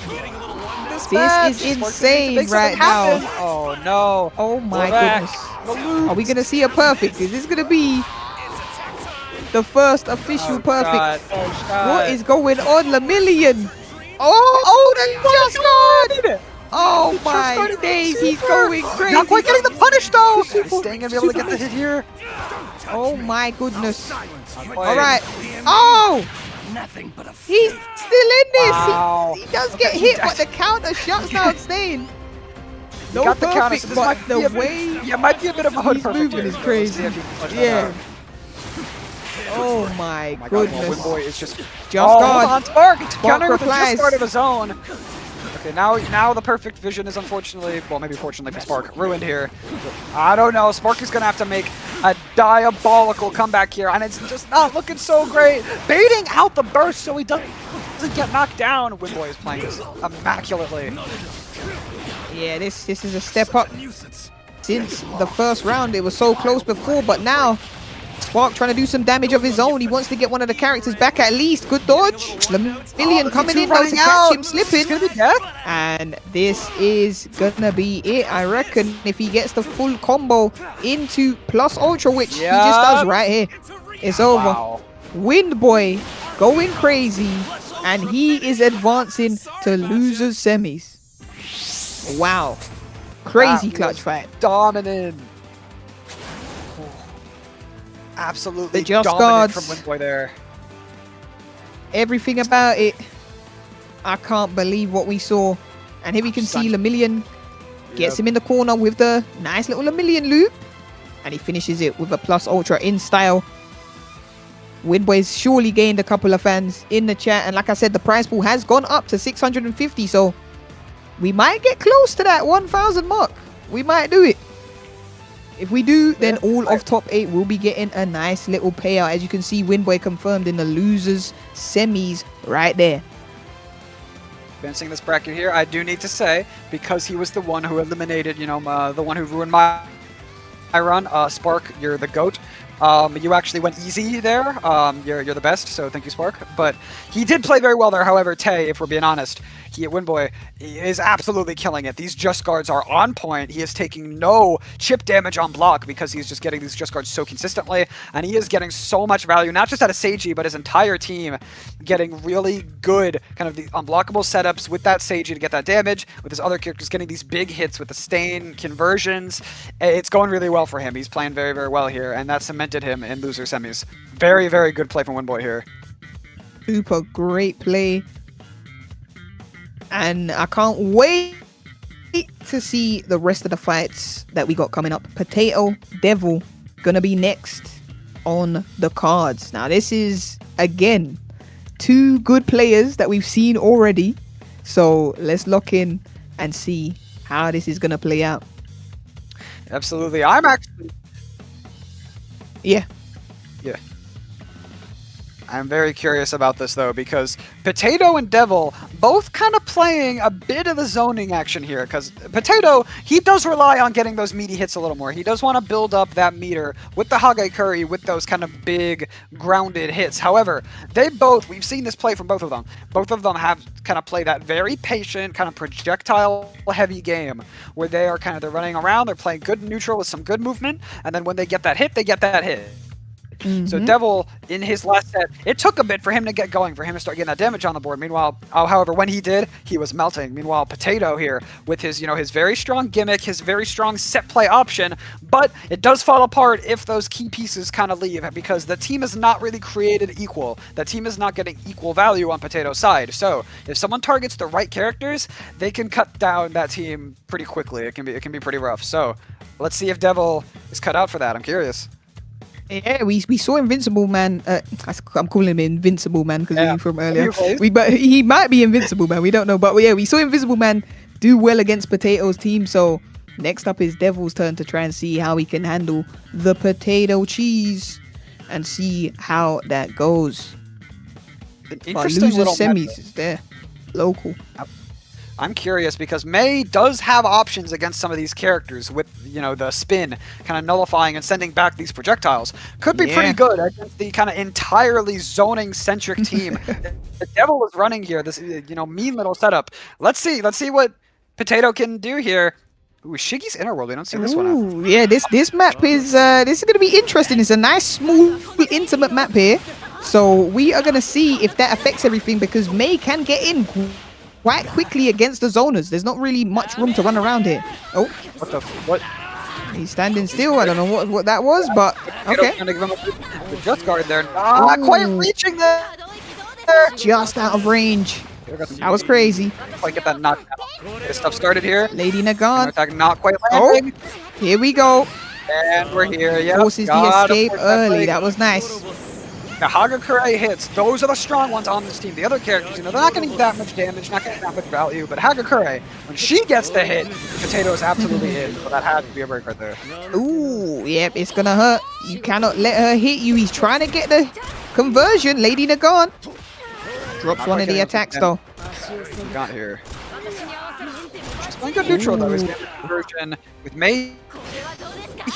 this match. This is insane right now. now. Oh no. Oh my We're back. goodness. Are we going to see a perfect? Is this going to be the first official perfect? What is going on, Lemillion? Oh, the Just Guard! Oh my days, he's going crazy. Not quite getting the punish though. He's staying gonna be able to get the hit here. Oh my goodness. All Alright. Oh! Nothing but a He's still in this. Wow. He does get hit, but the counter shuts down Stain. No got the counter, perfect, so this but might be the a bit- way Yeah, might be a bit of a hood he's perfect moving here. is crazy. Let's see if he can punch that Yeah. out. Oh my Oh my God, goodness. Windboy is just. Just oh, Guard. hold on, Sparc. It's countering with a replies. Just Guard of his own. Okay, now the perfect vision is unfortunately, well, maybe fortunately for Sparc, ruined here. I don't know. Sparc is gonna have to make a diabolical comeback here, and it's just not looking so great. Baiting out the burst so he doesn't get knocked down. Windboy is playing this immaculately. Yeah, this is a step up since the first round. It was so close before, but now Sparc trying to do some damage of his own. He wants to get one of the characters back at least. Good dodge. Lemillion coming in though to catch him slipping. It's gonna be death. And this is gonna be it, I reckon, if he gets the full combo into plus ultra, which he just does right here. It's over. Wow. Windboy going crazy, and he is advancing to losers semis. Wow. Crazy That clutch was fight. Dominant. Absolutely The Just dominant Guards. from Windboy there. Everything about it. I can't believe what we saw. And here we can see Lemillion gets him in the corner with the nice little Lemillion loop. And he finishes it with a plus ultra in style. Windboy's surely gained a couple of fans in the chat. And like I said, the prize pool has gone up to 650. So we might get close to that 1,000 mark. We might do it. If we do, then all of top 8 will be getting a nice little payout. As you can see, Windboy confirmed in the losers semis right there. Advancing this bracket here, I do need to say, because he was the one who eliminated, you know, the one who ruined my run, Sparc, you're the GOAT. You actually went easy there. You're the best, so thank you, Sparc. But he did play very well there. However, Tay, if we're being honest, he at Windboy is absolutely killing it. These Just Guards are on point. He is taking no chip damage on block because he's just getting these Just Guards so consistently, and he is getting so much value, not just out of Seiji, but his entire team getting really good kind of the unblockable setups with that Seiji to get that damage, with his other characters getting these big hits with the Stain conversions. It's going really well for him. He's playing very, very well here, and that cemented him in loser semis. Very, very good play from Windboy here. Super great play. And I can't wait to see the rest of the fights that we got coming up. Potato Devil gonna be next on the cards. Now this is, again, 2 good players that we've seen already. So let's lock in and see how this is gonna play out. Absolutely. I'm actually... Yeah. Yeah. I'm very curious about this though, because Potato and Devil both kind of playing a bit of the zoning action here, because Potato, he does rely on getting those meaty hits a little more. He does want to build up that meter with the Hagekuri, with those kind of big grounded hits. However, we've seen this play from both of them. Both of them have kind of played that very patient, kind of projectile heavy game where they're running around, they're playing good neutral with some good movement, and then when they get that hit, they get that hit. So Devil, in his last set, it took a bit for him to get going, for him to start getting that damage on the board. Meanwhile, however, when he did, he was melting. Meanwhile, Potato here, with his, his very strong gimmick, his very strong set play option, but it does fall apart if those key pieces kind of leave, because the team is not really created equal. The team is not getting equal value on Potato's side. So if someone targets the right characters, they can cut down that team pretty quickly. It can be pretty rough. So let's see if Devil is cut out for that. I'm curious. Yeah, we saw Invincible Man. I'm calling him Invincible Man because he's from earlier. But he might be Invincible Man. We don't know. But yeah, we saw Invisible Man do well against Potato's team. So next up is Devil's turn to try and see how he can handle the potato cheese and see how that goes. Interesting little semis is there, local. I'm curious because May does have options against some of these characters with, the spin kind of nullifying and sending back these projectiles. Could be pretty good against the kind of entirely zoning-centric team. The Devil was running here, this, mean little setup. Let's see what Potato can do here. Ooh, Shiggy's Inner World, we don't see this one out. Yeah, this map is going to be interesting. It's a nice, small, intimate map here. So we are going to see if that affects everything because May can get in quite quickly against the zoners. There's not really much room to run around here. Oh, what? He's standing still. I don't know what that was, but okay. Just guard there. Not quite reaching there. Just out of range. That was crazy. Quite get that knockdown. This stuff started here. Lady Nagan. Attack not quite landing. Oh, here we go. And we're here. Yeah. Forces the escape early. That was nice. The Hagekuri hits, those are the strong ones on this team. The other characters, they're not getting that much damage, not getting that much value, but Hagekuri, when she gets the hit, Potato is absolutely in. So that had to be a break right there. Ooh, yep, it's gonna hurt. You cannot let her hit you. He's trying to get the conversion. Lady Nagan drops one of the attacks though. Got here. She's playing good neutral though. He's getting the conversion with May.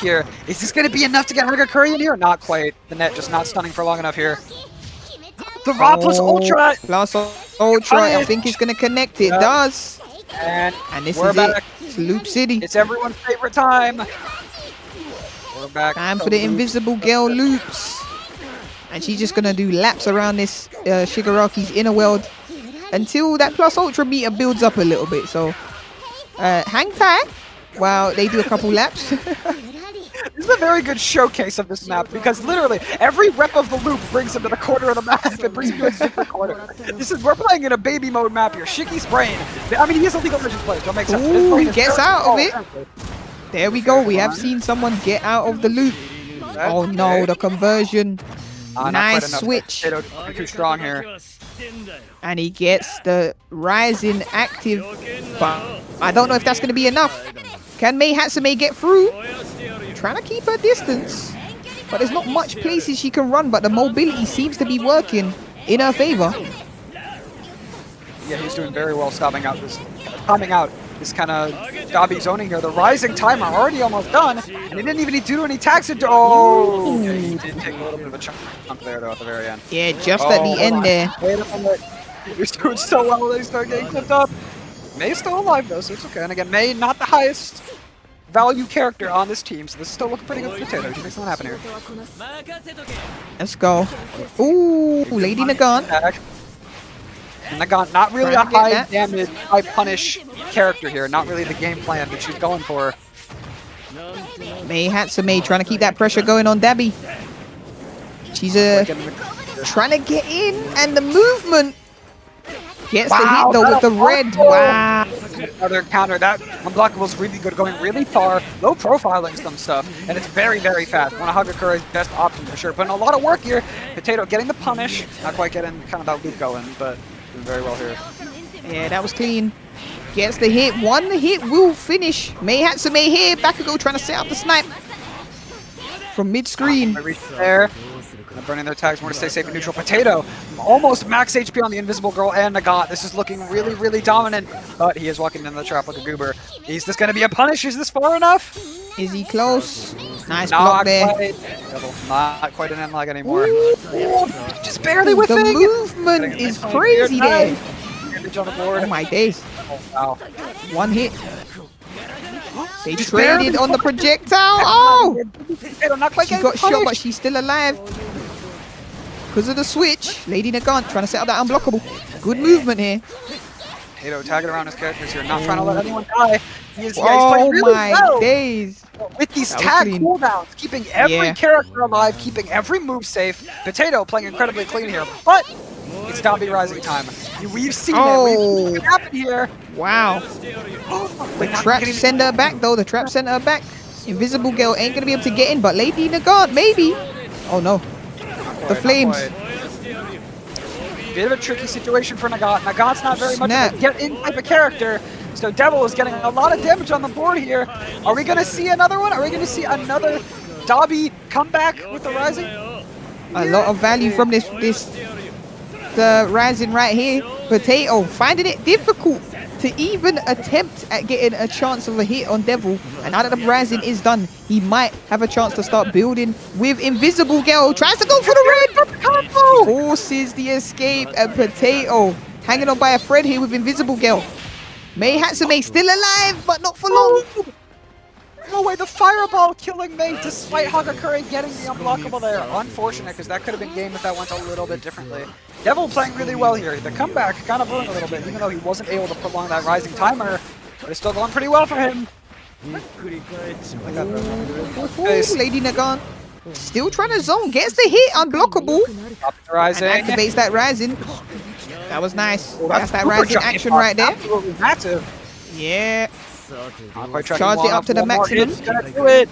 Here, is this going to be enough to get Hagekuri in here? Not quite. The net just not stunning for long enough here. The Raw plus Ultra! Plus Ultra, I think he's going to connect. It does. And this is it. It's Loop City. It's everyone's favorite time. We're back. Time for the Invisible Girl Loops. And she's just going to do laps around this Shigaraki's inner world until that plus Ultra meter builds up a little bit. So, hang tight while they do a couple laps. This is a very good showcase of this map because literally every rep of the loop brings him to the corner of the map and brings him to a different corner. We're playing in a baby mode map here. Shiggy's brain. I mean, he is a League of Legends player, so it makes sense. Ooh, he gets out of it. There we go. We have seen someone get out of the loop. Oh no, the conversion. Nice switch. Too strong here. And he gets the rising active, but I don't know if that's going to be enough. Can Mei Hatsume get through? Trying to keep her distance, but there's not much places she can run, but the mobility seems to be working in her favor. Yeah, he's doing very well timing out this kind of Dabi zoning here. The rising timer already almost done, and he didn't even need to do any tags. Oh, yeah, he did take a little bit of a chunk there though at the very end. Yeah, just at the end there. Wait a minute. He's doing so well that he started getting clipped up. May's still alive though, so it's okay. And again, May not the highest value character on this team, so this is still looking pretty good for Potato. He makes something happen here. Let's go. Ooh, Lady Nagan. Nagan, not really a high damage, high punish character here. Not really the game plan that she's going for. Mei Hatsume trying to keep that pressure going on Dabi. She's trying to get in, and the movement gets the hit though with the red. Wow. Another counter. That unblockable is really good, going really far, low profiling some stuff, and it's very, very fast. One of Hagekuri's best options for sure. Putting a lot of work here. Potato getting the punish, not quite getting kind of that loop going, but doing very well here. Yeah, that was clean. Gets the hit. One hit will finish. Mei Hatsume here. Bakugo trying to set up the snipe from mid-screen. There. Burning their tags more to stay safe and neutral. Potato, almost max HP on the Invisible Girl and Nagat. This is looking really, really dominant, but he is walking into the trap like a goober. Is this going to be a punish? Is this far enough? Is he close? Nice Not block there. quite. Not quite an end-lag anymore. Just barely with The movement is crazy there. Oh my days. Oh, wow. One hit. They traded on the projectile. Oh! She got shot, but she's still alive. Because of the switch. Lady Nagant trying to set up that unblockable. Good movement here. Potato tagging around his characters here, not trying to let anyone die. He's Oh playing really my well days. with these That was tag clean. cooldowns, keeping every character alive, keeping every move safe. Potato playing incredibly clean here, but it's down B rising time. We've seen it. We've seen it happen here. Wow. The trap send her back though. The trap sent her back. Invisible Girl ain't gonna be able to get in, but Lady Nagant maybe. Oh no. The flames. Bit of a tricky situation for Nagat. Nagat's not very much of a get-in type of character, so Devil is getting a lot of damage on the board here. Are we going to see another one? Are we going to see another Dobby comeback with the Rising? A lot of value from the Rising right here. Potato finding it difficult to even attempt at getting a chance of a hit on Devil. And now that the Rising is done, he might have a chance to start building with Invisible Girl. Tries to go for the red combo. Forces the escape, and Potato hanging on by a thread here with Invisible Girl. Mei Hatsume still alive, but not for long. No way, the fireball killing Mei despite Hagakure getting the unblockable there. Unfortunate, because that could have been game if that went a little bit differently. Devil playing really well here. The comeback kind of blew a little bit, even though he wasn't able to prolong that rising timer. But it's still going pretty well for him. Lady Nagant still trying to zone. Gets the hit, unblockable. Rising. And activates that Rising. That was nice. Oh, that's that super Rising giant action box. right there. Absolutely massive. Yeah. Not quite tracking Charged it up to the one more maximum. hit's gonna do it.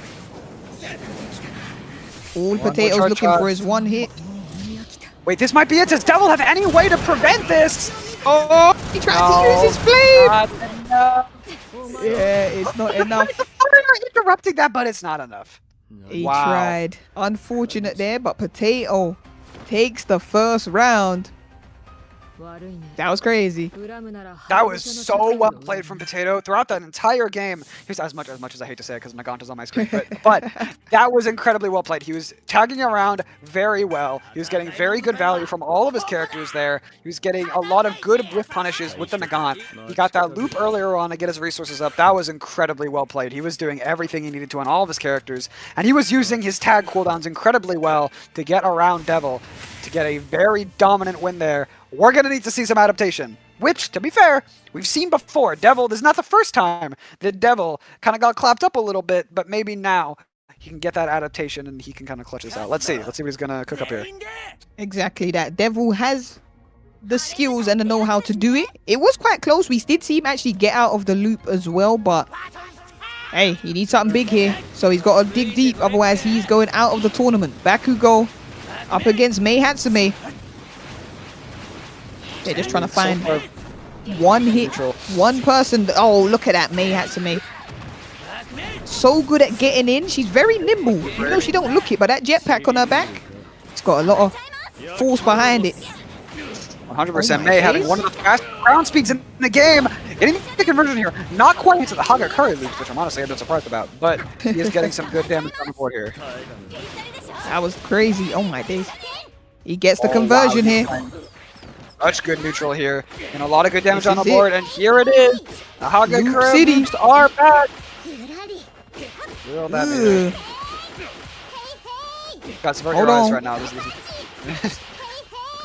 All Potato's charge looking shot. for is one hit. Wait, this might be it. Does Devil have any way to prevent this? Oh, he tried to use his flame. Not enough. Yeah, it's not enough. Interrupting that, but it's not enough. He Wow. tried. Unfortunate there, but Potato takes the first round. That was crazy. That was so well played from Potato throughout that entire game. Here's as much as I hate to say it because Naganta's on my screen, but that was incredibly well played. He was tagging around very well. He was getting very good value from all of his characters there. He was getting a lot of good whiff punishes with the Nagant. He got that loop earlier on to get his resources up. That was incredibly well played. He was doing everything he needed to on all of his characters, and he was using his tag cooldowns incredibly well to get around Devil to get a very dominant win there. We're going to need to see some adaptation, which, to be fair, we've seen before. Devil, this is not the first time that Devil kind of got clapped up a little bit, but maybe now he can get that adaptation and he can kind of clutch this out. Let's see what he's going to cook up here. Exactly that. Devil has the skills and the know-how to do it. It was quite close. We did see him actually get out of the loop as well, but hey, he needs something big here. So he's got to dig deep, otherwise he's going out of the tournament. Bakugo up against Mei Hatsume. They're just trying to find one hit, one person. Oh, look at that, Mei Hatsume. So good at getting in. She's very nimble, even though she don't look it. But that jetpack on her back, it's got a lot of force behind it. 100% Mei having one of the fastest ground speeds in the game. Getting the conversion here. Not quite into the Hagakure loops, which I'm honestly a bit surprised about. But he is getting some good damage on the board here. That was crazy. Oh my days. He gets the conversion here. Such good neutral here, and a lot of good damage on the board, and here it is! The Hagakure loops are back! Real damage. Got some very eyes right now.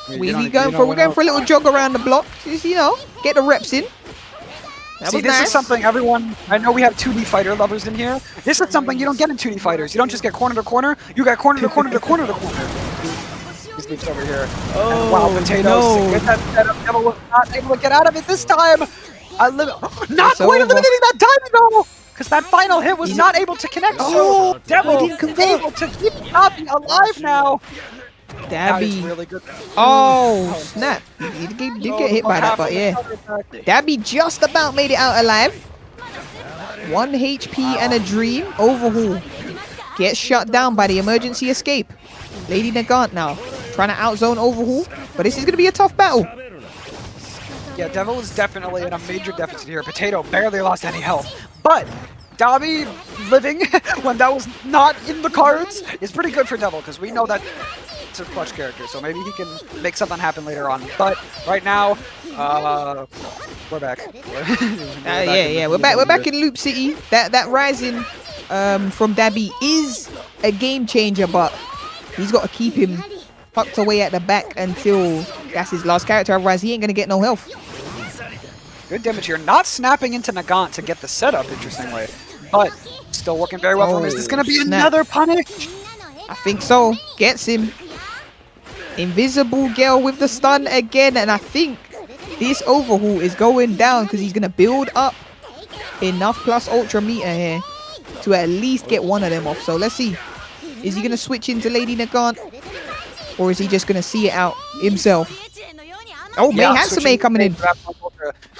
We're going for a little jog around the block, just, you know, get the reps in. See, this is something everyone, I know we have 2D fighter lovers in here. This is something you don't get in 2D fighters. You don't just get corner to corner, you got corner to corner to corner to corner. These leaps over here. Oh, and wow, Potatoes to get that setup. Devil was not able to get out of it this time. Not quite eliminating that timing though, because that final hit was not able to connect. Oh, Devil able to keep Dobby alive now. Dabby. Really good. Oh, snap. He did get hit by that, but yeah. Dabby just about made it out alive. 1 HP and a dream. Overhaul. Gets shut down by the emergency escape. Lady Nagant now trying to outzone Overhaul, but this is going to be a tough battle. Yeah, Devil is definitely in a major deficit here. Potato barely lost any health, but Dabi living when that was not in the cards is pretty good for Devil, because we know that it's a clutch character, so maybe he can make something happen later on. But right now, we're back. We're back in Loop City. That rising from Dabi is a game changer, but he's got to keep him tucked away at the back until that's his last character, otherwise he ain't gonna get no health. Good damage here. Not snapping into Nagant to get the setup, interestingly, but still working very well for him. Is this gonna be another punish? I think so. Gets him. Invisible Girl with the stun again, and I think this Overhaul is going down because he's gonna build up enough plus ultra meter here to at least get one of them off. So let's see. Is he gonna switch into Lady Nagant, or is he just gonna see it out himself? Oh, May Hatsume coming in.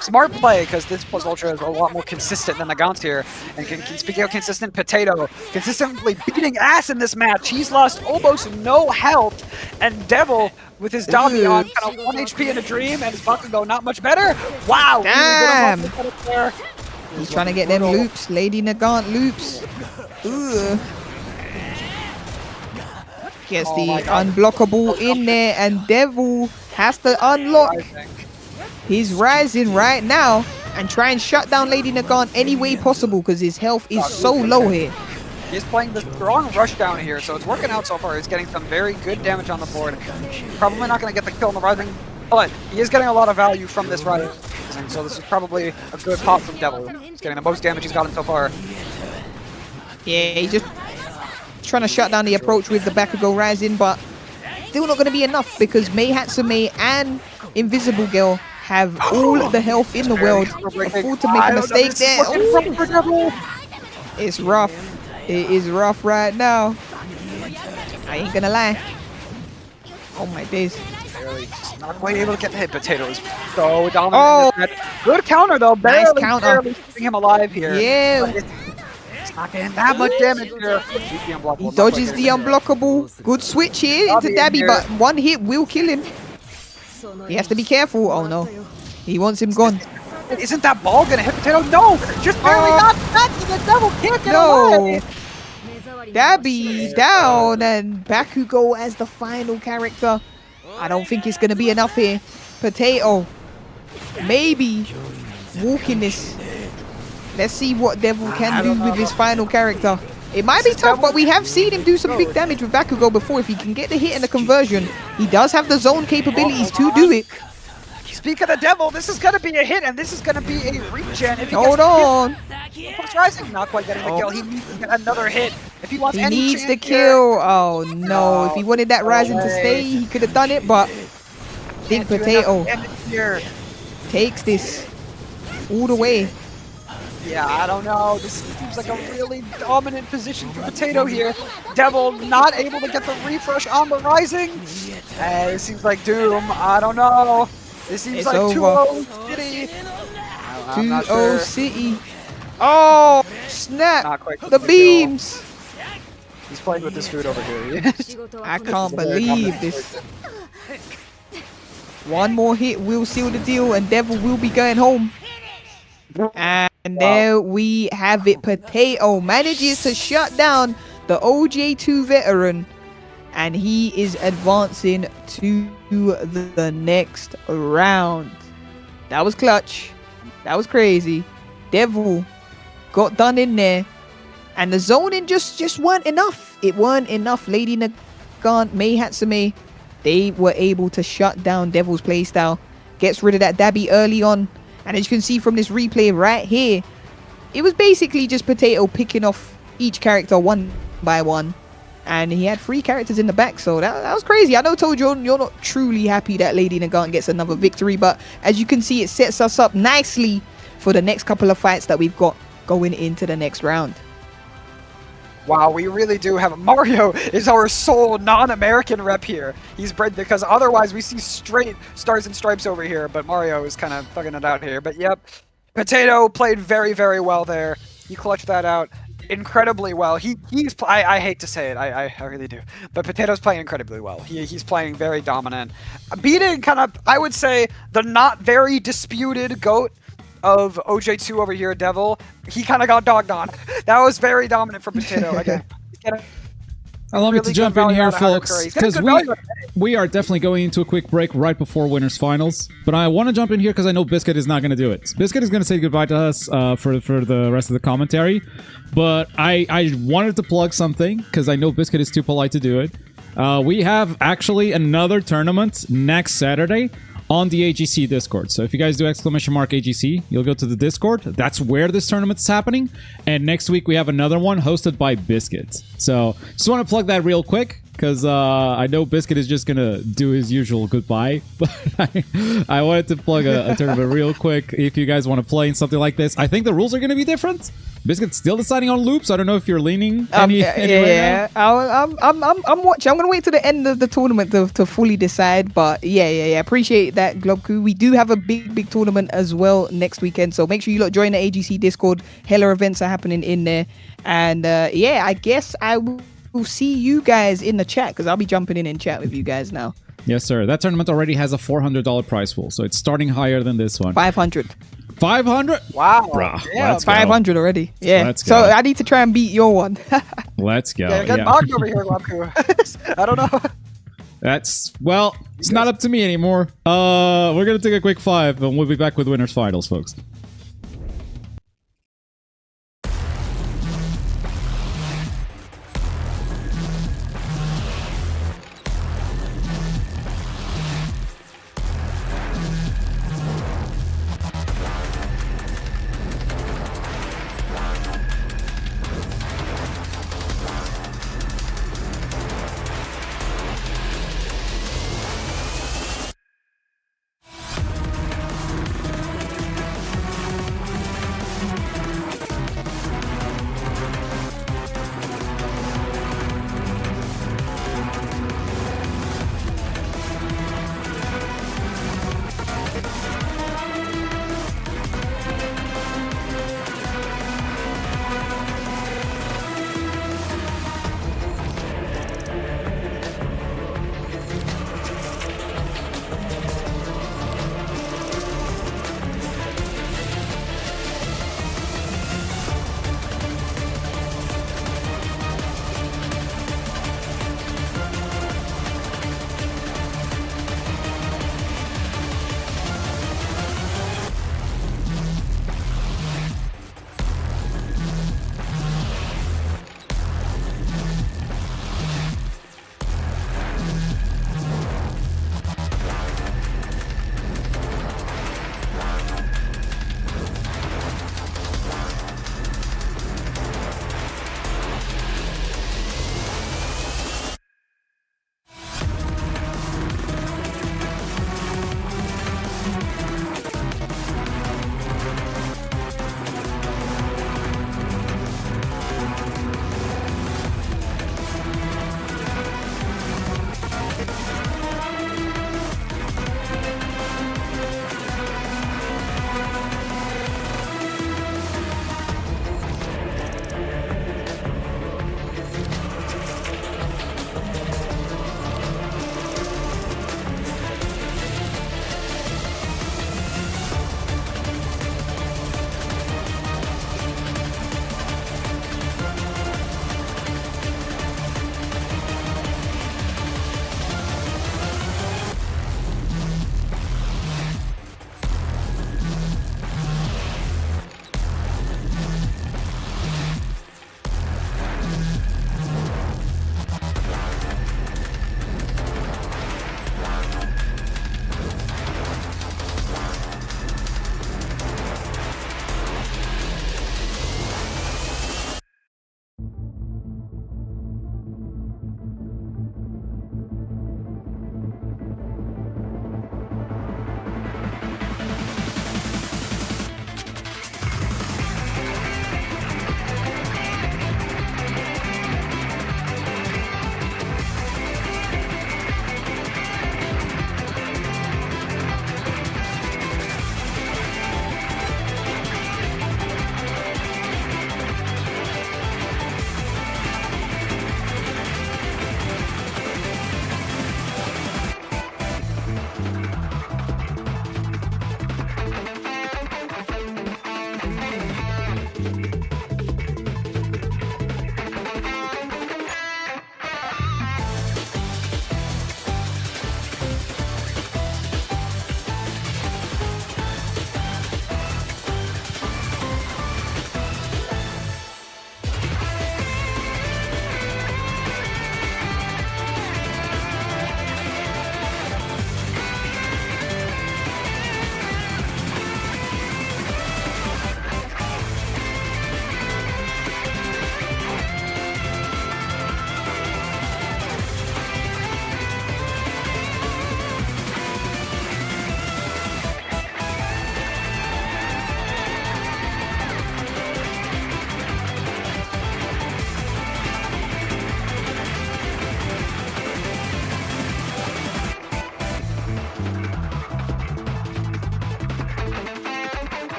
Smart play, because this plus ultra is a lot more consistent than Nagant's here. And speaking of consistent, Potato consistently beating ass in this match. He's lost almost no health, and Devil with his Dabi on kind of 1 HP in a dream, and his Bakugo not much better. Wow! Damn! He's trying to get them loops, Lady Nagant loops. Ugh. Gets the unblockable in there, and Devil has to unlock his rising right now and try and shut down Lady Nagant any way possible because his health is so low here. He's playing the strong rush down here, so it's working out so far. He's getting some very good damage on the board. Probably not going to get the kill on the rising, but he is getting a lot of value from this rising, so this is probably a good pop from Devil. He's getting the most damage he's gotten so far. Yeah, he's just trying to shut down the approach with the Bakugo rising, but still not going to be enough because May Hatsume and Invisible Girl have all the health in the world. Afford to make a mistake there. Ooh. It's rough. It is rough right now. I ain't gonna lie. Oh my days. Not quite able to get the hit. Potatoes so dominant. Oh, good counter though. Nice counter. Barely keeping him alive here. Yeah. It's not getting that much damage here. He dodges the unblockable. Good switch here into Dabi, but one hit will kill him. He has to be careful. Oh no. He wants him gone. Isn't that ball gonna hit Potato? No! Just barely not touching the Devil can't get away! Dabi down and Bakugo as the final character. I don't think it's gonna be enough here. Potato maybe walking this. Let's see what Devil can do with his final character. It might be tough, but we have seen him do some big damage with Bakugo before. If he can get the hit and the conversion, he does have the zone capabilities to do it. Speak of the Devil, this is going to be a hit, and this is going to be a regen. If he Hold on. Rising, not quite getting the kill. He needs to get another hit. If he wants any needs the chance kill. Here. Oh no. If he wanted that Rising to stay, he could have done it, but I think Potato takes this all the way. Yeah, I don't know. This seems like a really dominant position for Potato here. Devil not able to get the refresh on the Rising. It seems like doom. I don't know. This seems like 2-0 City. 2-0 City. Oh, snap. The beams. He's playing with this food over here. I can't believe this. One more hit will seal the deal and Devil will be going home. And there we have it. Potato manages to shut down the OJ2 veteran, and he is advancing to the next round. That was clutch. That was crazy. Devil got done in there, and the zoning just weren't enough. It weren't enough. Lady Nagant, May Hatsume, they were able to shut down Devil's playstyle. Gets rid of that Dabi early on. And as you can see from this replay right here, it was basically just Potato picking off each character one by one. And he had 3 characters in the back, so that was crazy. I know, told you, you're not truly happy that Lady Nagant gets another victory, but as you can see, it sets us up nicely for the next couple of fights that we've got going into the next round. Wow, we really do have Mario is our sole non-American rep here. He's bred because otherwise we see straight stars and stripes over here, but Mario is kind of thugging it out here. But yep, Potato played very, very well there. He clutched that out. incredibly well. I hate to say it, I really do, but Potato's playing incredibly well. He's playing very dominant, beating kind of, I would say, the not very disputed GOAT of OJ2 over here, Devil. He kind of got dogged on. That was very dominant for Potato again. Allow me to jump in here, folks, because we are definitely going into a quick break right before Winners Finals. But I want to jump in here because I know Biscuit is not going to do it. Biscuit is going to say goodbye to us for the rest of the commentary. But I wanted to plug something because I know Biscuit is too polite to do it. We have actually another tournament next Saturday on the AGC Discord. So if you guys do !AGC, you'll go to the Discord. That's where this tournament is happening. And next week we have another one hosted by Biscuit. So just want to plug that real quick because I know Biscuit is just going to do his usual goodbye. But I wanted to plug a tournament real quick if you guys want to play in something like this. I think the rules are going to be different. Biscuit's still deciding on loops. I don't know if you're leaning any yeah. I'm watching. I'm gonna wait to the end of the tournament to fully decide. But yeah. Appreciate that, Globku. We do have a big tournament as well next weekend. So make sure you join the AGC Discord. Hella events are happening in there. And yeah, I guess I will see you guys in the chat because I'll be jumping in chat with you guys now. Yes, sir. That tournament already has a $400 prize pool, so it's starting higher than this one. 500. 500? Wow. Bruh, yeah, 500 already. Yeah. Let's go. So I need to try and beat your one. Let's go. Yeah, get knocked over here, Globku. I don't know. That's, well, it's not up to me anymore. We're going to take a quick 5 and we'll be back with Winners Finals, folks.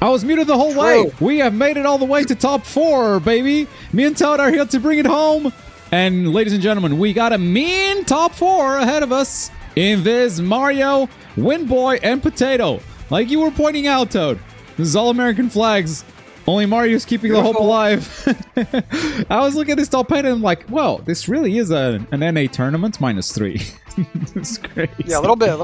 I was muted the whole way. We have made it all the way to top 4, baby. Me and Toad are here to bring it home. And ladies and gentlemen, we got a mean top 4 ahead of us. Invis, Mario, Windboy, and Potato. Like you were pointing out, Toad. This is all American flags. Only Mario's keeping the hope alive. I was looking at this top 8 and I'm like, whoa, this really is an NA tournament -3. It's crazy. Yeah, a little bit. A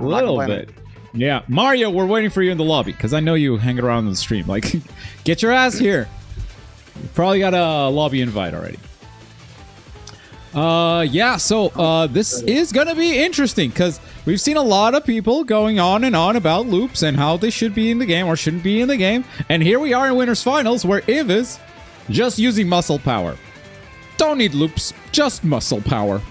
little bit. Yeah, Mario, we're waiting for you in the lobby because I know you hang around on the stream. Like, get your ass here. You probably got a lobby invite already. Yeah, so this is gonna be interesting because we've seen a lot of people going on and on about loops and how they should be in the game or shouldn't be in the game. And here we are in Winners Finals where Invis just using muscle power. Don't need loops, just muscle power.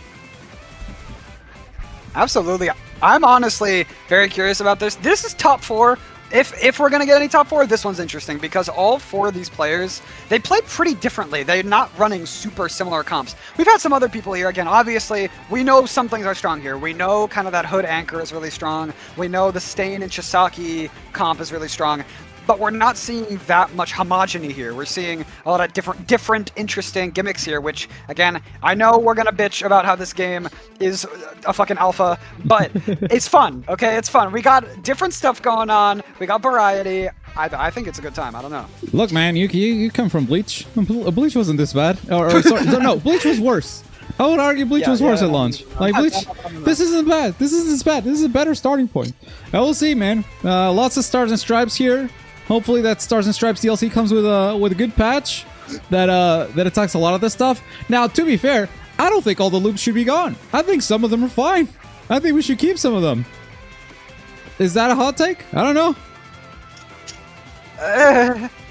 Absolutely. I'm honestly very curious about this. This is top 4. If we're going to get any top 4, this one's interesting because all 4 of these players, they play pretty differently. They're not running super similar comps. We've had some other people here. Again, obviously, we know some things are strong here. We know kind of that Hood Anchor is really strong. We know the Stain and Chisaki comp is really strong. But we're not seeing that much homogeny here. We're seeing a lot of different interesting gimmicks here, which, again, I know we're going to bitch about how this game is a fucking alpha, but it's fun, okay? It's fun. We got different stuff going on. We got variety. I think it's a good time. I don't know. Look, man, you come from Bleach. Bleach wasn't this bad. Or sorry, no, Bleach was worse. I would argue Bleach was worse at launch. Like, Bleach, this isn't bad. This isn't as bad. This is a better starting point. I will see, man. Lots of Stars and Stripes here. Hopefully that Stars and Stripes DLC comes with a good patch that attacks a lot of this stuff. Now, to be fair, I don't think all the loops should be gone. I think some of them are fine. I think we should keep some of them. Is that a hot take? I don't know.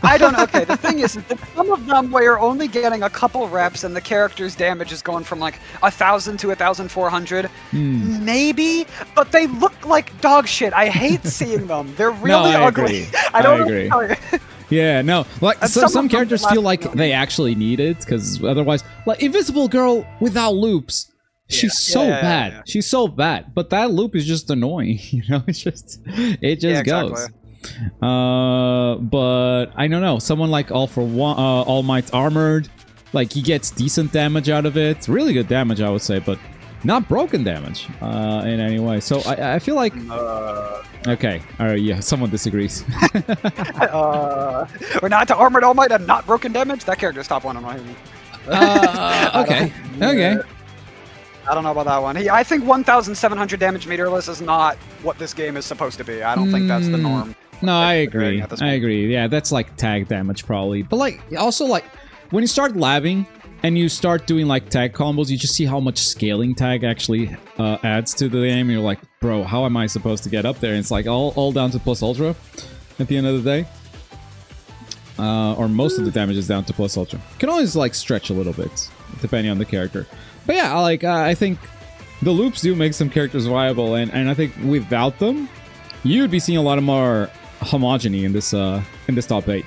I don't know. Okay, the thing is that some of them where you're only getting a couple reps and the character's damage is going from like 1,000 to 1,400, maybe, but they look like dog shit. I hate seeing them. They're really ugly. I don't agree. Yeah, no. Like some characters feel like they actually need it because otherwise, like Invisible Girl without loops. She's so bad. Yeah. She's so bad. But that loop is just annoying. You know, it just goes. But I don't know. Someone like All Might's Armored, like he gets decent damage out of it. Really good damage, I would say, but not broken damage in any way. So I feel like okay, all right, yeah, someone disagrees. We're not to Armored All Might and not broken damage. That character's top 1 on my okay. Okay. I don't know about that one. I think 1,700 damage meterless is not what this game is supposed to be. I don't think that's the norm. No, I agree. I agree. Yeah, that's like tag damage probably. But like also like when you start labbing and you start doing like tag combos, you just see how much scaling tag actually adds to the game. And you're like, bro, how am I supposed to get up there? And it's like all down to plus ultra at the end of the day. Or most of the damage is down to plus ultra. You can always like stretch a little bit depending on the character. But yeah, like I think the loops do make some characters viable, and I think without them, you would be seeing a lot of more homogeny in this top 8.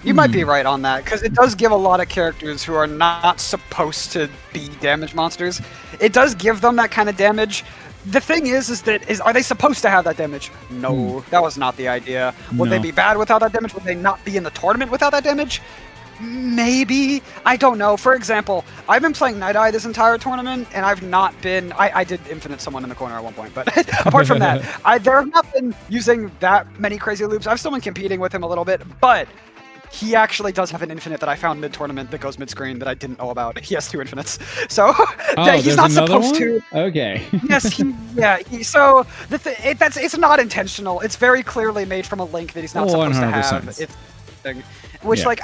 You might be right on that, because it does give a lot of characters who are not supposed to be damage monsters. It does give them that kind of damage. The thing is are they supposed to have that damage? No, that was not the idea. Would they be bad without that damage? Would they not be in the tournament without that damage? Maybe. I don't know. For example, I've been playing Night Eye this entire tournament, and I've not been... I did infinite someone in the corner at one point, but apart from that, there have not been using that many crazy loops. I've still been competing with him a little bit, but he actually does have an infinite that I found mid-tournament that goes mid-screen that I didn't know about. He has 2 infinites. So he's not supposed to. Okay. Yes, so it's not intentional. It's very clearly made from a link that he's not supposed 100%. To have. Which, like,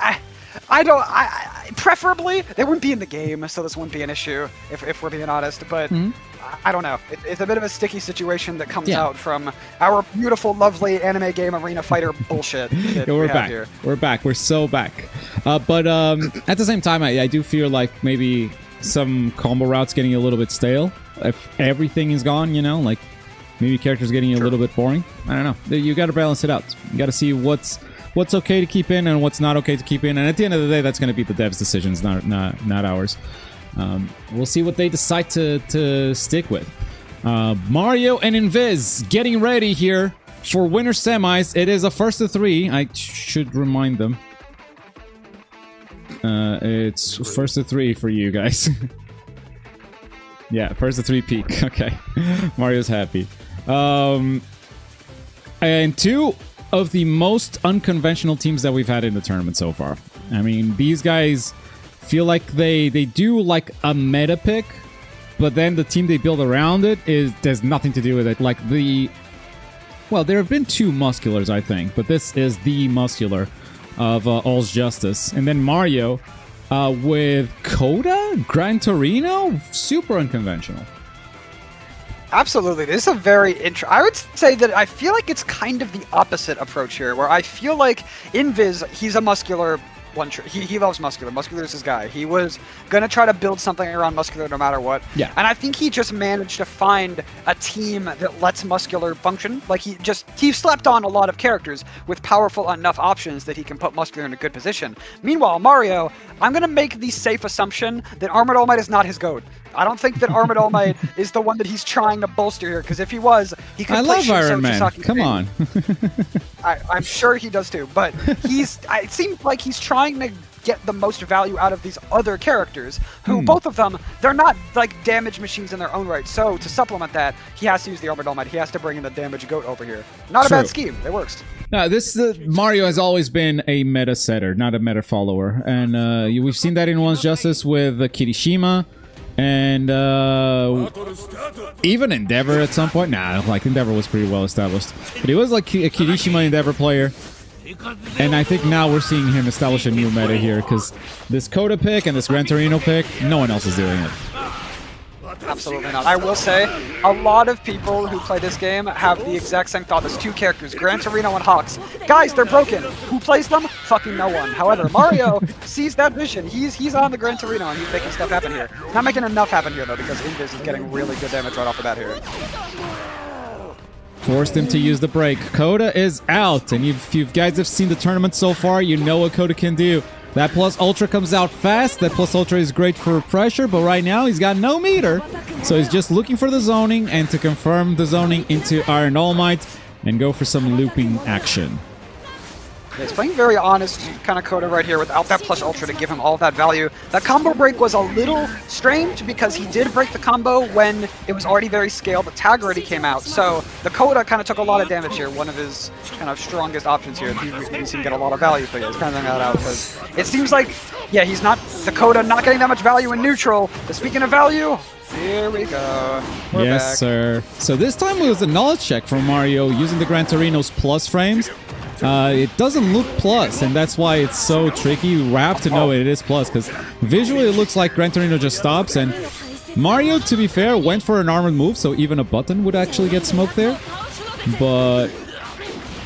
preferably, they wouldn't be in the game, so this wouldn't be an issue, if we're being honest, but I don't know. It's a bit of a sticky situation that comes out from our beautiful, lovely anime game arena fighter bullshit that we're back here. We're back. We're so back. But at the same time, I do feel like maybe some combo routes getting a little bit stale. If everything is gone, you know, like maybe characters getting a little bit boring. I don't know. You got to balance it out. You got to see what's okay to keep in and what's not okay to keep in, and at the end of the day, that's going to be the devs' decisions, not ours. We'll see what they decide to stick with. Mario and Invis getting ready here for winner semis, it is a first to 3. I should remind them. It's first to 3 for you guys. Yeah, first to 3 peak. Okay. Mario's happy. And 2 of the most unconventional teams that we've had in the tournament so far. I mean, these guys feel like they do like a meta pick, but then the team they build around it there's nothing to do with it. Like well, there have been 2 musculars, I think, but this is the muscular of All's Justice. And then Mario with Coda, Gran Torino, super unconventional. Absolutely. This is a very I would say that I feel like it's kind of the opposite approach here, where I feel like Invis, he's a muscular one. He loves muscular. Muscular is his guy. He was gonna try to build something around muscular no matter what. Yeah. And I think he just managed to find a team that lets muscular function. Like he slept on a lot of characters with powerful enough options that he can put muscular in a good position. Meanwhile, Mario, I'm gonna make the safe assumption that Armored All Might is not his goat. I don't think that Armored All Might is the one that he's trying to bolster here, because if he was, he could play love Iron Man. Come on. I'm sure he does too, but it seems like he's trying to get the most value out of these other characters, who both of them, they're not like damage machines in their own right. So to supplement that, he has to use the Armored All Might. He has to bring in the damage goat over here. Not a bad scheme. It works. No, Mario has always been a meta setter, not a meta follower, and we've seen that in One's Justice with Kirishima. And even Endeavor at some point. Nah, like Endeavor was pretty well established. But he was like a Kirishima Endeavor player. And I think now we're seeing him establish a new meta here, because this Coda pick and this Gran Torino pick, no one else is doing it. Absolutely not. I will say, a lot of people who play this game have the exact same thought. There's 2 characters, Gran Torino and Hawks. Guys, they're broken. Who plays them? Fucking no one. However, Mario sees that vision. He's on the Gran Torino and he's making stuff happen here. Not making enough happen here, though, because Invis is getting really good damage right off the bat here. Forced him to use the break. Coda is out, and if you guys have seen the tournament so far, you know what Coda can do. That plus ultra comes out fast. That plus ultra is great for pressure, but right now he's got no meter. So he's just looking for the zoning and to confirm the zoning into Iron All Might and go for some looping action. Yeah, he's playing very honest kind of Coda right here without that plus ultra to give him all of that value. That combo break was a little strange because he did break the combo when it was already very scaled. The tag already came out. So the Coda kind of took a lot of damage here. One of his kind of strongest options here. He's going to get a lot we're kind of throwing that out because it seems like, yeah, he's not, the Coda not getting that much value in neutral. But speaking of value, here we go. We're back. Sir. So this time it was a knowledge check from Mario using the Gran Torino's plus frames. It doesn't look plus, and that's why it's so tricky. You have to know it is plus, because visually it looks like Gran Torino just stops, and Mario, to be fair, went for an armored move, so even a button would actually get smoked there. But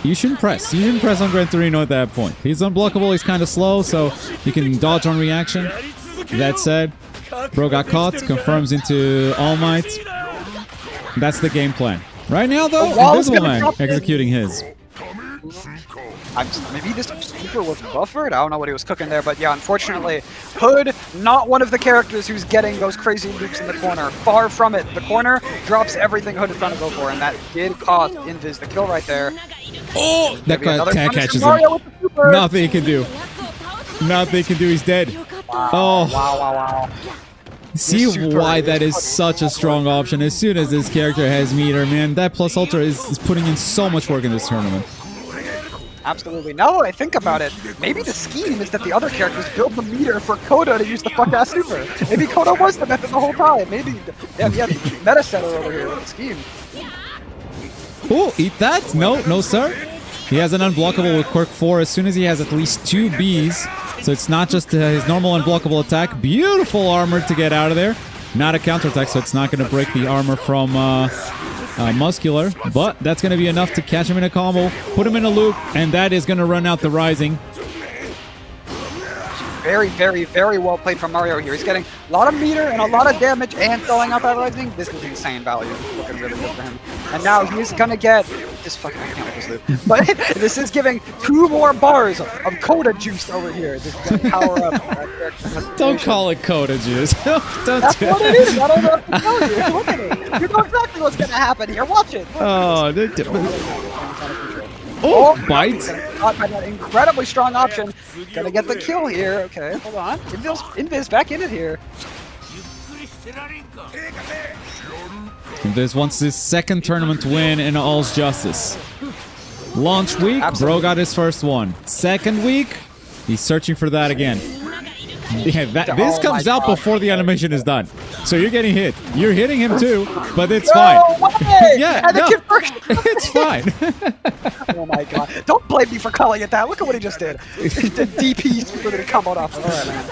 you shouldn't press. You shouldn't press on Gran Torino at that point. He's unblockable, he's kind of slow, so you can dodge on reaction. That said, bro got caught, confirms into All Might. That's the game plan. Right now, though, Invisible Man executing his. Maybe this super was buffered? I don't know what he was cooking there, but yeah, unfortunately, Hood, not one of the characters who's getting those crazy loops in the corner. Far from it. The corner drops everything Hood is trying to go for, and that did cost Invis the kill right there. Oh! That tag catches him. Nothing he can do. Nothing he can do. He's dead. Wow. Oh. Wow. See why that is such a strong option. As soon as this character has meter, man, that plus ultra is putting in so much work in this tournament. Absolutely. Now that I think about it, maybe the scheme is that the other characters build the meter for Coda to use the fuck-ass super. Maybe Coda was the method the whole time. Maybe, yeah, meta setter over here with the scheme. Oh, eat that? No, sir. He has an unblockable with Quirk 4 as soon as he has at least 2 Bs. So it's not just his normal unblockable attack. Beautiful armor to get out of there. Not a counterattack, so it's not going to break the armor from Muscular. But that's going to be enough to catch him in a combo, put him in a loop, and that is going to run out the Rising. Very, very, very well played from Mario here. He's getting a lot of meter and a lot of damage and throwing out that rising. This is insane value. Looking really good for him. And now he's gonna get this fucking, I can't with this loop. But this is giving 2 more bars of Coda juice over here. This is gonna power up. Don't call it Coda juice. Don't That's do what it. it is. I don't know what to tell you. Look at it. You know exactly what's gonna happen here. Watch it. Oh, oh, bite. Caught by that incredibly strong option. Gonna get the kill here. Okay, hold on. Invis back in it here. This wants his second tournament win in All's Justice. Launch week, Bro got his first one. Second week, he's searching for that again. Yeah, this comes out before the animation is done. So you're getting hit. You're hitting him too, but it's fine. Yeah, no, it's fine. Oh my god. Don't blame me for calling it that. Look at what he just did. The DP super that comboed off. Alright, man.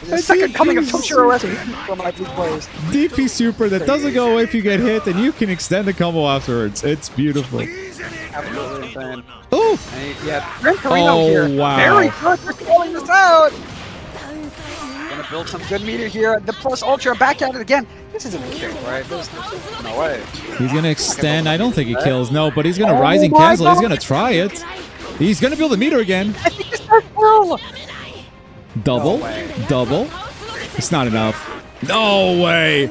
The second coming of Toshiro SP for my blue players. DP super that doesn't go away if you get hit, and you can extend the combo afterwards. It's beautiful. Absolutely insane. Ooh! Yeah, Gran Torino here. Wow. Very good for calling this out. Gonna build some good meter here. The plus ultra back at it again. This isn't a kill, right? There's no way. He's gonna extend. I don't think he kills. No, but he's gonna rising cancel. He's gonna try it. He's gonna build a meter again. I think this does well. Double. Double. It's not enough. No way.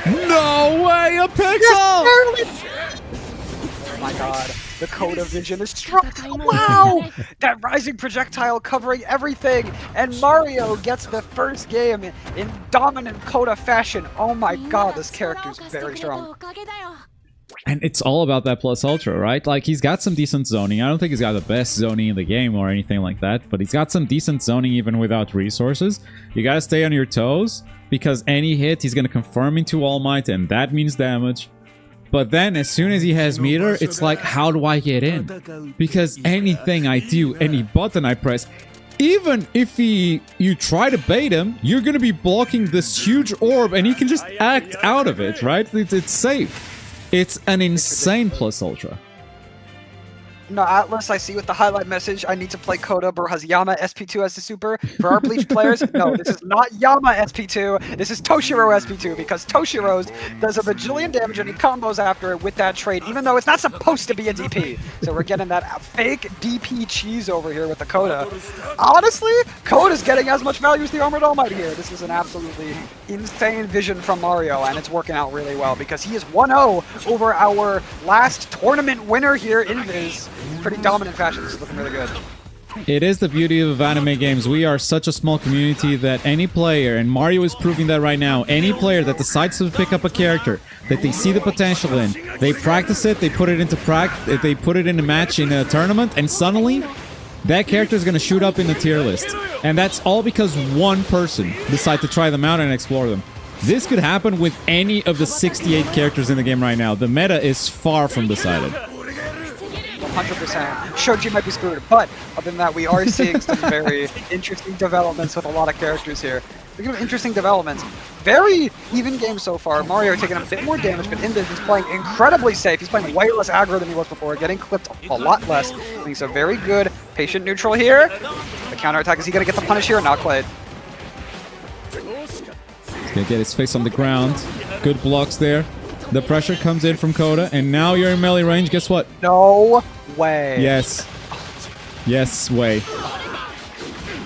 No way. A pixel. Oh my god. The Coda vision is strong. Wow! That rising projectile covering everything. And Mario gets the first game in dominant Coda fashion. Oh my god, this character is very strong. And it's all about that plus ultra, right? Like, he's got some decent zoning. I don't think he's got the best zoning in the game or anything like that, but he's got some decent zoning even without resources. You gotta stay on your toes, because any hit, he's gonna confirm into All Might, and that means damage. But then, as soon as he has meter, it's like, how do I get in? Because anything I do, any button I press, even if you try to bait him, you're gonna be blocking this huge orb, and he can just act out of it, right? It's safe. It's an insane plus ultra. No, Atlas, I see with the highlight message, I need to play Coda, bro has Yama SP2 as the super. For our Bleach players, no, this is not Yama SP2, this is Toshiro SP2, because Toshiro's does a bajillion damage and he combos after it with that trade, even though it's not supposed to be a DP. So we're getting that fake DP cheese over here with the Coda. Honestly, Coda's getting as much value as the Armored All Might here. This is an absolutely insane vision from Mario, and it's working out really well, because he is 1-0 over our last tournament winner here, Invis. Pretty dominant fashion. This is looking really good. It is the beauty of anime games. We are such a small community that any player, and Mario is proving that right now, any player that decides to pick up a character that they see the potential in, they practice it, they put it into they put it in a match in a tournament, and suddenly that character is going to shoot up in the tier list. And that's all because one person decided to try them out and explore them. This could happen with any of the 68 characters in the game right now. The meta is far from decided. 100%. Shoji might be screwed, but other than that, we are seeing some very interesting developments with a lot of characters here. Speaking of interesting developments, very even game so far. Mario taking a bit more damage, but Invis is playing incredibly safe. He's playing way less aggro than he was before, getting clipped a lot less. I think so. Very good patient neutral here. The counterattack, is he going to get the punish here? Not quite. He's going to get his face on the ground. Good blocks there. The pressure comes in from Coda, and now you're in melee range. Guess what? No way. Yes. Yes way.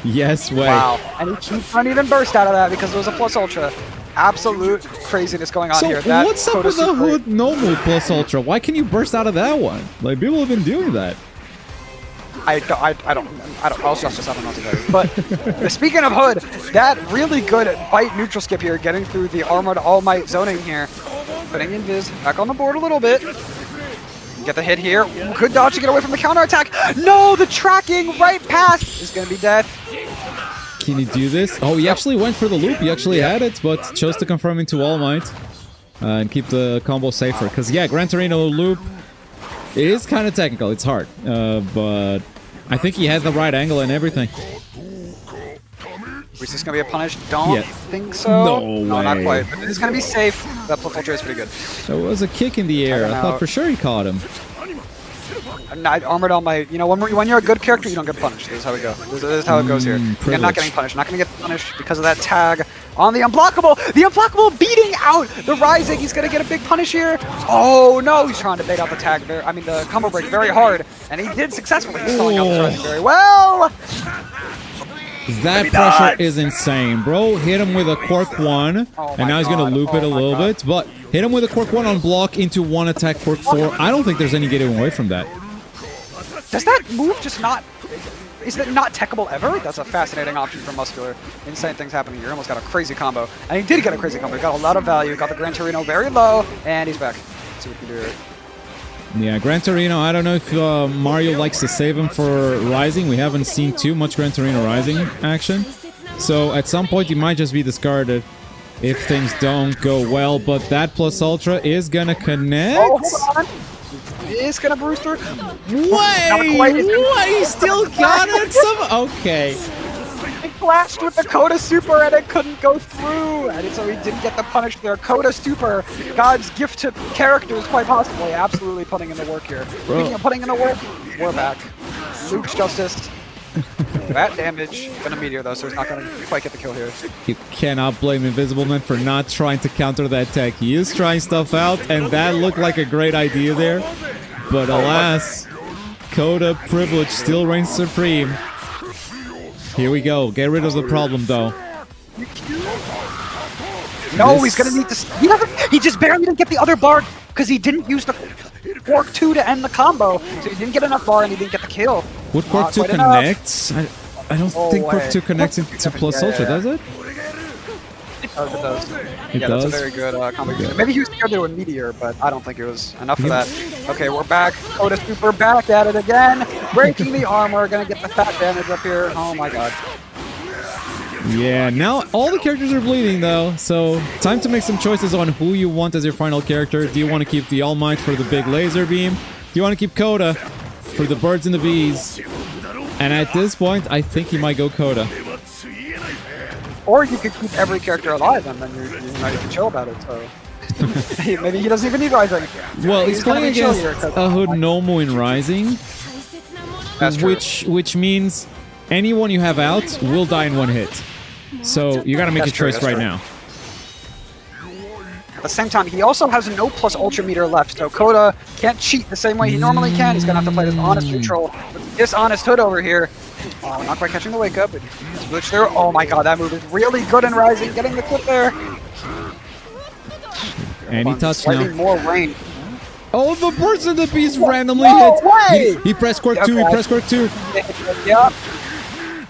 Yes way. Wow. And he keeps not even burst out of that because it was a plus ultra. Absolute craziness going on here. So what's up with the Hood normal plus ultra? Why can you burst out of that one? Like, people have been doing that. I don't know what to tell you. But speaking of Hood, that really good bite neutral skip here, getting through the Armored All Might zoning here. Putting Invis back on the board a little bit. Get the hit here. Good dodge to get away from the counterattack. No, the tracking right past is going to be death. Can he do this? Oh, he actually went for the loop. He actually had it, but chose to confirm into All Might and keep the combo safer. Because, yeah, Gran Torino loop, it is kind of technical. It's hard. But I think he had the right angle and everything. Is this going to be a punish? Don't think so. No way. Not quite. But it's going to be safe. That plus ultra is pretty good. There was a kick in the air. I thought for sure he caught him. Not armored on my. You know, when you're a good character, you don't get punished. This is how we go. This is how it goes here. You're not getting punished. Not going to get punished because of that tag on the unblockable. The unblockable beating out the Rising. He's going to get a big punish here. Oh no, he's trying to bait out the tag. The combo break very hard, and he did successfully. He's calling out the Rising very well. That pressure is insane, bro. Hit him with a Quirk 1, and now he's going to loop it a little bit, but hit him with a Quirk 1 on block into 1 attack Quirk 4. I don't think there's any getting away from that. Does that move just not... Is it not techable ever? That's a fascinating option for Muscular. Insane things happening here. Almost got a crazy combo. And he did get a crazy combo. He got a lot of value. Got the Gran Torino very low, and he's back. Let's see what we can do here. Yeah, Gran Torino, I don't know if Mario likes to save him for Rising. We haven't seen too much Gran Torino Rising action. So at some point he might just be discarded if things don't go well. But that plus Ultra is going to connect. Oh, hold on. Is going to bruise through. Wait, he still got it? Okay. He flashed with the Coda Super and it couldn't go through. And so he didn't get the punish there. Coda Super, God's gift to characters, quite possibly. Absolutely putting in the work here. Speaking of putting in the work, we're back. Luke's Justice. That damage. Gonna meteor though, so he's not gonna quite get the kill here. You cannot blame Invisible Man for not trying to counter that tech. He is trying stuff out, and that looked like a great idea there. But alas, Coda privilege still reigns supreme. Here we go. Get rid of the problem though. No, he's gonna need to. He just barely didn't get the other bar because he didn't use the Quirk 2 to end the combo, so he didn't get enough bar and he didn't get the kill. Would Quirk 2 connect? I don't think Quirk 2 connects into plus Ultra, does it? It does. It does? That's a very good combo. Yeah. Maybe he was scared to a meteor, but I don't think it was enough of that. Okay, we're back. Coda Super back at it again. Breaking the armor. Gonna get the fat damage up here. Oh my god. Yeah, now all the characters are bleeding though, so time to make some choices on who you want as your final character. Do you want to keep the All Might for the big laser beam? Do you want to keep Coda for the birds and the bees? And at this point, I think he might go Coda. Or you could keep every character alive and then you can chill about it, so... Maybe he doesn't even need Rising. Well, he's playing against a Hood Nomu in Rising, which means anyone you have out will die in one hit. So you gotta make a choice right now. At the same time, he also has no plus Ultra meter left, so Coda can't cheat the same way he normally can. He's gonna have to play this honest neutral with this honest Hood over here. Oh, not quite catching the wake up, but he's glitched there. Oh my god, that move is really good in Rising, getting the clip there. And he touched now. More range. Oh, the birds and the bees randomly hit. He pressed Quirk 2, he pressed Quirk 2. Yep.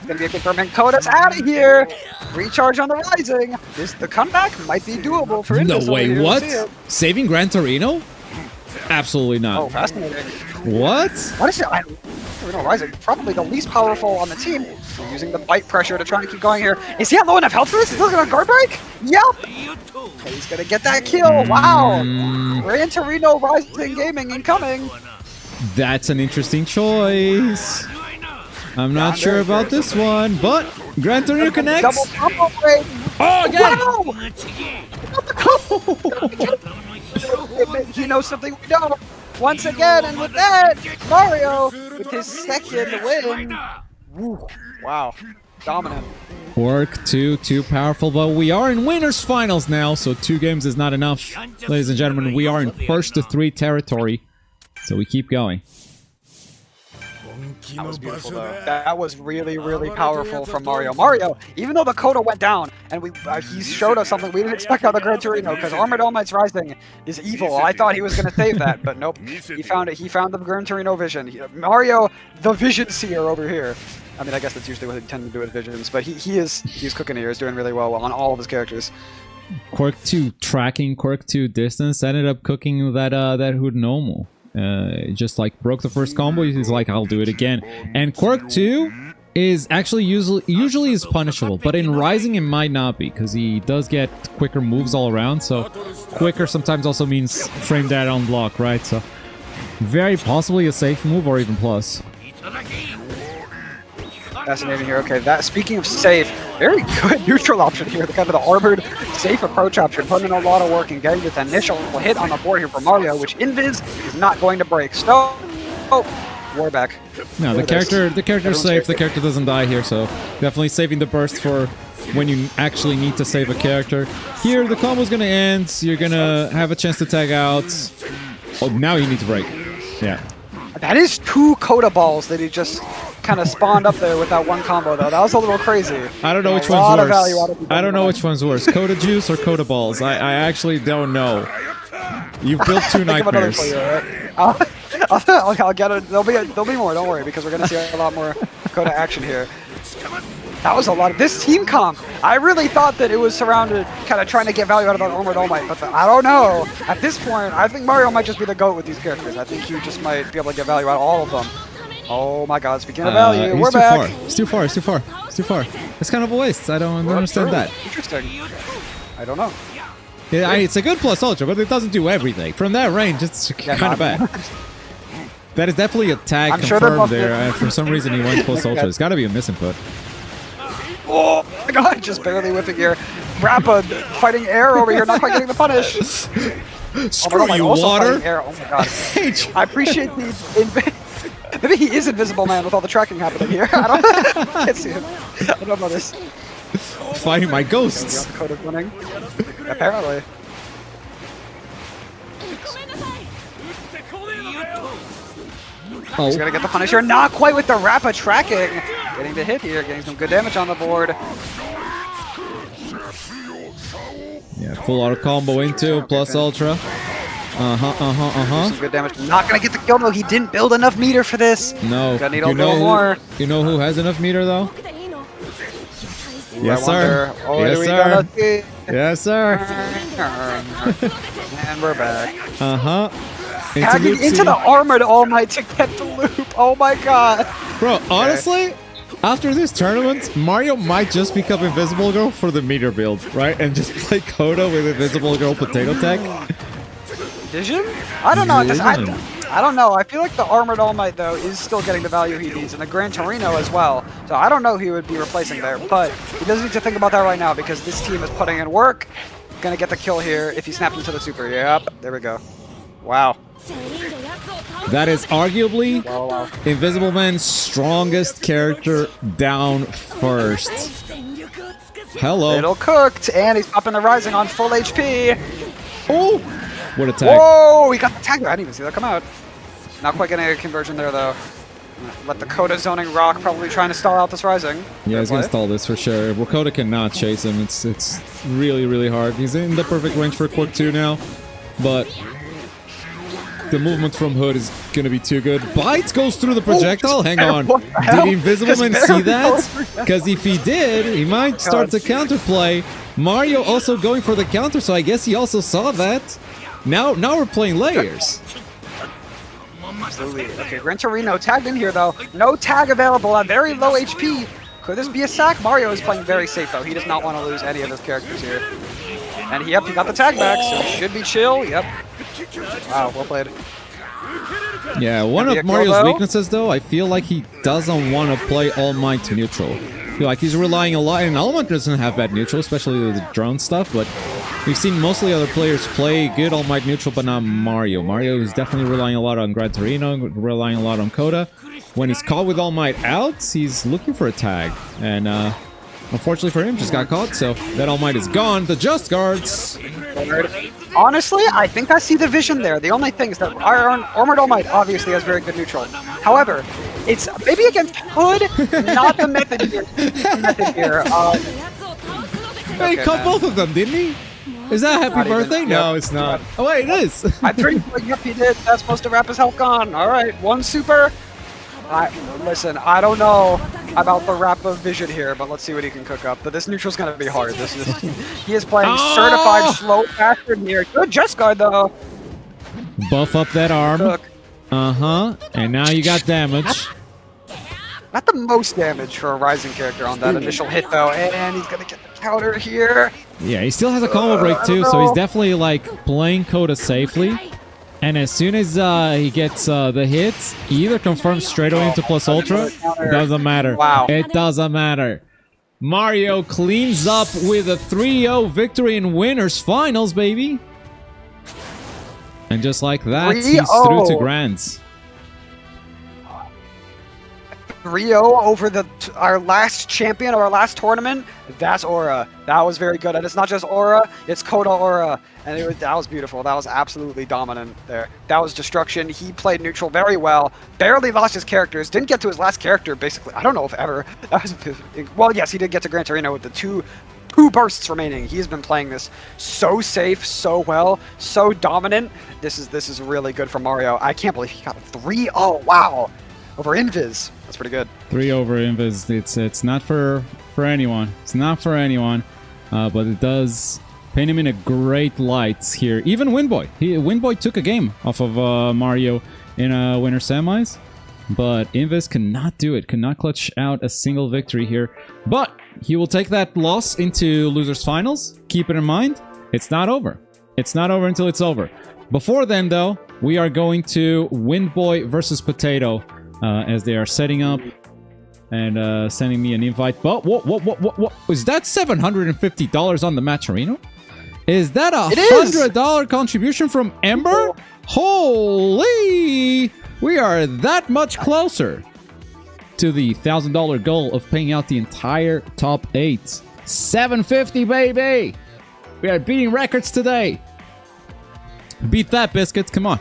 It's gonna be a confirming Coda's out of here. Recharge on the Rising. The comeback might be doable for Invis. No way, what? Saving Gran Torino? Absolutely not. Oh, fascinating. What? What is it? Torino Rising, probably the least powerful on the team. Using the bite pressure to try and keep going here. Is he at low enough health for this? He's looking at guard break? Yep! He's gonna get that kill. Wow! Gran Torino Rising Gaming incoming. That's an interesting choice. I'm not sure about this one, but Gran Torino connects. Double combo break. Oh, again! Wow! He knows something we don't. Once again, and with that, Mario with his second win. Woo. Wow. Dominant. Quirk 2, too powerful, but we are in winners finals now, so 2 games is not enough. Ladies and gentlemen, we are in first to 3 territory, so we keep going. That was beautiful, though. That was really, really powerful from Mario. Mario, even though the Coda went down, and he showed us something we didn't expect out of the Gran Torino, because Armored All Might's Rising is evil. I thought he was going to save that, but nope. He found it. He found the Gran Torino vision. Mario, the Vision Seer over here. I mean, I guess that's usually what they tend to do with visions, but he's cooking here. He's doing really well on all of his characters. Quirk 2 tracking, Quirk 2 distance, ended up cooking that Hood Nomu. Just like broke the first combo, he's like, I'll do it again. And Quirk 2 is actually usually is punishable, but in Rising it might not be, because he does get quicker moves all around, so quicker sometimes also means frame that on block, right? So very possibly a safe move or even plus. Fascinating here. Okay, speaking of safe, very good neutral option here. The kind of the armored safe approach option, putting in a lot of work and getting this initial hit on the board here for Mario, which Invis is not going to break. So, War back. No, the character's safe. The character doesn't die here, so definitely saving the burst for when you actually need to save a character. Here, the combo's gonna end. You're gonna have a chance to tag out. Oh, now you need to break. Yeah. That is 2 Coda balls that he just kind of spawned up there with that one combo, though. That was a little crazy. I don't know which one's worse. I don't know which one's worse. Coda Juice or Coda Balls? I actually don't know. You've built 2 nightmares. I'll get it. There'll be more. Don't worry, because we're gonna see a lot more Coda action here. That was a lot of this team comp. I really thought that it was surrounded, kind of trying to get value out of that Armored All Might, but I don't know. At this point, I think Mario might just be the GOAT with these characters. I think he just might be able to get value out of all of them. Oh my God! Speaking of value, we're back. It's too far. It's too far. It's too far. It's kind of a waste. I don't understand that. Interesting. I don't know. Yeah, it's a good plus ultra, but it doesn't do everything. From that range, it's kind of bad. That is definitely a tag confirmed there, and for some reason he went plus ultra. It's got to be a misinput. Oh my God! Just barely whipping here. Rappa fighting air over here, not quite getting the punish. Screw you, water! Oh my God! I appreciate the. Maybe he is Invisible Man with all the tracking happening here. I can't see him. I don't know this. Fighting my ghosts. Coda's winning. Apparently. Oh. He's gonna get the punish here. Not quite with the Rappa tracking. Getting the hit here, getting some good damage on the board. Yeah, full auto combo into plus ultra. Some good damage. Not gonna get the kill though. He didn't build enough meter for this. No. Gonna need a little more. You know who has enough meter though? Ooh, yes, sir. Yes, sir. Yes, sir. And we're back. Tagging into the Armored All Might to get the loop. Oh my God. Bro, honestly, after this tournament, Mario might just become Invisible Girl for the meter build, right? And just play Coda with Invisible Girl potato tag. Vision? I don't know. I don't know. I feel like the Armored All Might, though, is still getting the value he needs, and the Gran Torino as well. So I don't know who he would be replacing there, but he doesn't need to think about that right now because this team is putting in work. Gonna get the kill here if he snapped into the super. Yep, there we go. Wow. That is arguably Invisible Man's strongest character down first. Hello. Little cooked, and he's popping the Rising on full HP. Oh! What a tag. Whoa, he got the tag. I didn't even see that come out. Not quite getting a conversion there, though. Let the Coda zoning rock, probably trying to stall out this Rising. Yeah, he's going to stall this for sure. Well, Coda cannot chase him. It's really, really hard. He's in the perfect range for a quick 2 now, but the movement from Hood is going to be too good. Bites goes through the projectile. Hang on. Did Invisible Man see that? Because if he did, he might start to counterplay. Mario also going for the counter, so I guess he also saw that. Now we're playing layers. Absolutely. Okay, Gran Torino tagged in here, though. No tag available at very low HP. Could this be a sack? Mario is playing very safe, though. He does not want to lose any of his characters here. And yep, he got the tag back, so he should be chill. Yep. Wow, well played. Yeah, one of Mario's weaknesses, though, I feel like he doesn't want to play All Might to neutral. I feel like he's relying a lot, and All Might doesn't have bad neutral, especially with the drone stuff, but we've seen mostly other players play good All Might neutral, but not Mario. Mario is definitely relying a lot on Gran Torino, relying a lot on Coda. When he's caught with All Might out, he's looking for a tag, and unfortunately for him, just got caught, so that All Might is gone. The Just Guards! Honestly, I think I see the vision there. The only thing is that our Armored All Might obviously has very good neutral. However, it's maybe against Hood, not the method here. He caught both of them, didn't he? Is that Happy Birthday? No, it's not. Oh, wait, it is. I think, yep, he did. That's supposed to wrap his health gone. All right, one super. Listen, I don't know about the wrap of vision here, but let's see what he can cook up. But this neutral's gonna be hard. He is playing certified slow bastard here. Good just guard though. Buff up that arm. And now you got damage. Not the most damage for a Rising character on that initial hit though, and he's gonna get the counter here. Yeah, he still has a combo break too, so he's definitely like playing Coda safely. And as soon as he gets the hits, he either confirms straight away into plus ultra. It doesn't matter. Wow. It doesn't matter. Mario cleans up with a 3-0 victory in winners finals, baby. And just like that, he's through to grands. 3-0 over our last champion of our last tournament. That's Aura. That was very good. And it's not just Aura, it's Coda Aura. And that was beautiful. That was absolutely dominant there. That was destruction. He played neutral very well. Barely lost his characters. Didn't get to his last character, basically. I don't know if ever. Well, yes, he did get to Gran Torino with the two bursts remaining. He's been playing this so safe, so well, so dominant. This is really good for Mario. I can't believe he got 3-0. Wow. Over Invis. That's pretty good. 3 over Invis. It's not for anyone. It's not for anyone. But it does paint him in a great light here. Even Windboy. Windboy took a game off of Mario in winter semis. But Invis cannot do it. Cannot clutch out a single victory here. But he will take that loss into losers finals. Keep it in mind. It's not over. It's not over until it's over. Before then, though, we are going to Windboy versus Potato. As they are setting up and sending me an invite. But what? Is that $750 on the Mashiro? Is that a $100 contribution from Ember? Holy! We are that much closer to the $1,000 goal of paying out the entire top 8. $750, baby! We are beating records today. Beat that, Biscuits. Come on.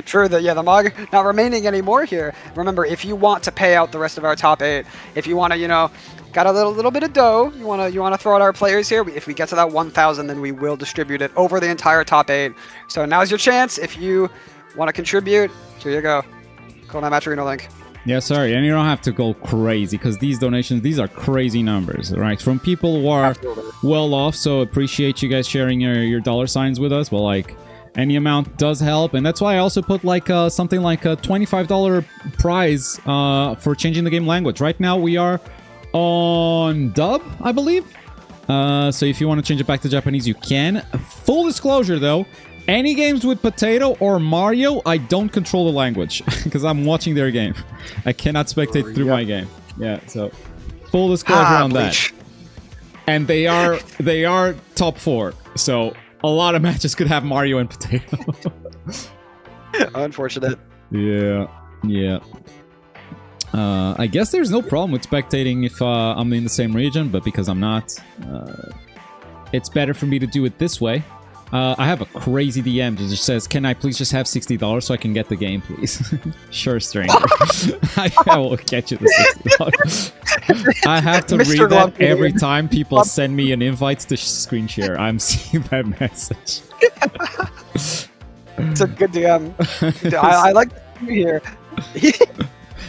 True, the mug not remaining anymore here. Remember, if you want to pay out the rest of our top 8, if you want to, got a little bit of dough, you want to throw out our players here. If we get to that 1,000, then we will distribute it over the entire top 8. So now's your chance. If you want to contribute, here you go. Go on that Mashiro link. Yeah, sorry, and you don't have to go crazy because these donations, these are crazy numbers, right? From people who are well off, so appreciate you guys sharing your dollar signs with us. But like, any amount does help, and that's why I also put like something like a $25 prize for changing the game language. Right now we are on dub, I believe. So if you want to change it back to Japanese, you can. Full disclosure though, any games with Potato or Mario, I don't control the language because I'm watching their game. I cannot spectate through my game. Yeah, so full disclosure on that. And they are top 4, so a lot of matches could have Mario and Potato. Unfortunate. Yeah. I guess there's no problem with spectating if I'm in the same region, but because I'm not, it's better for me to do it this way. I have a crazy DM that just says, "Can I please just have $60 so I can get the game, please?" Sure, stranger. I will get you the $60. I have to read that every time people send me an invite to screen share. I'm seeing that message. It's a good DM. I like you here.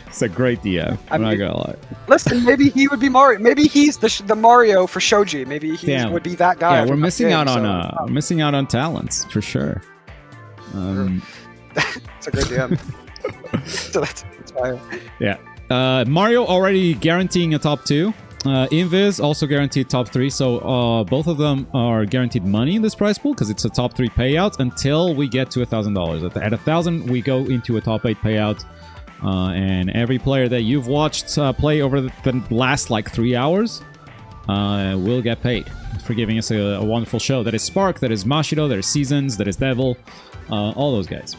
It's a great DM. I'm not gonna lie. Listen, maybe he would be Mario. Maybe he's the Mario for Shoji. Maybe he would be that guy. Yeah, we're missing out on missing out on talents for sure. It's a great DM. So that's fine. Yeah. Mario already guaranteeing a top 2. Invis also guaranteed top 3. So both of them are guaranteed money in this prize pool because it's a top 3 payout until we get to $1,000. At 1,000, we go into a top 8 payout. And every player that you've watched play over the last like 3 hours will get paid for giving us a wonderful show. That is Sparc, that is Mashiro, that is Seasons, that is Devil, all those guys.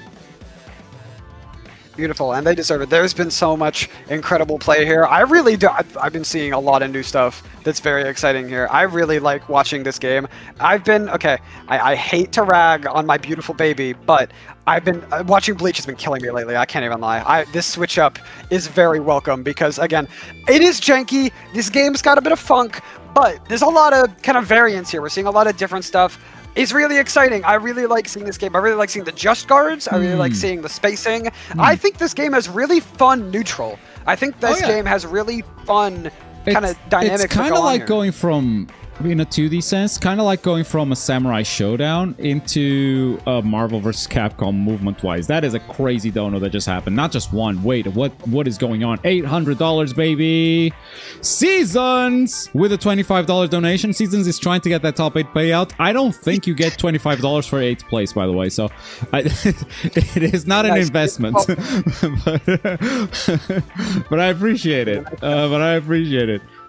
Beautiful, and they deserve it. There's been so much incredible play here. I really do. I've been seeing a lot of new stuff that's very exciting here. I really like watching this game. I hate to rag on my beautiful baby, but I've been watching Bleach has been killing me lately. I can't even lie. This switch up is very welcome because, again, it is janky. This game's got a bit of funk, but there's a lot of kind of variance here. We're seeing a lot of different stuff. It's really exciting. I really like seeing this game. I really like seeing the just guards. I really like seeing the spacing. I think this game has really fun neutral. I think this game has really fun kind of dynamics. It's kind of like going from, in a 2D sense, kind of like going from a Samurai Showdown into a Marvel vs. Capcom movement-wise. That is a crazy dono that just happened. Not just one. Wait, what is going on? $800, baby! Seasons! With a $25 donation. Seasons is trying to get that top 8 payout. I don't think you get $25 for 8th place, by the way. So, it is not an investment. But I appreciate it.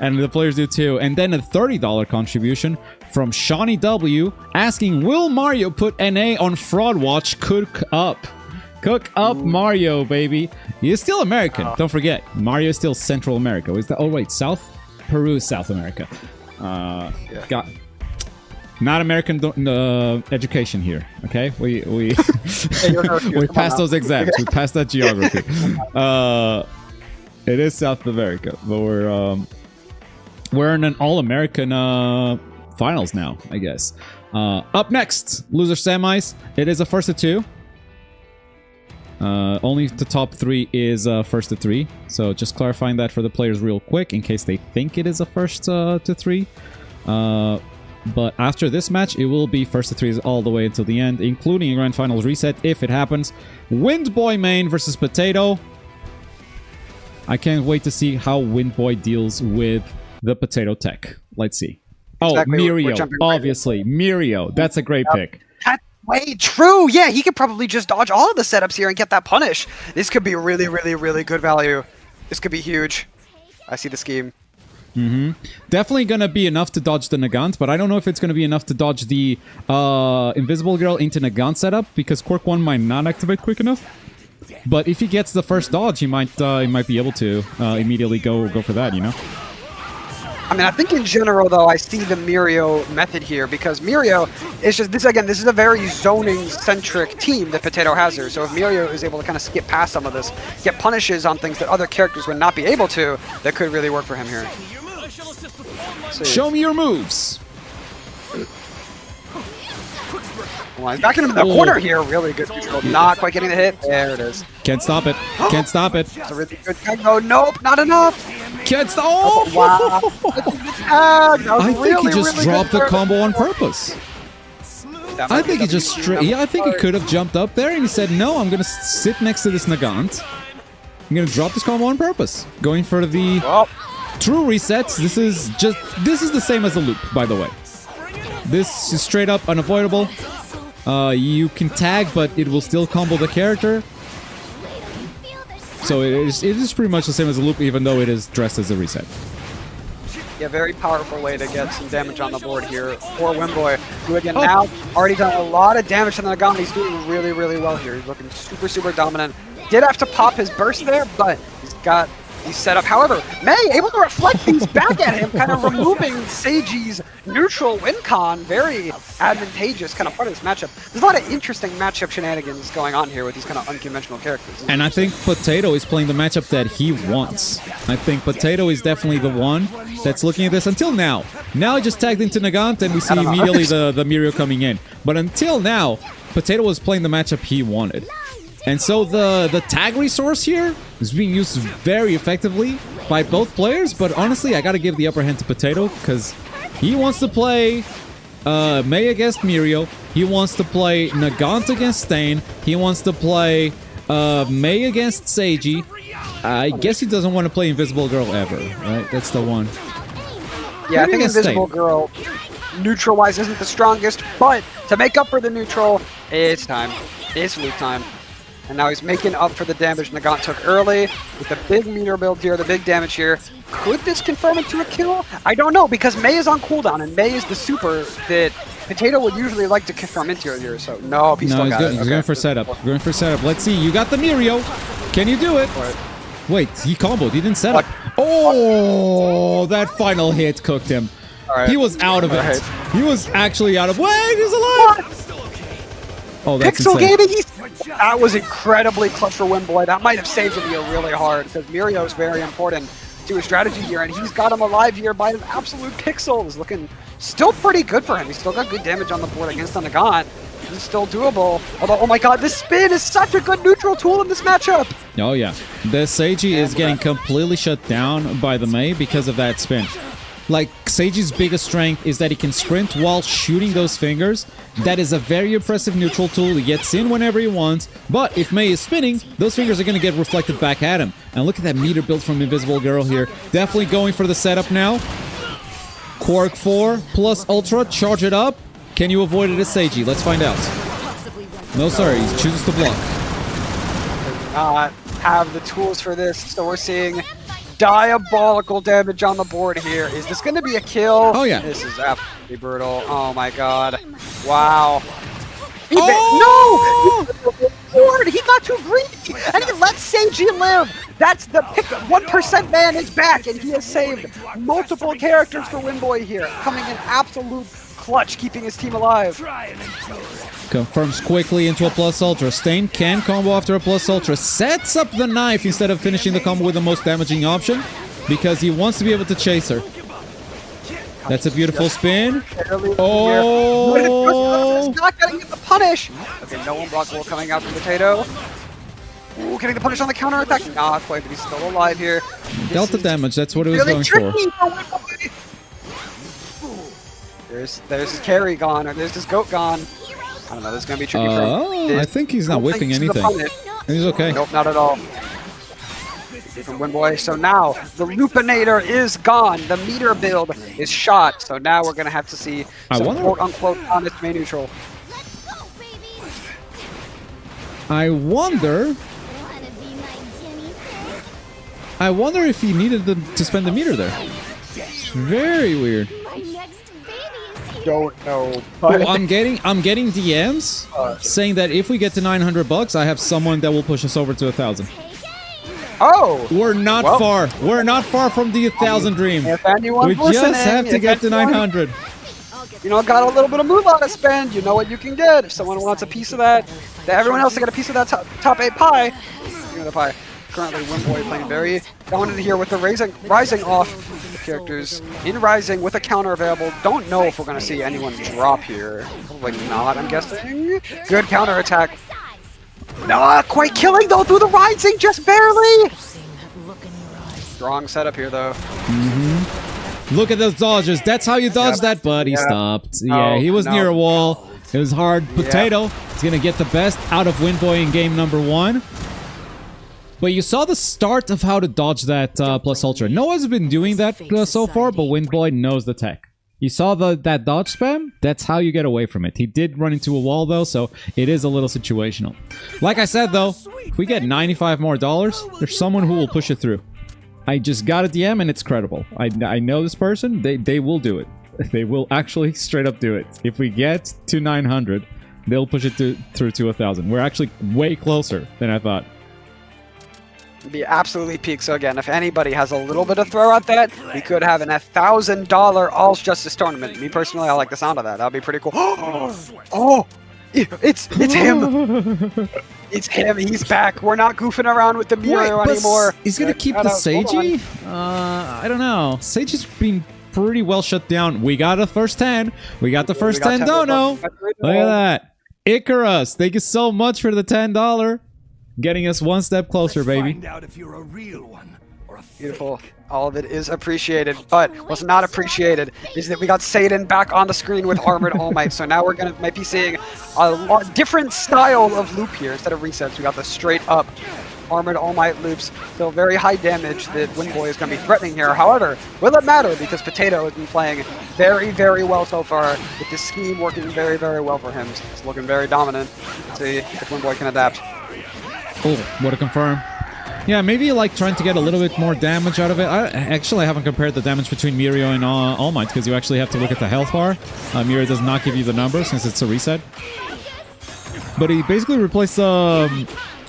And the players do too. And then a $30 contribution from Shawnee W asking, will Mario put NA on Fraud Watch cook up? Cook up Mario, baby. He is still American. Don't forget, Mario is still Central America. Is that? Oh wait, South Peru is South America. Got not American education here. Okay, we we passed those exams. We passed that geography. It is South America, but we're in an all-American finals now, I guess. Up next, loser semis. It is a first to 2. Only the top 3 is first to 3. So just clarifying that for the players real quick in case they think it is a first to 3. But after this match, it will be first to 3s all the way until the end, including a grand finals reset if it happens. Windboy main versus Potato. I can't wait to see how Windboy deals with the Potato tech. Let's see. Exactly, Mirio, obviously. Mirio, that's a great pick. Wait, true. Yeah, he could probably just dodge all of the setups here and get that punish. This could be really, really, really good value. This could be huge. I see the scheme. Definitely gonna be enough to dodge the Nagant, but I don't know if it's gonna be enough to dodge the Invisible Girl into Nagant setup because Quirk 1 might not activate quick enough. But if he gets the first dodge, he might be able to immediately go for that, you know? I mean, I think in general, though, I see the Mirio method here because Mirio is just, this is a very zoning-centric team that Potato has here. So if Mirio is able to kind of skip past some of this, get punishes on things that other characters would not be able to, that could really work for him here. Show me your moves. Well, he's backing him in the corner here. Really good control. Not quite getting the hit. There it is. Can't stop it. Can't stop it. It's a really good tag. Oh, nope, not enough. Can't stop. Oh, wow. I think he just dropped the combo on purpose. I think he just straight. Yeah, I think he could have jumped up there and he said, "No, I'm gonna sit next to this Nagant. I'm gonna drop this combo on purpose." Going for the true resets. This is the same as the loop, by the way. This is straight up unavoidable. You can tag, but it will still combo the character. So it is pretty much the same as a loop, even though it is dressed as a reset. Yeah, very powerful way to get some damage on the board here for Windboy, who again now already done a lot of damage to the Nagant. He's doing really, really well here. He's looking super, super dominant. Did have to pop his burst there, but he's got the setup. However, May able to reflect things back at him, kind of removing Seiji's neutral win con. Very advantageous kind of part of this matchup. There's a lot of interesting matchup shenanigans going on here with these kind of unconventional characters. And I think Potato is playing the matchup that he wants. I think Potato is definitely the one that's looking at this until now. Now he just tagged into Nagant and we see immediately the Mirio coming in. But until now, Potato was playing the matchup he wanted. And so the tag resource here is being used very effectively by both players, but honestly, I gotta give the upper hand to Potato, because he wants to play May against Mirio, he wants to play Nagant against Stain, he wants to play May against Seiji. I guess he doesn't want to play Invisible Girl ever, right? That's the one. Yeah, I think Invisible Girl, neutral-wise, isn't the strongest, but to make up for the neutral, it's time. It's loop time. And now he's making up for the damage Nagant took early with the big meter build here, the big damage here. Could this confirm into a kill? I don't know, because May is on cooldown, and May is the super that Potato would usually like to confirm into here. So no, he's still got it. He's going for setup. Going for setup. Let's see. You got the Mirio. Can you do it? Wait, he comboed. He didn't set up. Oh, that final hit cooked him. He was out of it. He was actually out of. Wait, he's alive. Oh, that's Pixel insane. gaming. That was incredibly clutch for Windboy. That might have saved him here really hard because Mirio is very important to his strategy here, and he's got him alive here by an absolute pixel. Is looking still pretty good for him. He's still got good damage on the board against the Nagant. This is still doable. Although, oh my god, this spin is such a good neutral tool in this matchup. Oh yeah, the Seiji is getting completely shut down by the May because of that spin. Like, Seiji's biggest strength is that he can sprint while shooting those fingers. That is a very impressive neutral tool. He gets in whenever he wants. But if May is spinning, those fingers are going to get reflected back at him. And look at that meter build from Invisible Girl here. Definitely going for the setup now. Quark 4 plus Ultra. Charge it up. Can you avoid it as Seiji? Let's find out. No, sir. He chooses to block. Does not have the tools for this. So we're seeing diabolical damage on the board here. Is this going to be a kill? Oh, yeah. This is absolutely brutal. Oh, my God. Wow. No! board. He got too greedy, and he let Seiji live. That's the pick. 1% man is back, and he has saved multiple characters for Windboy here, coming in absolute clutch, keeping his team alive. Confirms quickly into a plus ultra. Stain can combo after a plus ultra. Sets up the knife instead of finishing the combo with the most damaging option because he wants to be able to chase her. That's a beautiful spin. Oh! It's not getting the punish. Okay, no one block roll coming out from Potato. Ooh, getting the punish on the counter attack. Not quite, but he's still alive here. Dealt the damage. That's what it was Really going tricky for. Windboy. There's his carry gone, or there's his goat gone. I don't know, this is gonna be tricky for him. I think he's not whipping anything. He's okay. Nope, not at all. From Windboy. So now the Lupinator is gone. The meter build is shot. So now we're gonna have to see some quote-unquote honest main neutral. I wonder if he needed to spend the meter there. It's very weird. Don't know. Well, I'm getting DMs saying that if we get to $900, I have someone that will push us over to 1,000. Oh, we're not far. We're not far from the 1,000 dream. If anyone's we just have to get to 900. You know, got a little bit of Moolah to spend. You know what you can get. If someone wants a piece of that, everyone else to get a piece of that top 8 pie. Give me the pie. Currently, Windboy playing very dominant here with the rising off characters in Rising with a counter available. Don't know if we're going to see anyone drop here. Probably not, I'm guessing. Good counter attack. Not quite killing though through the Rising, just barely. Strong setup here though. Look at those dodges. That's how you dodge that, but he stopped. Yeah, he was near a wall. It was hard. Potato is going to get the best out of Windboy in game number 1. But you saw the start of how to dodge that plus ultra. Noah's been doing that so far, but Windboy knows the tech. You saw that dodge spam? That's how you get away from it. He did run into a wall though, so it is a little situational. Like I said though, if we get $95 more, there's someone who will push it through. I just got a DM and it's credible. I know this person, they will do it. They will actually straight up do it. If we get to 900, they'll push it through to 1,000. We're actually way closer than I thought. Be absolutely peak. So again, if anybody has a little bit of throw at that, we could have an $1,000 All's Justice tournament. Me personally, I like the sound of that. That'd be pretty cool. Oh, it's him. It's him. He's back. We're not goofing around with the meter anymore. He's gonna keep the Seiji? I don't know. Seiji's been pretty well shut down. We got a first 10. We got the first 10 dono. Look at that. Icarus, thank you so much for the $10. Getting us one step closer, baby. Find out if you're a real one or a beautiful. All of it is appreciated, but what's not appreciated is that we got Satan back on the screen with Armored All Might. So now might be seeing a different style of loop here. Instead of resets, we got the straight up Armored All Might loops. Still very high damage that Windboy is going to be threatening here. However, will it matter? Because Potato has been playing very, very well so far, with this scheme working very, very well for him. It's looking very dominant. Let's see if Windboy can adapt. Oh, what a confirm. Yeah, maybe like trying to get a little bit more damage out of it. I haven't compared the damage between Mirio and All Might because you actually have to look at the health bar. Mirio does not give you the number since it's a reset. But he basically replaced a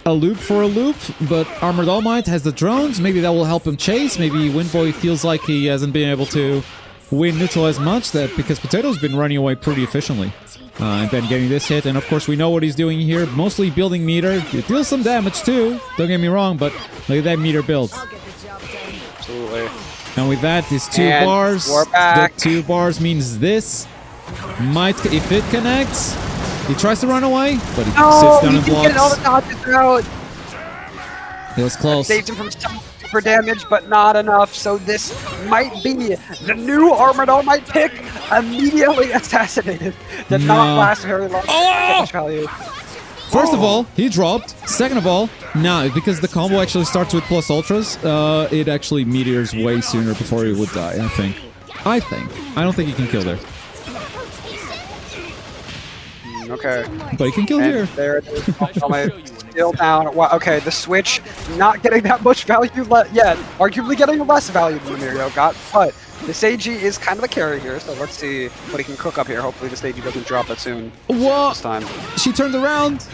loop for a loop, but Armored All Might has the drones. Maybe that will help him chase. Maybe Windboy feels like he hasn't been able to win neutral as much because Potato's been running away pretty efficiently. And then getting this hit, and of course we know what he's doing here, mostly building meter. It deals some damage too, don't get me wrong, but look at that meter build. Absolutely. And with that, these 2 bars, the 2 bars means this might, if it connects, he tries to run away, but he sits down and blocks. All the dodges out. It was close. Saved him from some super damage, but not enough. So this might be the new Armored All Might pick. Immediately assassinated. Did not last very long. Value. First of all, he dropped. Second of all, now because the combo actually starts with plus ultras, it actually meteors way sooner before he would die. I think. I don't think he can kill there. Okay. But he can kill here. There it is. Still down. Wow, okay, the switch not getting that much value yet. Arguably getting less value than the Mirio got, but the Seiji is kind of the carry here, so let's see what he can cook up here. Hopefully the Seiji doesn't drop it soon. Whoa! This time. She turned around.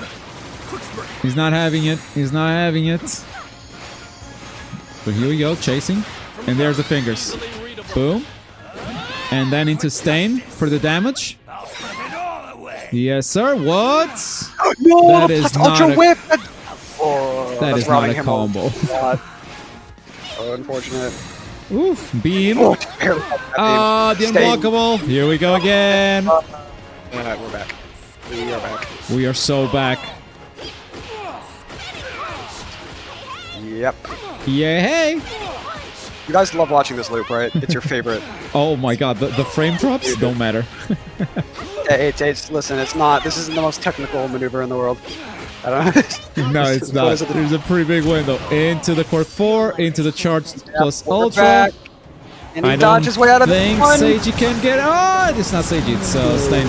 He's not having it. He's not having it. But here we go, chasing. And there's the fingers. Boom. And then into Stain for the damage. Yes, sir. What? No, That is plus not Ultra a- Whip. Oh, That that's is not routing a him combo. God. So unfortunate. Oof. Beam. Oh, terrible. Ah, the Stain. unblockable. Here we go again. Alright, we're back. We are back. We are so back. Yep. Yeah, hey. You guys love watching this loop, right? It's your favorite. Oh my god, the frame drops don't matter. Listen, it's not. This isn't the most technical maneuver in the world. I don't know. No, it's not. There's a pretty big window. Into the Cork 4, into the charge plus we're Ultra. back. And he I dodges his way out of think the one. Seiji can get. Oh, it's not Seiji. It's Stain.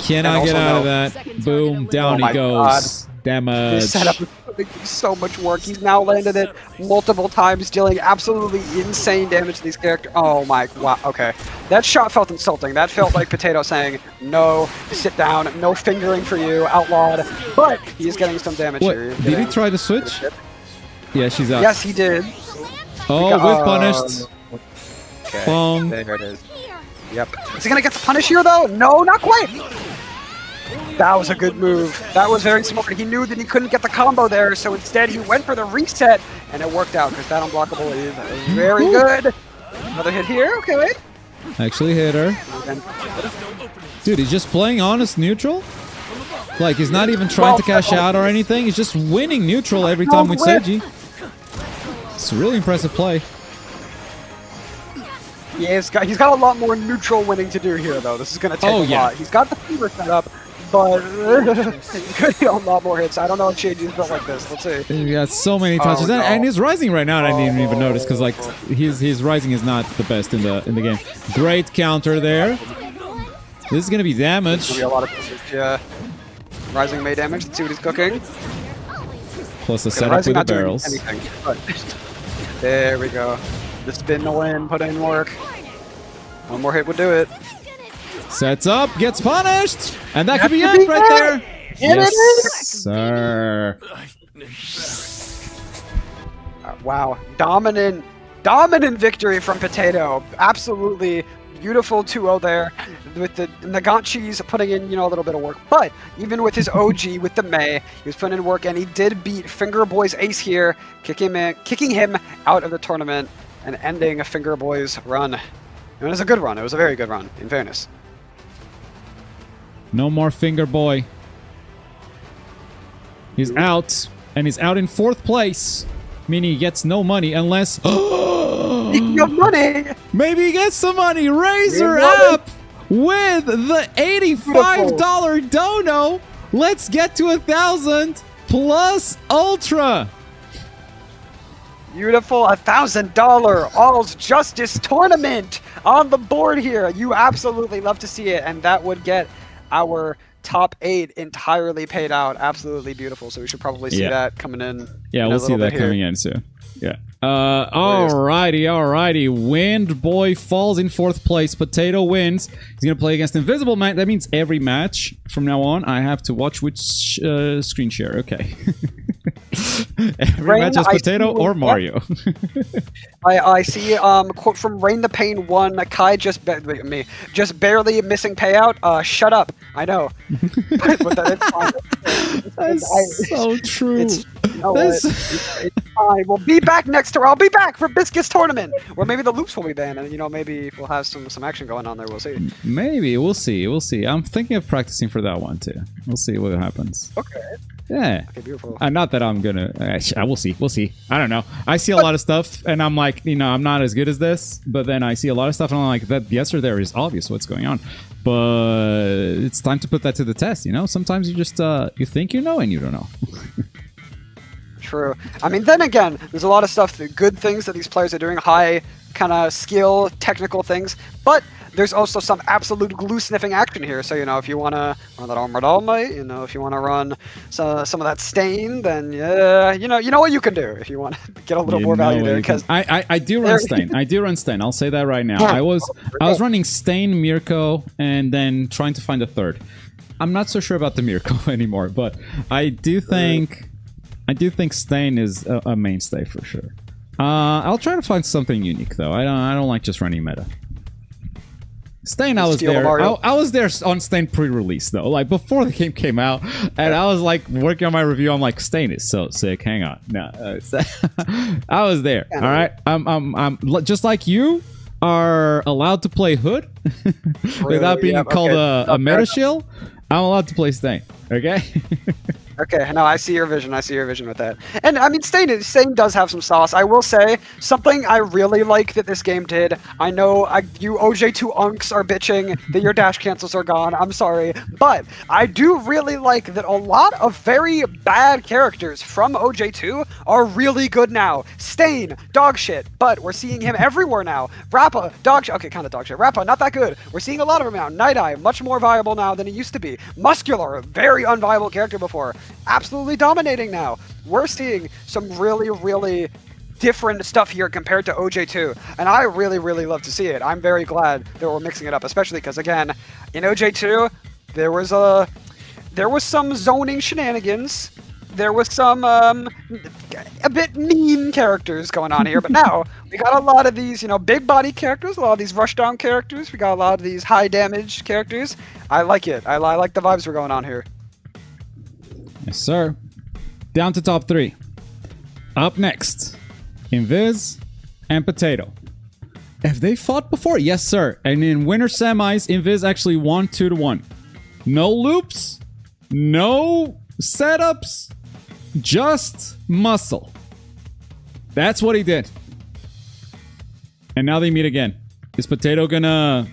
Cannot get out of that. Boom, down Oh he my goes. Damage. This setup is putting so much work. He's now landed it multiple times, dealing absolutely insane damage to these characters. Oh my, wow, okay. That shot felt insulting. That felt like Potato saying, no, sit down, no fingering for you, outlawed. But he is getting some damage What? here. Did he try to switch? Yeah, she's out. Yes, he did. Oh, whip punished. Okay, Bong. there it is. Yep. Is he gonna get the punish here though? No, not quite. That was a good move. That was very smart. He knew that he couldn't get the combo there, so instead he went for the reset, and it worked out because that unblockable is very good. Another hit here, okay. Actually hit her. Dude, he's just playing honest neutral? Like, he's not even trying to cash out or anything. He's just winning neutral every time with Seiji. It's a really impressive play. Yeah, he's got a lot more neutral winning to do here, though. This is going to take a lot. He's got the fever set up, but he's going to get a lot more hits. I don't know if Sheiji's built like this. Let's see. He got so many touches, no. and he's rising right now. And I didn't even notice because like his rising is not the best in the game. Great counter there. This is gonna be damage. There's going to be a lot of damage, yeah. Rising May damage. Let's see what he's cooking. Plus the Okay, setup Rising with the not doing barrels. anything, but there we go. The spin to win, put in work. One more hit would do it. Sets up, gets punished, and that could be it right there. Yes, sir. Wow, dominant victory from Potato. Absolutely beautiful 2-0 there, with the Nagantchis putting in, a little bit of work. But even with his OG, with the May, he was putting in work, and he did beat Finger Boy's ace here, kicking him out of the tournament and ending a Finger Boy's run. And it was a good run. It was a very good run, in fairness. No more Finger Boy. He's out, and he's out in 4th place, meaning he gets no money unless... Speaking of money! Maybe he gets some money. Razor up with the $85 dono. Let's get to 1,000 plus Ultra. Beautiful, $1,000 All's Justice tournament on the board here. You absolutely love to see it, and that would get our top 8 entirely paid out. Absolutely beautiful. So we should probably see that coming in. Yeah, we'll see that coming in soon. Yeah. Alrighty. Windboy falls in 4th place. Potato wins. He's gonna play against Invisible Man. That means every match from now on, I have to watch which screen share. Okay. Every match is Potato or Mario. I see quote from Rain the Pain 1. Kai just barely missing payout. Shut up. I know. But that's fine. That's so true. It's fine. We'll be back next tour. I'll be back for Biscuits tournament, or maybe the loops will be banned, and maybe we'll have some action going on there. We'll see. Maybe we'll see. I'm thinking of practicing for that one too. We'll see what happens. Okay. Yeah. Okay, beautiful. Not that I'm gonna. We'll see. We'll see. I don't know. I see a lot of stuff, and I'm like, I'm not as good as this. But then I see a lot of stuff, and I'm like, that the answer there is obvious. What's going on? But it's time to put that to the test. Sometimes you just you think you know, and you don't know. True. I mean, then again, there's a lot of stuff, good things that these players are doing, high kind of skill, technical things, but there's also some absolute glue-sniffing action here. So, if you want to run that Armored All Might, if you want to run some of that Stain, then, you know what you can do if you want to get a little more value there. Because I do run Stain. I do run Stain. I'll say that right now. I was running Stain, Mirko, and then trying to find a third. I'm not so sure about the Miracle anymore, but I do think Stain is a mainstay for sure. I'll try to find something unique though. I don't like just running meta. Stain, I was there. I was there on Stain pre-release though, like before the game came out, and I was like working on my review. I'm like, Stain is so sick. Hang on, no, I was there. All right, I'm just like you are allowed to play Hood without being called a meta shill. I'm allowed to play Stain. Okay. Okay, no, I see your vision. I see your vision with that. And I mean, Stain does have some sauce. I will say something I really like that this game did. I know you OJ2 unks are bitching that your dash cancels are gone. I'm sorry, but I do really like that a lot of very bad characters from OJ2 are really good now. Stain, dog shit, but we're seeing him everywhere now. Rappa, dog shit. Okay, kind of dog shit. Rappa, not that good. We're seeing a lot of him now. Night Eye, much more viable now than he used to be. Muscular, a very unviable character before. Absolutely dominating now. We're seeing some really, really different stuff here compared to OJ2, and I really, really love to see it. I'm very glad that we're mixing it up, especially because, again, in OJ2, there was some zoning shenanigans. There was some a bit mean characters going on here, but now we got a lot of these, big body characters, a lot of these rushdown characters. We got a lot of these high damage characters. I like it. I like the vibes we're going on here. Yes, sir. Down to top 3. Up next, Invis and Potato. Have they fought before? Yes, sir. And in winter semis, Invis actually won 2-1. No loops, no setups, just muscle. That's what he did. And now they meet again. Is Potato gonna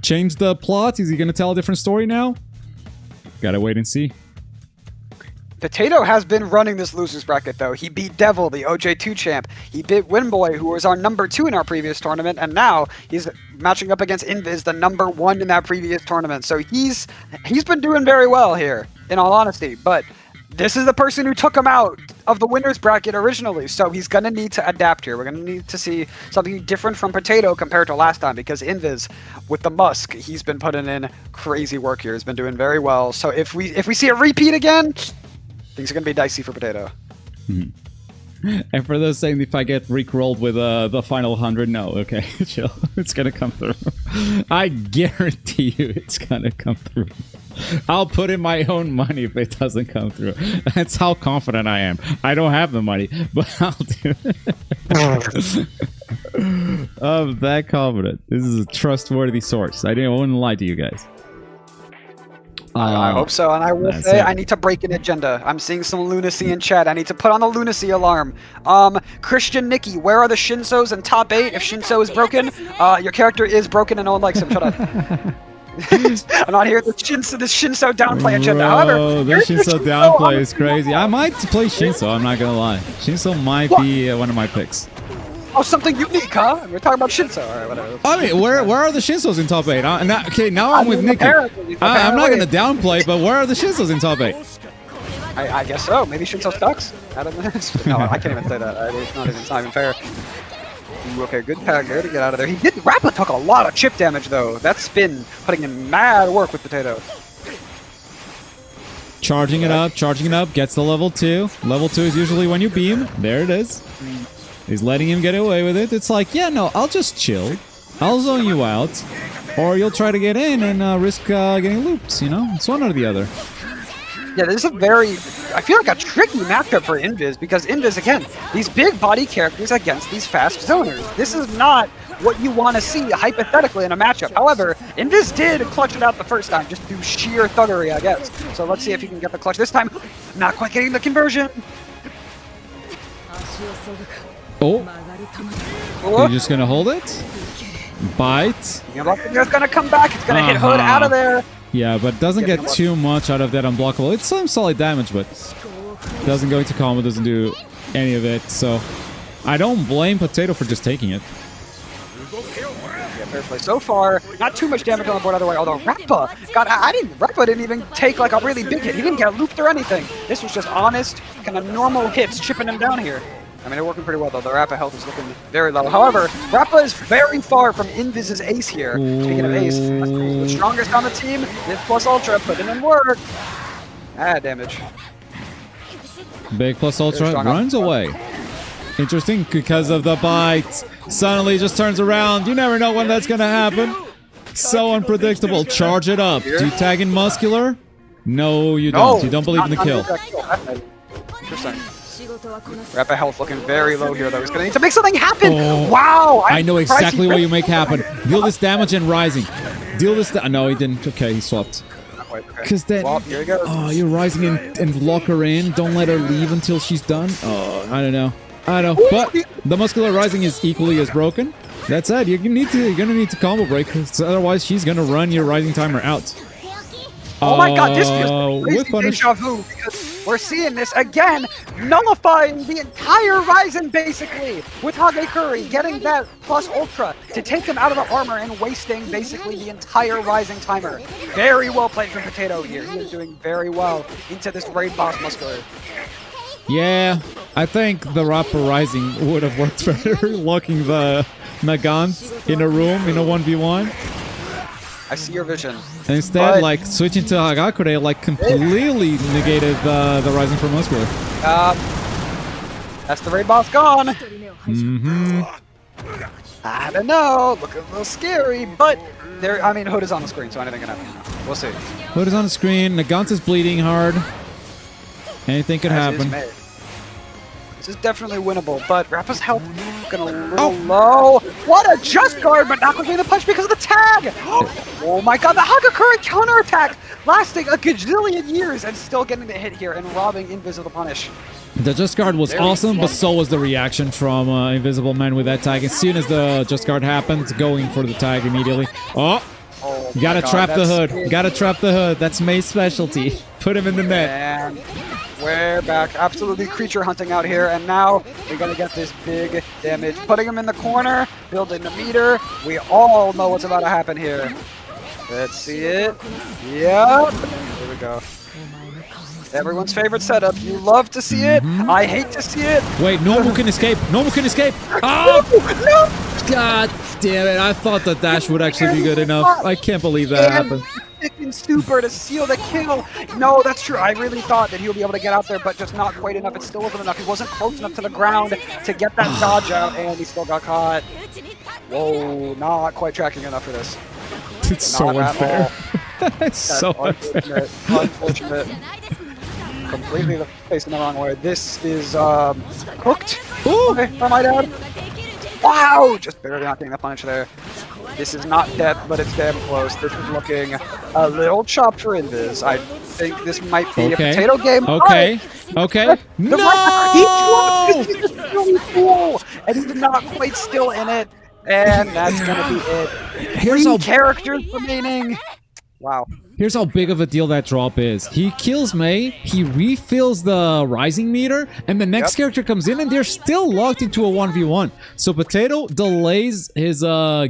change the plot? Is he gonna tell a different story now? Gotta wait and see. Potato has been running this losers bracket though. He beat Devil, the OJ2 champ. He beat Windboy, who was our number 2 in our previous tournament, and now he's matching up against Invis, the number 1 in that previous tournament. So he's been doing very well here, in all honesty. But this is the person who took him out of the winners bracket originally, so he's gonna need to adapt here. We're gonna need to see something different from Potato compared to last time, because Invis, with the Musk, he's been putting in crazy work here. He's been doing very well. So if we see a repeat again, things are going to be dicey for Potato. And for those saying if I get rickrolled with the final 100, no, okay, chill. It's going to come through. I guarantee you it's going to come through. I'll put in my own money if it doesn't come through. That's how confident I am. I don't have the money, but I'll do it. I'm that confident. This is a trustworthy source. I wouldn't lie to you guys. I hope so, and I will say I need to break an agenda. I'm seeing some lunacy in chat. I need to put on the lunacy alarm. Christian Nikki, where are the Shinsos in top 8? If Shinso is broken, your character is broken and no one likes him. Shut up. I'm not here with this Shinso downplay agenda. However, the Shinso downplay is crazy. I might play Shinso, I'm not gonna lie. Shinso might be one of my picks. Oh, something unique, huh? We're talking about Shinso. All right, whatever. I mean, where are the Shinsos in top 8? Okay, now I'm with Nikki. I'm not going to downplay, but where are the Shinsos in top 8? I guess so. Maybe Shinso sucks. I don't know. No, I can't even say that. It's not even fair. Ooh, okay, good tag there to get out of there. Rappa took a lot of chip damage, though. That spin putting in mad work with Potato. Charging it up, gets the level 2. Level 2 is usually when you beam. There it is. He's letting him get away with it. It's like, yeah, no, I'll just chill. I'll zone you out. Or you'll try to get in and risk getting looped, It's one or the other. Yeah, this is I feel like a tricky matchup for Invis, because Invis, again, these big body characters against these fast zoners. This is not what you want to see hypothetically in a matchup. However, Invis did clutch it out the first time, just through sheer thuggery, I guess. So let's see if he can get the clutch this time. Not quite getting the conversion. Oh, you're just gonna hold it? Bite. It's gonna come back. It's gonna hit Hood out of there. Yeah, but doesn't get too much out of that unblockable. It's some solid damage, but doesn't go into combo, doesn't do any of it. So I don't blame Potato for just taking it. Yeah, fair play. So far, not too much damage on the board either way. Although Rappa Rappa didn't even take like a really big hit. He didn't get looped or anything. This was just honest, kind of normal hits chipping him down here. I mean, they're working pretty well, though. The Rappa health is looking very low. However, Rappa is very far from Invis's ace here. Speaking of ace, the strongest on the team, Invis plus Ultra, putting in work. Damage. Big plus Ultra runs away. Interesting, because of the bite. Suddenly just turns around. You never know when that's going to happen. So unpredictable. Charge it up. Do you tag in Muscular? No, you don't. You don't believe in the kill. Interesting. Rappa health looking very low here, though. He's going to need to make something happen. Oh, wow. I know exactly what you make happen. Deal this damage and rising. Deal this. No, he didn't. Okay, he swapped. Because then, you're rising and lock her in. Don't let her leave until she's done. Oh, I don't know. But the Muscular Rising is equally as broken. That said, you're gonna need to combo break, otherwise she's gonna run your rising timer out. Oh my god, this feels crazy deja vu, because we're seeing this again, nullifying the entire Ryzen basically, with Hage Curry getting that plus Ultra to take him out of the armor and wasting basically the entire Rising timer. Very well played from Potato here. He is doing very well into this raid boss Muscular. Yeah, I think the Rappa Rising would have worked better, locking the Nagant in a room in a 1v1. I see your vision. And instead, like, switching to Hagakure, like, completely negated the Rising from Muscular. That's the raid boss gone. Mm-hmm. I don't know, looking a little scary, but there. I mean, Hood is on the screen, so anything can happen. We'll see. Hood is on the screen, Nagant is bleeding hard. Anything could happen. This is definitely winnable, but Rappa's health looking a little low. What a just guard, but not going to be the punch because of the tag! Oh my god, the Hagakure counterattack lasting a gajillion years and still getting the hit here and robbing Invis of the punish. The just guard was awesome, but so was the reaction from Invisible Man with that tag. As soon as the just guard happened, going for the tag immediately. Gotta trap the Hood. Gotta trap the Hood. That's May's specialty. Put him in the net. And we're back. Absolutely creature hunting out here. And now we're going to get this big damage. Putting him in the corner. Building the meter. We all know what's about to happen here. Let's see it. Yep. Here we go. Everyone's favorite setup. You love to see it. I hate to see it. Wait, Normal can escape. Normal can escape. Oh! No! God damn it. I thought the dash would actually be good enough. I can't believe that happened. Super to seal the kill. No, that's true. I really thought that he would be able to get out there, but just not quite enough. It still wasn't enough. He wasn't close enough to the ground to get that dodge out, and he still got caught. Whoa, not quite tracking enough for this. It's so unfair. It's so unfair. Unfortunate. Completely facing the wrong way. This is cooked. Okay, for my dad. Wow! Just barely not getting the punish there. This is not death, but it's damn close. This is looking a little chopped for Invis. I think this might be a potato game. Okay. No! He's really cool, and he's not quite still in it. And that's gonna be it. Here's 3 characters remaining. Wow. Here's how big of a deal that drop is. He kills May, he refills the rising meter, and the next character comes in and they're still locked into a 1v1. So Potato delays his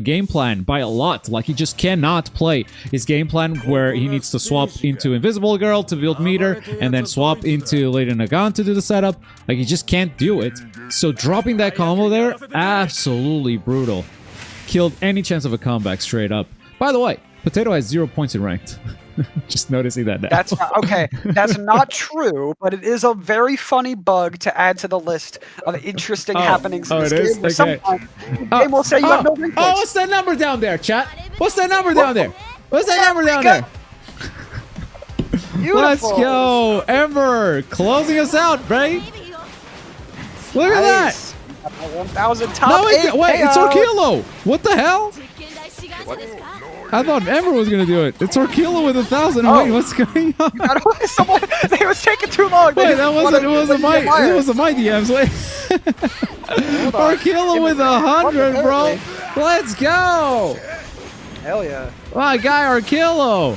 game plan by a lot. Like, he just cannot play his game plan where he needs to swap into Invisible Girl to build meter and then swap into Lady Nagant to do the setup. Like, he just can't do it. So dropping that combo there, absolutely brutal. Killed any chance of a comeback straight up. By the way, Potato has 0 points in ranked. Just noticing that now. That's not, okay. That's not true, but it is a very funny bug to add to the list of interesting happenings in this game. Okay. Game will say you have no rank points. What's that number down there, chat? What's that number down there? What's that number down there? Beautiful. Let's go, Ember, closing us out, right? Look at that. 1,000 top no, 8 wait, it's KO. Orkilo. What the hell? I thought Ember was gonna do it. It's Orkilo with 1,000. Wait, what's going on? They was taking too long. Wait, that wasn't. It wasn't my DMs. Wait. Orkilo with 100, bro. Let's go. Hell yeah. My guy Orkilo.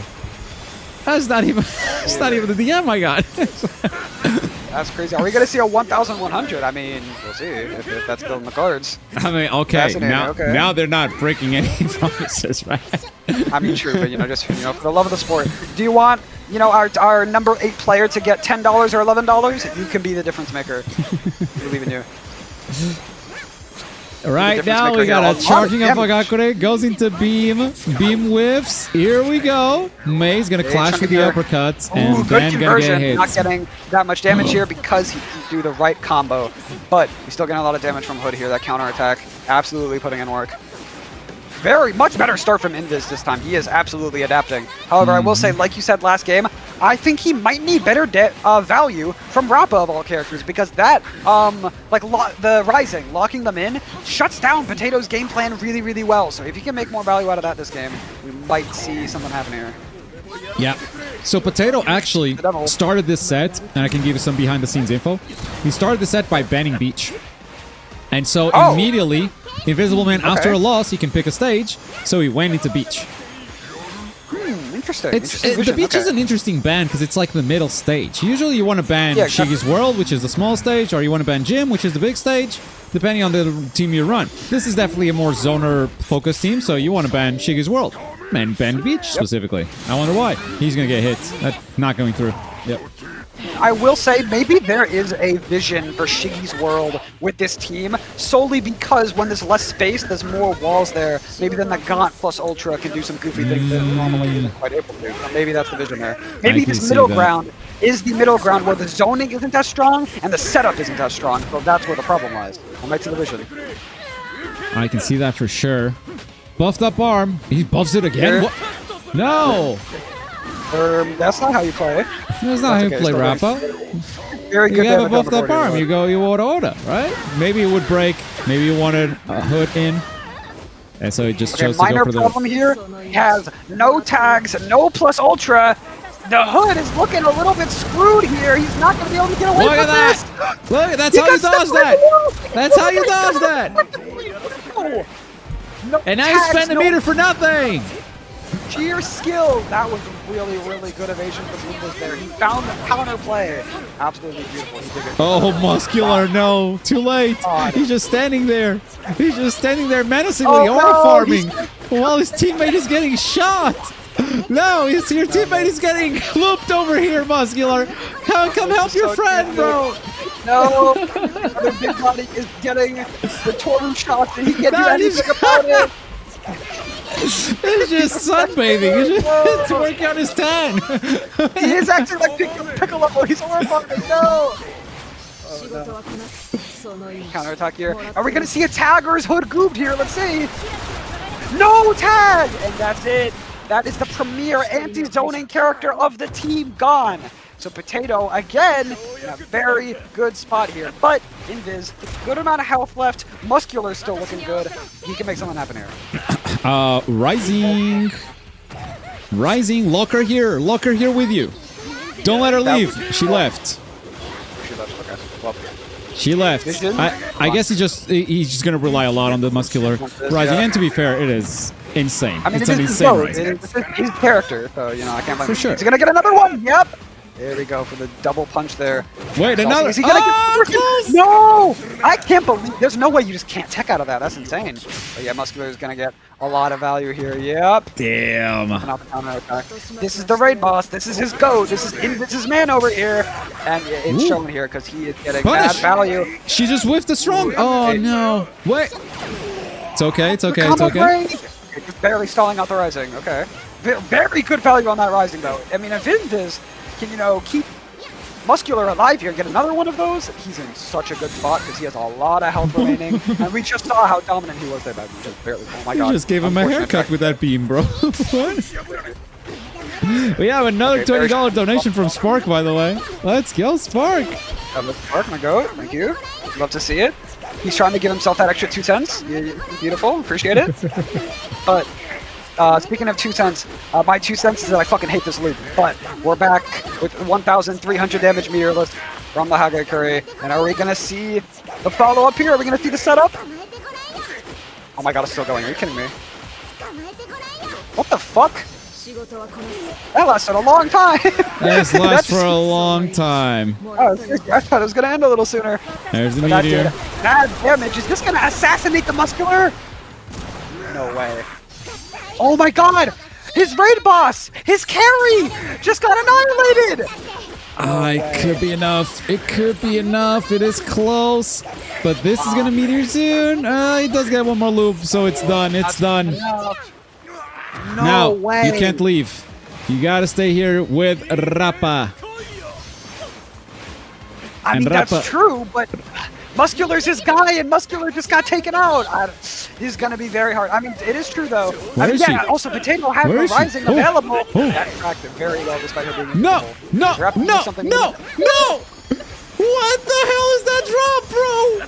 That's not even. It's not even the DM I got. That's crazy. Are we going to see a 1,100? I mean, we'll see if that's still in the cards. I mean, okay. Now they're not breaking any promises, right? I mean, true, but just for the love of the sport. Do you want our number 8 player to get $10 or $11? You can be the difference maker. We believe in you. Right now, we got a charging up Agakure, goes into beam whiffs. Here we go. May's gonna clash with the uppercuts, and then gonna get hit. Not getting that much damage here because he can do the right combo, but he's still getting a lot of damage from Hood here. That counter attack, absolutely putting in work. Very much better start from Invis this time. He is absolutely adapting. However, I will say, like you said last game, I think he might need better value from Rappa of all characters, because that, the Rising, locking them in, shuts down Potato's game plan really, really well. So if he can make more value out of that this game, we might see something happen here. Yeah. So Potato actually started this set, and I can give you some behind-the-scenes info. He started the set by banning Beach. And so immediately, Invisible Man, after a loss, he can pick a stage, so he went into Beach. Interesting. The Beach is an interesting ban because it's like the middle stage. Usually you want to ban Shigi's World, which is the small stage, or you want to ban Gym, which is the big stage, depending on the team you run. This is definitely a more zoner-focused team, so you want to ban Shigi's World. And ban Beach specifically. I wonder why. He's going to get hit. That's not going through. Yep. I will say maybe there is a vision for Shigi's World with this team, solely because when there's less space, there's more walls there. Maybe then the Gaunt plus Ultra can do some goofy things that normally isn't quite able to. So maybe that's the vision there. Maybe this middle ground is the middle ground where the zoning isn't as strong and the setup isn't as strong, so that's where the problem lies. I might see the vision. I can see that for sure. Buffed up arm. He buffs it again? What? No! That's not how you play. That's not how you play Rappa. Very good. You have a buffed up arm. You go, you Oda, right? Maybe it would break. Maybe you wanted a Hood in. And so he just chose to go for the... Minor problem here. He has no tags, no plus Ultra. The Hood is looking a little bit screwed here. He's not going to be able to get away from this. Look, that's how you dodge that. That's how you dodge that. And now you spend a meter for nothing. Sheer skill. That was a really, really good evasion from Invis there. He found the counter play. Absolutely beautiful. He did it. Oh, Muscular, no. Too late. He's just standing there. He's just standing there menacingly aura farming while his teammate is getting shot. No, your teammate is getting looped over here, Muscular. Come help your friend, bro. No, the big body is getting the Toru shots and he can't do anything about it. He's just sunbathing. He's just working on his tan. He is acting like Piccolo. He's horrifying. No. Counter attack here. Are we going to see a tag or is Hood gooped here? Let's see. No tag! And that's it. That is the premier anti-zoning character of the team gone. So Potato, again, in a very good spot here. But Invis, good amount of health left. Muscular still looking good. He can make something happen here. Rising, lock her here with you. Don't let her leave. She left. She left. I guess he's just gonna rely a lot on the Muscular Rising. And to be fair, it is insane. I mean, it's an insane Rising. It's his character, so you know I can't blame him. For sure. He's gonna get another one. Yep. There we go for the double punch there. Wait, another. Is he gonna get No! I can't believe. There's no way you just can't tech out of that. That's insane. But yeah, Muscular is gonna get a lot of value here. Yep. Damn. This is the raid boss. This is his goat. This is Invis's man over here, and it's showing here because he is getting bad value. She just whiffed a strong. Oh no! Wait. It's okay. It's okay. It's okay. Just barely stalling out the Rising. Okay. Very good value on that Rising though. I mean, if Invis can, keep Muscular alive here and get another one of those, he's in such a good spot because he has a lot of health remaining. And we just saw how dominant he was there, but just barely. Oh my god. You just gave him a haircut with that beam, bro. What? We have another $20 donation from Sparc, by the way. Let's go, Sparc. Sparc, my goat. Thank you. Love to see it. He's trying to give himself that extra 2 cents. Beautiful. Appreciate it. But speaking of 2 cents, my 2 cents is that I fucking hate this loop. But we're back with 1,300 damage meterless from the Hagakure. And are we going to see the follow-up here? Are we going to see the setup? Oh my god, it's still going. Are you kidding me? What the fuck? That lasted a long time. That's lasted for a long time. I thought it was going to end a little sooner. There's the meteor. Bad damage. Is this going to assassinate the Muscular? No way. Oh my god! His raid boss! His carry! Just got annihilated! It could be enough. It could be enough. It is close. But this is going to meteor soon. He does get one more loop, so it's done. It's done. No Now, way. you can't leave. You got to stay here with Rappa. I mean, And Rappa- that's true, but Muscular's his guy, and Muscular just got taken out. He's going to be very hard. I mean, it is true, though. Where is she? Also, Potato has Where the is she? Rising Oh, available. oh. That tracked it very well, despite her being No, invisible. no, Rappa no, did something no, good. no! What the hell is that drop, bro?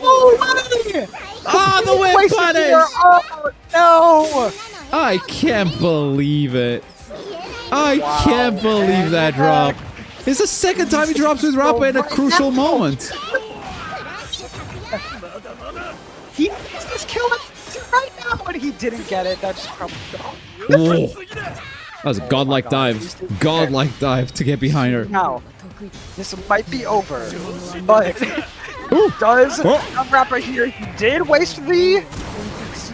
Oh, my! Ah, the whip Wasted punish! here. Oh, no! I can't believe it. I can't believe that drop. It's the second time he drops with Rappa at a crucial moment. He needs this kill right now, but he didn't get it. That's probably... Oh, that was a godlike dive. Godlike dive to get behind her. Now, this might be over, but does Rappa here? He did waste the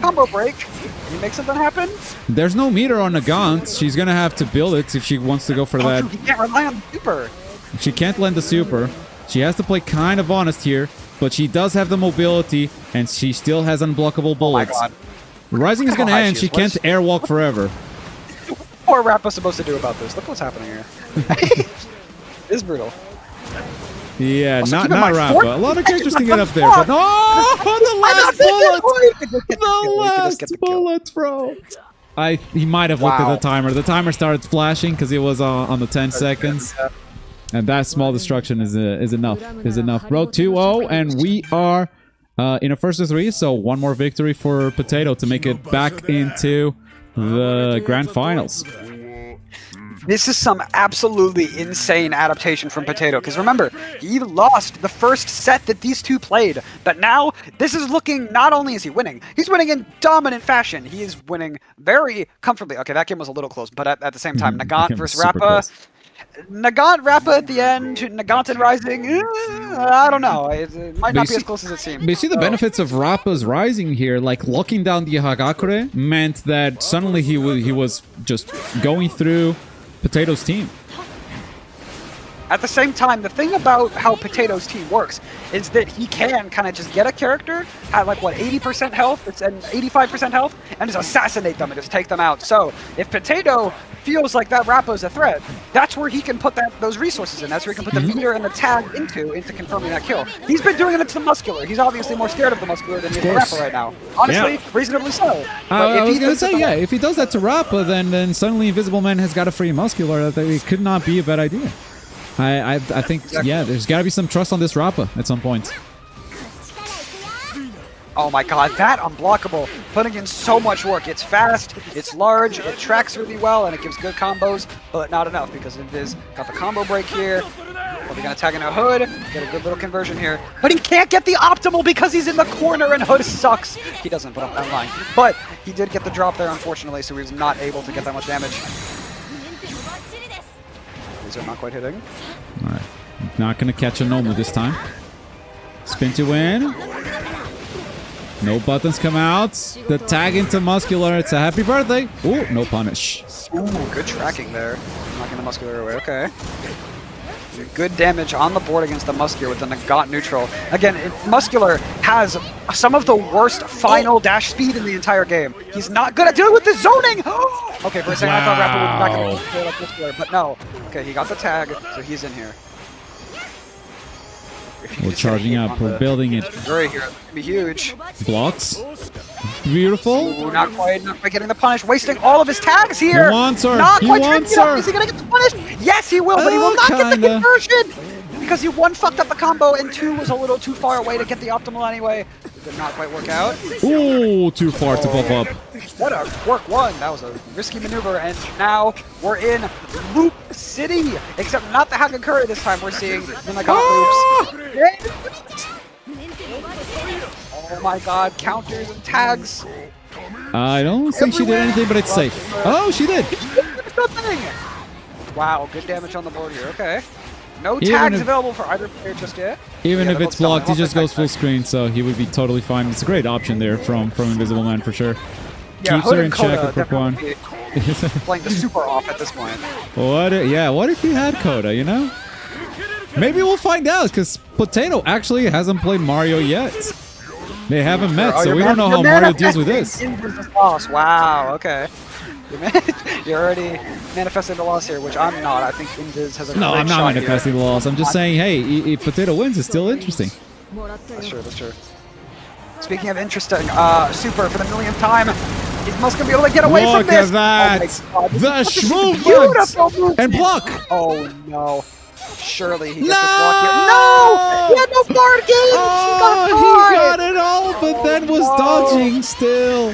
combo break. Can he make something happen? There's no meter on the Gaunt. She's gonna have to build it if she wants to go for that. He can't rely on the super. She can't lend the super. She has to play kind of honest here, but she does have the mobility, and she still has unblockable bullets. God. Rising is gonna How high end. she She is. can't airwalk forever. What are Rappa supposed to do about this? Look what's happening here. It is brutal. Yeah, Also, not keep in mind, Rappa. A lot of characters can get up there, but the last bullet! The last bullet, bro! He might have looked at the timer. The timer started flashing because it was on the 10 seconds. And that small destruction is enough. Is enough, bro. 2-0, and we are in a first of 3, so one more victory for Potato to make it back into the grand finals. This is some absolutely insane adaptation from Potato, because remember, he lost the first set that these two played, but now this is looking, not only is he winning, he's winning in dominant fashion. He is winning very comfortably. Okay, that game was a little close, but at the same time, Nagant versus Rappa. Nagant, Rappa at the end, Nagant and Rising, I don't know. It might not be as close as it seems. But you see the benefits of Rappa's Rising here, like locking down the Hagakure meant that suddenly he was just going through Potato's team. At the same time, the thing about how Potato's team works is that he can kind of just get a character at like, what, 80% health and 85% health, and just assassinate them and just take them out. So if Potato feels like that Rappa is a threat, that's where he can put those resources in. That's where he can put the meter and the tag into confirming that kill. He's been doing it to the Muscular. He's obviously more scared of the Muscular than he is the Rappa right now. Honestly, reasonably so. I was going to say, yeah, if he does that to Rappa, then suddenly Invisible Man has got a free Muscular. It could not be a bad idea. I think, yeah, there's got to be some trust on this Rappa at some point. Oh my god, that unblockable, putting in so much work. It's fast, it's large, it tracks really well, and it gives good combos, but not enough because Invis got the combo break here. Probably gonna tag in a Hood, get a good little conversion here. But he can't get the optimal because he's in the corner and Hood sucks. He doesn't, but I'm lying. But he did get the drop there, unfortunately, so he was not able to get that much damage. These are not quite hitting. Alright, not gonna catch a Nomu this time. Spin to win. No buttons come out. The tag into Muscular. It's a happy birthday. Ooh, no punish. Ooh, good tracking there. Knocking the Muscular away. Okay. Good damage on the board against the Muscular with the Nagant neutral. Again, Muscular has some of the worst final dash speed in the entire game. He's not good at dealing with the zoning. Okay, for a second I thought Rappa would be back in the like Muscular, but no. Okay, he got the tag, so he's in here. We're charging up. We're building it. Right here. It's gonna be huge. Blocks. Beautiful. Ooh, not quite getting the punish. Wasting all of his tags here. He wants her. Not He quite wants trying to get up. her. Is he gonna get the punish? Yes, he will, but he will not get the Kinda. conversion because he one fucked up the combo and two was a little too far away to get the optimal anyway. It did not quite work out. Ooh, too far to pop up. What a work one. That was a risky maneuver, and now we're in Loop City. Except not the Hagakure this time. We're seeing the Nagant loops. Oh my god, counters and tags. I don't think she did anything, but it's safe. Oh, she did. Wow, good damage on the board here. Okay. No Even tags if- available for either player just yet. Even Yeah, if they're it's both blocked, he done. just goes full screen, so he would be totally fine. It's a great option there from Invisible Man for sure. Yeah, Keeps Hood her and in check Coda with quick one. definitely playing the super off at this point. What if he had Coda, you know? Maybe we'll find out, because Potato actually hasn't played Mario yet. They haven't met, so we don't know how Mario deals with this. Loss. Wow, okay. You're already manifesting the loss here, which I'm not. I think Invis has a No, I'm not manifesting here. the loss. I'm just saying, hey, if Potato wins, it's still interesting. That's true, that's true. Speaking of interesting, Super, for the millionth time, he's most going to be able to get away from this. Look at that! Oh The movement! And block! Oh, no. Surely he gets this block here. No! He had no guard game! Oh, he got it all, but then was dodging still.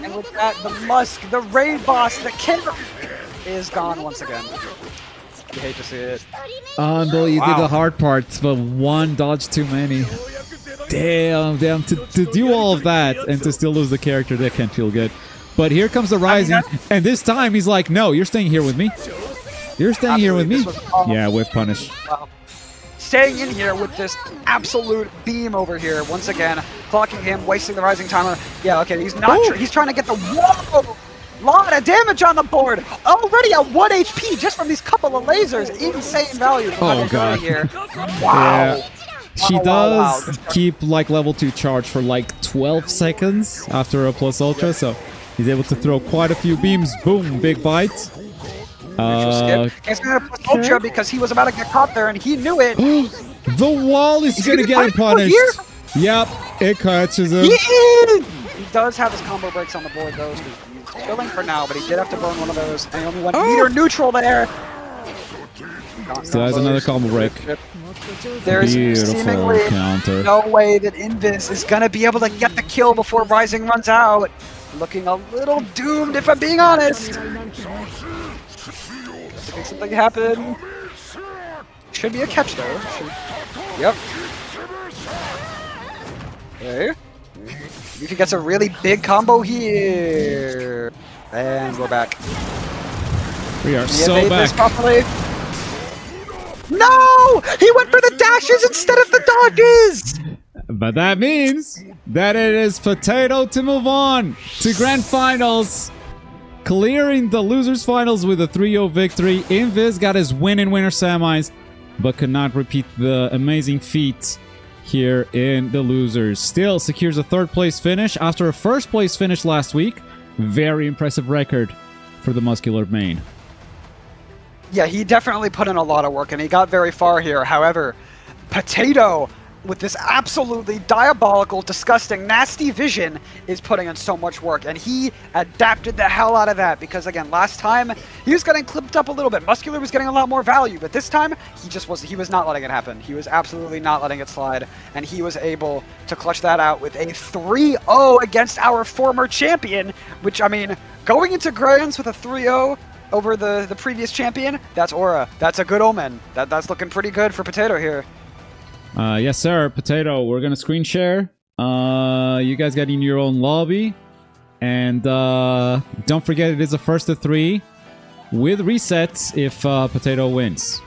And with that, the Musk, the raid boss, the killer is gone once again. You hate to see it. Unbelievable, you did the hard parts, but one dodge too many. Damn, to do all of that and to still lose the character, that can't feel good. But here comes the Rising, and this time he's like, no, you're staying here with me. You're staying here with me. Yeah, with punish. Wow. Staying in here with this absolute beam over here, once again, clocking him, wasting the Rising timer. Yeah, okay, he's not. He's trying to get the whoa, lot of damage on the board. Already at 1 HP just from these couple of lasers. Insane value. Oh god. Here. Wow. Yeah. She does keep like level 2 charge for like 12 seconds after a plus ultra, so he's able to throw quite a few beams. Boom, big bite. He's gonna plus ultra because he was about to get caught there and he knew it. The wall is gonna get him punished. Yep, it catches him. He does have his combo breaks on the board though, so he's chilling for now, but he did have to burn one of those, and he only went meter neutral there. Still has another combo break. There's seemingly no way that Invis is gonna be able to get the kill before Rising runs out. Looking a little doomed, if I'm being honest. To make something happen. Should be a catch though. Yep. Okay. If he gets a really big combo here. And we're back. We are so back. No! He went for the dashes instead of the dodges! But that means that it is Potato to move on to Grand Finals. Clearing the Losers Finals with a 3-0 victory. Invis got his win in Winter Semis, but could not repeat the amazing feat here in the Losers. Still secures a 3rd place finish after a 1st place finish last week. Very impressive record for the muscular main. Yeah, he definitely put in a lot of work, and he got very far here. However, Potato, with this absolutely diabolical, disgusting, nasty vision, is putting in so much work, and he adapted the hell out of that, because again, last time, he was getting clipped up a little bit. Muscular was getting a lot more value, but this time, he was not letting it happen. He was absolutely not letting it slide, and he was able to clutch that out with a 3-0 against our former champion, which, I mean, going into Grands with a 3-0, over the previous champion, that's Aura. That's a good omen. That's looking pretty good for Potato here. Yes, sir. Potato, we're going to screen share. You guys get in your own lobby. And don't forget, it is a 1st to 3 with resets if Potato wins.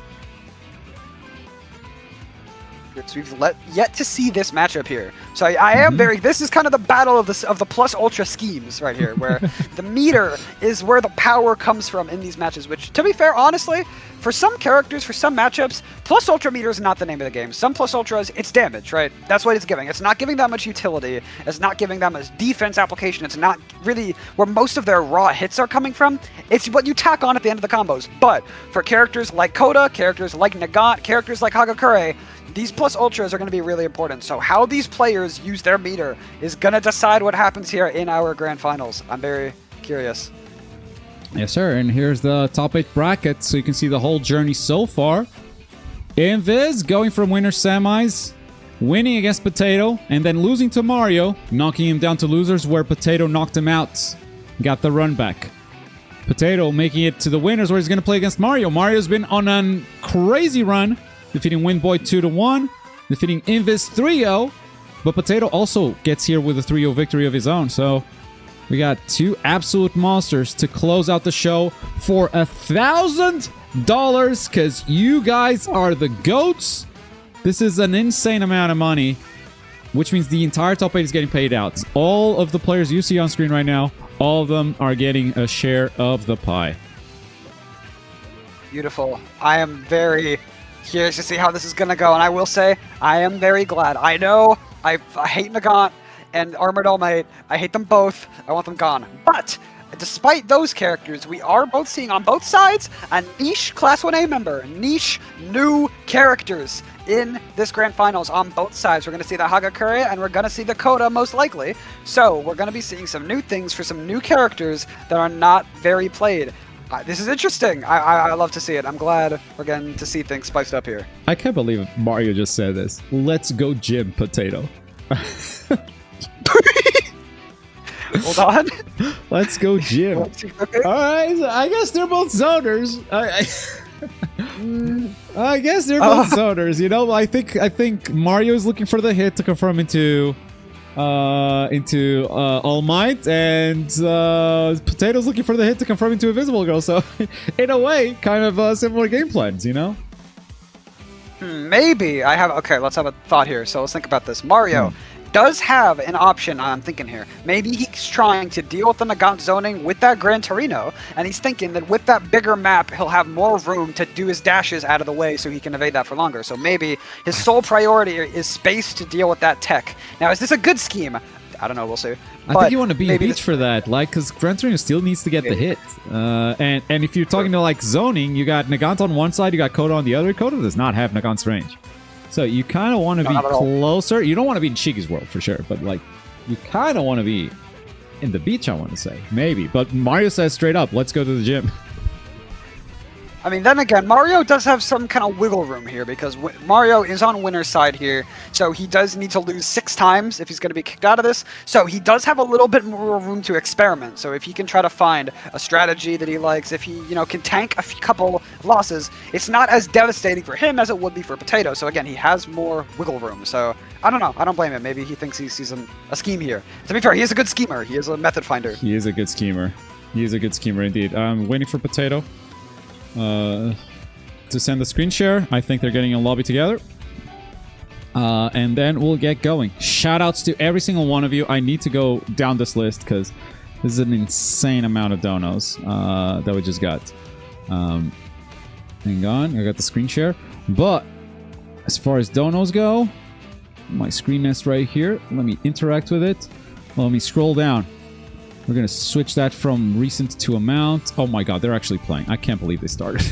So we've yet to see this matchup here. So I am very... This is kind of the battle of the plus ultra schemes right here, where the meter is where the power comes from in these matches, which, to be fair, honestly, for some characters, for some matchups, plus ultra meter is not the name of the game. Some plus ultras, it's damage, right? That's what it's giving. It's not giving that much utility. It's not giving that much defense application. It's not really where most of their raw hits are coming from. It's what you tack on at the end of the combos. But for characters like Koda, characters like Nagant, characters like Hagakure, these plus ultras are going to be really important. So how these players use their meter is going to decide what happens here in our grand finals. I'm very curious. Yes, sir. And here's the top 8 bracket, so you can see the whole journey so far. Invis going from winner semis, winning against Potato, and then losing to Mario, knocking him down to losers where Potato knocked him out. Got the run back. Potato making it to the winners where he's going to play against Mario. Mario's been on a crazy run, defeating Windboy 2-1, defeating Invis 3-0, but Potato also gets here with a 3-0 victory of his own. So we got 2 absolute monsters to close out the show for $1,000 because you guys are the GOATs. This is an insane amount of money, which means the entire top 8 is getting paid out. All of the players you see on screen right now, all of them are getting a share of the pie. Beautiful. I am very, Here's to see how this is gonna go, and I will say, I am very glad. I know I hate Nagant and Armored All Might. I hate them both. I want them gone. But despite those characters, we are both seeing on both sides a niche Class 1A member, niche new characters in this Grand Finals on both sides. We're going to see the Hagakure and we're going to see the Koda most likely. So we're going to be seeing some new things for some new characters that are not very played. This is interesting. I love to see it. I'm glad we're getting to see things spiced up here. I can't believe Mario just said this. Let's go gym, Potato. Hold on. Let's go gym. Okay. Alright, so I guess they're both zoners. I guess they're both zoners, you know? I think Mario's looking for the hit to confirm into All Might, and Potato's looking for the hit to confirm into Invisible Girl, so in a way, kind of similar game plans, you know? Maybe I have. Okay, let's have a thought here. So let's think about this. Mario does have an option. I'm thinking here. Maybe he's trying to deal with the Nagant zoning with that Gran Torino, and he's thinking that with that bigger map, he'll have more room to do his dashes out of the way so he can evade that for longer. So maybe his sole priority is space to deal with that tech. Now, is this a good scheme? I don't know. We'll see. I think you want to be beach for that, like, because Gran Torino still needs to get the hit. And if you're talking to like zoning, you got Nagant on one side, you got Koda on the other. Koda does not have Nagant's range, so you kind of want to be closer. You don't want to be in Shige's world for sure, but like, you kind of want to be in the beach. I want to say maybe, but Mario says straight up, "Let's go to the gym." I mean, then again, Mario does have some kind of wiggle room here because Mario is on winner's side here, so he does need to lose 6 times if he's going to be kicked out of this. So he does have a little bit more room to experiment. So if he can try to find a strategy that he likes, if he, you know, can tank a couple losses, it's not as devastating for him as it would be for Potato. So again, he has more wiggle room. So I don't know. I don't blame him. Maybe he thinks he sees a scheme here. To be fair, he is a good schemer. He is a method finder. He is a good schemer. He is a good schemer indeed. I'm waiting for Potato to send the screen share. I think they're getting a lobby together. And then we'll get going. Shoutouts to every single one of you. I need to go down this list because this is an insane amount of donos that we just got. Hang on, I got the screen share. But as far as donos go, my screen is right here. Let me interact with it. Let me scroll down. We're going to switch that from recent to amount. Oh my god, they're actually playing. I can't believe they started.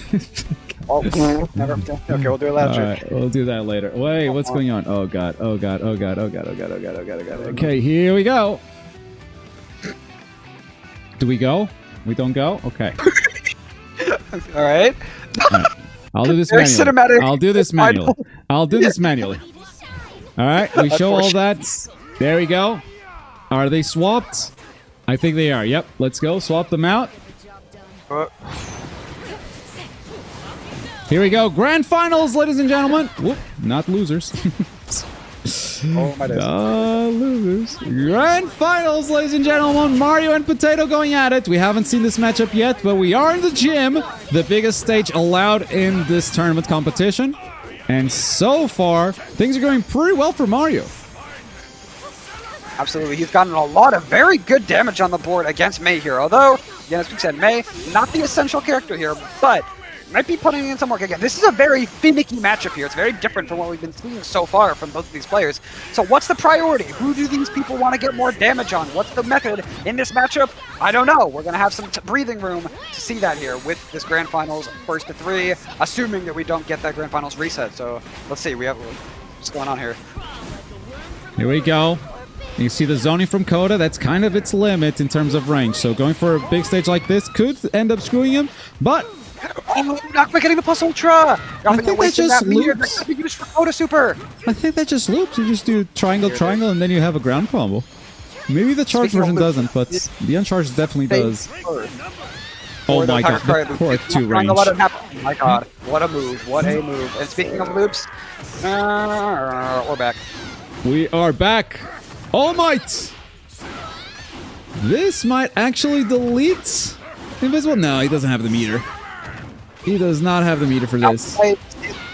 Never. Okay, we'll do it later. Alright, we'll do that later. Wait, what's going on? Oh god, oh god, oh god, oh god, oh god, oh god, oh god, oh god. Okay, here we go. Do we go? We don't go? Okay. Alright. I'll do this Very manually. cinematic. I'll do this manually. I'll do this manually. Alright, we show all that. There we go. Are they swapped? I think they are. Yep. Let's go. Swap them out. Here we go. Grand finals, ladies and gentlemen. Whoop. Not losers. Oh my days. Losers. Grand finals, ladies and gentlemen. Mario and Potato going at it. We haven't seen this matchup yet, but we are in the gym. The biggest stage allowed in this tournament competition. And so far, things are going pretty well for Mario. Absolutely, he's gotten a lot of very good damage on the board against Mei here. Although, again, as we said, Mei, not the essential character here, but might be putting in some work again. This is a very finicky matchup here. It's very different from what we've been seeing so far from both of these players. So what's the priority? Who do these people want to get more damage on? What's the method in this matchup? I don't know. We're going to have some breathing room to see that here with this Grand Finals first to 3, assuming that we don't get that Grand Finals reset. So let's see. What's going on here? Here we go. You see the zoning from Koda, that's kind of its limit in terms of range. So going for a big stage like this could end up screwing him, but... Oh, not getting the plus ultra! I think that just loops. That could be used for Koda Super! I think that just loops. You just do triangle, triangle, and then you have a ground combo. Maybe the charged version doesn't, but the uncharged definitely does. Oh my god, the port 2 range. Oh my god, what a move, what a move. And speaking of loops, we're back. We are back. All Might! This might actually delete Invisible. No, he doesn't have the meter. He does not have the meter for this. He's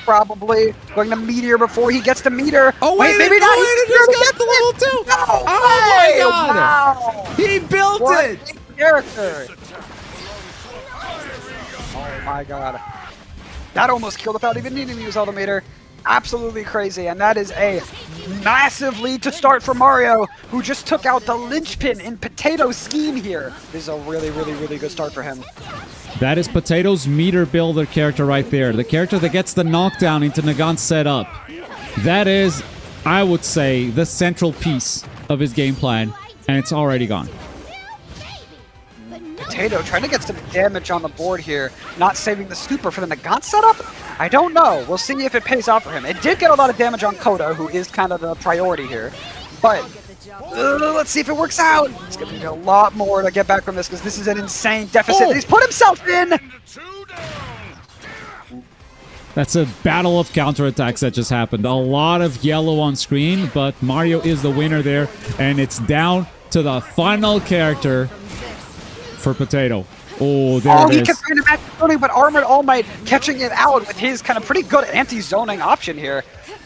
probably going to meteor before he gets the meter. Oh wait, maybe not. He just got the level 2. No, oh my god! Wow. He built it. Character. Oh my god. That almost killed without even needing to use Ultimator. Absolutely crazy, and that is a massive lead to start for Mario, who just took out the linchpin in Potato's scheme here. This is a really, really, really good start for him. That is Potato's meter builder character right there. The character that gets the knockdown into Nagant's setup. That is, I would say, the central piece of his game plan, and it's already gone. Potato trying to get some damage on the board here, not saving the super for the Nagant setup? I don't know. We'll see if it pays off for him. It did get a lot of damage on Koda, who is kind of the priority here. But let's see if it works out. It's going to be a lot more to get back from this because this is an insane deficit that he's put himself in. That's a battle of counterattacks that just happened. A lot of yellow on screen, but Mario is the winner there. And it's down to the final character for Potato. Oh, there it is. He kept trying to match zoning, but Armored All Might catching it out with his kind of pretty good anti-zoning option here.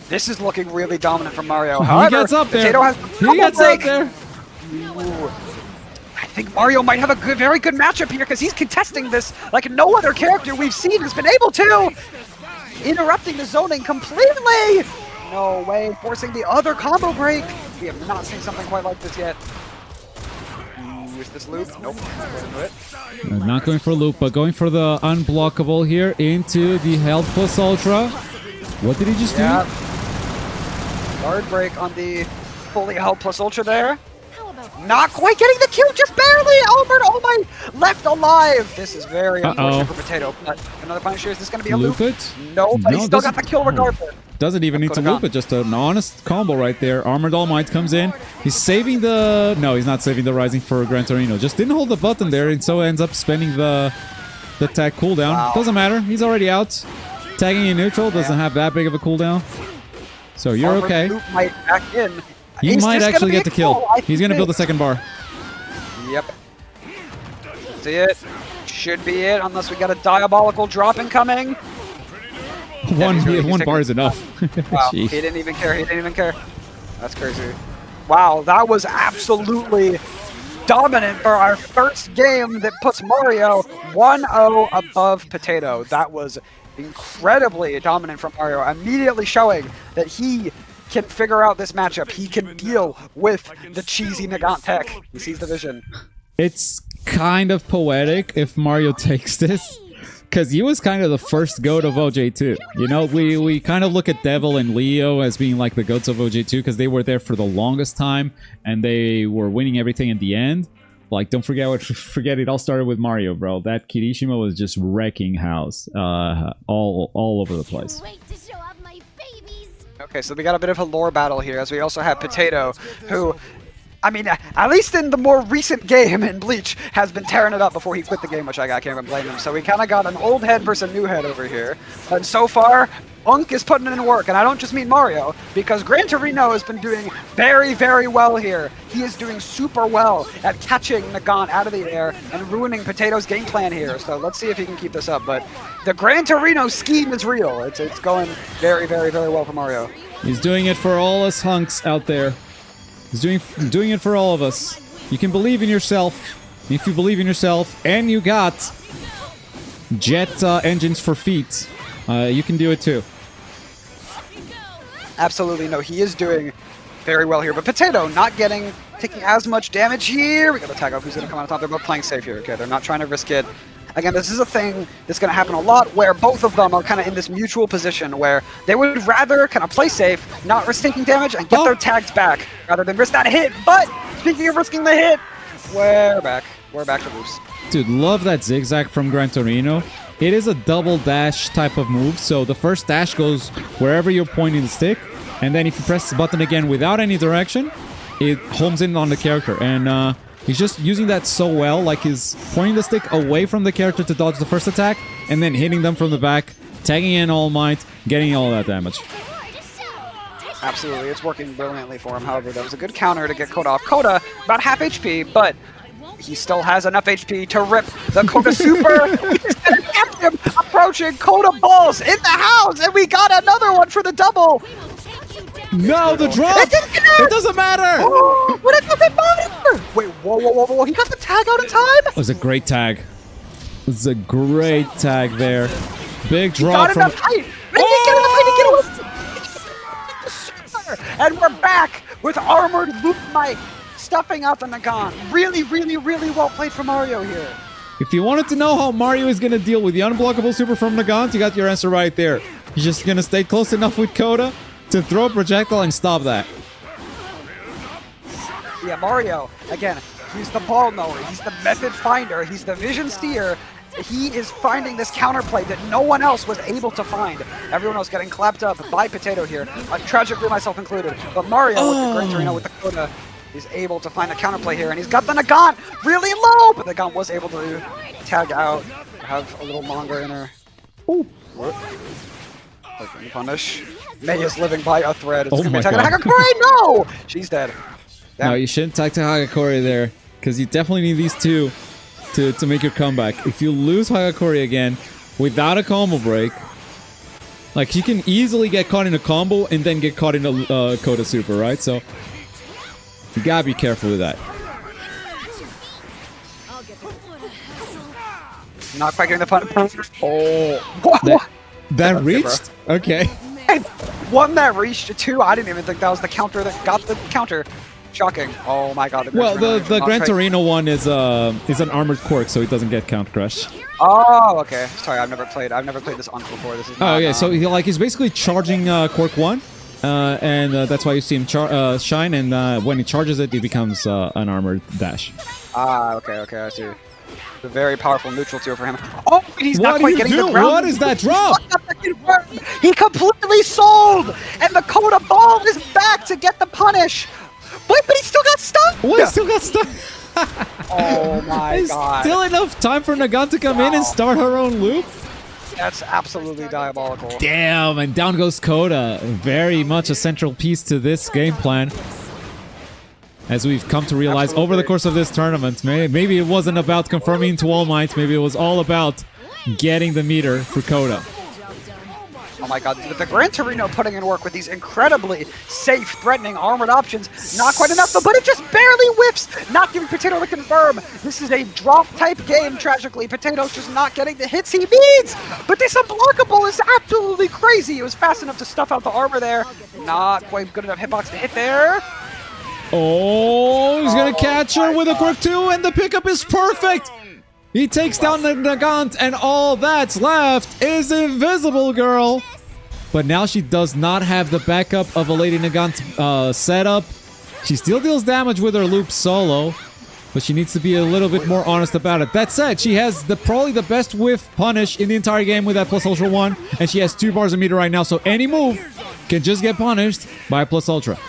This is looking really dominant from Mario. However, he gets up there. Potato has He gets up there. Ooh. I think Mario might have a very good matchup here because he's contesting this like no other character we've seen has been able to. Interrupting the zoning completely. No way. Forcing the other combo break. We have not seen something quite like this yet. Is this loop? Nope. Not going for a loop, but going for the unblockable here into the Health Plus Ultra. What did he just do? Guard break on the fully Health Plus Ultra there. Not quite getting the kill, just barely. Albert, oh my, left alive. This is very unfortunate for Potato. But another Punisher, is this going to be a loop? No, but he still got the kill regardless. Doesn't even need to loop it, just an honest combo right there. Armored All Might comes in. He's saving the... No, he's not saving the Rising for Gran Torino. Just didn't hold the button there, and so ends up spending the tag cooldown. Wow. Doesn't matter. He's already out. Tagging in neutral doesn't have that big of a cooldown. So you're okay. Loop might back in. He might actually get the kill. He's going to build the second bar. Yep. See it. Should be it, unless we got a diabolical drop incoming. One bar is enough. Wow, he didn't even care. He didn't even care. That's crazy. Wow, that was absolutely dominant for our first game that puts Mario 1-0 above Potato. That was incredibly dominant from Mario, immediately showing that he can figure out this matchup. He can deal with the cheesy Nagant tech. He sees the vision. It's kind of poetic if Mario takes this, because he was kind of the first goat of OJ2. You know, we kind of look at Devil and Leo as being like the goats of OJ2 because they were there for the longest time and they were winning everything at the end. Like, don't forget it all started with Mario, bro. That Kirishima was just wrecking house all over the place. Okay, so we got a bit of a lore battle here, as we also have Potato, who, I mean, at least in the more recent game in Bleach, has been tearing it up before he quit the game, which I can't even blame him. So we kind of got an old head versus a new head over here. And so far, Unk is putting in work, and I don't just mean Mario, because Gran Torino has been doing very, very well here. He is doing super well at catching Nagant out of the air and ruining Potato's game plan here. So let's see if he can keep this up. But the Gran Torino scheme is real. It's going very, very, very well for Mario. He's doing it for all us hunks out there. He's doing it for all of us. You can believe in yourself. If you believe in yourself and you got jet engines for feet, you can do it too. Absolutely, no, he is doing very well here. But Potato not taking as much damage here. We got to tag up who's going to come out on top. They're both playing safe here. Okay, they're not trying to risk it. Again, this is a thing that's going to happen a lot where both of them are kind of in this mutual position where they would rather kind of play safe, not risk taking damage, and get their tags back rather than risk that hit. But speaking of risking the hit, we're back. We're back to loose. Dude, love that zigzag from Gran Torino. It is a double dash type of move, so the first dash goes wherever you're pointing the stick, and then if you press the button again without any direction, it homes in on the character, and he's just using that so well, like he's pointing the stick away from the character to dodge the first attack, and then hitting them from the back, tagging in All Might, getting all that damage. Absolutely, it's working brilliantly for him. However, that was a good counter to get Koda off. Koda, about half HP, but he still has enough HP to rip the Koda Super. We just kept him approaching Koda Balls in the house, and we got another one for the double. No, the drop! It doesn't matter! But it doesn't matter! Wait, whoa. He got the tag out in time? It was a great tag. It was a great tag there. Big He draw got from... enough height. He didn't get enough height to get away. And we're back with armored Loop Mike stuffing out the Nagant. Really, really, really well played from Mario here. If you wanted to know how Mario is going to deal with the unblockable super from Nagant, you got your answer right there. He's just going to stay close enough with Coda to throw a projectile and stop that. Yeah, Mario, again, he's the ball knower, he's the method finder, he's the vision seer. He is finding this counterplay that no one else was able to find. Everyone else getting clapped up by Potato here, tragically myself included. But Mario with the Gran Torino with the Coda is able to find a counterplay here, and he's got the Nagant really low, but Nagant was able to tag out, have a little longer in her. Ooh. Punish. May is living by a thread. It's Oh my God. God. Hagakure, no! She's dead. No, you shouldn't tag to Hagakure there, because you definitely need these two to make your comeback. If you lose Hagakure again without a combo break, like, you can easily get caught in a combo and then get caught in a Coda Super, right? So you gotta be careful with that. Not quite getting the pun. Oh. That reached? Okay. One that reached, two, I didn't even think that was the counter that got the counter. Shocking. Oh my God. Well, the Gran Torino one is an armored quirk, so it doesn't get count crush. Oh, okay. Sorry, I've never played this Unk before. This is not, Oh, yeah. So he's basically charging quirk 1, and that's why you see him shine. And when he charges it, it becomes an armored dash. Ah, okay, I see. A very powerful neutral tier for him. Oh, he's not quite getting the ground. What is that drop? He completely sold, and the Coda ball is back to get the punish. Wait, but he still got stuck. What? He still got stuck. Oh my God. Still enough time for Nagant to come in and start her own loop? That's absolutely diabolical. Damn, and down goes Coda. Very much a central piece to this game plan. As we've come to realize over the course of this tournament, maybe it wasn't about confirming to All Might, maybe it was all about getting the meter for Coda. Oh my God, with the Gran Torino putting in work with these incredibly safe, threatening armored options, not quite enough though, but it just barely whiffs, not giving Potato to confirm. This is a drop-type game, tragically. Potato's just not getting the hits he needs, but this unblockable is absolutely crazy. It was fast enough to stuff out the armor there, not quite good enough hitbox to hit there. Oh, he's gonna catch her with a quirk 2, and the pickup is perfect! He takes down the Nagant, and all that's left is Invisible Girl. But now she does not have the backup of a Lady Nagant setup. She still deals damage with her loop solo, but she needs to be a little bit more honest about it. That said, she has probably the best whiff punish in the entire game with that Plus Ultra 1, and she has 2 bars a meter right now, so any move can just get punished by Plus Ultra.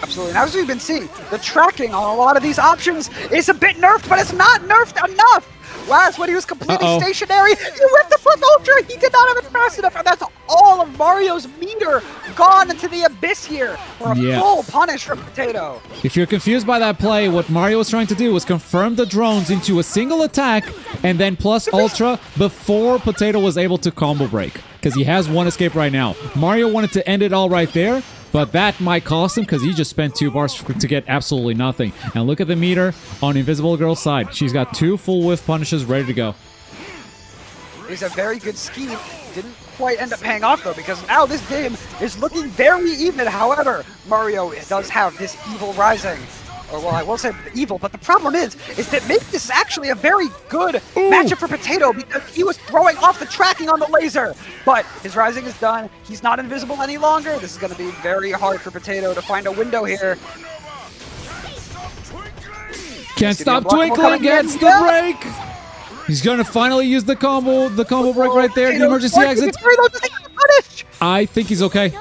Absolutely. And as we've been seeing, the tracking on a lot of these options is a bit nerfed, but it's not nerfed enough. Last when he was completely stationary, he whipped the Plus Ultra. He did not have it fast enough, and that's all of Mario's meter gone into the abyss here for a full punish from Potato. If you're confused by that play, what Mario was trying to do was confirm the drones into a single attack and then Plus Ultra before Potato was able to combo break, because he has one escape right now. Mario wanted to end it all right there, but that might cost him because he just spent 2 bars to get absolutely nothing. And look at the meter on Invisible Girl's side. She's got 2 full whiff punishes ready to go. It's a very good scheme. Didn't quite end up paying off though, because now this game is looking very even. However, Mario does have this evil rising. Or, well, I will say evil, but the problem is that maybe this is actually a very good matchup for Potato, because he was throwing off the tracking on the laser. But his rising is done. He's not invisible any longer. This is going to be very hard for Potato to find a window here. Can't stop twinkling, gets the break. He's going to finally use the combo break right there, the emergency exit. I think he's okay.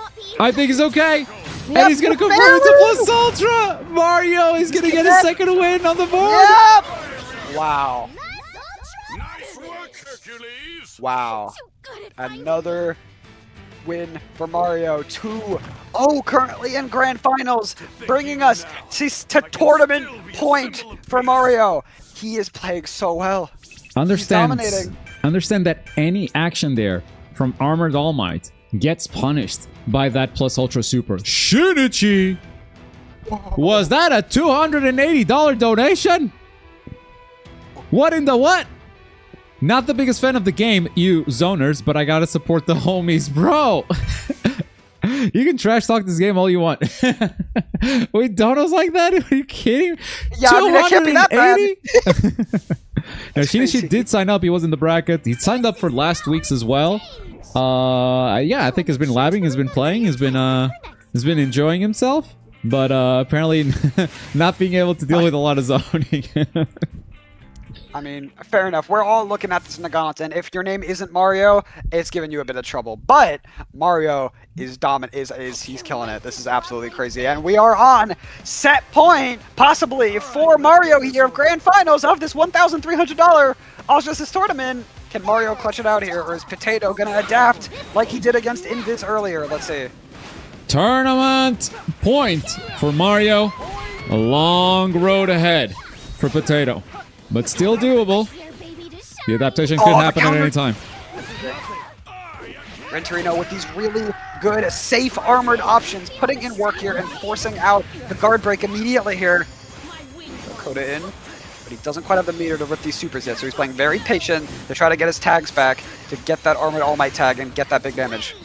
Yep, and he's going to convert it to Plus Ultra! Mario is going to get a second win on the board! Yep! Wow. Nice work, Hercules! Wow. Another win for Mario. 2-0 currently in Grand Finals, bringing us to tournament point for Mario. He is playing so well. Understand that any action there from Armored All Might gets punished by that Plus Ultra Super. Shinichi! Was that a $280 donation? What in the what? Not the biggest fan of the game, you zoners, but I gotta support the homies, bro. You can trash talk this game all you want. Wait, Dono's like that? Are you kidding? Yeah, I mean, that can't be that bad. Now, Shinichi did sign up. He was in the bracket. He signed up for last week's as well. Yeah, I think he's been labbing, he's been playing, he's been enjoying himself, but apparently not being able to deal with a lot of zoning. I mean, fair enough. We're all looking at this Nagant, and if your name isn't Mario, it's giving you a bit of trouble. But Mario is dominant. He's killing it. This is absolutely crazy, and we are on set point, possibly for Mario here of Grand Finals of this $1,300 Osmosis tournament. Can Mario clutch it out here, or is Potato gonna adapt like he did against Invis earlier? Let's see. Tournament point for Mario. A long road ahead for Potato, but still doable. The adaptation could happen at any time. Rentorino with these really good, safe armored options, putting in work here and forcing out the guard break immediately here. Coda in, but he doesn't quite have the meter to rip these supers yet, so he's playing very patient to try to get his tags back, to get that armored All Might tag and get that big damage.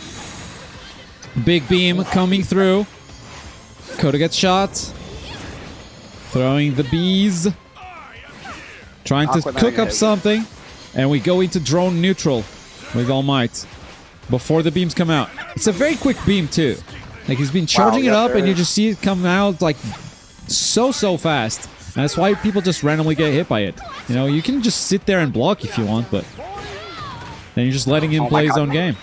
Big beam coming through. Coda gets shot. Throwing the bees. Trying to cook up something. And we go into drone neutral with All Might before the beams come out. It's a very quick beam too. Like he's been charging it up and you just see it come out like so fast. And that's why people just randomly get hit by it. You know, you can just sit there and block if you want, but then you're just letting him play his own game.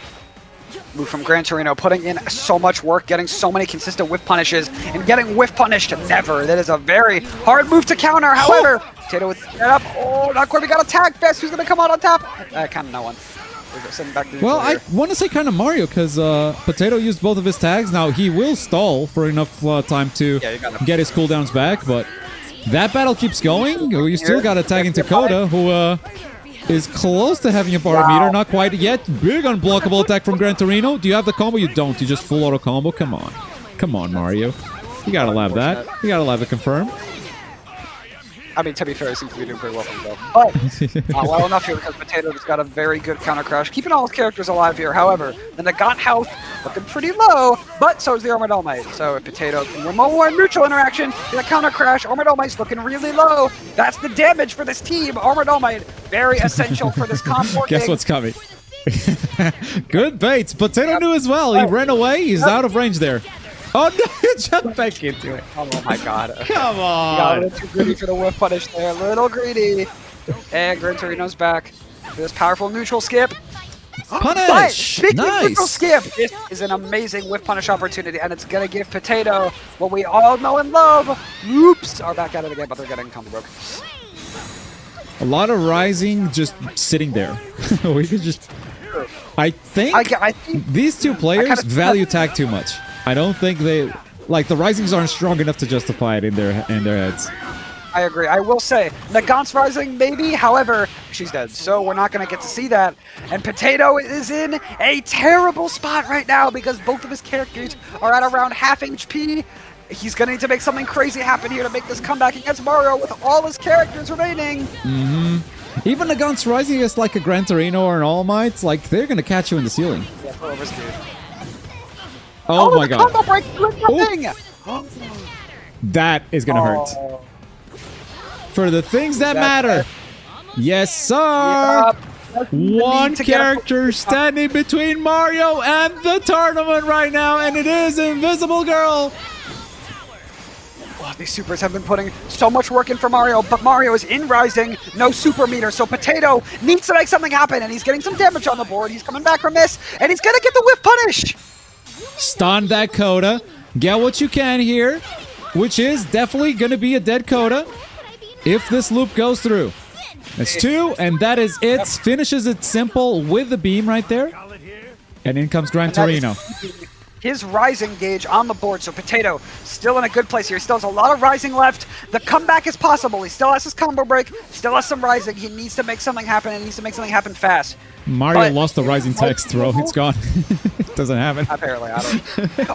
Move from Gran Torino, putting in so much work, getting so many consistent whiff punishes, and getting whiff punished never. That is a very hard move to counter. However, Potato with that up. Oh, not quite. We got attack. Best. Who's going to come out on top? Kind of no one. Well, I want to say kind of Mario, because Potato used both of his tags. Now, he will stall for enough time to get his cooldowns back, but that battle keeps going. You still got a tag into Coda, who is close to having a bar meter. Not quite yet. Big unblockable attack from Gran Torino. Do you have the combo? You don't. You just full auto combo. Come on. Come on, Mario. You gotta love that. You gotta love the confirm. I mean, to be fair, he seems to be doing pretty well for himself. But well enough here because Potato just got a very good counter crash, keeping all his characters alive here. However, the Nagant health looking pretty low, but so is the Armored All Might. So if Potato can remove more neutral interaction, get a counter crash, Armored All Might's looking really low. That's the damage for this team. Armored All Might, very essential for this comp working. Guess what's coming? Good baits. Potato knew as well. He ran away. He's out of range there. Oh no, you jumped back into it. Oh my god. Come on. Got a little too greedy for the whiff punish there. A little greedy. And Gran Torino's back. This powerful neutral skip. Punish! But speaking of Nice! neutral skip, this is an amazing whiff punish opportunity, and it's going to give Potato what we all know and love. Oops! Are back at it again, but they're getting combo broke. A lot of rising just sitting there. We could just... I think these two players value tag too much. I don't think they... Like, the risings aren't strong enough to justify it in their heads. I agree. I will say, Nagant's rising, maybe. However, she's dead, so we're not going to get to see that. And Potato is in a terrible spot right now because both of his characters are at around half HP. He's going to need to make something crazy happen here to make this comeback against Mario with all his characters remaining. Even Nagant's rising against like a Gran Torino or an All Might, like, they're going to catch you in the ceiling. Yeah, for risky. Oh my god. Combo break thing. That is going to hurt. For the things that matter. Yes, sir. Yep. One character standing between Mario and the tournament right now, and it is Invisible Girl. Oh, these supers have been putting so much work in for Mario, but Mario is in Rising, no super meter, so Potato needs to make something happen, and he's getting some damage on the board. He's coming back from this, and he's going to get the whiff punish. Stun that Coda. Get what you can here, which is definitely going to be a dead Coda if this loop goes through. That's two, and that is it. Yep. Finishes it simple with the beam right there. And in comes Gran Torino. His Rising gauge on the board, so Potato still in a good place here. He still has a lot of Rising left. The comeback is possible. He still has his combo break, still has some Rising. He needs to make something happen, and he needs to make something happen fast. Mario lost the Rising text throw. It's gone. It doesn't happen. Apparently, I don't.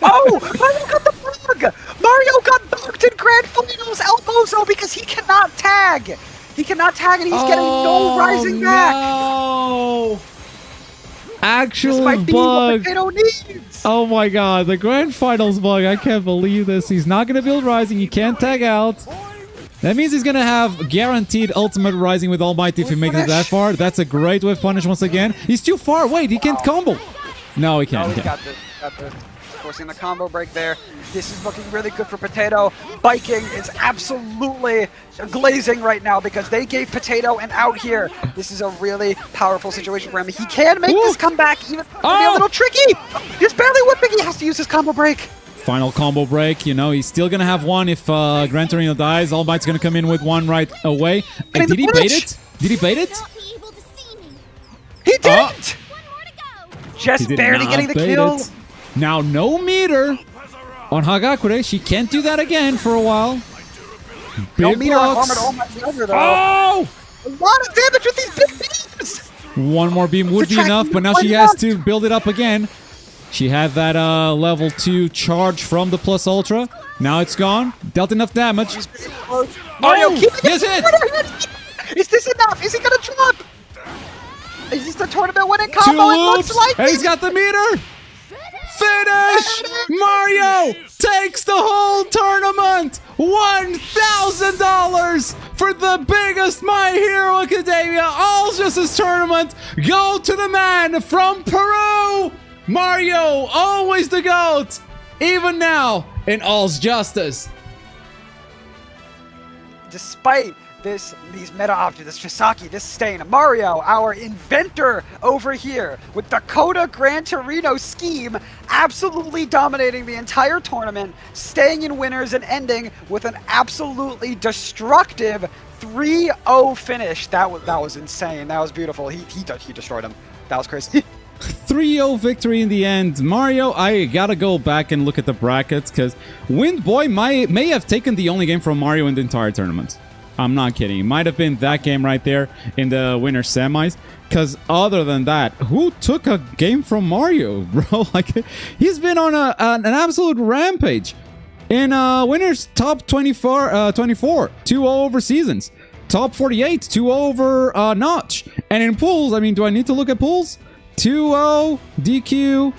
Oh! Mario got the bug! Mario got bugged in Grand Finals Elbozo because he cannot tag! He cannot tag, and he's getting no Rising back! actual This might be what bug. Potato needs. Oh my god, the grand finals bug. I can't believe this. He's not going to build Rising. He can't tag out. That means he's going to have guaranteed ultimate Rising with Almighty if he makes it that far. That's a great whiff punish once again. He's too far. Wait, he can't combo. No, he can't. No, he got this. Forcing the combo break there. This is looking really good for Potato. Biking is absolutely glazing right now because they gave Potato an out here. This is a really powerful situation for him. He can make this comeback, even though it'll be a little tricky. He's barely whipping. He has to use his combo break. Final combo break. You know, he's still going to have one if Gran Torino dies. All Might's going to come in with one right away. Did he bait it? Did he bait it? He did! Just barely getting the kill. Now, no meter on Hagakure. She can't do that again for a while. No Big meter on blocks. Armored All Might either, though. Oh! A lot of damage with these big beams! One more beam would be enough, but now she has to build it up again. She had that level 2 charge from the Plus Ultra. Now it's gone. Dealt enough damage. Mario, keep yes, it! Is this enough? Is he gonna drop? Is this the tournament winning 2 combo? It loops, looks like and he's got the meter! Finish! Mario takes the whole tournament! $1,000 for the biggest My Hero Academia All Justice tournament! Go to the man from Peru! Mario, always the GOAT! Even now in All's Justice. Despite these meta objects, this Chisaki, this stain, Mario, our inventor over here, with Dakota Gran Torino scheme, absolutely dominating the entire tournament, staying in winners and ending with an absolutely destructive 3-0 finish. That was insane. That was beautiful. He destroyed him. That was crazy. 3-0 victory in the end. Mario, I gotta go back and look at the brackets because Windboy may have taken the only game from Mario in the entire tournament. I'm not kidding. It might have been that game right there in the winner semis. Because other than that, who took a game from Mario, bro? Like, he's been on an absolute rampage. In winners, top 24, 2-0 over seasons. Top 48, 2-0 over Notch. And in pools, I mean, do I need to look at pools? 2-0, DQ,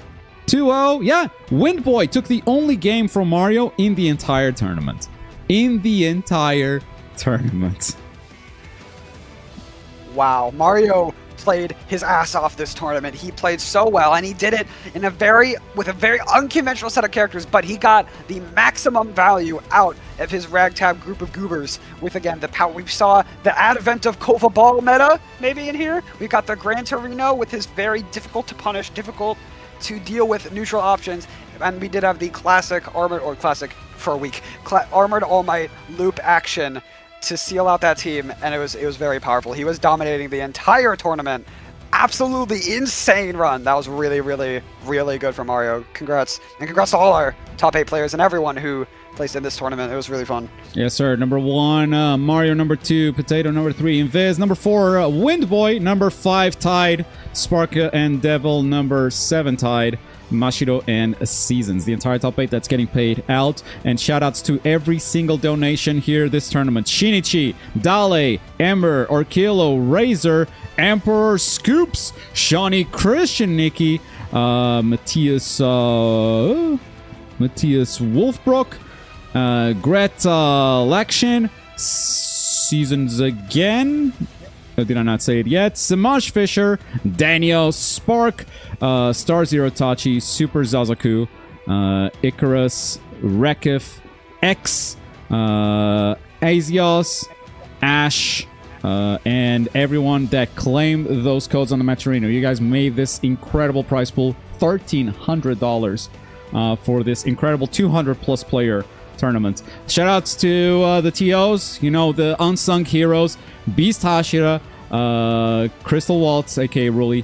2-0. Yeah, Windboy took the only game from Mario in the entire tournament. In the entire tournament. Wow, Mario played his ass off this tournament. He played so well, and he did it in with a very unconventional set of characters, but he got the maximum value out of his ragtag group of goobers with, again, the power. We saw the advent of Kova Ball meta, maybe in here. We got the Gran Torino with his very difficult to punish, difficult to deal with neutral options, and we did have the classic Armored All Might loop action to seal out that team, and it was very powerful. He was dominating the entire tournament. Absolutely insane run. That was really, really, really good for Mario. Congrats. And congrats to all our top 8 players and everyone who placed in this tournament. It was really fun. Yes, sir. Number 1, Mario. Number 2, Potato. Number 3, Invis. Number 4, Windboy. Number 5, tied. Sparc and Devil. Number 7, tied. Mashiro and Seasons. The entire top 8 that's getting paid out. And shoutouts to every single donation here this tournament. Shinichi, Dale, Ember, Orkilo, Razor, Emperor Scoops, Shawnee Christian, Nikki, Matthias Wolfbrook, Greta Lakshin, Seasons again. Did I not say it yet? Samash Fisher, Daniel Sparc, Star Zero Tachi, Super Zazaku, Icarus, Rekif, X, Azios, Ash, and everyone that claimed those codes on the Matcherino. You guys made this incredible prize pool, $1,300 for this incredible 200-plus player tournament. Shoutouts to the TOs, you know, the unsung heroes, Beast Hashira, Crystal Waltz, aka Ruli,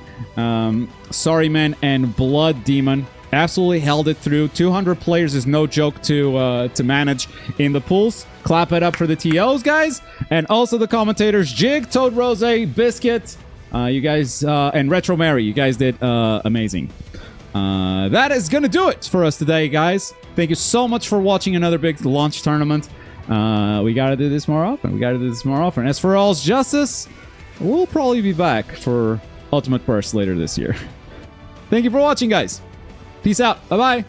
Sorry Man, and Blood Demon. Absolutely held it through. 200 players is no joke to manage in the pools. Clap it up for the TOs, guys. And also the commentators, Jig, Toad Rose, Biscuit, you guys, and Retro Mary. You guys did amazing. That is going to do it for us today, guys. Thank you so much for watching another big launch tournament. We got to do this more often. As for All's Justice, we'll probably be back for Ultimate Burst later this year. Thank you for watching, guys. Peace out. Bye-bye.